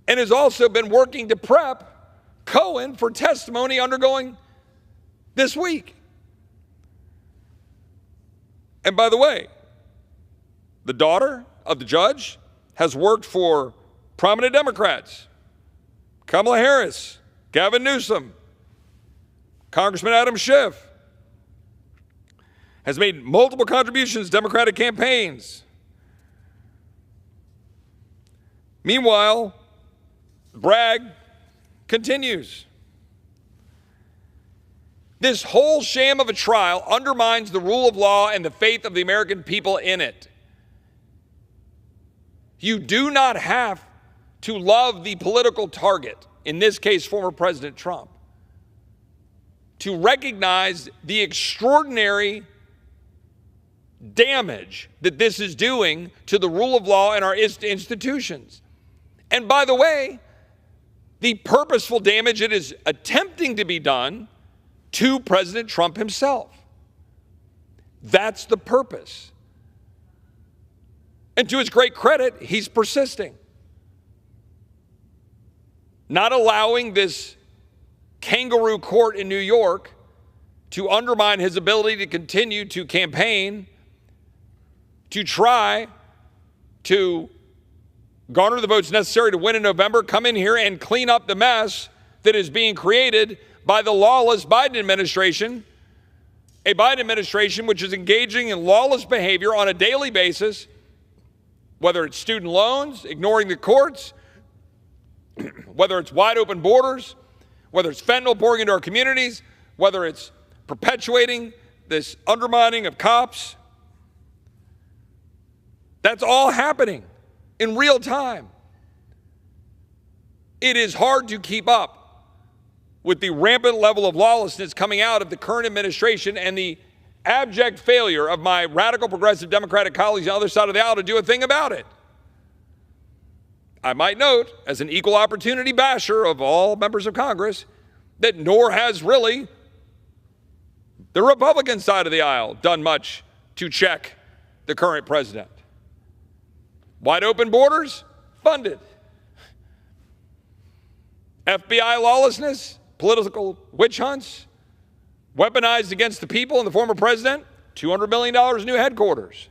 and has also been working to prep Cohen for testimony undergoing this week. And by the way, the daughter of the judge has worked for prominent Democrats, Kamala Harris, Gavin Newsom, Congressman Adam Schiff, has made multiple contributions to Democratic campaigns. Meanwhile, Bragg continues. This whole sham of a trial undermines the rule of law and the faith of the American people in it. You do not have to love the political target, in this case, former President Trump, to recognize the extraordinary damage that this is doing to the rule of law and our institutions. And by the way, the purposeful damage it is attempting to be done to President Trump himself. That's the purpose. And to his great credit, he's persisting. Not allowing this kangaroo court in New York to undermine his ability to continue to campaign, to try to garner the votes necessary to win in November, come in here and clean up the mess that is being created by the lawless Biden administration, a Biden administration which is engaging in lawless behavior on a daily basis, whether it's student loans, ignoring the courts, whether it's wide open borders, whether it's fentanyl pouring into our communities, whether it's perpetuating this undermining of cops. That's all happening in real time. It is hard to keep up with the rampant level of lawlessness coming out of the current administration and the abject failure of my radical progressive Democratic colleagues on the other side of the aisle to do a thing about it. I might note, as an equal opportunity basher of all members of Congress, that nor has really the Republican side of the aisle done much to check the current president. Wide open borders, funded. FBI lawlessness, political witch hunts, weaponized against the people and the former president, $200 million in new headquarters.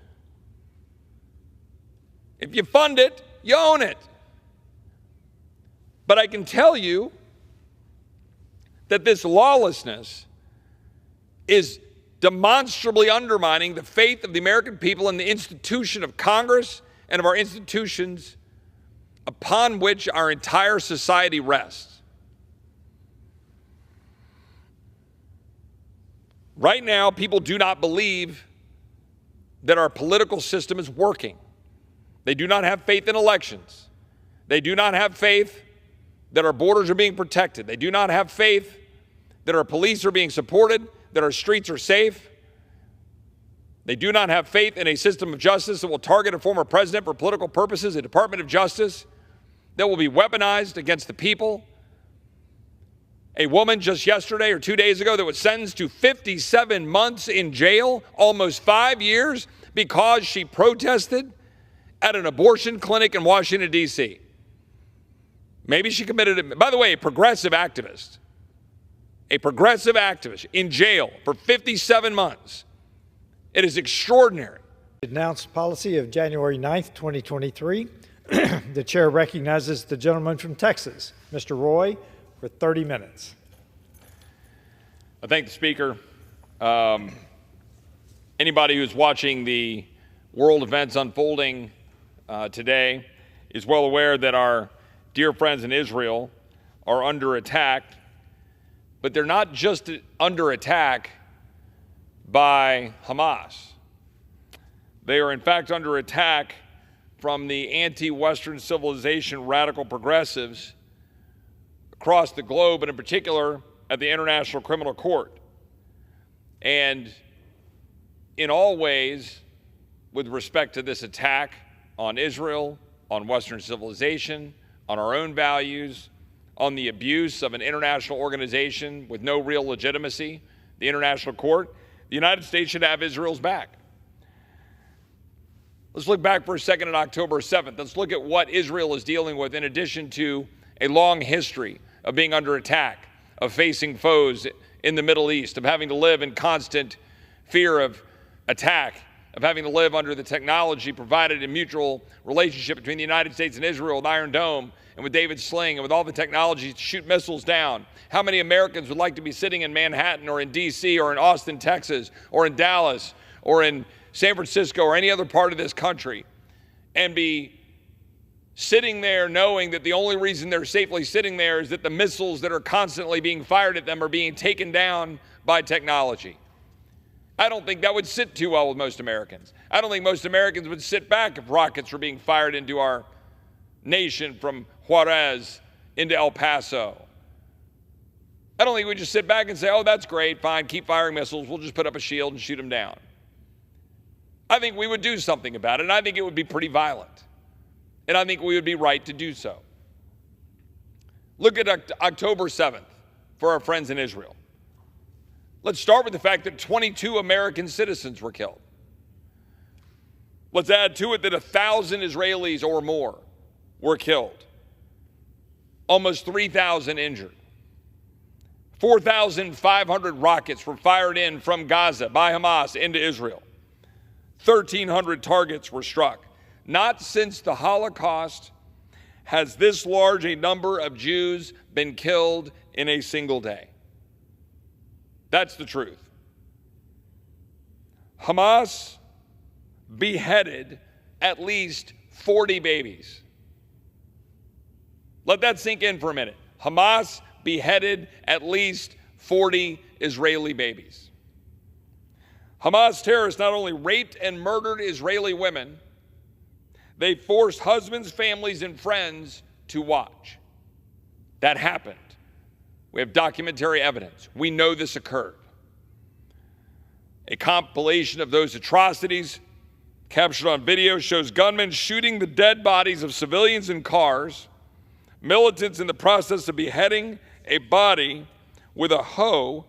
If you fund it, you own it. But I can tell you that this lawlessness is demonstrably undermining the faith of the American people in the institution of Congress and of our institutions upon which our entire society rests. Right now, people do not believe that our political system is working. They do not have faith in elections. They do not have faith that our borders are being protected. They do not have faith that our police are being supported, that our streets are safe. They do not have faith in a system of justice that will target a former president for political purposes, a Department of Justice that will be weaponized against the people. A woman just yesterday or 2 days ago that was sentenced to 57 months in jail, almost 5 years, because she protested at an abortion clinic in Washington, D.C. Maybe she committed it. By the way, a progressive activist in jail for 57 months. It is extraordinary. Announced policy of January 9th, 2023. The chair recognizes the gentleman from Texas, Mr. Roy, for 30 minutes. I thank the Speaker. Anybody who's watching the world events unfolding today is well aware that our dear friends in Israel are under attack, but they're not just under attack by Hamas. They are in fact under attack from the anti-Western civilization radical progressives across the globe, and in particular at the International Criminal Court. And in all ways, with respect to this attack on Israel, on Western civilization, on our own values, on the abuse of an international organization with no real legitimacy, the International Court, the United States should have Israel's back. Let's look back for a second at October 7th. Let's look at what Israel is dealing with in addition to a long history of being under attack, of facing foes in the Middle East, of having to live in constant fear of attack, of having to live under the technology provided in mutual relationship between the United States and Israel with Iron Dome and with David's Sling and with all the technology to shoot missiles down. How many Americans would like to be sitting in Manhattan or in D.C. or in Austin, Texas, or in Dallas or in San Francisco or any other part of this country and be sitting there knowing that the only reason they're safely sitting there is that the missiles that are constantly being fired at them are being taken down by technology? I don't think that would sit too well with most Americans. I don't think most Americans would sit back if rockets were being fired into our nation from Juarez into El Paso. I don't think we just sit back and say, oh, that's great, fine, keep firing missiles, we'll just put up a shield and shoot them down. I think we would do something about it, and I think it would be pretty violent. And I think we would be right to do so. Look at October 7th for our friends in Israel. Let's start with the fact that 22 American citizens were killed. Let's add to it that 1,000 Israelis or more were killed. Almost 3,000 injured. 4,500 rockets were fired in from Gaza by Hamas into Israel. 1,300 targets were struck. Not since the Holocaust has this large a number of Jews been killed in a single day. That's the truth. Hamas beheaded at least 40 babies. Let that sink in for a minute. Hamas beheaded at least 40 Israeli babies. Hamas terrorists not only raped and murdered Israeli women, they forced husbands, families, and friends to watch. That happened. We have documentary evidence. We know this occurred. A compilation of those atrocities captured on video shows gunmen shooting the dead bodies of civilians in cars, militants in the process of beheading a body with a hoe,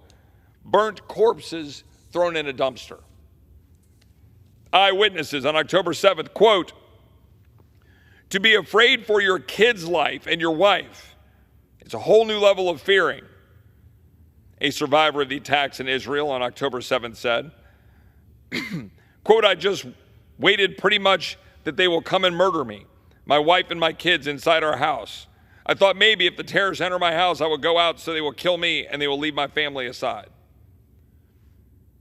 burnt corpses thrown in a dumpster. Eyewitnesses on October 7th, quote, "To be afraid for your kid's life and your wife, it's a whole new level of fearing," a survivor of the attacks in Israel on October 7th said. Quote, "I just waited pretty much that they will come and murder me, my wife and my kids inside our house. I thought maybe if the terrorists enter my house, I will go out so they will kill me and they will leave my family aside."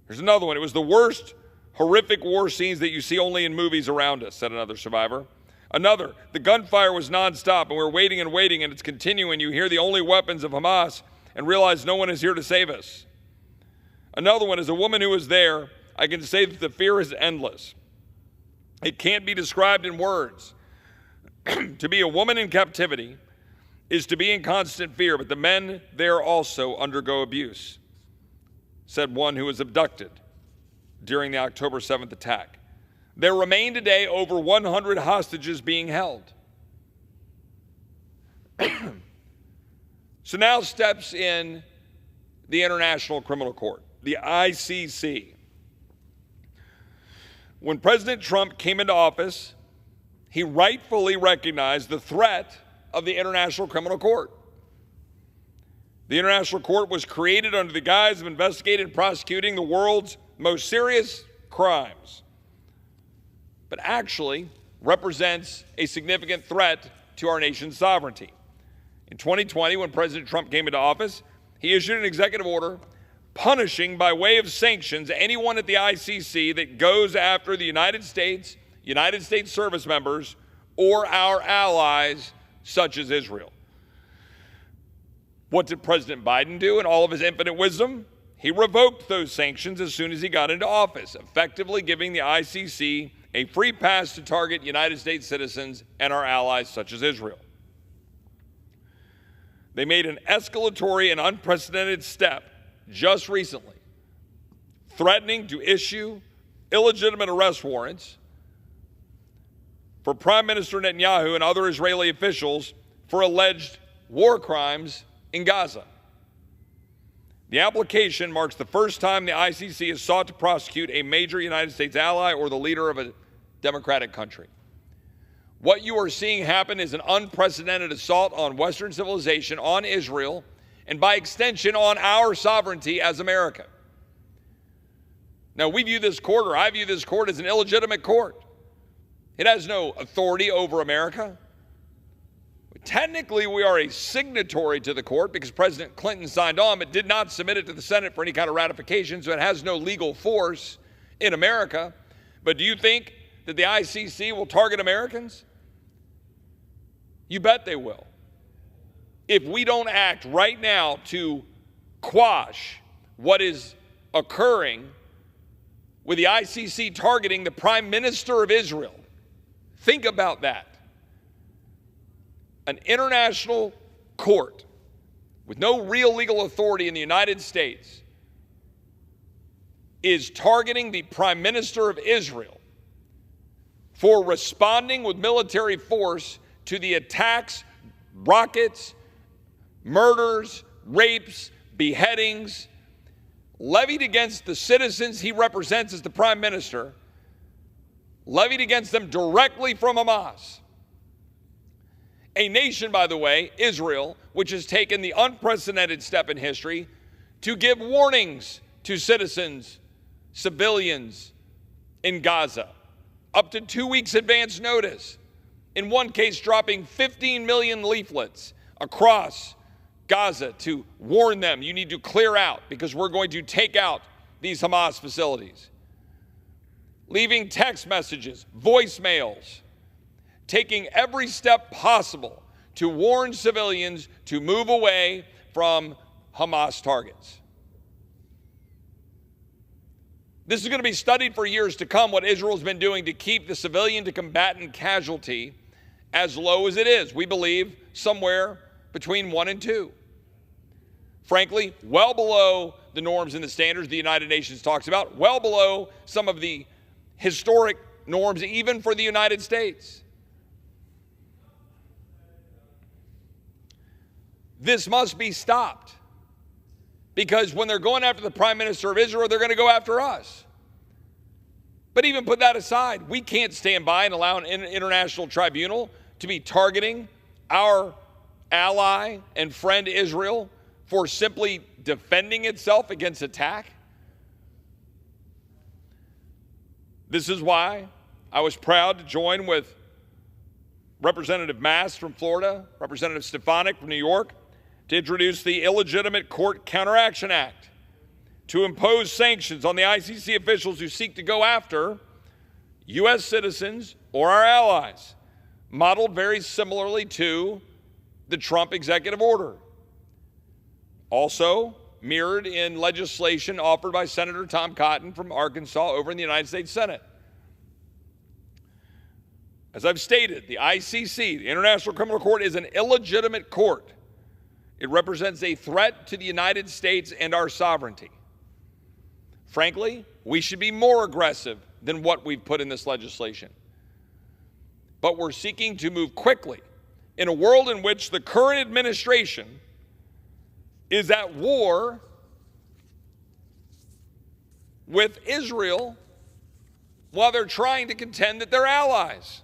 There's another one. "It was the worst, horrific war scenes that you see only in movies around us," said another survivor. Another, "The gunfire was nonstop and we're waiting and waiting and it's continuing. You hear the only weapons of Hamas and realize no one is here to save us." Another one, "As a woman who was there, I can say that the fear is endless. It can't be described in words. To be a woman in captivity is to be in constant fear, but the men there also undergo abuse," said one who was abducted during the October 7th attack. There remain today over 100 hostages being held. So now steps in the International Criminal Court, the ICC. When President Trump came into office, he rightfully recognized the threat of the International Criminal Court. The International Court was created under the guise of investigating and prosecuting the world's most serious crimes, but actually represents a significant threat to our nation's sovereignty. In 2020, when President Trump came into office, he issued an executive order punishing by way of sanctions anyone at the ICC that goes after the United States service members, or our allies, such as Israel. What did President Biden do in all of his infinite wisdom? He revoked those sanctions as soon as he got into office, effectively giving the ICC a free pass to target United States citizens and our allies, such as Israel. They made an escalatory and unprecedented step just recently, threatening to issue illegitimate arrest warrants for Prime Minister Netanyahu and other Israeli officials for alleged war crimes in Gaza. The application marks the first time the ICC has sought to prosecute a major United States ally or the leader of a democratic country. What you are seeing happen is an unprecedented assault on Western civilization, on Israel, and by extension on our sovereignty as America. Now, we view this court, or I view this court, as an illegitimate court. It has no authority over America. Technically, we are a signatory to the court because President Clinton signed on, but did not submit it to the Senate for any kind of ratification, so it has no legal force in America. But do you think that the ICC will target Americans? You bet they will. If we don't act right now to quash what is occurring with the ICC targeting the Prime Minister of Israel, think about that. An international court with no real legal authority in the United States is targeting the Prime Minister of Israel for responding with military force to the attacks, rockets, murders, rapes, beheadings levied against the citizens he represents as the Prime Minister, levied against them directly from Hamas. A nation, by the way, Israel, which has taken the unprecedented step in history to give warnings to citizens, civilians in Gaza, up to 2 weeks advance notice. In one case, dropping 15 million leaflets across Gaza to warn them, you need to clear out because we're going to take out these Hamas facilities. Leaving text messages, voicemails, taking every step possible to warn civilians to move away from Hamas targets. This is going to be studied for years to come, what Israel's been doing to keep the civilian to combatant casualty as low as it is. We believe somewhere between 1 and 2. Frankly, well below the norms and the standards the United Nations talks about, well below some of the historic norms even for the United States. This must be stopped because when they're going after the Prime Minister of Israel, they're going to go after us. But even put that aside, we can't stand by and allow an international tribunal to be targeting our ally and friend Israel for simply defending itself against attack. This is why I was proud to join with Representative Mast from Florida, Representative Stefanik from New York, to introduce the Illegitimate Court Counteraction Act to impose sanctions on the ICC officials who seek to go after U.S. citizens or our allies, modeled very similarly to the Trump executive order. Also mirrored in legislation offered by Senator Tom Cotton from Arkansas over in the United States Senate. As I've stated, the ICC, the International Criminal Court, is an illegitimate court. It represents a threat to the United States and our sovereignty. Frankly, we should be more aggressive than what we've put in this legislation. But we're seeking to move quickly in a world in which the current administration is at war with Israel while they're trying to contend that they're allies.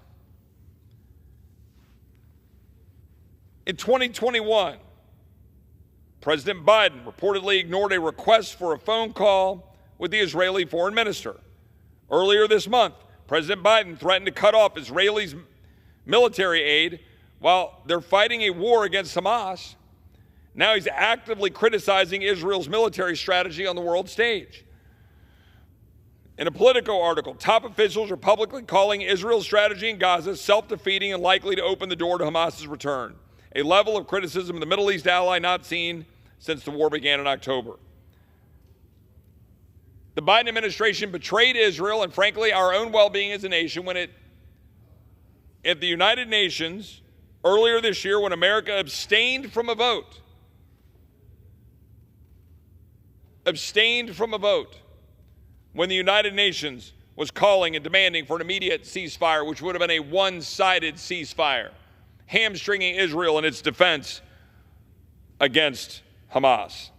In 2021, President Biden reportedly ignored a request for a phone call with the Israeli foreign minister. Earlier this month, President Biden threatened to cut off Israelis' military aid while they're fighting a war against Hamas. Now he's actively criticizing Israel's military strategy on the world stage. In a Politico article, top officials are publicly calling Israel's strategy in Gaza self-defeating and likely to open the door to Hamas's return, a level of criticism of the Middle East ally not seen since the war began in October. The Biden administration betrayed Israel and, frankly, our own well-being as a nation when at the United Nations earlier this year, when America abstained from a vote when the United Nations was calling and demanding for an immediate ceasefire, which would have been a one-sided ceasefire, hamstringing Israel in its defense against Hamas.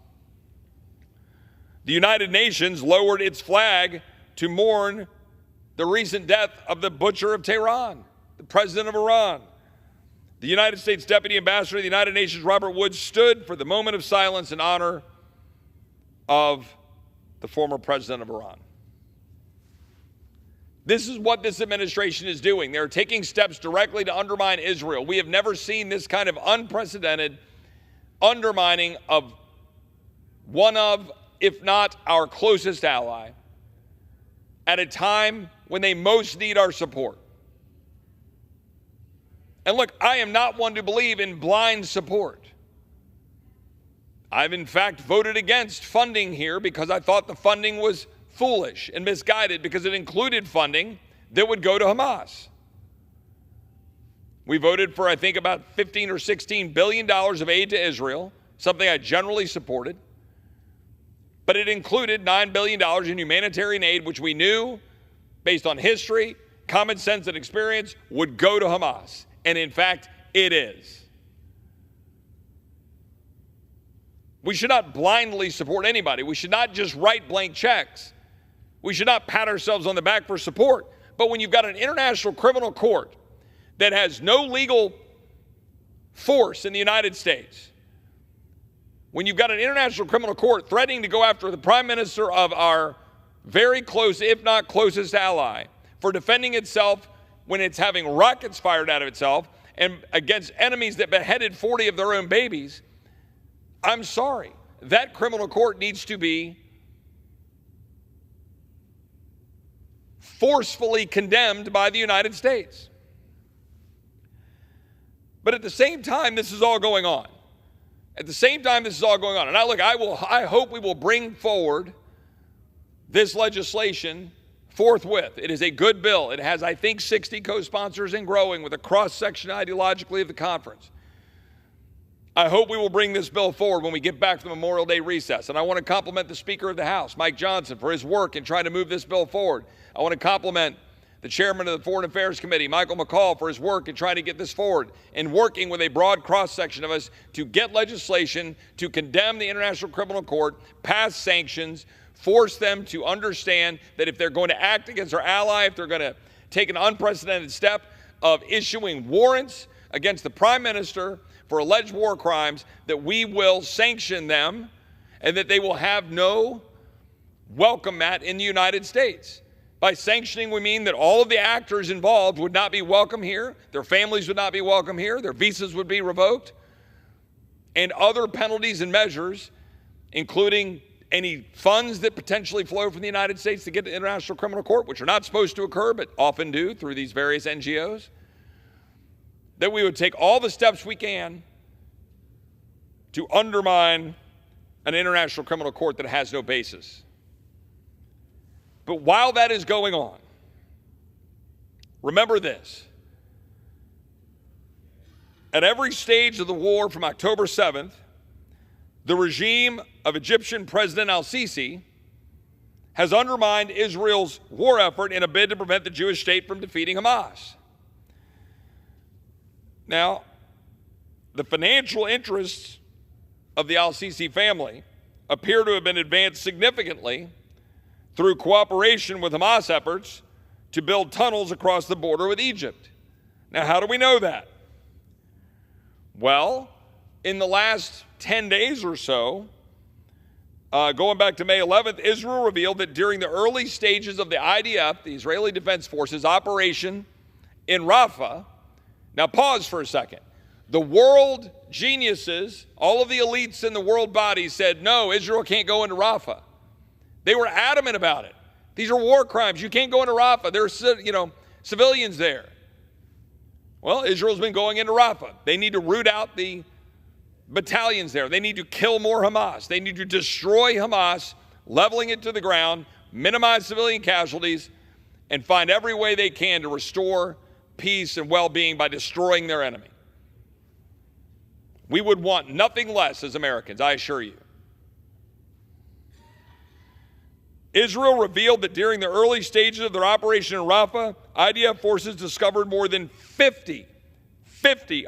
The United Nations lowered its flag to mourn the recent death of the butcher of Tehran, the president of Iran. The United States Deputy Ambassador to the United Nations, Robert Woods, stood for the moment of silence in honor of the former president of Iran. This is what this administration is doing. They're taking steps directly to undermine Israel. We have never seen this kind of unprecedented undermining of one of, if not our closest ally, at a time when they most need our support. And look, I am not one to believe in blind support. I've in fact voted against funding here because I thought the funding was foolish and misguided because it included funding that would go to Hamas. We voted for, I think, about $15 or $16 billion of aid to Israel, something I generally supported. But it included $9 billion in humanitarian aid, which we knew, based on history, common sense, and experience, would go to Hamas. And in fact, it is. We should not blindly support anybody. We should not just write blank checks. We should not pat ourselves on the back for support. But when you've got an international criminal court that has no legal force in the United States, when you've got an international criminal court threatening to go after the prime minister of our very close, if not closest ally, for defending itself when it's having rockets fired out of itself and against enemies that beheaded 40 of their own babies, I'm sorry. That criminal court needs to be forcefully condemned by the United States. But at the same time, this is all going on. And I hope we will bring forward this legislation forthwith. It is a good bill. It has, I think, 60 co-sponsors and growing with a cross-section ideologically of the conference. I hope we will bring this bill forward when we get back from the Memorial Day recess. And I want to compliment the Speaker of the House, Mike Johnson, for his work in trying to move this bill forward. I want to compliment the Chairman of the Foreign Affairs Committee, Michael McCall, for his work in trying to get this forward and working with a broad cross-section of us to get legislation to condemn the International Criminal Court, pass sanctions, force them to understand that if they're going to act against our ally, if they're going to take an unprecedented step of issuing warrants against the Prime Minister for alleged war crimes, that we will sanction them and that they will have no welcome mat in the United States. By sanctioning, we mean that all of the actors involved would not be welcome here, their families would not be welcome here, their visas would be revoked, and other penalties and measures, including any funds that potentially flow from the United States to get to the International Criminal Court, which are not supposed to occur but often do through these various NGOs, that we would take all the steps we can to undermine an International Criminal Court that has no basis. But while that is going on, remember this. At every stage of the war from October 7th, the regime of Egyptian President al-Sisi has undermined Israel's war effort in a bid to prevent the Jewish state from defeating Hamas. Now, the financial interests of the al-Sisi family appear to have been advanced significantly through cooperation with Hamas efforts to build tunnels across the border with Egypt. Now, how do we know that? Well, in the last 10 days or so, going back to May 11th, Israel revealed that during the early stages of the IDF, the Israeli Defense Forces, operation in Rafah, now pause for a second. The world geniuses, all of the elites in the world body said, no, Israel can't go into Rafah. They were adamant about it. These are war crimes. You can't go into Rafah. There are, civilians there. Well, Israel's been going into Rafah. They need to root out the battalions there. They need to kill more Hamas. They need to destroy Hamas, leveling it to the ground, minimize civilian casualties, and find every way they can to restore peace and well-being by destroying their enemy. We would want nothing less as Americans, I assure you. Israel revealed that during the early stages of their operation in Rafah, IDF forces discovered more than 50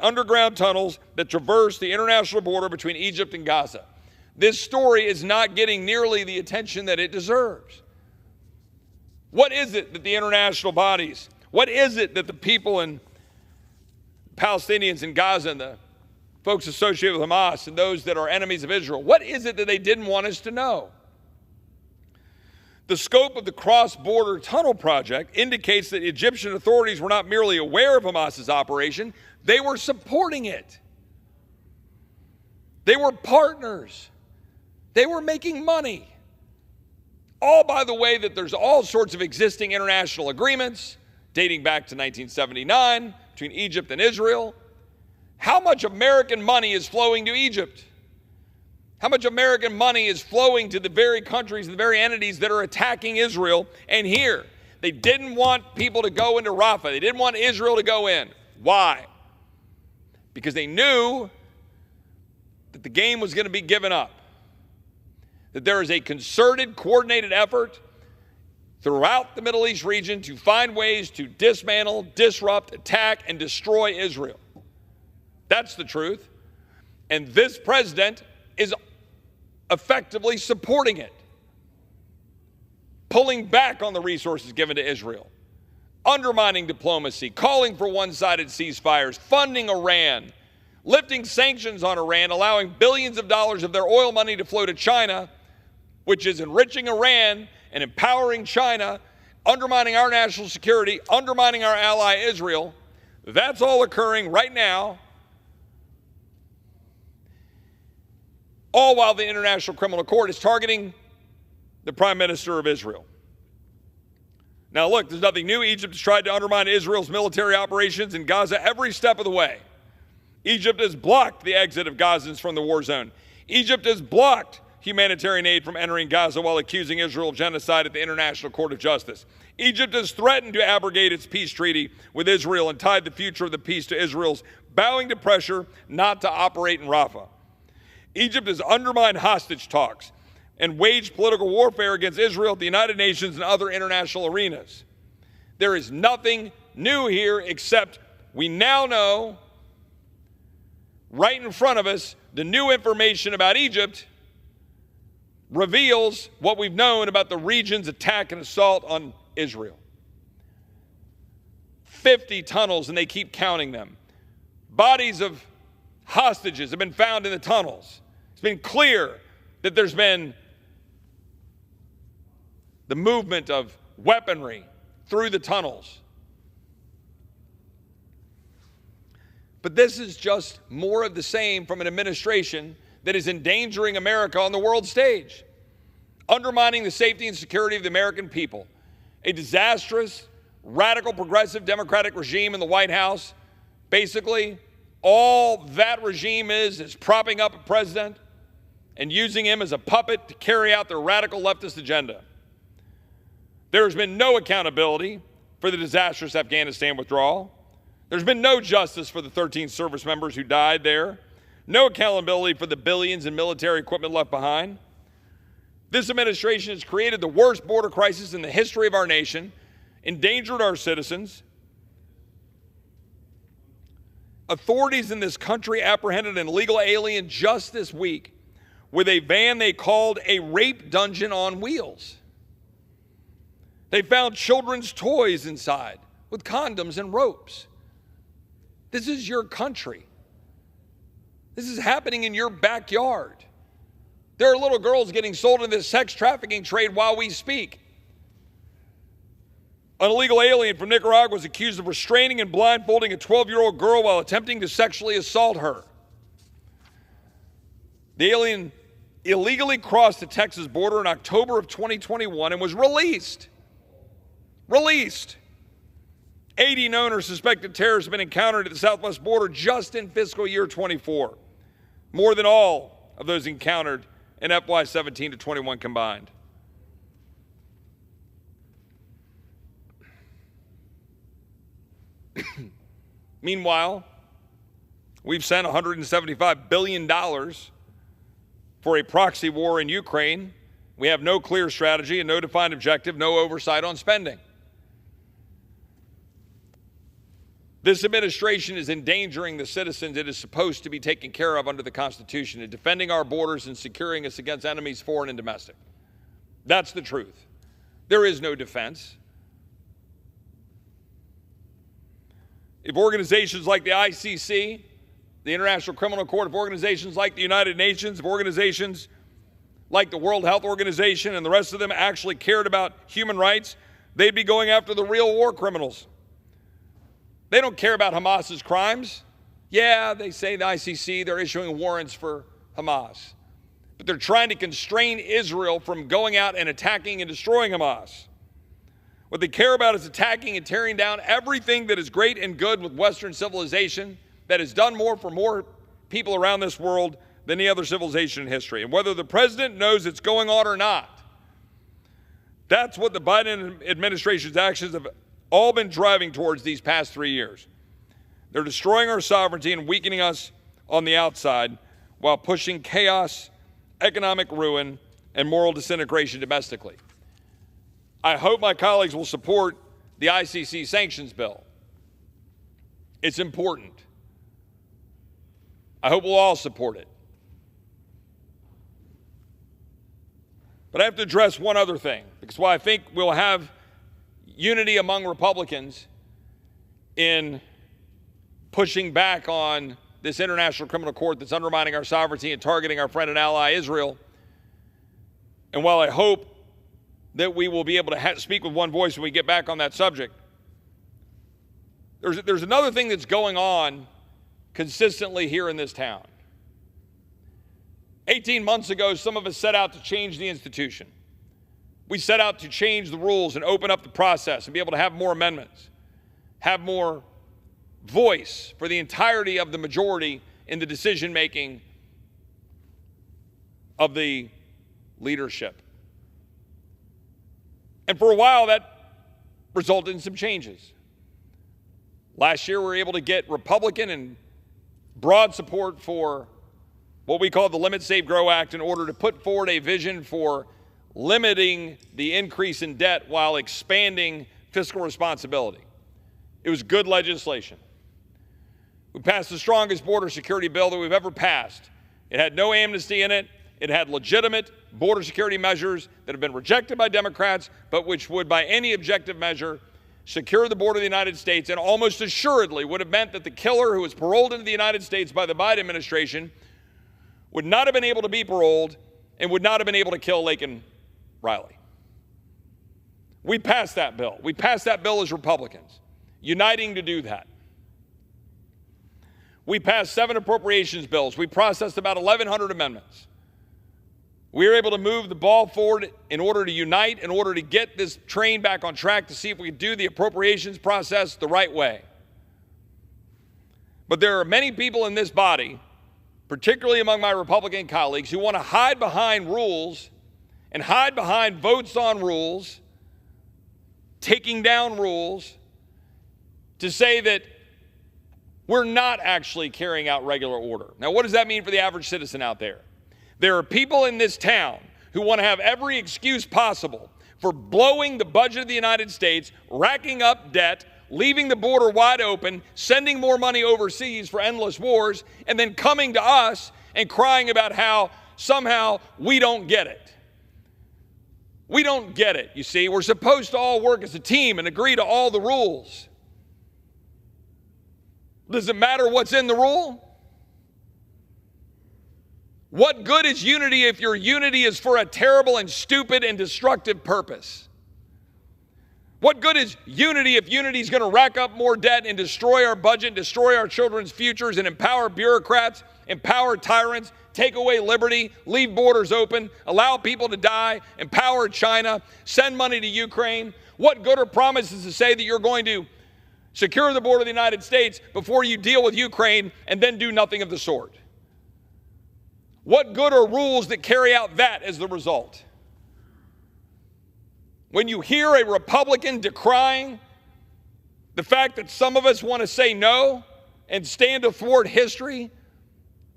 underground tunnels that traverse the international border between Egypt and Gaza. This story is not getting nearly the attention that it deserves. What is it that the international bodies, what is it that the people and Palestinians in Gaza and the folks associated with Hamas and those that are enemies of Israel, what is it that they didn't want us to know? The scope of the cross-border tunnel project indicates that Egyptian authorities were not merely aware of Hamas's operation, they were supporting it. They were partners. They were making money. All by the way that there's all sorts of existing international agreements dating back to 1979 between Egypt and Israel. How much American money is flowing to Egypt? How much American money is flowing to the very countries, the very entities that are attacking Israel? And here, they didn't want people to go into Rafah. They didn't want Israel to go in. Why? Because they knew that the game was going to be given up. That there is a concerted, coordinated effort throughout the Middle East region to find ways to dismantle, disrupt, attack, and destroy Israel. That's the truth. And this president is effectively supporting it, pulling back on the resources given to Israel, undermining diplomacy, calling for one-sided ceasefires, funding Iran, lifting sanctions on Iran, allowing billions of dollars of their oil money to flow to China, which is enriching Iran and empowering China, undermining our national security, undermining our ally Israel. That's all occurring right now, all while the International Criminal Court is targeting the Prime Minister of Israel. Now look, there's nothing new. Egypt has tried to undermine Israel's military operations in Gaza every step of the way. Egypt has blocked the exit of Gazans from the war zone. Egypt has blocked humanitarian aid from entering Gaza while accusing Israel of genocide at the International Court of Justice. Egypt has threatened to abrogate its peace treaty with Israel and tied the future of the peace to Israel's bowing to pressure not to operate in Rafah. Egypt has undermined hostage talks and waged political warfare against Israel at the United Nations and other international arenas. There is nothing new here except we now know, right in front of us, the new information about Egypt reveals what we've known about the region's attack and assault on Israel. 50 tunnels, and they keep counting them. Bodies of hostages have been found in the tunnels. It's been clear that there's been the movement of weaponry through the tunnels. But this is just more of the same from an administration that is endangering America on the world stage, undermining the safety and security of the American people. A disastrous, radical, progressive Democratic regime in the White House. Basically, all that regime is propping up a president and using him as a puppet to carry out their radical leftist agenda. There has been no accountability for the disastrous Afghanistan withdrawal. There's been no justice for the 13 service members who died there. No accountability for the billions in military equipment left behind. This administration has created the worst border crisis in the history of our nation, endangered our citizens. Authorities in this country apprehended an illegal alien just this week with a van they called a rape dungeon on wheels. They found children's toys inside with condoms and ropes. This is your country. This is happening in your backyard. There are little girls getting sold into this sex trafficking trade while we speak. An illegal alien from Nicaragua was accused of restraining and blindfolding a 12-year-old girl while attempting to sexually assault her. The alien illegally crossed the Texas border in October of 2021 and was released. Released. 80 known or suspected terrorists have been encountered at the southwest border just in fiscal year 24, more than all of those encountered in FY 17 to 21 combined. Meanwhile, we've sent $175 billion for a proxy war in Ukraine. We have no clear strategy and no defined objective, no oversight on spending. This administration is endangering the citizens it is supposed to be taking care of under the Constitution and defending our borders and securing us against enemies, foreign and domestic. That's the truth. There is no defense. If organizations like the ICC, the International Criminal Court, if organizations like the United Nations, if organizations like the World Health Organization and the rest of them actually cared about human rights, they'd be going after the real war criminals. They don't care about Hamas's crimes. Yeah, they say the ICC, they're issuing warrants for Hamas. But they're trying to constrain Israel from going out and attacking and destroying Hamas. What they care about is attacking and tearing down everything that is great and good with Western civilization that has done more for more people around this world than any other civilization in history. And whether the president knows it's going on or not, that's what the Biden administration's actions have all been driving towards these past 3 years. They're destroying our sovereignty and weakening us on the outside while pushing chaos, economic ruin, and moral disintegration domestically. I hope my colleagues will support the ICC sanctions bill. It's important. I hope we'll all support it. But I have to address one other thing, because while I think we'll have unity among Republicans in pushing back on this International Criminal Court that's undermining our sovereignty and targeting our friend and ally Israel, and while I hope that we will be able to speak with one voice when we get back on that subject, there's another thing that's going on consistently here in this town. 18 months ago, some of us set out to change the institution. We set out to change the rules and open up the process and be able to have more amendments, have more voice for the entirety of the majority in the decision-making of the leadership. And for a while, that resulted in some changes. Last year, we were able to get Republican and broad support for what we call the Limit, Save, Grow Act in order to put forward a vision for limiting the increase in debt while expanding fiscal responsibility. It was good legislation. We passed the strongest border security bill that we've ever passed. It had no amnesty in it. It had legitimate border security measures that have been rejected by Democrats, but which would, by any objective measure, secure the border of the United States, and almost assuredly would have meant that the killer who was paroled into the United States by the Biden administration would not have been able to be paroled and would not have been able to kill Laken Riley. We passed that bill. We passed that bill as Republicans, uniting to do that. We passed 7 appropriations bills. We processed about 1,100 amendments. We were able to move the ball forward in order to unite, in order to get this train back on track to see if we could do the appropriations process the right way. But there are many people in this body, particularly among my Republican colleagues, who want to hide behind rules and hide behind votes on rules, taking down rules, to say that we're not actually carrying out regular order. Now, what does that mean for the average citizen out there? There are people in this town who want to have every excuse possible for blowing the budget of the United States, racking up debt, leaving the border wide open, sending more money overseas for endless wars, and then coming to us and crying about how somehow we don't get it. We don't get it, you see. We're supposed to all work as a team and agree to all the rules. Does it matter what's in the rule? What good is unity if your unity is for a terrible and stupid and destructive purpose? What good is unity if unity is going to rack up more debt and destroy our budget, destroy our children's futures, and empower bureaucrats, empower tyrants, take away liberty, leave borders open, allow people to die, empower China, send money to Ukraine? What good are promises to say that you're going to secure the border of the United States before you deal with Ukraine and then do nothing of the sort? What good are rules that carry out that as the result? When you hear a Republican decrying the fact that some of us want to say no and stand athwart history,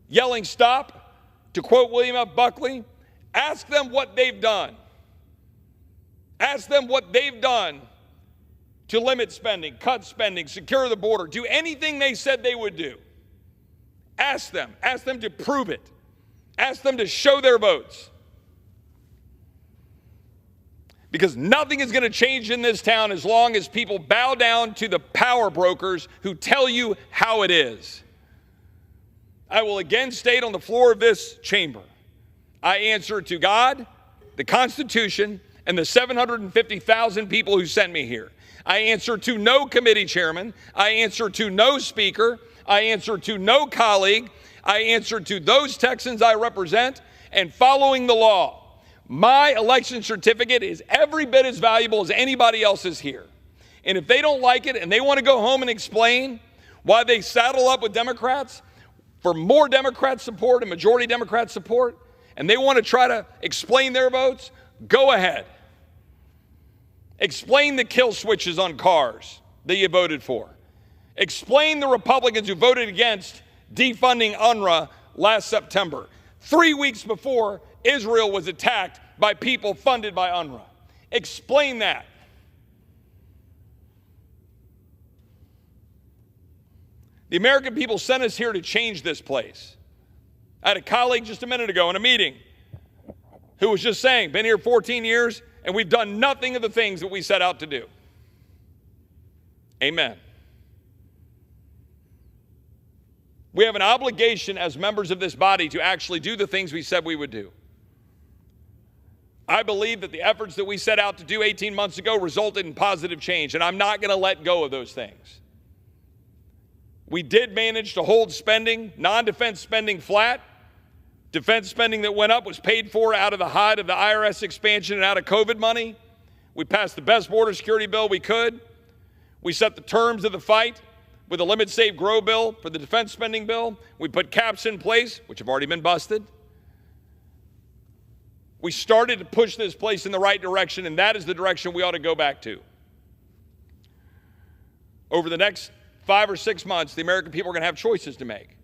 yelling stop, to quote William F. Buckley, ask them what they've done. Ask them what they've done to limit spending, cut spending, secure the border, do anything they said they would do. Ask them to prove it. Ask them to show their votes. Because nothing is going to change in this town as long as people bow down to the power brokers who tell you how it is. I will again state on the floor of this chamber, I answer to God, the Constitution, and the 750,000 people who sent me here. I answer to no committee chairman. I answer to no speaker. I answer to no colleague. I answer to those Texans I represent and following the law. My election certificate is every bit as valuable as anybody else's here. And if they don't like it and they want to go home and explain why they saddle up with Democrats for more Democrat support and majority Democrat support, and they want to try to explain their votes, go ahead. Explain the kill switches on cars that you voted for. Explain the Republicans who voted against defunding UNRWA last September, 3 weeks before Israel was attacked by people funded by UNRWA. Explain that. The American people sent us here to change this place. I had a colleague just a minute ago in a meeting who was just saying, been here 14 years, and we've done nothing of the things that we set out to do. Amen. We have an obligation as members of this body to actually do the things we said we would do. I believe that the efforts that we set out to do 18 months ago resulted in positive change, and I'm not going to let go of those things. We did manage to hold spending, non-defense spending flat. Defense spending that went up was paid for out of the height of the IRS expansion and out of COVID money. We passed the best border security bill we could. We set the terms of the fight with a limit, save, grow bill for the defense spending bill. We put caps in place, which have already been busted. We started to push this place in the right direction, and that is the direction we ought to go back to. Over the next 5 or 6 months, the American people are going to have choices to make.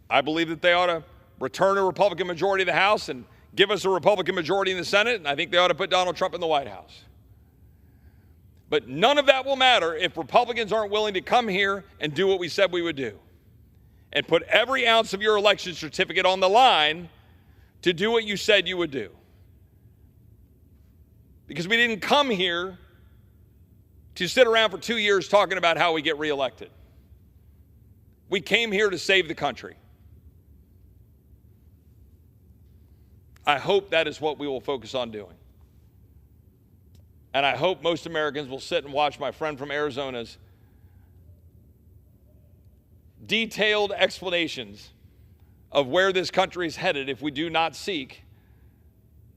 I believe that they ought to return a Republican majority in the House and give us a Republican majority in the Senate, and I think they ought to put Donald Trump in the White House. But none of that will matter if Republicans aren't willing to come here and do what we said we would do and put every ounce of your election certificate on the line to do what you said you would do. Because we didn't come here to sit around for 2 years talking about how we get reelected. We came here to save the country. I hope that is what we will focus on doing. And I hope most Americans will sit and watch my friend from Arizona's detailed explanations of where this country is headed if we do not seek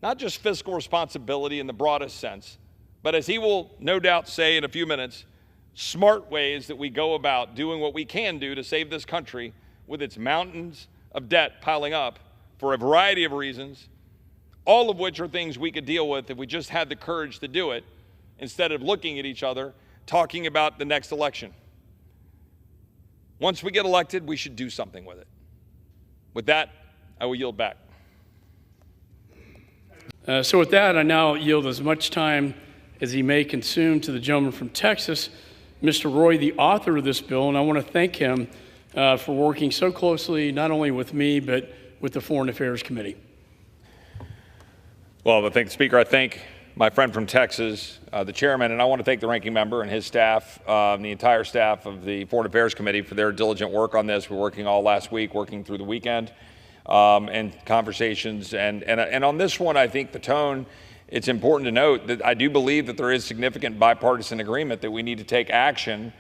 not just fiscal responsibility in the broadest sense, but as he will no doubt say in a few minutes, smart ways that we go about doing what we can do to save this country with its mountains of debt piling up for a variety of reasons, all of which are things we could deal with if we just had the courage to do it instead of looking at each other, talking about the next election. Once we get elected, we should do something with it. With that, I will yield back. So with that, I now yield as much time as he may consume to the gentleman from Texas, Mr. Roy, the author of this bill, and I want to thank him for working so closely, not only with me, but with the Foreign Affairs Committee. Well, I thank the Speaker. I thank my friend from Texas, the chairman, and I want to thank the ranking member and his staff, and the entire staff of the Foreign Affairs Committee for their diligent work on this. We're working all last week, working through the weekend. and conversations. And on this one, I think the tone, it's important to note that I do believe that there is significant bipartisan agreement that we need to take action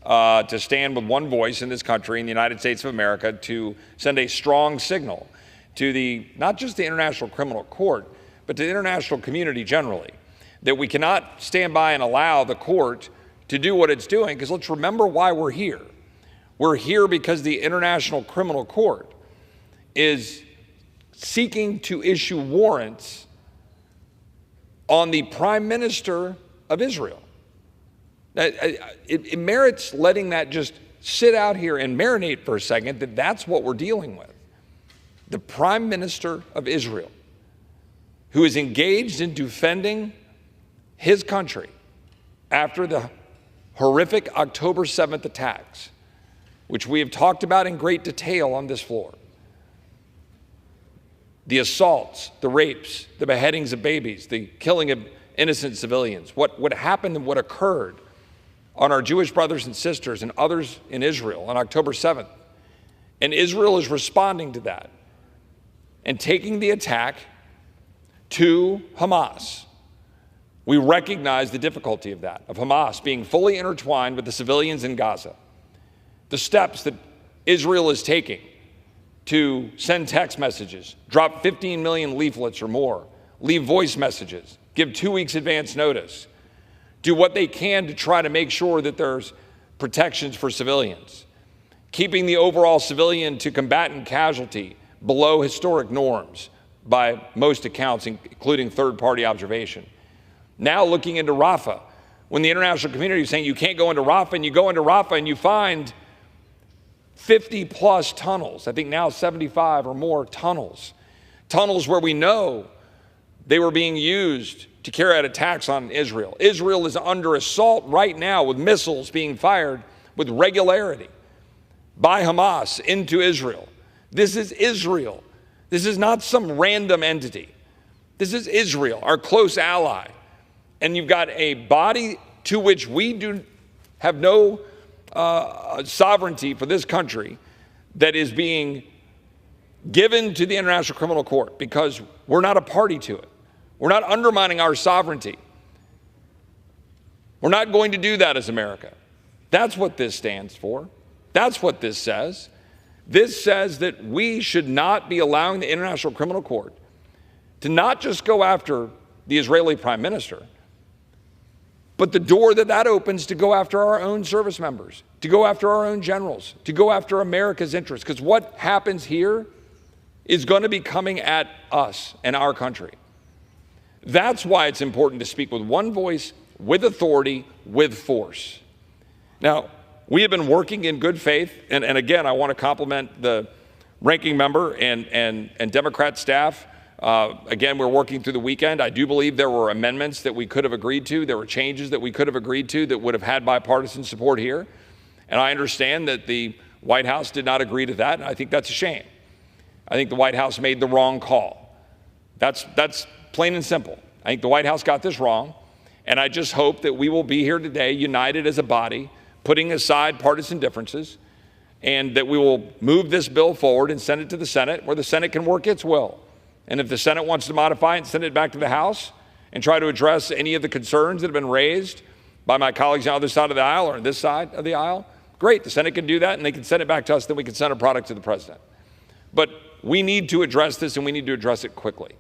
to stand with one voice in this country, in the United States of America, to send a strong signal to not just the International Criminal Court, but to the international community generally, that we cannot stand by and allow the court to do what it's doing, because let's remember why we're here. We're here because the International Criminal Court is seeking to issue warrants on the Prime Minister of Israel. It merits letting that just sit out here and marinate for a second, that that's what we're dealing with. The Prime Minister of Israel, who is engaged in defending his country after the horrific October 7th attacks, which we have talked about in great detail on this floor. The assaults, the rapes, the beheadings of babies, the killing of innocent civilians, what happened and what occurred on our Jewish brothers and sisters and others in Israel on October 7th. And Israel is responding to that and taking the attack to Hamas. We recognize the difficulty of that, of Hamas being fully intertwined with the civilians in Gaza. The steps that Israel is taking to send text messages, drop 15 million leaflets or more, leave voice messages, give 2 weeks advance notice, do what they can to try to make sure that there's protections for civilians, keeping the overall civilian to combatant casualty below historic norms by most accounts, including third-party observation. Now looking into Rafah, when the international community is saying you can't go into Rafah, and you go into Rafah and you find 50-plus tunnels, I think now 75 or more tunnels where we know they were being used to carry out attacks on Israel. Israel is under assault right now with missiles being fired with regularity by Hamas into Israel. This is Israel. This is not some random entity. This is Israel, our close ally. And you've got a body to which we do have no sovereignty for this country that is being given to the International Criminal Court because we're not a party to it. We're not undermining our sovereignty. We're not going to do that as America. That's what this stands for. That's what this says. This says that we should not be allowing the International Criminal Court to not just go after the Israeli Prime Minister, but the door that opens to go after our own service members, to go after our own generals, to go after America's interests. Because what happens here is going to be coming at us and our country. That's why it's important to speak with one voice, with authority, with force. Now, we have been working in good faith, and again, I want to compliment the ranking member and Democrat staff. Again, we're working through the weekend. I do believe there were amendments that we could have agreed to. There were changes that we could have agreed to that would have had bipartisan support here. And I understand that the White House did not agree to that, and I think that's a shame. I think the White House made the wrong call. That's plain and simple. I think the White House got this wrong, and I just hope that we will be here today united as a body, putting aside partisan differences, and that we will move this bill forward and send it to the Senate, where the Senate can work its will. And if the Senate wants to modify it and send it back to the House and try to address any of the concerns that have been raised by my colleagues on the other side of the aisle or on this side of the aisle, great, the Senate can do that and they can send it back to us, then we can send a product to the President. But we need to address this, and we need to address it quickly.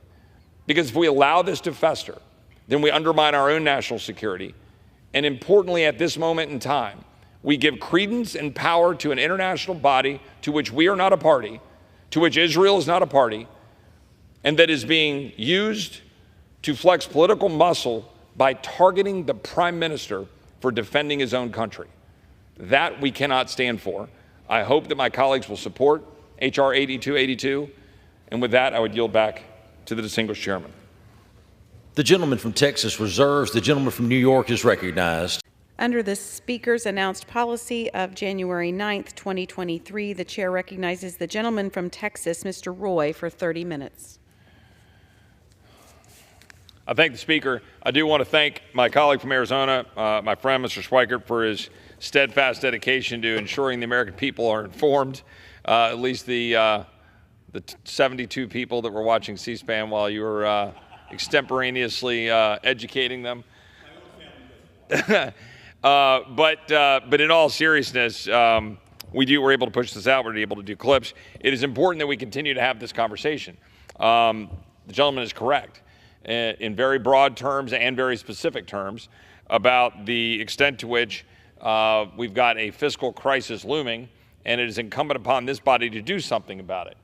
Because if we allow this to fester, then we undermine our own national security. And importantly, at this moment in time, we give credence and power to an international body to which we are not a party, to which Israel is not a party, and that is being used to flex political muscle by targeting the Prime Minister for defending his own country. That we cannot stand for. I hope that my colleagues will support H.R. 8282. And with that, I would yield back to the distinguished chairman. The gentleman from Texas reserves. The gentleman from New York is recognized. Under the Speaker's announced policy of January 9th, 2023, the chair recognizes the gentleman from Texas, Mr. Roy, for 30 minutes. I thank the Speaker. I do want to thank my colleague from Arizona, my friend, Mr. Schweikert, for his steadfast dedication to ensuring the American people are informed, at least the the 72 people that were watching C-SPAN while you were extemporaneously educating them. But in all seriousness, we're able to push this out. We're able to do clips. It is important that we continue to have this conversation. The gentleman is correct in very broad terms and very specific terms about the extent to which we've got a fiscal crisis looming, and it is incumbent upon this body to do something about it.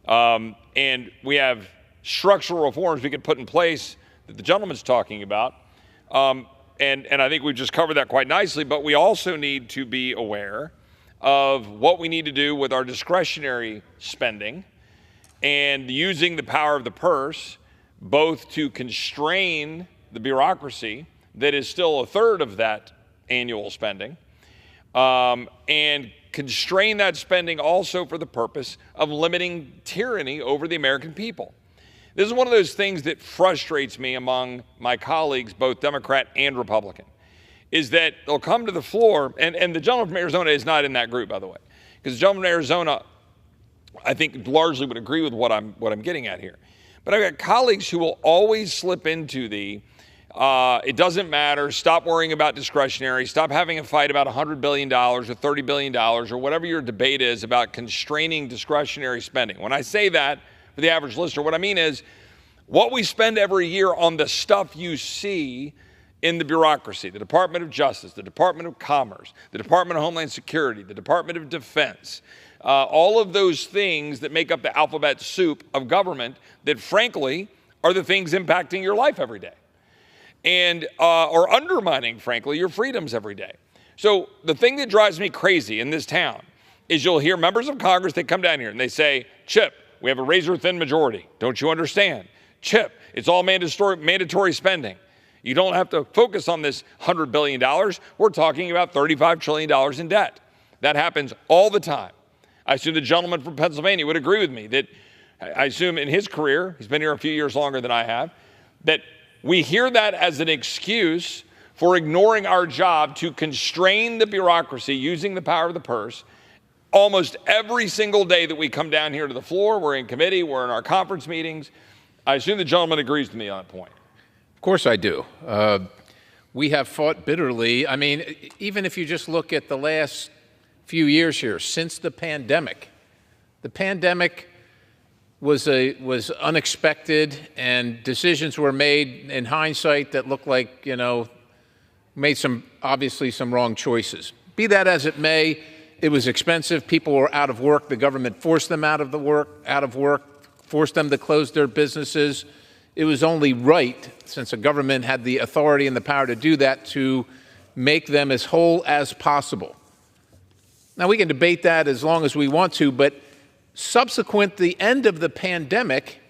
And we have structural reforms we can put in place that the gentleman's talking about. And I think we've just covered that quite nicely, but we also need to be aware of what we need to do with our discretionary spending and using the power of the purse both to constrain the bureaucracy that is still a third of that annual spending, and constrain that spending also for the purpose of limiting tyranny over the American people. This is one of those things that frustrates me among my colleagues, both Democrat and Republican, is that they'll come to the floor, and the gentleman from Arizona is not in that group, by the way, because the gentleman from Arizona, I think, largely would agree with what I'm getting at here. But I've got colleagues who will always slip into the, it doesn't matter, stop worrying about discretionary, stop having a fight about $100 billion or $30 billion or whatever your debate is about constraining discretionary spending. When I say that, for the average listener, what I mean is what we spend every year on the stuff you see in the bureaucracy, the Department of Justice, the Department of Commerce, the Department of Homeland Security, the Department of Defense, all of those things that make up the alphabet soup of government that, frankly, are the things impacting your life every day and or undermining, frankly, your freedoms every day. So the thing that drives me crazy in this town is you'll hear members of Congress, they come down here and they say, Chip, we have a razor-thin majority. Don't you understand? Chip, it's all mandatory spending. You don't have to focus on this $100 billion. We're talking about $35 trillion in debt. That happens all the time. I assume the gentleman from Pennsylvania would agree with me that I assume in his career, he's been here a few years longer than I have, that we hear that as an excuse for ignoring our job to constrain the bureaucracy using the power of the purse. Almost every single day that we come down here to the floor, we're in committee, we're in our conference meetings. I assume the gentleman agrees with me on that point. Of course I do. We have fought bitterly. I mean, even if you just look at the last few years here, since the pandemic was unexpected, and decisions were made in hindsight that looked like, made obviously some wrong choices. Be that as it may, it was expensive. People were out of work. The government forced them out of work, forced them to close their businesses. It was only right, since a government had the authority and the power to do that, to make them as whole as possible. Now, we can debate that as long as we want to, but subsequent to the end of the pandemic,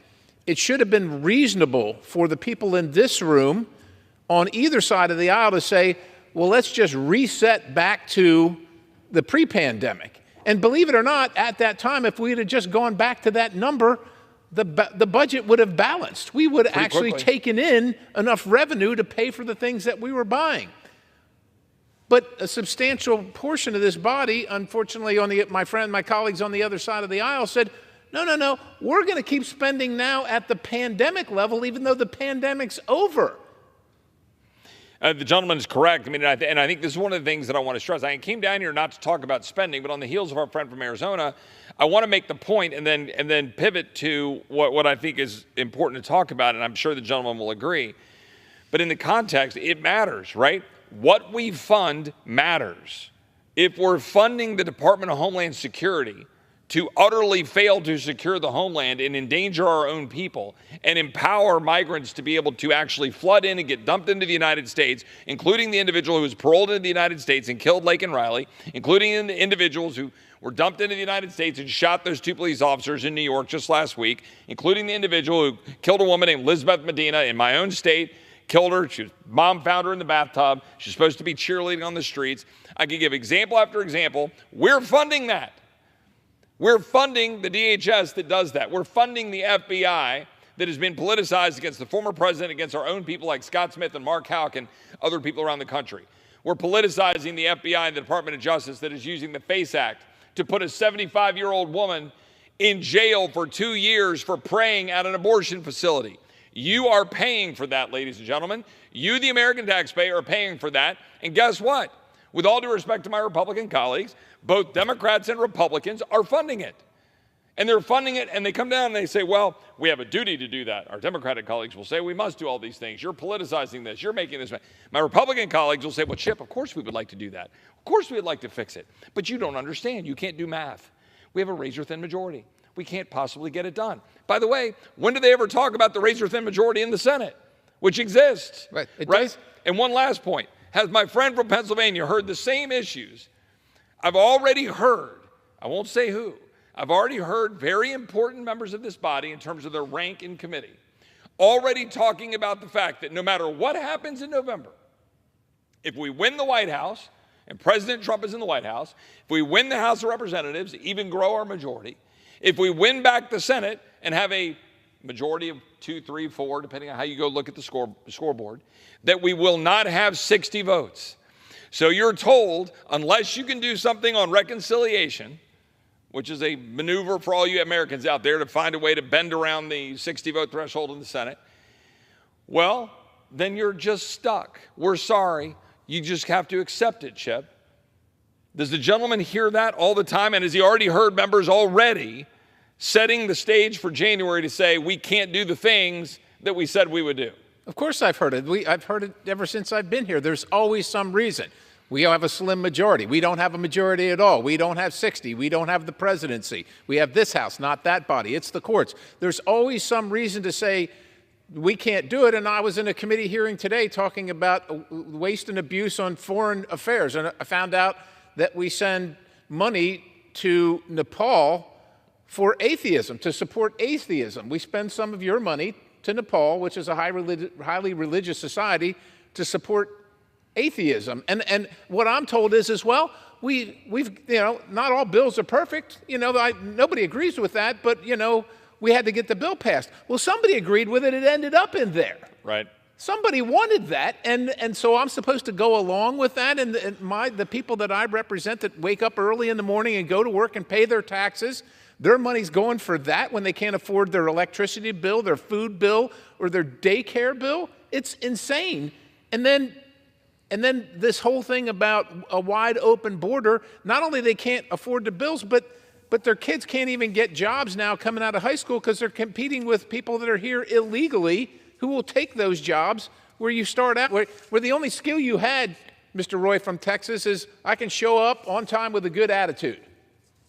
it should have been reasonable for the people in this room on either side of the aisle to say, well, let's just reset back to the pre-pandemic. And believe it or not, at that time, if we had just gone back to that number, the budget would have balanced. We would have actually taken in enough revenue to pay for the things that we were buying. But a substantial portion of this body, unfortunately, my colleagues on the other side of the aisle said, no, we're going to keep spending now at the pandemic level, even though the pandemic's over. The gentleman is correct. I mean, and I think this is one of the things that I want to stress. I came down here not to talk about spending, but on the heels of our friend from Arizona, I want to make the point and then pivot to what I think is important to talk about, and I'm sure the gentleman will agree. But in the context, it matters, right? What we fund matters. If we're funding the Department of Homeland Security to utterly fail to secure the homeland and endanger our own people and empower migrants to be able to actually flood in and get dumped into the United States, including the individual who was paroled into the United States and killed Laken Riley, including the individuals who were dumped into the United States and shot those 2 police officers in New York just last week, including the individual who killed a woman named Elizabeth Medina in my own state, killed her. Mom found her in the bathtub. She's supposed to be cheerleading on the streets. I could give example after example. We're funding that. We're funding the DHS that does that. We're funding the FBI that has been politicized against the former president, against our own people like Scott Smith and Mark Houck and other people around the country. We're politicizing the FBI and the Department of Justice that is using the FACE Act to put a 75-year-old woman in jail for 2 years for praying at an abortion facility. You are paying for that, ladies and gentlemen. You, the American taxpayer, are paying for that. And guess what? With all due respect to my Republican colleagues, both Democrats and Republicans are funding it. And they're funding it, and they come down and they say, well, we have a duty to do that. Our Democratic colleagues will say, we must do all these things. You're politicizing this. You're making this. My Republican colleagues will say, well, Chip, of course we would like to do that. Of course we would like to fix it. But you don't understand. You can't do math. We have a razor-thin majority. We can't possibly get it done. By the way, when do they ever talk about the razor-thin majority in the Senate, which exists? Right. Right? And one last point. Has my friend from Pennsylvania heard the same issues? I've already heard, I won't say who, I've already heard very important members of this body in terms of their rank in committee already talking about the fact that no matter what happens in November, if we win the White House, and President Trump is in the White House, if we win the House of Representatives, even grow our majority, if we win back the Senate and have a majority of 2, 3, 4, depending on how you go look at the scoreboard, that we will not have 60 votes. So you're told, unless you can do something on reconciliation, which is a maneuver for all you Americans out there to find a way to bend around the 60-vote threshold in the Senate, well, then you're just stuck. We're sorry. You just have to accept it, Chip. Does the gentleman hear that all the time? And has he already heard members already setting the stage for January to say we can't do the things that we said we would do? Of course I've heard it. I've heard it ever since I've been here. There's always some reason. We have a slim majority. We don't have a majority at all. We don't have 60. We don't have the presidency. We have this House, not that body. It's the courts. There's always some reason to say we can't do it. And I was in a committee hearing today talking about waste and abuse on foreign affairs. And I found out that we send money to Nepal for atheism, to support atheism. We spend some of your money to Nepal, which is a highly religious society, to support atheism. And what I'm told is well, we've not all bills are perfect. Nobody agrees with that, but we had to get the bill passed. Well, somebody agreed with it. It ended up in there. Right. Somebody wanted that, and so I'm supposed to go along with that. And the people that I represent that wake up early in the morning and go to work and pay their taxes, their money's going for that when they can't afford their electricity bill, their food bill, or their daycare bill. It's insane. And then this whole thing about a wide open border, not only they can't afford the bills, but their kids can't even get jobs now coming out of high school because they're competing with people that are here illegally who will take those jobs where you start out, where the only skill you had, Mr. Roy from Texas, is I can show up on time with a good attitude.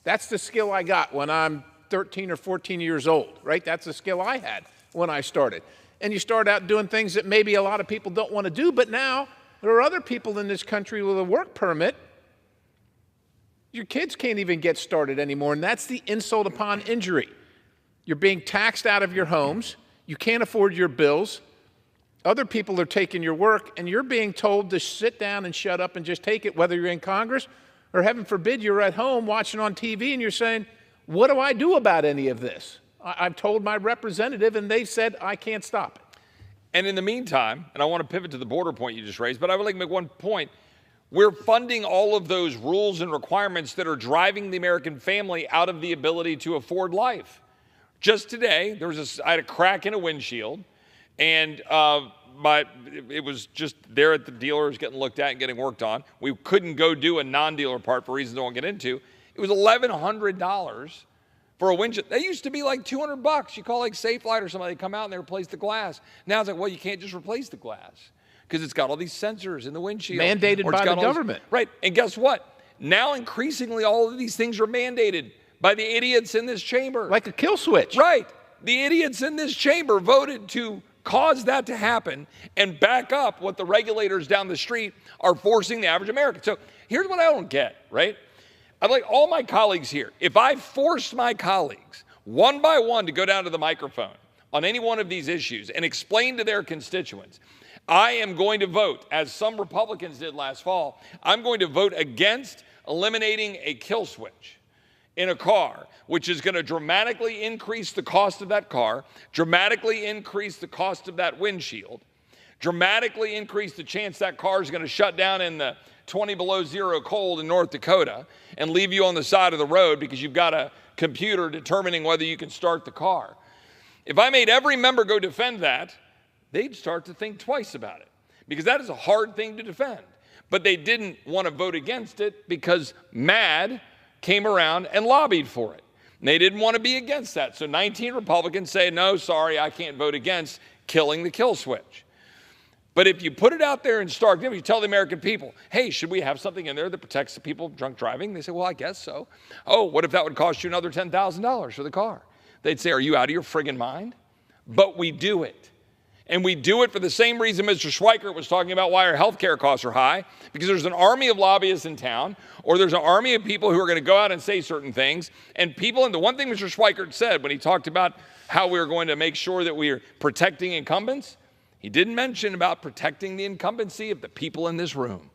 That's the skill I got when I'm 13 or 14 years old, right? That's the skill I had when I started. And you start out doing things that maybe a lot of people don't want to do, but now there are other people in this country with a work permit. Your kids can't even get started anymore, and that's the insult upon injury. You're being taxed out of your homes. You can't afford your bills. Other people are taking your work, and you're being told to sit down and shut up and just take it, whether you're in Congress or, heaven forbid, you're at home watching on TV and you're saying, what do I do about any of this? I've told my representative, and they said I can't stop it. And in the meantime, and I want to pivot to the border point you just raised, but I would like to make one point. We're funding all of those rules and requirements that are driving the American family out of the ability to afford life. Just today, I had a crack in a windshield, and it was just there at the dealers getting looked at and getting worked on. We couldn't go do a non-dealer part for reasons I won't get into. It was $1,100 for a windshield. That used to be like $200. You call like Safelite or somebody, they come out and they replace the glass. Now it's like, well, you can't just replace the glass because it's got all these sensors in the windshield. Mandated by the government. Right, and guess what? Now increasingly all of these things are mandated by the idiots in this chamber. Like a kill switch. Right. The idiots in this chamber voted to cause that to happen and back up what the regulators down the street are forcing the average American. So here's what I don't get, right? I'd like all my colleagues here, if I forced my colleagues one by one to go down to the microphone on any one of these issues and explain to their constituents, I am going to vote, as some Republicans did last fall, I'm going to vote against eliminating a kill switch in a car, which is going to dramatically increase the cost of that car, dramatically increase the cost of that windshield, dramatically increase the chance that car is going to shut down in the 20 below zero cold in North Dakota and leave you on the side of the road because you've got a computer determining whether you can start the car. If I made every member go defend that, they'd start to think twice about it, because that is a hard thing to defend. But they didn't want to vote against it because MAD came around and lobbied for it. And they didn't want to be against that. So 19 Republicans say, no, sorry, I can't vote against killing the kill switch. But if you put it out there in stark, you tell the American people, hey, should we have something in there that protects the people of drunk driving? They say, well, I guess so. Oh, what if that would cost you another $10,000 for the car? They'd say, are you out of your friggin' mind? But we do it. And we do it for the same reason Mr. Schweikert was talking about why our health care costs are high, because there's an army of lobbyists in town, or there's an army of people who are going to go out and say certain things. And people, and the one thing Mr. Schweikert said when he talked about how we are going to make sure that we are protecting incumbents, he didn't mention about protecting the incumbency of the people in this room.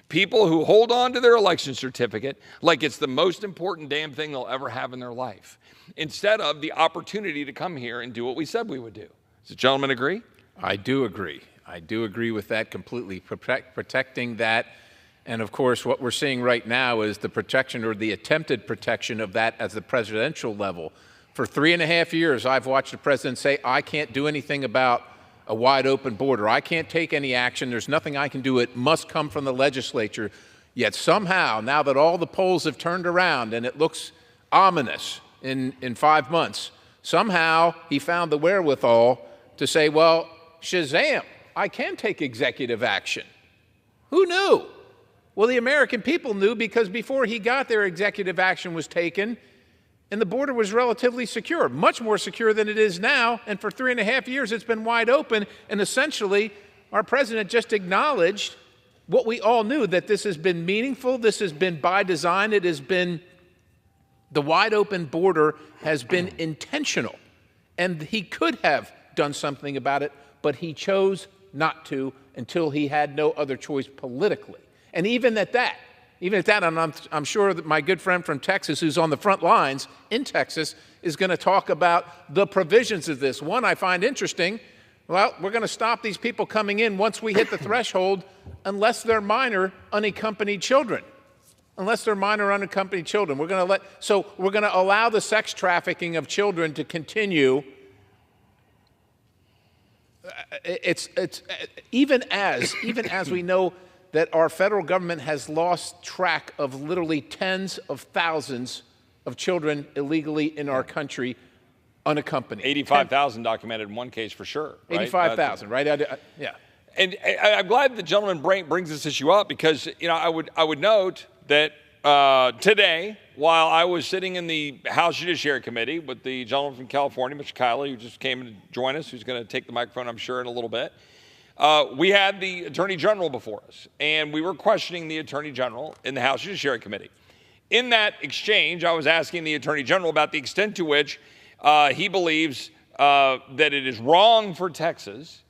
People who hold on to their election certificate like it's the most important damn thing they'll ever have in their life, instead of the opportunity to come here and do what we said we would do. Does the gentleman agree? I do agree. I do agree with that completely, protecting that. And of course, what we're seeing right now is the protection, or the attempted protection of that at the presidential level. For 3.5 years, I've watched the president say, I can't do anything about a wide open border. I can't take any action. There's nothing I can do. It must come from the legislature. Yet somehow, now that all the polls have turned around and it looks ominous in 5 months, somehow he found the wherewithal to say, well, Shazam, I can take executive action. Who knew? Well, the American people knew, because before he got there, executive action was taken, and the border was relatively secure, much more secure than it is now. And for 3.5 years, it's been wide open. And essentially, our president just acknowledged what we all knew, that this has been meaningful. This has been by design. It has been, the wide open border has been intentional. And he could have done something about it, but he chose not to until he had no other choice politically. And even at that, I'm sure that my good friend from Texas, who's on the front lines in Texas, is going to talk about the provisions of this. One I find interesting, well, we're going to stop these people coming in once we hit the threshold, unless they're minor, unaccompanied children. Unless they're minor, unaccompanied children. We're going to allow the sex trafficking of children to continue. Even as we know that our federal government has lost track of literally tens of thousands of children illegally in our country, unaccompanied. 85,000 documented in one case for sure. Right? 85,000, right? Yeah. And I'm glad the gentleman brings this issue up, because I would note that today, while I was sitting in the House Judiciary Committee with the gentleman from California, Mr. Kiley, who just came to join us, who's going to take the microphone, I'm sure, in a little bit, we had the Attorney General before us, and we were questioning the Attorney General in the House Judiciary Committee. In that exchange, I was asking the Attorney General about the extent to which he believes that it is wrong for Texas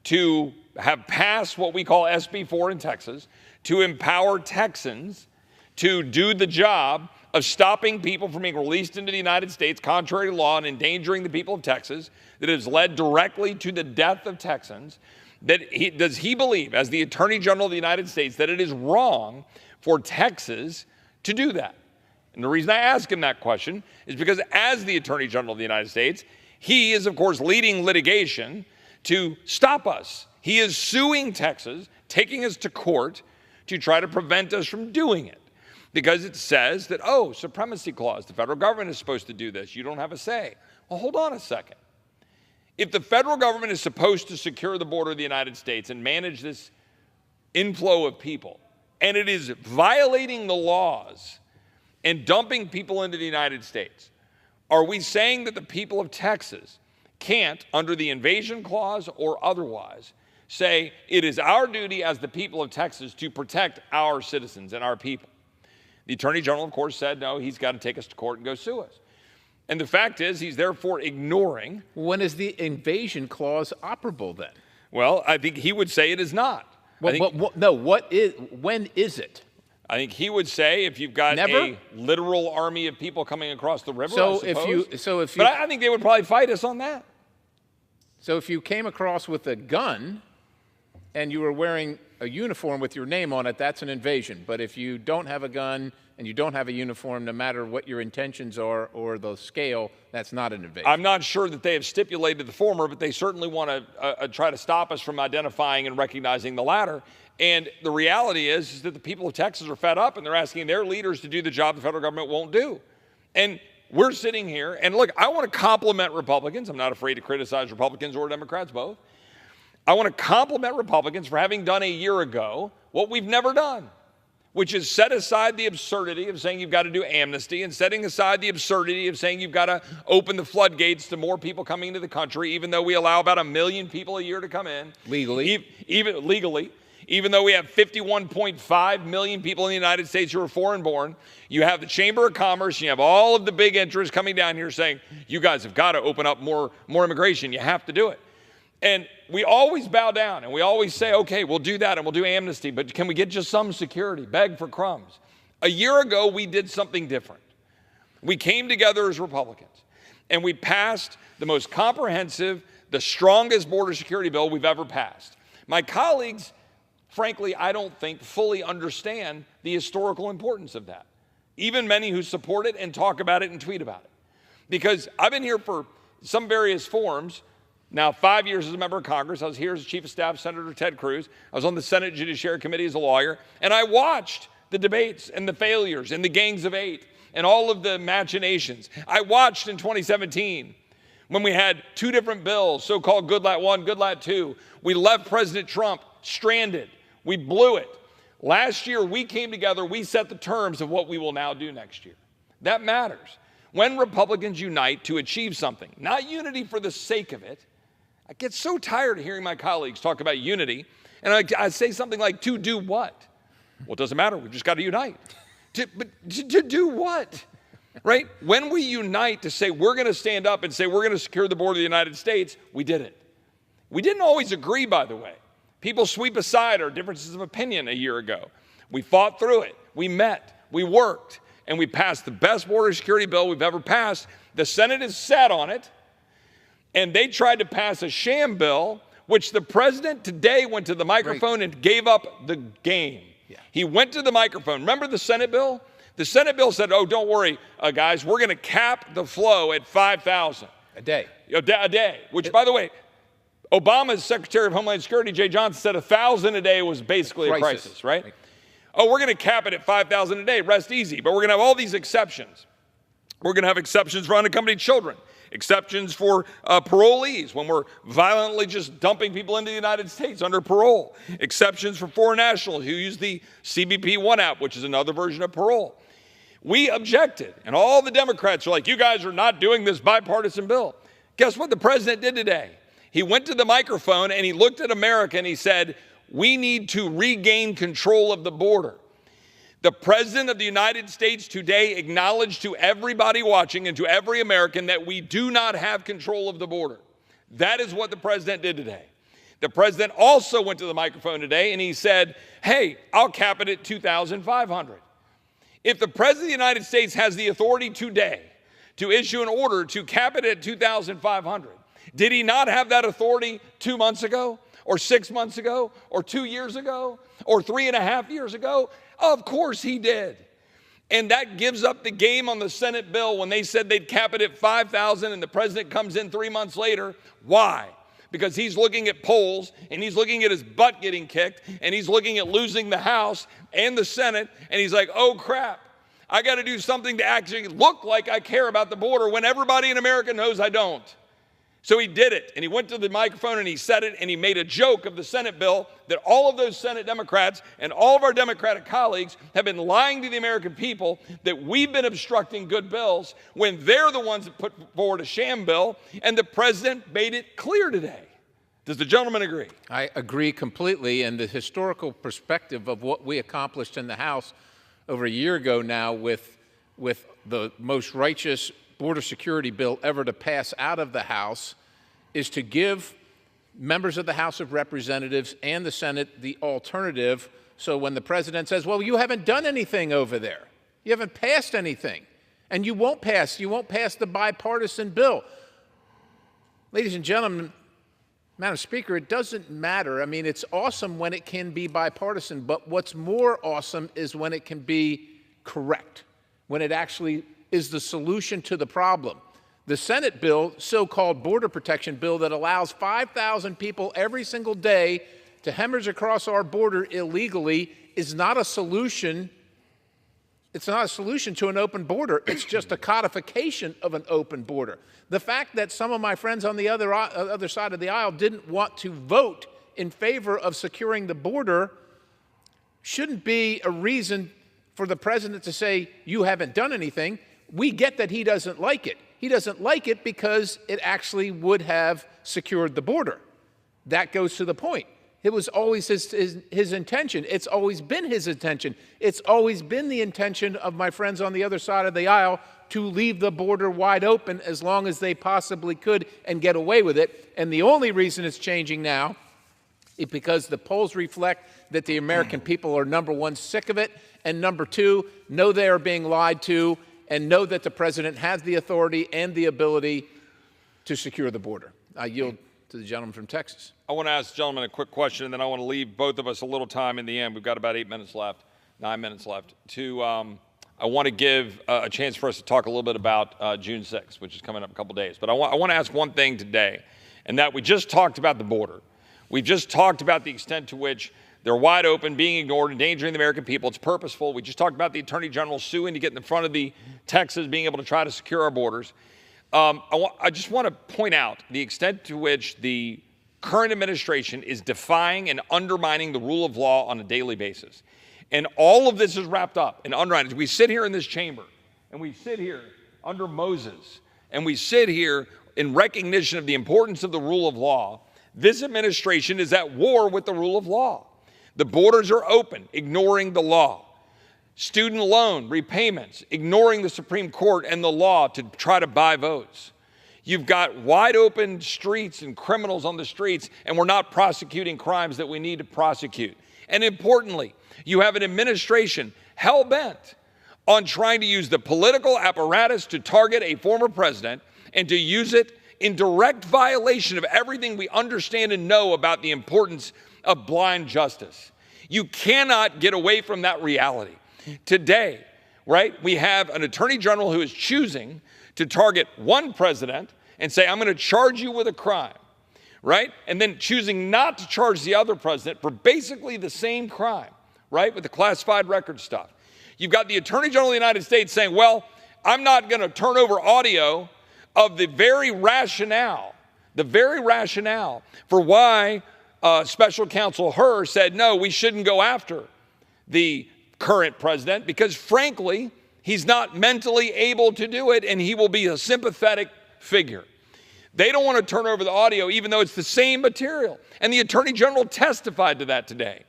to have passed what we call SB 4 in Texas, to empower Texans to do the job of stopping people from being released into the United States contrary to law and endangering the people of Texas, that has led directly to the death of Texans. Does he believe, as the Attorney General of the United States, that it is wrong for Texas to do that? And the reason I ask him that question is because, as the Attorney General of the United States, he is, of course, leading litigation to stop us. He is suing Texas, taking us to court to try to prevent us from doing it, because it says that, oh, supremacy clause, the federal government is supposed to do this. You don't have a say. Well, hold on a second. If the federal government is supposed to secure the border of the United States and manage this inflow of people, and it is violating the laws and dumping people into the United States, are we saying that the people of Texas can't, under the invasion clause or otherwise, say it is our duty as the people of Texas to protect our citizens and our people? The Attorney General, of course, said, no, he's got to take us to court and go sue us. And the fact is, he's therefore ignoring. When is the invasion clause operable then? Well, I think he would say it is not. When is it? I think he would say if you've got a literal army of people coming across the river, I suppose. But I think they would probably fight us on that. So if you came across with a gun and you were wearing a uniform with your name on it, that's an invasion. But if you don't have a gun and you don't have a uniform, no matter what your intentions are or the scale, that's not an invasion. I'm not sure that they have stipulated the former, but they certainly want to try to stop us from identifying and recognizing the latter. And the reality is that the people of Texas are fed up, and they're asking their leaders to do the job the federal government won't do. And we're sitting here, and look, I want to compliment Republicans. I'm not afraid to criticize Republicans or Democrats both. I want to compliment Republicans for having done a year ago what we've never done, which is set aside the absurdity of saying you've got to do amnesty and setting aside the absurdity of saying you've got to open the floodgates to more people coming into the country, even though we allow about 1 million people a year to come in. Legally. Even legally. Even though we have 51.5 million people in the United States who are foreign-born, you have the Chamber of Commerce, you have all of the big interests coming down here saying, you guys have got to open up more immigration. You have to do it. And we always bow down, and we always say, okay, we'll do that, and we'll do amnesty, but can we get just some security? Beg for crumbs. A year ago, we did something different. We came together as Republicans, and we passed the most comprehensive, the strongest border security bill we've ever passed. My colleagues, frankly, I don't think fully understand the historical importance of that. Even many who support it and talk about it and tweet about it. Because I've been here for some various forms. Now, 5 years as a member of Congress. I was here as Chief of Staff, Senator Ted Cruz. I was on the Senate Judiciary Committee as a lawyer. And I watched the debates and the failures and the gangs of 8 and all of the machinations. I watched in 2017 when we had 2 different bills, so-called Goodlatte 1, Goodlatte 2. We left President Trump stranded. We blew it. Last year, we came together. We set the terms of what we will now do next year. That matters. When Republicans unite to achieve something, not unity for the sake of it. I get so tired of hearing my colleagues talk about unity, and I say something like, to do what? Well, it doesn't matter. We've just got to unite. But to do what? Right? When we unite to say we're going to stand up and say we're going to secure the border of the United States, we did it. We didn't always agree, by the way. People sweep aside our differences of opinion a year ago. We fought through it. We met. We worked. And we passed the best border security bill we've ever passed. The Senate has sat on it. And they tried to pass a sham bill, which the president today went to the microphone and gave up the game. Yeah. He went to the microphone. Remember the Senate bill? The Senate bill said, oh, don't worry, guys, we're going to cap the flow at 5,000. A day. A day, which, by the way, Obama's Secretary of Homeland Security, Jay Johnson, said 1,000 a day was basically a crisis, right? Oh, we're going to cap it at 5,000 a day. Rest easy. But we're going to have all these exceptions. We're going to have exceptions for unaccompanied children. Exceptions for parolees when we're violently just dumping people into the United States under parole. Exceptions for foreign nationals who use the CBP One app, which is another version of parole. We objected, and all the Democrats are like, you guys are not doing this bipartisan bill. Guess what the president did today? He went to the microphone and he looked at America and he said, we need to regain control of the border. The President of the United States today acknowledged to everybody watching and to every American that we do not have control of the border. That is what the President did today. The President also went to the microphone today and he said, hey, I'll cap it at 2,500. If the President of the United States has the authority today to issue an order to cap it at 2,500, did he not have that authority 2 months ago, or 6 months ago, or 2 years ago, or 3.5 years ago? Of course he did. And that gives up the game on the Senate bill when they said they'd cap it at 5,000 and the president comes in 3 months later. Why? Because he's looking at polls and he's looking at his butt getting kicked and he's looking at losing the House and the Senate and he's like, oh crap, I got to do something to actually look like I care about the border when everybody in America knows I don't. So he did it, and he went to the microphone and he said it, and he made a joke of the Senate bill that all of those Senate Democrats and all of our Democratic colleagues have been lying to the American people that we've been obstructing good bills when they're the ones that put forward a sham bill, and the president made it clear today. Does the gentleman agree? I agree completely, and the historical perspective of what we accomplished in the House over a year ago now with the most righteous border security bill ever to pass out of the House is to give members of the House of Representatives and the Senate the alternative. So when the president says, well, you haven't done anything over there, you haven't passed anything, and you won't pass the bipartisan bill. Ladies and gentlemen, Madam Speaker, it doesn't matter. I mean, it's awesome when it can be bipartisan, but what's more awesome is when it can be correct, when it actually is the solution to the problem. The Senate bill, so-called border protection bill that allows 5,000 people every single day to hemorrhage across our border illegally, is not a solution. It's not a solution to an open border. It's just a codification of an open border. The fact that some of my friends on the other side of the aisle didn't want to vote in favor of securing the border shouldn't be a reason for the president to say, you haven't done anything. We get that he doesn't like it. He doesn't like it because it actually would have secured the border. That goes to the point. It was always his intention. It's always been his intention. It's always been the intention of my friends on the other side of the aisle to leave the border wide open as long as they possibly could and get away with it. And the only reason it's changing now is because the polls reflect that the American people are, number one, sick of it, and number two, know they are being lied to, and know that the president has the authority and the ability to secure the border. I yield to the gentleman from Texas. I want to ask the gentleman a quick question, and then I want to leave both of us a little time in the end. We've got about 9 minutes left, I want to give a chance for us to talk a little bit about June 6th, which is coming up in a couple days. But I want to ask one thing today, and that we just talked about the border. We've just talked about the extent to which they're wide open, being ignored, endangering the American people. It's purposeful. We just talked about the Attorney General suing to get in the front of the Texas, being able to try to secure our borders. I just want to point out the extent to which the current administration is defying and undermining the rule of law on a daily basis. And all of this is wrapped up in undermining. We sit here in this chamber, and we sit here under Moses, and we sit here in recognition of the importance of the rule of law. This administration is at war with the rule of law. The borders are open, ignoring the law. Student loan repayments, ignoring the Supreme Court and the law to try to buy votes. You've got wide open streets and criminals on the streets, and we're not prosecuting crimes that we need to prosecute. And importantly, you have an administration hell-bent on trying to use the political apparatus to target a former president and to use it in direct violation of everything we understand and know about the importance of blind justice. You cannot get away from that reality. Today, right, we have an attorney general who is choosing to target one president and say, I'm going to charge you with a crime, right? And then choosing not to charge the other president for basically the same crime, right, with the classified record stuff. You've got the Attorney General of the United States saying, well, I'm not going to turn over audio of the very rationale for why Special Counsel Hur said, no, we shouldn't go after the current president because, frankly, he's not mentally able to do it, and he will be a sympathetic figure. They don't want to turn over the audio, even though it's the same material. And the Attorney General testified to that today.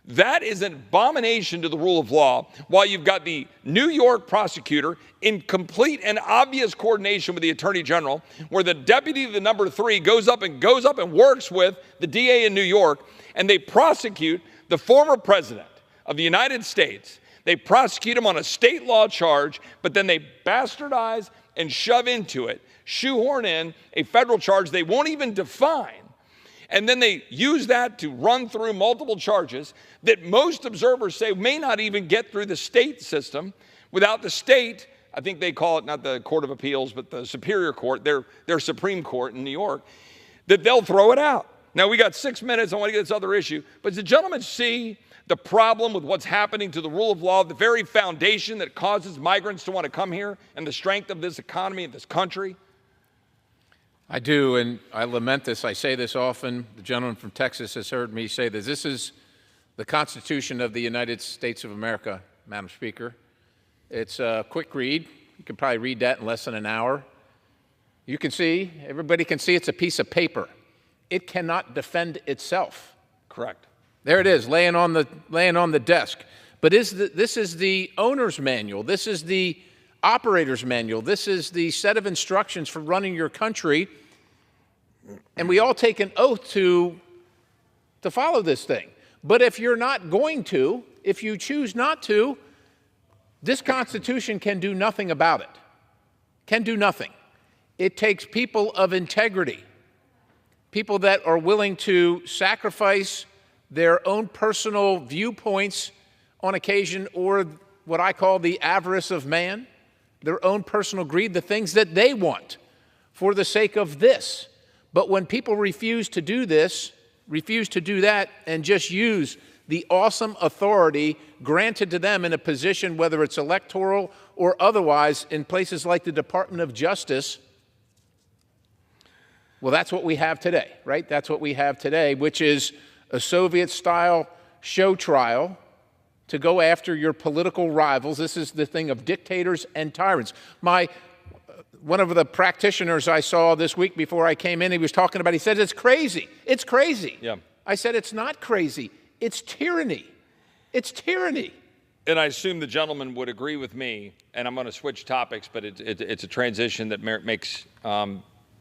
That is an abomination to the rule of law, while you've got the New York prosecutor in complete and obvious coordination with the Attorney General, where the deputy, the number 3, goes up and works with the DA in New York, and they prosecute the former president of the United States. They prosecute him on a state law charge, but then they bastardize and shove into it, shoehorn in a federal charge they won't even define. And then they use that to run through multiple charges that most observers say may not even get through the state system. Without the state, I think they call it not the Court of Appeals, but the Superior Court, their Supreme Court in New York, that they'll throw it out. Now, we got 6 minutes. I want to get this other issue. But does the gentleman see the problem with what's happening to the rule of law, the very foundation that causes migrants to want to come here, and the strength of this economy and this country? I do, and I lament this. I say this often. The gentleman from Texas has heard me say this. This is the Constitution of the United States of America, Madam Speaker. It's a quick read. You can probably read that in less than an hour. You can see, everybody can see it's a piece of paper. It cannot defend itself. Correct. There it is, laying on the desk. But this is the owner's manual. This is the operator's manual. This is the set of instructions for running your country. And we all take an oath to follow this thing. But if you're not going to, if you choose not to, this Constitution can do nothing about it. Can do nothing. It takes people of integrity, people that are willing to sacrifice their own personal viewpoints on occasion, or what I call the avarice of man, their own personal greed, the things that they want for the sake of this. But when people refuse to do this, refuse to do that, and just use the awesome authority granted to them in a position, whether it's electoral or otherwise, in places like the Department of Justice, well, that's what we have today, right? That's what we have today, which is a Soviet-style show trial to go after your political rivals. This is the thing of dictators and tyrants. One of the practitioners I saw this week before I came in, he was talking about, he said, it's crazy. It's crazy. Yeah. I said, it's not crazy. It's tyranny. It's tyranny. And I assume the gentleman would agree with me, and I'm going to switch topics, but it's a transition that makes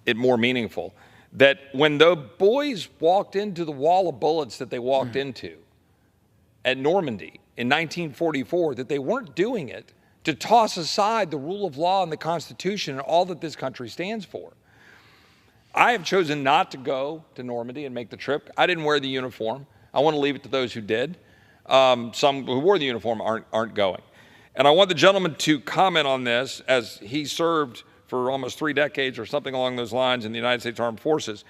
it more meaningful, that when the boys walked into the wall of bullets that they walked into at Normandy in 1944, that they weren't doing it to toss aside the rule of law and the Constitution and all that this country stands for. I have chosen not to go to Normandy and make the trip. I didn't wear the uniform. I want to leave it to those who did. Some who wore the uniform aren't going. And I want the gentleman to comment on this, as he served for almost 3 decades or something along those lines in the United States Armed Forces.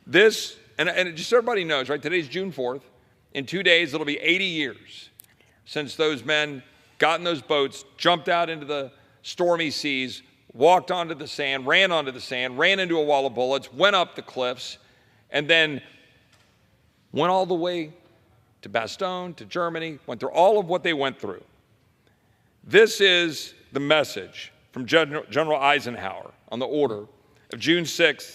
This, and just so everybody knows, right, today's June 4th. In 2 days, it'll be 80 years since those men got in those boats, jumped out into the stormy seas, walked onto the sand, ran into a wall of bullets, went up the cliffs, and then went all the way to Bastogne, to Germany, went through all of what they went through. This is the message from General Eisenhower on the order of June 6,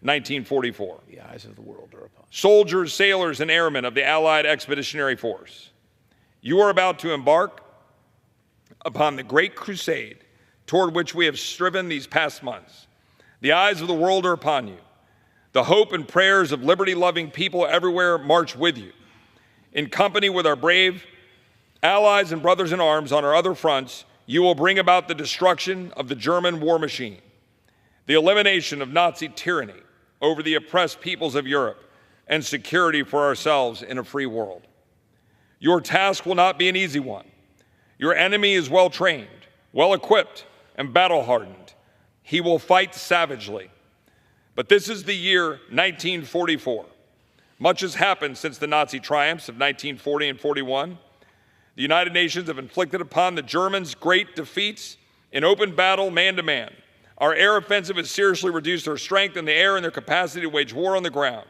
1944. The eyes of the world are upon you. Soldiers, sailors, and airmen of the Allied Expeditionary Force, you are about to embark upon the great crusade toward which we have striven these past months. The eyes of the world are upon you. The hope and prayers of liberty-loving people everywhere march with you. In company with our brave allies and brothers in arms on our other fronts, you will bring about the destruction of the German war machine, the elimination of Nazi tyranny over the oppressed peoples of Europe, and security for ourselves in a free world. Your task will not be an easy one. Your enemy is well-trained, well-equipped, and battle-hardened. He will fight savagely. But this is the year 1944. Much has happened since the Nazi triumphs of 1940 and 41. The United Nations have inflicted upon the Germans great defeats in open battle, man-to-man. Our air offensive has seriously reduced their strength in the air and their capacity to wage war on the ground.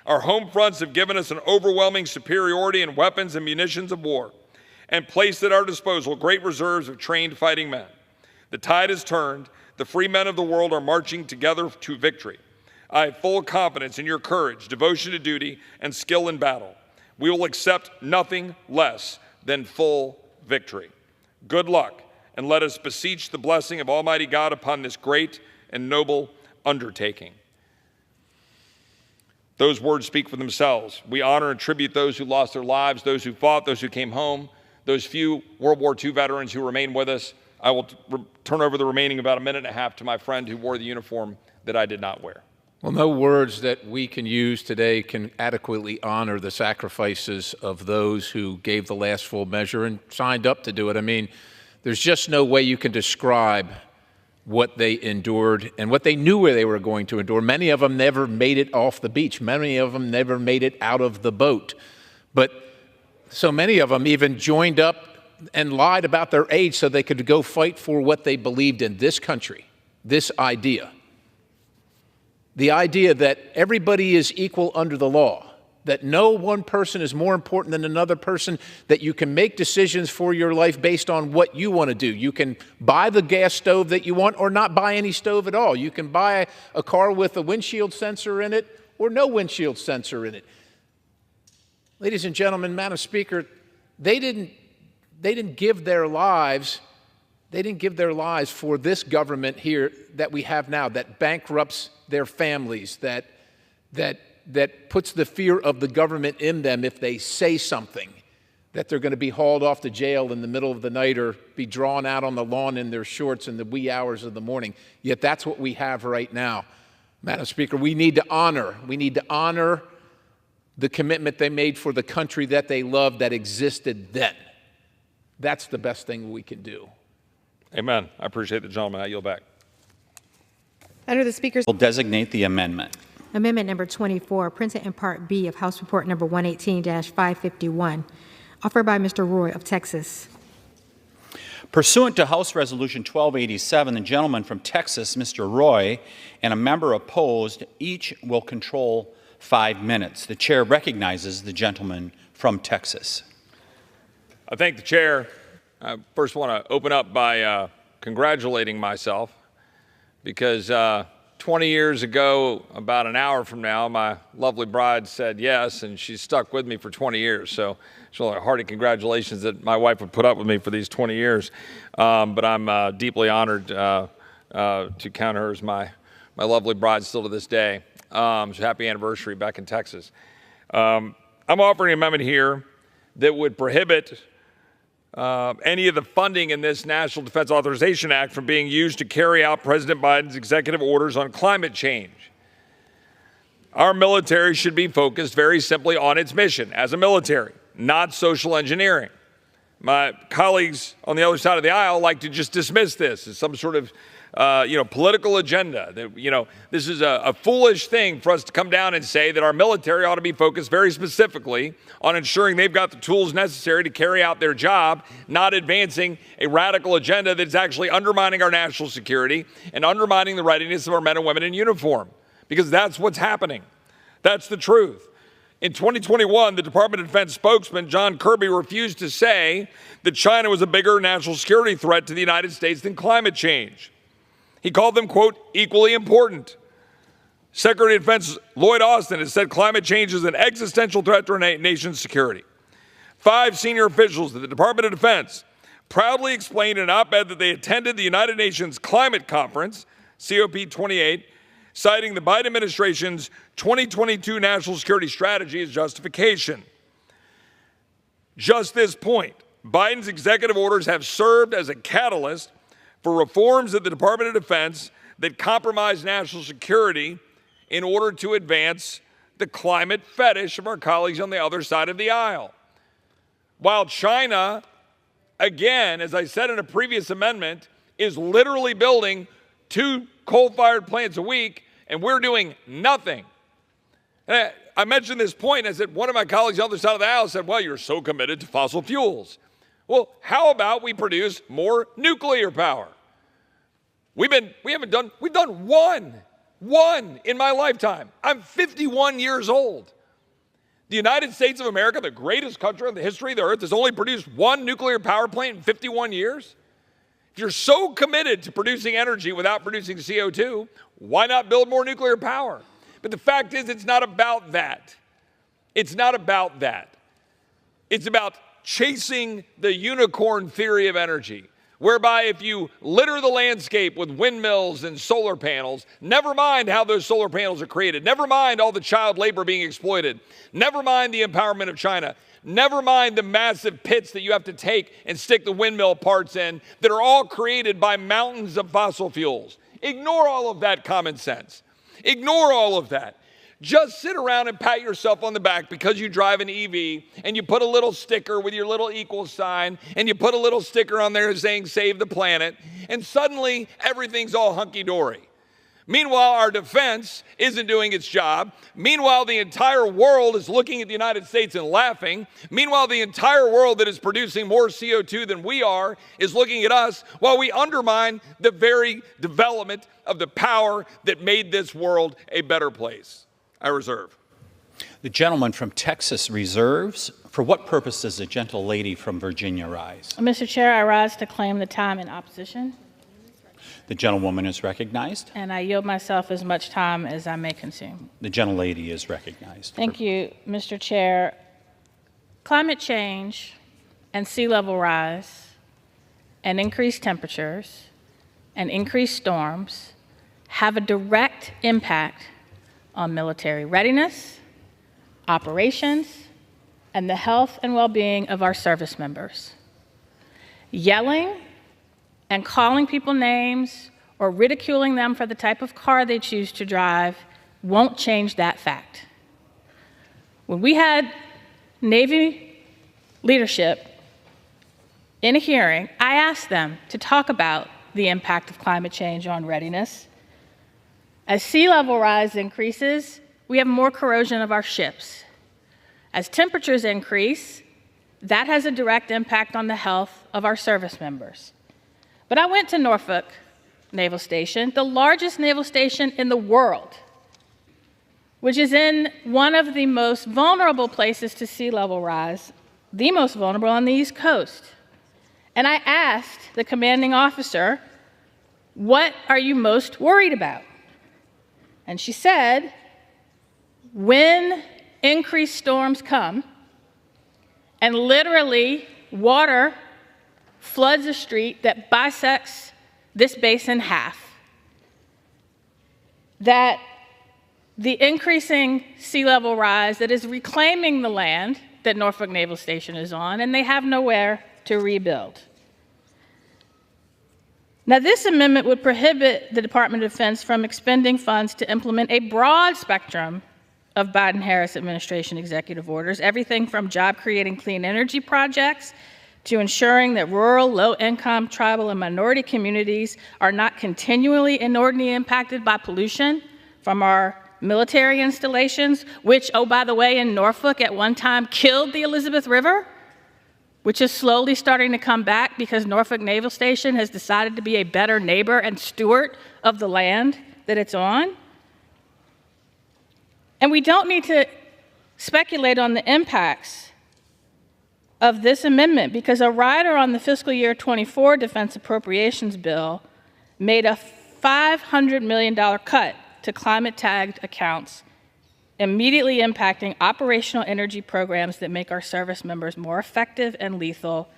Our home fronts have given us an overwhelming superiority in weapons and munitions of war, and placed at our disposal great reserves of trained fighting men. The tide has turned. The free men of the world are marching together to victory. I have full confidence in your courage, devotion to duty, and skill in battle. We will accept nothing less than full victory. Good luck, and let us beseech the blessing of Almighty God upon this great and noble undertaking. Those words speak for themselves. We honor and tribute those who lost their lives, those who fought, those who came home, those few World War II veterans who remain with us. I will turn over the remaining about a minute and a half to my friend who wore the uniform that I did not wear. Well, no words that we can use today can adequately honor the sacrifices of those who gave the last full measure and signed up to do it. I mean, there's just no way you can describe what they endured and what they knew where they were going to endure. Many of them never made it off the beach. Many of them never made it out of the boat. But so many of them even joined up and lied about their age so they could go fight for what they believed in, this country, this idea. The idea that everybody is equal under the law, that no one person is more important than another person, that you can make decisions for your life based on what you want to do. You can buy the gas stove that you want or not buy any stove at all. You can buy a car with a windshield sensor in it or no windshield sensor in it. Ladies and gentlemen, Madam Speaker, they didn't give their lives. They didn't give their lives for this government here that we have now, that bankrupts their families, that puts the fear of the government in them if they say something, that they're going to be hauled off to jail in the middle of the night or be drawn out on the lawn in their shorts in the wee hours of the morning. Yet that's what we have right now. Madam Speaker, we need to honor the commitment they made for the country that they loved that existed then. That's the best thing we can do. Amen. I appreciate the gentleman. I yield back. Under the Speaker's will designate the amendment. Amendment number 24, printed in Part B of House Report number 118-551, offered by Mr. Roy of Texas. Pursuant to House Resolution 1287, the gentleman from Texas, Mr. Roy, and a member opposed, each will control 5 minutes. The chair recognizes the gentleman from Texas. I thank the chair. I first want to open up by congratulating myself because 20 years ago, about an hour from now, my lovely bride said yes, and she's stuck with me for 20 years. So it's really a hearty congratulations that my wife would put up with me for these 20 years. But I'm deeply honored to count her as my lovely bride still to this day. So happy anniversary back in Texas. I'm offering an amendment here that would prohibit any of the funding in this National Defense Authorization Act from being used to carry out President Biden's executive orders on climate change. Our military should be focused very simply on its mission as a military, not social engineering. My colleagues on the other side of the aisle like to just dismiss this as some sort of political agenda. That, this is a foolish thing for us to come down and say that our military ought to be focused very specifically on ensuring they've got the tools necessary to carry out their job, not advancing a radical agenda that's actually undermining our national security and undermining the readiness of our men and women in uniform, because that's what's happening. That's the truth. In 2021, the Department of Defense spokesman, John Kirby, refused to say that China was a bigger national security threat to the United States than climate change. He called them, quote, equally important. Secretary of Defense Lloyd Austin has said climate change is an existential threat to our nation's security. 5 senior officials at the Department of Defense proudly explained in an op-ed that they attended the United Nations Climate Conference, COP28, citing the Biden administration's 2022 national security strategy as justification. Just this point, Biden's executive orders have served as a catalyst for reforms at the Department of Defense that compromise national security in order to advance the climate fetish of our colleagues on the other side of the aisle. While China, again, as I said in a previous amendment, is literally building 2 coal-fired plants a week, and we're doing nothing. And I mentioned this point, I said, one of my colleagues on the other side of the aisle said, well, you're so committed to fossil fuels. Well, how about we produce more nuclear power? We've done one in my lifetime. I'm 51 years old. The United States of America, the greatest country in the history of the earth, has only produced 1 nuclear power plant in 51 years. If you're so committed to producing energy without producing CO2, why not build more nuclear power? But the fact is, it's not about that. It's not about that. It's about chasing the unicorn theory of energy, whereby if you litter the landscape with windmills and solar panels, never mind how those solar panels are created, never mind all the child labor being exploited, never mind the empowerment of China, never mind the massive pits that you have to take and stick the windmill parts in that are all created by mountains of fossil fuels. Ignore all of that common sense. Ignore all of that. Just sit around and pat yourself on the back because you drive an EV and you put a little sticker with your little equal sign and you put a little sticker on there saying save the planet, and suddenly everything's all hunky-dory. Meanwhile, our defense isn't doing its job. Meanwhile, the entire world is looking at the United States and laughing. Meanwhile, the entire world that is producing more CO2 than we are is looking at us while we undermine the very development of the power that made this world a better place. I reserve. The gentleman from Texas reserves. For what purpose does the gentle lady from Virginia rise? Mr. Chair, I rise to claim the time in opposition. The gentlewoman is recognized. And I yield myself as much time as I may consume. The gentlelady is recognized. Thank you, Mr. Chair. Climate change and sea level rise and increased temperatures and increased storms have a direct impact on military readiness, operations, and the health and well-being of our service members. Yelling and calling people names or ridiculing them for the type of car they choose to drive won't change that fact. When we had Navy leadership in a hearing, I asked them to talk about the impact of climate change on readiness. As sea level rise increases, we have more corrosion of our ships. As temperatures increase, that has a direct impact on the health of our service members. But I went to Norfolk Naval Station, the largest naval station in the world, which is in one of the most vulnerable places to sea level rise, the most vulnerable on the East Coast. And I asked the commanding officer, what are you most worried about? And she said, when increased storms come and literally water floods a street that bisects this base in half, that the increasing sea level rise that is reclaiming the land that Norfolk Naval Station is on, and they have nowhere to rebuild. Now, this amendment would prohibit the Department of Defense from expending funds to implement a broad spectrum of Biden-Harris administration executive orders, everything from job-creating clean energy projects to ensuring that rural, low-income, tribal, and minority communities are not continually inordinately impacted by pollution from our military installations, which, oh, by the way, in Norfolk at one time killed the Elizabeth River, which is slowly starting to come back because Norfolk Naval Station has decided to be a better neighbor and steward of the land that it's on. And we don't need to speculate on the impacts of this amendment because a rider on the fiscal year 24 defense appropriations bill made a $500 million cut to climate-tagged accounts, immediately impacting operational energy programs that make our service members more effective and lethal,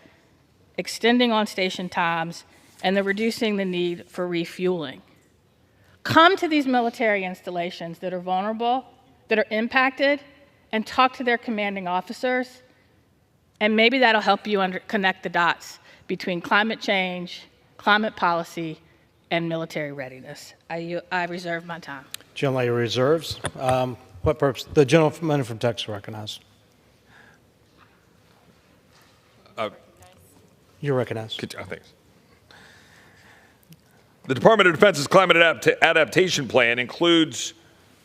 extending on-station times, and reducing the need for refueling. Come to these military installations that are vulnerable, that are impacted, and talk to their commanding officers, and maybe that'll help you connect the dots between climate change, climate policy, and military readiness. I reserve my time. Gentlelady reserves. What purpose? The gentleman from Texas recognized. You're recognized. Thanks. The Department of Defense's climate adaptation plan includes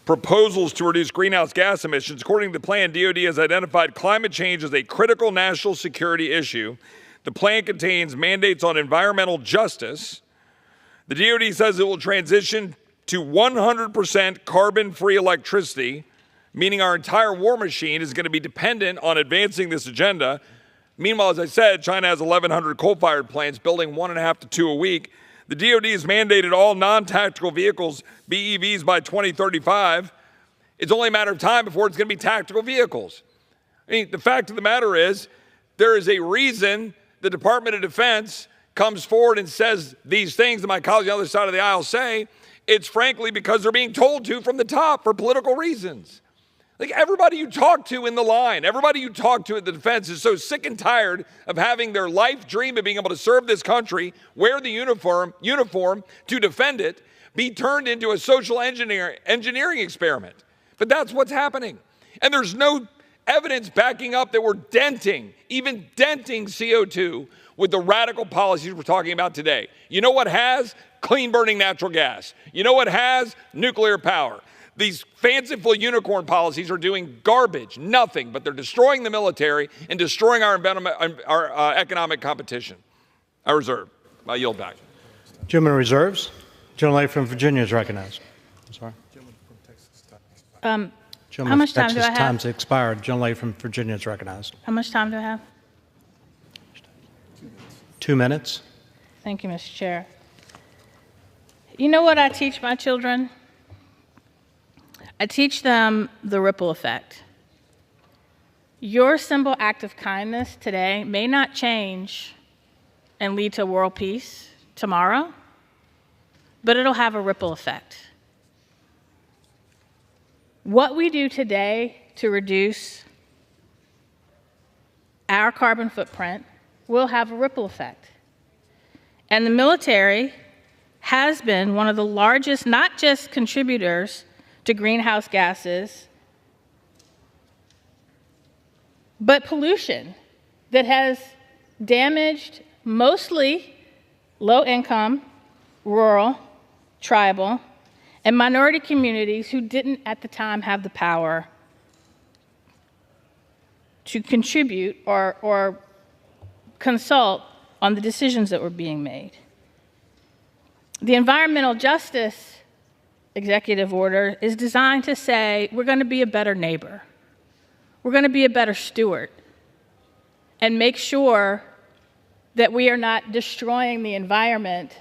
proposals to reduce greenhouse gas emissions. According to the plan, DoD has identified climate change as a critical national security issue. The plan contains mandates on environmental justice. The DoD says it will transition to 100% carbon-free electricity, meaning our entire war machine is going to be dependent on advancing this agenda. Meanwhile, as I said, China has 1,100 coal-fired plants, building 1.5 to 2 a week. The DoD has mandated all non-tactical vehicles be EVs by 2035. It's only a matter of time before it's going to be tactical vehicles. I mean, the fact of the matter is, there is a reason the Department of Defense comes forward and says these things that my colleagues on the other side of the aisle say. It's frankly because they're being told to from the top for political reasons. Like everybody you talk to in the line, everybody you talk to at the defense is so sick and tired of having their life dream of being able to serve this country, wear the uniform to defend it, be turned into a social engineering experiment. But that's what's happening. And there's no evidence backing up that we're even denting CO2 with the radical policies we're talking about today. You know what has? Clean burning natural gas. You know what has? Nuclear power. These fanciful unicorn policies are doing garbage, nothing, but they're destroying the military and destroying our economic competition. I reserve. I yield back. Gentleman reserves. Gentlelady from Virginia is recognized. I'm sorry. How much time do I have? Time's expired. Gentlelady from Virginia is recognized. How much time do I have? 2 minutes. Thank you, Mr. Chair. You know what I teach my children? I teach them the ripple effect. Your simple act of kindness today may not change and lead to world peace tomorrow, but it'll have a ripple effect. What we do today to reduce our carbon footprint will have a ripple effect. And the military has been one of the largest, not just contributors to greenhouse gases, but pollution that has damaged mostly low-income, rural, tribal, and minority communities who didn't at the time have the power to contribute or consult on the decisions that were being made. The environmental justice executive order is designed to say we're going to be a better neighbor. We're going to be a better steward and make sure that we are not destroying the environment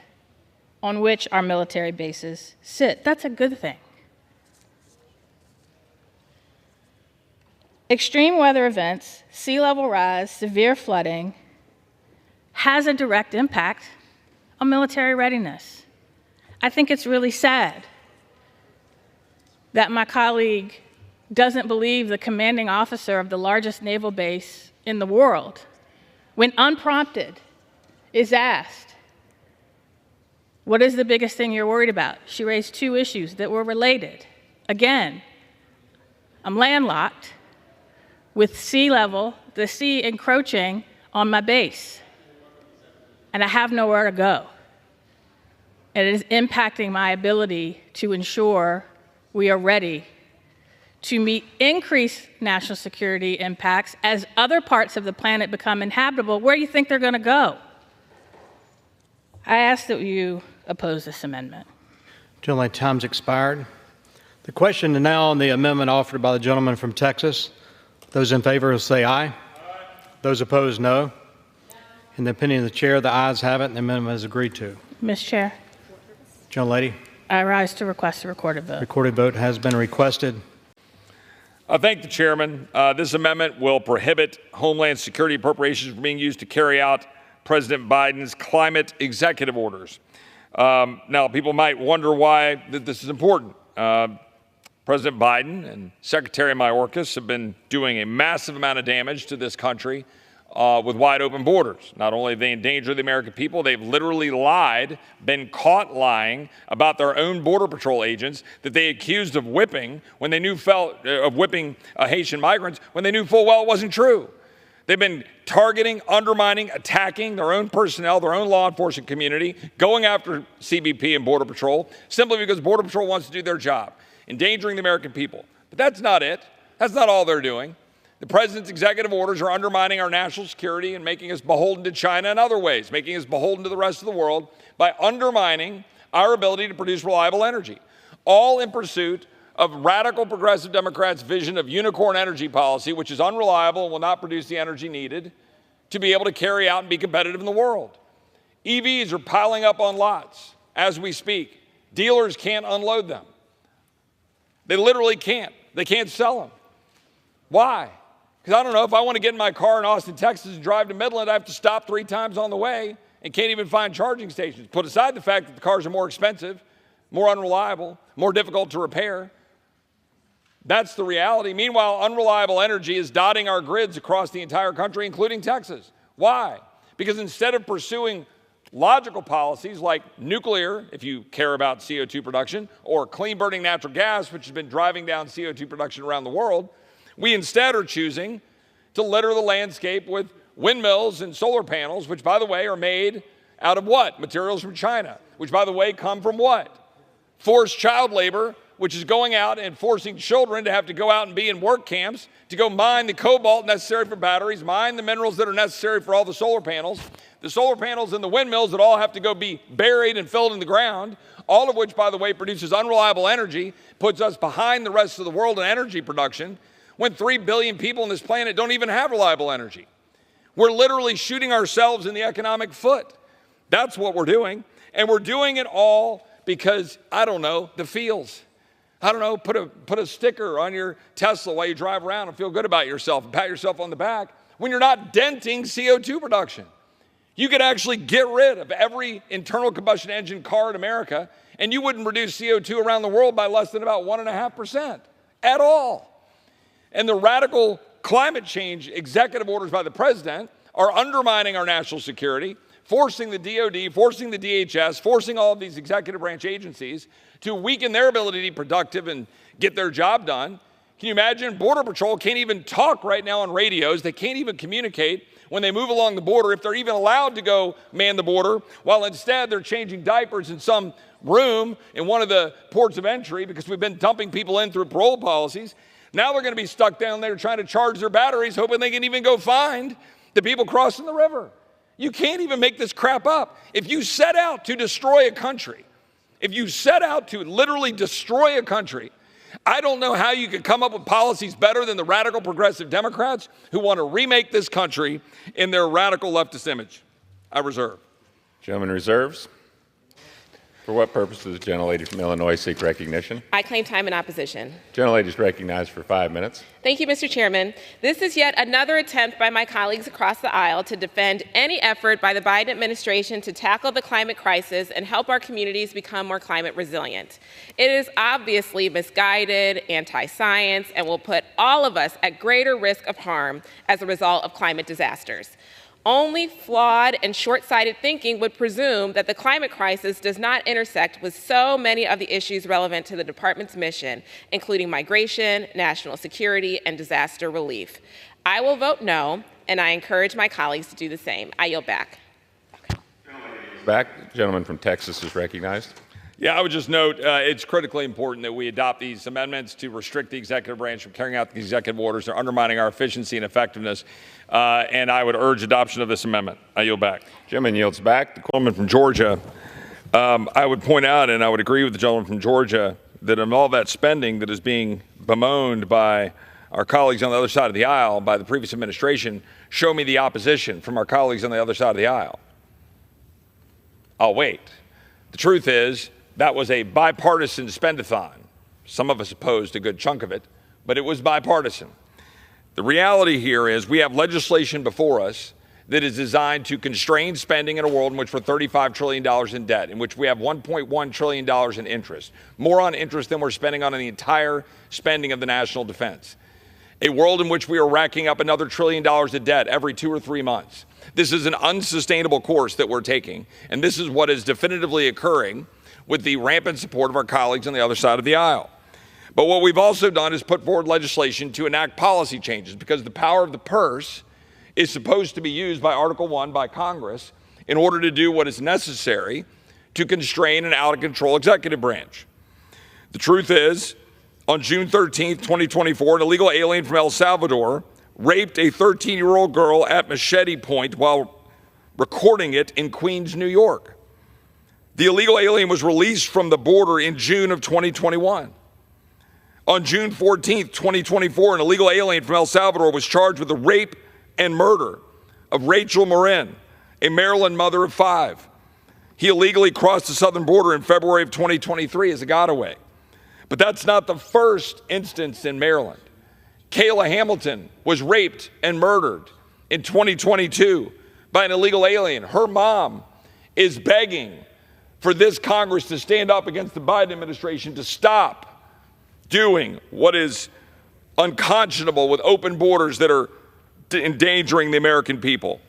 on which our military bases sit. That's a good thing. Extreme weather events, sea level rise, severe flooding has a direct impact on military readiness. I think it's really sad that my colleague doesn't believe the commanding officer of the largest naval base in the world, when unprompted, is asked, what is the biggest thing you're worried about? She raised two issues that were related. Again, I'm landlocked with sea level, the sea encroaching on my base, and I have nowhere to go. And it is impacting my ability to ensure we are ready to meet increased national security impacts as other parts of the planet become inhabitable. Where do you think they're going to go? I ask that you oppose this amendment. Gentleman, time's expired. The question now on the amendment offered by the gentleman from Texas. Those in favor will say aye. Aye. Those opposed, no. In the opinion of the chair, the ayes have it, and the amendment is agreed to. Ms. Chair. Gentlelady. I rise to request a recorded vote. Recorded vote has been requested. I thank the chairman. This amendment will prohibit Homeland Security appropriations from being used to carry out President Biden's climate executive orders. Now, people might wonder why this is important. President Biden and Secretary Mayorkas have been doing a massive amount of damage to this country with wide open borders. Not only have they endangered the American people, they've literally lied, been caught lying about their own Border Patrol agents that they accused of whipping when they knew Haitian migrants when they knew full well it wasn't true. They've been targeting, undermining, attacking their own personnel, their own law enforcement community, going after CBP and Border Patrol simply because Border Patrol wants to do their job, endangering the American people. But that's not it. That's not all they're doing. The president's executive orders are undermining our national security and making us beholden to China in other ways, making us beholden to the rest of the world by undermining our ability to produce reliable energy, all in pursuit of radical progressive Democrats' vision of unicorn energy policy, which is unreliable and will not produce the energy needed to be able to carry out and be competitive in the world. EVs are piling up on lots as we speak. Dealers can't unload them. They literally can't. They can't sell them. Why? Because I don't know, if I want to get in my car in Austin, Texas and drive to Midland, I have to stop 3 times on the way and can't even find charging stations. Put aside the fact that the cars are more expensive, more unreliable, more difficult to repair. That's the reality. Meanwhile, unreliable energy is dotting our grids across the entire country, including Texas. Why? Because instead of pursuing logical policies like nuclear, if you care about CO2 production, or clean burning natural gas, which has been driving down CO2 production around the world, we instead are choosing to litter the landscape with windmills and solar panels, which, by the way, are made out of what? Materials from China, which, by the way, come from what? Forced child labor, which is going out and forcing children to have to go out and be in work camps to go mine the cobalt necessary for batteries, mine the minerals that are necessary for all the solar panels and the windmills that all have to go be buried and filled in the ground, all of which, by the way, produces unreliable energy, puts us behind the rest of the world in energy production, when 3 billion people on this planet don't even have reliable energy. We're literally shooting ourselves in the economic foot. That's what we're doing. And we're doing it all because, I don't know, the feels. I don't know, put a sticker on your Tesla while you drive around and feel good about yourself and pat yourself on the back when you're not denting CO2 production. You could actually get rid of every internal combustion engine car in America and you wouldn't reduce CO2 around the world by less than about 1.5% at all. And the radical climate change executive orders by the president are undermining our national security, forcing the DOD, forcing the DHS, forcing all of these executive branch agencies to weaken their ability to be productive and get their job done. Can you imagine? Border Patrol can't even talk right now on radios. They can't even communicate when they move along the border, if they're even allowed to go man the border, while instead they're changing diapers in some room in one of the ports of entry because we've been dumping people in through parole policies. Now they're going to be stuck down there trying to charge their batteries, hoping they can even go find the people crossing the river. You can't even make this crap up. If you set out to destroy a country, if you set out to literally destroy a country, I don't know how you could come up with policies better than the radical progressive Democrats who want to remake this country in their radical leftist image. I reserve. Gentleman reserves. For what purpose does the gentlelady from Illinois seek recognition? I claim time in opposition. Gentlelady is recognized for 5 minutes. Thank you, Mr. Chairman. This is yet another attempt by my colleagues across the aisle to defend any effort by the Biden administration to tackle the climate crisis and help our communities become more climate resilient. It is obviously misguided, anti-science, and will put all of us at greater risk of harm as a result of climate disasters. Only flawed and short-sighted thinking would presume that the climate crisis does not intersect with so many of the issues relevant to the department's mission, including migration, national security, and disaster relief. I will vote no, and I encourage my colleagues to do the same. I yield back. Back. The gentleman from Texas is recognized. Yeah, I would just note it's critically important that we adopt these amendments to restrict the executive branch from carrying out the executive orders. They're undermining our efficiency and effectiveness, and I would urge adoption of this amendment. I yield back. Gentleman yields back. The gentleman from Georgia, I would point out, and I would agree with the gentleman from Georgia, that in all that spending that is being bemoaned by our colleagues on the other side of the aisle, by the previous administration, show me the opposition from our colleagues on the other side of the aisle. I'll wait. The truth is, that was a bipartisan spend-a-thon. Some of us opposed a good chunk of it, but it was bipartisan. The reality here is we have legislation before us that is designed to constrain spending in a world in which we're $35 trillion in debt, in which we have $1.1 trillion in interest, more on interest than we're spending on the entire spending of the national defense. A world in which we are racking up another $1 trillion of debt every 2 or 3 months. This is an unsustainable course that we're taking, and this is what is definitively occurring with the rampant support of our colleagues on the other side of the aisle. But what we've also done is put forward legislation to enact policy changes, because the power of the purse is supposed to be used by Article 1 by Congress in order to do what is necessary to constrain an out-of-control executive branch. The truth is, on June 13th, 2024, an illegal alien from El Salvador raped a 13-year-old girl at machete point while recording it in Queens, New York. The illegal alien was released from the border in June of 2021. On June 14th, 2024, an illegal alien from El Salvador was charged with the rape and murder of Rachel Marin, a Maryland mother of 5. He illegally crossed the southern border in February of 2023 as a getaway. But that's not the first instance in Maryland. Kayla Hamilton was raped and murdered in 2022 by an illegal alien. Her mom is begging for this Congress to stand up against the Biden administration to stop doing what is unconscionable with open borders that are endangering the American people.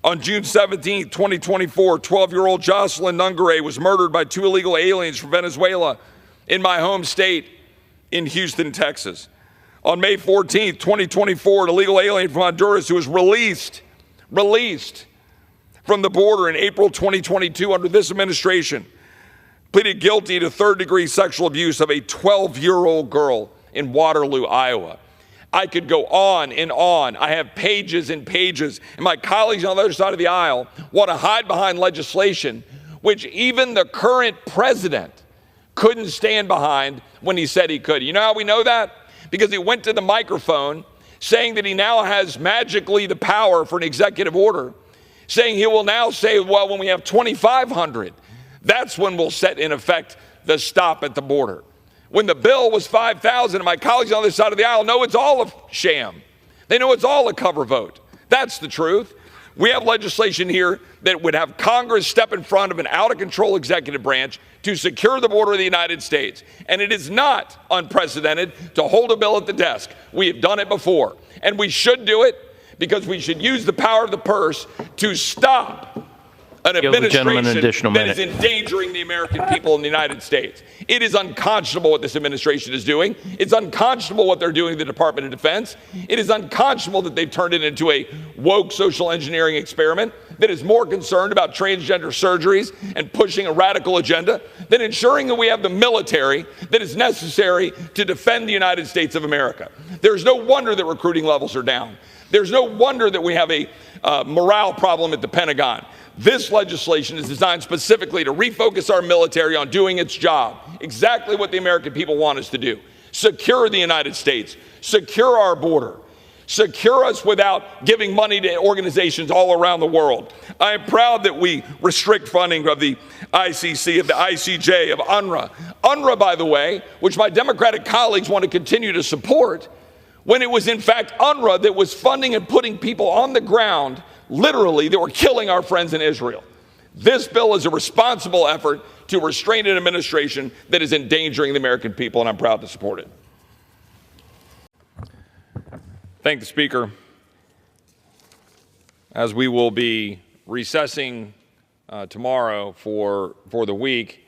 On June 17, 2024, 12-year-old Jocelyn Nungare was murdered by 2 illegal aliens from Venezuela in my home state in Houston, Texas. On May 14, 2024, an illegal alien from Honduras who was released from the border in April 2022 under this administration, pleaded guilty to 3rd-degree sexual abuse of a 12-year-old girl in Waterloo, Iowa. I could go on and on. I have pages and pages, and my colleagues on the other side of the aisle want to hide behind legislation which even the current president couldn't stand behind when he said he could. You know how we know that? Because he went to the microphone saying that he now has magically the power for an executive order, saying he will now say, well, when we have 2,500, that's when we'll set in effect the stop at the border. When the bill was 5,000, and my colleagues on the other side of the aisle know it's all a sham. They know it's all a cover vote. That's the truth. We have legislation here that would have Congress step in front of an out-of-control executive branch to secure the border of the United States. And it is not unprecedented to hold a bill at the desk. We have done it before. And we should do it because we should use the power of the purse to stop an administration an additional that is minute. endangering the American people in the United States. It is unconscionable what this administration is doing. It's unconscionable what they're doing in the Department of Defense. It is unconscionable that they've turned it into a woke social engineering experiment that is more concerned about transgender surgeries and pushing a radical agenda than ensuring that we have the military that is necessary to defend the United States of America. There's no wonder that recruiting levels are down. There's no wonder that we have a morale problem at the Pentagon. This legislation is designed specifically to refocus our military on doing its job, exactly what the American people want us to do. Secure the United States, secure our border, secure us without giving money to organizations all around the world. I am proud that we restrict funding of the ICC, of the ICJ, of UNRWA. UNRWA, by the way, which my Democratic colleagues want to continue to support, when it was in fact UNRWA that was funding and putting people on the ground, literally, that were killing our friends in Israel. This bill is a responsible effort to restrain an administration that is endangering the American people, and I'm proud to support it. Thank the Speaker. As we will be recessing tomorrow for the week,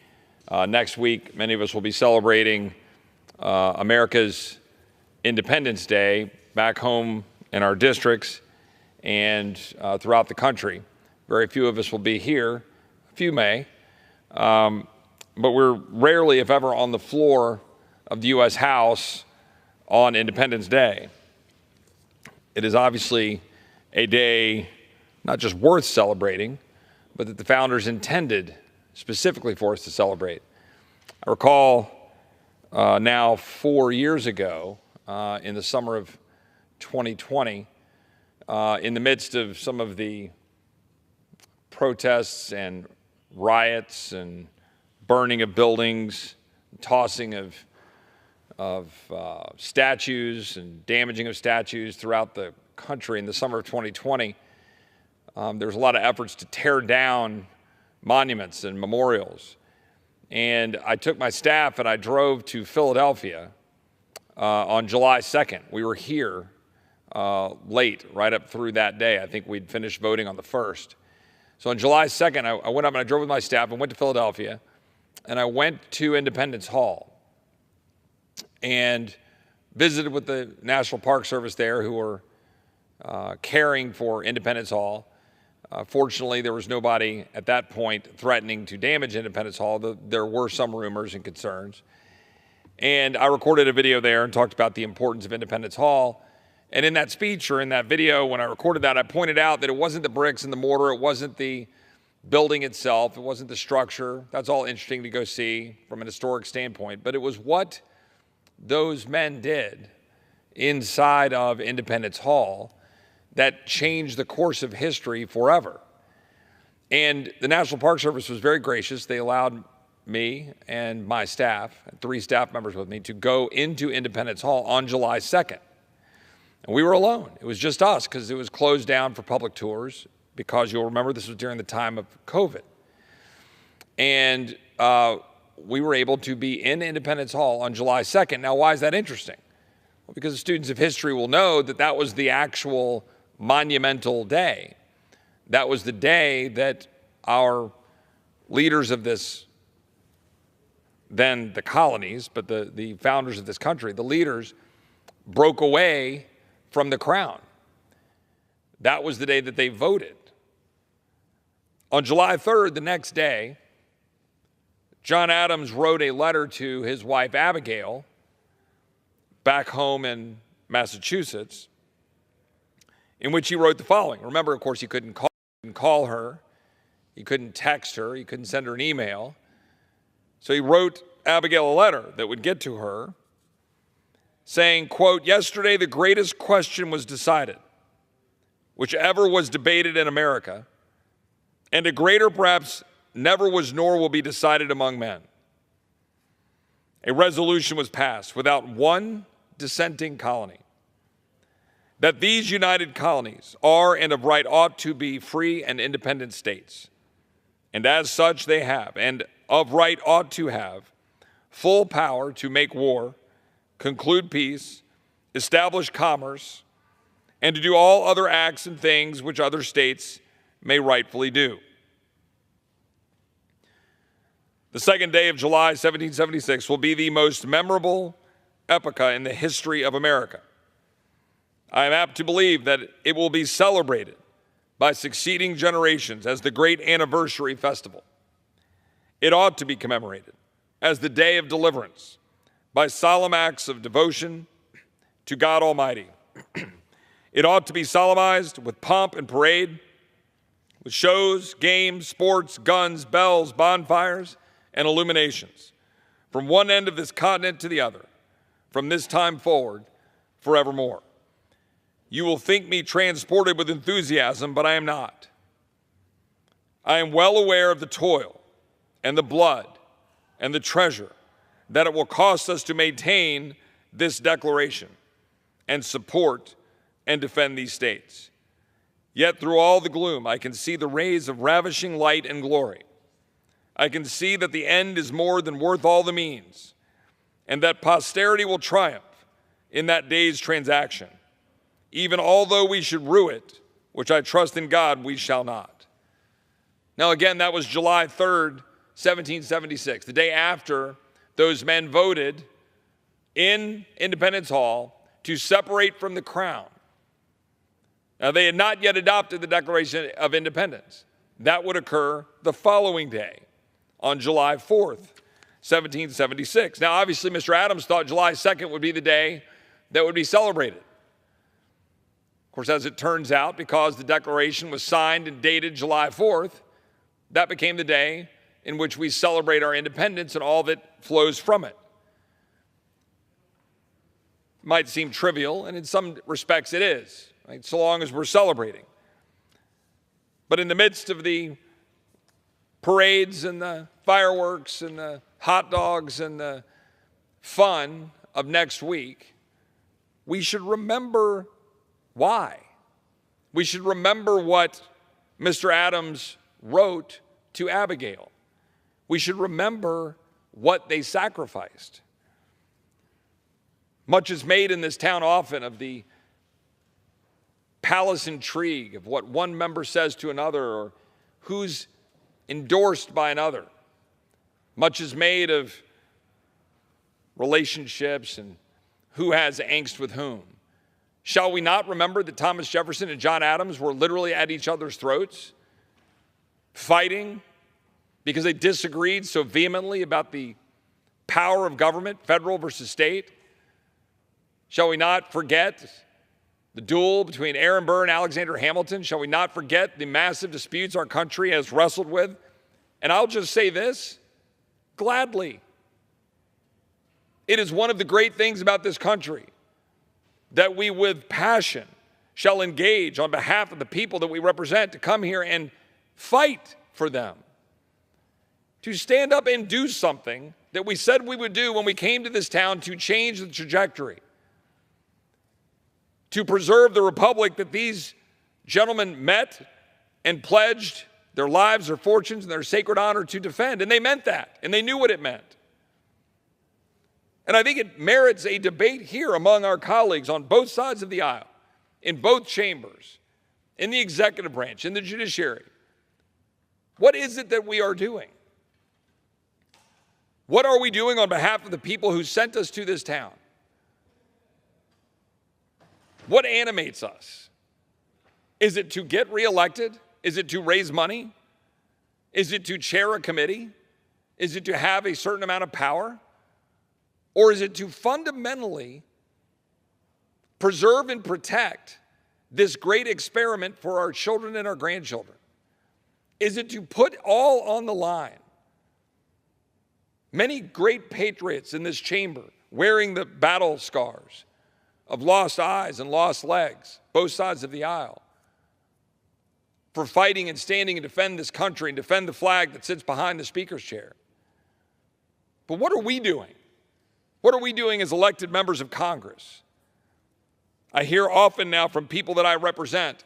next week many of us will be celebrating America's Independence Day back home in our districts and throughout the country. Very few of us will be here, a few may, but we're rarely, if ever, on the floor of the U.S. House on Independence Day. It is obviously a day not just worth celebrating, but that the founders intended specifically for us to celebrate. I recall now 4 years ago, in the summer of 2020, in the midst of some of the protests and riots and burning of buildings, tossing of statues and damaging of statues throughout the country in the summer of 2020, there was a lot of efforts to tear down monuments and memorials. And I took my staff and I drove to Philadelphia on July 2nd. We were here late, right up through that day. I think we'd finished voting on the 1st. So on July 2nd, I went up and I drove with my staff and went to Philadelphia, and I went to Independence Hall and visited with the National Park Service there, who were caring for Independence Hall. Fortunately, there was nobody at that point threatening to damage Independence Hall. There were some rumors and concerns. And I recorded a video there and talked about the importance of Independence Hall. And in that speech, or in that video, when I recorded that, I pointed out that it wasn't the bricks and the mortar, it wasn't the building itself, it wasn't the structure. That's all interesting to go see from an historic standpoint. But it was what those men did inside of Independence Hall that changed the course of history forever. And the National Park Service was very gracious. They allowed me and my staff, 3 staff members with me, to go into Independence Hall on July 2nd. And we were alone. It was just us because it was closed down for public tours, because you'll remember this was during the time of COVID. And we were able to be in Independence Hall on July 2nd. Now, why is that interesting? Well, because the students of history will know that that was the actual monumental day. That was the day that our leaders of this, then the colonies, but the founders of this country, the leaders, broke away from the crown. That was the day that they voted. On July 3rd, the next day, John Adams wrote a letter to his wife Abigail back home in Massachusetts, in which he wrote the following. Remember, of course, he couldn't call her, he couldn't text her, he couldn't send her an email. So he wrote Abigail a letter that would get to her, saying, quote, "Yesterday the greatest question was decided, which ever was debated in America, and a greater perhaps never was nor will be decided among men. A resolution was passed without one dissenting colony, that these united colonies are and of right ought to be free and independent states, and as such they have, and of right ought to have, full power to make war, conclude peace, establish commerce, and to do all other acts and things which other states may rightfully do. The second day of July 1776 will be the most memorable epocha in the history of America. I am apt to believe that it will be celebrated by succeeding generations as the great anniversary festival. It ought to be commemorated as the day of deliverance by solemn acts of devotion to God Almighty. It ought to be solemnized with pomp and parade, with shows, games, sports, guns, bells, bonfires, and illuminations, from one end of this continent to the other, from this time forward, forevermore. You will think me transported with enthusiasm, but I am not. I am well aware of the toil and the blood and the treasure that it will cost us to maintain this declaration and support and defend these states. Yet through all the gloom, I can see the rays of ravishing light and glory. I can see that the end is more than worth all the means, and that posterity will triumph in that day's transaction. Even although we should rue it, which I trust in God we shall not. Now again, that was July 3rd, 1776, the day after those men voted in Independence Hall to separate from the crown. Now, they had not yet adopted the Declaration of Independence. That would occur the following day, on July 4th, 1776. Now, obviously, Mr. Adams thought July 2nd would be the day that would be celebrated. Of course, as it turns out, because the Declaration was signed and dated July 4th, that became the day in which we celebrate our independence and all that flows from it. It might seem trivial, and in some respects it is, right, so long as we're celebrating. But in the midst of the parades and the fireworks and the hot dogs and the fun of next week, we should remember why. We should remember what Mr. Adams wrote to Abigail. We should remember what they sacrificed. Much is made in this town often of the palace intrigue of what one member says to another or who's endorsed by another. Much is made of relationships and who has angst with whom. Shall we not remember that Thomas Jefferson and John Adams were literally at each other's throats, fighting because they disagreed so vehemently about the power of government, federal versus state? Shall we not forget the duel between Aaron Burr and Alexander Hamilton? Shall we not forget the massive disputes our country has wrestled with? And I'll just say this, gladly. It is one of the great things about this country that we with passion shall engage on behalf of the people that we represent to come here and fight for them, to stand up and do something that we said we would do when we came to this town to change the trajectory, to preserve the republic that these gentlemen met and pledged their lives, their fortunes, and their sacred honor to defend. And they meant that, and they knew what it meant. And I think it merits a debate here among our colleagues on both sides of the aisle, in both chambers, in the executive branch, in the judiciary. What is it that we are doing? What are we doing on behalf of the people who sent us to this town? What animates us? Is it to get reelected? Is it to raise money? Is it to chair a committee? Is it to have a certain amount of power? Or is it to fundamentally preserve and protect this great experiment for our children and our grandchildren? Is it to put all on the line? Many great patriots in this chamber wearing the battle scars of lost eyes and lost legs, both sides of the aisle, for fighting and standing and defend this country and defend the flag that sits behind the speaker's chair. But what are we doing? What are we doing as elected members of Congress? I hear often now from people that I represent,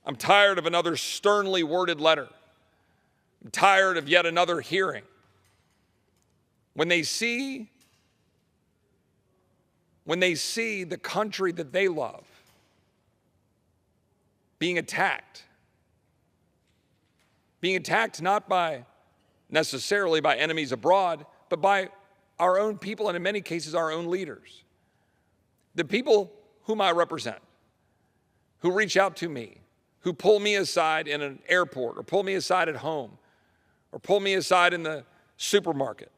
I'm tired of another sternly worded letter. I'm tired of yet another hearing. When they see the country that they love being attacked not by necessarily by enemies abroad, but by our own people and in many cases our own leaders. The people whom I represent, who reach out to me, who pull me aside in an airport or pull me aside at home or pull me aside in the supermarket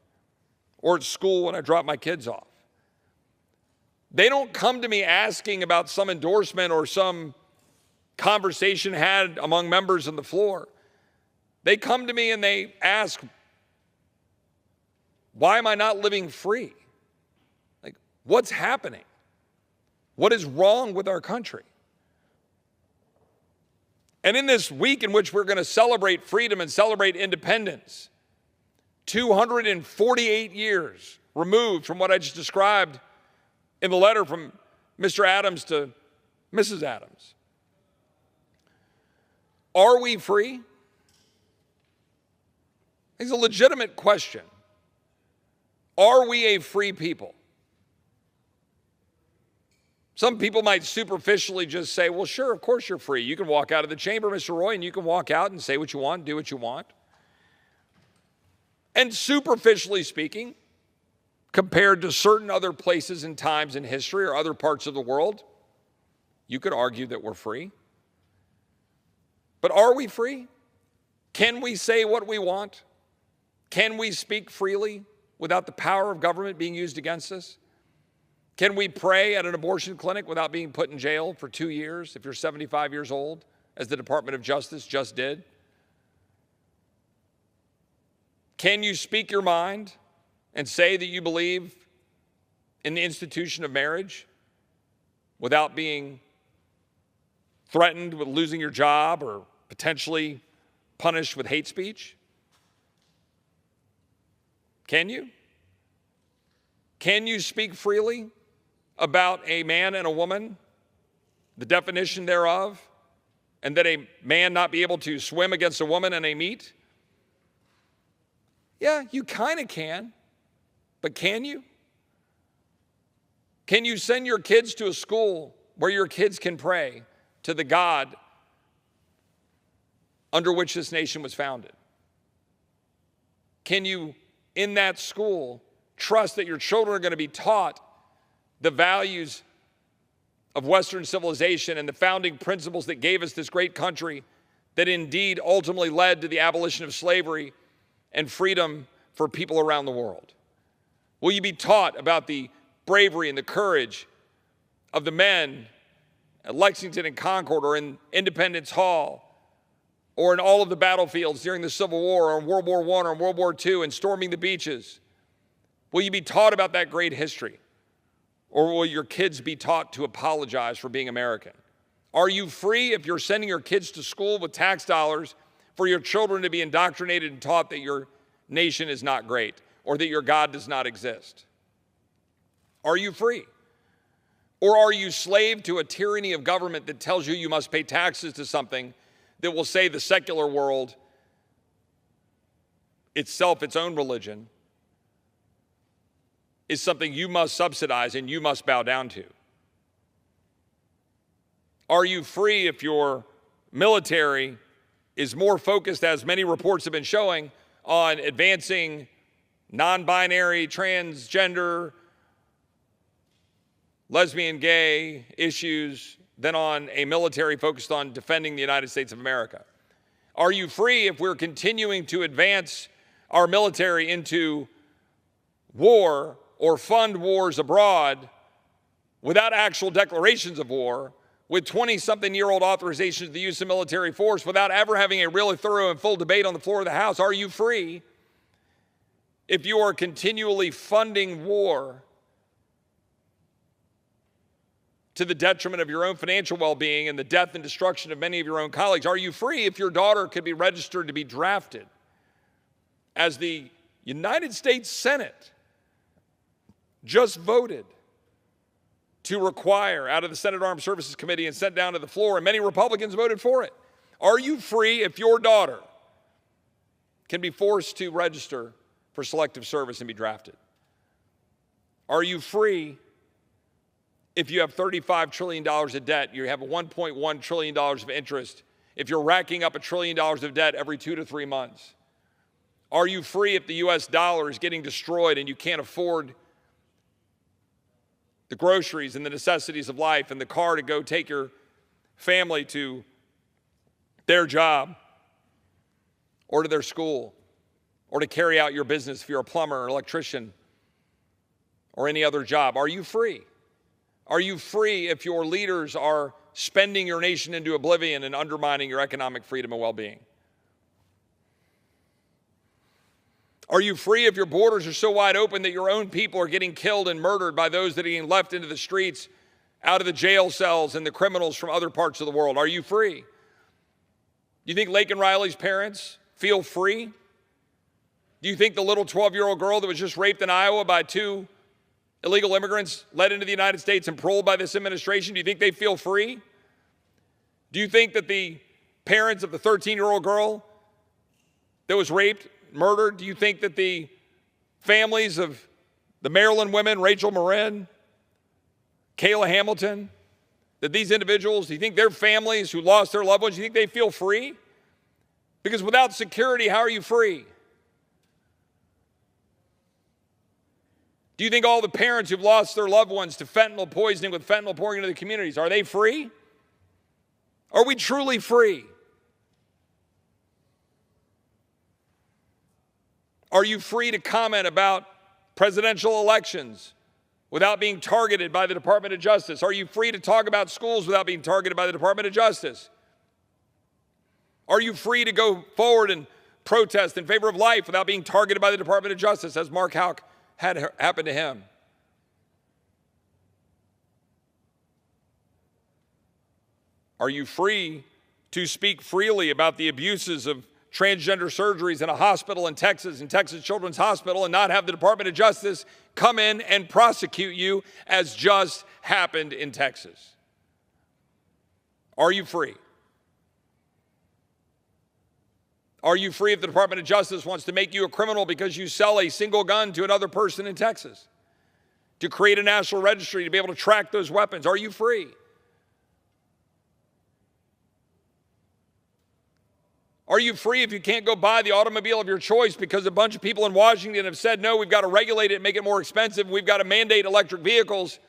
or at school when I drop my kids off. They don't come to me asking about some endorsement or some conversation had among members on the floor. They come to me and they ask, why am I not living free? Like, what's happening? What is wrong with our country? And in this week in which we're going to celebrate freedom and celebrate independence, 248 years removed from what I just described in the letter from Mr. Adams to Mrs. Adams, are we free? It's a legitimate question. Are we a free people? Some people might superficially just say, well, sure, of course you're free. You can walk out of the chamber, Mr. Roy, and you can walk out and say what you want, do what you want. And superficially speaking, compared to certain other places and times in history or other parts of the world, you could argue that we're free. But are we free? Can we say what we want? Can we speak freely without the power of government being used against us? Can we pray at an abortion clinic without being put in jail for 2 years if you're 75 years old, as the Department of Justice just did? Can you speak your mind and say that you believe in the institution of marriage without being threatened with losing your job or potentially punished with hate speech? Can you? Can you speak freely about a man and a woman, the definition thereof, and that a man not be able to swim against a woman in a meet? Yeah, you kind of can, but can you? Can you send your kids to a school where your kids can pray to the God under which this nation was founded? Can you, in that school, trust that your children are going to be taught the values of Western civilization and the founding principles that gave us this great country that indeed ultimately led to the abolition of slavery and freedom for people around the world? Will you be taught about the bravery and the courage of the men at Lexington and Concord or in Independence Hall or in all of the battlefields during the Civil War or in World War I or in World War II and storming the beaches? Will you be taught about that great history? Or will your kids be taught to apologize for being American? Are you free if you're sending your kids to school with tax dollars for your children to be indoctrinated and taught that your nation is not great or that your God does not exist? Are you free? Or are you slave to a tyranny of government that tells you you must pay taxes to something that will say the secular world itself, its own religion, is something you must subsidize and you must bow down to? Are you free if your military is more focused, as many reports have been showing, on advancing non-binary, transgender, lesbian, gay issues than on a military focused on defending the United States of America? Are you free if we're continuing to advance our military into war or fund wars abroad without actual declarations of war, with 20-something-year-old authorizations of the use of military force without ever having a really thorough and full debate on the floor of the House? Are you free if you are continually funding war to the detriment of your own financial well-being and the death and destruction of many of your own colleagues? Are you free if your daughter could be registered to be drafted as the United States Senate just voted to require out of the Senate Armed Services Committee and sent down to the floor, and many Republicans voted for it? Are you free if your daughter can be forced to register for selective service and be drafted? Are you free if you have $35 trillion of debt, you have $1.1 trillion of interest, if you're racking up $1 trillion of debt every 2 to 3 months? Are you free if the U.S. dollar is getting destroyed and you can't afford the groceries and the necessities of life and the car to go take your family to their job or to their school or to carry out your business if you're a plumber or electrician or any other job? Are you free? Are you free if your leaders are spending your nation into oblivion and undermining your economic freedom and well-being? Are you free if your borders are so wide open that your own people are getting killed and murdered by those that are getting left into the streets, out of the jail cells, and the criminals from other parts of the world? Are you free? Do you think Lake and Riley's parents feel free? Do you think the little 12-year-old girl that was just raped in Iowa by 2 illegal immigrants led into the United States and paroled by this administration, do you think they feel free? Do you think that the parents of the 13-year-old girl that was raped, murdered, do you think that the families of the Maryland women, Rachel Marin, Kayla Hamilton, that these individuals, do you think their families who lost their loved ones, do you think they feel free? Because without security, how are you free? Do you think all the parents who've lost their loved ones to fentanyl poisoning with fentanyl pouring into the communities, are they free? Are we truly free? Are you free to comment about presidential elections without being targeted by the Department of Justice? Are you free to talk about schools without being targeted by the Department of Justice? Are you free to go forward and protest in favor of life without being targeted by the Department of Justice, as Mark Houck had happened to him? Are you free to speak freely about the abuses of transgender surgeries in a hospital in Texas Children's Hospital, and not have the Department of Justice come in and prosecute you, as just happened in Texas? Are you free? Are you free if the Department of Justice wants to make you a criminal because you sell a single gun to another person in Texas? To create a national registry to be able to track those weapons? Are you free? Are you free if you can't go buy the automobile of your choice because a bunch of people in Washington have said, no, we've got to regulate it and make it more expensive, we've got to mandate electric vehicles,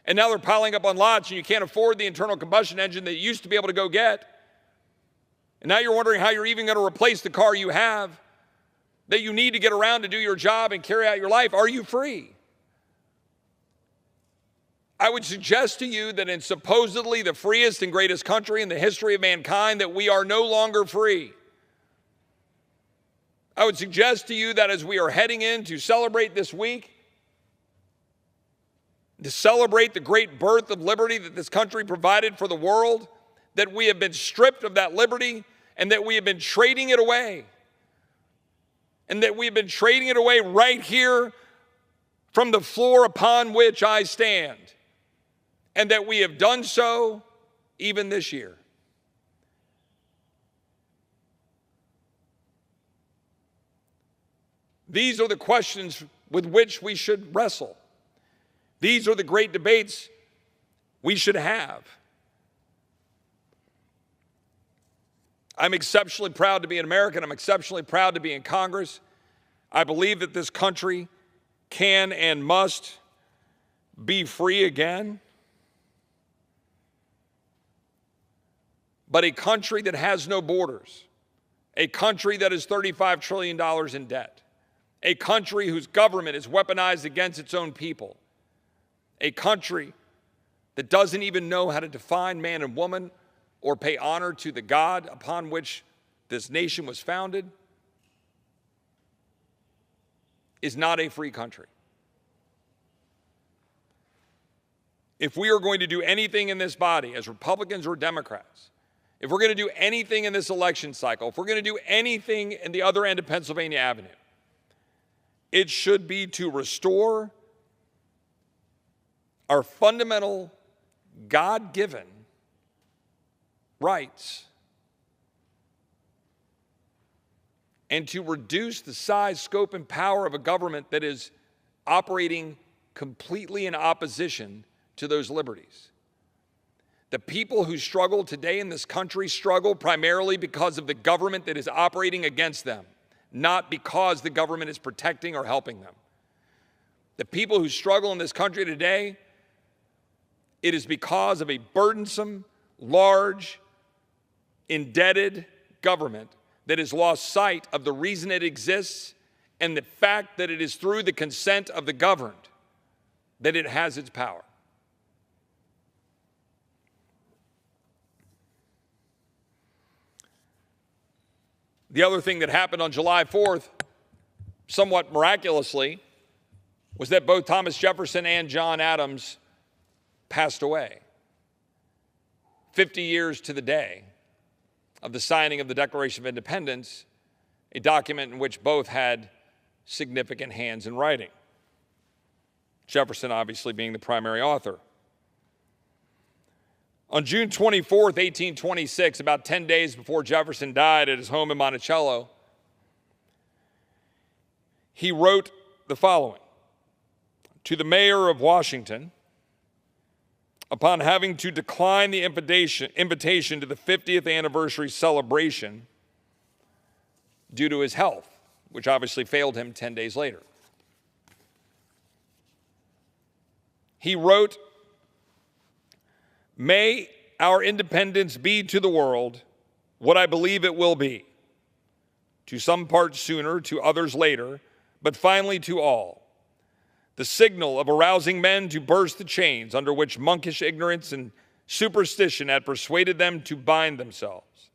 and now they're piling up on lots and you can't afford the internal combustion engine that you used to be able to go get? And now you're wondering how you're even going to replace the car you have that you need to get around to do your job and carry out your life. Are you free? I would suggest to you that in supposedly the freest and greatest country in the history of mankind, that we are no longer free. I would suggest to you that as we are heading in to celebrate this week, to celebrate the great birth of liberty that this country provided for the world, that we have been stripped of that liberty and that we have been trading it away. And that we have been trading it away right here from the floor upon which I stand. And that we have done so even this year. These are the questions with which we should wrestle. These are the great debates we should have. I'm exceptionally proud to be an American. I'm exceptionally proud to be in Congress. I believe that this country can and must be free again. But a country that has no borders, a country that is $35 trillion in debt, a country whose government is weaponized against its own people, a country that doesn't even know how to define man and woman or pay honor to the God upon which this nation was founded, is not a free country. If we are going to do anything in this body, as Republicans or Democrats, if we're going to do anything in this election cycle, if we're going to do anything in the other end of Pennsylvania Avenue, it should be to restore our fundamental, God-given rights and to reduce the size, scope, and power of a government that is operating completely in opposition to those liberties. The people who struggle today in this country struggle primarily because of the government that is operating against them, not because the government is protecting or helping them. The people who struggle in this country today, it is because of a burdensome, large, indebted government that has lost sight of the reason it exists and the fact that it is through the consent of the governed that it has its power. The other thing that happened on July 4th, somewhat miraculously, was that both Thomas Jefferson and John Adams passed away. 50 years to the day of the signing of the Declaration of Independence, a document in which both had significant hands in writing. Jefferson obviously being the primary author. On June 24th, 1826, about 10 days before Jefferson died at his home in Monticello, he wrote the following: "To the mayor of Washington, upon having to decline the invitation to the 50th anniversary celebration due to his health," which obviously failed him 10 days later. He wrote, "May our independence be to the world what I believe it will be, to some part sooner, to others later, but finally to all, the signal of arousing men to burst the chains under which monkish ignorance and superstition had persuaded them to bind themselves,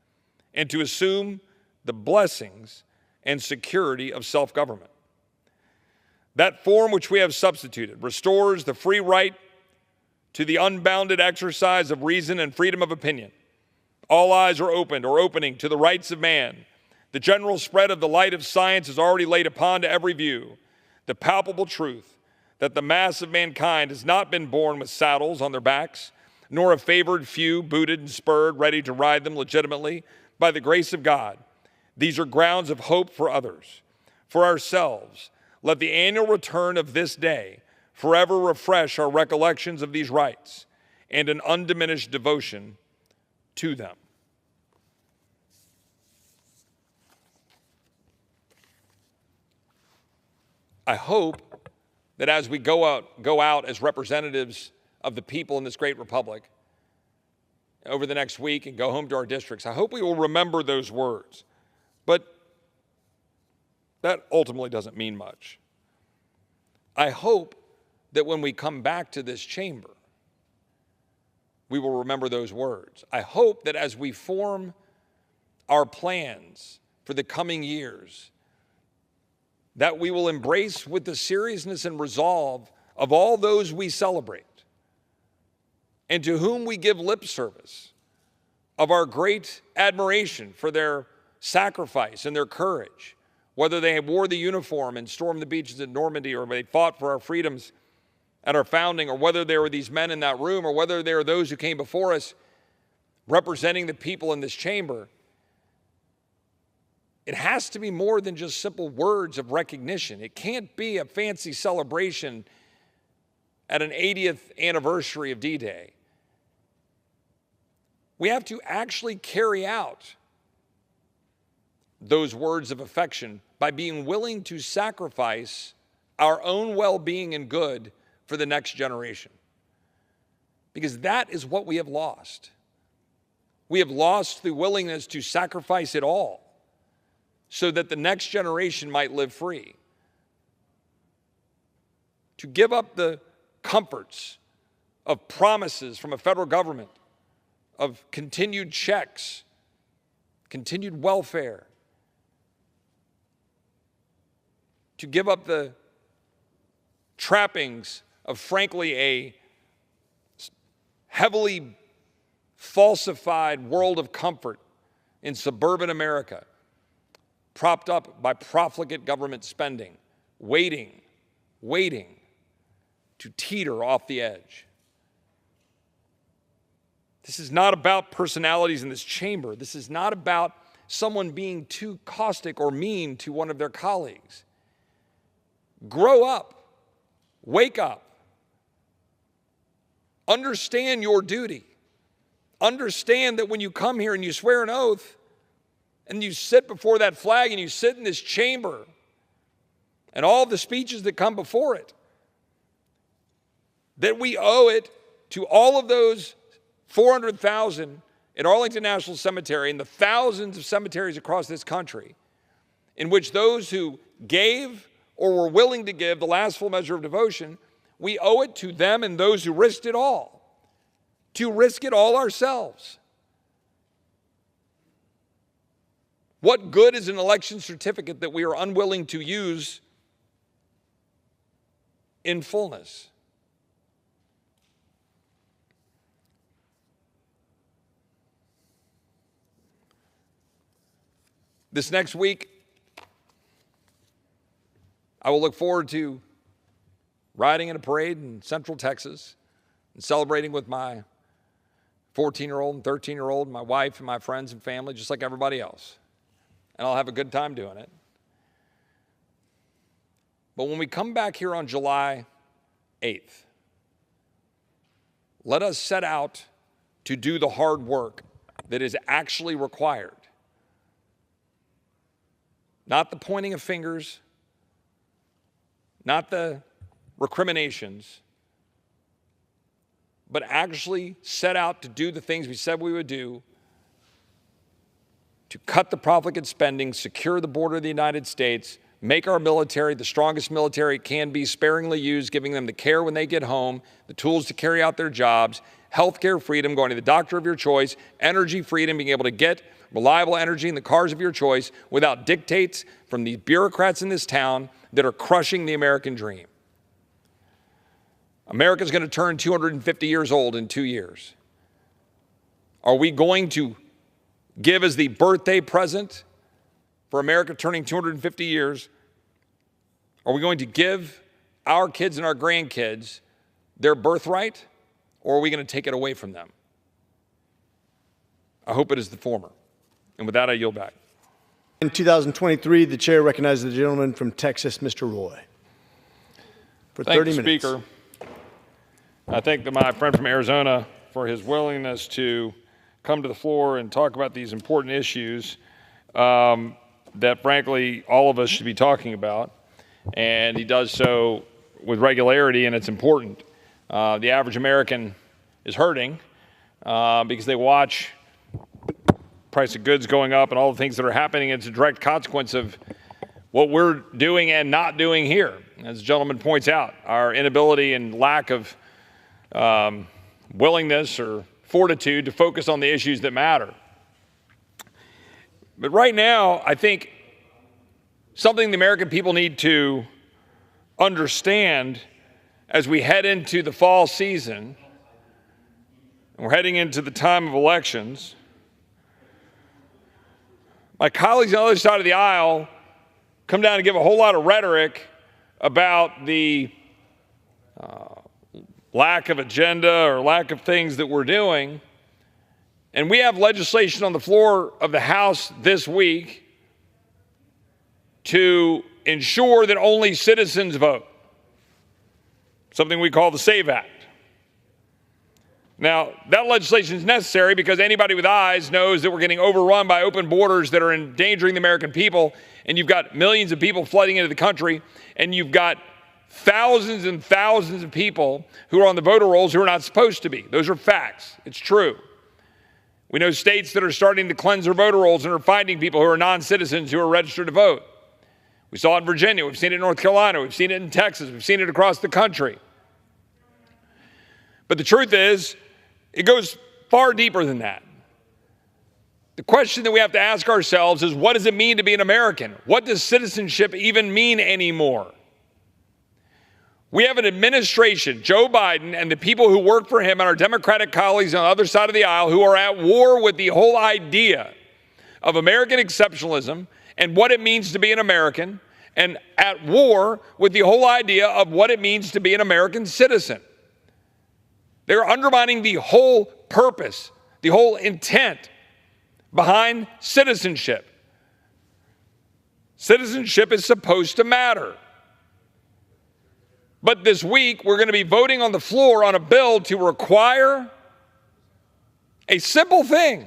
and to assume the blessings and security of self-government. That form which we have substituted restores the free right to the unbounded exercise of reason and freedom of opinion. All eyes are opened or opening to the rights of man. The general spread of the light of science is already laid upon to every view. The palpable truth that the mass of mankind has not been born with saddles on their backs, nor a favored few booted and spurred, ready to ride them legitimately by the grace of God. These are grounds of hope for others. For ourselves, let the annual return of this day forever refresh our recollections of these rights and an undiminished devotion to them." I hope that as we go out as representatives of the people in this great republic over the next week and go home to our districts, I hope we will remember those words. But that ultimately doesn't mean much. I hope that when we come back to this chamber, we will remember those words. I hope that as we form our plans for the coming years, that we will embrace with the seriousness and resolve of all those we celebrate and to whom we give lip service, of our great admiration for their sacrifice and their courage, whether they wore the uniform and stormed the beaches at Normandy, or they fought for our freedoms at our founding, or whether there were these men in that room, or whether there are those who came before us representing the people in this chamber. It has to be more than just simple words of recognition. It can't be a fancy celebration at an 80th anniversary of D-Day. We have to actually carry out those words of affection by being willing to sacrifice our own well-being and good for the next generation. Because that is what we have lost. We have lost the willingness to sacrifice it all so that the next generation might live free. To give up the comforts of promises from a federal government, of continued checks, continued welfare, to give up the trappings of, frankly, a heavily falsified world of comfort in suburban America, propped up by profligate government spending, waiting to teeter off the edge. This is not about personalities in this chamber. This is not about someone being too caustic or mean to one of their colleagues. Grow up. Wake up. Understand your duty. Understand that when you come here and you swear an oath, and you sit before that flag and you sit in this chamber and all the speeches that come before it, that we owe it to all of those 400,000 at Arlington National Cemetery and the thousands of cemeteries across this country in which those who gave or were willing to give the last full measure of devotion, we owe it to them and those who risked it all, to risk it all ourselves. What good is an election certificate that we are unwilling to use in fullness? This next week, I will look forward to riding in a parade in Central Texas and celebrating with my 14-year-old and 13-year-old, my wife and my friends and family, just like everybody else. And I'll have a good time doing it. But when we come back here on July 8th, let us set out to do the hard work that is actually required. Not the pointing of fingers, not the recriminations, but actually set out to do the things we said we would do to cut the profligate spending, secure the border of the United States, make our military the strongest military it can be, sparingly used, giving them the care when they get home, the tools to carry out their jobs, healthcare freedom, going to the doctor of your choice, energy freedom, being able to get reliable energy in the cars of your choice without dictates from the bureaucrats in this town that are crushing the American dream. America's going to turn 250 years old in 2 years. Are we going to give as the birthday present for America turning 250 years? Are we going to give our kids and our grandkids their birthright, or are we going to take it away from them? I hope it is the former. And with that, I yield back. In 2023, the chair recognizes the gentleman from Texas, Mr. Roy, for 30 minutes. Thank you, Speaker. I thank my friend from Arizona for his willingness to come to the floor and talk about these important issues that, frankly, all of us should be talking about. And he does so with regularity, and it's important. The average American is hurting because they watch price of goods going up and all the things that are happening. It's a direct consequence of what we're doing and not doing here. As the gentleman points out, our inability and lack of willingness or fortitude to focus on the issues that matter. But right now, I think something the American people need to understand as we head into the fall season, and we're heading into the time of elections. My colleagues on the other side of the aisle come down and give a whole lot of rhetoric about the lack of agenda or lack of things that we're doing. And we have legislation on the floor of the House this week to ensure that only citizens vote, something we call the SAVE Act. Now, that legislation is necessary because anybody with eyes knows that we're getting overrun by open borders that are endangering the American people, and you've got millions of people flooding into the country, and you've got thousands and thousands of people who are on the voter rolls who are not supposed to be. Those are facts. It's true. We know states that are starting to cleanse their voter rolls and are finding people who are non-citizens who are registered to vote. We saw it in Virginia. We've seen it in North Carolina. We've seen it in Texas. We've seen it across the country. But the truth is, it goes far deeper than that. The question that we have to ask ourselves is, what does it mean to be an American? What does citizenship even mean anymore? We have an administration, Joe Biden, and the people who work for him and our Democratic colleagues on the other side of the aisle who are at war with the whole idea of American exceptionalism and what it means to be an American, and at war with the whole idea of what it means to be an American citizen. They're undermining the whole purpose, the whole intent behind citizenship. Citizenship is supposed to matter. But this week, we're going to be voting on the floor on a bill to require a simple thing,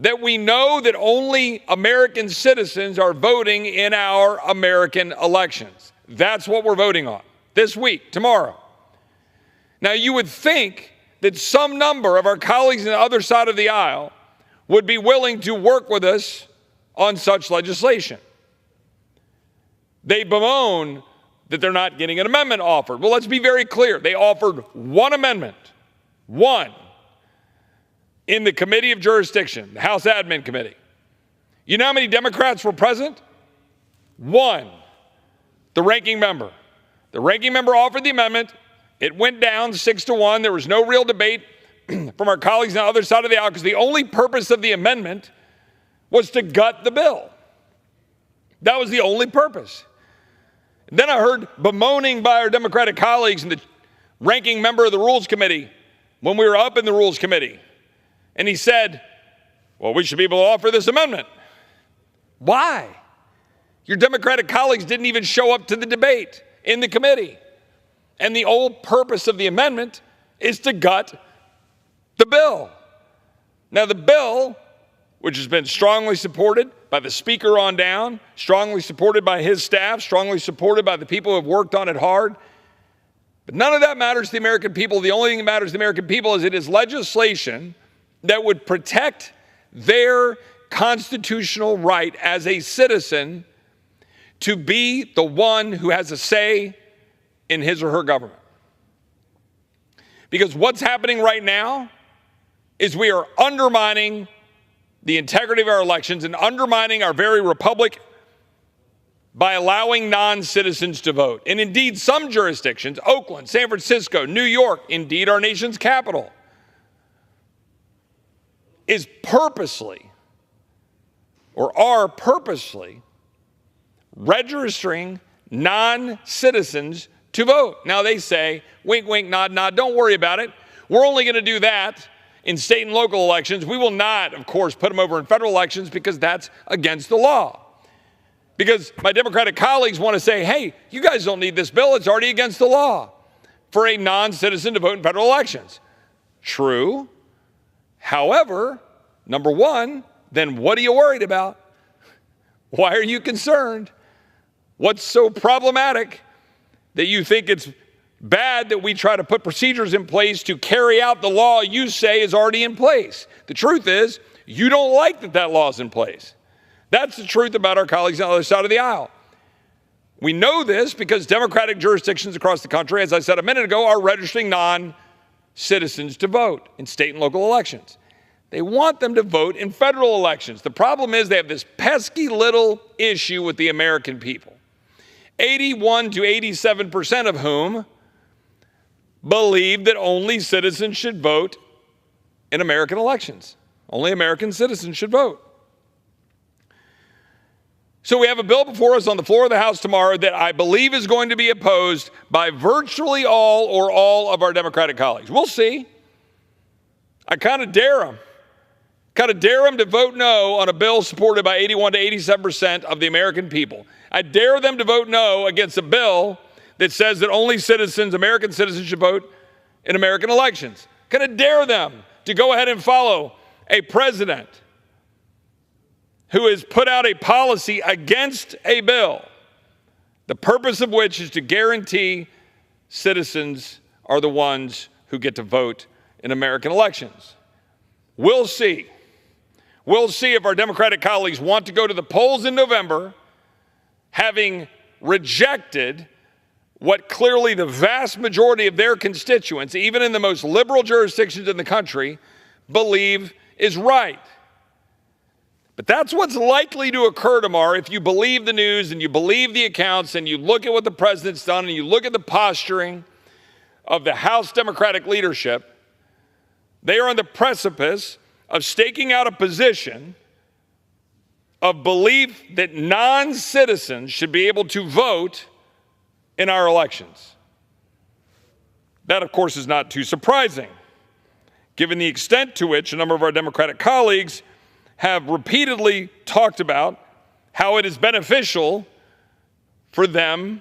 that we know that only American citizens are voting in our American elections. That's what we're voting on this week, tomorrow. Now, you would think that some number of our colleagues on the other side of the aisle would be willing to work with us on such legislation. They bemoan that they're not getting an amendment offered. Well, let's be very clear. They offered one amendment, one, in the Committee of Jurisdiction, the House Admin Committee. You know how many Democrats were present? One, the ranking member. The ranking member offered the amendment. It went down 6-1. There was no real debate from our colleagues on the other side of the aisle because the only purpose of the amendment was to gut the bill. That was the only purpose. And then I heard bemoaning by our Democratic colleagues and the ranking member of the Rules Committee when we were up in the Rules Committee. And he said, well, we should be able to offer this amendment. Why? Your Democratic colleagues didn't even show up to the debate in the committee. And the whole purpose of the amendment is to gut the bill. Now, the bill, which has been strongly supported by the Speaker on down, strongly supported by his staff, strongly supported by the people who have worked on it hard, but none of that matters to the American people. The only thing that matters to the American people is it is legislation that would protect their constitutional right as a citizen to be the one who has a say in his or her government. Because what's happening right now is we are undermining the integrity of our elections and undermining our very republic by allowing non-citizens to vote. And indeed, some jurisdictions, Oakland, San Francisco, New York, indeed our nation's capital, is purposely or are purposely registering non-citizens to vote. Now they say, wink, wink, nod, nod, don't worry about it. We're only going to do that in state and local elections. We will not, of course, put them over in federal elections because that's against the law. Because my Democratic colleagues want to say, hey, you guys don't need this bill. It's already against the law for a non-citizen to vote in federal elections. True. However, number one, then what are you worried about? Why are you concerned? What's so problematic that you think it's bad that we try to put procedures in place to carry out the law you say is already in place? The truth is, you don't like that that law is in place. That's the truth about our colleagues on the other side of the aisle. We know this because Democratic jurisdictions across the country, as I said a minute ago, are registering non-citizens to vote in state and local elections. They want them to vote in federal elections. The problem is they have this pesky little issue with the American people, 81 to 87% of whom believe that only citizens should vote in American elections. Only American citizens should vote. So we have a bill before us on the floor of the House tomorrow that I believe is going to be opposed by virtually all or all of our Democratic colleagues. We'll see. I kind of dare them. To vote no on a bill supported by 81 to 87% of the American people. I dare them to vote no against a bill that says that only citizens, American citizens, should vote in American elections. Kind of dare them to go ahead and follow a president who has put out a policy against a bill, the purpose of which is to guarantee citizens are the ones who get to vote in American elections. We'll see. We'll see if our Democratic colleagues want to go to the polls in November, having rejected what clearly the vast majority of their constituents, even in the most liberal jurisdictions in the country, believe is right. But that's what's likely to occur tomorrow if you believe the news and you believe the accounts and you look at what the president's done and you look at the posturing of the House Democratic leadership. They are on the precipice of staking out a position of belief that non-citizens should be able to vote in our elections. That, of course, is not too surprising, given the extent to which a number of our Democratic colleagues have repeatedly talked about how it is beneficial for them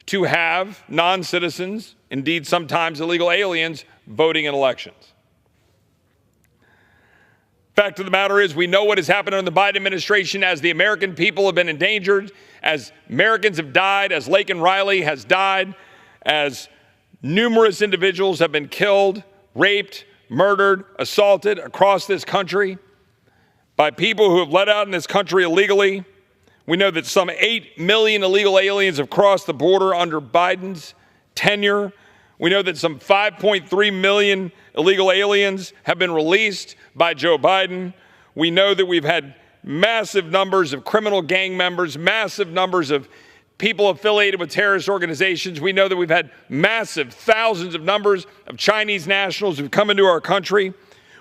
to have non-citizens, indeed sometimes illegal aliens, voting in elections. Fact of the matter is, we know what has happened under the Biden administration as the American people have been endangered, as Americans have died, as Laken Riley has died, as numerous individuals have been killed, raped, murdered, assaulted across this country by people who have let out in this country illegally. We know that some 8 million illegal aliens have crossed the border under Biden's tenure. We know that some 5.3 million illegal aliens have been released by Joe Biden. We know that we've had massive numbers of criminal gang members, massive numbers of people affiliated with terrorist organizations. We know that we've had massive thousands of numbers of Chinese nationals who've come into our country.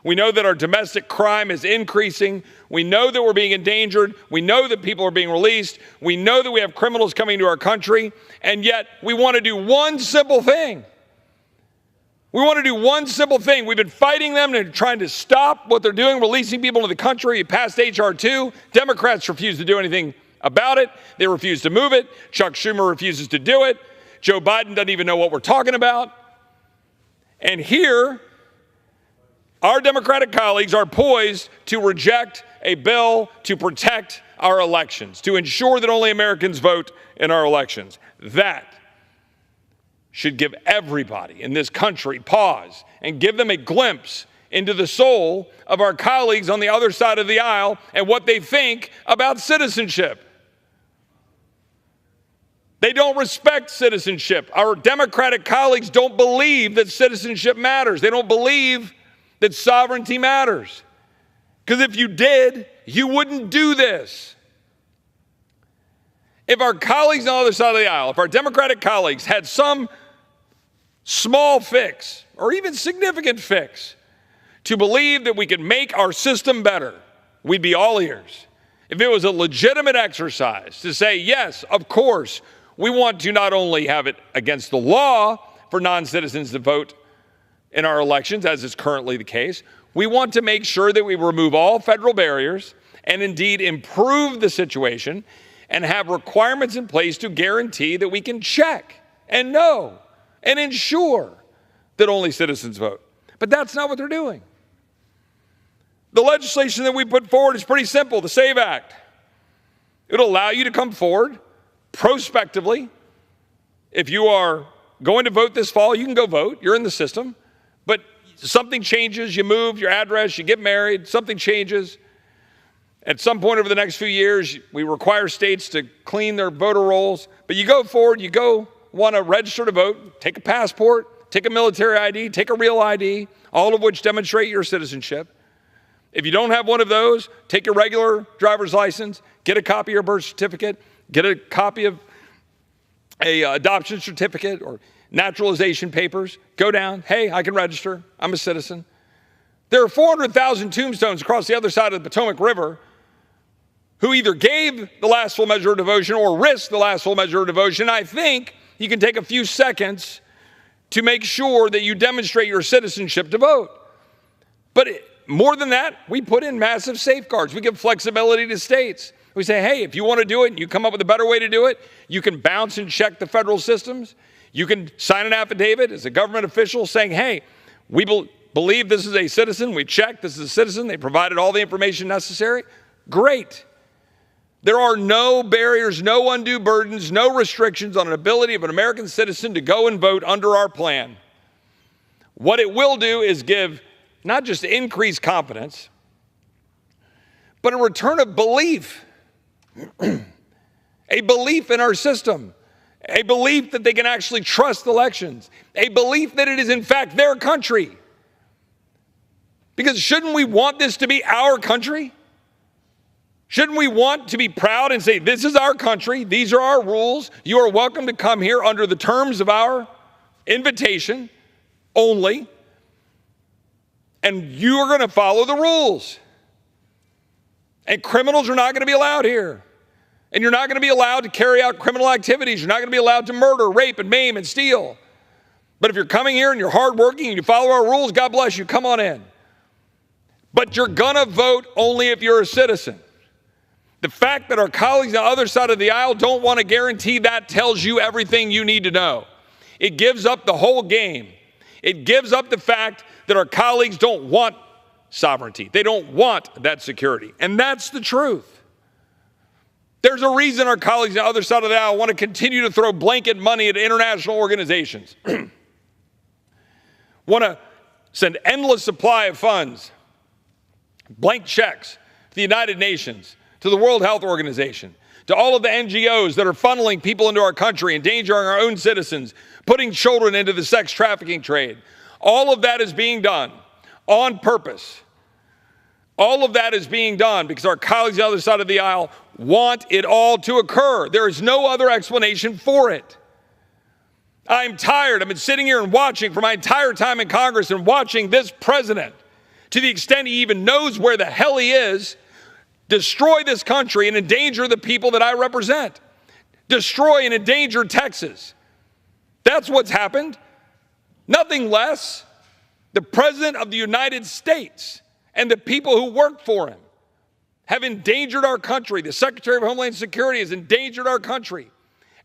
We know that our domestic crime is increasing. We know that we're being endangered. We know that people are being released. We know that we have criminals coming to our country. And yet we want to do one simple thing. We want to do one simple thing. We've been fighting them and trying to stop what they're doing, releasing people into the country. It passed H.R. 2. Democrats refuse to do anything about it. They refuse to move it. Chuck Schumer refuses to do it. Joe Biden doesn't even know what we're talking about. And here, our Democratic colleagues are poised to reject a bill to protect our elections, to ensure that only Americans vote in our elections. That should give everybody in this country pause and give them a glimpse into the soul of our colleagues on the other side of the aisle and what they think about citizenship. They don't respect citizenship. Our Democratic colleagues don't believe that citizenship matters. They don't believe that sovereignty matters. Because if you did, you wouldn't do this. If our colleagues on the other side of the aisle, if our Democratic colleagues had some small fix or even significant fix to believe that we could make our system better, we'd be all ears. If it was a legitimate exercise to say, yes, of course, we want to not only have it against the law for non-citizens to vote in our elections, as is currently the case, we want to make sure that we remove all federal barriers and indeed improve the situation and have requirements in place to guarantee that we can check and know and ensure that only citizens vote. But that's not what they're doing. The legislation that we put forward is pretty simple, the SAVE Act. It'll allow you to come forward prospectively. If you are going to vote this fall, you can go vote. You're in the system. But something changes, you move your address, you get married, something changes. At some point over the next few years, we require states to clean their voter rolls. But you go forward, you go want to register to vote, take a passport, take a military ID, take a real ID, all of which demonstrate your citizenship. If you don't have one of those, take your regular driver's license, get a copy of your birth certificate, get a copy of a adoption certificate or naturalization papers, go down, hey, I can register, I'm a citizen. There are 400,000 tombstones across the other side of the Potomac River who either gave the last full measure of devotion or risked the last full measure of devotion. I think you can take a few seconds to make sure that you demonstrate your citizenship to vote. But more than that, we put in massive safeguards. We give flexibility to states. We say, hey, if you want to do it and you come up with a better way to do it, you can bounce and check the federal systems. You can sign an affidavit as a government official saying, hey, we believe this is a citizen. We've checked this is a citizen. They provided all the information necessary. Great. There are no barriers, no undue burdens, no restrictions on an ability of an American citizen to go and vote under our plan. What it will do is give not just increased confidence, but a return of belief, a belief in our system, a belief that they can actually trust elections, a belief that it is in fact their country. Because shouldn't we want this to be our country? Shouldn't we want to be proud and say, this is our country, these are our rules, you are welcome to come here under the terms of our invitation only, and you are going to follow the rules. And criminals are not going to be allowed here. And you're not going to be allowed to carry out criminal activities. You're not going to be allowed to murder, rape, and maim and steal. But if you're coming here and you're hardworking and you follow our rules, God bless you, come on in. But you're going to vote only if you're a citizen. The fact that our colleagues on the other side of the aisle don't want to guarantee that tells you everything you need to know. It gives up the whole game. It gives up the fact that our colleagues don't want sovereignty. They don't want that security. And that's the truth. There's a reason our colleagues on the other side of the aisle want to continue to throw blanket money at international organizations, want to send endless supply of funds, blank checks to the United Nations, to the World Health Organization, to all of the NGOs that are funneling people into our country, endangering our own citizens, putting children into the sex trafficking trade. All of that is being done on purpose. All of that is being done because our colleagues on the other side of the aisle want it all to occur. There is no other explanation for it. I'm tired. I've been sitting here and watching for my entire time in Congress and watching this president, to the extent he even knows where the hell he is, destroy this country and endanger the people that I represent. Destroy and endanger Texas. That's what's happened. Nothing less. The President of the United States and the people who work for him have endangered our country. The Secretary of Homeland Security has endangered our country.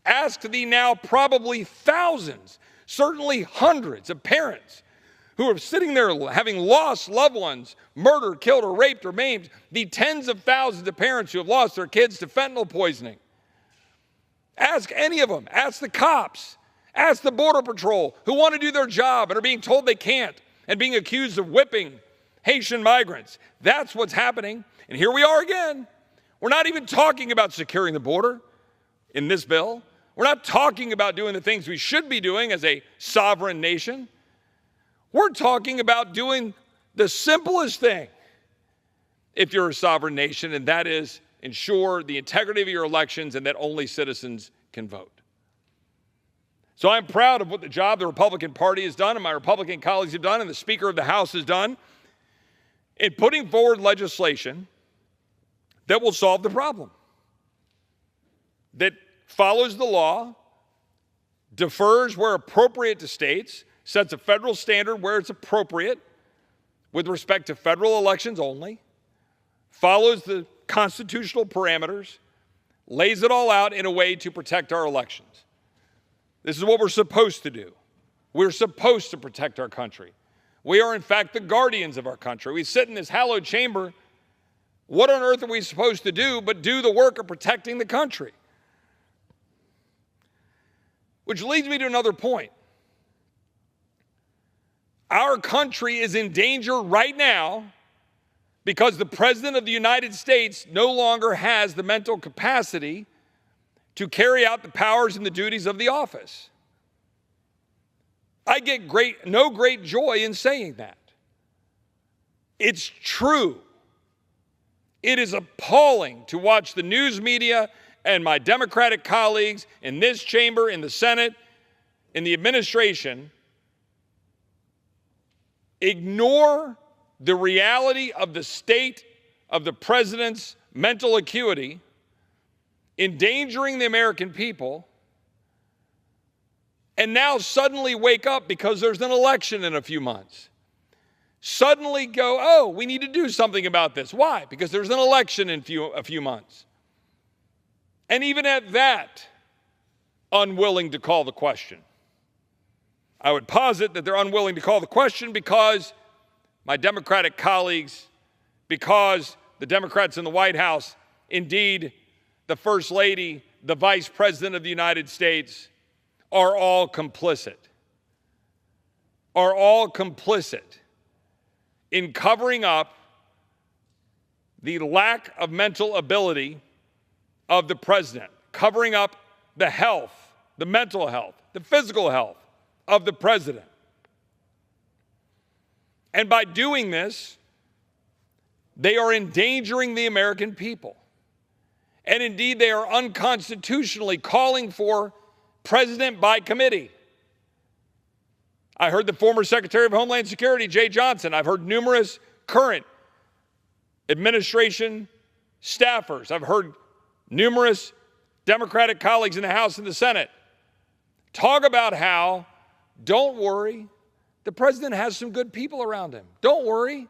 Ask the now probably thousands, certainly hundreds of parents who are sitting there having lost loved ones, murdered, killed, or raped, or maimed, the tens of thousands of parents who have lost their kids to fentanyl poisoning. Ask any of them. Ask the cops. Ask the Border Patrol who want to do their job and are being told they can't and being accused of whipping Haitian migrants. That's what's happening. And here we are again. We're not even talking about securing the border in this bill. We're not talking about doing the things we should be doing as a sovereign nation. We're talking about doing the simplest thing if you're a sovereign nation, and that is ensure the integrity of your elections and that only citizens can vote. So I'm proud of what the job the Republican Party has done and my Republican colleagues have done and the Speaker of the House has done in putting forward legislation that will solve the problem, that follows the law, defers where appropriate to states, sets a federal standard where it's appropriate with respect to federal elections only, follows the constitutional parameters, lays it all out in a way to protect our elections. This is what we're supposed to do. We're supposed to protect our country. We are, in fact, the guardians of our country. We sit in this hallowed chamber. What on earth are we supposed to do but do the work of protecting the country? Which leads me to another point. Our country is in danger right now because the President of the United States no longer has the mental capacity to carry out the powers and the duties of the office. I get no great joy in saying that. It's true. It is appalling to watch the news media and my Democratic colleagues in this chamber, in the Senate, in the administration, ignore the reality of the state of the president's mental acuity, endangering the American people, and now suddenly wake up because there's an election in a few months. Suddenly go, oh, we need to do something about this. Why? Because there's an election in a few months. And even at that, unwilling to call the question. I would posit that they're unwilling to call the question because my Democratic colleagues, because the Democrats in the White House, indeed the First Lady, the Vice President of the United States, are all complicit. Are all complicit in covering up the lack of mental ability of the president, covering up the health, the mental health, the physical health of the president. And by doing this, they are endangering the American people. And indeed, they are unconstitutionally calling for president by committee. I heard the former Secretary of Homeland Security, Jay Johnson. I've heard numerous current administration staffers. I've heard numerous Democratic colleagues in the House and the Senate talk about how, don't worry, the president has some good people around him. Don't worry.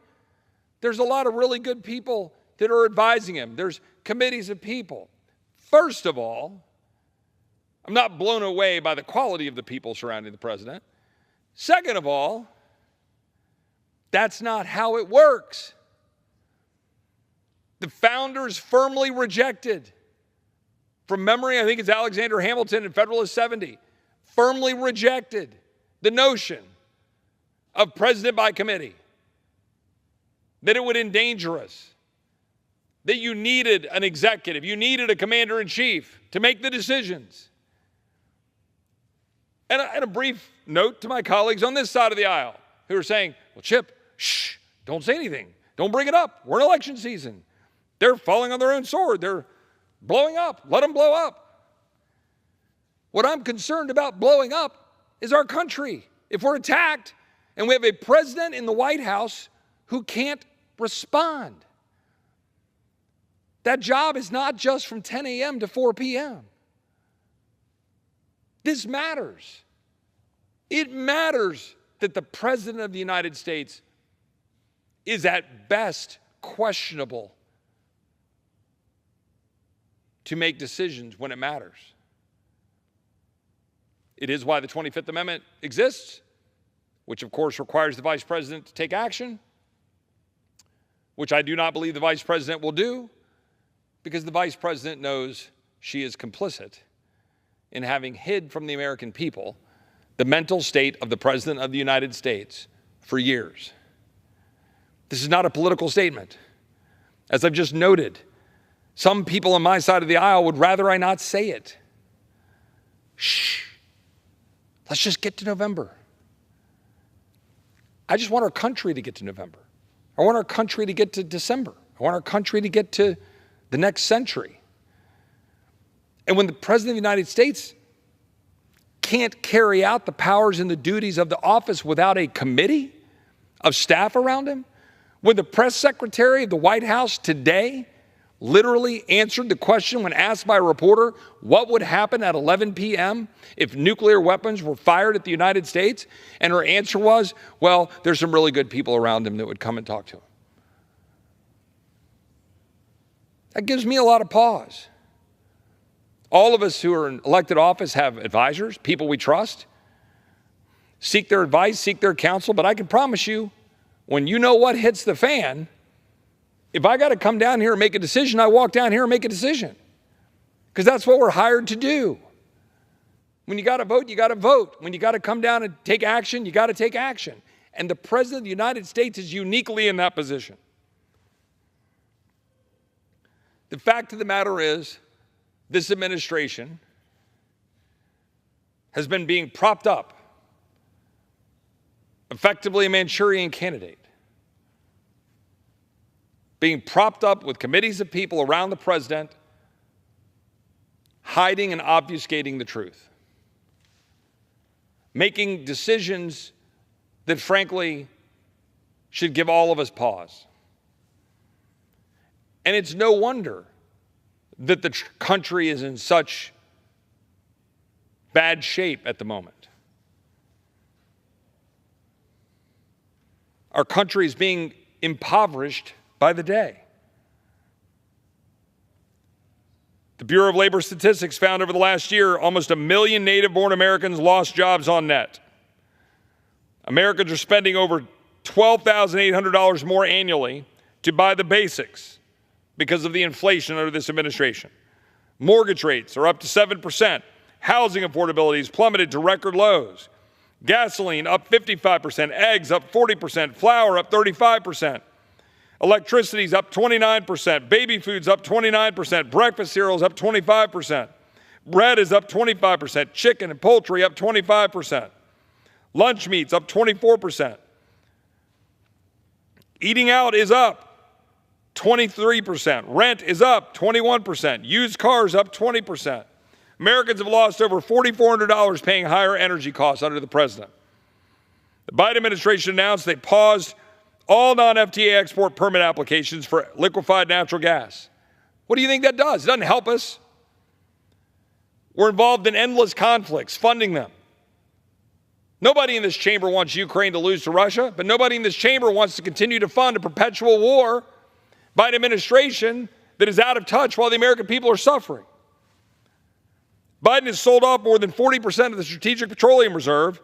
There's a lot of really good people that are advising him. There's committees of people. First of all, I'm not blown away by the quality of the people surrounding the president. Second of all, That's not how it works. The founders firmly rejected, from memory, I think it's Alexander Hamilton in Federalist 70, firmly rejected the notion of president by committee, that it would endanger us, that you needed an executive, you needed a commander-in-chief to make the decisions. And a brief note to my colleagues on this side of the aisle who are saying, well, Chip, shh, don't say anything. Don't bring it up. We're in election season. They're falling on their own sword. They're blowing up. Let them blow up. What I'm concerned about blowing up is our country. If we're attacked and we have a president in the White House who can't respond, that job is not just from 10 a.m. to 4 p.m. This matters. It matters that the President of the United States is at best questionable to make decisions when it matters. It is why the 25th Amendment exists, which of course requires the Vice President to take action, which I do not believe the Vice President will do, because the Vice President knows she is complicit in having hid from the American people the mental state of the President of the United States for years. This is not a political statement. As I've just noted, some people on my side of the aisle would rather I not say it. Shh. Let's just get to November. I just want our country to get to November. I want our country to get to December. I want our country to get to the next century. And when the President of the United States can't carry out the powers and the duties of the office without a committee of staff around him, when the press secretary of the White House today literally answered the question when asked by a reporter what would happen at 11 p.m. if nuclear weapons were fired at the United States, and her answer was, well, there's some really good people around him that would come and talk to him. That gives me a lot of pause. All of us who are in elected office have advisors, people we trust. Seek their advice, seek their counsel, but I can promise you, when you know what hits the fan, if I got to come down here and make a decision, I walk down here and make a decision. Because that's what we're hired to do. When you got to vote, you got to vote. When you got to come down and take action, you got to take action. And the President of the United States is uniquely in that position. The fact of the matter is, this administration has been being propped up, effectively a Manchurian candidate, being propped up with committees of people around the president, hiding and obfuscating the truth, making decisions that frankly should give all of us pause. And it's no wonder that the country is in such bad shape at the moment. Our country is being impoverished by the day. The Bureau of Labor Statistics found over the last year almost 1 million native-born Americans lost jobs on net. Americans are spending over $12,800 more annually to buy the basics because of the inflation under this administration. Mortgage rates are up to 7%. Housing affordability has plummeted to record lows. Gasoline up 55%, eggs up 40%, flour up 35%. Electricity's up 29%, baby food's up 29%, breakfast cereals up 25%. Bread is up 25%, chicken and poultry up 25%. Lunch meat's up 24%. Eating out is up 23%. Rent is up 21%. Used cars up 20%. Americans have lost over $4,400 paying higher energy costs under the president. The Biden administration announced they paused all non-FTA export permit applications for liquefied natural gas. What do you think that does? It doesn't help us. We're involved in endless conflicts, funding them. Nobody in this chamber wants Ukraine to lose to Russia, but nobody in this chamber wants to continue to fund a perpetual war by an administration that is out of touch while the American people are suffering. Biden has sold off more than 40% of the Strategic Petroleum Reserve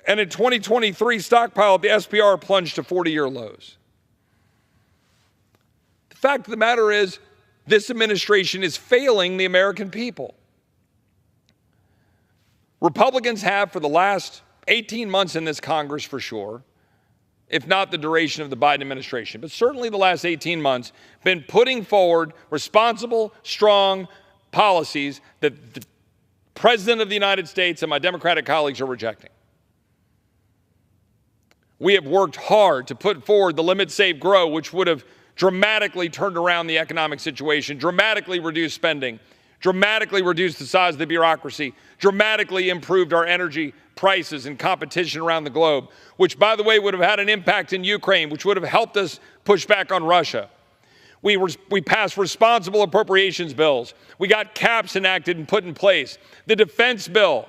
And in 2023, stockpile at the SPR plunged to 40-year lows. The fact of the matter is, this administration is failing the American people. Republicans have, for the last 18 months in this Congress for sure, if not the duration of the Biden administration, but certainly the last 18 months, been putting forward responsible, strong policies that the President of the United States and my Democratic colleagues are rejecting. We have worked hard to put forward the Limit, Save, Grow, which would have dramatically turned around the economic situation, dramatically reduced spending, dramatically reduced the size of the bureaucracy, dramatically improved our energy prices and competition around the globe, which, by the way, would have had an impact in Ukraine, which would have helped us push back on Russia. We passed responsible appropriations bills. We got caps enacted and put in place. The defense bill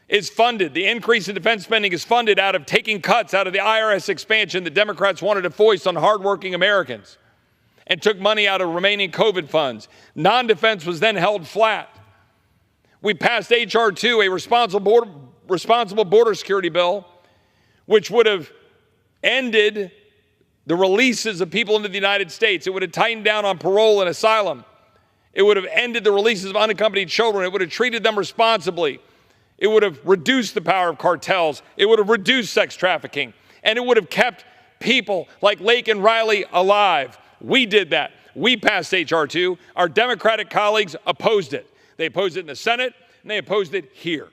is funded. The increase in defense spending is funded out of taking cuts out of the IRS expansion that Democrats wanted to foist on hardworking Americans and took money out of remaining COVID funds. Non-defense was then held flat. We passed H.R. 2, a responsible border security bill, which would have ended the releases of people into the United States. It would have tightened down on parole and asylum. It would have ended the releases of unaccompanied children. It would have treated them responsibly. It would have reduced the power of cartels. It would have reduced sex trafficking. And it would have kept people like Lake and Riley alive. We did that. We passed H.R. 2. Our Democratic colleagues opposed it. They opposed it in the Senate, and they opposed it here.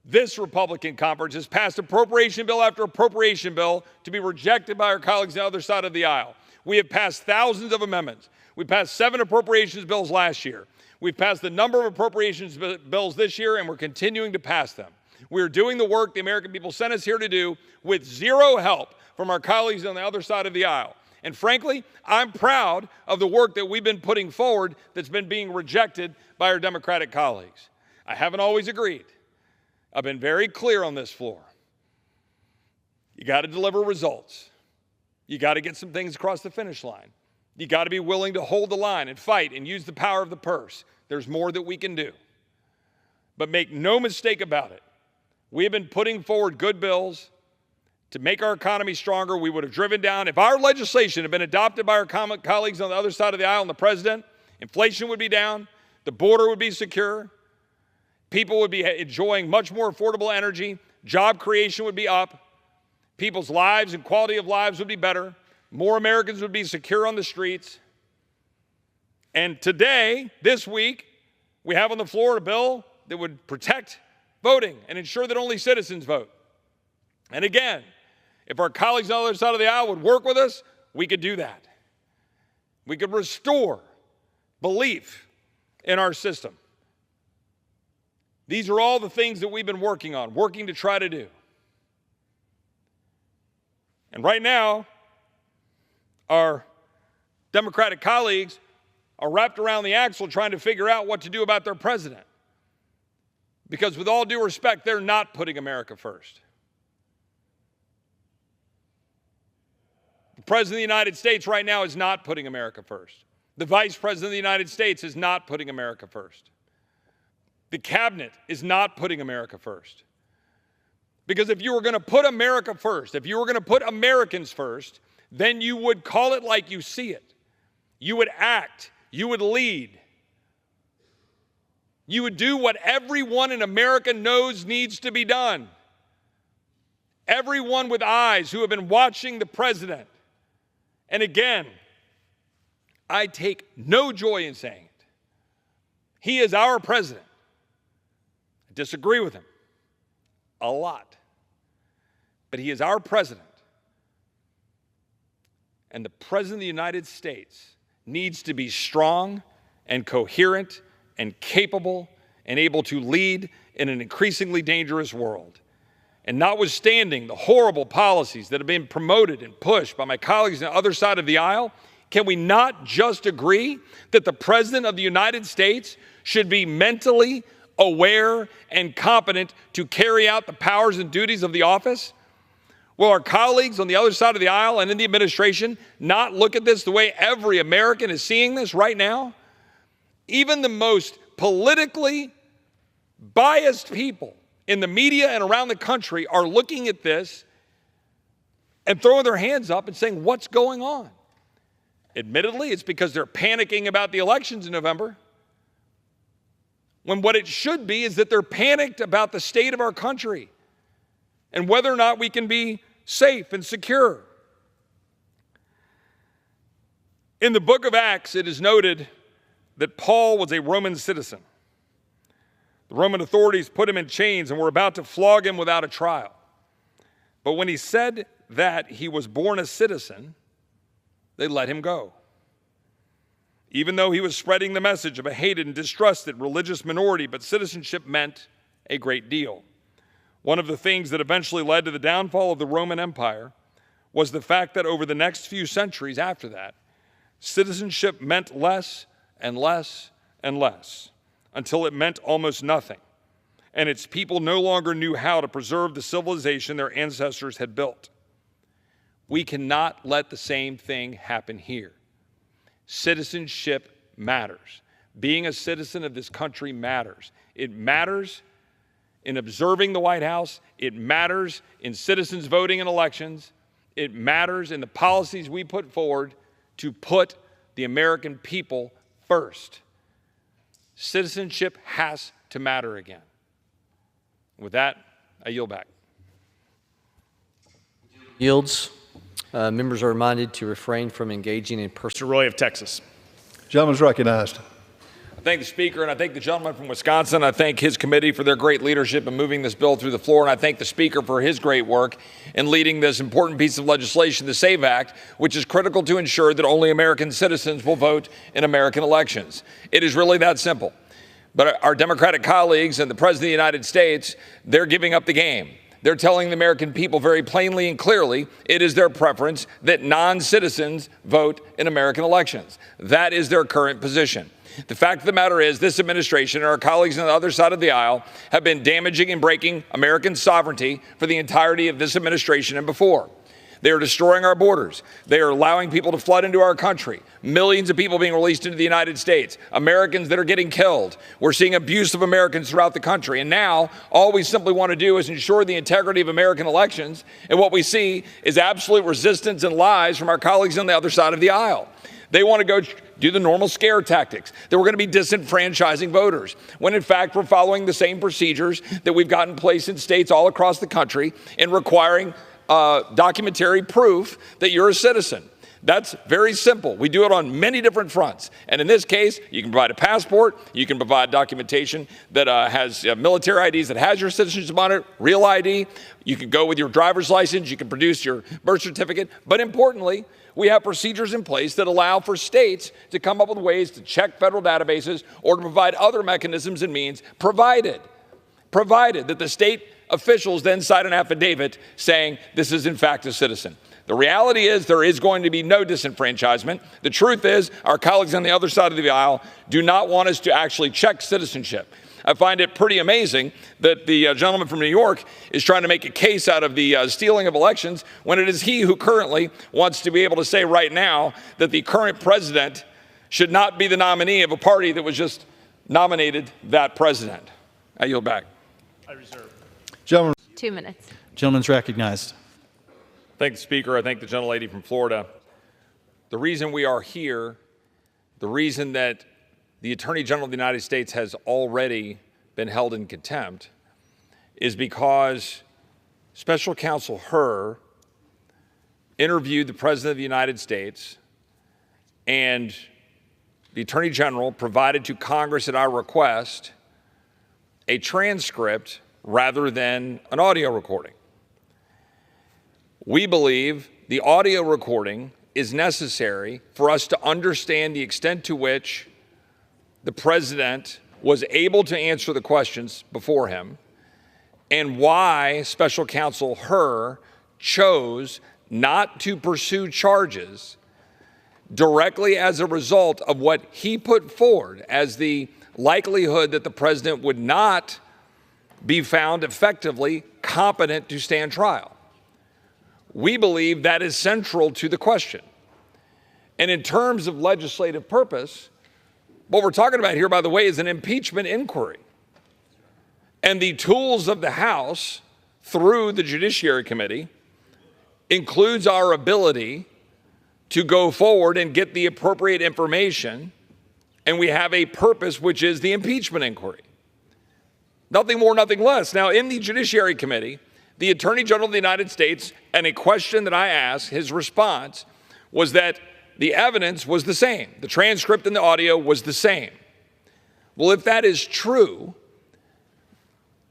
This Republican conference has passed appropriation bill after appropriation bill to be rejected by our colleagues on the other side of the aisle. We have passed thousands of amendments. We passed 7 appropriations bills last year. We've passed a number of appropriations bills this year, and we're continuing to pass them. We're doing the work the American people sent us here to do with zero help from our colleagues on the other side of the aisle. And frankly, I'm proud of the work that we've been putting forward that's been being rejected by our Democratic colleagues. I haven't always agreed. I've been very clear on this floor. You got to deliver results. You got to get some things across the finish line. You got to be willing to hold the line and fight and use the power of the purse. There's more that we can do. But make no mistake about it. We have been putting forward good bills to make our economy stronger. We would have driven down, if our legislation had been adopted by our colleagues on the other side of the aisle and the president, inflation would be down, the border would be secure, people would be enjoying much more affordable energy, job creation would be up, people's lives and quality of lives would be better, more Americans would be secure on the streets. And today, this week, we have on the floor a bill that would protect voting and ensure that only citizens vote. And again, if our colleagues on the other side of the aisle would work with us, we could do that. We could restore belief in our system. These are all the things that we've been working on, working to try to do. And right now, our Democratic colleagues are wrapped around the axle trying to figure out what to do about their president. Because with all due respect, they're not putting America first. The President of the United States right now is not putting America first. The Vice President of the United States is not putting America first. The Cabinet is not putting America first. Because if you were going to put America first, if you were going to put Americans first, then you would call it like you see it. You would act. You would lead. You would do what everyone in America knows needs to be done. Everyone with eyes who have been watching the president. And again, I take no joy in saying it. He is our president. I disagree with him a lot. But he is our president. And the President of the United States needs to be strong and coherent and capable and able to lead in an increasingly dangerous world. And notwithstanding the horrible policies that have been promoted and pushed by my colleagues on the other side of the aisle, can we not just agree that the President of the United States should be mentally aware and competent to carry out the powers and duties of the office? Will our colleagues on the other side of the aisle and in the administration not look at this the way every American is seeing this right now? Even the most politically biased people in the media and around the country are looking at this and throwing their hands up and saying, what's going on? Admittedly, it's because they're panicking about the elections in November, when what it should be is that they're panicked about the state of our country and whether or not we can be safe and secure. In the book of Acts, it is noted that Paul was a Roman citizen. The Roman authorities put him in chains and were about to flog him without a trial. But when he said that he was born a citizen, they let him go. Even though he was spreading the message of a hated and distrusted religious minority, but citizenship meant a great deal. One of the things that eventually led to the downfall of the Roman Empire was the fact that over the next few centuries after that, citizenship meant less and less and less, until it meant almost nothing, and its people no longer knew how to preserve the civilization their ancestors had built. We cannot let the same thing happen here. Citizenship matters. Being a citizen of this country matters. It matters in observing the White House. It matters in citizens voting in elections. It matters in the policies we put forward to put the American people first. Citizenship has to matter again. With that, I yield back. Yields. Members are reminded to refrain from engaging in personal. Mr. Roy of Texas. Gentleman's recognized. I thank the Speaker, and I thank the gentleman from Wisconsin. I thank his committee for their great leadership in moving this bill through the floor, and I thank the Speaker for his great work in leading this important piece of legislation, the SAVE Act, which is critical to ensure that only American citizens will vote in American elections. It is really that simple. But our Democratic colleagues and the President of the United States, they're giving up the game. They're telling the American people very plainly and clearly it is their preference that non-citizens vote in American elections. That is their current position. The fact of the matter is this administration and our colleagues on the other side of the aisle have been damaging and breaking American sovereignty for the entirety of this administration and before. They are destroying our borders. They are allowing people to flood into our country. Millions of people being released into the United States. Americans that are getting killed. We're seeing abuse of Americans throughout the country. And now all we simply want to do is ensure the integrity of American elections. And what we see is absolute resistance and lies from our colleagues on the other side of the aisle. They want to go do the normal scare tactics, that we're going to be disenfranchising voters, when in fact we're following the same procedures that we've got in place in states all across the country in requiring documentary proof that you're a citizen. That's very simple. We do it on many different fronts. And in this case, you can provide a passport, you can provide documentation that has military IDs that has your citizenship on it, real ID. You can go with your driver's license, you can produce your birth certificate. But importantly, we have procedures in place that allow for states to come up with ways to check federal databases or to provide other mechanisms and means, provided that the state officials then sign an affidavit saying this is in fact a citizen. The reality is there is going to be no disenfranchisement. The truth is our colleagues on the other side of the aisle do not want us to actually check citizenship. I find it pretty amazing that the gentleman from New York is trying to make a case out of the stealing of elections when it is he who currently wants to be able to say right now that the current president should not be the nominee of a party that was just nominated that president. I yield back. I reserve. Gentleman. 2 minutes. Gentleman's recognized. Thank the Speaker. I thank the gentlelady from Florida. The reason we are here, the reason that the Attorney General of the United States has already been held in contempt is because Special Counsel Hur interviewed the President of the United States, and the Attorney General provided to Congress at our request a transcript rather than an audio recording. We believe the audio recording is necessary for us to understand the extent to which the President was able to answer the questions before him and why Special Counsel Hur chose not to pursue charges directly as a result of what he put forward as the likelihood that the President would not be found effectively competent to stand trial. We believe that is central to the question. And in terms of legislative purpose, what we're talking about here, by the way, is an impeachment inquiry. And the tools of the House through the Judiciary Committee includes our ability to go forward and get the appropriate information, and we have a purpose, which is the impeachment inquiry. Nothing more, nothing less. Now, in the Judiciary Committee, the Attorney General of the United States, and a question that I asked, his response was that the evidence was the same. The transcript and the audio was the same. Well, if that is true,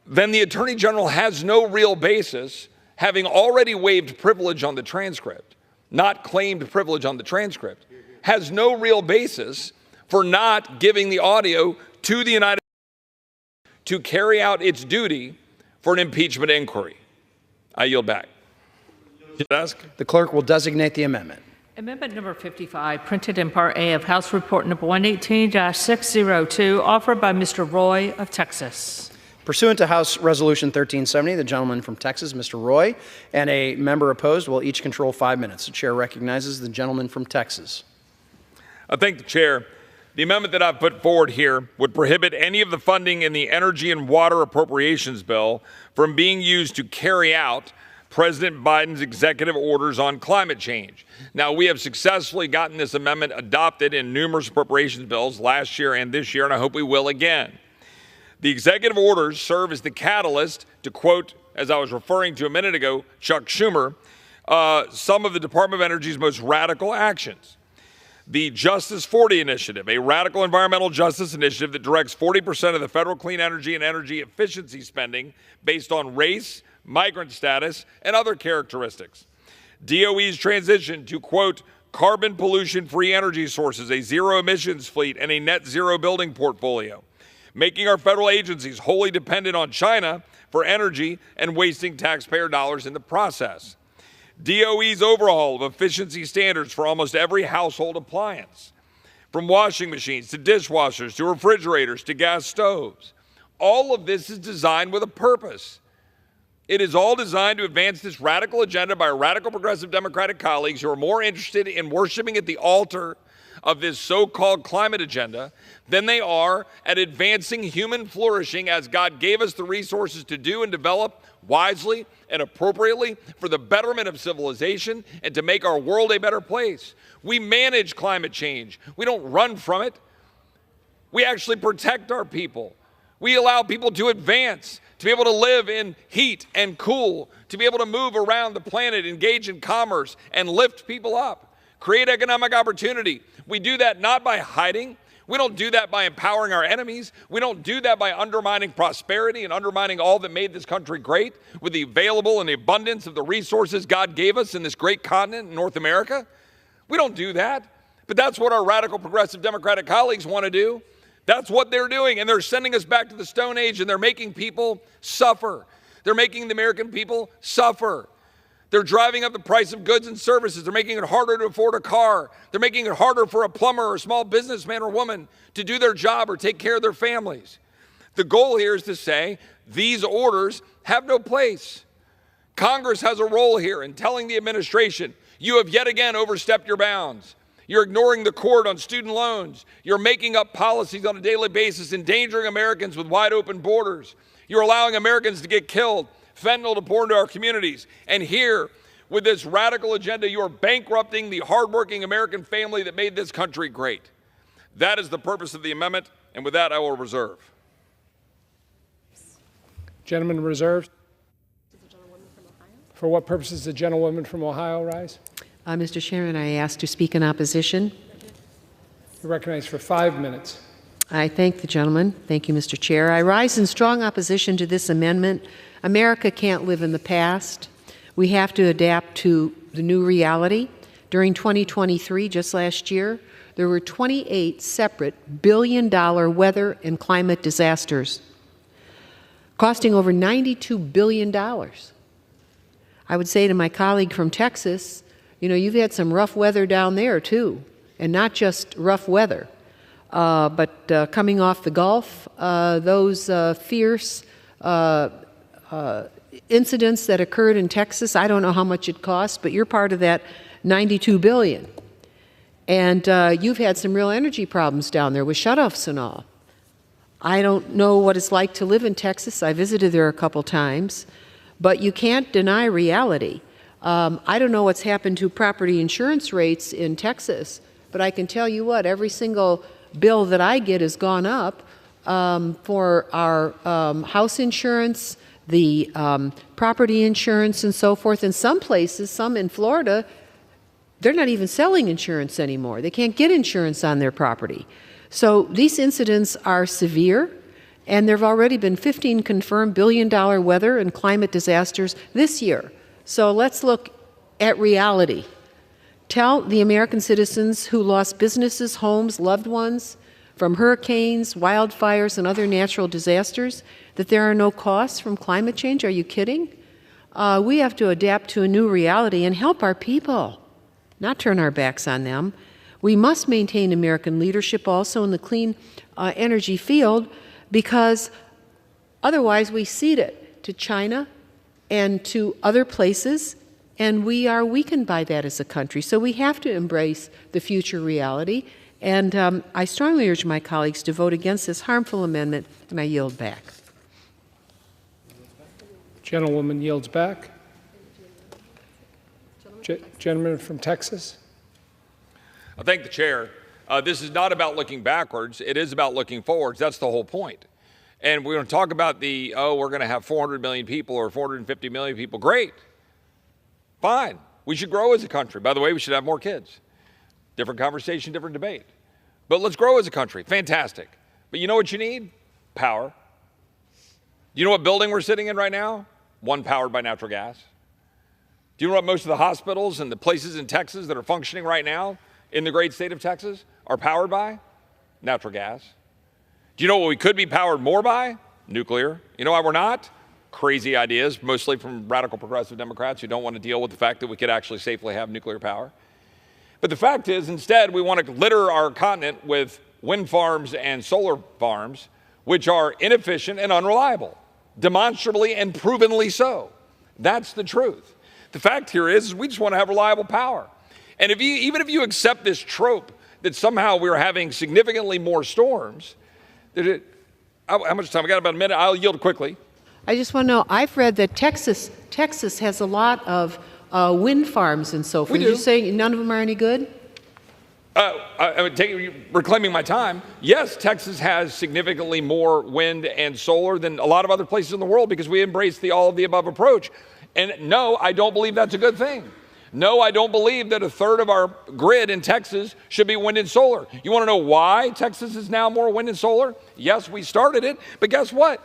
then the Attorney General has no real basis, having already waived privilege on the transcript, not claimed privilege on the transcript, has no real basis for not giving the audio to the United States to carry out its duty for an impeachment inquiry. I yield back. The clerk will designate the amendment. Amendment number 55, printed in Part A of House Report number 118-602, offered by Mr. Roy of Texas. Pursuant to House Resolution 1370, the gentleman from Texas, Mr. Roy, and a member opposed will each control 5 minutes. The chair recognizes the gentleman from Texas. I thank the chair. The amendment that I've put forward here would prohibit any of the funding in the Energy and Water Appropriations Bill from being used to carry out President Biden's executive orders on climate change. Now, we have successfully gotten this amendment adopted in numerous appropriations bills last year and this year, and I hope we will again. The executive orders serve as the catalyst to quote, as I was referring to a minute ago, Chuck Schumer, some of the Department of Energy's most radical actions. The Justice 40 initiative, a radical environmental justice initiative that directs 40% of the federal clean energy and energy efficiency spending based on race, migrant status, and other characteristics. DOE's transition to, quote, carbon pollution-free energy sources, a zero emissions fleet, and a net zero building portfolio, making our federal agencies wholly dependent on China for energy and wasting taxpayer dollars in the process. DOE's overhaul of efficiency standards for almost every household appliance, from washing machines to dishwashers to refrigerators to gas stoves. All of this is designed with a purpose. It is all designed to advance this radical agenda by our radical progressive Democratic colleagues who are more interested in worshiping at the altar of this so-called climate agenda than they are at advancing human flourishing as God gave us the resources to do and develop wisely and appropriately for the betterment of civilization and to make our world a better place. We manage climate change. We don't run from it. We actually protect our people. We allow people to advance, to be able to live in heat and cool, to be able to move around the planet, engage in commerce, and lift people up, create economic opportunity. We do that not by hiding. We don't do that by empowering our enemies. We don't do that by undermining prosperity and undermining all that made this country great with the available and the abundance of the resources God gave us in this great continent in North America. We don't do that. But that's what our radical progressive Democratic colleagues want to do. That's what they're doing, and they're sending us back to the Stone Age, and they're making people suffer. They're making the American people suffer. They're driving up the price of goods and services. They're making it harder to afford a car. They're making it harder for a plumber or a small businessman or woman to do their job or take care of their families. The goal here is to say these orders have no place. Congress has a role here in telling the administration, you have yet again overstepped your bounds. You're ignoring the court on student loans. You're making up policies on a daily basis, endangering Americans with wide open borders. You're allowing Americans to get killed, fentanyl to pour into our communities. And here, with this radical agenda, you are bankrupting the hardworking American family that made this country great. That is the purpose of the amendment, and with that, I will reserve. Gentleman reserved. For what purpose does the gentlewoman from Ohio rise? Mr. Chairman, I ask to speak in opposition. You're recognized for 5 minutes. I thank the gentleman. Thank you, Mr. Chair. I rise in strong opposition to this amendment. America can't live in the past. We have to adapt to the new reality. During 2023, just last year, there were 28 separate billion-dollar weather and climate disasters, costing over $92 billion. I would say to my colleague from Texas, you know, you've had some rough weather down there, too, and not just rough weather, but coming off the Gulf, those fierce incidents that occurred in Texas, I don't know how much it cost, but you're part of that $92 billion. And you've had some real energy problems down there with shutoffs and all. I don't know what it's like to live in Texas. I visited there a couple times, but you can't deny reality. I don't know what's happened to property insurance rates in Texas, but I can tell you what, every single bill that I get has gone up for our house insurance, the property insurance, and so forth. In some places, some in Florida, they're not even selling insurance anymore. They can't get insurance on their property. So these incidents are severe, and there have already been 15 confirmed billion-dollar weather and climate disasters this year. So let's look at reality. Tell the American citizens who lost businesses, homes, loved ones from hurricanes, wildfires, and other natural disasters that there are no costs from climate change. Are you kidding? We have to adapt to a new reality and help our people, not turn our backs on them. We must maintain American leadership also in the clean energy field, because otherwise we cede it to China and to other places, and we are weakened by that as a country. So we have to embrace the future reality, and I strongly urge my colleagues to vote against this harmful amendment, and I yield back. Gentlewoman yields back. Gentleman from Texas. I thank the chair. This is not about looking backwards. It is about looking forwards. That's the whole point. And we're going to talk about we're going to have 400 million people or 450 million people. Great. Fine. We should grow as a country. By the way, we should have more kids. Different conversation, different debate. But let's grow as a country. Fantastic. But you know what you need? Power. Do you know what building we're sitting in right now? One powered by natural gas. Do you know what most of the hospitals and the places in Texas that are functioning right now in the great state of Texas are powered by? Natural gas. Do you know what we could be powered more by? Nuclear. You know why we're not? Crazy ideas, mostly from radical progressive Democrats who don't want to deal with the fact that we could actually safely have nuclear power. But the fact is, instead, we want to litter our continent with wind farms and solar farms, which are inefficient and unreliable, demonstrably and provenly so. That's the truth. The fact here is we just want to have reliable power. And even if you accept this trope that somehow we're having significantly more storms, how much time? I got about a minute. I'll yield quickly. I just want to know, I've read that Texas has a lot of wind farms and so forth. We do. You're saying none of them are any good? Reclaiming my time. Yes, Texas has significantly more wind and solar than a lot of other places in the world because we embrace the all of the above approach. And no, I don't believe that's a good thing. No, I don't believe that a third of our grid in Texas should be wind and solar. You want to know why Texas is now more wind and solar? Yes, we started it, but guess what?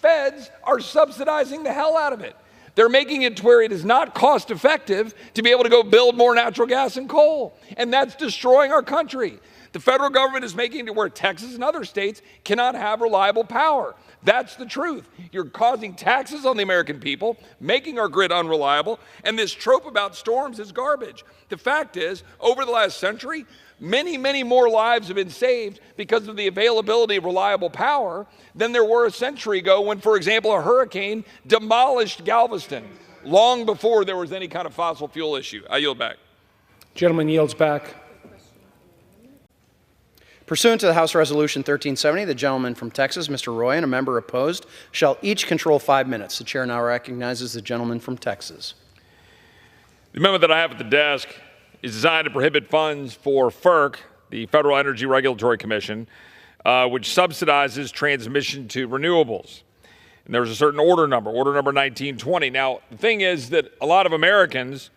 Feds are subsidizing the hell out of it. They're making it to where it is not cost effective to be able to go build more natural gas and coal, and that's destroying our country. The federal government is making it to where Texas and other states cannot have reliable power. That's the truth. You're causing taxes on the American people, making our grid unreliable, and this trope about storms is garbage. The fact is, over the last century, many, many more lives have been saved because of the availability of reliable power than there were a century ago when, for example, a hurricane demolished Galveston long before there was any kind of fossil fuel issue. I yield back. Gentleman yields back. Pursuant to the House Resolution 1370, the gentleman from Texas, Mr. Roy, and a member opposed shall each control 5 minutes. The chair now recognizes the gentleman from Texas. The amendment that I have at the desk is designed to prohibit funds for FERC, the Federal Energy Regulatory Commission, which subsidizes transmission to renewables. And there's a certain order number 1920. Now, the thing is that a lot of Americans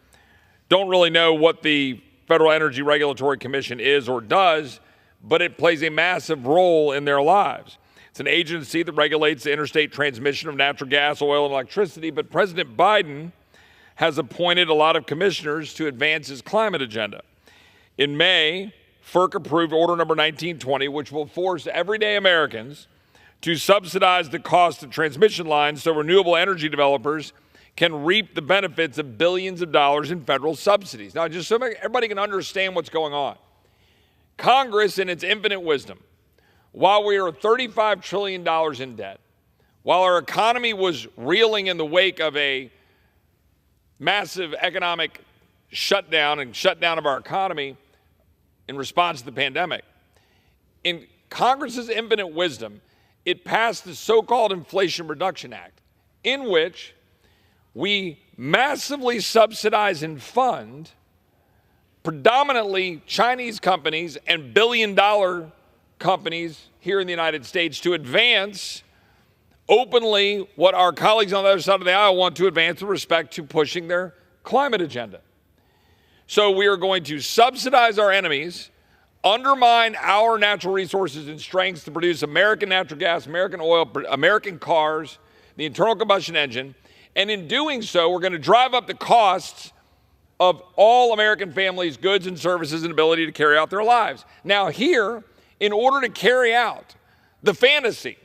don't really know what the Federal Energy Regulatory Commission is or does, but it plays a massive role in their lives. It's an agency that regulates the interstate transmission of natural gas, oil, and electricity, but President Biden has appointed a lot of commissioners to advance his climate agenda. In May, FERC approved order number 1920, which will force everyday Americans to subsidize the cost of transmission lines so renewable energy developers can reap the benefits of billions of dollars in federal subsidies. Now, just so everybody can understand what's going on. Congress, in its infinite wisdom, while we are $35 trillion in debt, while our economy was reeling in the wake of a massive economic shutdown of our economy in response to the pandemic, in Congress's infinite wisdom, it passed the so-called Inflation Reduction Act, in which we massively subsidize and fund predominantly Chinese companies and billion-dollar companies here in the United States to advance openly what our colleagues on the other side of the aisle want to advance with respect to pushing their climate agenda. So we are going to subsidize our enemies, undermine our natural resources and strengths to produce American natural gas, American oil, American cars, the internal combustion engine, and in doing so, we're going to drive up the costs of all American families' goods and services and ability to carry out their lives. Now here, in order to carry out the fantasy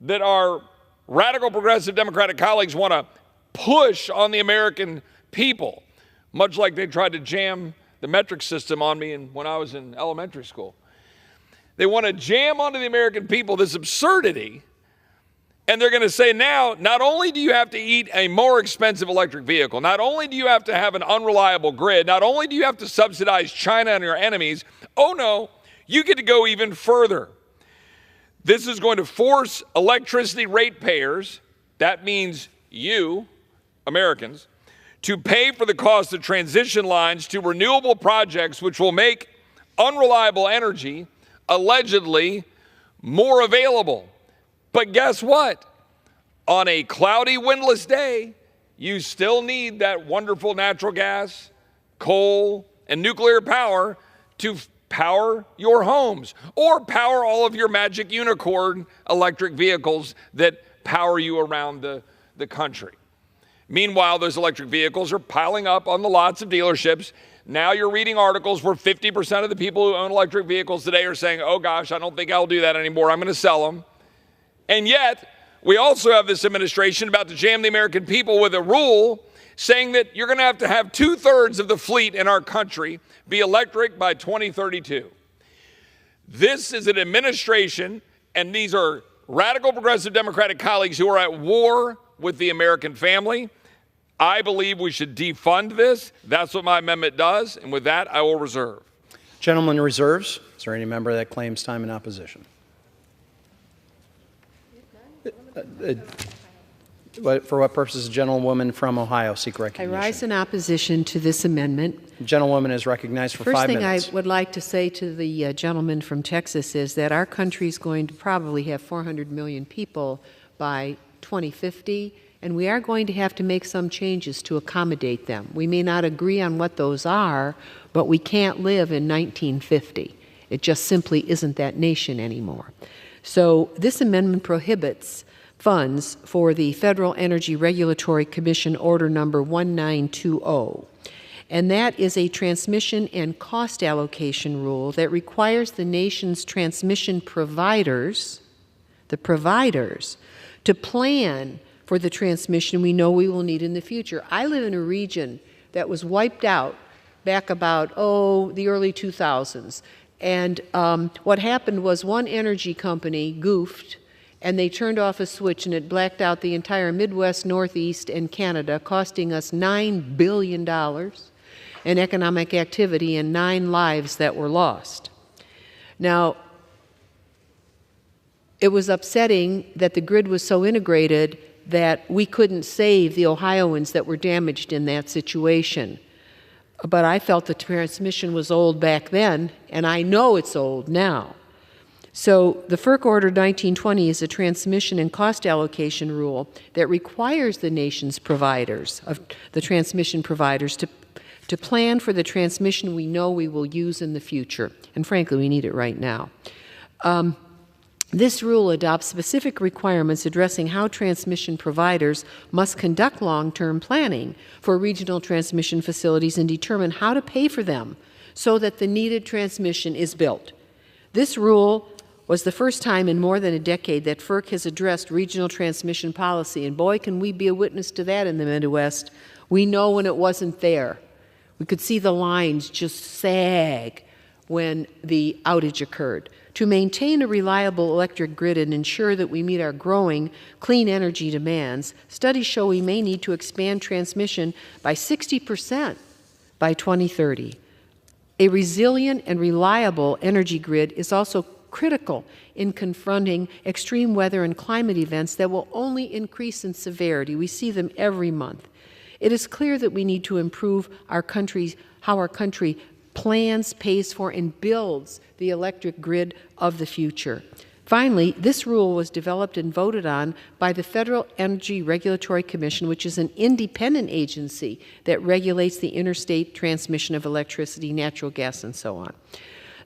that our radical progressive Democratic colleagues want to push on the American people, much like they tried to jam the metric system on me when I was in elementary school. They want to jam onto the American people this absurdity, and they're going to say now, not only do you have to eat a more expensive electric vehicle, not only do you have to have an unreliable grid, not only do you have to subsidize China and your enemies, oh no, you get to go even further. This is going to force electricity ratepayers, that means you, Americans, to pay for the cost of transition lines to renewable projects which will make unreliable energy allegedly more available. But guess what? On a cloudy, windless day, you still need that wonderful natural gas, coal, and nuclear power to power your homes or power all of your magic unicorn electric vehicles that power you around the country. Meanwhile, those electric vehicles are piling up on the lots of dealerships. Now you're reading articles where 50% of the people who own electric vehicles today are saying, oh gosh, I don't think I'll do that anymore. I'm going to sell them. And yet, we also have this administration about to jam the American people with a rule saying that you're going to have 2/3 of the fleet in our country be electric by 2032. This is an administration, and these are radical progressive Democratic colleagues who are at war with the American family. I believe we should defund this. That's what my amendment does. And with that, I will reserve. Gentleman reserves. Is there any member that claims time in opposition? For what purposes, the gentlewoman from Ohio seek recognition? I rise in opposition to this amendment. The gentlewoman is recognized for 5 minutes. First thing I would like to say to the gentleman from Texas is that our country is going to probably have 400 million people by 2050, and we are going to have to make some changes to accommodate them. We may not agree on what those are, but we can't live in 1950. It just simply isn't that nation anymore. So this amendment prohibits funds for the Federal Energy Regulatory Commission Order Number 1920. And that is a transmission and cost allocation rule that requires the nation's transmission providers, the providers, to plan for the transmission we know we will need in the future. I live in a region that was wiped out back about, the early 2000s. And what happened was one energy company goofed, and they turned off a switch, and it blacked out the entire Midwest, Northeast, and Canada, costing us $9 billion in economic activity and 9 lives that were lost. Now, it was upsetting that the grid was so integrated that we couldn't save the Ohioans that were damaged in that situation. But I felt the transmission was old back then, and I know it's old now. So the FERC Order 1920 is a transmission and cost allocation rule that requires the nation's providers, the transmission providers, to plan for the transmission we know we will use in the future. And frankly, we need it right now. This rule adopts specific requirements addressing how transmission providers must conduct long-term planning for regional transmission facilities and determine how to pay for them so that the needed transmission is built. This rule was the first time in more than a decade that FERC has addressed regional transmission policy, and boy, can we be a witness to that in the Midwest. We know when it wasn't there. We could see the lines just sag when the outage occurred. To maintain a reliable electric grid and ensure that we meet our growing clean energy demands, studies show we may need to expand transmission by 60% by 2030. A resilient and reliable energy grid is also critical in confronting extreme weather and climate events that will only increase in severity. We see them every month. It is clear that we need to improve how our country plans, pays for, and builds the electric grid of the future. Finally, this rule was developed and voted on by the Federal Energy Regulatory Commission, which is an independent agency that regulates the interstate transmission of electricity, natural gas, and so on.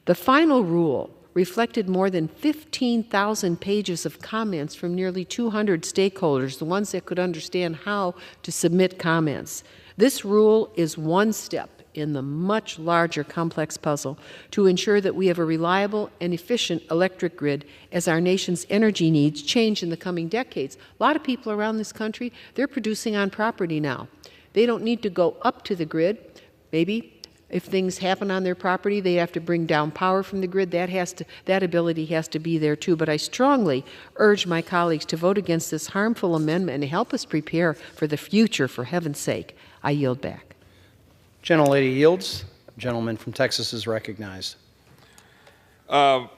The final rule reflected more than 15,000 pages of comments from nearly 200 stakeholders, the ones that could understand how to submit comments. This rule is one step in the much larger complex puzzle to ensure that we have a reliable and efficient electric grid as our nation's energy needs change in the coming decades. A lot of people around this country, they're producing on property now. They don't need to go up to the grid. Maybe if things happen on their property, they have to bring down power from the grid. That ability has to be there too. But I strongly urge my colleagues to vote against this harmful amendment and help us prepare for the future, for heaven's sake. I yield back. Gentlelady yields. Gentleman from Texas is recognized. I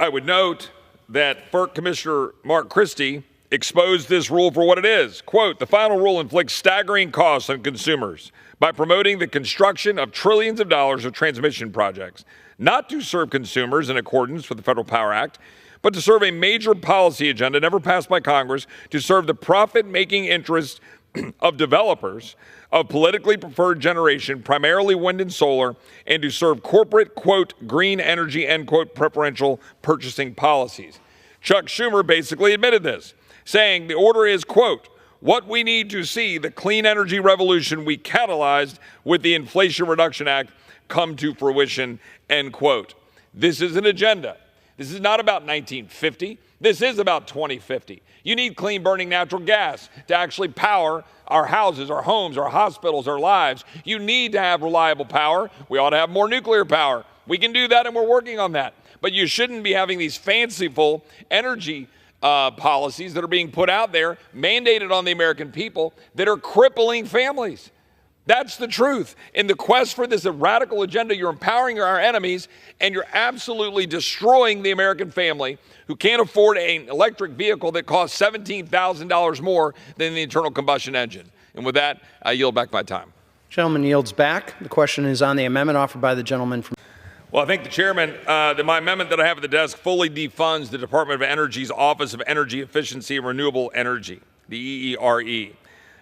would note that FERC Commissioner Mark Christie exposed this rule for what it is. Quote, the final rule inflicts staggering costs on consumers by promoting the construction of trillions of dollars of transmission projects, not to serve consumers in accordance with the Federal Power Act, but to serve a major policy agenda never passed by Congress to serve the profit-making interests of developers of politically preferred generation, primarily wind and solar, and to serve corporate, quote, green energy, end quote, preferential purchasing policies. Chuck Schumer basically admitted this, saying the order is, quote, what we need to see the clean energy revolution we catalyzed with the Inflation Reduction Act come to fruition, end quote. This is an agenda. This is not about 1950. This is about 2050. You need clean burning natural gas to actually power our houses, our homes, our hospitals, our lives. You need to have reliable power. We ought to have more nuclear power. We can do that, and we're working on that. But you shouldn't be having these fanciful energy policies that are being put out there, mandated on the American people, that are crippling families. That's the truth. In the quest for this radical agenda, you're empowering our enemies, and you're absolutely destroying the American family who can't afford an electric vehicle that costs $17,000 more than the internal combustion engine. And with that, I yield back my time. Gentleman yields back. The question is on the amendment offered by the gentleman from... Well, I thank the chairman that my amendment that I have at the desk fully defunds the Department of Energy's Office of Energy Efficiency and Renewable Energy, the EERE.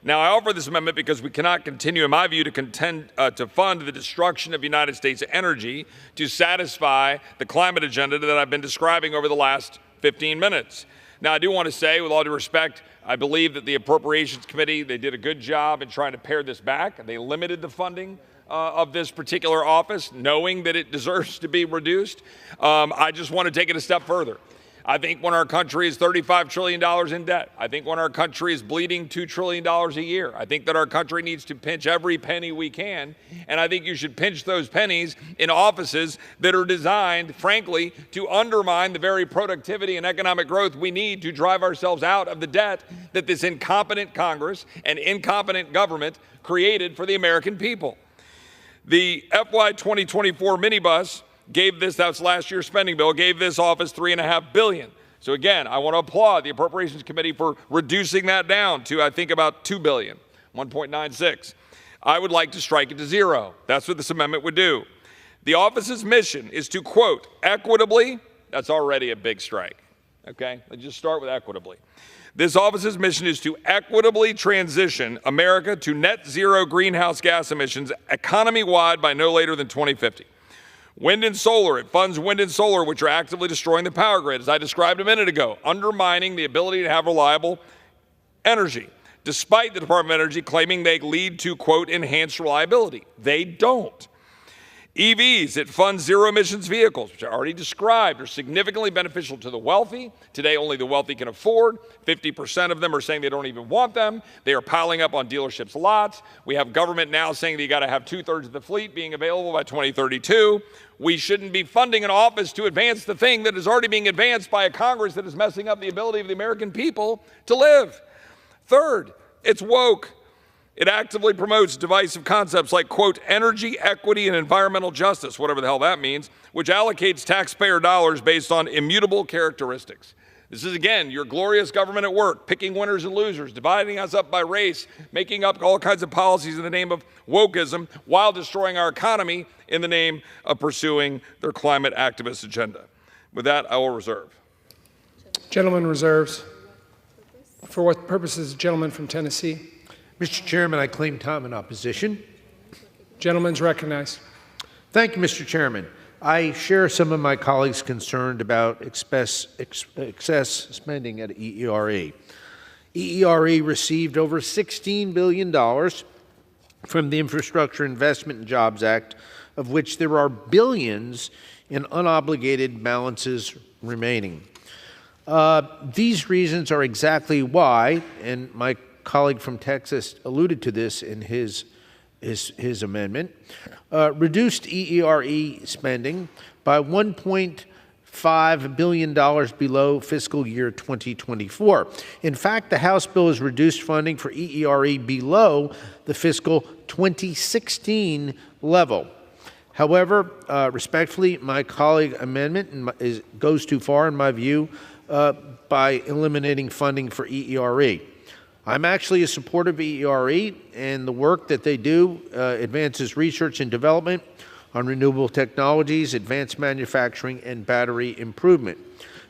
Now, I offer this amendment because we cannot continue, in my view, to fund the destruction of United States energy to satisfy the climate agenda that I've been describing over the last 15 minutes. Now, I do want to say, with all due respect, I believe that the Appropriations Committee, they did a good job in trying to pare this back. They limited the funding of this particular office, knowing that it deserves to be reduced. I just want to take it a step further. I think when our country is $35 trillion in debt, I think when our country is bleeding $2 trillion a year, I think that our country needs to pinch every penny we can, and I think you should pinch those pennies in offices that are designed, frankly, to undermine the very productivity and economic growth we need to drive ourselves out of the debt that this incompetent Congress and incompetent government created for the American people. The FY 2024 minibus gave this, that's last year's spending bill, gave this office $3.5 billion. So again, I want to applaud the Appropriations Committee for reducing that down to, I think, about $2 billion, 1.96. I would like to strike it to zero. That's what this amendment would do. The office's mission is to, quote, equitably, that's already a big strike, okay? Let's just start with equitably. This office's mission is to equitably transition America to net zero greenhouse gas emissions economy-wide by no later than 2050. Wind and solar, it funds wind and solar, which are actively destroying the power grid, as I described a minute ago, undermining the ability to have reliable energy, despite the Department of Energy claiming they lead to, quote, enhanced reliability. They don't. EVs, it funds zero emissions vehicles, which I already described, are significantly beneficial to the wealthy. Today, only the wealthy can afford. 50% of them are saying they don't even want them. They are piling up on dealerships' lots. We have government now saying that you got to have 2/3 of the fleet being available by 2032. We shouldn't be funding an office to advance the thing that is already being advanced by a Congress that is messing up the ability of the American people to live. Third, it's woke. It actively promotes divisive concepts like, quote, energy, equity, and environmental justice, whatever the hell that means, which allocates taxpayer dollars based on immutable characteristics. This is, again, your glorious government at work, picking winners and losers, dividing us up by race, making up all kinds of policies in the name of wokeism, while destroying our economy in the name of pursuing their climate activist agenda. With that, I will reserve. Gentleman reserves. For what purposes, gentleman from Tennessee? Mr. Chairman, I claim time in opposition. Gentleman's recognized. Thank you, Mr. Chairman. I share some of my colleagues' concerned about excess spending at EERE. EERE received over $16 billion from the Infrastructure Investment and Jobs Act, of which there are billions in unobligated balances remaining. These reasons are exactly why, and my colleague from Texas alluded to this in his amendment, reduced EERE spending by $1.5 billion below fiscal year 2024. In fact, the House bill has reduced funding for EERE below the fiscal 2016 level. However, respectfully, my colleague amendment goes too far, in my view, by eliminating funding for EERE. I'm actually a supporter of EERE, and the work that they do advances research and development on renewable technologies, advanced manufacturing, and battery improvement.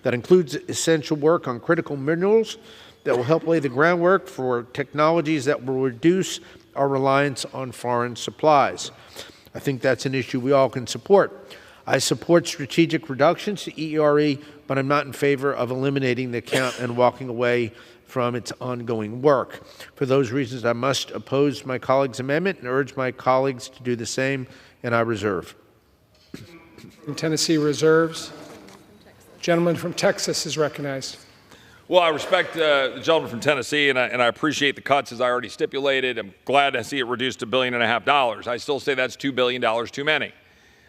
That includes essential work on critical minerals that will help lay the groundwork for technologies that will reduce our reliance on foreign supplies. I think that's an issue we all can support. I support strategic reductions to EERE, but I'm not in favor of eliminating the account and walking away from its ongoing work. For those reasons, I must oppose my colleague's amendment and urge my colleagues to do the same, and I reserve. From Tennessee reserves. Gentleman from Texas is recognized. Well, I respect the gentleman from Tennessee, and I appreciate the cuts as I already stipulated. I'm glad to see it reduced to $1.5 billion. I still say that's $2 billion too many.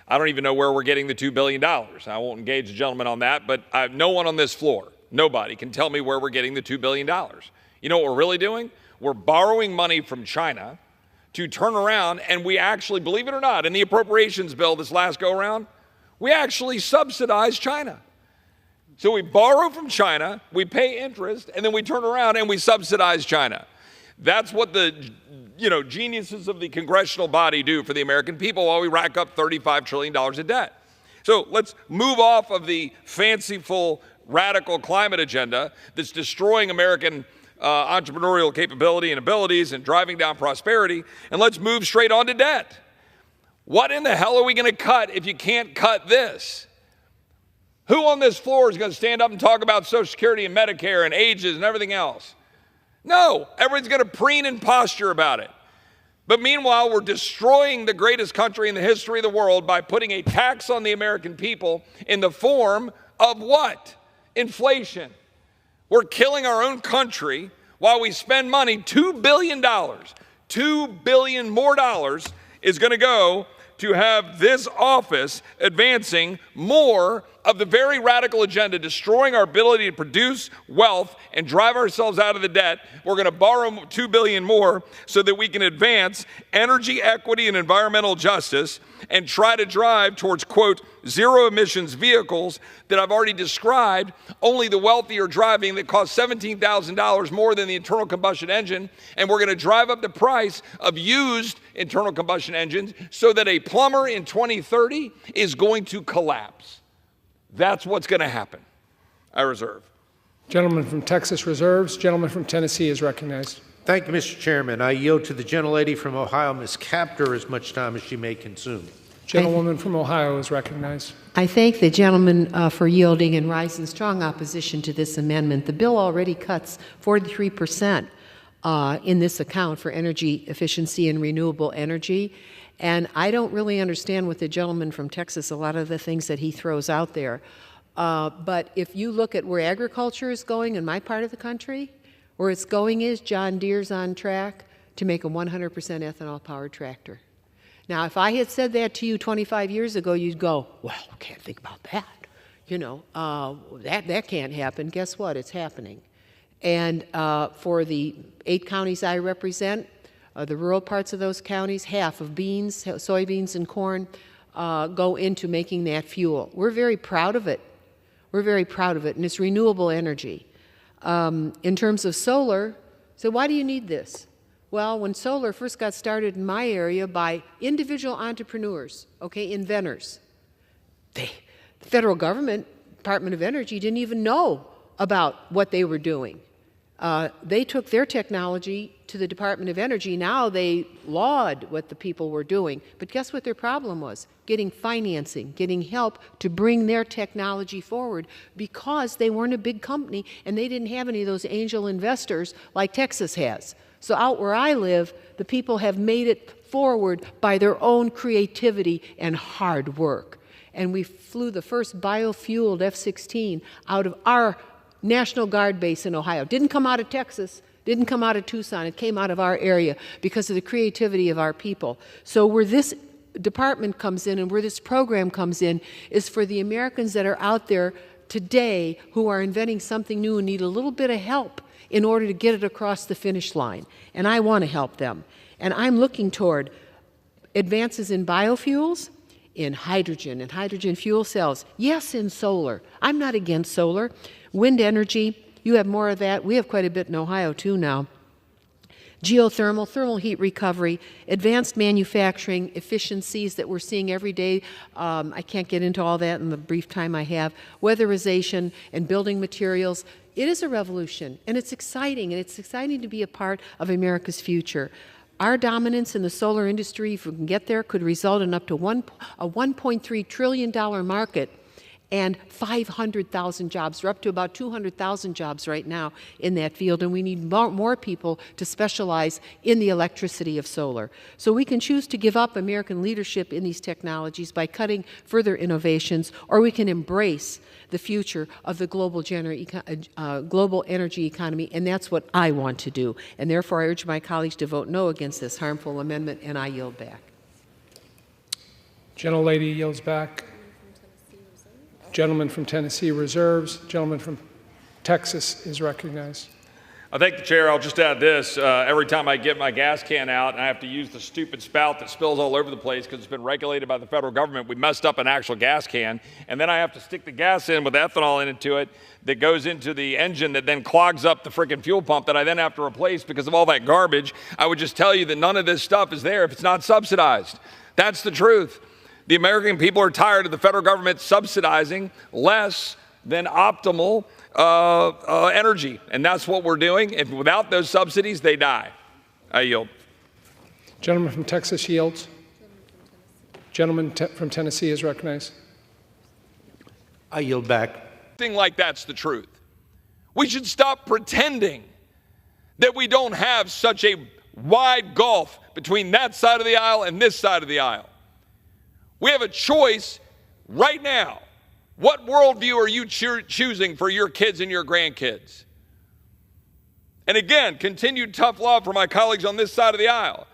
I don't even know where we're getting the $2 billion. I won't engage the gentleman on that, but no one on this floor, nobody can tell me where we're getting the $2 billion. You know what we're really doing? We're borrowing money from China to turn around, and we actually, believe it or not, in the appropriations bill this last go-around, we actually subsidize China. So we borrow from China, we pay interest, and then we turn around and we subsidize China. That's what the geniuses of the congressional body do for the American people while we rack up $35 trillion of debt. So let's move off of the fanciful, radical climate agenda that's destroying American entrepreneurial capability and abilities and driving down prosperity, and let's move straight on to debt. What in the hell are we going to cut if you can't cut this? Who on this floor is going to stand up and talk about Social Security and Medicare and ages and everything else? No, everyone's going to preen and posture about it. But meanwhile, we're destroying the greatest country in the history of the world by putting a tax on the American people in the form of what? Inflation. We're killing our own country while we spend money. $2 billion, $2 billion more dollars is going to go to have this office advancing more of the very radical agenda, destroying our ability to produce wealth and drive ourselves out of the debt. We're going to borrow $2 billion more so that we can advance energy equity and environmental justice and try to drive towards, quote, zero emissions vehicles that I've already described, only the wealthy are driving, that cost $17,000 more than the internal combustion engine. And we're going to drive up the price of used internal combustion engines so that a plumber in 2030 is going to collapse. That's what's going to happen. I reserve. Gentleman from Texas reserves. Gentleman from Tennessee is recognized. Thank you, Mr. Chairman. I yield to the gentlelady from Ohio, Ms. Capter, as much time as she may consume. Gentlewoman from Ohio is recognized. I thank the gentleman for yielding and rise in strong opposition to this amendment. The bill already cuts 43% in this account for energy efficiency and renewable energy. And I don't really understand with the gentleman from Texas, a lot of the things that he throws out there. But if you look at where agriculture is going in my part of the country, where it's going is John Deere's on track to make a 100% ethanol-powered tractor. Now, if I had said that to you 25 years ago, you'd go, well, I can't think about that. You know, that can't happen. Guess what? It's happening. And for the 8 counties I represent, The rural parts of those counties, half of beans, soybeans, and corn go into making that fuel. We're very proud of it. We're very proud of it, and it's renewable energy. In terms of solar, so why do you need this? Well, when solar first got started in my area by individual entrepreneurs, okay, inventors, the federal government, Department of Energy, didn't even know about what they were doing. They took their technology to the Department of Energy. Now they laud what the people were doing. But guess what their problem was? Getting financing, getting help to bring their technology forward because they weren't a big company and they didn't have any of those angel investors like Texas has. So out where I live, the people have made it forward by their own creativity and hard work. And we flew the first biofueled F-16 out of our National Guard base in Ohio. Didn't come out of Texas, didn't come out of Tucson. It came out of our area because of the creativity of our people. So where this department comes in and where this program comes in is for the Americans that are out there today who are inventing something new and need a little bit of help in order to get it across the finish line. And I want to help them. And I'm looking toward advances in biofuels, in hydrogen fuel cells. Yes, in solar. I'm not against solar. Wind energy, you have more of that. We have quite a bit in Ohio, too, now. Geothermal, thermal heat recovery, advanced manufacturing efficiencies that we're seeing every day. I can't get into all that in the brief time I have. Weatherization and building materials. It is a revolution, and it's exciting to be a part of America's future. Our dominance in the solar industry, if we can get there, could result in up to a $1.3 trillion market and 500,000 jobs. We're up to about 200,000 jobs right now in that field, and we need more people to specialize in the electricity of solar. So we can choose to give up American leadership in these technologies by cutting further innovations, or we can embrace the future of the global energy economy, and that's what I want to do. And therefore, I urge my colleagues to vote no against this harmful amendment, and I yield back. Gentlelady yields back. Gentleman from Tennessee reserves. Gentleman from Texas is recognized. I thank the chair. I'll just add this. Every time I get my gas can out and I have to use the stupid spout that spills all over the place because it's been regulated by the federal government, we messed up an actual gas can, and then I have to stick the gas in with ethanol into it that goes into the engine that then clogs up the freaking fuel pump that I then have to replace because of all that garbage. I would just tell you that none of this stuff is there if it's not subsidized. That's the truth. The American people are tired of the federal government subsidizing less than optimal energy, and that's what we're doing. And without those subsidies, they die. I yield. Gentleman from Texas yields. Gentleman from Tennessee is recognized. I yield back. Thing like that's the truth. We should stop pretending that we don't have such a wide gulf between that side of the aisle and this side of the aisle. We have a choice right now. What worldview are you choosing for your kids and your grandkids? And again, continued tough love for my colleagues on this side of the aisle.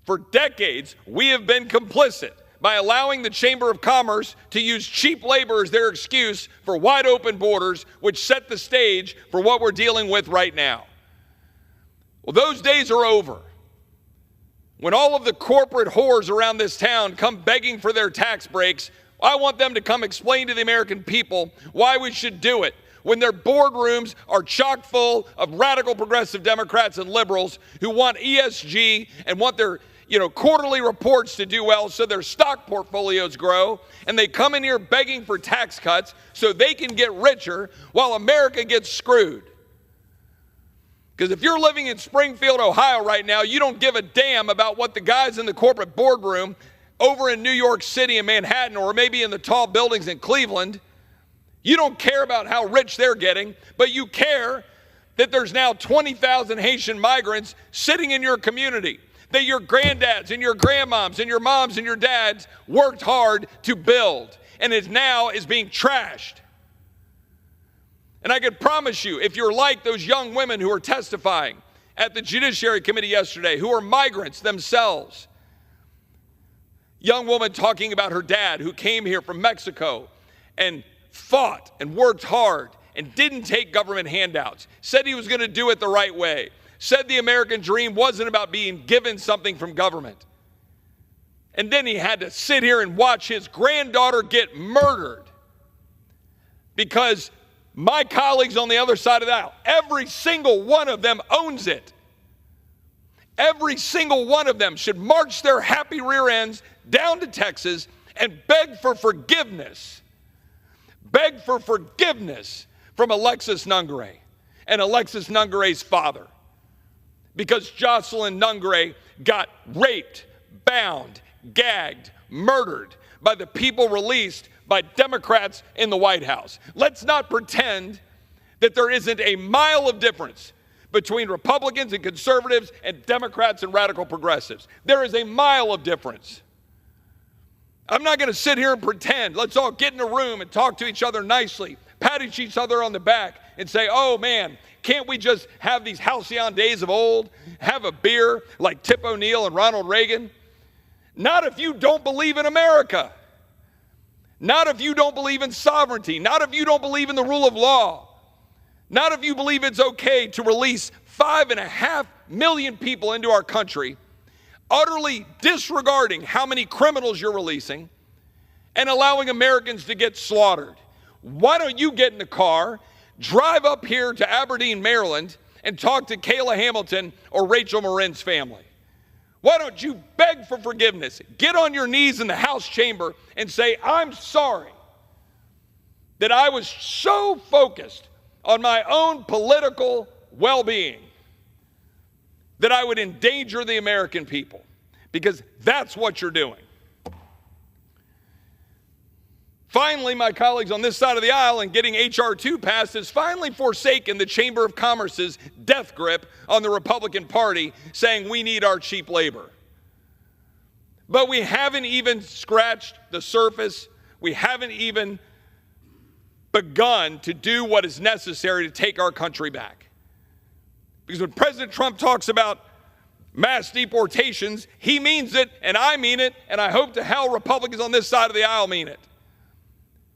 For decades, we have been complicit by allowing the Chamber of Commerce to use cheap labor as their excuse for wide open borders, which set the stage for what we're dealing with right now. Well, those days are over. When all of the corporate whores around this town come begging for their tax breaks, I want them to come explain to the American people why we should do it when their boardrooms are chock full of radical progressive Democrats and liberals who want ESG and want their quarterly reports to do well so their stock portfolios grow, and they come in here begging for tax cuts so they can get richer while America gets screwed. Because if you're living in Springfield, Ohio right now, you don't give a damn about what the guys in the corporate boardroom over in New York City and Manhattan, or maybe in the tall buildings in Cleveland. You don't care about how rich they're getting, but you care that there's now 20,000 Haitian migrants sitting in your community that your granddads and your grandmoms and your moms and your dads worked hard to build, and it now is being trashed. And I can promise you, if you're like those young women who are testifying at the Judiciary Committee yesterday, who are migrants themselves, young woman talking about her dad who came here from Mexico and fought and worked hard and didn't take government handouts, said he was going to do it the right way, said the American dream wasn't about being given something from government. And then he had to sit here and watch his granddaughter get murdered because my colleagues on the other side of the aisle, every single one of them owns it. Every single one of them should march their happy rear ends down to Texas and beg for forgiveness. Beg for forgiveness from Alexis Nungare and Alexis Nungare's father. Because Jocelyn Nungare got raped, bound, gagged, murdered by the people released by Democrats in the White House. Let's not pretend that there isn't a mile of difference between Republicans and conservatives and Democrats and radical progressives. There is a mile of difference. I'm not going to sit here and pretend. Let's all get in a room and talk to each other nicely, pat each other on the back and say, oh man, can't we just have these halcyon days of old, have a beer like Tip O'Neill and Ronald Reagan? Not if you don't believe in America. Not if you don't believe in sovereignty. Not if you don't believe in the rule of law. Not if you believe it's okay to release 5.5 million people into our country, utterly disregarding how many criminals you're releasing and allowing Americans to get slaughtered. Why don't you get in the car, drive up here to Aberdeen, Maryland, and talk to Kayla Hamilton or Rachel Marin's family? Why don't you beg for forgiveness? Get on your knees in the House chamber and say, I'm sorry that I was so focused on my own political well-being that I would endanger the American people, because that's what you're doing. Finally, my colleagues on this side of the aisle in getting H.R. 2 passed has finally forsaken the Chamber of Commerce's death grip on the Republican Party, saying we need our cheap labor. But we haven't even scratched the surface. We haven't even begun to do what is necessary to take our country back. Because when President Trump talks about mass deportations, he means it, and I mean it, and I hope to hell Republicans on this side of the aisle mean it.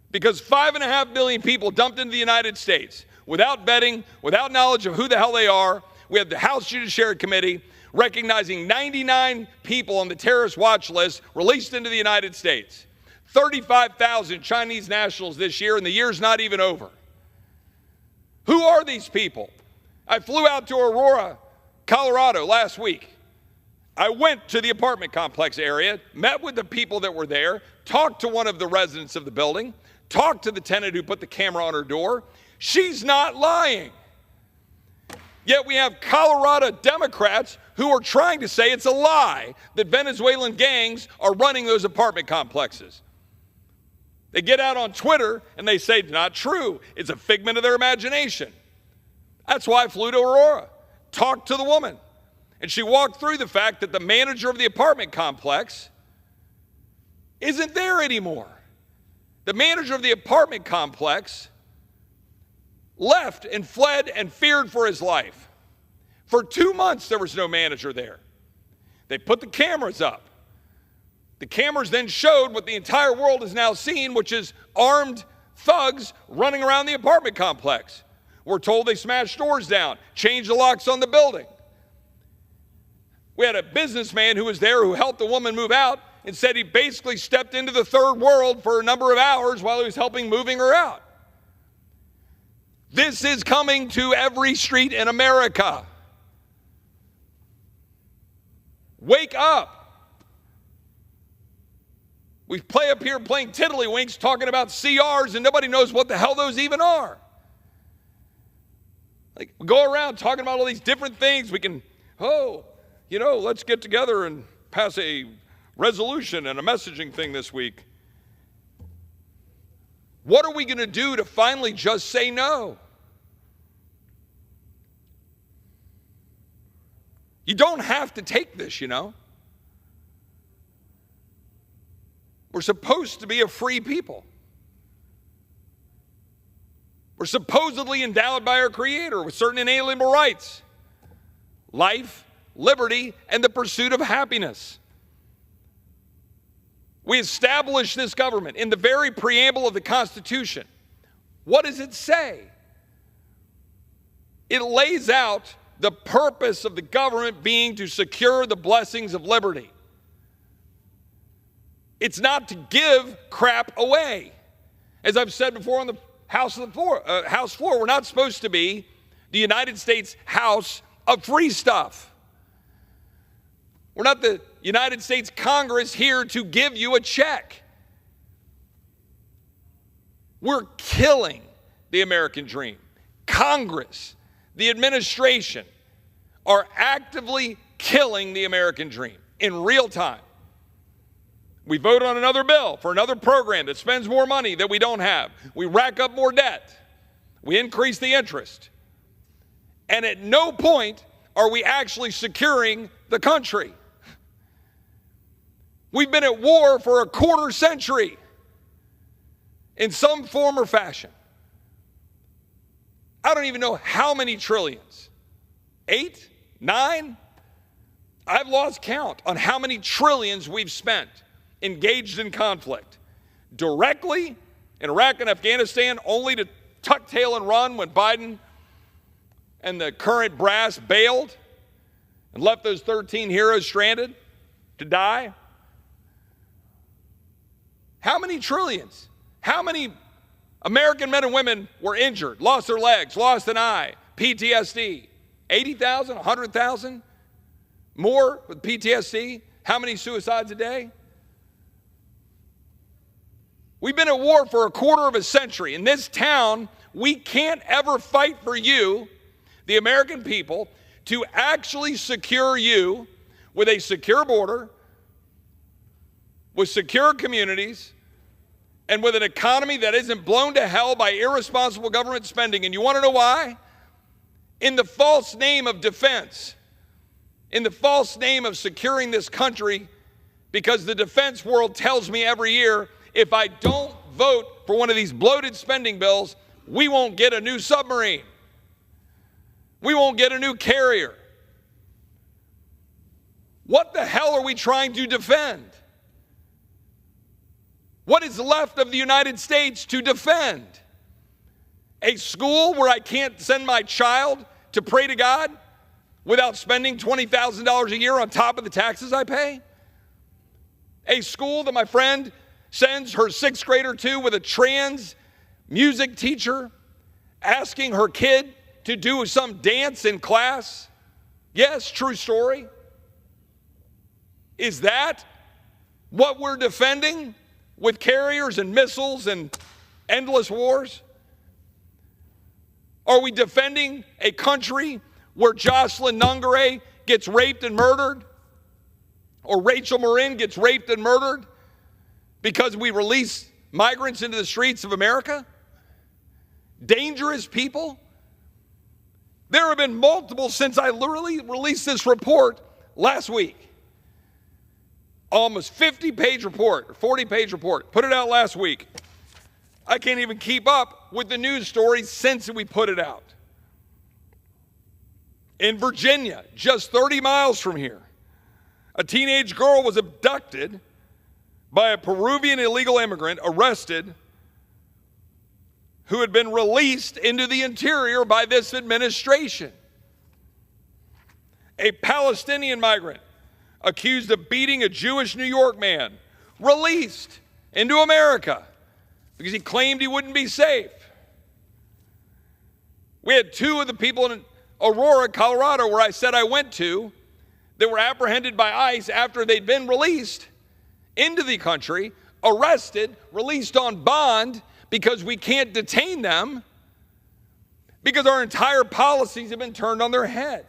Because 5.5 million people dumped into the United States without vetting, without knowledge of who the hell they are. We have the House Judiciary Committee recognizing 99 people on the terrorist watch list released into the United States. 35,000 Chinese nationals this year, and the year's not even over. Who are these people? I flew out to Aurora, Colorado last week. I went to the apartment complex area, met with the people that were there, talked to one of the residents of the building, talked to the tenant who put the camera on her door. She's not lying. Yet we have Colorado Democrats who are trying to say it's a lie that Venezuelan gangs are running those apartment complexes. They get out on Twitter and they say, not true. It's a figment of their imagination. That's why I flew to Aurora, talked to the woman. And she walked through the fact that the manager of the apartment complex isn't there anymore. The manager of the apartment complex left and fled and feared for his life. For 2 months, there was no manager there. They put the cameras up. The cameras then showed what the entire world has now seen, which is armed thugs running around the apartment complex. We're told they smashed doors down, changed the locks on the building. We had a businessman who was there who helped the woman move out and said he basically stepped into the third world for a number of hours while he was helping moving her out. This is coming to every street in America. Wake up. We play up here playing tiddlywinks talking about CRs and nobody knows what the hell those even are. Like, we go around talking about all these different things. We can, let's get together and pass a resolution and a messaging thing this week. What are we going to do to finally just say no? You don't have to take this, We're supposed to be a free people. We're supposedly endowed by our Creator with certain inalienable rights: life, liberty, and the pursuit of happiness. We established this government in the very preamble of the Constitution. What does it say? It lays out the purpose of the government being to secure the blessings of liberty. It's not to give crap away. As I've said before on the House floor, we're not supposed to be the United States House of free stuff. We're not the United States Congress here to give you a check. We're killing the American dream. Congress, the administration, are actively killing the American dream in real time. We vote on another bill for another program that spends more money that we don't have. We rack up more debt. We increase the interest. And at no point are we actually securing the country. We've been at war for a quarter century in some form or fashion. I don't even know how many trillions. 8? 9? I've lost count on how many trillions we've spent engaged in conflict. Directly in Iraq and Afghanistan, only to tuck tail and run when Biden and the current brass bailed and left those 13 heroes stranded to die. How many trillions? How many American men and women were injured, lost their legs, lost an eye, PTSD? 80,000, 100,000? More with PTSD? How many suicides a day? We've been at war for a quarter of a century. In this town, we can't ever fight for you, the American people, to actually secure you with a secure border, with secure communities, and with an economy that isn't blown to hell by irresponsible government spending. And you want to know why? In the false name of defense, in the false name of securing this country, because the defense world tells me every year, if I don't vote for one of these bloated spending bills, we won't get a new submarine. We won't get a new carrier. What the hell are we trying to defend? What is left of the United States to defend? A school where I can't send my child to pray to God without spending $20,000 a year on top of the taxes I pay? A school that my friend sends her sixth grader to with a trans music teacher asking her kid to do some dance in class? Yes, true story. Is that what we're defending with carriers and missiles and endless wars? Are we defending a country where Jocelyn Nungare gets raped and murdered? Or Rachel Marin gets raped and murdered because we release migrants into the streets of America? Dangerous people? There have been multiple since I literally released this report last week. Almost 50-page report, or 40-page report. Put it out last week. I can't even keep up with the news stories since we put it out. In Virginia, just 30 miles from here, a teenage girl was abducted by a Peruvian illegal immigrant, arrested, who had been released into the interior by this administration. A Palestinian migrant accused of beating a Jewish New York man, released into America because he claimed he wouldn't be safe. We had two of the people in Aurora, Colorado, where I said I went to, that were apprehended by ICE after they'd been released into the country, arrested, released on bond because we can't detain them because our entire policies have been turned on their head.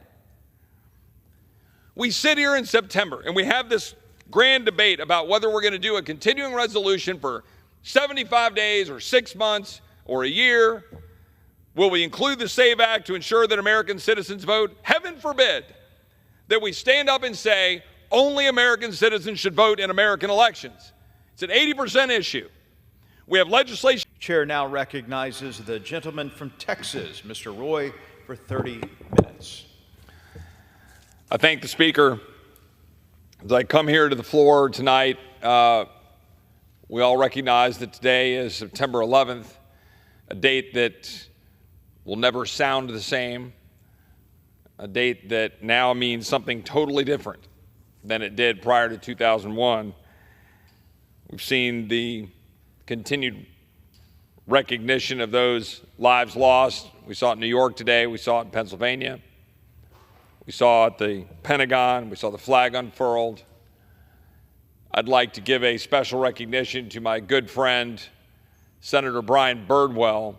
We sit here in September and we have this grand debate about whether we're going to do a continuing resolution for 75 days or 6 months or a year. Will we include the SAVE Act to ensure that American citizens vote? Heaven forbid that we stand up and say only American citizens should vote in American elections. It's an 80% issue. We have legislation. Chair now recognizes the gentleman from Texas, Mr. Roy, for 30 minutes. I thank the Speaker. As I come here to the floor tonight, we all recognize that today is September 11th, a date that will never sound the same, a date that now means something totally different than it did prior to 2001. We've seen the continued recognition of those lives lost. We saw it in New York today. We saw it in Pennsylvania. We saw it at the Pentagon. We saw the flag unfurled. I'd like to give a special recognition to my good friend, Senator Brian Birdwell,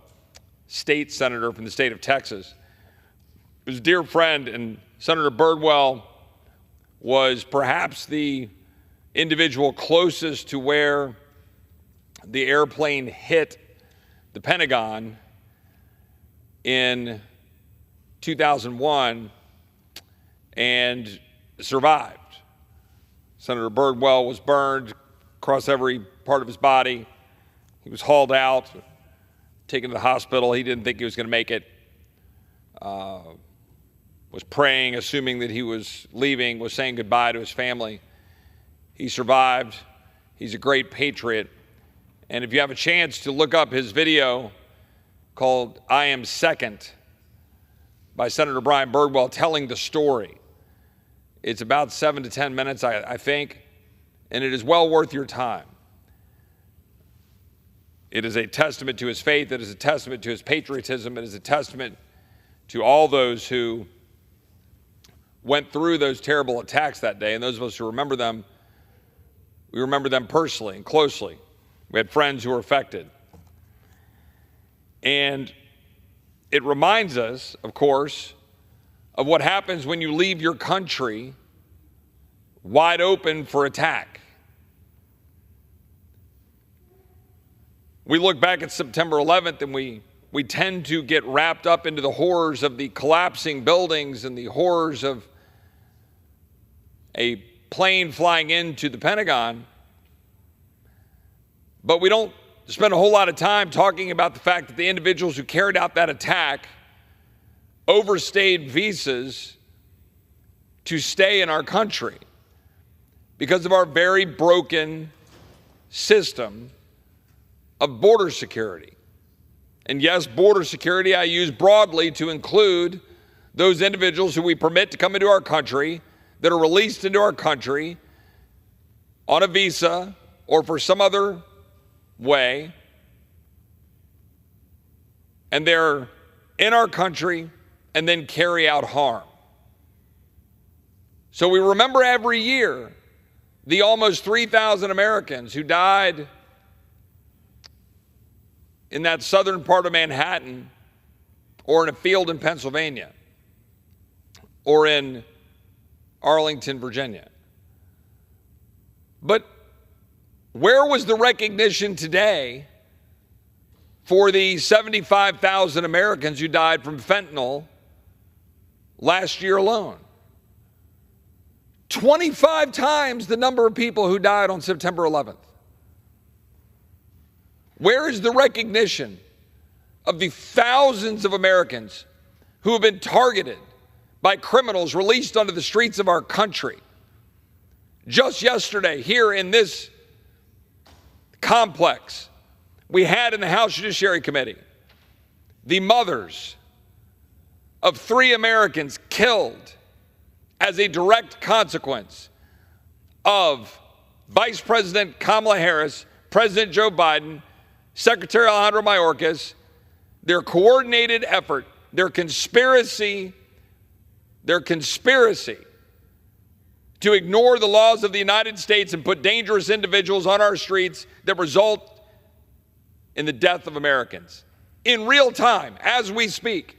state senator from the state of Texas. His dear friend, and Senator Birdwell was perhaps the individual closest to where the airplane hit the Pentagon in 2001 and survived. Senator Birdwell was burned across every part of his body. He was hauled out, taken to the hospital. He didn't think he was going to make it. Was praying, assuming that he was leaving, was saying goodbye to his family. He survived. He's a great patriot. And if you have a chance to look up his video called "I Am Second" by Senator Brian Birdwell telling the story, it's about 7 to 10 minutes, I think, and it is well worth your time. It is a testament to his faith. It is a testament to his patriotism. It is a testament to all those who went through those terrible attacks that day. And those of us who remember them, we remember them personally and closely. We had friends who were affected. And it reminds us, of course, of what happens when you leave your country wide open for attack. We look back at September 11th and we tend to get wrapped up into the horrors of the collapsing buildings and the horrors of a plane flying into the Pentagon, but we don't spend a whole lot of time talking about the fact that the individuals who carried out that attack overstayed visas to stay in our country because of our very broken system of border security. And yes, border security I use broadly to include those individuals who we permit to come into our country, that are released into our country on a visa or for some other way, and they're in our country and then carry out harm. So we remember every year the almost 3,000 Americans who died in that southern part of Manhattan, or in a field in Pennsylvania, or in Arlington, Virginia. But where was the recognition today for the 75,000 Americans who died from fentanyl last year alone? 25 times the number of people who died on September 11th. Where is the recognition of the thousands of Americans who have been targeted by criminals released onto the streets of our country? Just yesterday, here in this complex, we had in the House Judiciary Committee the mothers of 3 Americans killed as a direct consequence of Vice President Kamala Harris, President Joe Biden, Secretary Alejandro Mayorkas, their coordinated effort, their conspiracy to ignore the laws of the United States and put dangerous individuals on our streets that result in the death of Americans. In real time, as we speak,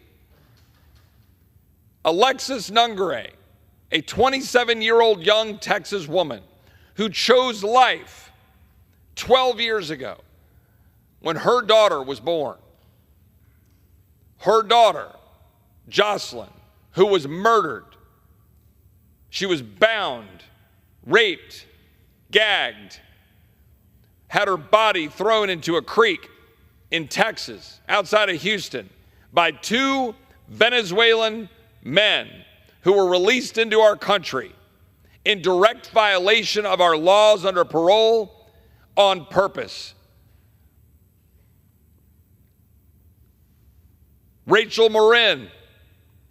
Alexis Nungare, a 27-year-old young Texas woman who chose life 12 years ago when her daughter was born. Her daughter, Jocelyn, who was murdered. She was bound, raped, gagged, had her body thrown into a creek in Texas, outside of Houston, by 2 Venezuelan men who were released into our country in direct violation of our laws under parole on purpose. Rachel Marin,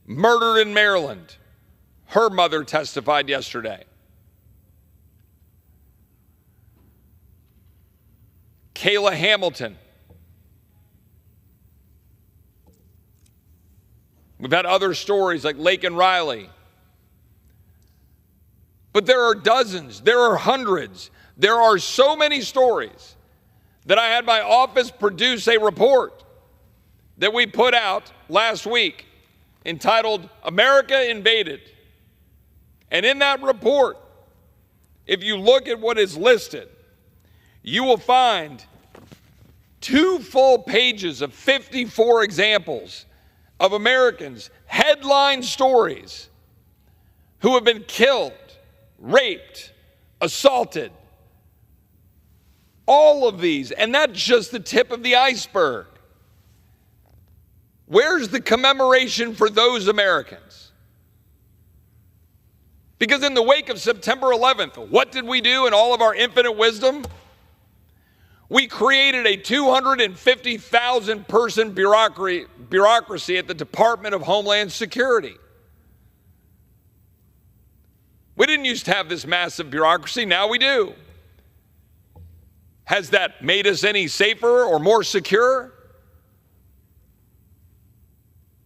murdered in Maryland. Her mother testified yesterday. Kayla Hamilton. We've had other stories like Lake and Riley. But there are dozens, there are hundreds. There are so many stories that I had my office produce a report that we put out last week entitled America Invaded. And in that report, if you look at what is listed, you will find 2 full pages of 54 examples of Americans, headline stories, who have been killed, raped, assaulted. All of these, and that's just the tip of the iceberg. Where's the commemoration for those Americans? Because in the wake of September 11th, what did we do in all of our infinite wisdom? We created a 250,000 person bureaucracy at the Department of Homeland Security. We didn't used to have this massive bureaucracy, now we do. Has that made us any safer or more secure?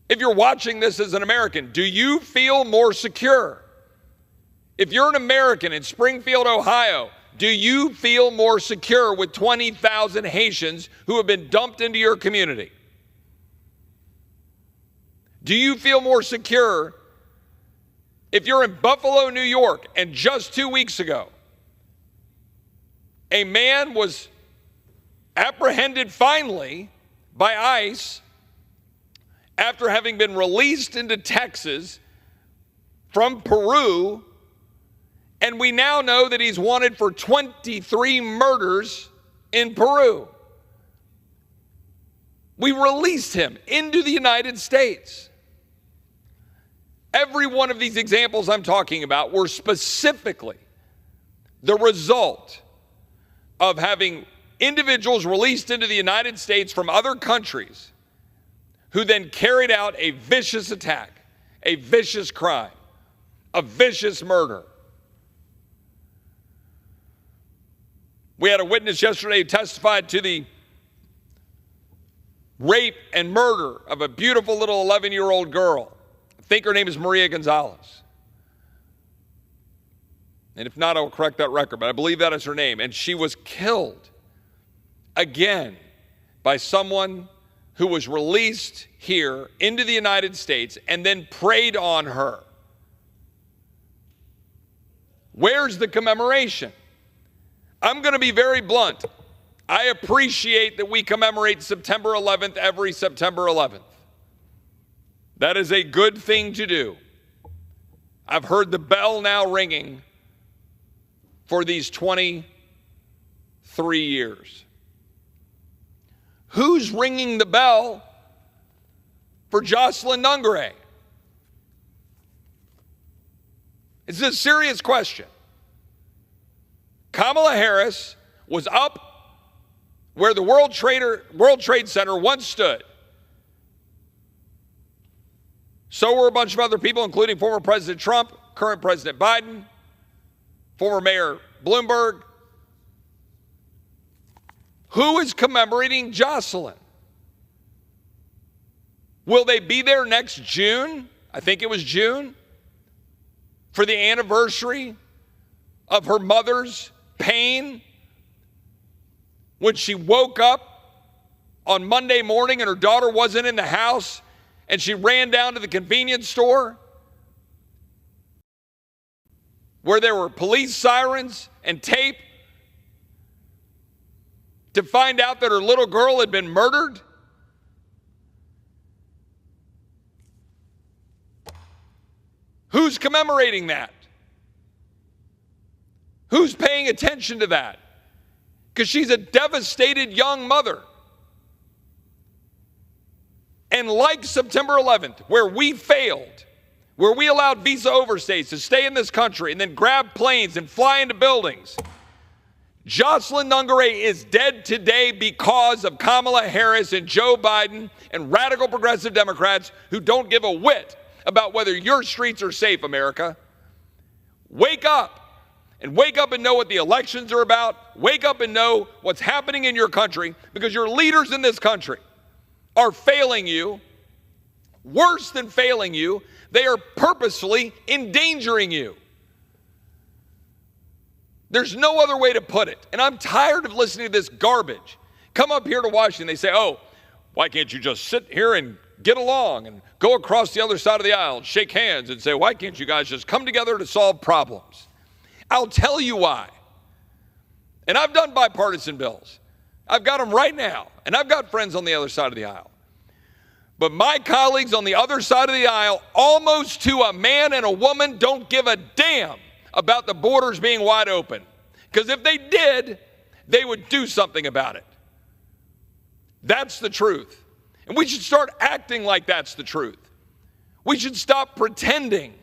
If you're watching this as an American, do you feel more secure? If you're an American in Springfield, Ohio, do you feel more secure with 20,000 Haitians who have been dumped into your community? Do you feel more secure if you're in Buffalo, New York, and just 2 weeks ago, a man was apprehended finally by ICE after having been released into Texas from Peru, and we now know that he's wanted for 23 murders in Peru. We released him into the United States. Every one of these examples I'm talking about were specifically the result of having individuals released into the United States from other countries who then carried out a vicious attack, a vicious crime, a vicious murder. We had a witness yesterday who testified to the rape and murder of a beautiful little 11-year-old girl. I think her name is Maria Gonzalez. And if not, I will correct that record, but I believe that is her name. And she was killed again by someone who was released here into the United States and then preyed on her. Where's the commemoration? I'm going to be very blunt. I appreciate that we commemorate September 11th every September 11th. That is a good thing to do. I've heard the bell now ringing for these 23 years. Who's ringing the bell for Jocelyn Nungare? It's a serious question. Kamala Harris was up where the World Trade Center once stood. So were a bunch of other people, including former President Trump, current President Biden, former Mayor Bloomberg. Who is commemorating Jocelyn? Will they be there next June? I think it was June, for the anniversary of her mother's pain when she woke up on Monday morning and her daughter wasn't in the house and she ran down to the convenience store where there were police sirens and tape to find out that her little girl had been murdered? Who's commemorating that? Who's paying attention to that? Because she's a devastated young mother. And like September 11th, where we failed, where we allowed visa overstays to stay in this country and then grab planes and fly into buildings, Jocelyn Nungare is dead today because of Kamala Harris and Joe Biden and radical progressive Democrats who don't give a whit about whether your streets are safe, America. Wake up. And wake up and know what the elections are about. Wake up and know what's happening in your country, because your leaders in this country are failing you. Worse than failing you, they are purposefully endangering you. There's no other way to put it. And I'm tired of listening to this garbage. Come up here to Washington, they say, oh, why can't you just sit here and get along and go across the other side of the aisle and shake hands and say, why can't you guys just come together to solve problems? I'll tell you why. And I've done bipartisan bills. I've got them right now, and I've got friends on the other side of the aisle. But my colleagues on the other side of the aisle, almost to a man and a woman, don't give a damn about the borders being wide open. Because if they did, they would do something about it. That's the truth. And we should start acting like that's the truth. We should stop pretending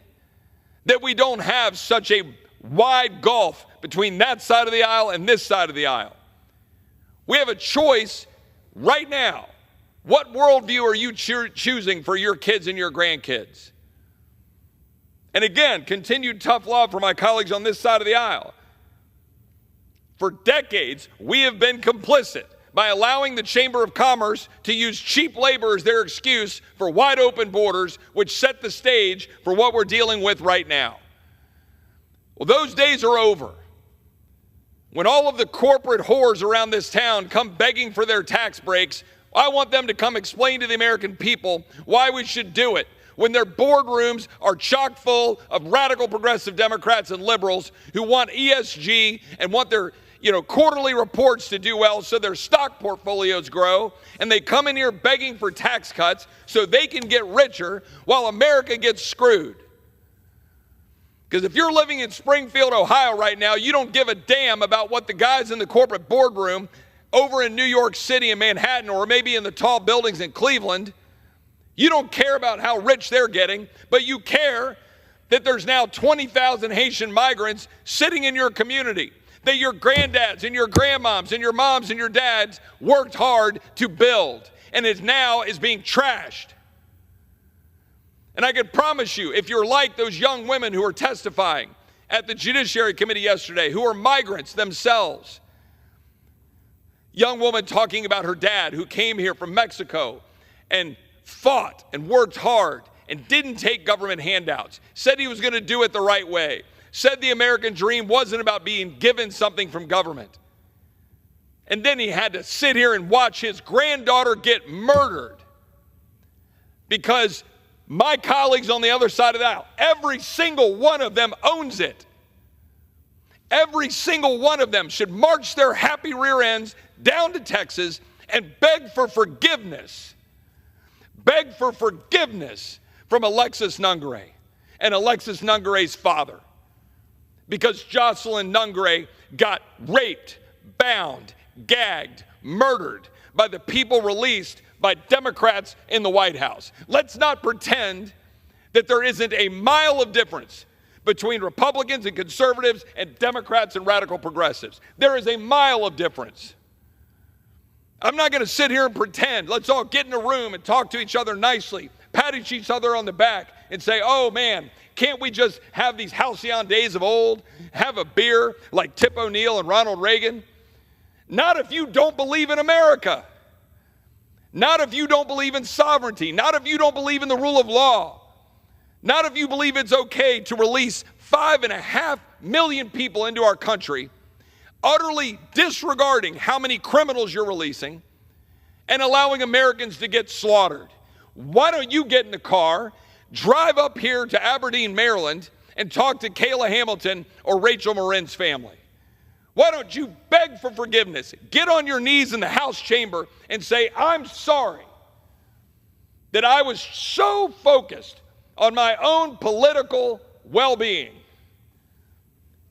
that we don't have such a wide gulf between that side of the aisle and this side of the aisle. We have a choice right now. What worldview are you choosing for your kids and your grandkids? And again, continued tough love for my colleagues on this side of the aisle. For decades, we have been complicit by allowing the Chamber of Commerce to use cheap labor as their excuse for wide open borders, which set the stage for what we're dealing with right now. Well, those days are over. When all of the corporate whores around this town come begging for their tax breaks, I want them to come explain to the American people why we should do it when their boardrooms are chock full of radical progressive Democrats and liberals who want ESG and want their quarterly reports to do well so their stock portfolios grow, and they come in here begging for tax cuts so they can get richer while America gets screwed. Because if you're living in Springfield, Ohio right now, you don't give a damn about what the guys in the corporate boardroom over in New York City and Manhattan, or maybe in the tall buildings in Cleveland, you don't care about how rich they're getting, but you care that there's now 20,000 Haitian migrants sitting in your community, that your granddads and your grandmoms and your moms and your dads worked hard to build, and it now is being trashed. And I can promise you, if you're like those young women who are testifying at the Judiciary Committee yesterday, who are migrants themselves, young woman talking about her dad who came here from Mexico and fought and worked hard and didn't take government handouts, said he was going to do it the right way, said the American dream wasn't about being given something from government. And then he had to sit here and watch his granddaughter get murdered because my colleagues on the other side of the aisle, every single one of them owns it. Every single one of them should march their happy rear ends down to Texas and beg for forgiveness. Beg for forgiveness from Alexis Nungare and Alexis Nungare's father. Because Jocelyn Nungare got raped, bound, gagged, murdered by the people released by Democrats in the White House. Let's not pretend that there isn't a mile of difference between Republicans and conservatives and Democrats and radical progressives. There is a mile of difference. I'm not going to sit here and pretend. Let's all get in a room and talk to each other nicely, pat each other on the back and say, oh man, can't we just have these halcyon days of old, have a beer like Tip O'Neill and Ronald Reagan? Not if you don't believe in America. Not if you don't believe in sovereignty. Not if you don't believe in the rule of law. Not if you believe it's okay to release 5.5 million people into our country, utterly disregarding how many criminals you're releasing and allowing Americans to get slaughtered. Why don't you get in the car, drive up here to Aberdeen, Maryland, and talk to Kayla Hamilton or Rachel Marin's family? Why don't you beg for forgiveness? Get on your knees in the House chamber and say, I'm sorry that I was so focused on my own political well-being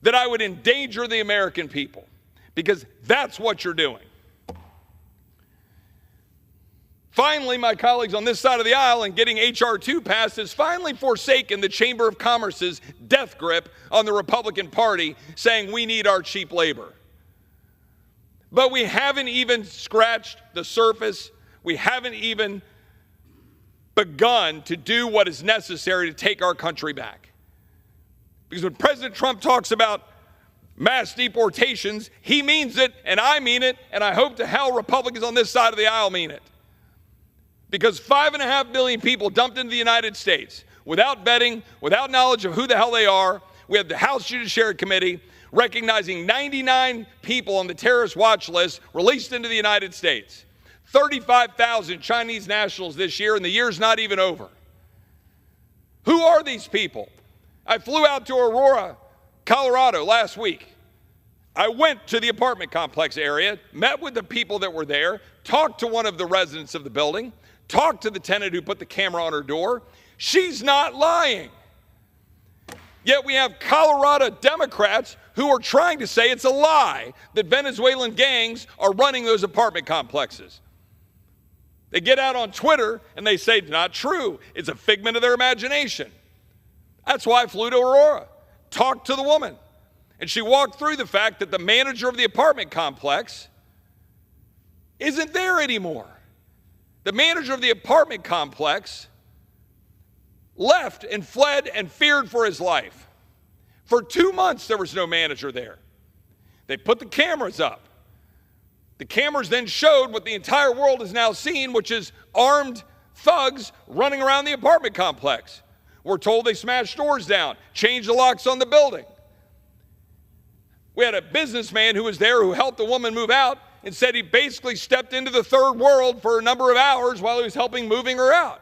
that I would endanger the American people, because that's what you're doing. Finally, my colleagues on this side of the aisle, in getting H.R. 2 passed, has finally forsaken the Chamber of Commerce's death grip on the Republican Party, saying we need our cheap labor. But we haven't even scratched the surface. We haven't even begun to do what is necessary to take our country back. Because when President Trump talks about mass deportations, he means it, and I mean it, and I hope to hell Republicans on this side of the aisle mean it. Because 5.5 million people dumped into the United States without vetting, without knowledge of who the hell they are. We have the House Judiciary Committee recognizing 99 people on the terrorist watch list released into the United States. 35,000 Chinese nationals this year, and the year's not even over. Who are these people? I flew out to Aurora, Colorado last week. I went to the apartment complex area, met with the people that were there, talked to one of the residents of the building, talked to the tenant who put the camera on her door. She's not lying. Yet we have Colorado Democrats who are trying to say it's a lie that Venezuelan gangs are running those apartment complexes. They get out on Twitter and they say, not true. It's a figment of their imagination. That's why I flew to Aurora, talked to the woman, and she walked through the fact that the manager of the apartment complex isn't there anymore. The manager of the apartment complex left and fled and feared for his life. For 2 months, there was no manager there. They put the cameras up. The cameras then showed what the entire world has now seen, which is armed thugs running around the apartment complex. We're told they smashed doors down, changed the locks on the building. We had a businessman who was there who helped the woman move out and said he basically stepped into the third world for a number of hours while he was helping moving her out.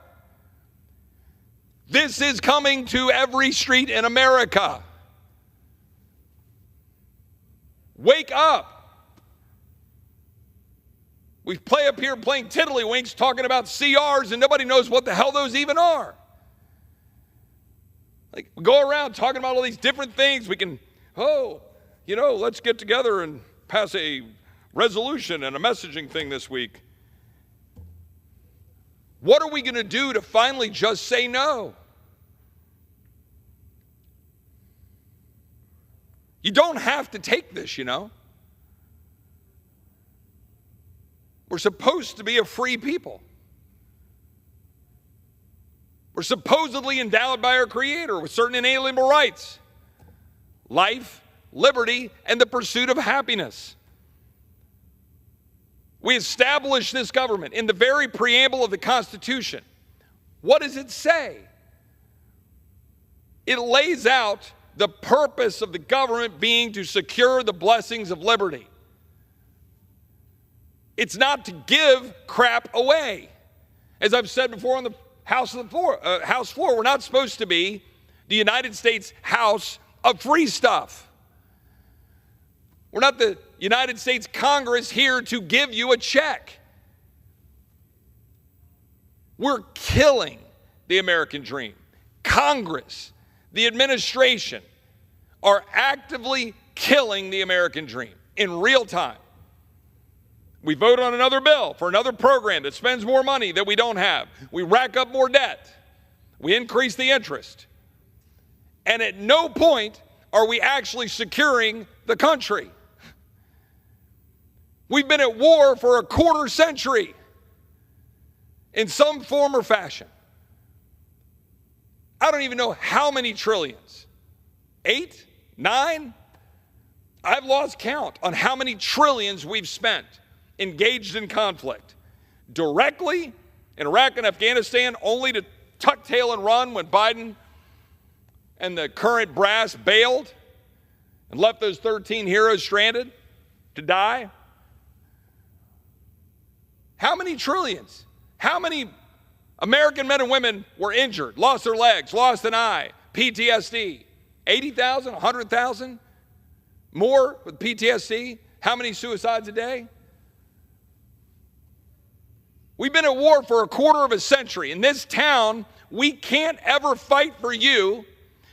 This is coming to every street in America. Wake up. We play up here playing tiddlywinks talking about CRs and nobody knows what the hell those even are. Like, we go around talking about all these different things. We can, let's get together and pass a resolution and a messaging thing this week. What are we going to do to finally just say no? You don't have to take this, you know. We're supposed to be a free people. We're supposedly endowed by our Creator with certain inalienable rights: life, liberty, and the pursuit of happiness. We established this government in the very preamble of the Constitution. What does it say? It lays out the purpose of the government being to secure the blessings of liberty. It's not to give crap away. As I've said before on the House floor, we're not supposed to be the United States House of free stuff. We're not the United States Congress here to give you a check. We're killing the American dream. Congress, the administration, are actively killing the American dream in real time. We vote on another bill for another program that spends more money that we don't have. We rack up more debt. We increase the interest. And at no point are we actually securing the country. We've been at war for a quarter century in some form or fashion. I don't even know how many trillions. 8? 9? I've lost count on how many trillions we've spent engaged in conflict. Directly in Iraq and Afghanistan, only to tuck tail and run when Biden and the current brass bailed and left those 13 heroes stranded to die. How many trillions? How many American men and women were injured, lost their legs, lost an eye, PTSD? 80,000, 100,000? More with PTSD? How many suicides a day? We've been at war for a quarter of a century. In this town, we can't ever fight for you,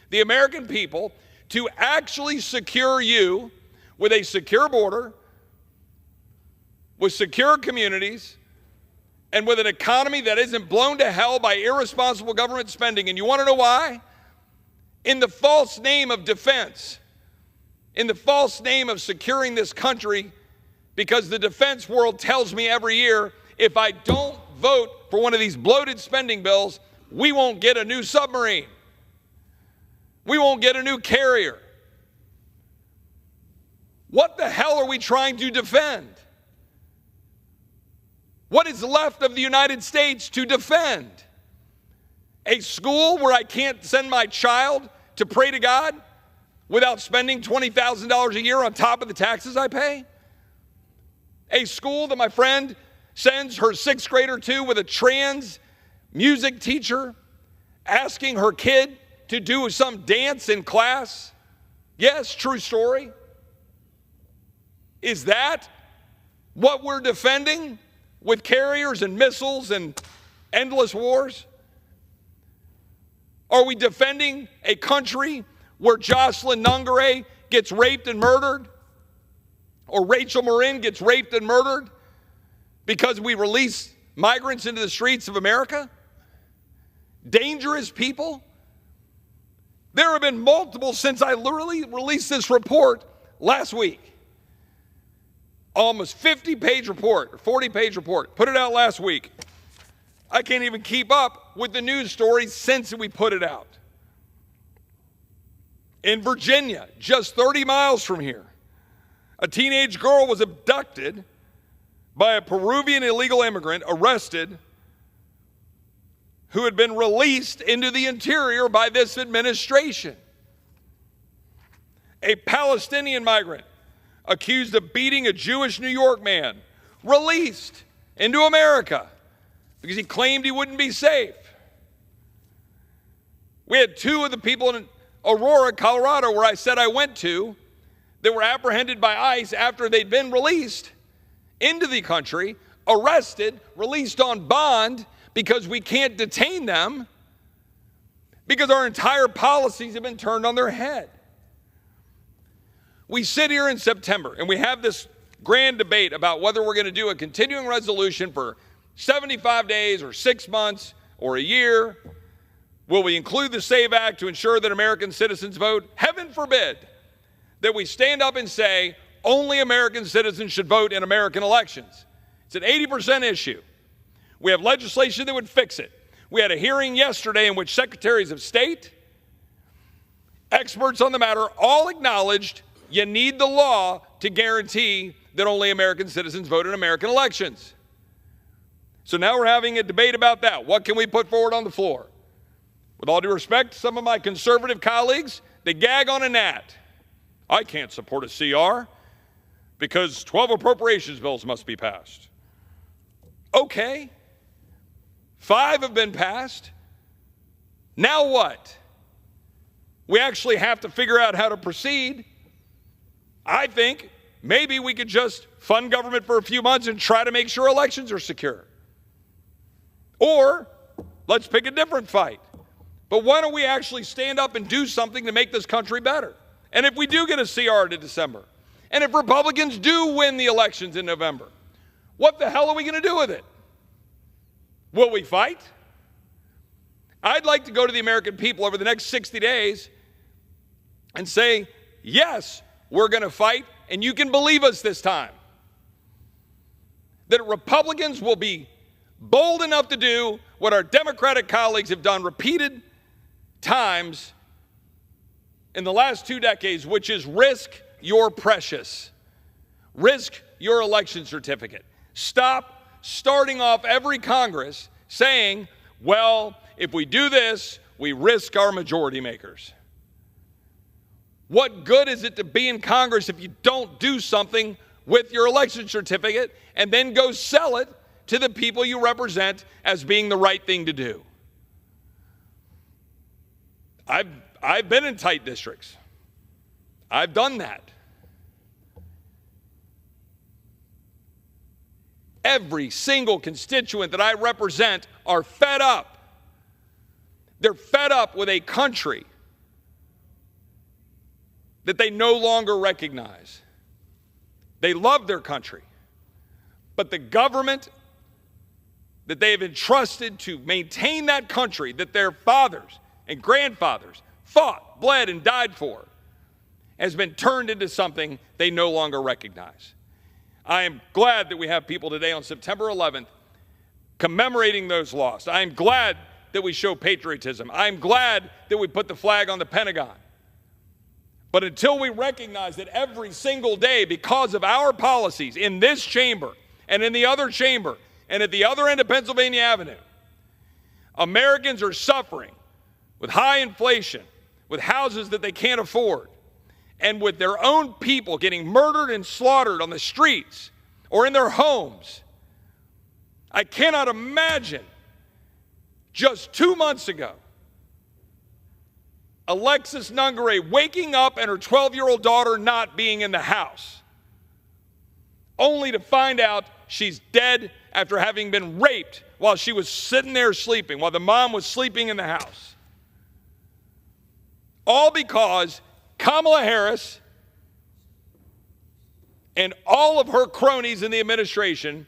the American people, to actually secure you with a secure border, with secure communities, and with an economy that isn't blown to hell by irresponsible government spending. And you want to know why? In the false name of defense, in the false name of securing this country, because the defense world tells me every year, if I don't vote for one of these bloated spending bills, we won't get a new submarine. We won't get a new carrier. What the hell are we trying to defend? What is left of the United States to defend? A school where I can't send my child to pray to God without spending $20,000 a year on top of the taxes I pay? A school that my friend sends her sixth grader to with a trans music teacher asking her kid to do some dance in class? Yes, true story. Is that what we're defending with carriers and missiles and endless wars? Are we defending a country where Jocelyn Nungare gets raped and murdered? Or Rachel Marin gets raped and murdered because we release migrants into the streets of America? Dangerous people? There have been multiple since I literally released this report last week. Almost 50-page report, or 40-page report. Put it out last week. I can't even keep up with the news stories since we put it out. In Virginia, just 30 miles from here, a teenage girl was abducted by a Peruvian illegal immigrant, arrested, who had been released into the interior by this administration. A Palestinian migrant accused of beating a Jewish New York man, released into America because he claimed he wouldn't be safe. We had two of the people in Aurora, Colorado, where I said I went to, that were apprehended by ICE after they'd been released into the country, arrested, released on bond because we can't detain them because our entire policies have been turned on their head. We sit here in September and we have this grand debate about whether we're going to do a continuing resolution for 75 days or 6 months or a year. Will we include the SAVE Act to ensure that American citizens vote? Heaven forbid that we stand up and say only American citizens should vote in American elections. It's an 80% issue. We have legislation that would fix it. We had a hearing yesterday in which secretaries of state, experts on the matter, all acknowledged you need the law to guarantee that only American citizens vote in American elections. So now we're having a debate about that. What can we put forward on the floor? With all due respect, some of my conservative colleagues, they gag on a gnat. I can't support a CR because 12 appropriations bills must be passed. Okay. 5 have been passed. Now what? We actually have to figure out how to proceed. I think maybe we could just fund government for a few months and try to make sure elections are secure. Or let's pick a different fight. But why don't we actually stand up and do something to make this country better? And if we do get a CR to December, and if Republicans do win the elections in November, what the hell are we going to do with it? Will we fight? I'd like to go to the American people over the next 60 days and say, yes, we're going to fight, and you can believe us this time. That Republicans will be bold enough to do what our Democratic colleagues have done repeated times in the last 2 decades, which is risk your precious. Risk your election certificate. Stop starting off every Congress saying, well, if we do this, we risk our majority makers. What good is it to be in Congress if you don't do something with your election certificate and then go sell it to the people you represent as being the right thing to do? I've been in tight districts. I've done that. Every single constituent that I represent are fed up. They're fed up with a country that they no longer recognize. They love their country, but the government that they have entrusted to maintain that country that their fathers and grandfathers fought, bled, and died for has been turned into something they no longer recognize. I am glad that we have people today on September 11th commemorating those lost. I am glad that we show patriotism. I'm glad that we put the flag on the Pentagon. But until we recognize that every single day, because of our policies in this chamber and in the other chamber and at the other end of Pennsylvania Avenue, Americans are suffering with high inflation, with houses that they can't afford, and with their own people getting murdered and slaughtered on the streets or in their homes. I cannot imagine just 2 months ago, Alexis Nungare waking up and her 12-year-old daughter not being in the house, only to find out she's dead after having been raped while she was sitting there sleeping, while the mom was sleeping in the house. All because Kamala Harris and all of her cronies in the administration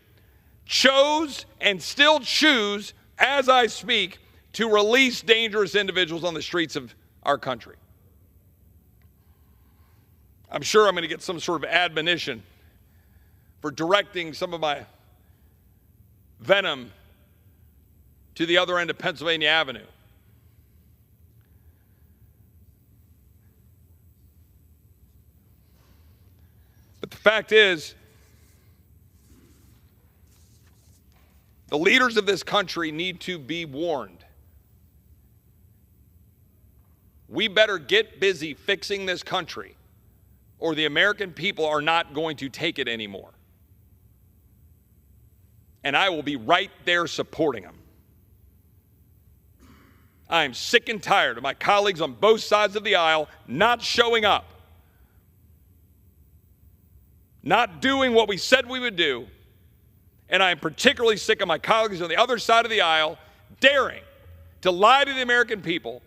chose and still choose, as I speak, to release dangerous individuals on the streets of our country. I'm sure I'm going to get some sort of admonition for directing some of my venom to the other end of Pennsylvania Avenue. But the fact is, the leaders of this country need to be warned. We better get busy fixing this country, or the American people are not going to take it anymore. And I will be right there supporting them. I am sick and tired of my colleagues on both sides of the aisle not showing up, not doing what we said we would do. And I am particularly sick of my colleagues on the other side of the aisle daring to lie to the American people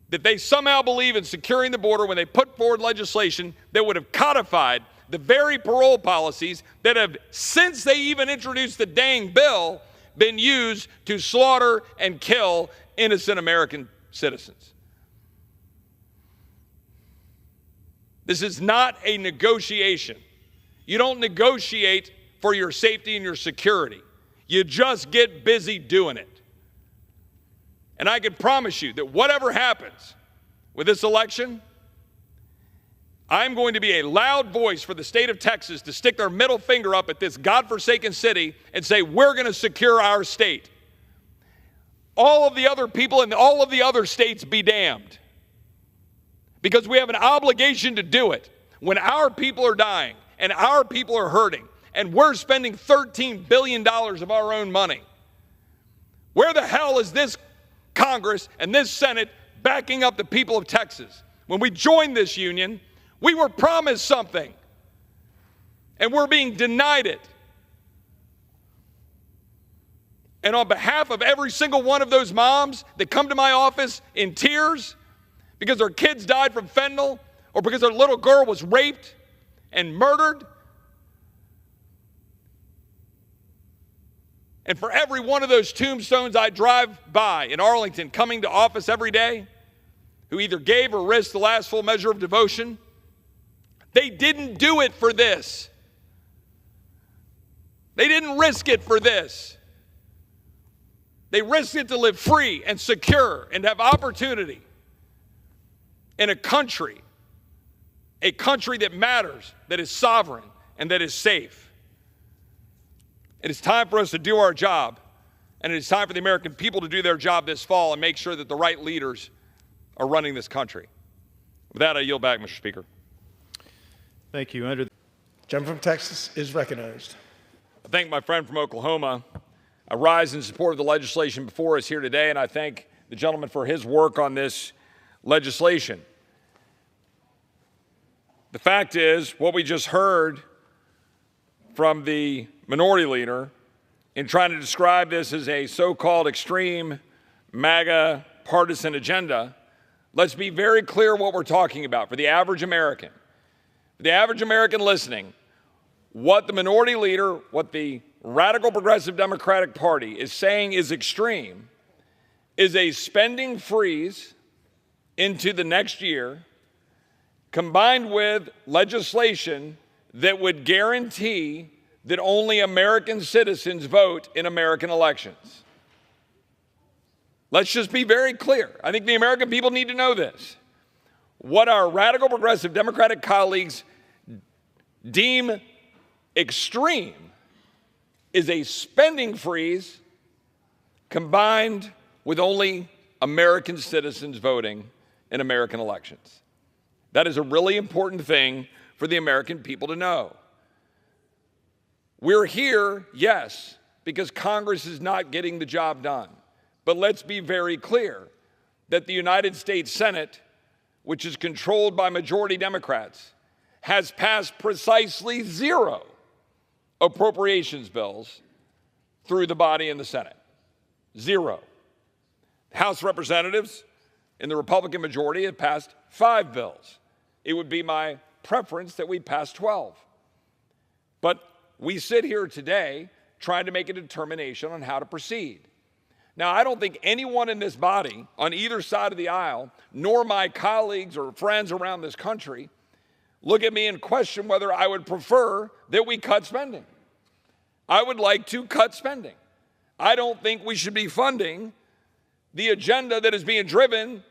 that they somehow believe in securing the border when they put forward legislation that would have codified the very parole policies that have, since they even introduced the dang bill, been used to slaughter and kill innocent American citizens. This is not a negotiation. You don't negotiate for your safety and your security. You just get busy doing it. And I can promise you that whatever happens with this election, I'm going to be a loud voice for the state of Texas to stick their middle finger up at this godforsaken city and say, we're going to secure our state. All of the other people in all of the other states be damned. Because we have an obligation to do it when our people are dying and our people are hurting and we're spending $13 billion of our own money. Where the hell is this Congress and this Senate backing up the people of Texas? When we joined this union, we were promised something, and we're being denied it. And on behalf of every single one of those moms that come to my office in tears because their kids died from fentanyl or because their little girl was raped and murdered, and for every one of those tombstones I drive by in Arlington coming to office every day, who either gave or risked the last full measure of devotion, they didn't do it for this. They didn't risk it for this. They risked it to live free and secure and have opportunity in a country that matters, that is sovereign, and that is safe. It is time for us to do our job, and it is time for the American people to do their job this fall and make sure that the right leaders are running this country. With that, I yield back, Mr. Speaker. Thank you. The gentleman from Texas is recognized. I thank my friend from Oklahoma. I rise in support of the legislation before us here today, and I thank the gentleman for his work on this legislation. The fact is, what we just heard from the minority leader in trying to describe this as a so-called extreme MAGA partisan agenda, let's be very clear what we're talking about for the average American. For the average American listening, what the minority leader, what the radical progressive Democratic Party is saying is extreme is a spending freeze into the next year combined with legislation that would guarantee that only American citizens vote in American elections. Let's just be very clear. I think the American people need to know this. What our radical progressive Democratic colleagues deem extreme is a spending freeze combined with only American citizens voting in American elections. That is a really important thing for the American people to know. We're here, yes, because Congress is not getting the job done. But let's be very clear that the United States Senate, which is controlled by majority Democrats, has passed precisely 0 appropriations bills through the body in the Senate. 0. House Representatives in the Republican majority have passed 5 bills. It would be my preference that we pass 12. But we sit here today trying to make a determination on how to proceed. Now, I don't think anyone in this body on either side of the aisle, nor my colleagues or friends around this country, look at me and question whether I would prefer that we cut spending. I would like to cut spending. I don't think we should be funding the agenda that is being driven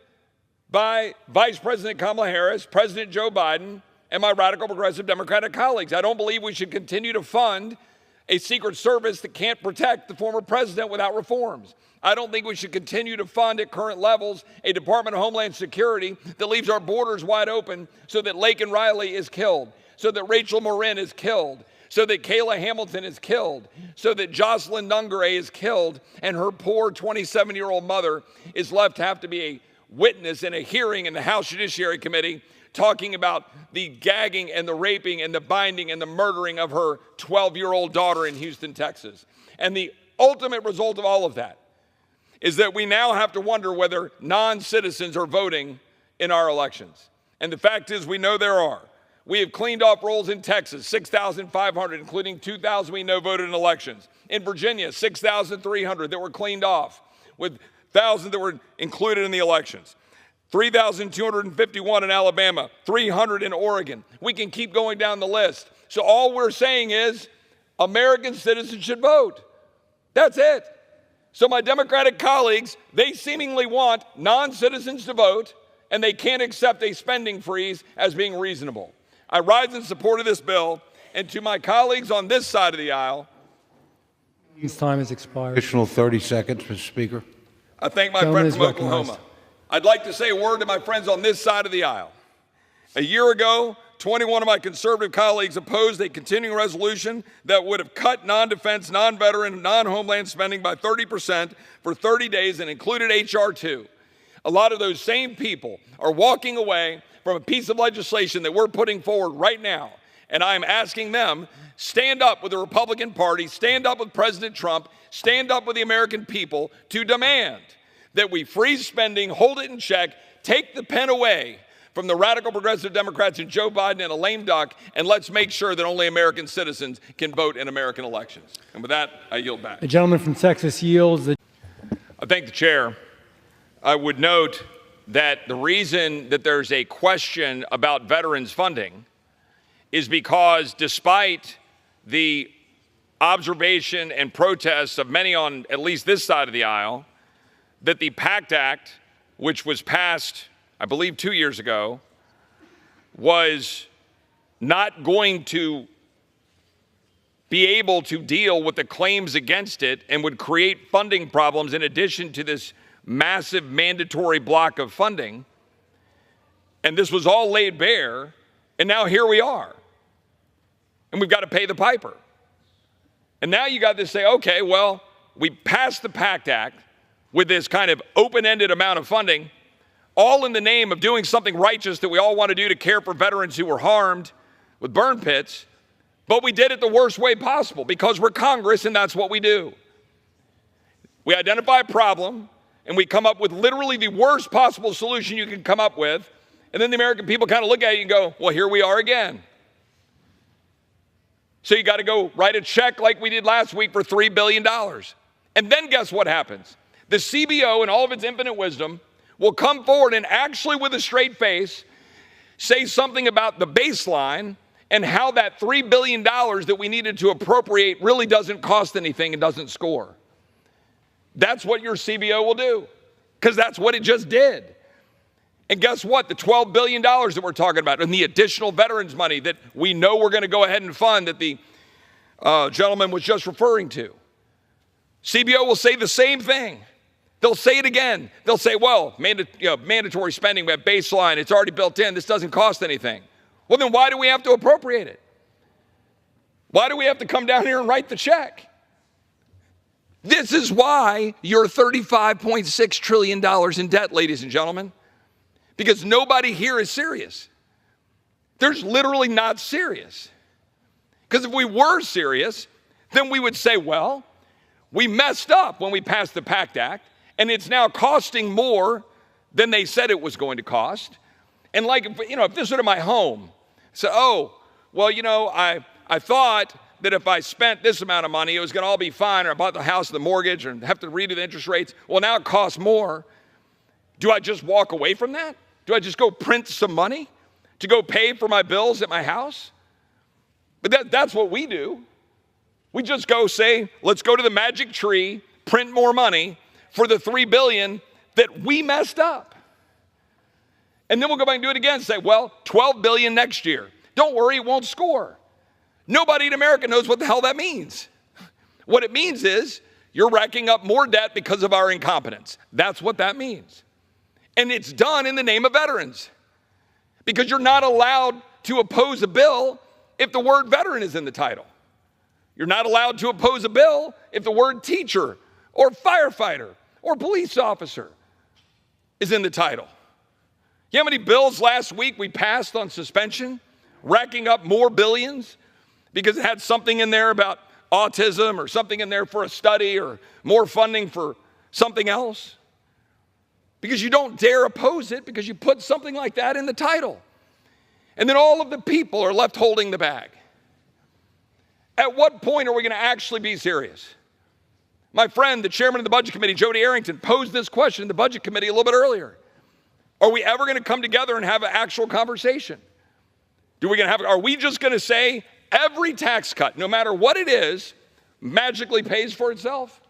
by Vice President Kamala Harris, President Joe Biden, and my radical progressive Democratic colleagues. I don't believe we should continue to fund a Secret Service that can't protect the former president without reforms. I don't think we should continue to fund at current levels a Department of Homeland Security that leaves our borders wide open so that Laken Riley is killed, so that Rachel Marin is killed, so that Kayla Hamilton is killed, so that Jocelyn Nungare is killed, and her poor 27-year-old mother is left to have to be a witness in a hearing in the House Judiciary Committee talking about the gagging and the raping and the binding and the murdering of her 12-year-old daughter in Houston, Texas. And the ultimate result of all of that is that we now have to wonder whether non-citizens are voting in our elections. And the fact is, we know there are. We have cleaned off rolls in Texas, 6,500, including 2,000 we know voted in elections. In Virginia, 6,300 that were cleaned off, with 1,000 that were included in the elections. 3,251 in Alabama, 300 in Oregon. We can keep going down the list. So all we're saying is American citizens should vote. That's it. So my Democratic colleagues, they seemingly want non-citizens to vote, and they can't accept a spending freeze as being reasonable. I rise in support of this bill, and to my colleagues on this side of the aisle, His time has expired. Additional 30 seconds, Mr. Speaker. I thank my friend from Oklahoma. I'd like to say a word to my friends on this side of the aisle. A year ago, 21 of my conservative colleagues opposed a continuing resolution that would have cut non-defense, non-veteran, non-homeland spending by 30% for 30 days and included H.R. 2. A lot of those same people are walking away from a piece of legislation that we're putting forward right now. And I'm asking them, stand up with the Republican Party, stand up with President Trump, stand up with the American people to demand that we freeze spending, hold it in check, take the pen away from the radical progressive Democrats and Joe Biden and a lame duck, and let's make sure that only American citizens can vote in American elections. And with that, I yield back. The gentleman from Texas yields. I thank the chair. I would note that the reason that there's a question about veterans funding is because despite the observation and protests of many on at least this side of the aisle, that the PACT Act, which was passed, I believe 2 years ago, was not going to be able to deal with the claims against it and would create funding problems in addition to this massive mandatory block of funding. And this was all laid bare, and now here we are. And we've got to pay the piper. And now you got to say, okay, well, we passed the PACT Act with this kind of open-ended amount of funding, all in the name of doing something righteous that we all want to do to care for veterans who were harmed with burn pits, but we did it the worst way possible because we're Congress and that's what we do. We identify a problem and we come up with literally the worst possible solution you can come up with, and then the American people kind of look at you and go, well, here we are again. So you got to go write a check like we did last week for $3 billion. And then guess what happens? The CBO, in all of its infinite wisdom, will come forward and actually with a straight face say something about the baseline and how that $3 billion that we needed to appropriate really doesn't cost anything and doesn't score. That's what your CBO will do, because that's what it just did. And guess what? The $12 billion that we're talking about and the additional veterans money that we know we're going to go ahead and fund that the gentleman was just referring to. CBO will say the same thing. They'll say it again. They'll say, well, mandatory spending, we have baseline, it's already built in, this doesn't cost anything. Well, then why do we have to appropriate it? Why do we have to come down here and write the check? This is why you're $35.6 trillion in debt, ladies and gentlemen, because nobody here is serious. There's literally not serious. Because if we were serious, then we would say, well, we messed up when we passed the PACT Act, and it's now costing more than they said it was going to cost. And like, if this were my home, so, I thought that if I spent this amount of money, it was going to all be fine, or I bought the house and the mortgage and have to redo the interest rates. Well, now it costs more. Do I just walk away from that? Do I just go print some money to go pay for my bills at my house? But that's what we do. We just go say, let's go to the magic tree, print more money for the $3 billion that we messed up. And then we'll go back and do it again and say, well, $12 billion next year. Don't worry, it won't score. Nobody in America knows what the hell that means. What it means is you're racking up more debt because of our incompetence. That's what that means. And it's done in the name of veterans, because you're not allowed to oppose a bill if the word veteran is in the title. You're not allowed to oppose a bill if the word teacher or firefighter or police officer is in the title. You know how many bills last week we passed on suspension, racking up more billions because it had something in there about autism or something in there for a study or more funding for something else? Because you don't dare oppose it because you put something like that in the title. And then all of the people are left holding the bag. At what point are we going to actually be serious? My friend, the chairman of the Budget Committee, Jody Arrington, posed this question in the Budget Committee a little bit earlier. Are we ever going to come together and have an actual conversation? Are we just going to say every tax cut, no matter what it is, magically pays for itself?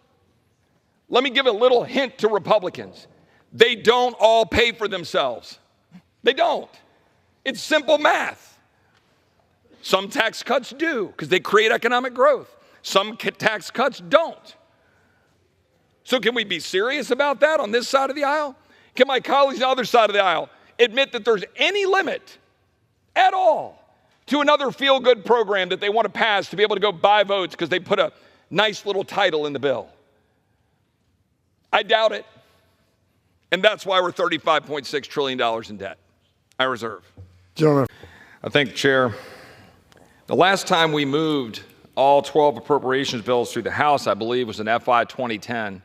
Let me give a little hint to Republicans. They don't all pay for themselves. They don't. It's simple math. Some tax cuts do because they create economic growth. Some tax cuts don't. So can we be serious about that on this side of the aisle? Can my colleagues on the other side of the aisle admit that there's any limit at all to another feel-good program that they want to pass to be able to go buy votes because they put a nice little title in the bill? I doubt it. And that's why we're $35.6 trillion in debt. I reserve. Gentlemen. I thank the chair. The last time we moved all 12 appropriations bills through the House, I believe, was in FY 2010.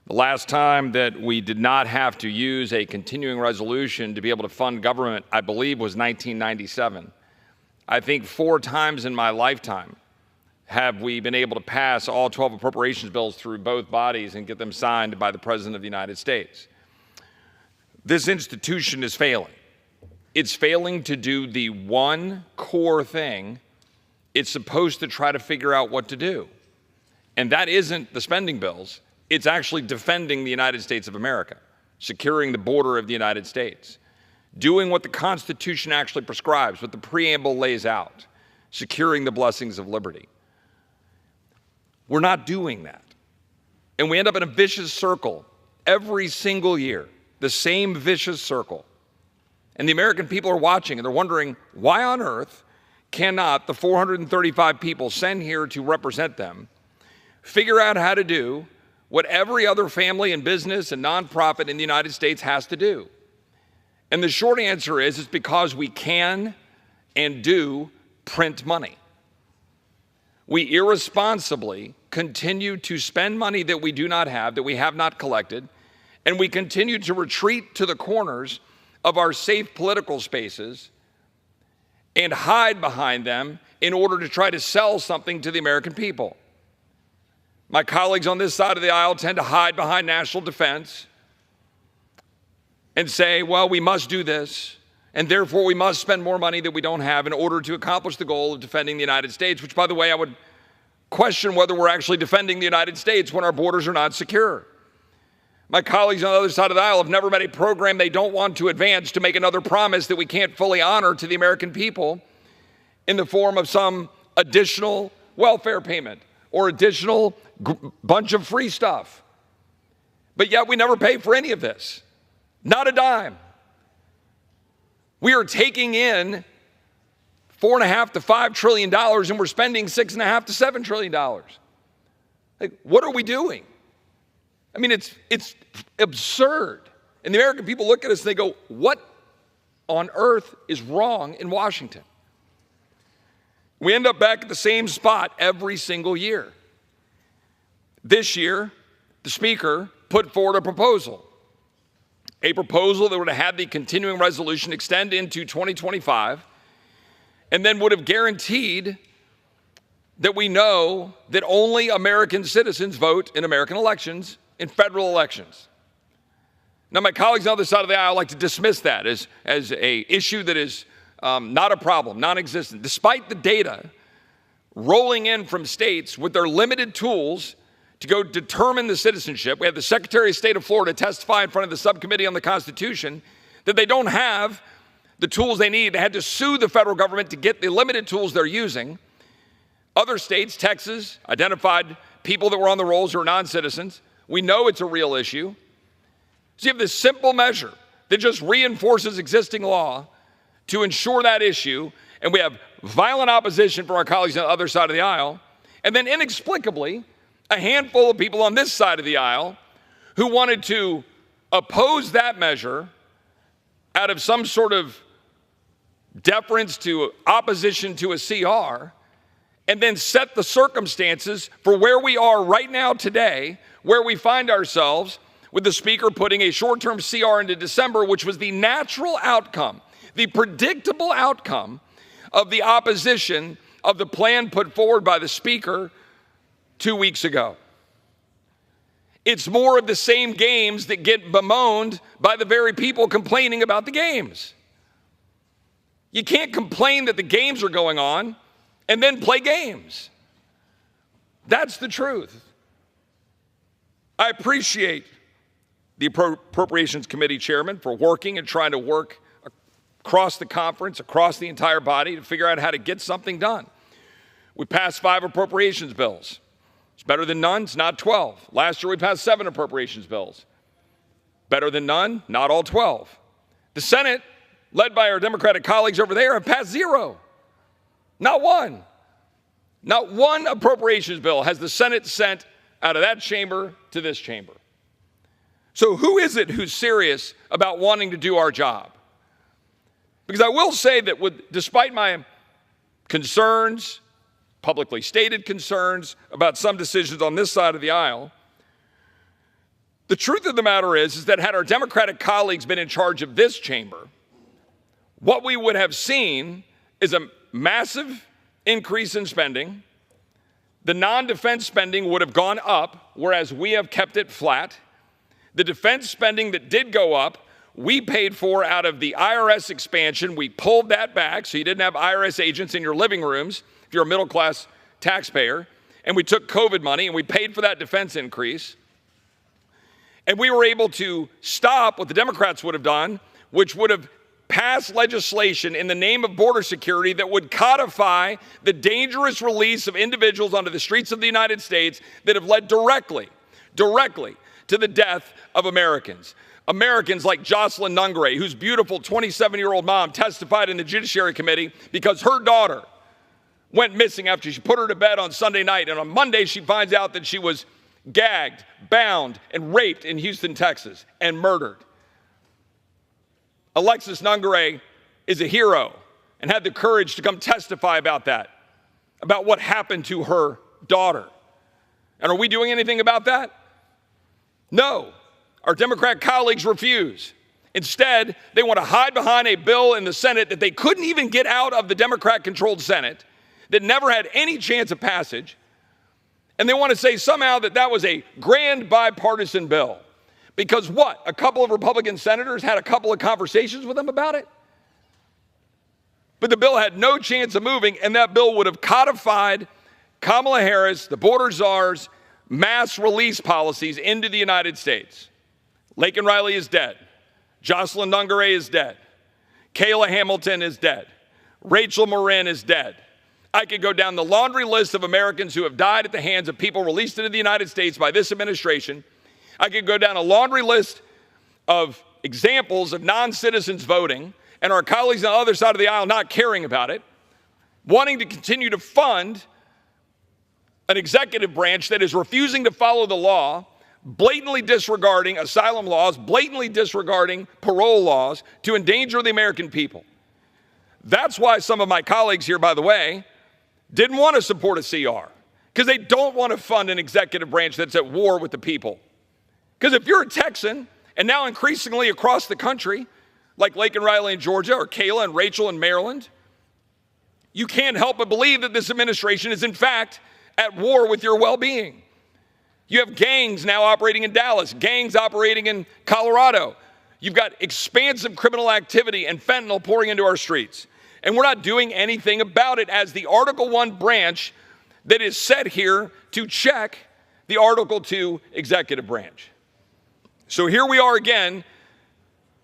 The last time that we did not have to use a continuing resolution to be able to fund government, I believe, was 1997. I think 4 times in my lifetime have we been able to pass all 12 appropriations bills through both bodies and get them signed by the President of the United States. This institution is failing. It's failing to do the one core thing it's supposed to try to figure out what to do. And that isn't the spending bills. It's actually defending the United States of America, securing the border of the United States, doing what the Constitution actually prescribes, what the preamble lays out, securing the blessings of liberty. We're not doing that. And we end up in a vicious circle every single year, the same vicious circle. And the American people are watching, and they're wondering, why on earth cannot the 435 people sent here to represent them figure out how to do what every other family and business and nonprofit in the United States has to do? And the short answer is, it's because we can and do print money. We irresponsibly continue to spend money that we do not have, that we have not collected, and we continue to retreat to the corners of our safe political spaces and hide behind them in order to try to sell something to the American people. My colleagues on this side of the aisle tend to hide behind national defense and say, well, we must do this, and therefore we must spend more money that we don't have in order to accomplish the goal of defending the United States, which, by the way, I would question whether we're actually defending the United States when our borders are not secure. My colleagues on the other side of the aisle have never met a program they don't want to advance to make another promise that we can't fully honor to the American people in the form of some additional welfare payment or additional bunch of free stuff. But yet we never pay for any of this. Not a dime. We are taking in $4.5 to $5 trillion, and we're spending $6.5 to $7 trillion. Like, what are we doing? I mean, it's absurd. And the American people look at us and they go, what on earth is wrong in Washington? We end up back at the same spot every single year. This year, the Speaker put forward a proposal that would have had the continuing resolution extend into 2025, and then would have guaranteed that we know that only American citizens vote in American elections, in federal elections. Now, my colleagues on the other side of the aisle like to dismiss that as an issue that is not a problem, non-existent, despite the data rolling in from states with their limited tools to go determine the citizenship. We have the Secretary of State of Florida testify in front of the subcommittee on the Constitution that they don't have the tools they need. They had to sue the federal government to get the limited tools they're using. Other states, Texas, identified people that were on the rolls who are non-citizens. We know it's a real issue. So you have this simple measure that just reinforces existing law to ensure that issue, and we have violent opposition from our colleagues on the other side of the aisle, and then inexplicably, a handful of people on this side of the aisle who wanted to oppose that measure out of some sort of deference to opposition to a CR, and then set the circumstances for where we are right now today, where we find ourselves with the Speaker putting a short-term CR into December, which was the natural outcome, the predictable outcome of the opposition of the plan put forward by the Speaker 2 weeks ago. It's more of the same games that get bemoaned by the very people complaining about the games. You can't complain that the games are going on and then play games. That's the truth. I appreciate the Appropriations Committee chairman for working and trying to work across the conference, across the entire body to figure out how to get something done. We passed 5 appropriations bills. It's better than none, it's not 12. Last year we passed 7 appropriations bills. Better than none, not all 12. The Senate, led by our Democratic colleagues over there, have passed 0. Not one. Not one appropriations bill has the Senate sent out of that chamber to this chamber. So who is it who's serious about wanting to do our job? Because I will say that despite my concerns, publicly stated concerns about some decisions on this side of the aisle, the truth of the matter is that had our Democratic colleagues been in charge of this chamber, what we would have seen is a massive increase in spending. The non-defense spending would have gone up, whereas we have kept it flat. The defense spending that did go up, we paid for out of the IRS expansion. We pulled that back so you didn't have IRS agents in your living rooms if you're a middle-class taxpayer. And we took COVID money and we paid for that defense increase. And we were able to stop what the Democrats would have done, which would have passed legislation in the name of border security that would codify the dangerous release of individuals onto the streets of the United States that have led directly to the death of Americans. Americans like Jocelyn Nungray, whose beautiful 27-year-old mom testified in the Judiciary Committee because her daughter went missing after she put her to bed on Sunday night, and on Monday she finds out that she was gagged, bound, and raped in Houston, Texas, and murdered. Alexis Nungray is a hero and had the courage to come testify about that, about what happened to her daughter. And are we doing anything about that? No. Our Democrat colleagues refuse. Instead, they want to hide behind a bill in the Senate that they couldn't even get out of the Democrat-controlled Senate, that never had any chance of passage, and they want to say somehow that that was a grand bipartisan bill. Because what? A couple of Republican senators had a couple of conversations with them about it? But the bill had no chance of moving, and that bill would have codified Kamala Harris, the border czar's mass release policies into the United States. Laken Riley is dead. Jocelyn Nungaray is dead. Kayla Hamilton is dead. Rachel Marin is dead. I could go down the laundry list of Americans who have died at the hands of people released into the United States by this administration. I could go down a laundry list of examples of non-citizens voting and our colleagues on the other side of the aisle not caring about it, wanting to continue to fund an executive branch that is refusing to follow the law, blatantly disregarding asylum laws, blatantly disregarding parole laws to endanger the American people. That's why some of my colleagues here, by the way, didn't want to support a CR, because they don't want to fund an executive branch that's at war with the people. Because if you're a Texan, and now increasingly across the country, like Laken Riley in Georgia or Kayla and Rachel in Maryland, you can't help but believe that this administration is in fact at war with your well-being. You have gangs now operating in Dallas, gangs operating in Colorado. You've got expansive criminal activity and fentanyl pouring into our streets. And we're not doing anything about it as the Article 1 branch that is set here to check the Article 2 executive branch. So here we are again,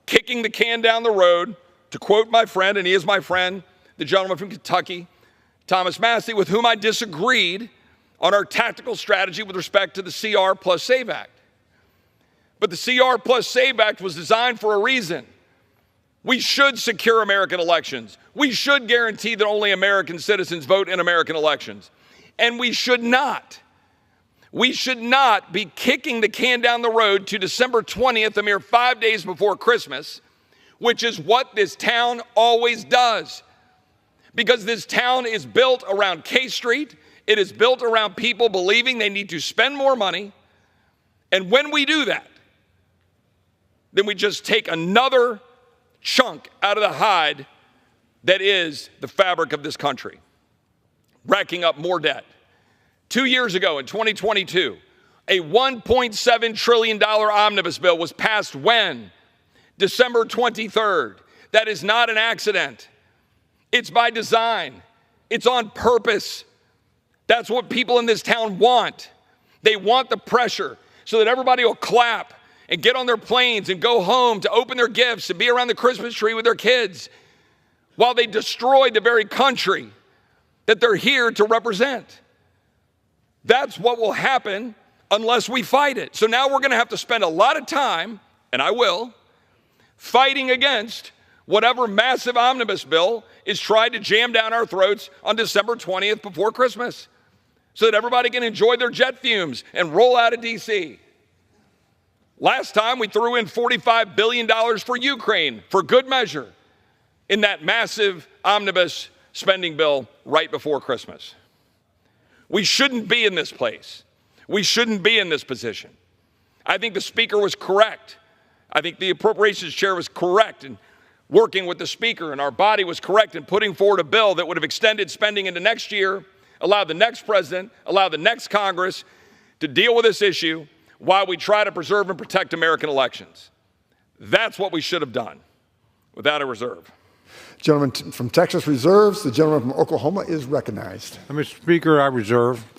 kicking the can down the road, to quote my friend, and he is my friend, the gentleman from Kentucky, Thomas Massey, with whom I disagreed on our tactical strategy with respect to the CR plus SAVE Act. But the CR plus SAVE Act was designed for a reason. We should secure American elections. We should guarantee that only American citizens vote in American elections. And we should not be kicking the can down the road to December 20th, a mere 5 days before Christmas, which is what this town always does. Because this town is built around K Street. It is built around people believing they need to spend more money. And when we do that, then we just take another chunk out of the hide that is the fabric of this country, racking up more debt. 2 years ago, in 2022, a $1.7 trillion omnibus bill was passed when? December 23rd. That is not an accident. It's by design. It's on purpose. That's what people in this town want. They want the pressure so that everybody will clap and get on their planes and go home to open their gifts and be around the Christmas tree with their kids while they destroy the very country that they're here to represent. That's what will happen unless we fight it. So now we're going to have to spend a lot of time, and I will, fighting against whatever massive omnibus bill is tried to jam down our throats on December 20th before Christmas so that everybody can enjoy their jet fumes and roll out of D.C. Last time we threw in $45 billion for Ukraine for good measure in that massive omnibus spending bill right before Christmas. We shouldn't be in this place. We shouldn't be in this position. I think the Speaker was correct. I think the Appropriations Chair was correct in working with the Speaker, and our body was correct in putting forward a bill that would have extended spending into next year, allowed the next president, allowed the next Congress to deal with this issue while we try to preserve and protect American elections. That's what we should have done without a reserve. Gentleman from Texas reserves. The gentleman from Oklahoma is recognized. Mr. Speaker, I reserve.